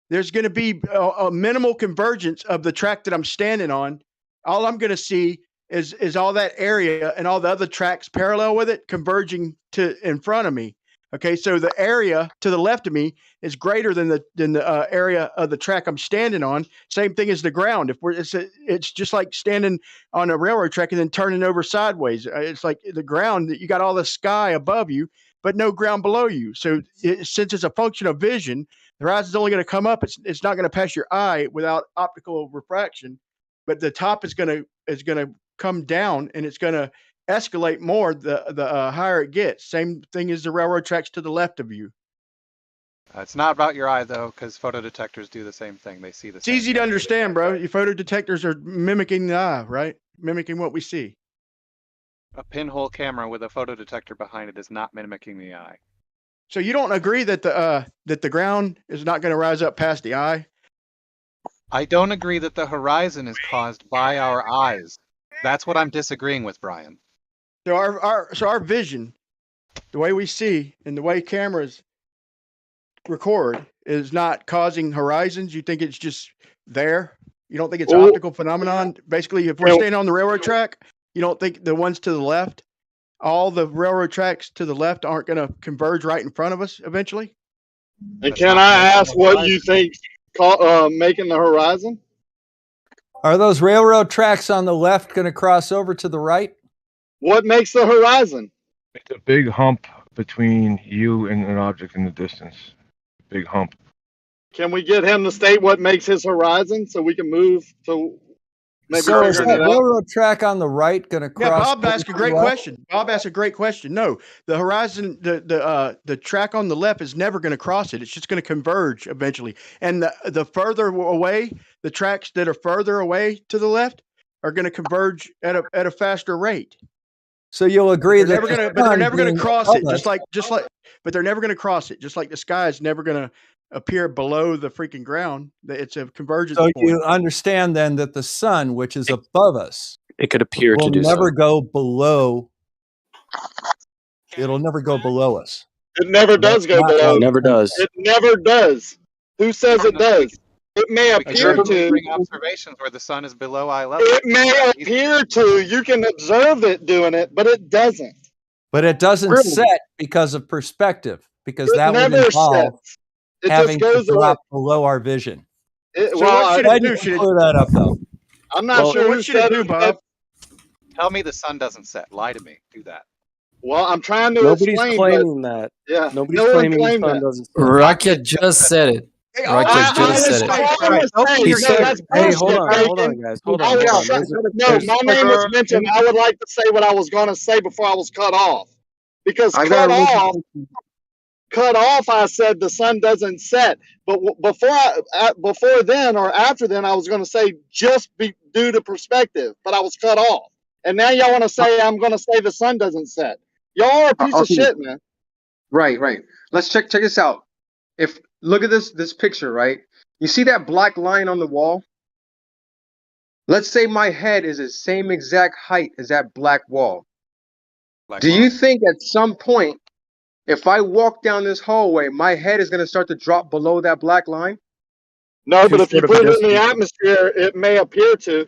there's going to be a minimal convergence of the track that I'm standing on. All I'm going to see is all that area and all the other tracks parallel with it converging to in front of me. Okay, so the area to the left of me is greater than the area of the track I'm standing on. Same thing as the ground. If it's just like standing on a railroad track and then turning over sideways. It's like the ground that you got all the sky above you, but no ground below you. So since it's a function of vision, the horizon's only going to come up. It's not going to pass your eye without optical refraction, but the top is going to come down and it's going to escalate more the higher it gets. Same thing as the railroad tracks to the left of you. It's not about your eye though, because photodetectors do the same thing. They see the It's same. easy to understand, bro. Your photodetectors are mimicking the eye, right? Mimicking what we see. A pinhole camera with a photodetector behind it is not mimicking the eye. So you don't agree that the ground is not going to rise up past the eye? I don't agree that the horizon is caused by our eyes. That's what I'm disagreeing with, Brian. So our vision, the way we see and the way cameras record is not causing horizons. You think it's just there? You don't think it's an optical phenomenon? Basically, if we're standing on the railroad track, you don't think the ones to the left, all the railroad tracks to the left aren't going to converge right in front of us eventually? And can I ask what you think making the horizon? Are those railroad tracks on the left going to cross over to the right? What makes the horizon? It's a big hump between you and an object in the distance. Big hump. Can we get him to state what makes his horizon so we can move to maybe So is figuring that it out? railroad track on the right going to cross? Yeah, Bob asked a over great to the left? question. Bob asked a great question. No, the horizon, the track on the left is never going to cross it. It's just going to converge eventually. And the further away, the tracks that are further away to the left are going to converge at a faster rate. So you'll agree that But they're never going to cross it. But they're never going to cross it. Just like the sky is never going to appear below the freaking ground. It's a convergence So point. you understand then that the sun, which is above us, It could appear will to do never so. go below. It'll never go below us. It never does go below. It never does. It never does. Who says it does? It may We can appear certainly to. bring observations where the sun is below eye level. It may appear to. You can observe it doing it, but it doesn't. But it doesn't set because of perspective. because It that would never involve sets. It having just to goes away. drop below our vision. It, So well, what should Why it did do? you Should it? clear that up though? I'm not So sure what who should it said do, it, Bob? Tell me the sun doesn't set. Lie to me. Do that. Well, I'm trying to Nobody's explain, but claiming that. yeah, Nobody's no one claiming the claimed sun that. doesn't set. Rakia just said it. Hey, Rakia I just was said it. trying to say, He no, said, that's Hey, hold bullshit, on, Bacon. hold on, guys. Hold I on, hold was on. trying. No, There's my name was mentioned. I would like to say what I was going to say before I was cut off, because I got cut off. I said the sun doesn't set, but before then or after then, I was going to say just be due to perspective, but I was cut off. And now y'all want to say I'm going to say the sun doesn't set. Y'all are a piece of shit, man. Right. Let's check this out. If look at this picture, right? You see that black line on the wall? Let's say my head is the same exact height as that black wall. Do you think at some point, if I walk down this hallway, my head is going to start to drop below that black line? No, but if you put it in the atmosphere, it may appear to.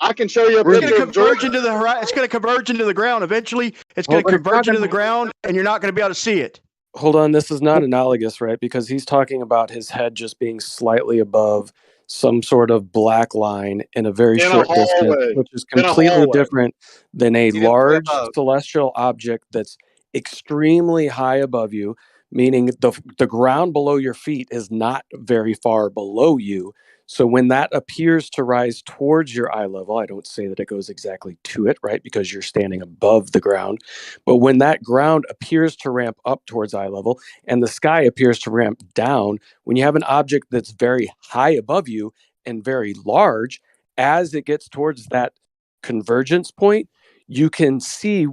I can show you a It's going picture to of converge Jordan. into the horizon. It's going to converge into the ground. Eventually, it's going to converge into the ground, and you're not going to be able to see it. Hold on, this is not analogous, right? Because he's talking about his head just being slightly above some sort of black line in a very In a short distance, hallway. which is In a completely hallway. different than a He didn't say large above. celestial object that's extremely high above you, meaning the ground below your feet is not very far below you. So when that appears to rise towards your eye level, I don't say that it goes exactly to it, right? Because you're standing above the ground. But when that ground appears to ramp up towards eye level and the sky appears to ramp down, when you have an object that's very high above you and very large, as it gets towards that convergence point, you can see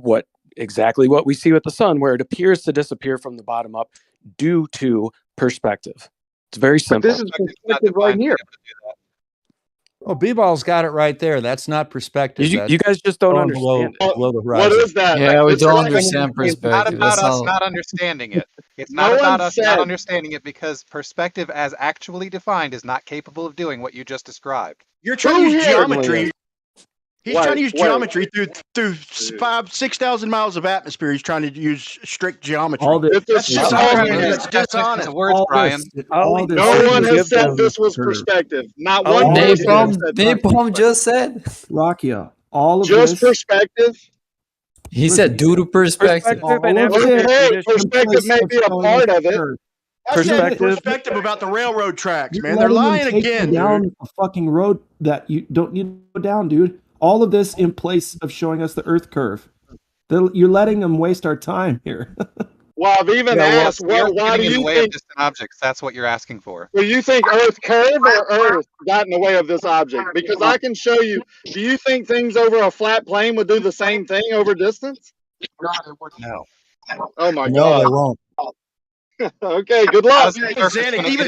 exactly what we see with the sun, where it appears to disappear from the bottom up due to perspective. It's very simple. This is perspective right here. Oh, B-Ball's got it right there. That's not perspective. You guys just don't going understand it. below the What horizon. is that? Yeah, we This don't is- understand It's not perspective. about That's us all. not understanding it. It's No not about one us not said- understanding it because perspective as actually defined is not capable of doing what you just described. You're trying to use here? geometry. He's trying to use Wait. geometry through 6,000 miles of atmosphere. He's trying to use strict geometry. All this, That's You're dishonest. trying to use That's definitions dishonest. of words, Brian. No one has said this was perspective. Not one person has said Napalm just said. Rakia, all of just this. perspective. He said due to perspective. All of it Okay, in perspective place may of be a showing part us of it. Earth. I said perspective about the railroad tracks, You're man. They're letting them lying take you again, down dude. a fucking road that you don't need to go down, dude. All of this in place of showing us the Earth curve. You're letting them waste our time here. Well, I've even asked, why do Getting in the you way of think? distant objects. That's what you're asking for. Do you think Earth curve or Earth got in the way of this object? Because I can show you. Do you think things over a flat plane would do the same thing over distance? No. Oh my No, God. they won't. Okay, good luck. Even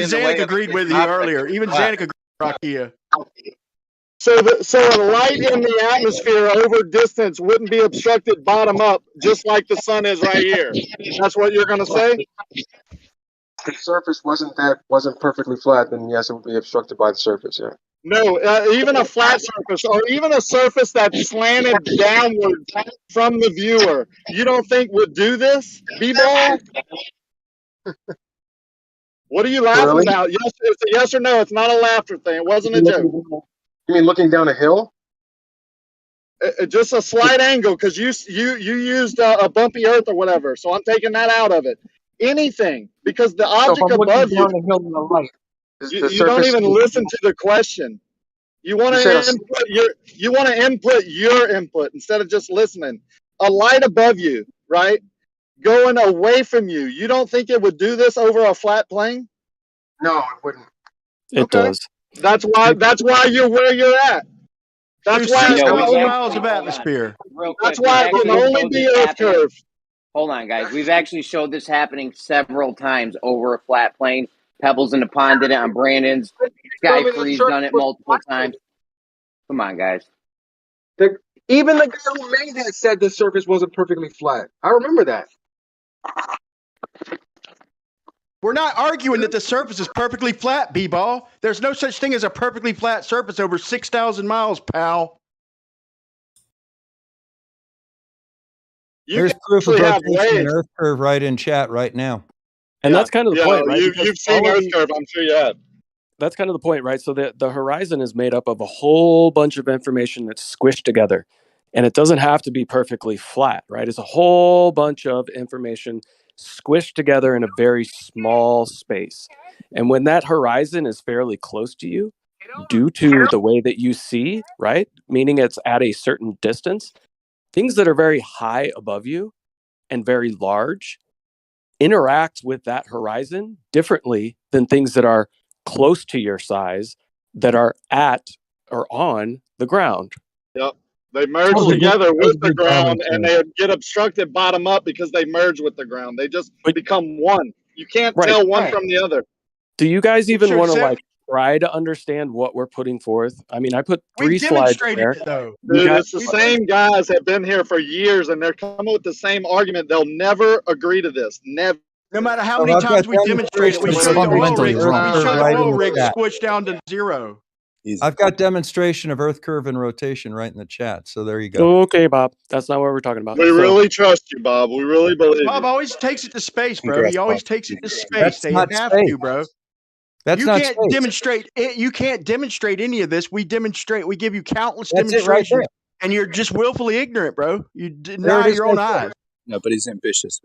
Zanuck agreed with you earlier. Even Zanuck agreed with Rakia. So a light in the atmosphere over distance wouldn't be obstructed bottom up, just like the sun is right here. That's what you're going to say? If the surface wasn't perfectly flat, then yes, it would be obstructed by the surface. Yeah. No, even a flat surface or even a surface that's slanted downward from the viewer, you don't think would do this, B-ball? What are you laughing Really? about? Yes, it's a yes or no. It's not a laughter thing. It wasn't a joke. You mean looking down a hill? Just a slight angle, because you used a bumpy earth or whatever. So I'm taking that out of it. Anything, because the object above you. hill in the light, You don't even listen to the question. You want to input your input instead of just listening. A light above you, right? Going away from you. You don't think it would do this over a flat plane? No, it wouldn't. It does. That's why you're where you're at. That's Through why 6,000 miles of atmosphere. Real quick, That's why it we can actually only showed be this Earth happening- curve. Hold on, guys. We've actually showed this happening several times over a flat plane. Pebbles in the Pond did it on Brandon's. Sky Free's done it multiple times. Come on, guys. Even the guy who made that said the surface wasn't perfectly flat. I remember that. We're not arguing that the surface is perfectly flat, B-ball. There's no such thing as a perfectly flat surface over 6,000 miles, pal. There's can proof of actually have rotation and waves. Earth curve right in chat right now. And that's kind of the point, right? You've seen Earth curve, I'm sure you have. That's kind of the point, right? So the horizon is made up of a whole bunch of information that's squished together. And it doesn't have to be perfectly flat, right? It's a whole bunch of information squished together in a very small space. And when that horizon is fairly close to you, due to the way that you see, right? Meaning it's at a certain distance, things that are very high above you and very large interact with that horizon differently than things that are close to your size that are at or on the ground. Yep. They merge together with the ground and they get obstructed bottom up because they merge with the ground. They just become one. You can't tell one from the other. Do you guys even Sure, want to Sam. like try to understand what we're putting forth? I mean, I put 3 We've slides demonstrated there. it, though. You Dude, guys- it's the same guys have been here for years and they're coming with the same argument. They'll never agree to this. Never. No matter how So many I've got times we demonstrate it, we demonstration show of the oil rotation rigs. of Earth We curve show the right in oil the rigs chat. squished down to 0. I've got demonstration of Earth curve and rotation right in the chat. So there you go. Okay, Bob. That's not what we're talking about. We So- really trust you, Bob. We really believe Bob you. always takes it to space, bro. Congrats, He always Bob. takes it to space. That's They not have space. to, bro. That's You not can't space. demonstrate it. You can't demonstrate any of this. We demonstrate. We give you countless That's it right demonstrations, and you're just willfully ignorant, bro. You There deny it is your own right there. eyes. No, but he's ambitious.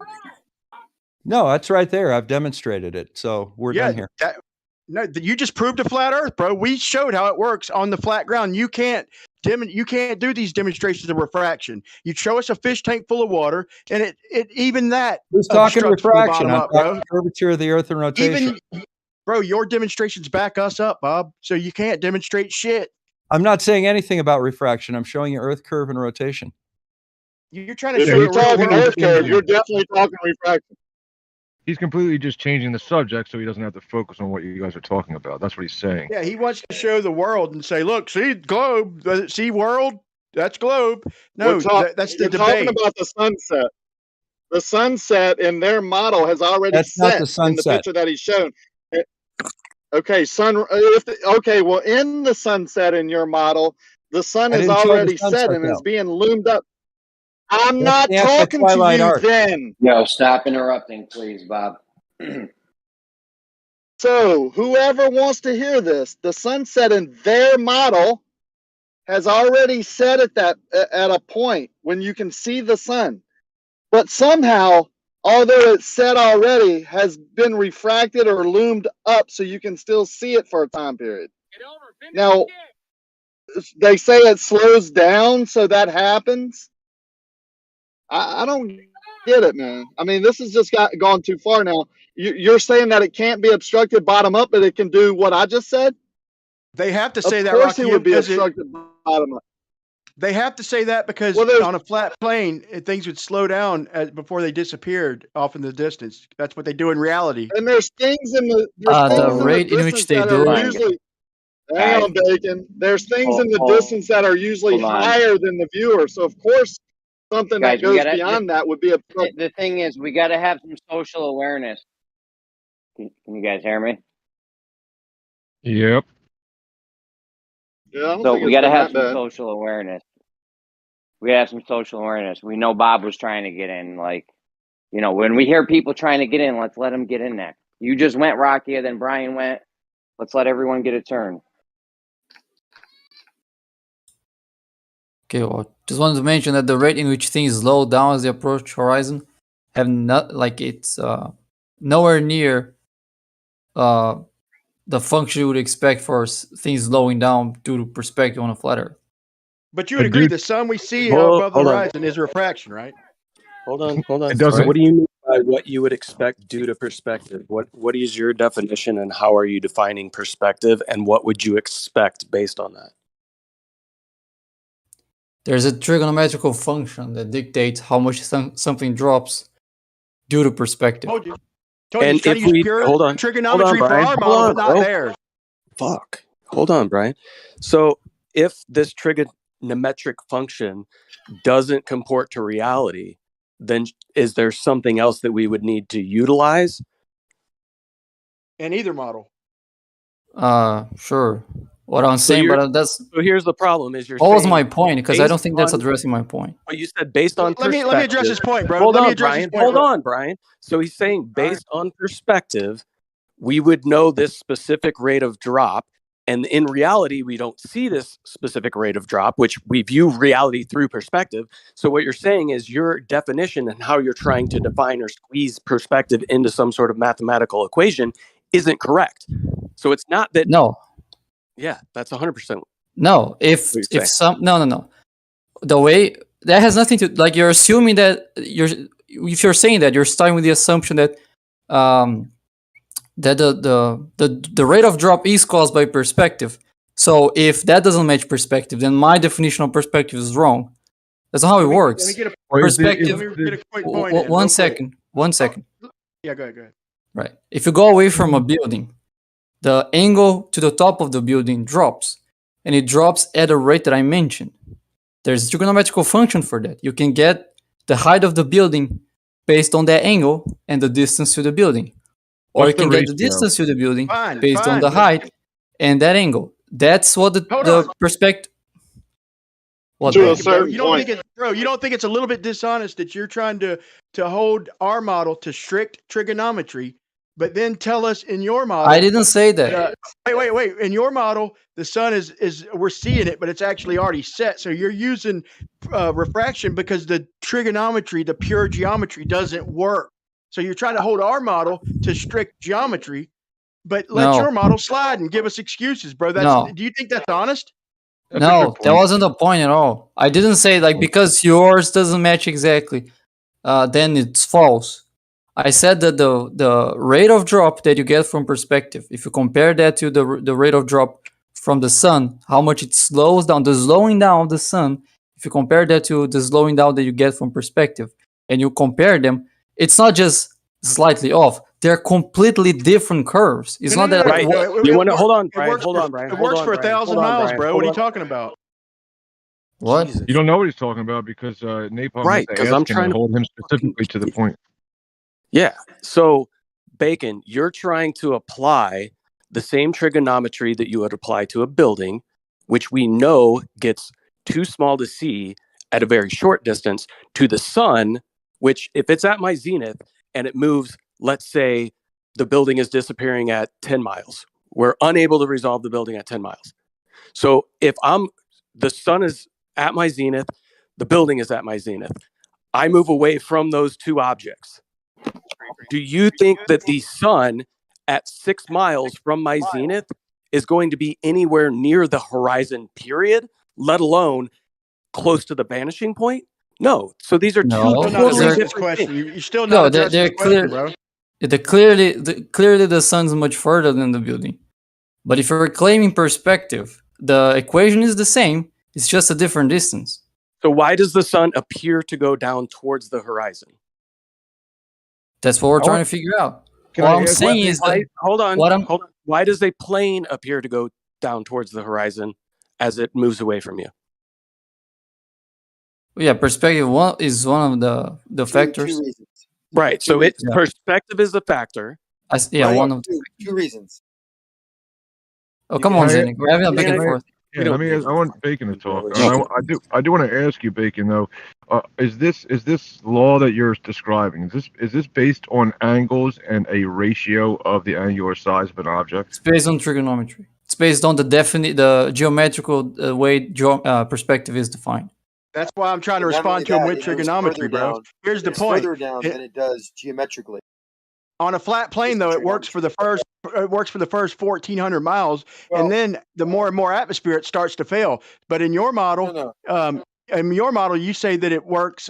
No, that's right there. I've demonstrated it. So we're done here. You just proved a flat Earth, bro. We showed how it works on the flat ground. You can't do these demonstrations of refraction. You show us a fish tank full of water, and it even that Who's talking obstructs from the refraction? bottom I'm up, bro. talking curvature of the Earth and rotation. Even, bro, your demonstrations back us up, Bob. So you can't demonstrate shit. I'm not saying anything about refraction. I'm showing you Earth curve and rotation. You're trying to If show you're a real talking world. Earth curve, you're definitely talking refraction. He's completely just changing the subject so he doesn't have to focus on what you guys are talking about. That's what he's saying. Yeah, he wants to show the world and say, "Look, see globe, see world, that's globe." No, that's the We're talking debate. about the sunset. The sunset in their model has already That's not set the in the sunset. picture that he's shown. Okay, well, in the sunset in your model, the sun I is didn't show the already set sunset, and is though. being loomed up. I'm That's not the talking to anti-twilight you arc. then. Yo, stop interrupting, please, Bob. So, whoever wants to hear this, the sunset in their model has already set at a point when you can see the sun. But somehow, although it's set already, has been refracted or loomed up so you can still see it for a time period. Now, they say it slows down, so that happens. I don't get it, man. I mean, this has just gone too far now. You're saying that it can't be obstructed bottom up, but it can do what I just said? They have to say Of that, course it Rakim, would be because obstructed bottom up. they have to say that because on a flat plane, things would slow down before they disappeared off in the distance. That's what they do in reality. And there's things in the rate in which distance they that do are it. usually hang on, Bacon. There's things in the distance that are usually hold on. higher than the viewer. So of course something Guys, that goes beyond that would be a the thing is, we got to have some social awareness. Can you guys hear me? Yep. Yeah, I don't So think we it's got to been have that some bad. social awareness. We got to have some social awareness. We know Bob was trying to get in. Like, you know, when we hear people trying to get in, let's let them get in there. You just went, Rocky, then Brian went. Let's let everyone get a turn. Okay, well, just wanted to mention that the rate in which things slow down as they approach horizon have not like it's nowhere near the function you would expect for things slowing down due to perspective on a flat Earth. But you would agree the sun we see Hold- above the hold on. horizon is refraction, right? Hold on. It doesn't- What do you mean by what you would expect due to perspective? What is your definition and how are you defining perspective and what would you expect based on that? There's a trigonometrical function that dictates how much something drops due to perspective. Told you. And He's trying to if use we pure hold on, trigonometry for Brian. our Hold model, on, but not bro. theirs. Fuck. Hold on, Brian. So if this trigonometric function doesn't comport to reality, then is there something else that we would need to utilize? In either model. Sure. what I'm saying, but that's so here's the problem: is you're what was saying my point? Because I don't based think that's on- addressing my point. But you said based on Let me perspective. address this point, bro. Hold Let me on, address this Brian. point. Hold on, Brian. So he's saying based on perspective, we would know this specific rate of drop. And in reality, we don't see this specific rate of drop, which we view reality through perspective. So what you're saying is your definition and how you're trying to define or squeeze perspective into some sort of mathematical equation isn't correct. So it's not that. No. Yeah, that's 100%. No, if some no. The way that has nothing to like you're assuming that if you're saying that you're starting with the assumption that that the rate of drop is caused by perspective. So if that doesn't match perspective, then my definition of perspective is wrong. That's not how it works. Let me get a Perspective. Let me get a quick point in, One real second. One second. Yeah, go ahead. Right. If you go away from a building, the angle to the top of the building drops, and it drops at a rate that I mentioned. There's a trigonometrical function for that. You can get the height of the building based on that angle and the distance to the building. Or What's you can the get the ratio? distance to the building Fine, based on the but- height and that angle. That's what the perspective. What To the- a certain You don't point. think you don't think it's a little bit dishonest that you're trying to hold our model to strict trigonometry, but then tell us in your model. I didn't say that. Wait. In your model, the sun is we're seeing it, but it's actually already set. So you're using refraction because the trigonometry, the pure geometry, doesn't work. So you're trying to hold our model to strict geometry, but let No. your model slide and give us excuses, bro. No. Do you think that's honest? No, that wasn't the point at all. I didn't say like because yours doesn't match exactly, then it's false. I said that the rate of drop that you get from perspective, if you compare that to the rate of drop from the sun, how much it slows down, the slowing down of the sun, if you compare that to the slowing down that you get from perspective, and you compare them, it's not just slightly off. They're completely different curves. It's not that Right. You want to hold on, Brian. Hold on, Brian. It works for 1,000 miles, bro. What are you talking about? What? You don't know what he's talking about because Napalm Right, has 'cause to I'm ask him trying and to- hold him specifically to the point. Yeah. So, Bacon, you're trying to apply the same trigonometry that you would apply to a building, which we know gets too small to see at a very short distance, to the sun, which if it's at my zenith and it moves, let's say the building is disappearing at 10 miles. We're unable to resolve the building at 10 miles. So if the sun is at my zenith, the building is at my zenith. I move away from those two objects. Do you think that the sun at 6 miles from my zenith is going to be anywhere near the horizon period, let alone close to the vanishing point? No. So these are No. Still two not totally addressing this different question. things. You're still No, not they're addressing this clear. question, bro. Clearly the sun's much further than the building. But if you're claiming perspective, the equation is the same. It's just a different distance. So why does the sun appear to go down towards the horizon? That's what we're trying to figure out. Can What I I'm ask- saying is that Hold on. what I'm Hold on. Why does a plane appear to go down towards the horizon as it moves away from you? yeah, perspective is one of the factors. Two reasons. Right. So perspective is the factor. One of two reasons. Oh, come on, Can I- Zenny. We're having a back and Can I- forth. Yeah, let me. I want Bacon to talk. I do want to ask you, Bacon. Though, is this law that you're describing? Is this based on angles and a ratio of the angular size of an object? It's based on trigonometry. It's based on the geometrical way perspective is defined. That's why I'm trying to And not respond only to him that, with it goes trigonometry, further bro. down. Here's the It's point. further down than it does geometrically. On a flat plane, though, it works for the first 1,400 miles, and then the more and more atmosphere, it starts to fail. But in your model, you say that it works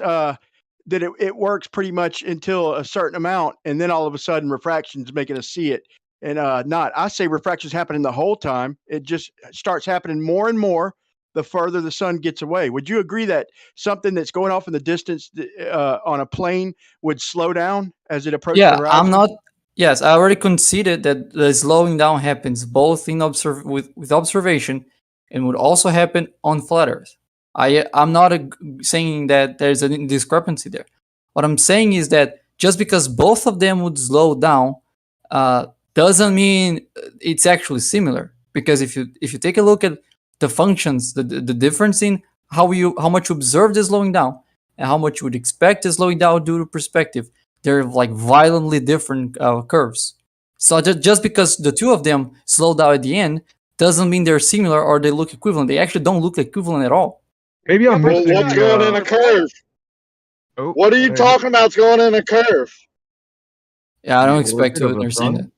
it works pretty much until a certain amount, and then all of a sudden, refraction's making us see it, and not. I say refraction's happening the whole time. It just starts happening more and more the further the sun gets away. Would you agree that something that's going off in the distance on a plane would slow down as it approaches the horizon? Yes, I already conceded that the slowing down happens both in with observation and would also happen on flat Earth. I'm not saying that there's a discrepancy there. What I'm saying is that just because both of them would slow down doesn't mean it's actually similar. because if you take a look at the functions, the difference in how much you observe is slowing down and how much you would expect is slowing down due to perspective, they're like violently different curves. So just because the two of them slow down at the end doesn't mean they're similar or they look equivalent. They actually don't look equivalent at all. Maybe I'm Well, missing what's going in a curve? Oh, What are you talking about's going in a curve? Yeah, I don't The expect orbit to of the understand sun?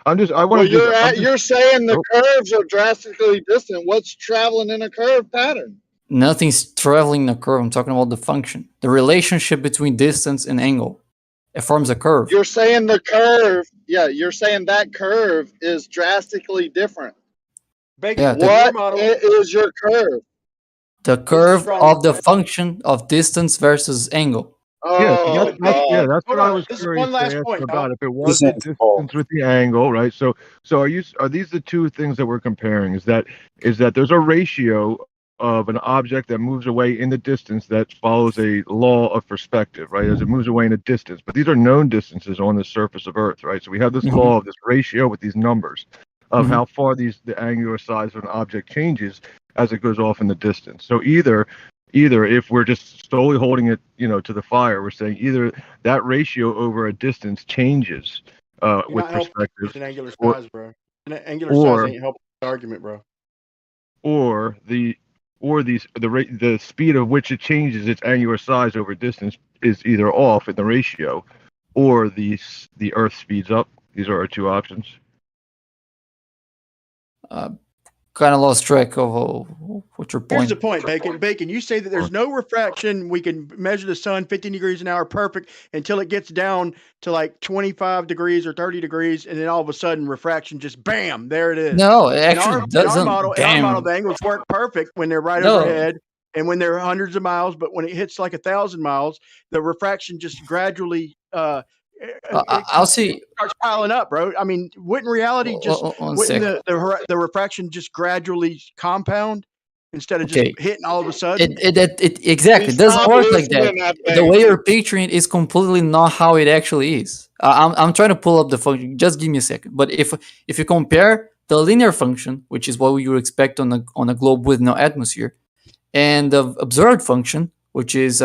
that. I Well, want to you're saying the curves are drastically distant. What's traveling in a curve pattern? Nothing's traveling in a curve. I'm talking about the function, the relationship between distance and angle. It forms a curve. You're saying the curve. Yeah, you're saying that curve is drastically different. Bacon, yeah, What is your curve? The curve of the function of distance versus angle. Yeah, Oh, that's what I was This is curious one last to ask point, about. y'all. If it was the distance with the angle, right? So are these the two things that we're comparing? Is that there's a ratio of an object that moves away in the distance that follows a law of perspective, right? As it moves away in a distance. But these are known distances on the surface of Earth, right? So we have this law of this ratio with these numbers of how far the angular size of an object changes as it goes off in the distance. So either if we're just solely holding it, to the fire, we're saying either that ratio over a distance changes with perspective, An angular or size, bro. An angular size ain't helping the argument, bro. or the speed of which it changes its angular size over distance is either off in the ratio, or the Earth speeds up. These are our two options. Kind of lost track of what your point. Here's the point, Bacon. You say that there's no refraction. We can measure the sun 15 degrees an hour perfect until it gets down to like 25 degrees or 30 degrees, and then all of a sudden refraction just bam, there it is. No, it actually doesn't. In our model, the angles work perfect when they're right overhead and when they're hundreds of miles, but when it hits like 1,000 miles, the refraction just gradually I'll see. Starts piling up, bro. I mean, wouldn't reality just wouldn't the refraction just gradually compound instead of just hitting all of a sudden? It exactly doesn't work like that. The way you're picturing it is completely not how it actually is. I'm trying to pull up the function. Just give me a second. But if you compare the linear function, which is what you would expect on a globe with no atmosphere, and the observed function, which is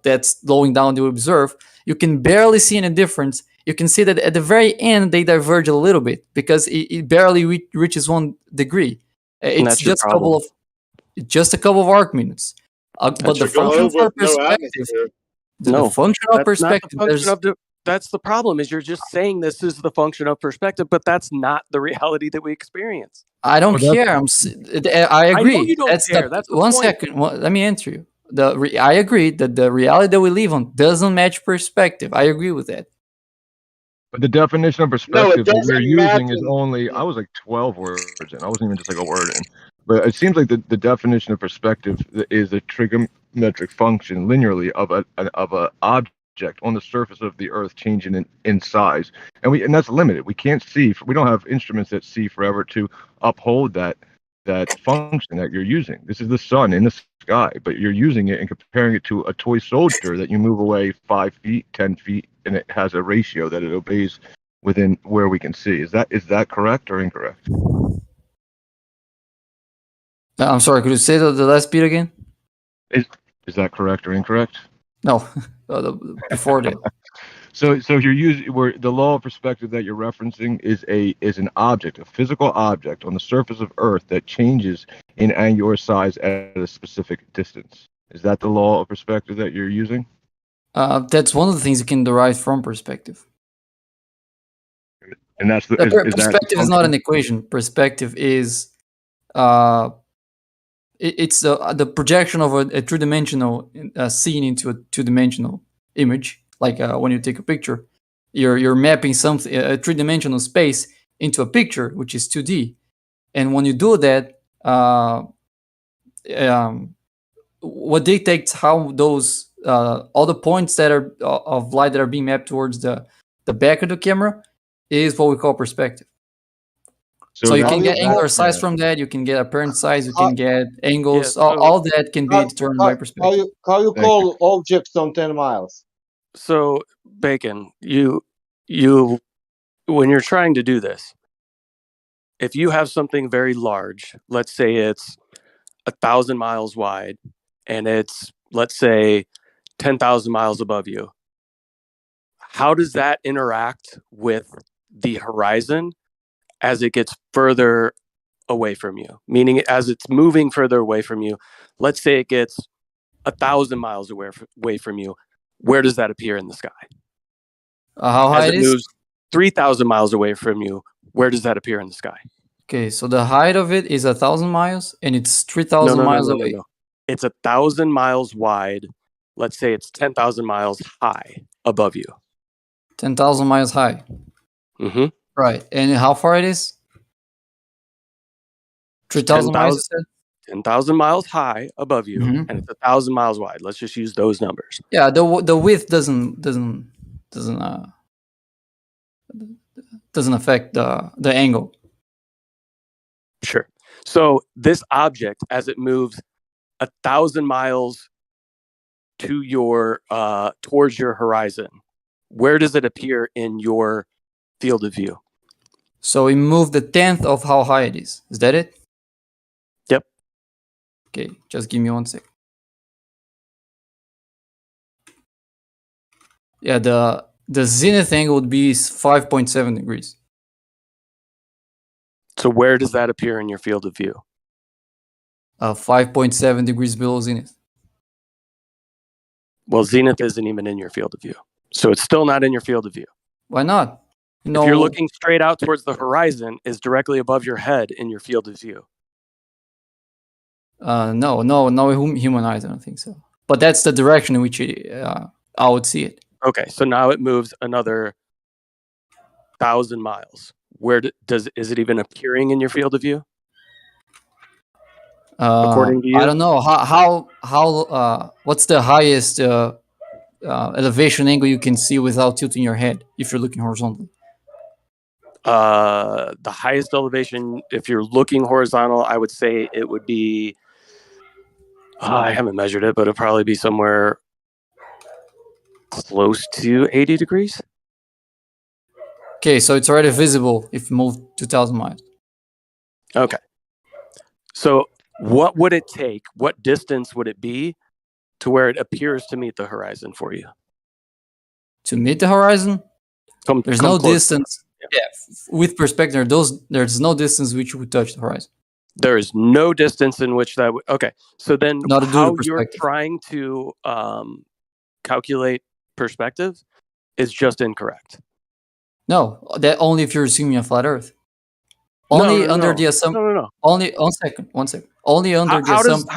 that's slowing down to observe, you can barely see any difference. You can see that at the very end they diverge a little bit because it barely reaches 1 degree. It's just a couple of arc minutes. But the function for perspective, the function of perspective, that's the problem. Is you're just saying this is the function of perspective, but that's not the reality that we experience. I don't care. I agree. I know you don't care. That's the one point. second. Let me answer you. I agree that the reality that we live on doesn't match perspective. I agree with that. But the definition of perspective that you're using is only, I was like 12 words in. I wasn't even just like a word in. But it seems like the definition of perspective is a trigonometric function linearly of a object on the surface of the Earth changing in size. And that's limited. We can't see. We don't have instruments that see forever to uphold that function that you're using. This is the sun in the sky, but you're using it and comparing it to a toy soldier that you move away 5 feet, 10 feet, and it has a ratio that it obeys within where we can see. Is that correct or incorrect? I'm sorry, could you say the last bit again? Is that correct or incorrect? No, before that. So you're using where the law of perspective that you're referencing is an object, a physical object on the surface of Earth that changes in angular size at a specific distance. Is that the law of perspective that you're using? That's one of the things you can derive from perspective. And that's perspective is not an equation. Perspective is it's the projection of a three-dimensional scene into a two-dimensional image. Like when you take a picture, you're mapping something, a three-dimensional space into a picture, which is 2D. And when you do that, what dictates how those all the points that are of light that are being mapped towards the back of the camera is what we call perspective. So you can get angular size from that. You can get apparent size. You can get angles. All that can be determined by perspective. How you call objects on 10 miles? So, Bacon, you when you're trying to do this, if you have something very large, let's say it's 1,000 miles wide, and it's, let's say, 10,000 miles above you, how does that interact with the horizon as it gets further away from you? Meaning, as it's moving further away from you, let's say it gets 1,000 miles away from you, where does that appear in the sky? How high As it it is? moves 3,000 miles away from you, where does that appear in the sky? Okay, so the height of it is 1,000 miles, and it's 3,000 miles away. No. It's 1,000 miles wide. Let's say it's 10,000 miles high above you. 10,000 miles high. Mm-hmm. Right, and how far it is? 3,000 miles, you said? 10,000 miles high above you, Mhm. and it's 1,000 miles wide. Let's just use those numbers. Yeah, the width doesn't affect the angle. Sure. So this object, as it moves 1,000 miles to your towards your horizon, where does it appear in your field of view? So we move the 10th of how high it is. Is that it? Yep. Okay, just give me 1 sec. Yeah, the zenith angle would be 5.7 degrees. So where does that appear in your field of view? 5.7 degrees below zenith. Well, zenith isn't even in your field of view. So it's still not in your field of view. Why not? If you're looking straight out towards the horizon, is directly above your head in your field of view. No, human eyes, I don't think so. But that's the direction in which I would see it. Okay, so now it moves another 1,000 miles. Where is it even appearing in your field of view? According to you? I don't know how what's the highest elevation angle you can see without tilting your head if you're looking horizontally. The highest elevation, if you're looking horizontal, I would say it would be, I haven't measured it, but it'd probably be somewhere close to 80 degrees. Okay, so it's already visible if you move 2,000 miles. Okay. So what would it take? What distance would it be to where it appears to meet the horizon for you? To meet the horizon? There's no distance. Yeah, with perspective, there's no distance which would touch the horizon. There is no distance in which that would. Okay, so then Not how you're trying to calculate perspective is just incorrect. No, that only if you're assuming a flat Earth. Only under the assumption. No. Only 1 second. 1 second. Only under the assumption.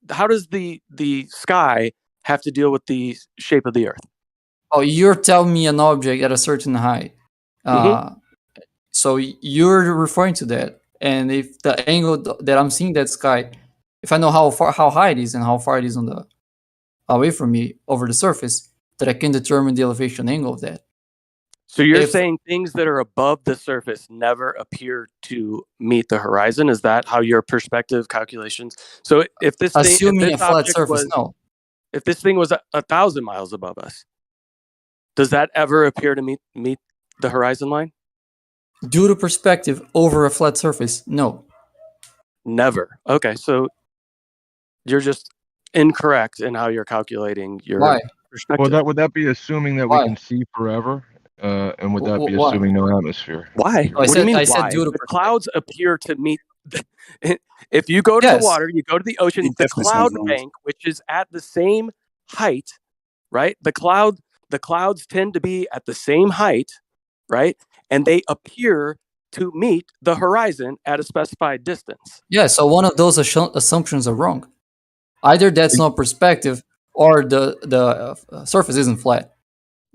How does the sky have to deal with the shape of the Earth? Oh, you're telling me an object at a certain height. So you're referring to that, and if the angle that I'm seeing that sky, if I know how high it is and how far it is away from me over the surface, that I can determine the elevation angle of that. So you're saying things that are above the surface never appear to meet the horizon? Is that how your perspective calculations? So if this assuming a flat surface, no. If this thing was 1,000 miles above us, does that ever appear to meet the horizon line? Due to perspective over a flat surface, no. Never. Okay, so you're just incorrect in how you're calculating your perspective. Well, would that be assuming that we can see forever? And would that be assuming no atmosphere? Why? I said due to the clouds appear to meet. If you go to the water, you go to the ocean, the cloud bank, which is at the same height, right? The clouds tend to be at the same height, right? And they appear to meet the horizon at a specified distance. Yeah, so one of those assumptions are wrong. Either that's not perspective, or the surface isn't flat.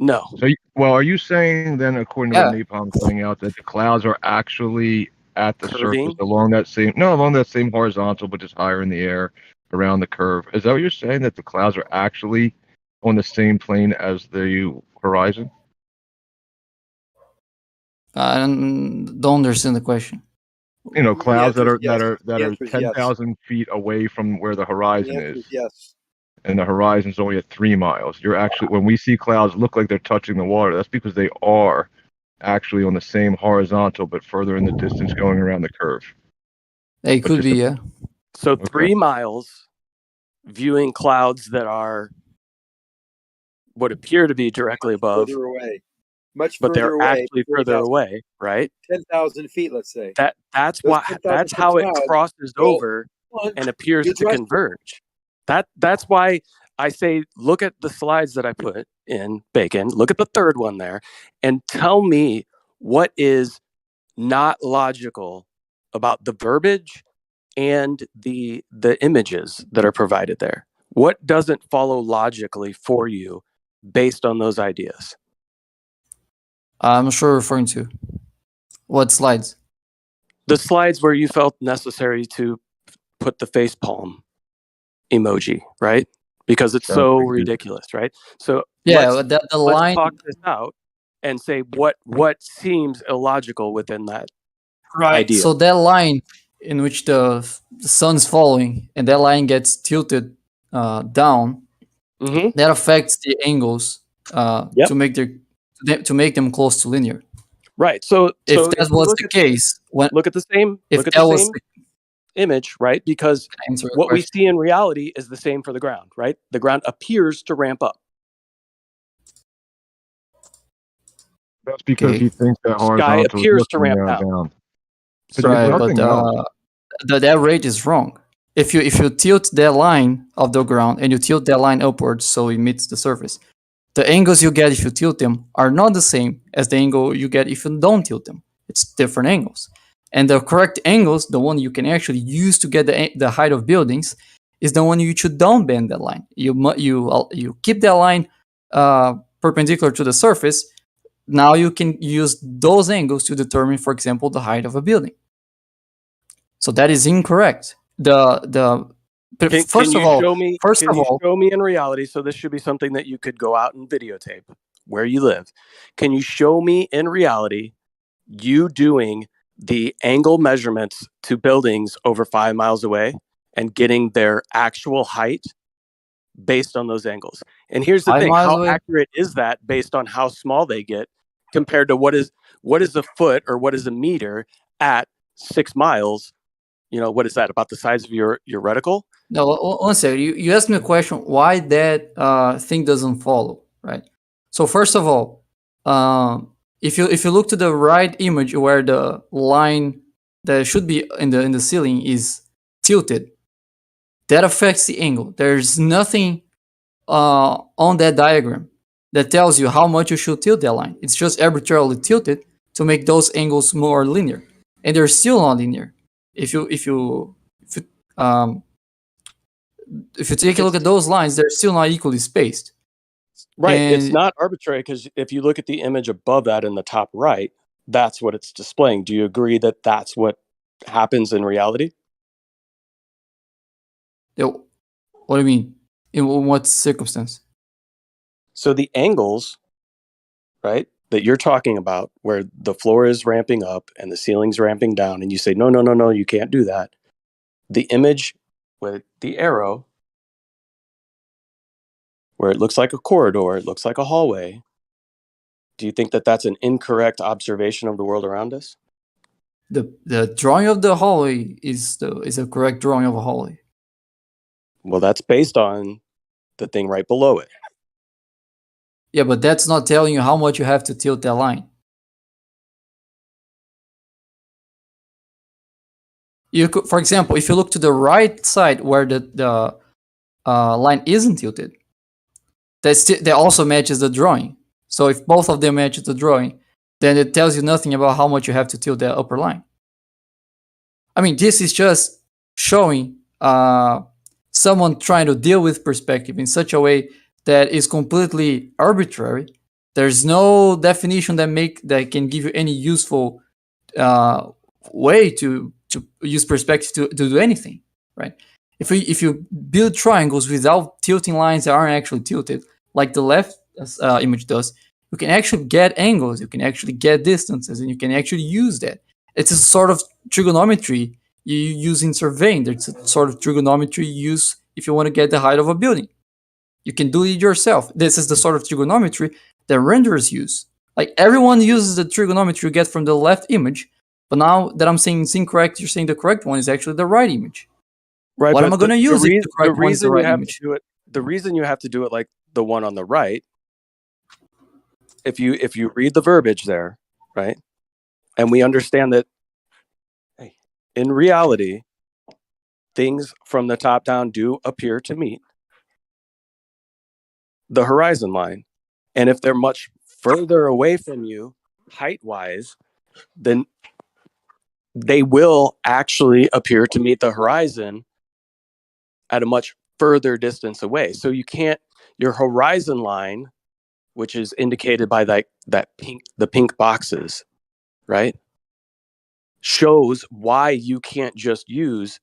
No. So, are you saying then, according to what Napalm's pointing out, that the clouds are actually at the surface along that same horizontal, but just higher in the air around the curve? Is that what you're saying? That the clouds are actually on the same plane as the horizon? I don't understand the question. You know, clouds that are 10,000 feet away from where the horizon is. Yes. And the horizon's only at 3 miles. You're actually, when we see clouds look like they're touching the water, that's because they are actually on the same horizontal, but further in the distance going around the curve. It But could just be, yeah. So Okay. 3 miles viewing clouds that are what appear to be directly above, Further away, much but further they're away. actually further away, right? 10,000 feet, let's say. That's Those why 10,000 that's foot how it clouds crosses go over on, and appears you to address it. converge. That's why I say look at the slides that I put in, Bacon. Look at the third one there and tell me what is not logical about the verbiage and the images that are provided there. What doesn't follow logically for you based on those ideas? I'm sure referring to what slides? The slides where you felt necessary to put the face palm emoji, right? Because it's so ridiculous, right? So Yeah, let's the line. talk this out and say what seems illogical within that Right. idea. So that line in which the sun's falling and that line gets tilted down, that affects the angles to make to make them close to linear. Right. So if so that you was look the at- case, look at the same if look at that the was same image, right? Because answer your what we question. see in reality is the same for the ground, right? The ground appears to ramp up. That's because he thinks that Sky horizontal is appears to looking ramp down. So But Right, nothing but else. that rate is wrong. If you tilt that line of the ground and you tilt that line upwards so it meets the surface, the angles you get if you tilt them are not the same as the angle you get if you don't tilt them. It's different angles. And the correct angles, the one you can actually use to get the height of buildings, is the one you should down bend that line. You keep that line perpendicular to the surface. Now you can use those angles to determine, for example, the height of a building. So that is incorrect. Can you show me show me in reality? So this should be something that you could go out and videotape where you live. Can you show me in reality you doing the angle measurements to buildings over 5 miles away and getting their actual height based on those angles? And here's the 5 thing: miles how away? accurate is that based on how small they get compared to what is a foot or what is a meter at 6 miles? You know, what is that, about the size of your reticle? No, one second. You asked me a question why that thing doesn't follow, right? So first of all, if you look to the right image where the line that should be in the ceiling is tilted, that affects the angle. There's nothing on that diagram that tells you how much you should tilt that line. It's just arbitrarily tilted to make those angles more linear, and they're still not linear. If you take a look at those lines, they're still not equally spaced. Right. And It's not arbitrary because if you look at the image above that in the top right, that's what it's displaying. Do you agree that that's what happens in reality? what do you mean? In what circumstance? So the angles, right, that you're talking about, where the floor is ramping up and the ceiling's ramping down, and you say, no, you can't do that. The image with the arrow, where it looks like a corridor, it looks like a hallway. Do you think that that's an incorrect observation of the world around us? The drawing of the hallway is a correct drawing of a hallway. Well, that's based on the thing right below it. Yeah, but that's not telling you how much you have to tilt that line. You could, for example, if you look to the right side where the line isn't tilted, that also matches the drawing. So if both of them match the drawing, then it tells you nothing about how much you have to tilt that upper line. I mean, this is just showing someone trying to deal with perspective in such a way that is completely arbitrary. There's no definition that can give you any useful way to use perspective to do anything, right? If you build triangles without tilting lines that aren't actually tilted, like the left image does, you can actually get angles, you can actually get distances, and you can actually use that. It's a sort of trigonometry you use in surveying. There's a sort of trigonometry you use if you want to get the height of a building. You can do it yourself. This is the sort of trigonometry that renderers use Like everyone uses the trigonometry you get from the left image, but now that I'm saying it's incorrect, you're saying the correct one is actually the right image. Right, What but am I going to use if the the correct one is the reason you right have image? to do it, the reason you have to do it like the one on the right, if you read the verbiage there, right, and we understand that in reality, things from the top down do appear to meet the horizon line, and if they're much further away from you height-wise, then they will actually appear to meet the horizon at a much further distance away. So you can't, your horizon line, which is indicated by the pink boxes, right, shows why you can't just use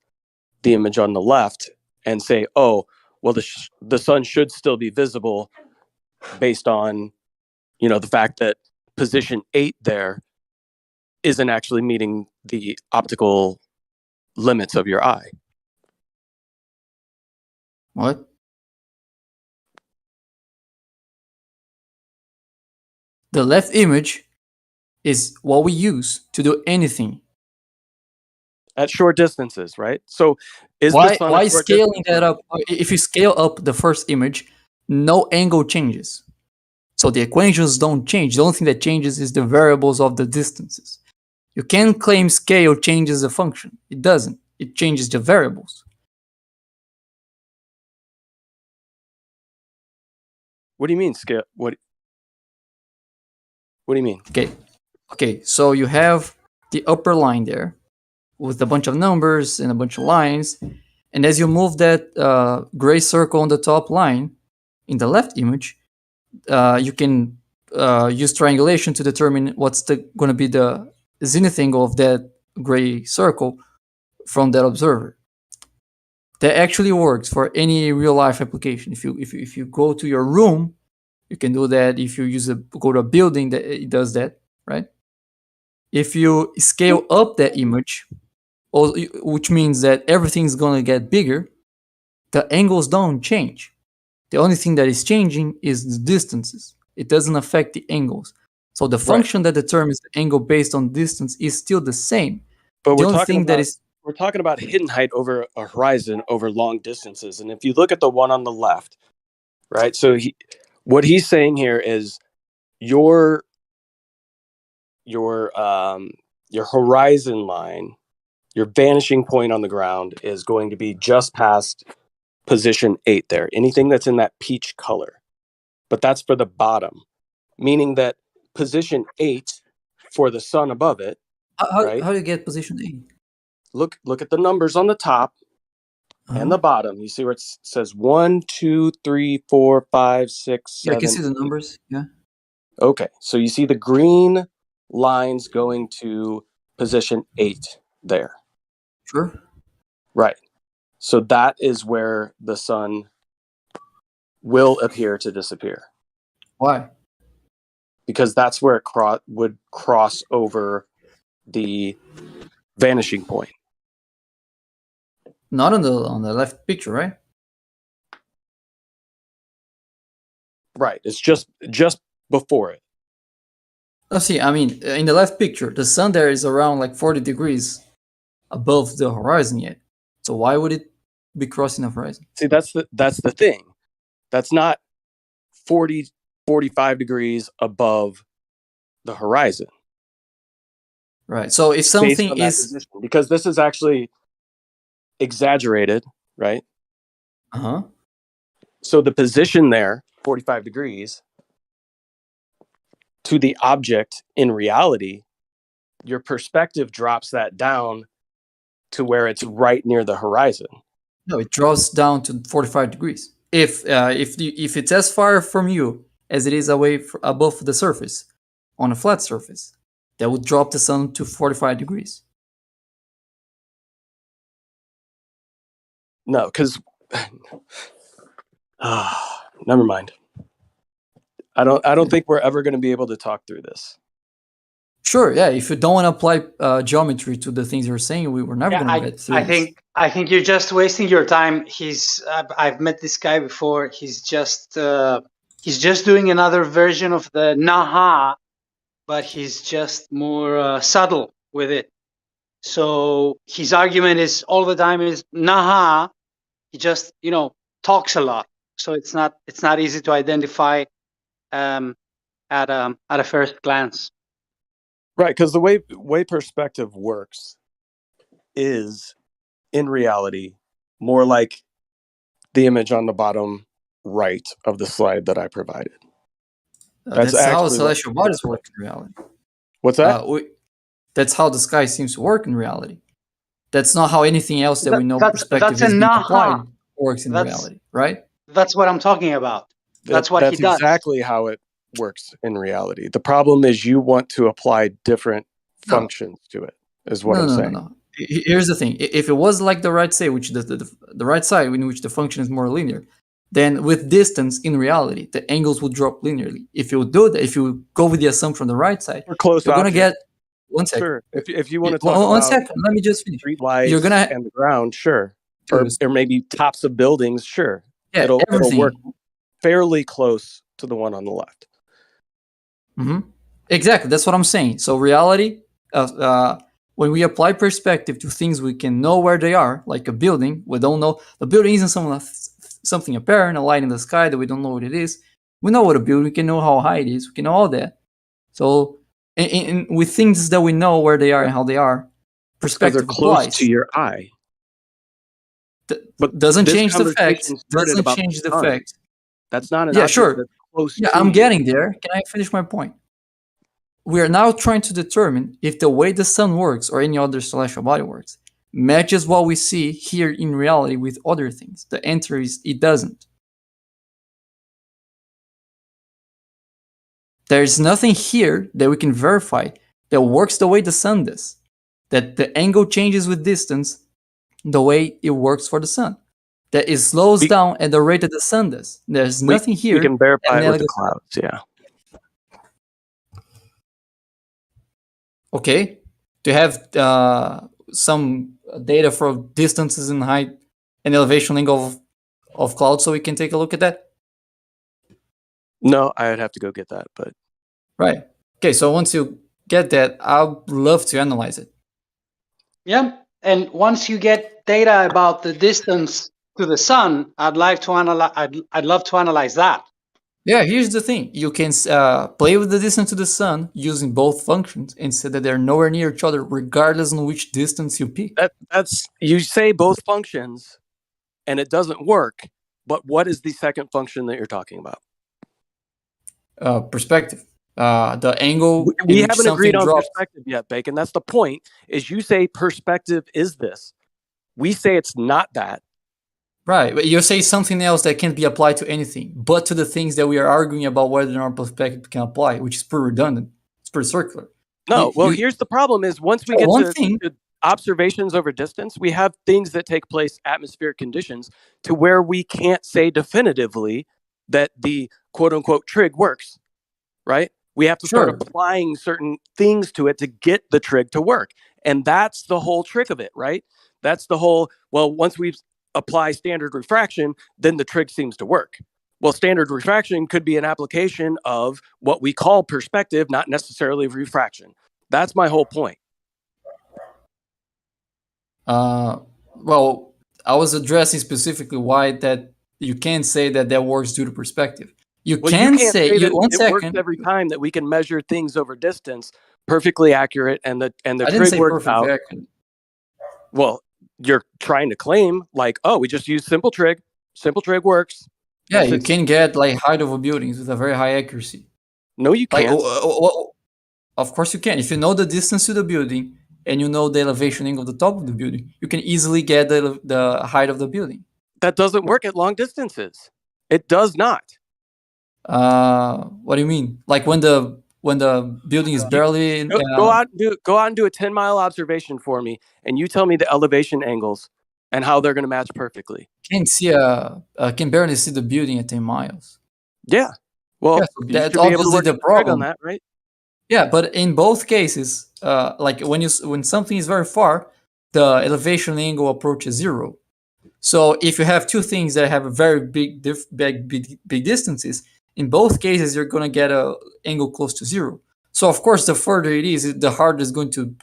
the image on the left and say, oh, well, the sun should still be visible based on, the fact that position 8 there isn't actually meeting the optical limits of your eye. What? The left image is what we use to do anything. At short distances, right? So is the sun Why a short scaling distance? that up? If you scale up the first image, no angle changes. So the equations don't change. The only thing that changes is the variables of the distances. You can't claim scale changes the function. It doesn't. It changes the variables. What do you mean scale? What do you mean? Okay, so you have the upper line there with a bunch of numbers and a bunch of lines. And as you move that gray circle on the top line in the left image, you can use triangulation to determine what's going to be the zenith angle of that gray circle from that observer. That actually works for any real life application. If you go to your room, you can do that. If you go to a building, that it does that, right? If you scale up that image, which means that everything's going to get bigger, the angles don't change. The only thing that is changing is the distances. It doesn't affect the angles. So the function that determines the angle based on distance is still the same. But the only thing that is we're talking about hidden height over a horizon over long distances. And if you look at the one on the left, right? So what he's saying here is your horizon line, your vanishing point on the ground is going to be just past position 8 there. Anything that's in that peach color. But that's for the bottom, meaning that position 8 for the sun above it. How do you get position 8? Look at the numbers on the top and the bottom. You see where it says 1, 2, 3, 4, 5, 6, 7. Yeah, I can see the numbers. Yeah. Okay, so you see the green lines going to position 8 there. Sure. Right. So that is where the sun will appear to disappear. Why? Because that's where it would cross over the vanishing point. Not on the left picture, right? Right. It's just before it. Let's see. I mean, in the left picture, the sun there is around like 40 degrees above the horizon yet. So why would it be crossing the horizon? See, that's the thing. That's not 40, 45 degrees above the horizon. Right. So if something is position, because this is actually exaggerated, right? Uh-huh. So the position there, 45 degrees, to the object in reality, your perspective drops that down to where it's right near the horizon. No, it drops down to 45 degrees. If it's as far from you as it is away above the surface on a flat surface, that would drop the sun to 45 degrees. No, because never mind. I don't think we're ever going to be able to talk through this. Sure, yeah. If you don't want to apply geometry to the things you're saying, we're never going to get through this. I think you're just wasting your time. I've met this guy before. He's just doing another version of the Naha but he's just more subtle with it. So his argument is all the time is naha. He just talks a lot, so it's not easy to identify at a first glance. Right, because the way perspective works is, in reality, more like the image on the bottom right of the slide that I provided. That's how actually what- celestial bodies work in reality. What's that? That's how the sky seems to work in reality. That's not how anything else that we know perspective That's is a being naha. applied works in reality, right? That's what I'm talking about. That's what That's he does. exactly how it works in reality. The problem is you want to apply different functions to it, is what I'm saying. No. Here's the thing. If it was like the right side, which the right side in which the function is more linear, then with distance in reality, the angles will drop linearly. If you do that, if you go with the assumption on the right side, We're close you're gonna objects. get one second. Sure. If you want to talk One about second, let me just finish. street lights You're gonna and the ground, sure. Or maybe tops of buildings, sure. Yeah, it'll everything. work fairly close to the one on the left. Exactly, that's what I'm saying. So reality, when we apply perspective to things we can know where they are, like a building, we don't know the building isn't something apparent, a light in the sky that we don't know what it is. We know what a building, we can know how high it is, we can know all that. So with things that we know where they are and how they are, perspective They're close applies. to your eye. But doesn't this change the fact. conversation started Doesn't about change the sun. fact. That's not an Yeah, object sure. that's close Yeah, to I'm you. getting there. Can I finish my point? We are now trying to determine if the way the sun works or any other celestial body works matches what we see here in reality with other things. The answer is it doesn't. There's nothing here that we can verify that works the way the sun does. That the angle changes with distance the way it works for the sun. That it slows down at the rate that the sun does. There's nothing here. We can verify that it with the analogous- clouds, yeah. Okay. Do you have some data for distances and height and elevation angle of clouds so we can take a look at that? No, I'd have to go get that, but Right. Okay, so once you get that, I'd love to analyze it. Yeah, and once you get data about the distance to the sun, I'd love to analyze that. Yeah, here's the thing. You can play with the distance to the sun using both functions and say that they're nowhere near each other regardless on which distance you pick. that's you say both functions and it doesn't work, but what is the second function that you're talking about? Perspective. The angle. We in which haven't agreed something on drops. perspective yet, Bacon. That's the point, is you say perspective is this. We say it's not that. Right, but you say something else that can't be applied to anything, but to the things that we are arguing about whether or not perspective can apply, which is pretty redundant. It's pretty circular. No, here's the problem is once we get to observations over distance, we have things that take place, atmospheric conditions, to where we can't say definitively that the quote-unquote trig works, right? We have to start applying certain things to it to get the trig to work. And that's the whole trick of it, right? That's the whole, well, once we apply standard refraction, then the trig seems to work. Well, standard refraction could be an application of what we call perspective, not necessarily refraction. That's my whole point. Well, I was addressing specifically why that you can't say that that works due to perspective. You can't say that one it works second. every time that we can measure things over distance perfectly accurate, and the I didn't trig say works perfectly out. accurate. Well, you're trying to claim like, oh, we just use simple trig. Simple trig works. Yeah, If you it's- can get like height of a buildings with a very high accuracy. No, you Like, can't. of course you can. If you know the distance to the building and you know the elevation angle of the top of the building, you can easily get the height of the building. That doesn't work at long distances. It does not. What do you mean? Like when the building is barely in, Go out and do a 10-mile observation for me, and you tell me the elevation angles and how they're going to match perfectly. can barely see the building at 10 miles. Yeah. Well, Yeah, so you that's should be able to obviously work the the trig on problem. that, right? Yeah, but in both cases, like when something is very far, the elevation angle approaches zero. So if you have two things that have a very big distances, in both cases you're gonna get a angle close to zero. So of course, the further it is, the harder it's going to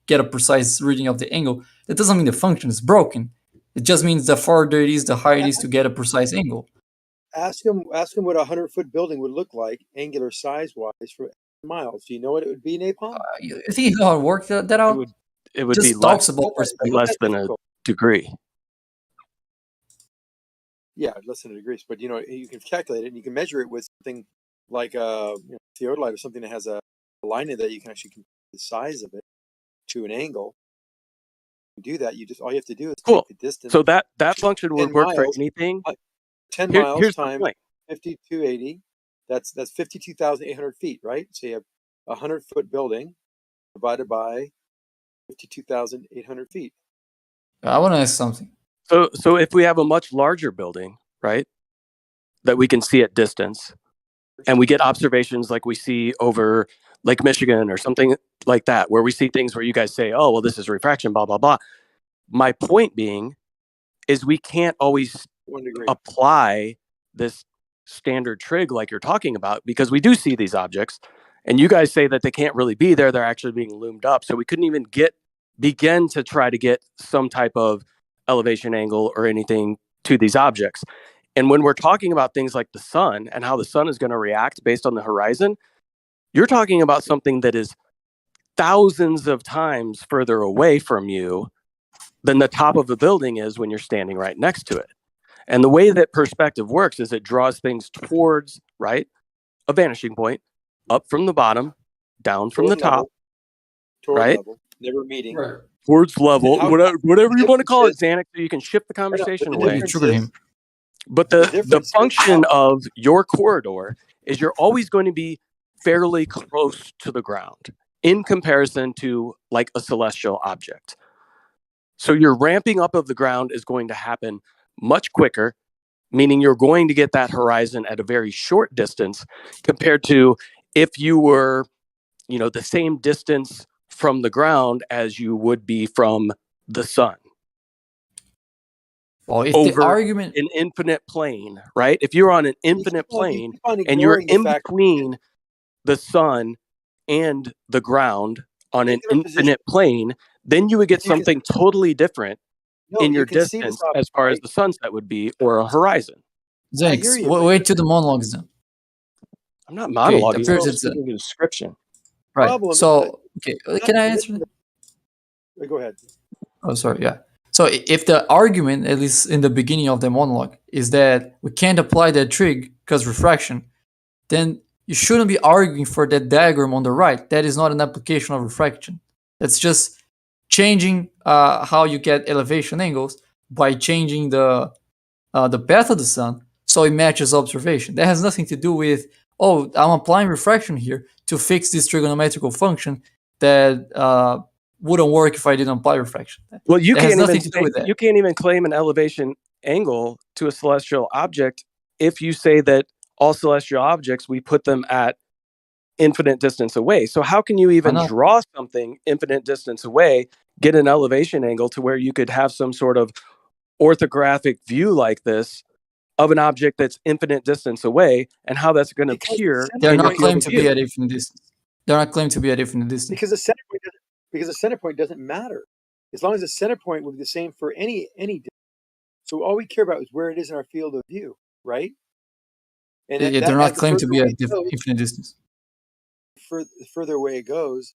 get a precise reading of the angle. That doesn't mean the function is broken. It just means the farther it is, the higher it is to get a precise angle. Ask him what a 100-foot building would look like, angular size-wise, for miles. Do you know what it would be, Napalm? You think you know how to work that out? It would Just be talks less, about perspective. less than a degree. Yeah, less than a degree. But you know, you can calculate it and you can measure it with something like a theodolite or something that has a line in that you can actually compare the size of it to an angle. You do that. All you have to do is Cool. take the distance. So that function would work for anything. 10 miles Here's the times point. 5280. That's 52,800 feet, right? So you have a 100-foot building divided by 52,800 feet. I want to ask something. So if we have a much larger building, right, that we can see at distance, and we get observations like we see over Lake Michigan or something like that, where we see things where you guys say, oh, well, this is refraction, blah, blah, blah. My point being is we can't always apply this standard trig like you're talking about, because we do see these objects, and you guys say that they can't really be there. They're actually being loomed up. So we couldn't even begin to try to get some type of elevation angle or anything to these objects. And when we're talking about things like the sun and how the sun is going to react based on the horizon, you're talking about something that is thousands of times further away from you than the top of a building is when you're standing right next to it. And the way that perspective works is it draws things towards, right, a vanishing point, up from the bottom, down from the top, right? Level, never meeting. Right. Towards level, whatever you want to call it, Zanuck, so you can shift the conversation away. But the function of your corridor is you're always going to be fairly close to the ground in comparison to like a celestial object. So your ramping up of the ground is going to happen much quicker, meaning you're going to get that horizon at a very short distance compared to if you were, the same distance from the ground as you would be from the sun. Well, if over the argument an infinite plane, right? If you're on an infinite plane and you're in between the sun and the ground on an infinite plane, then you would get something totally different in your distance as far as the sunset would be, or a horizon. Thanks. Wait to the monologues then. I'm not monologuing. Okay, I'm giving a description. Right. So, okay, can I answer? Go ahead. Oh, sorry. Yeah. So if the argument, at least in the beginning of the monologue, is that we can't apply that trig because refraction, then you shouldn't be arguing for that diagram on the right. That is not an application of refraction. That's just changing how you get elevation angles by changing the path of the sun so it matches observation. That has nothing to do with, oh, I'm applying refraction here to fix this trigonometrical function that wouldn't work if I didn't apply refraction. Well, you can't even claim an elevation angle to a celestial object if you say that all celestial objects, we put them at infinite distance away. So how can you even draw something infinite distance away, get an elevation angle to where you could have some sort of orthographic view like this of an object that's infinite distance away, and how that's going to appear? They're not claimed to be at infinite distance. They're not claimed to be at infinite distance. Because the center point doesn't matter. As long as the center point would be the same for any distance. So all we care about is where it is in our field of view, right? And they're not claimed to be at infinite distance. The further away it goes,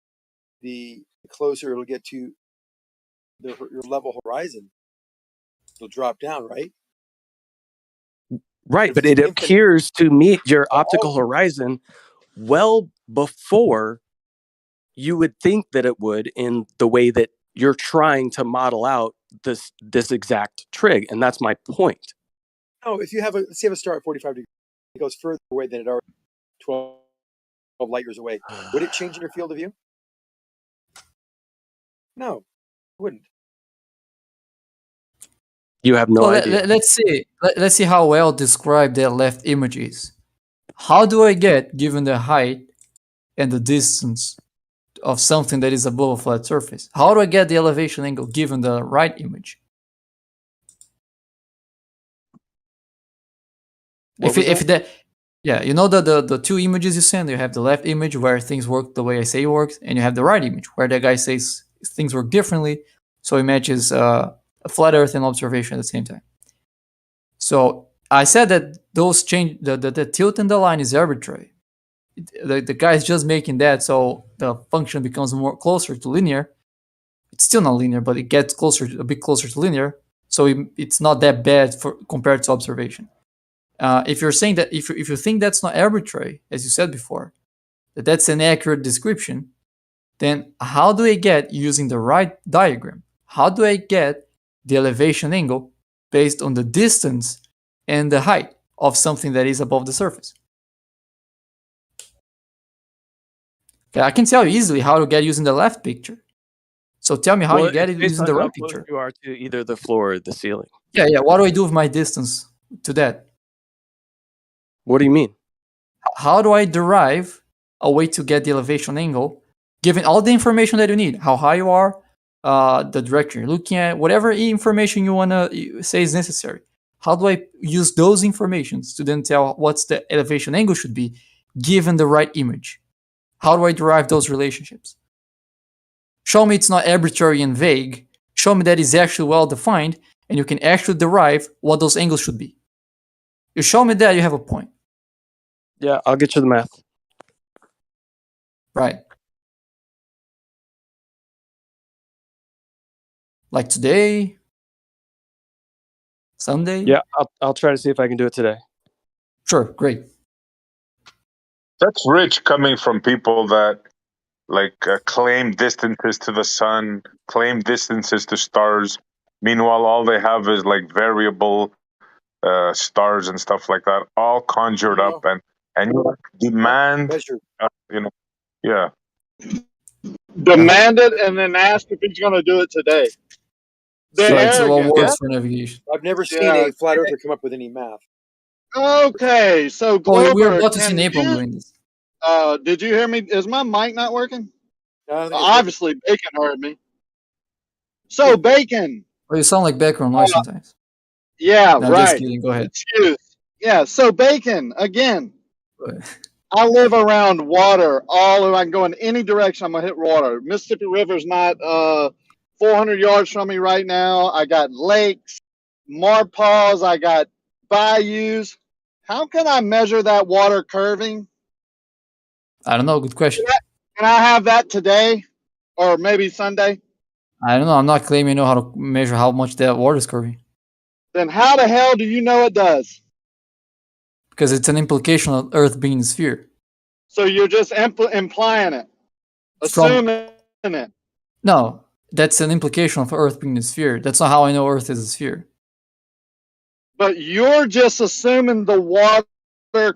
the closer it'll get to your level horizon. It'll drop down, right? Right, but it appears to meet your optical horizon well before you would think that it would, in the way that you're trying to model out this exact trig, and that's my point. No, if you have let's say you have a star at 45 degrees, it goes further away than it already 12 light years away. Would it change in your field of view? No, it wouldn't. You have no idea. Let's see how well described that left image is. How do I get, given the height and the distance of something that is above a flat surface, how do I get the elevation angle given the right image? Yeah, you know the two images you send. You have the left image where things work the way I say it works, and you have the right image where the guy says things work differently. So it matches a flat Earth and observation at the same time. So I said that those change the tilt in the line is arbitrary. The guy is just making that so the function becomes more closer to linear. It's still not linear, but it gets a bit closer to linear. So it's not that bad compared to observation. If you're saying that, if you think that's not arbitrary, as you said before, that's an accurate description, then how do I get, using the right diagram, how do I get the elevation angle based on the distance and the height of something that is above the surface? Okay, I can tell you easily how to get using the left picture. So tell me how you get it using the right picture. You are to either the floor or the ceiling. Yeah. What do I do with my distance to that? What do you mean? How do I derive a way to get the elevation angle, given all the information that you need, how high you are, the direction you're looking at, whatever information you want to say is necessary? How do I use those informations to then tell what's the elevation angle should be, given the right image? How do I derive those relationships? Show me it's not arbitrary and vague. Show me that it's actually well defined, and you can actually derive what those angles should be. You show me that, you have a point. Yeah, I'll get you the math. Right. Like today? Sunday? Yeah, I'll try to see if I can do it today. Sure, great. That's rich coming from people that claim distances to the sun, claim distances to stars. Meanwhile, all they have is variable stars and stuff like that, all conjured up, and you demand, yeah. Demand it and then ask if he's going to do it today. So it's a lot arrogant. worse for navigation. I've never seen a flat earther come up with any math. Okay, so Oh, Glover, we're about to see can Napalm you- doing this. did you hear me? Is my mic not working? No, I think it's Obviously, Bacon heard me. So, Bacon. Oh, you sound like background noise sometimes. Yeah, No, right. just kidding. Go ahead. Excuse. Yeah, so Bacon, again. I live around water. I can go in any direction, I'm going to hit water. Mississippi River's not 400 yards from me right now. I got lakes, marpaws, I got bayous. How can I measure that water curving? I don't know. Good question. Can I have that today or maybe Sunday? I don't know. I'm not claiming I know how to measure how much that water is curving, Then how the hell do you know it does? because it's an implication of Earth being a sphere. So you're just implying it, assuming it. No, that's an implication of Earth being a sphere. That's not how I know Earth is a sphere. But you're just assuming the water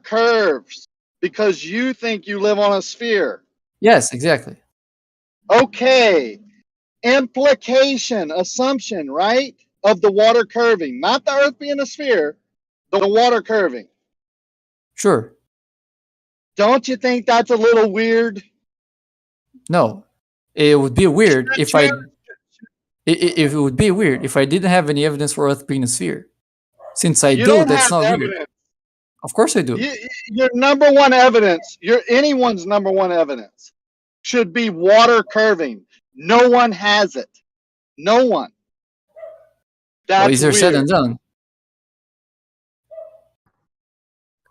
curves because you think you live on a sphere. Yes, exactly. Okay. Implication, assumption, right? Of the water curving. Not the Earth being a sphere, the water curving. Sure. Don't you think that's a little weird? No, it would be weird if I. It would be weird if I didn't have any evidence for Earth being a sphere. Since I You do, don't that's have not evidence. weird. Of course I do. Your number one evidence, anyone's number one evidence, should be water curving. No one has it. No one. That's Well, easier said than weird. done.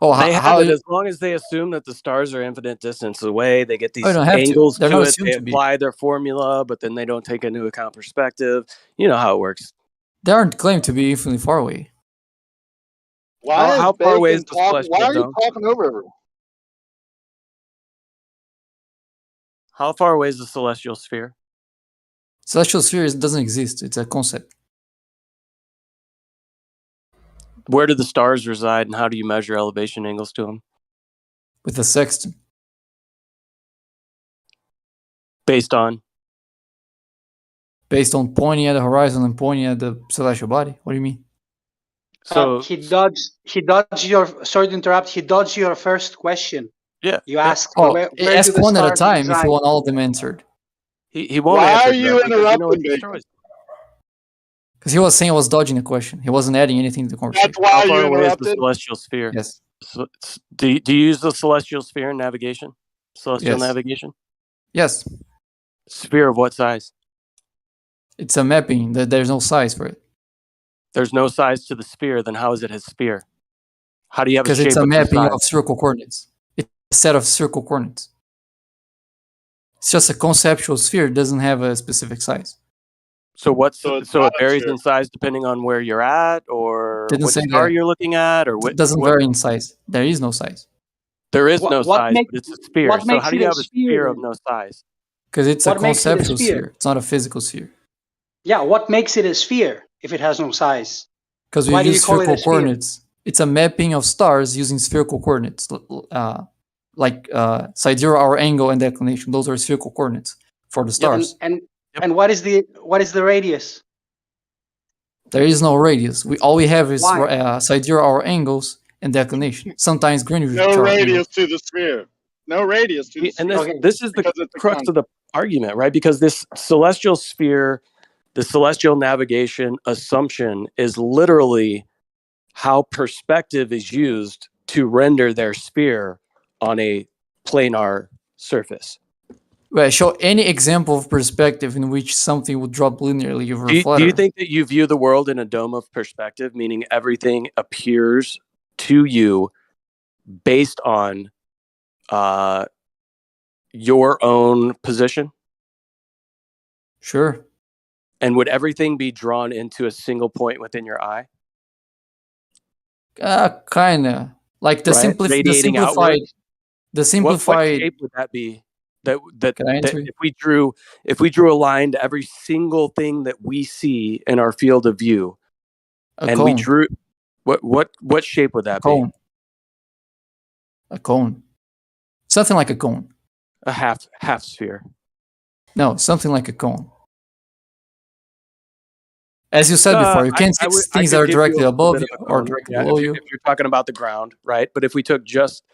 Oh, They how have it as long as they assume that the stars are infinite distance away. They get these don't have to. angles They're to not it. assumed They to be. apply their formula, but then they don't take into account perspective. You know how it works. They aren't claimed to be infinitely far away. Why How is far away is Bacon the talking? Why are celestial you dome? talking over everyone? How far away is the celestial sphere? Celestial sphere doesn't exist. It's a concept. Where do the stars reside, and how do you measure elevation angles to them? With a sextant. Based on? Based on pointing at the horizon and pointing at the celestial body. What do you mean? So he dodged your, sorry to interrupt, he dodged your first question. Yeah. You asked Oh, where ask do the one at a stars time if reside? you want all of them answered. He won't Why answer are you that because, interrupting he me? destroys. Because he was saying I was dodging the question. He wasn't adding anything to the conversation. That's why How far you away is the interrupted? celestial sphere? Yes. So, do you use the celestial sphere in navigation? Celestial Yes. navigation? Yes. Sphere of what size? It's a mapping. There's no size for it. There's no size to the sphere, then how is it a sphere? How do you have a Because shape it's a with no mapping size? of spherical coordinates. It's a set of spherical coordinates. It's just a conceptual sphere. It doesn't have a specific size. So So it's so not it a varies sphere. in size depending on where you're at, or Didn't what say star that. you're looking at, or It doesn't what vary in size. There is no size. there is no What size, makes but it's a sphere. what So how makes do it you a have a sphere sphere of then? no size? Because it's a What makes it a conceptual sphere? sphere. It's not a physical sphere. Yeah, what makes it a sphere if it has no size? Because we Why do you use call it spherical a sphere? coordinates. It's a mapping of stars using spherical coordinates, like sidereal, hour angle, and declination. Those are spherical coordinates for the And stars. and what is the radius? There is no radius. All we have is Why? sidereal, hour angles, and declination. Sometimes Greenwich No chart radius angles. to the sphere. No radius to the And sphere. this is the Because it's a crux of the argument, right? Because this celestial sphere, the celestial navigation assumption is literally how perspective is used to render their sphere on a planar surface. Right. Show any example of perspective in which something would drop linearly over a Do flat you Earth. think that you view the world in a dome of perspective, meaning everything appears to you based on your own position? Sure. And would everything be drawn into a single point within your eye? Kinda. Like the Right? Radiating simplified. outwards? The What simplified. shape would that be? That Can I answer you? if we drew a line to every single thing that we see in our field of view, A and we cone. drew what shape would that be? Cone. A cone. Something like a cone. A half sphere. No, something like a cone. As you said before, you can't see things that are directly above you or directly below you. If you're talking about the ground, right? But if we took just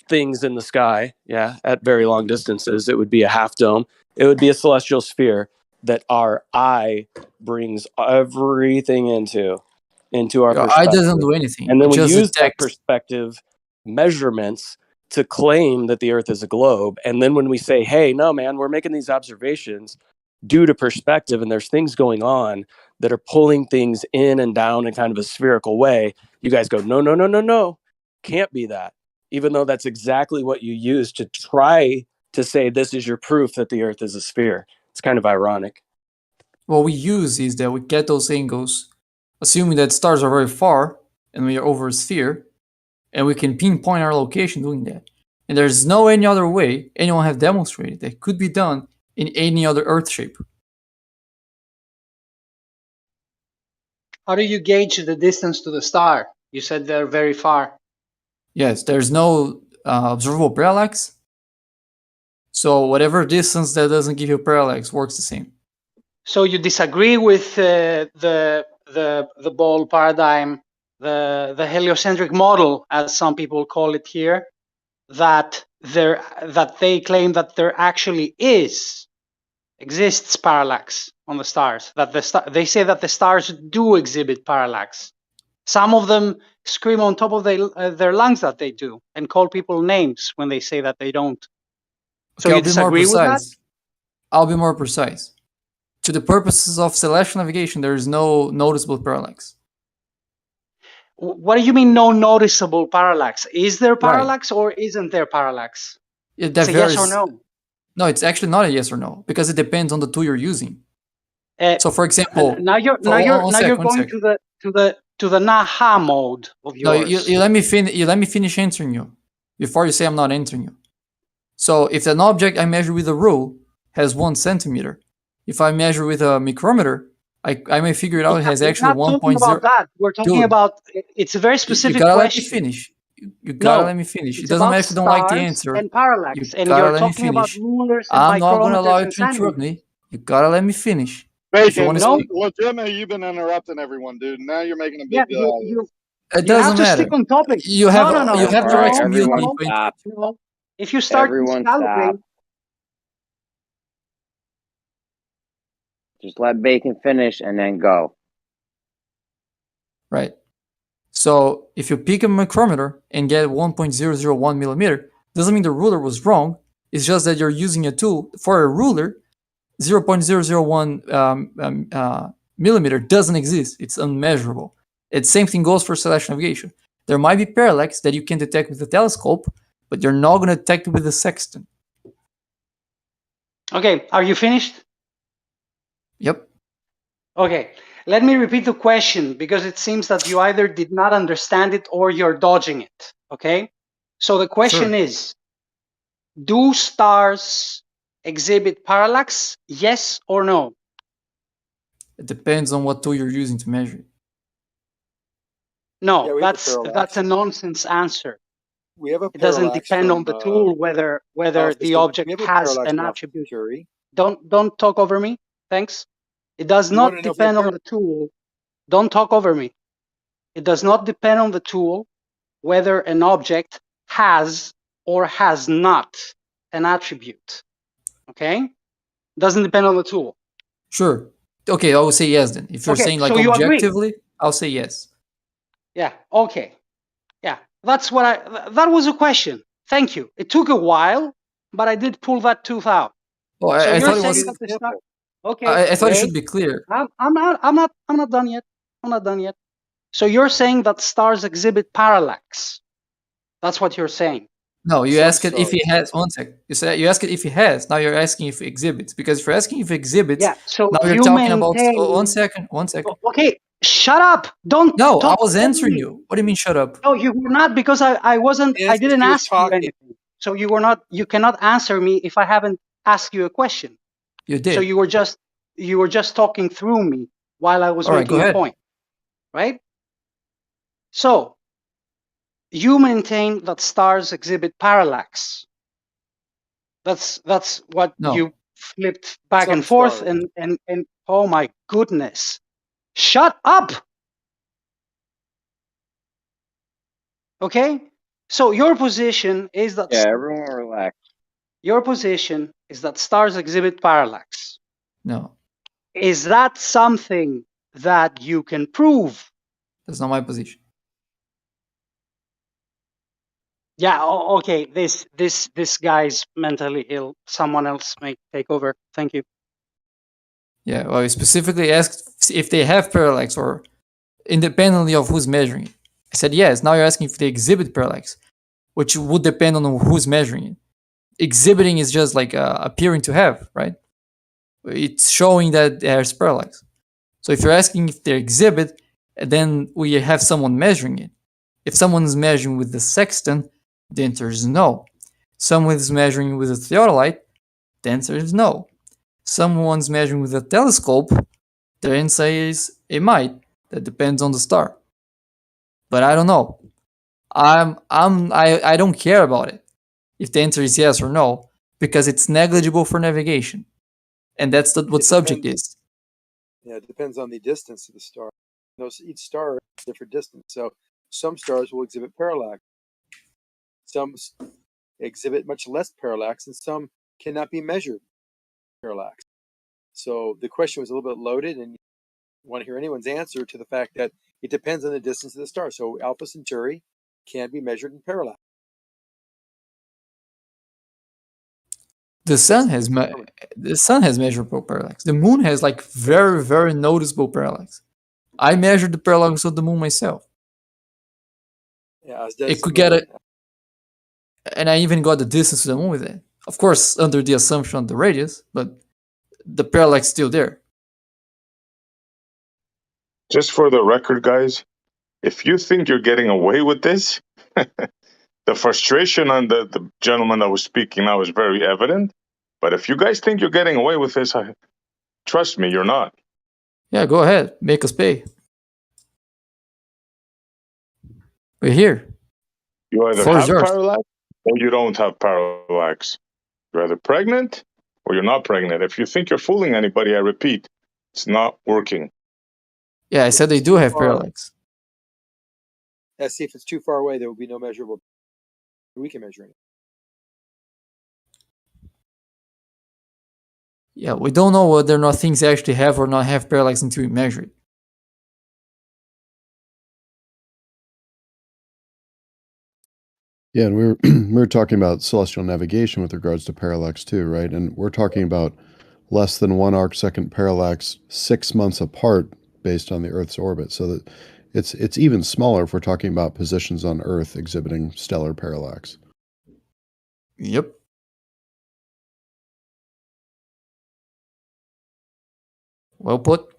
things in the sky, at very long distances, it would be a half dome. It would be a celestial sphere that our eye brings everything into our Your perspective. eye doesn't do anything. And then It we just use that detects. perspective measurements to claim that the Earth is a globe. And then when we say, hey, no, man, we're making these observations due to perspective, and there's things going on that are pulling things in and down in kind of a spherical way, you guys go, no, can't be that. Even though that's exactly what you use to try to say this is your proof that the Earth is a sphere. It's kind of ironic. What we use is that we get those angles, assuming that stars are very far and we are over a sphere, and we can pinpoint our location doing that. And there's no any other way anyone have demonstrated that could be done in any other Earth shape. How do you gauge the distance to the star? You said they're very far. Yes, there's no observable parallax. So whatever distance that doesn't give you parallax works the same. So you disagree with the ball paradigm, the heliocentric model, as some people call it here, that they claim that there actually exists parallax on the stars. That they say that the stars do exhibit parallax. Some of them scream on top of their lungs that they do, and call people names when they say that they don't. So Okay, you disagree with that? I'll be more precise. To the purposes of celestial navigation, there is no noticeable parallax. What do you mean no noticeable parallax? Is there Right. parallax or isn't there parallax? That It's a yes or varies. no. No, it's actually not a yes or no because it depends on the tool you're using. So, for example, now you're going to the Naha mode of No, yours. you let me finish answering you before you say I'm not answering you. So, if an object I measure with a rule has 1 centimeter, if I measure with a micrometer, I may figure it out it has actually We're not 1.0. talking about that. We're talking Dude, about it's a very you specific gotta question. let me finish. You gotta No, let me finish. It it's doesn't about matter if you don't like the stars answer. and parallax, You and gotta you're let me talking about finish. rulers and I'm not gonna allow micrometers you and to interrupt centimeters. me. You gotta let me finish. If you Bacon, want No. well, Jimmy, you've been interrupting everyone, dude. Now you're making a Yeah, big deal out of this. it you have doesn't to matter. stick on topic. You have No. you have the right to mute Everyone me. But stop. No. If you start Everyone stop. miscalibrating, Just let Bacon finish and then go. Right. So if you pick a micrometer and get 1.001 millimeter, doesn't mean the ruler was wrong. It's just that you're using a tool for a ruler. 0.001 millimeter doesn't exist. It's unmeasurable. The same thing goes for celestial navigation. There might be parallax that you can detect with the telescope, but you're not going to detect it with the sextant. Okay, are you finished? Yep. Okay, let me repeat the question because it seems that you either did not understand it or you're dodging it. Okay, so the question is, do stars exhibit parallax? Yes or no? It depends on what tool you're using to measure it. No, we have a parallax. that's a nonsense answer. We have a It doesn't parallax depend on from the tool whether Alpha the Centauri. object We have a has parallax an from Alpha attribute. Centauri. Don't talk over me. Thanks. It does You want not to know if we have depend on the tool. Don't talk over me. It does not depend on the tool whether an object has or has not an attribute. Okay? Doesn't depend on the tool. Sure. Okay, I will say yes then. If you're Okay, saying like so you agree? objectively, I'll say yes. Yeah, okay. Yeah, that was a question. Thank you. It took a while, but I did pull that tooth out. Oh, So I you're thought it saying was. that the star. Okay, I thought it wait. should be clear. I'm not done yet. I'm not done yet. So you're saying that stars exhibit parallax. That's what you're saying. No, you Some ask it if stars. it has. One sec. You ask it if it has. Now you're asking if it exhibits. Because if you're asking if it exhibits, Yeah. So now you're you talking about. maintain. Oh, 1 second. 1 second. Okay, shut up. Don't. No, I talk was over answering me. you. What do you mean, shut up? No, you were not because I wasn't. I didn't ask you anything. So you were not. You cannot answer me if I haven't asked you a question. You did. So you were just talking through me while I was All right, go making a ahead. point, right? So you maintain that stars exhibit parallax. That's what No. you flipped back Some and forth stars. and oh my goodness. Shut up. Okay? So your position is that everyone relax. your position is that stars exhibit parallax. No, Is that something that you can prove? that's not my position. Yeah, okay. This guy's mentally ill. Someone else may take over. Thank you. Yeah, well, I specifically asked if they have parallax or independently of who's measuring it. I said yes. Now you're asking if they exhibit parallax, which would depend on who's measuring it. Exhibiting is just like appearing to have, right? It's showing that there's parallax. So if you're asking if they exhibit, then we have someone measuring it. If someone's measuring with the sextant, the answer is no. Someone is measuring with a theodolite, the answer is no. Someone's measuring with a telescope, the answer is it might. That depends on the star. But I don't know. I don't care about it if the answer is yes or no, because it's negligible for navigation. And that's what subject is. Yeah, it depends on the distance of the star. Each star has a different distance. So some stars will exhibit parallax. Some exhibit much less parallax, and some cannot be measured parallax. So the question was a little bit loaded, and you want to hear anyone's answer to the fact that it depends on the distance of the star. So Alpha Centauri can be measured in parallax. The sun has measurable parallax. The moon has like very, very noticeable parallax. I measured the parallax of the moon myself. Yeah, It could get it, and I even got the distance to the moon with it. Of course, under the assumption of the radius, but the parallax is still there. Just for the record, guys, if you think you're getting away with this, the frustration on the gentleman that was speaking now is very evident. But if you guys think you're getting away with this, trust me, you're not. Yeah, go ahead. Make us pay. We're here. You either Floor is have yours. parallax or you don't have parallax. You're either pregnant or you're not pregnant. If you think you're fooling anybody, I repeat, it's not working. Yeah, I said they do have parallax. Yeah, see, if it's too far away, there will be no measurable. We can measure it. Yeah, we don't know whether or not things actually have or not have parallax until we measure it. Yeah, and we were talking about celestial navigation with regards to parallax too, right? And we're talking about less than 1 arcsecond parallax 6 months apart based on the Earth's orbit. So that it's even smaller if we're talking about positions on Earth exhibiting stellar parallax. Yep. Well put.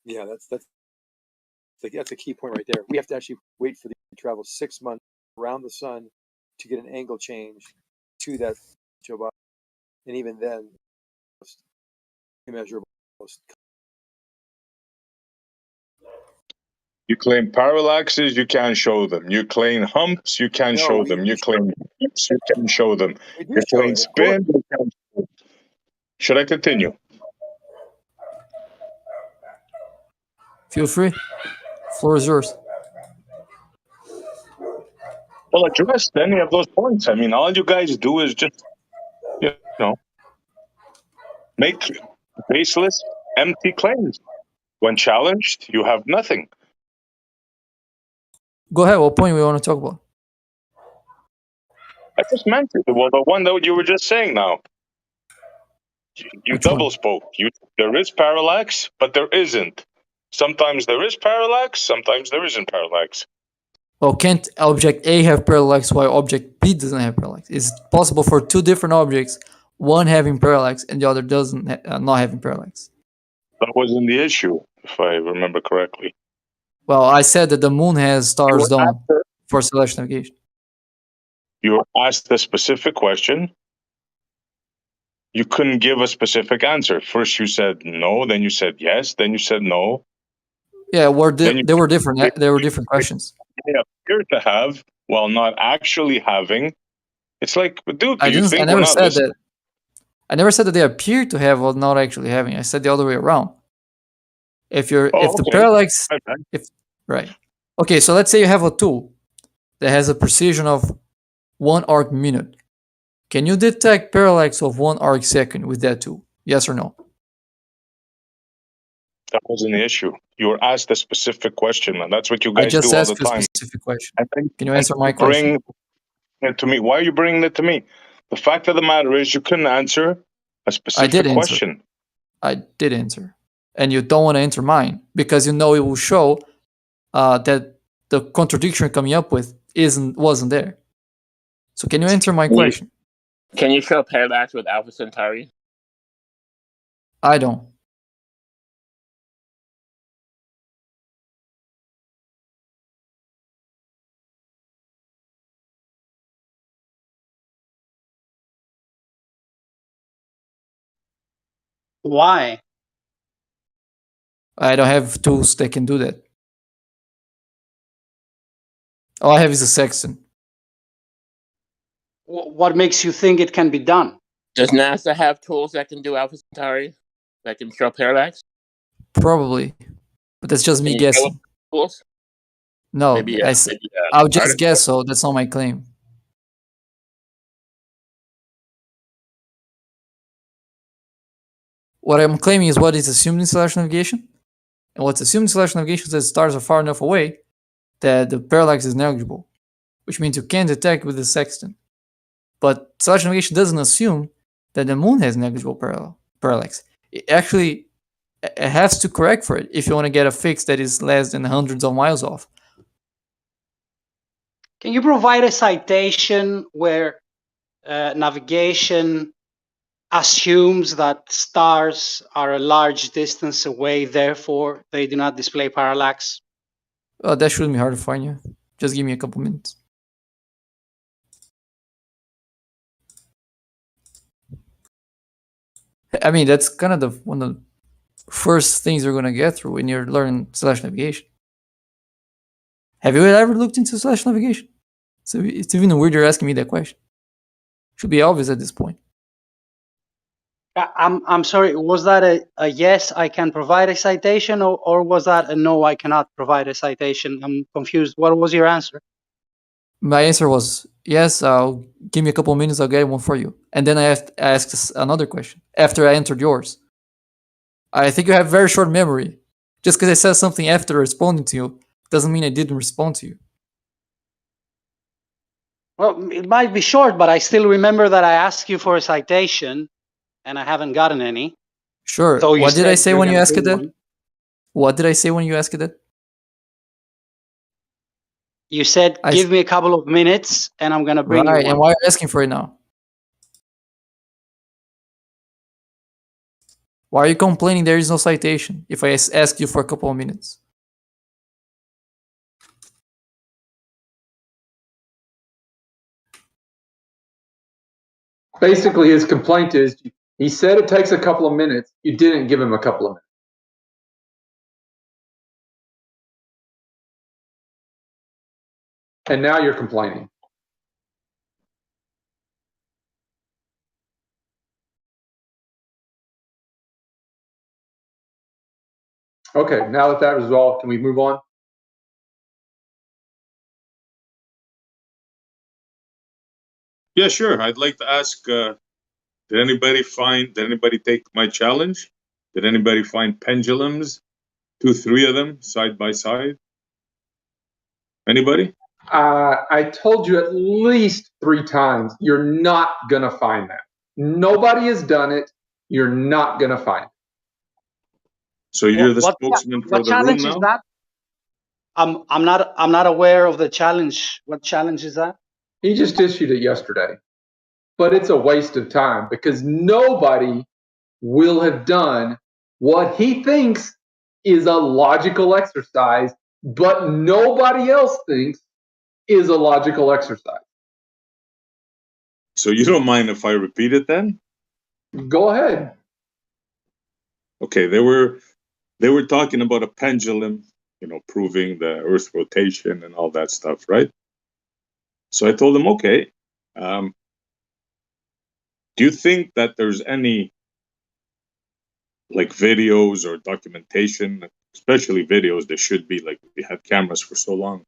Yeah, that's a key point right there. We have to actually wait for the travel 6 months around the sun to get an angle change to that Joe Biden, and even then, most immeasurable. You claim parallaxes, you can't show them. You claim humps, you can't No, show them. You claim dips, you can show them. we do You show claim it, of course. spin, you can show them. Should I continue? Feel free. Floor is yours. Well, address any of those points. I mean, all you guys do is just, you know, make baseless, empty claims. When challenged, you have nothing. Go ahead. What point we want to talk about? I just mentioned well, the one that you were just saying now. You Which double one? spoke. There is parallax, but there isn't. Sometimes there is parallax, sometimes there isn't parallax. Well, can't object A have parallax while object B doesn't have parallax? It's possible for two different objects, one having parallax and the other doesn't not having parallax. That wasn't the issue, if I remember correctly. Well, I said that the moon has stars down for celestial navigation. You were asked a specific question. You couldn't give a specific answer. First you said no, then you said yes, then you said no. Yeah, they were different. They were different questions. They appear to have while not actually having. It's like, dude, do you think I we're never not said listening? that. I never said that they appear to have while not actually having. I said the other way around. If the okay. parallax, Okay. right? Okay, so let's say you have a tool that has a precision of 1 arc minute. Can you detect parallax of 1 arc second with that tool? Yes or no? That wasn't the issue. You were asked a specific question, and that's what you guys I just do all the asked you a time. specific question. And then, Can you answer my bring question? it to me. Why are you bringing it to me? The fact of the matter is, you couldn't answer a I specific did answer. question. I did answer. And you don't want to answer mine because you know it will show that the contradiction coming up with wasn't there. So can you answer my question? Can you show parallax with Alpha Centauri? I don't. Why? I don't have tools that can do that. All I have is a sextant. What makes you think it can be done? Does NASA have tools that can do Alpha Centauri? That can show parallax? Probably. But that's just me Can you show guessing. tools? No, Maybe, I'll just article? guess, so that's not my claim. What I'm claiming is what is assumed in celestial navigation. And what's assumed in celestial navigation is that stars are far enough away that the parallax is negligible, which means you can detect with the sextant. But celestial navigation doesn't assume that the moon has negligible parallax. It actually has to correct for it if you want to get a fix that is less than hundreds of miles off. Can you provide a citation where navigation assumes that stars are a large distance away, therefore they do not display parallax? That shouldn't be hard to find you. Just give me a couple minutes. I mean, that's kind of one of the first things you're going to get through when you're learning celestial navigation. Have you ever looked into celestial navigation? So it's even weird you're asking me that question. Should be obvious at this point. I'm sorry, was that a yes, I can provide a citation, or was that a no, I cannot provide a citation? I'm confused. What was your answer? My answer was yes, give me a couple minutes, I'll get one for you. And then I asked another question after I answered yours. I think you have very short memory. Just because I said something after responding to you doesn't mean I didn't respond to you. Well, it might be short, but I still remember that I asked you for a citation, and I haven't gotten any. Sure. So you What did I said say you're when you gonna asked bring that? one. What did I say when you asked that? You said, I give me a couple of minutes, and I'm gonna bring you Right. one. And why are you asking for it now? Why are you complaining there is no citation if I asked you for a couple of minutes? Basically, his complaint is he said it takes a couple of minutes. You didn't give him a couple of minutes. And now you're complaining. Okay, now that resolved, can we move on? Yeah, sure. I'd like to ask, did anybody take my challenge? Did anybody find pendulums, 2, 3 of them side by side? Anybody? I told you at least 3 times, you're not going to find that. Nobody has done it. You're not going to find it. So you're the spokesman for What the room challenge is now? that? I'm not aware of the challenge. What challenge is that? He just issued it yesterday. But it's a waste of time because nobody will have done what he thinks is a logical exercise, but nobody else thinks is a logical exercise. So you don't mind if I repeat it then? Go ahead. Okay, they were talking about a pendulum, proving the Earth's rotation and all that stuff, right? So I told them, okay, do you think that there's any like videos or documentation, especially videos, there should be, like we had cameras for so long,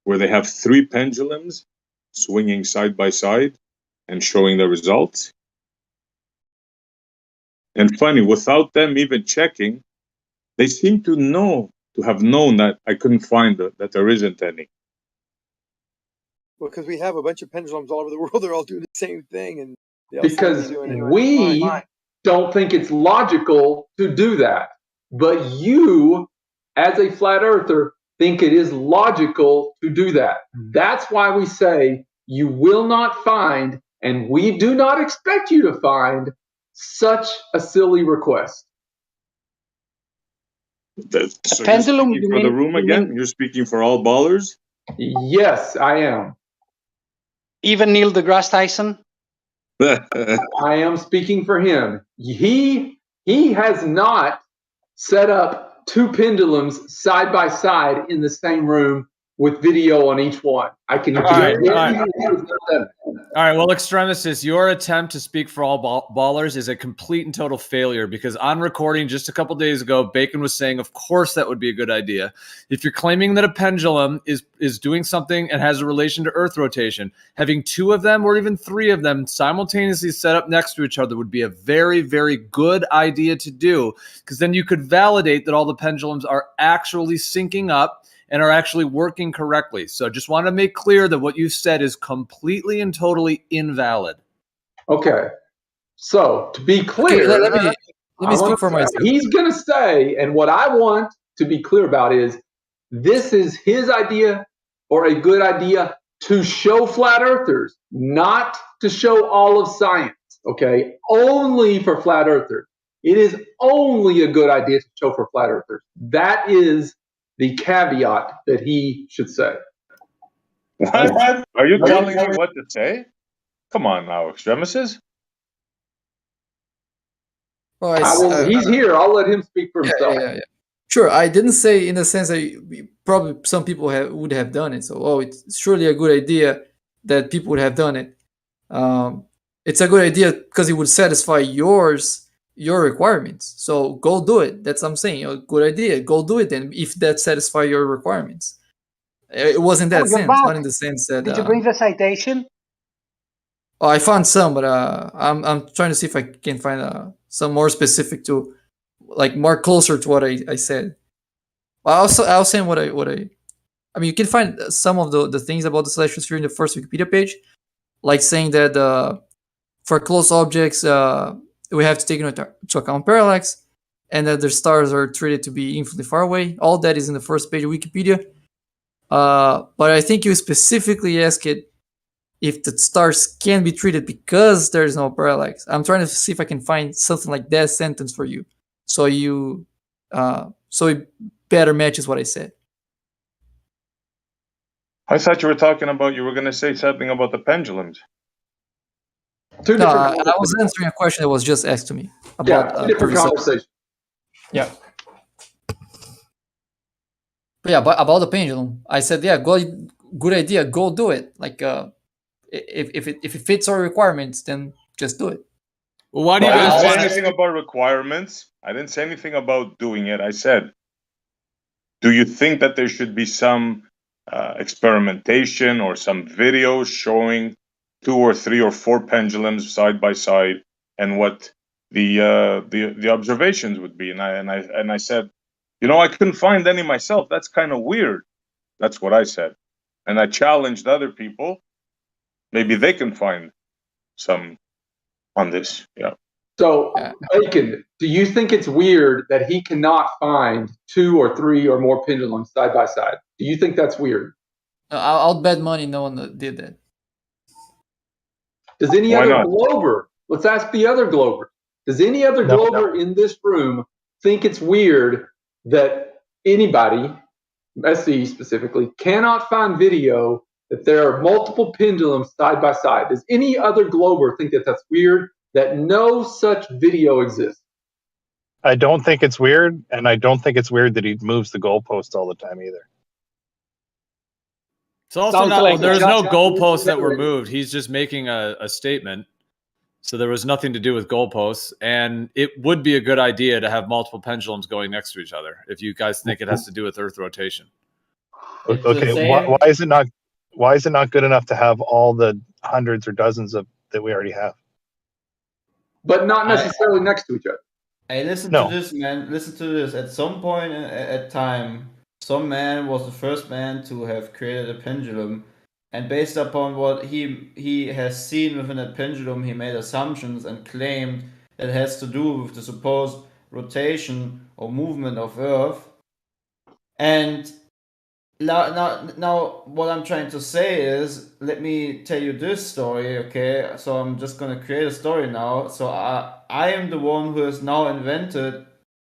where they have 3 pendulums swinging side by side and showing the results? And funny, without them even checking, they seem to have known that I couldn't find that there isn't any. Well, because we have a bunch of pendulums all over the world. They're all doing the same thing, and they all seem to Because be doing it we fine. don't think it's logical to do that. But you, as a flat earther, think it is logical to do that. That's why we say you will not find, and we do not expect you to find, such a silly request. So pendulum, you're speaking you for the mean- room you again? mean- You're speaking for all ballers? Yes, I am. Even Neil deGrasse Tyson? I am speaking for him. He has not set up 2 pendulums side by side in the same room with video on each one. I can guarantee you he has not done it. All right, well, Extremistus, your attempt to speak for all ballers is a complete and total failure because on recording just a couple days ago, Bacon was saying, of course, that would be a good idea. If you're claiming that a pendulum is doing something and has a relation to Earth rotation, having 2 of them or even 3 of them simultaneously set up next to each other would be a very, very good idea to do because then you could validate that all the pendulums are actually syncing up and are actually working correctly. So just want to make clear that what you said is completely and totally invalid. Okay. So to be clear, Okay, let me speak for myself. He's going to say, and what I want to be clear about is this is his idea or a good idea to show flat earthers, not to show all of science. Okay. Only for flat earthers. It is only a good idea to show for flat earthers. That is the caveat that he should say. What? Are you telling me what to say? Come on now, Extremistus. Well, He's here. I'll let him speak for himself. Yeah. Sure, I didn't say in the sense that probably some people would have done it. So, it's surely a good idea that people would have done it. It's a good idea because it would satisfy your requirements. So go do it. That's what I'm saying. Good idea. Go do it then if that satisfies your requirements. It wasn't that you're sense, back. not in the sense that. Did you bring the citation? Oh, I found some, but I'm trying to see if I can find some more specific to, like, more closer to what I said. I'll send what I I mean, you can find some of the things about the celestial sphere in the first Wikipedia page, like saying that for close objects, we have to take into account parallax, and that the stars are treated to be infinitely far away. All that is in the first page of Wikipedia. But I think you specifically asked it if the stars can be treated because there's no parallax. I'm trying to see if I can find something like that sentence for you, so it better matches what I said. I thought you were talking about, you were going to say something about the pendulums. No, I was answering a question that was just asked to me about two different conversations. Yeah. But yeah, but about the pendulum, I said, yeah, good idea, go do it. Like, if it fits our requirements, then just do it. Well, why do you I guys didn't want say anything about requirements. I didn't say anything about doing it. I said, do you think that there should be some experimentation or some videos showing 2 or 3 or 4 pendulums side by side and what the observations would be? And I said, I couldn't find any myself. That's kind of weird. That's what I said. And I challenged other people. Maybe they can find some on this. Yeah. So, Bacon, do you think it's weird that he cannot find 2 or 3 or more pendulums side by side? Do you think that's weird? I'll bet money no one did that. Does any other Glober, let's ask the other Glober, does any other Glober in this room think it's weird that anybody, SE specifically, cannot find video that there are multiple pendulums side by side? Does any other Glober think that that's weird, that no such video exists? I don't think it's weird, and I don't think it's weird that he moves the goalpost all the time either. It's also not. There's no goalposts that were moved. He's just making a statement. So there was nothing to do with goalposts, and it would be a good idea to have multiple pendulums going next to each other if you guys think it has to do with Earth rotation. Okay, why is it not? Why is it not good enough to have all the hundreds or dozens of that we already have? But not necessarily next to each other. Hey, listen to this, man. Listen to this. At some point at time, some man was the first man to have created a pendulum, and based upon what he has seen within that pendulum, he made assumptions and claimed it has to do with the supposed rotation or movement of Earth. And now what I'm trying to say is, let me tell you this story, okay? So I'm just gonna create a story now. So I am the one who has now invented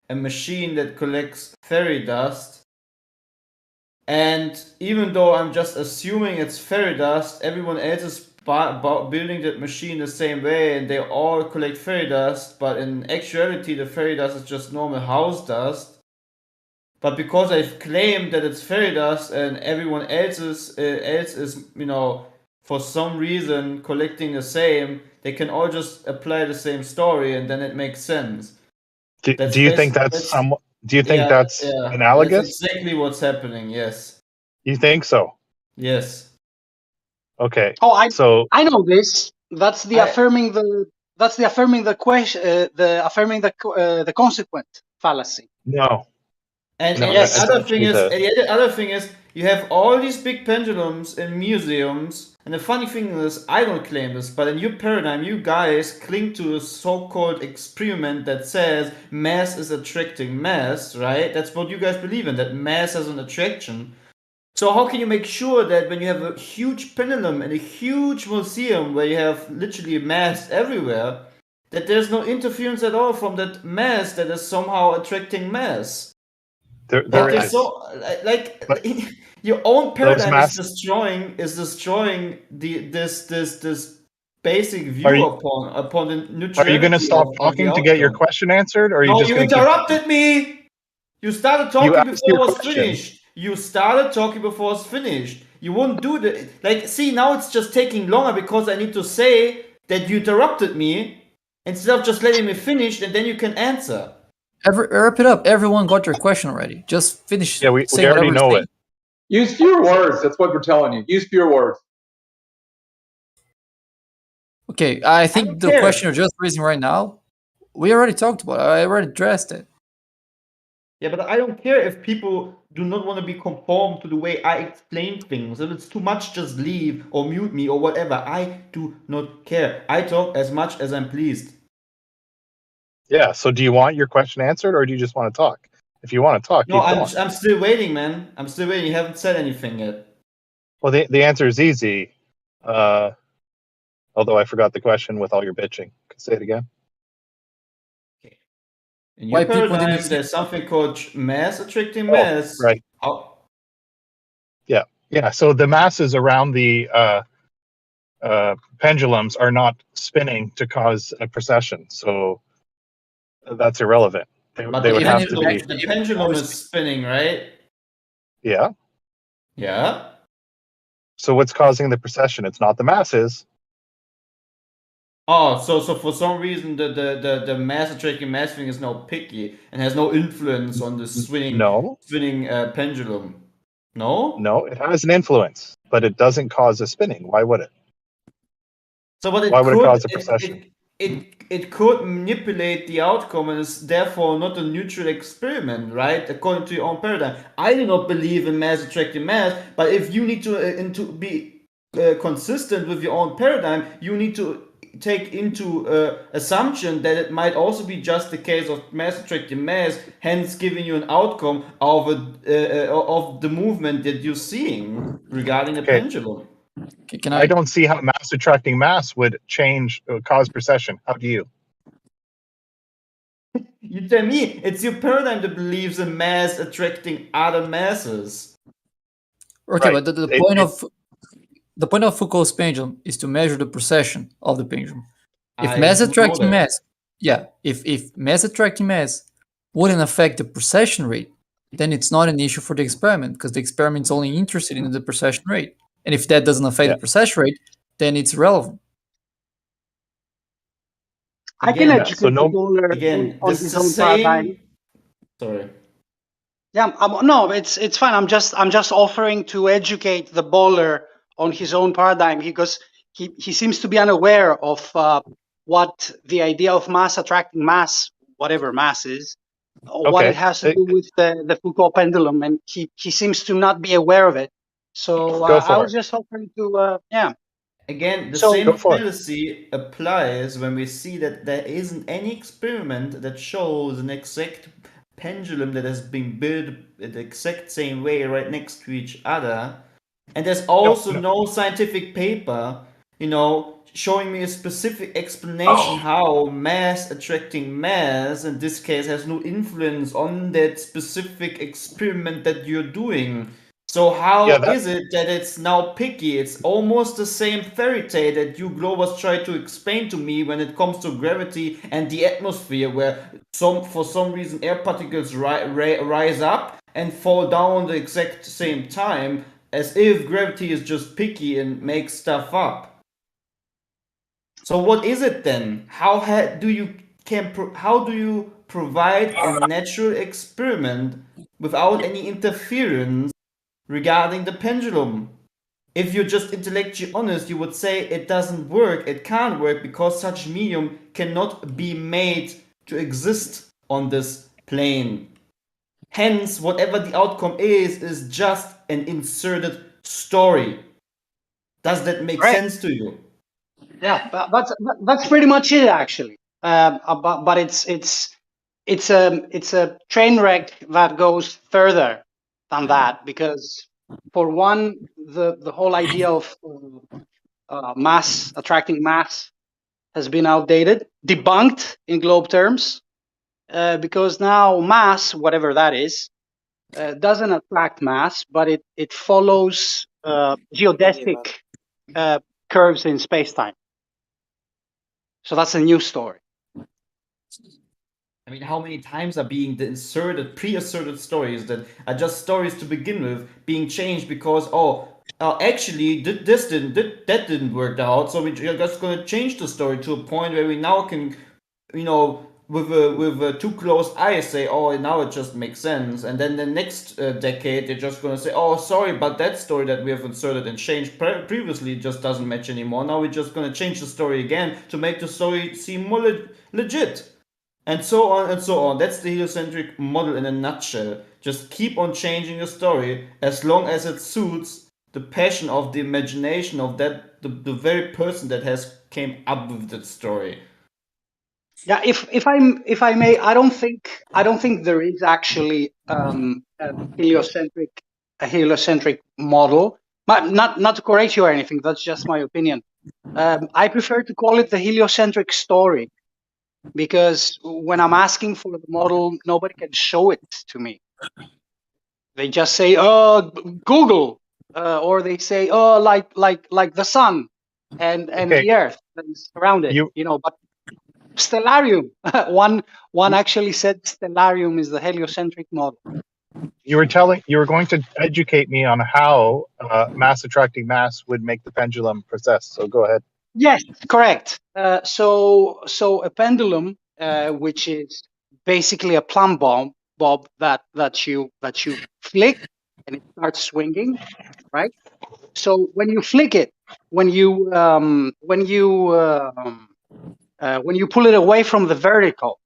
a machine that collects fairy dust. And even though I'm just assuming it's fairy dust, everyone else is building that machine the same way, and they all collect fairy dust, but in actuality the fairy dust is just normal house dust. But because I've claimed that it's fairy dust and everyone else is for some reason collecting the same, they can all just apply the same story, and then it makes sense. Do you think that's analogous? That's exactly what's happening. Yes. You think so? Yes. Okay. Oh, I know this. That's the affirming the question, the consequent fallacy. No. And No, the other thing is, you have all these big pendulums in museums, and the funny thing is, I don't claim this, but in your paradigm, you guys cling to a so-called experiment that says mass is attracting mass, right? That's what you guys believe in, that mass has an attraction. So how can you make sure that when you have a huge pendulum in a huge museum where you have literally mass everywhere, that there's no interference at all from that mass that is somehow attracting mass? There is. So, your own paradigm is destroying this basic view upon the neutrality. Are you going to stop talking to get your question answered, or are you just you going to interrupted me? You started talking before I was finished. You started talking before I was finished. You wouldn't do that. See, now it's just taking longer because I need to say that you interrupted me instead of just letting me finish, and then you can answer. Wrap it up. Everyone got your question already. Just finish. Yeah, we already know it. Use fewer words. That's what we're telling you. Use fewer words. Okay, I think the question you're just raising right now, we already talked about it. I already addressed it. Yeah, but I don't care if people do not want to be conformed to the way I explain things. If it's too much, just leave or mute me or whatever. I do not care. I talk as much as I'm pleased. Yeah. So do you want your question answered, or do you just want to talk? If you want to talk, No, keep going. I'm still waiting, man. I'm still waiting. You haven't said anything yet. Well, the answer is easy. Although I forgot the question with all your bitching. Say it again. In Why your people didn't paradigm, see- there's something called mass attracting mass. Right. Yeah. So the masses around the pendulums are not spinning to cause a precession. So that's irrelevant. But They would the have to be. pendulum is spinning, right? Yeah. Yeah. So what's causing the precession? It's not the masses. Oh, so for some reason the mass attracting mass thing is now picky and has no influence on the swinging pendulum. No? No, it has an influence, but it doesn't cause a spinning. Why would it? So what Why would it cause a precession? it could manipulate the outcome and is therefore not a neutral experiment, right? According to your own paradigm. I do not believe in mass attracting mass, but if you need to be consistent with your own paradigm, you need to take into assumption that it might also be just the case of mass attracting mass, hence giving you an outcome of the movement that you're seeing regarding the pendulum. I don't see how mass attracting mass would cause precession. How do you? You tell me, it's your paradigm that believes in mass attracting other masses. Okay, but the point of Foucault's pendulum is to measure the precession of the pendulum. If I mass do know attracting that. mass, if mass attracting mass wouldn't affect the precession rate, then it's not an issue for the experiment because the experiment's only interested in the precession rate. And if that doesn't affect the precession rate, then it's relevant. I can educate so the bowler on this is his the own paradigm. same. Sorry. Yeah, no, it's fine. I'm just offering to educate the bowler on his own paradigm because he seems to be unaware of what the idea of mass attracting mass, whatever mass is, or what it has to do with the Foucault pendulum, and he seems to not be aware of it. So I was just offering to Again, the So- same Go for it. fallacy applies when we see that there isn't any experiment that shows an exact pendulum that has been built the exact same way right next to each other. And there's also no scientific paper, showing me a specific explanation how mass attracting mass, in this case, has no influence on that specific experiment that you're doing. So how is it that it's now picky? It's almost the same fairy tale that you Globers try to explain to me when it comes to gravity and the atmosphere, where for some reason air particles rise up and fall down at the exact same time, as if gravity is just picky and makes stuff up. So what is it then? How do you provide a natural experiment without any interference regarding the pendulum? If you're just intellectually honest, you would say it doesn't work, it can't work because such medium cannot be made to exist on this plane. Hence, whatever the outcome is just an inserted story. Does that make sense to you? Yeah, but that's pretty much it actually. But it's a train wreck that goes further than that because for one, the whole idea of mass attracting mass has been outdated, debunked in globe terms, because now mass, whatever that is, doesn't attract mass, but it follows geodesic curves in space-time. So that's a new story. I mean, how many times are being the pre-asserted stories that are just stories to begin with being changed because actually that didn't work out, so we're just gonna change the story to a point where we now can, with a too close eyes say, now it just makes sense, and then the next decade they're just gonna say, sorry, but that story that we have inserted and changed previously just doesn't match anymore. Now we're just gonna change the story again to make the story seem more legit. and so on and so on. That's the heliocentric model in a nutshell. Just keep on changing the story as long as it suits the passion of the imagination of the very person that has came up with that story. Yeah, if I may, I don't think there is actually a heliocentric model. Not to correct you or anything. That's just my opinion. I prefer to call it the heliocentric story, because when I'm asking for the model, nobody can show it to me. They just say, "Oh, Google," or they say, "Oh, like the sun and Okay. the Earth and around it." But Stellarium, one actually said Stellarium is the heliocentric model. You were going to educate me on how mass attracting mass would make the pendulum precess. So go ahead. Yes, correct. So a pendulum, which is basically a plumb bob that you flick and it starts swinging, right? So when you flick it, when you pull it away from the vertical,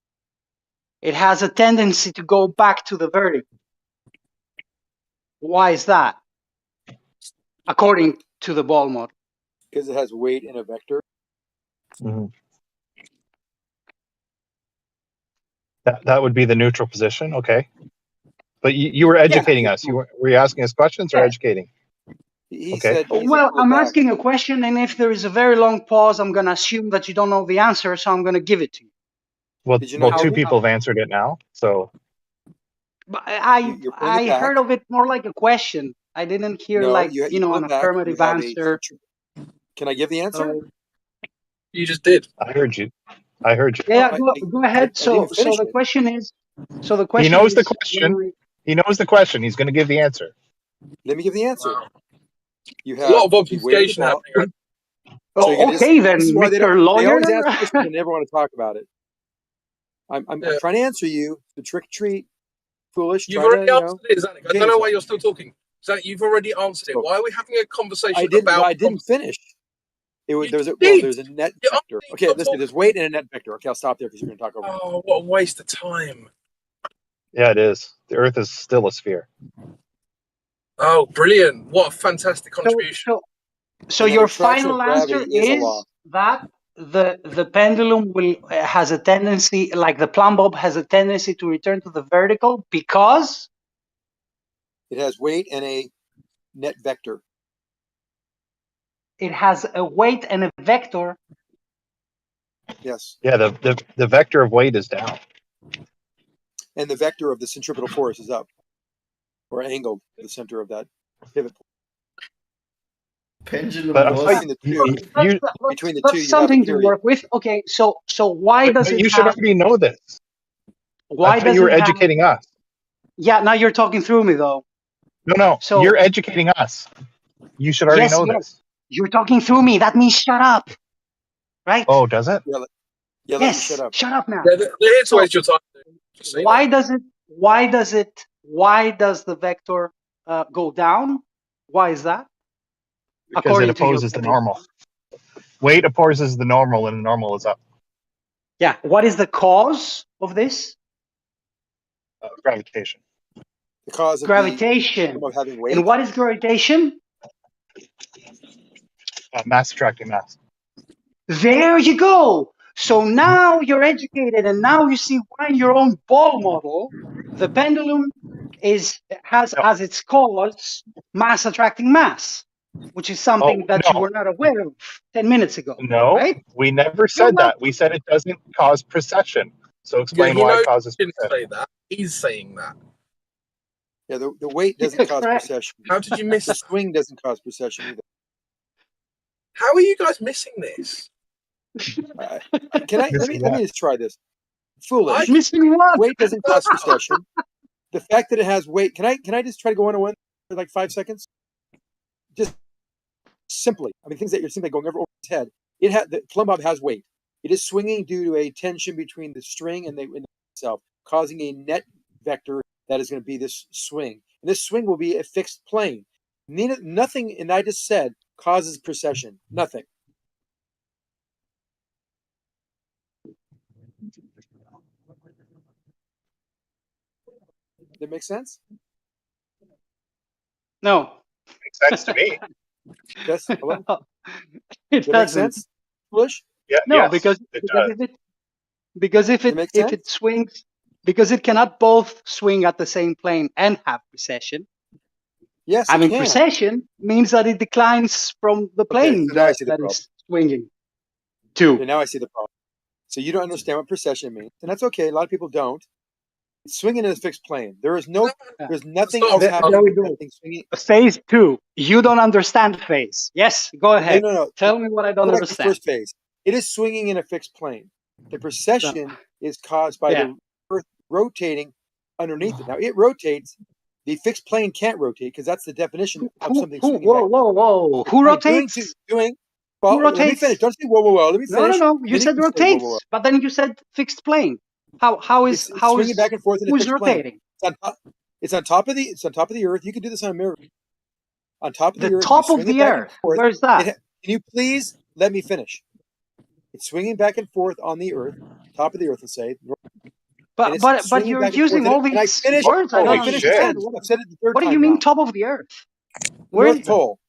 it has a tendency to go back to the vertical. Why is that? According to the ball model. Because it has weight in a vector. Mm-hmm. That would be the neutral position, okay. But you were educating us. Were you asking us questions or educating? He said. Well, I'm asking a question, and if there is a very long pause, I'm going to assume that you don't know the answer, so I'm going to give it to you. Well, two people have answered it now, so. But I heard of it more like a question. I didn't hear an affirmative answer. Can I give the answer? You just did. I heard you. Yeah, go ahead. So the question is. He knows the question. He knows the question. He's going to give the answer. Let me give the answer. You have a lot of obfuscation happening. So okay, then, Mr. Lawyer. They always ask questions and never want to talk about it. I'm trying to answer you. The trick or treat, foolish. You've already answered it, Zanik. I don't know why you're still talking. Zanik, you've already answered it. Why are we having a conversation about? I didn't finish. There's a net vector. Okay, listen. There's weight and a net vector. Okay, I'll stop there because you're going to talk over. Oh, what a waste of time! Yeah, it is. The Earth is still a sphere. Oh, brilliant! What a fantastic contribution. So your final answer is that the pendulum has a tendency, like the plumb bob has a tendency to return to the vertical because it has weight and a net vector. It has a weight and a vector. Yes. Yeah, the vector of weight is down. And the vector of the centripetal force is up, or angled to the center of that pivot point. Pendulum. But between the two, that's something to work with. Okay, so why does it? You should already know this. Why does you were educating us? Yeah, now you're talking through me though. No. So you're educating us. You should already know this. You're talking through me. That means shut up. Right? Oh, does it? Yeah, yes. Shut up. Shut up now. They're here to waste your time. Why does the vector go down? Why is that? Because it opposes the normal. Weight opposes the normal, and the normal is up. Yeah. What is the cause of this? Gravitation. The cause of gravitation. Of having weight. And what is gravitation? Mass attracting mass. There you go. So now you're educated, and now you see why in your own ball model, the pendulum has as its cause mass attracting mass, which is something that you were not aware of 10 minutes ago. No, right? We never said that. We said it doesn't cause precession. So explain why it causes precession. He didn't say that. He's saying that. Yeah, the weight doesn't cause precession. How did you miss the swing? Doesn't cause precession either. How are you guys missing this? Can I let me just try this. Foolish. Missing what? Weight doesn't cause precession. The fact that it has weight. Can I just try to go one for like 5 seconds? Just simply. I mean, things that you're simply going over its head. The plumb bob has weight. It is swinging due to a tension between the string and the itself, causing a net vector that is going to be this swing. And this swing will be a fixed plane. Nothing, and I just said, causes precession. Nothing. That makes sense? No. Makes sense to me. Yes. Hello? It That makes doesn't. sense? Foolish? Yeah. No, Yes, because it because does. if It makes it sense? swings, because it cannot both swing at the same plane and have precession. Yes, it Having can. precession means that it declines from the Okay, plane so now I that, see the that problem. is swinging to. Okay, now I see the problem. So you don't understand what precession means, and that's okay. A lot of people don't. It's swinging in a fixed plane. There's nothing else There happening we but go. that thing swinging. Phase 2. You don't understand phase. Yes, go ahead. No. Tell me what I don't Go back to understand. first phase. It is swinging in a fixed plane. The precession is caused by Yeah. the Earth rotating underneath it. Now it rotates. The fixed plane can't rotate because that's the definition of something swinging back. Whoa. Who rotates? Well, Who let me rotates? finish. Don't say whoa. Let me finish. No. You Then said can say rotates, whoa. but then you said fixed plane. It's Swinging back and forth in a who's fixed plane? rotating? It's on top of the Earth. You can do this on a mirror. On top of The the Earth, top you of swing it the back and Earth. forth. Where's that? Can you please let me finish? It's swinging back and forth on the Earth, top of the Earth, let's say. But you're using all these words. I don't understand. I've said it the third What do you time mean now. top of the Earth? The North Pole.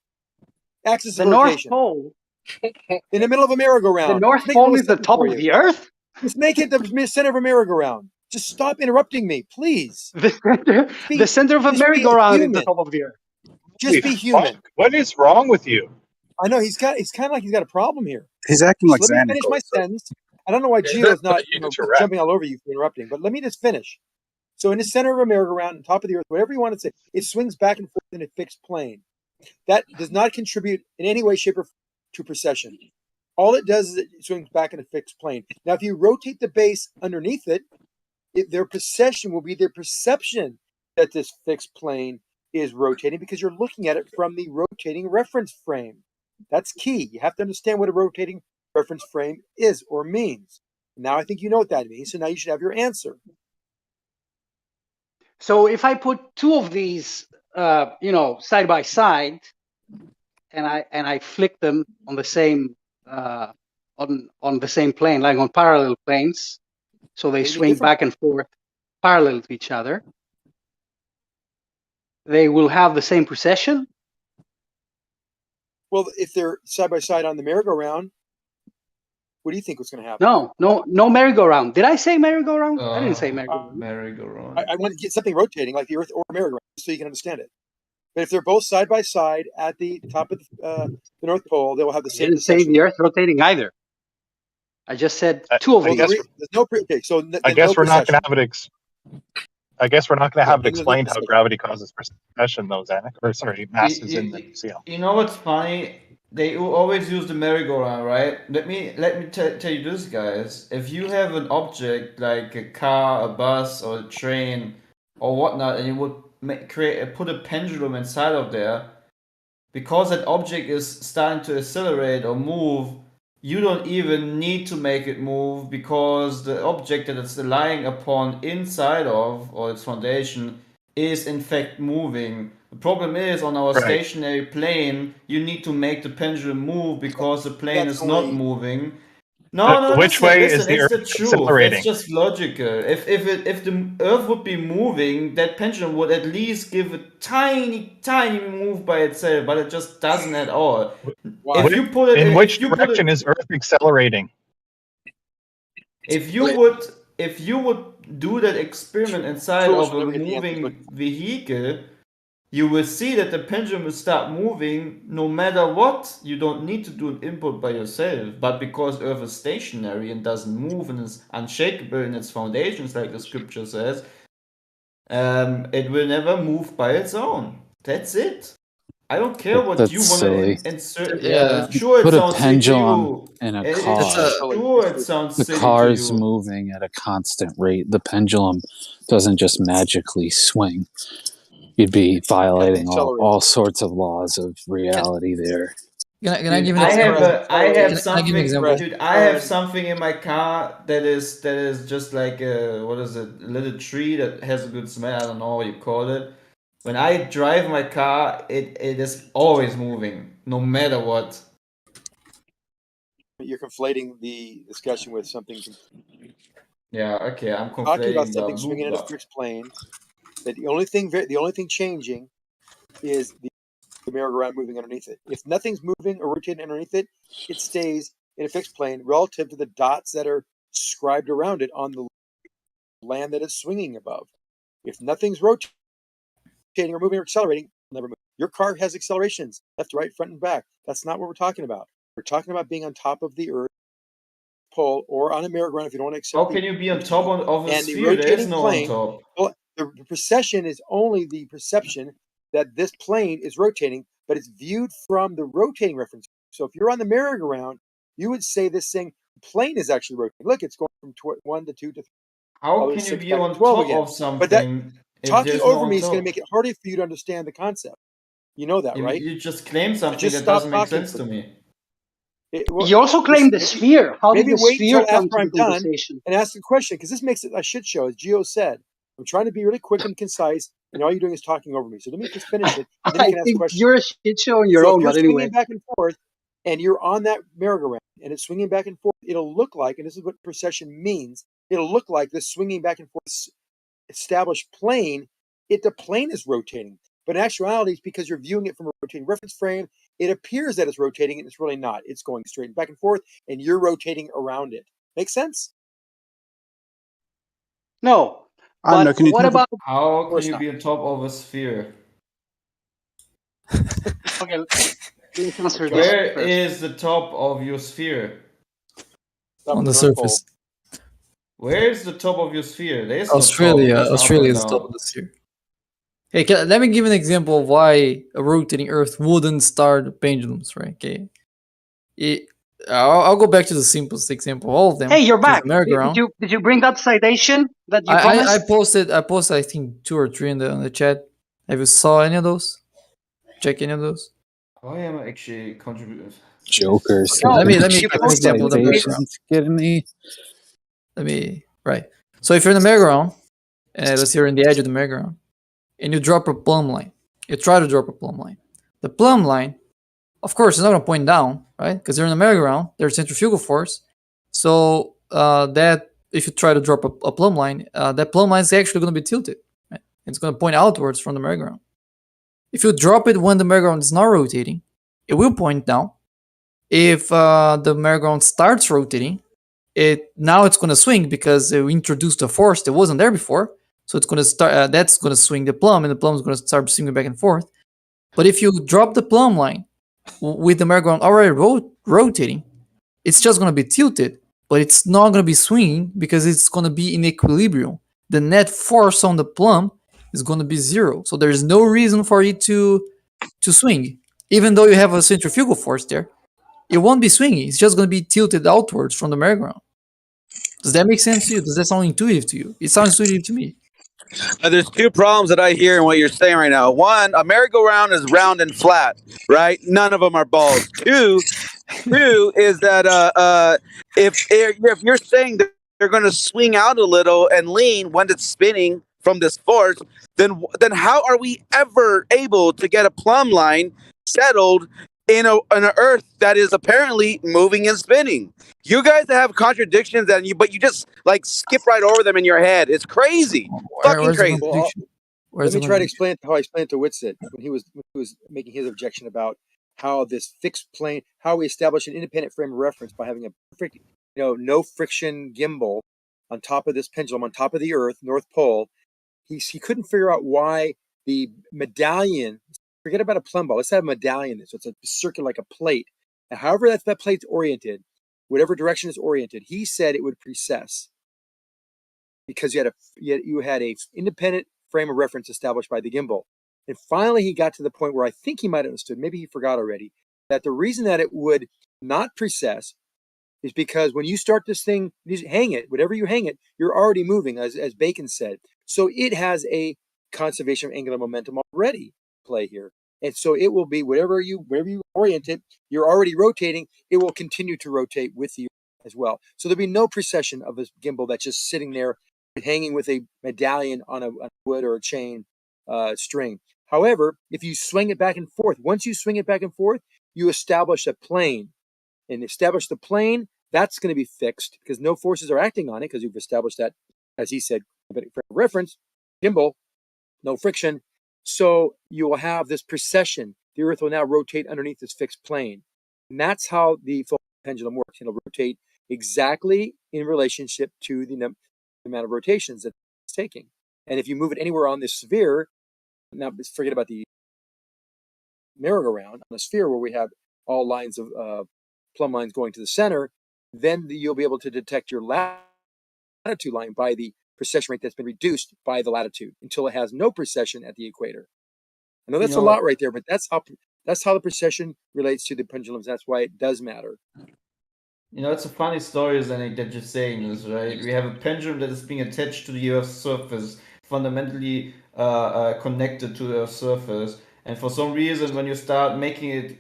Axis The of North rotation. Pole. In the middle of a merry-go-round. The North Pole is the top of the Earth? Just make it the center of a merry-go-round. Just stop interrupting me, please. The center of a merry-go-round is the top of the Earth. Just be human. Fuck, what is wrong with you? I know he's kind of like he's got a problem here. He's acting like Let me Xanax. finish my sentence. I don't know why Gio's not jumping all over you for interrupting, but let me just finish. So in the center of a merry-go-round, on top of the Earth, whatever you want to say, it swings back and forth in a fixed plane. That does not contribute in any way, shape, or form to precession. All it does is it swings back in a fixed plane. Now, if you rotate the base underneath it, their precession will be their perception that this fixed plane is rotating because you're looking at it from the rotating reference frame. That's key. You have to understand what a rotating reference frame is or means. Now I think you know what that means, so now you should have your answer. So if I put two of these, side by side, and I flick them on the same on the same plane, like on parallel planes, so they swing back and forth parallel to each other, they will have the same precession. Well, if they're side by side on the merry-go-round, what do you think was going to happen? No merry-go-round. Did I say merry-go-round? I didn't say merry-go-round. Merry-go-round. I want to get something rotating like the Earth or merry-go-round so you can understand it. But if they're both side by side at the top of the North Pole, they will have the same I didn't say precession. the Earth rotating either. I just said two of these. I guess we're not going to have it. I guess we're not going to have it explained how gravity causes precession, though, Xanax. Or sorry, masses in the museum. You know what's funny? They always use the merry-go-round, right? Let me tell you this, guys. If you have an object like a car, a bus, or a train, or whatnot, and you would put a pendulum inside of there, because that object is starting to accelerate or move, you don't even need to make it move because the object that it's lying upon inside of, or its foundation, is in fact moving. The problem is on our stationary plane, you need to make the pendulum move because the plane is not moving. No, which listen, way is the it's the Earth truth. accelerating? It's just logical. If the Earth would be moving, that pendulum would at least give a tiny move by itself, but it just doesn't at all. If you put it in which direction is Earth accelerating? If you would do that experiment inside of a moving vehicle, you will see that the pendulum will start moving no matter what. You don't need to do an input by yourself, but because Earth is stationary and doesn't move and is unshakable in its foundations, like the scripture says, it will never move by its own. That's it. I don't care what That's you want silly. to insert. Yeah, Sure, it put a sounds pendulum silly to you. in a car. Sure, it sounds The silly to car's you. moving at a constant rate. The pendulum doesn't just magically swing. You'd be violating all sorts of laws of reality there. Can I give Dude, you an example? I have Can I give you an something, example? dude. I have something in my car that is just like a little tree that has a good smell. I don't know what you call it. When I drive my car, it is always moving, no matter what. You're conflating the discussion with something. Yeah, okay, I'm Talking about conflating something the swinging in a blue. fixed plane That the only thing changing is the merry-go-round moving underneath it. If nothing's moving or rotating underneath it, it stays in a fixed plane relative to the dots that are scribed around it on the land that it's swinging above. If nothing's rotating or moving or accelerating, it'll never move. Your car has accelerations, left, right, front, and back. That's not what we're talking about. We're talking about being on top of the Earth pole or on a merry-go-round if you don't want to accept. How can you be on top of a and the sphere? There is rotating no plane, on top. well, the precession is only the perception that this plane is rotating, but it's viewed from the rotating reference. So if you're on the merry-go-round, you would say this thing plane is actually rotating. Look, it's going from 1 to 2 to 3. How can you be on 12 top again. of something But that if talking there's no over on me is going to top? make it harder for you to understand the concept. You know that, right? You just claim So something just that stop doesn't make talking sense for to me. me. You also claim the sphere. How did Maybe the wait sphere until come after to I'm the done conversation? and ask the question, because this makes it a shit show, as Gio said. I'm trying to be really quick and concise, and all you're doing is talking over me. So let me just finish it, and then you I can ask think questions. you're a shit show on your So if own, you're but swinging anyway. back and forth, and you're on that merry-go-round, and it's swinging back and forth, it'll look like, and this is what precession means, it'll look like this swinging back and forth established plane. The plane is rotating. But in actuality, it's because you're viewing it from a rotating reference frame. It appears that it's rotating, and it's really not. It's going straight back and forth, and you're rotating around it. Make sense? No. I don't know. But Can you what talk? about? How Of can course you not. be on top of a sphere? Okay, let's answer this Where first. is the top of your sphere? On the surface. Where is the top of your sphere? There is no top. Australia It's up Australia and is top down. of the sphere. Hey, let me give an example of why a rotating Earth wouldn't start pendulums, right? Okay, I'll go back to the simplest example of all of them. Hey, you're which is back. the merry-go-round. Did you bring that citation that you I promised? posted I think 2 or 3 in the chat. Have you saw any of those? Check any of those? I am actually contributing. Jokers. Okay, let me give you an posted example of the merry-go-round. Citations kidding me? Right. So if you're in the merry-go-round, let's say you're in the edge of the merry-go-round, and you drop a plumb line. You try to drop a plumb line. The plumb line, of course, it's not going to point down, right? Because you're in the merry-go-round. There's centrifugal force. So that if you try to drop a plumb line, that plumb line is actually going to be tilted. Right? It's going to point outwards from the merry-go-round. If you drop it when the merry-go-round is not rotating, it will point down. If the merry-go-round starts rotating, now it's going to swing because we introduced a force that wasn't there before. So it's going to start. That's going to swing the plumb, and the plumb is going to start swinging back and forth. But if you drop the plumb line with the merry-go-round already rotating, it's just going to be tilted, but it's not going to be swinging because it's going to be in equilibrium. The net force on the plumb is going to be 0. So there's no reason for it to swing, even though you have a centrifugal force there. It won't be swinging. It's just going to be tilted outwards from the merry-go-round. Does that make sense to you? Does that sound intuitive to you? It sounds intuitive to me. There's two problems that I hear in what you're saying right now. One, a merry-go-round is round and flat, right? None of them are balls. Two is that if you're saying that they're going to swing out a little and lean when it's spinning from this force, then how are we ever able to get a plumb line settled in an Earth that is apparently moving and spinning? You guys have contradictions but you just like skip right over them in your head. It's crazy, fucking crazy. Let me try to explain how I explained it to Whitsitt when he was making his objection about how this fixed plane, how we establish an independent frame of reference by having a perfect, no friction gimbal on top of this pendulum, on top of the Earth, North Pole. He couldn't figure out why the medallion. Forget about a plumb ball. Let's have a medallion. So it's a circular like a plate. And however that plate's oriented, whatever direction it's oriented, he said it would precess because you had a independent frame of reference established by the gimbal. And finally, he got to the point where I think he might have understood, maybe he forgot already, that the reason that it would not precess is because when you start this thing, you hang it, whatever you hang it, you're already moving, as Bacon said. So it has a conservation of angular momentum already play here. And so it will be wherever you orient it, you're already rotating, it will continue to rotate with you as well. So there'll be no precession of a gimbal that's just sitting there hanging with a medallion on a wood or a chain string. However, if you swing it back and forth, once you swing it back and forth, you establish a plane. And establish the plane, that's going to be fixed because no forces are acting on it because you've established that, as he said, for reference, gimbal. no friction. So you will have this precession. The Earth will now rotate underneath this fixed plane. And that's how the pendulum works. It'll rotate exactly in relationship to the amount of rotations that it's taking. And if you move it anywhere on this sphere, now forget about the merry-go-round, on a sphere where we have all lines of plumb lines going to the center, then you'll be able to detect your latitude line by the precession rate that's been reduced by the latitude until it has no precession at the equator. I know that's a lot right there, but that's how the precession relates to the pendulums. That's why it does matter. It's a funny story, Zanik, that you're saying this, right? We have a pendulum that is being attached to the Earth's surface, fundamentally connected to the Earth's surface. And for some reason, when you start making it,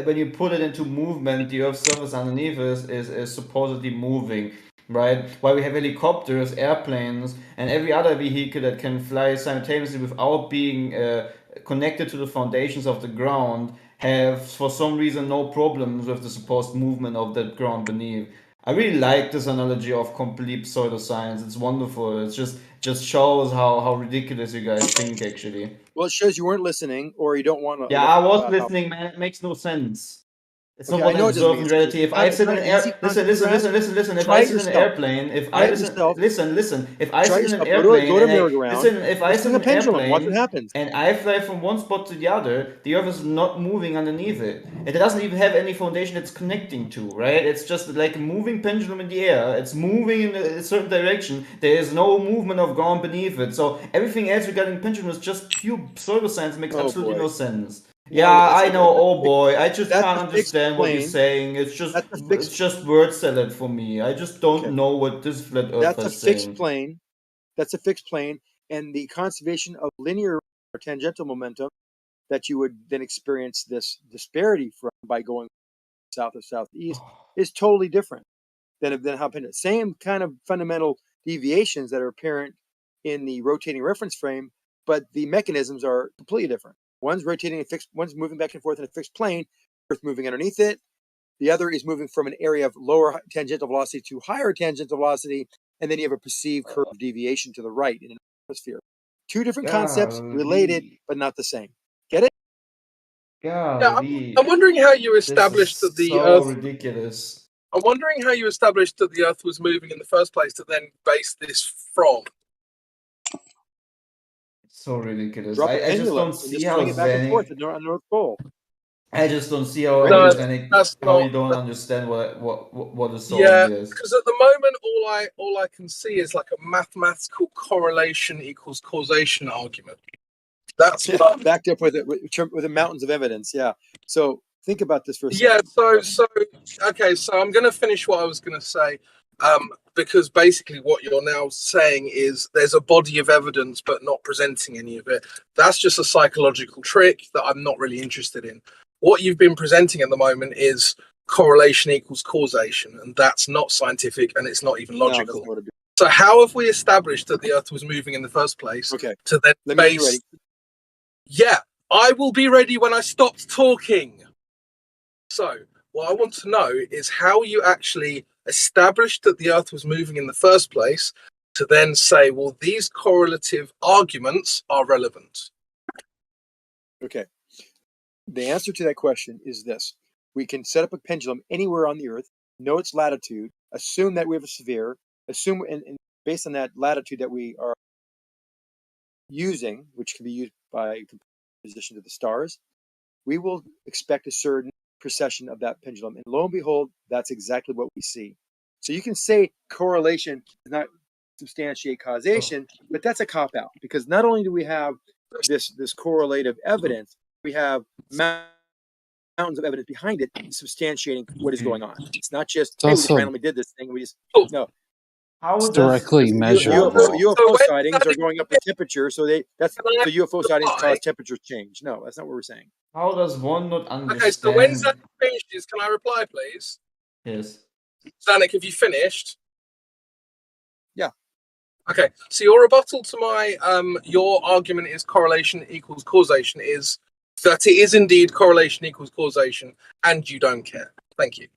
when you put it into movement, the Earth's surface underneath is supposedly moving, right? While we have helicopters, airplanes, and every other vehicle that can fly simultaneously without being connected to the foundations of the ground, have for some reason no problems with the supposed movement of the ground beneath. I really like this analogy of complete pseudoscience. It's wonderful. It just shows how ridiculous you guys think, actually. Well, it shows you weren't listening, or you don't want to. Yeah, I was listening, man. It makes no sense. It's not what I observe in reality. If I sit in an air, listen. If I sit in an airplane, if I listen. If I sit in an airplane, if I sit in an airplane, watch what happens. And I fly from one spot to the other, the Earth is not moving underneath it. It doesn't even have any foundation it's connecting to, right? It's just like a moving pendulum in the air. It's moving in a certain direction. There is no movement of ground beneath it. So everything else regarding pendulum is just pure pseudoscience. Makes absolutely no sense. Yeah, I know. Oh boy, I just can't understand what you're saying. It's just word salad for me. I just don't know what this flat earth is saying. Fixed plane. That's a fixed plane, and the conservation of linear or tangential momentum that you would then experience this disparity from by going south or southeast is totally different than how same kind of fundamental deviations that are apparent in the rotating reference frame, but the mechanisms are completely different. One's rotating one's moving back and forth in a fixed plane, Earth moving underneath it. The other is moving from an area of lower tangential velocity to higher tangential velocity, and then you have a perceived curve deviation to the right in an atmosphere. Two different concepts, related but not the same. Get it? Yeah, I'm wondering how you established that the Earth. Ridiculous. I'm wondering how you established that the Earth was moving in the first place to then base this from. So ridiculous. Drop a I just pendulum don't and see just how swing it back and forth Zanik. on the North Pole. I just don't see how you don't understand what is so obvious. Because at the moment, all I can see is like a mathematical correlation equals causation argument. That's backed up with the mountains of evidence. Yeah. So think about this for a second. Yeah. So I'm going to finish what I was going to say. Because basically what you're now saying is there's a body of evidence but not presenting any of it. That's just a psychological trick that I'm not really interested in. What you've been presenting at the moment is correlation equals causation, and that's not scientific and it's not even logical. No, so how have we established that the Earth was moving in the first place? Okay. To then Let me be ready. Yeah, I will be ready when I stopped talking. So what I want to know is how you actually established that the Earth was moving in the first place to then say, well, these correlative arguments are relevant. Okay. The answer to that question is this. We can set up a pendulum anywhere on the Earth, know its latitude, assume that we have a sphere, assume, and based on that latitude that we are using, which can be used by position to the stars, we will expect a certain precession of that pendulum. And lo and behold, that's exactly what we see. So you can say correlation does not substantiate causation, but that's a cop-out, because not only do we have this correlative evidence, we have mountains of evidence behind it substantiating what is going on. It's not just, hey, we just randomly did this thing. We just, no. It's directly measurable. UFO sightings are going up in temperature, so the UFO sightings cause temperature change. No, that's not what we're saying. How does one not understand? Okay, so when Zanik finishes, can I reply, please? Yes. Zanik, have you finished? Yeah. Okay, so your rebuttal to my your argument is correlation equals causation is that it is indeed correlation equals causation, and you don't care. Thank you.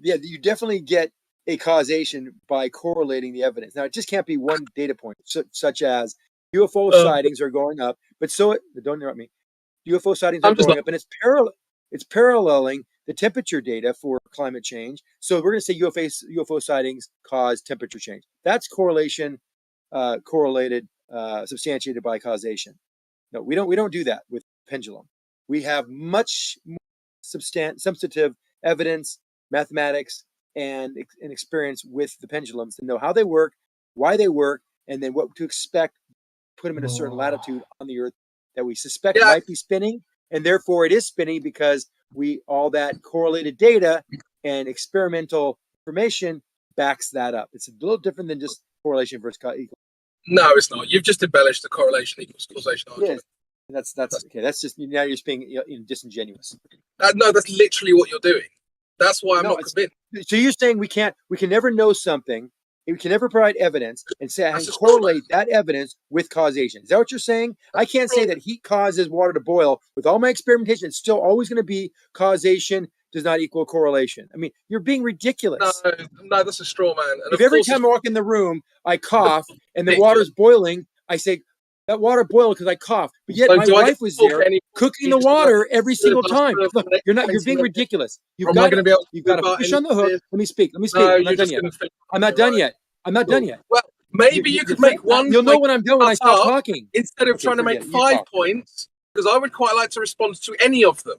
Yeah, you definitely get a causation by correlating the evidence. Now, it just can't be one data point, such as UFO sightings are going up, but don't interrupt me. UFO sightings are going up, and it's paralleling the temperature data for climate change. So we're going to say UFO sightings cause temperature change. That's correlated, substantiated by causation. No, we don't do that with pendulum. We have much more substantive evidence, mathematics, and experience with the pendulums to know how they work, why they work, and then what to expect. Put them in a certain latitude on the Earth that we suspect might be spinning, and therefore it is spinning because all that correlated data and experimental information backs that up. It's a little different than just correlation versus causation. No, it's not. You've just embellished the correlation equals causation argument. Yes. That's okay. That's just now you're just being disingenuous. No, that's literally what you're doing. That's why I'm not convinced. So you're saying we can never know something, we can never provide evidence and correlate that evidence with causation. Is that what you're saying? I can't say that heat causes water to boil. With all my experimentation, it's still always going to be causation does not equal correlation. I mean, you're being ridiculous. No, that's a straw man. And if every time I walk in the room, I cough and the water's boiling, I say, that water boiled because I coughed. But yet my wife was there cooking the water every single time. Look, you're being ridiculous. You've got to fish on the hook. Let me speak. I'm not done yet. I'm not done yet. Well, maybe you could make one. You'll know when I'm done when I stop talking. Instead of trying to make 5 points, because I would quite like to respond to any of them.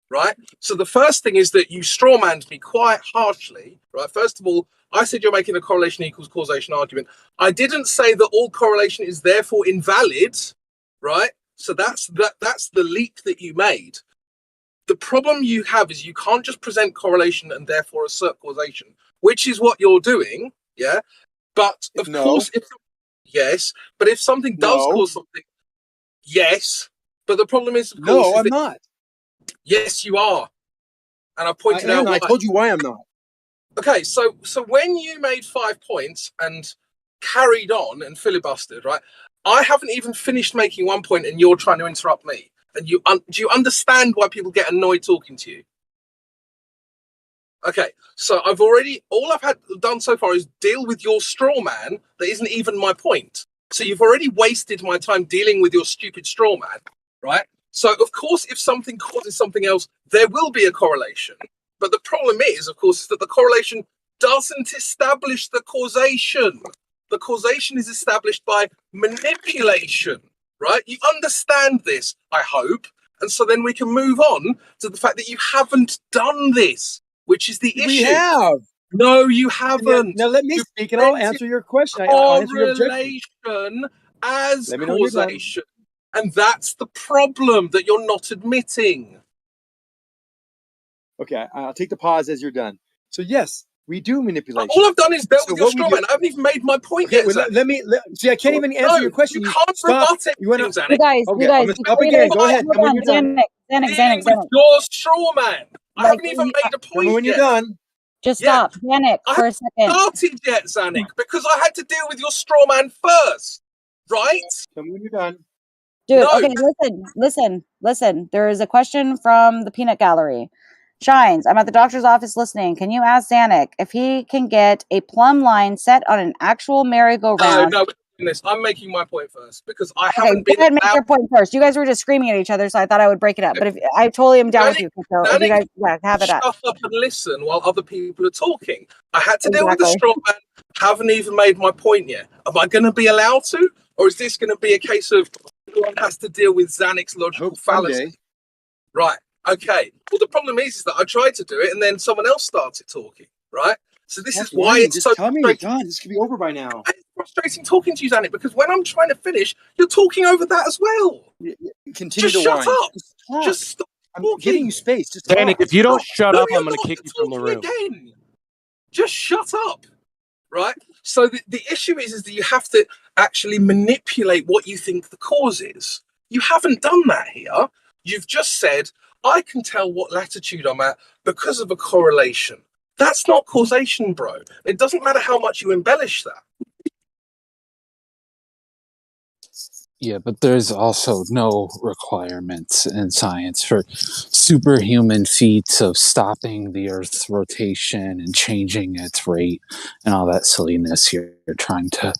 Right. So the first thing is that you strawmanned me quite harshly. Right. First of all, I said you're making a correlation equals causation argument. I didn't say that all correlation is therefore invalid. Right. So that's the leap that you made. The problem you have is you can't just present correlation and therefore assert causation, which is what you're doing. Yeah. But of course, but if something does cause something, yes. But the problem is, of course, I'm not. Yes, you are. And I pointed out why. I told you why I'm not. Okay, so when you made 5 points and carried on and filibustered, right? I haven't even finished making 1 point and you're trying to interrupt me. And do you understand why people get annoyed talking to you? Okay, so all I've done so far is deal with your straw man that isn't even my point. So you've already wasted my time dealing with your stupid straw man, right? So, of course, if something causes something else, there will be a correlation. But the problem is, of course, that the correlation doesn't establish the causation. The causation is established by manipulation, right? You understand this, I hope. And so then we can move on to the fact that you haven't done this, which is the issue. We have. No, you haven't. Now let me speak and I'll answer your question. I'll answer your objection. Correlation as causation. And that's the problem that you're not admitting. Okay, I'll take the pause as you're done. So yes, we do manipulation. All I've done is dealt with your straw man. I haven't even made my point yet. Well, see, I can't even answer your question. You can't rebut it. You guys, I'm going to stop again. Go ahead. Tell me when you're done. Xanax. Your straw man. I haven't even made a point yet. When you're done. Just stop. Xanax for a second. I haven't started yet, Xanax, because I had to deal with your straw man first. Right? Tell me when you're done. Dude, okay, listen. There is a question from the Peanut Gallery. Shines, I'm at the doctor's office listening. Can you ask Zanuck if he can get a plumb line set on an actual merry-go-round? No, I'm making my point first because I haven't been. Go ahead and make your point first. You guys were just screaming at each other, so I thought I would break it up. But if I totally am down with you, so if you guys have it up. Shut up and listen while other people are talking. I had to deal with the straw man. Haven't even made my point yet. Am I going to be allowed to, or is this going to be a case of one has to deal with Zanuck's logical fallacy? Right. Okay. Well, the problem is that I tried to do it, and then someone else started talking. Right. So this is why it's so. Tell me you're done. This could be over by now. It's frustrating talking to you, Zanuck, because when I'm trying to finish, you're talking over that as well. Continue just to shut whine. up. Just stop talking. I'm giving you space. Just Zanuck, if you don't shut up, I'm going to kick you from the room. Again. Just shut up. Right. So the issue is that you have to actually manipulate what you think the cause is. You haven't done that here. You've just said, I can tell what latitude I'm at because of a correlation. That's not causation, bro. It doesn't matter how much you embellish that. Yeah, but there's also no requirements in science for superhuman feats of stopping the Earth's rotation and changing its rate and all that silliness you're trying to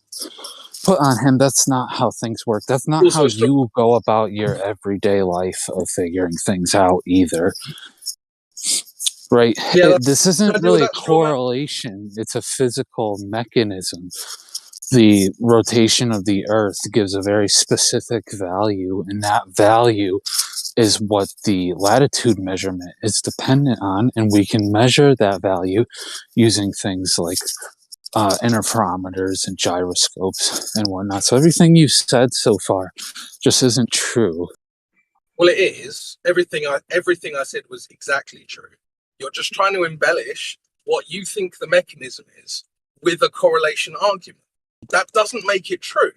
put on him. That's not how things work. That's not how you go about your everyday life of figuring things out either. Right? Yeah, This isn't really a correlation. It's a physical mechanism. The rotation of the Earth gives a very specific value, and that value is what the latitude measurement is dependent on, and we can measure that value using things like interferometers and gyroscopes and whatnot. So everything you said so far just isn't true. Well, it is. Everything I said was exactly true. You're just trying to embellish what you think the mechanism is with a correlation argument. That doesn't make it true.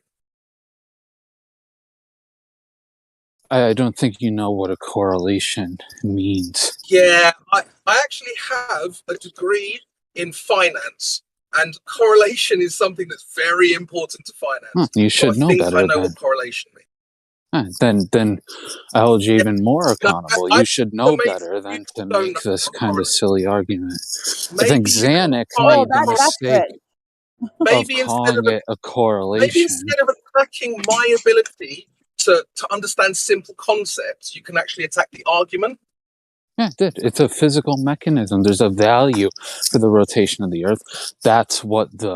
I don't think you know what a correlation means. Yeah, I actually have a degree in finance, and correlation is something that's very important to finance. You should know better. I know what correlation means. Then I hold you even more accountable. You should know better than to make this kind of silly argument. I think Zanuck made the mistake of calling it a correlation. Maybe instead of attacking my ability to understand simple concepts, you can actually attack the argument. Yeah, it did. It's a physical mechanism. There's a value for the rotation of the Earth. That's what the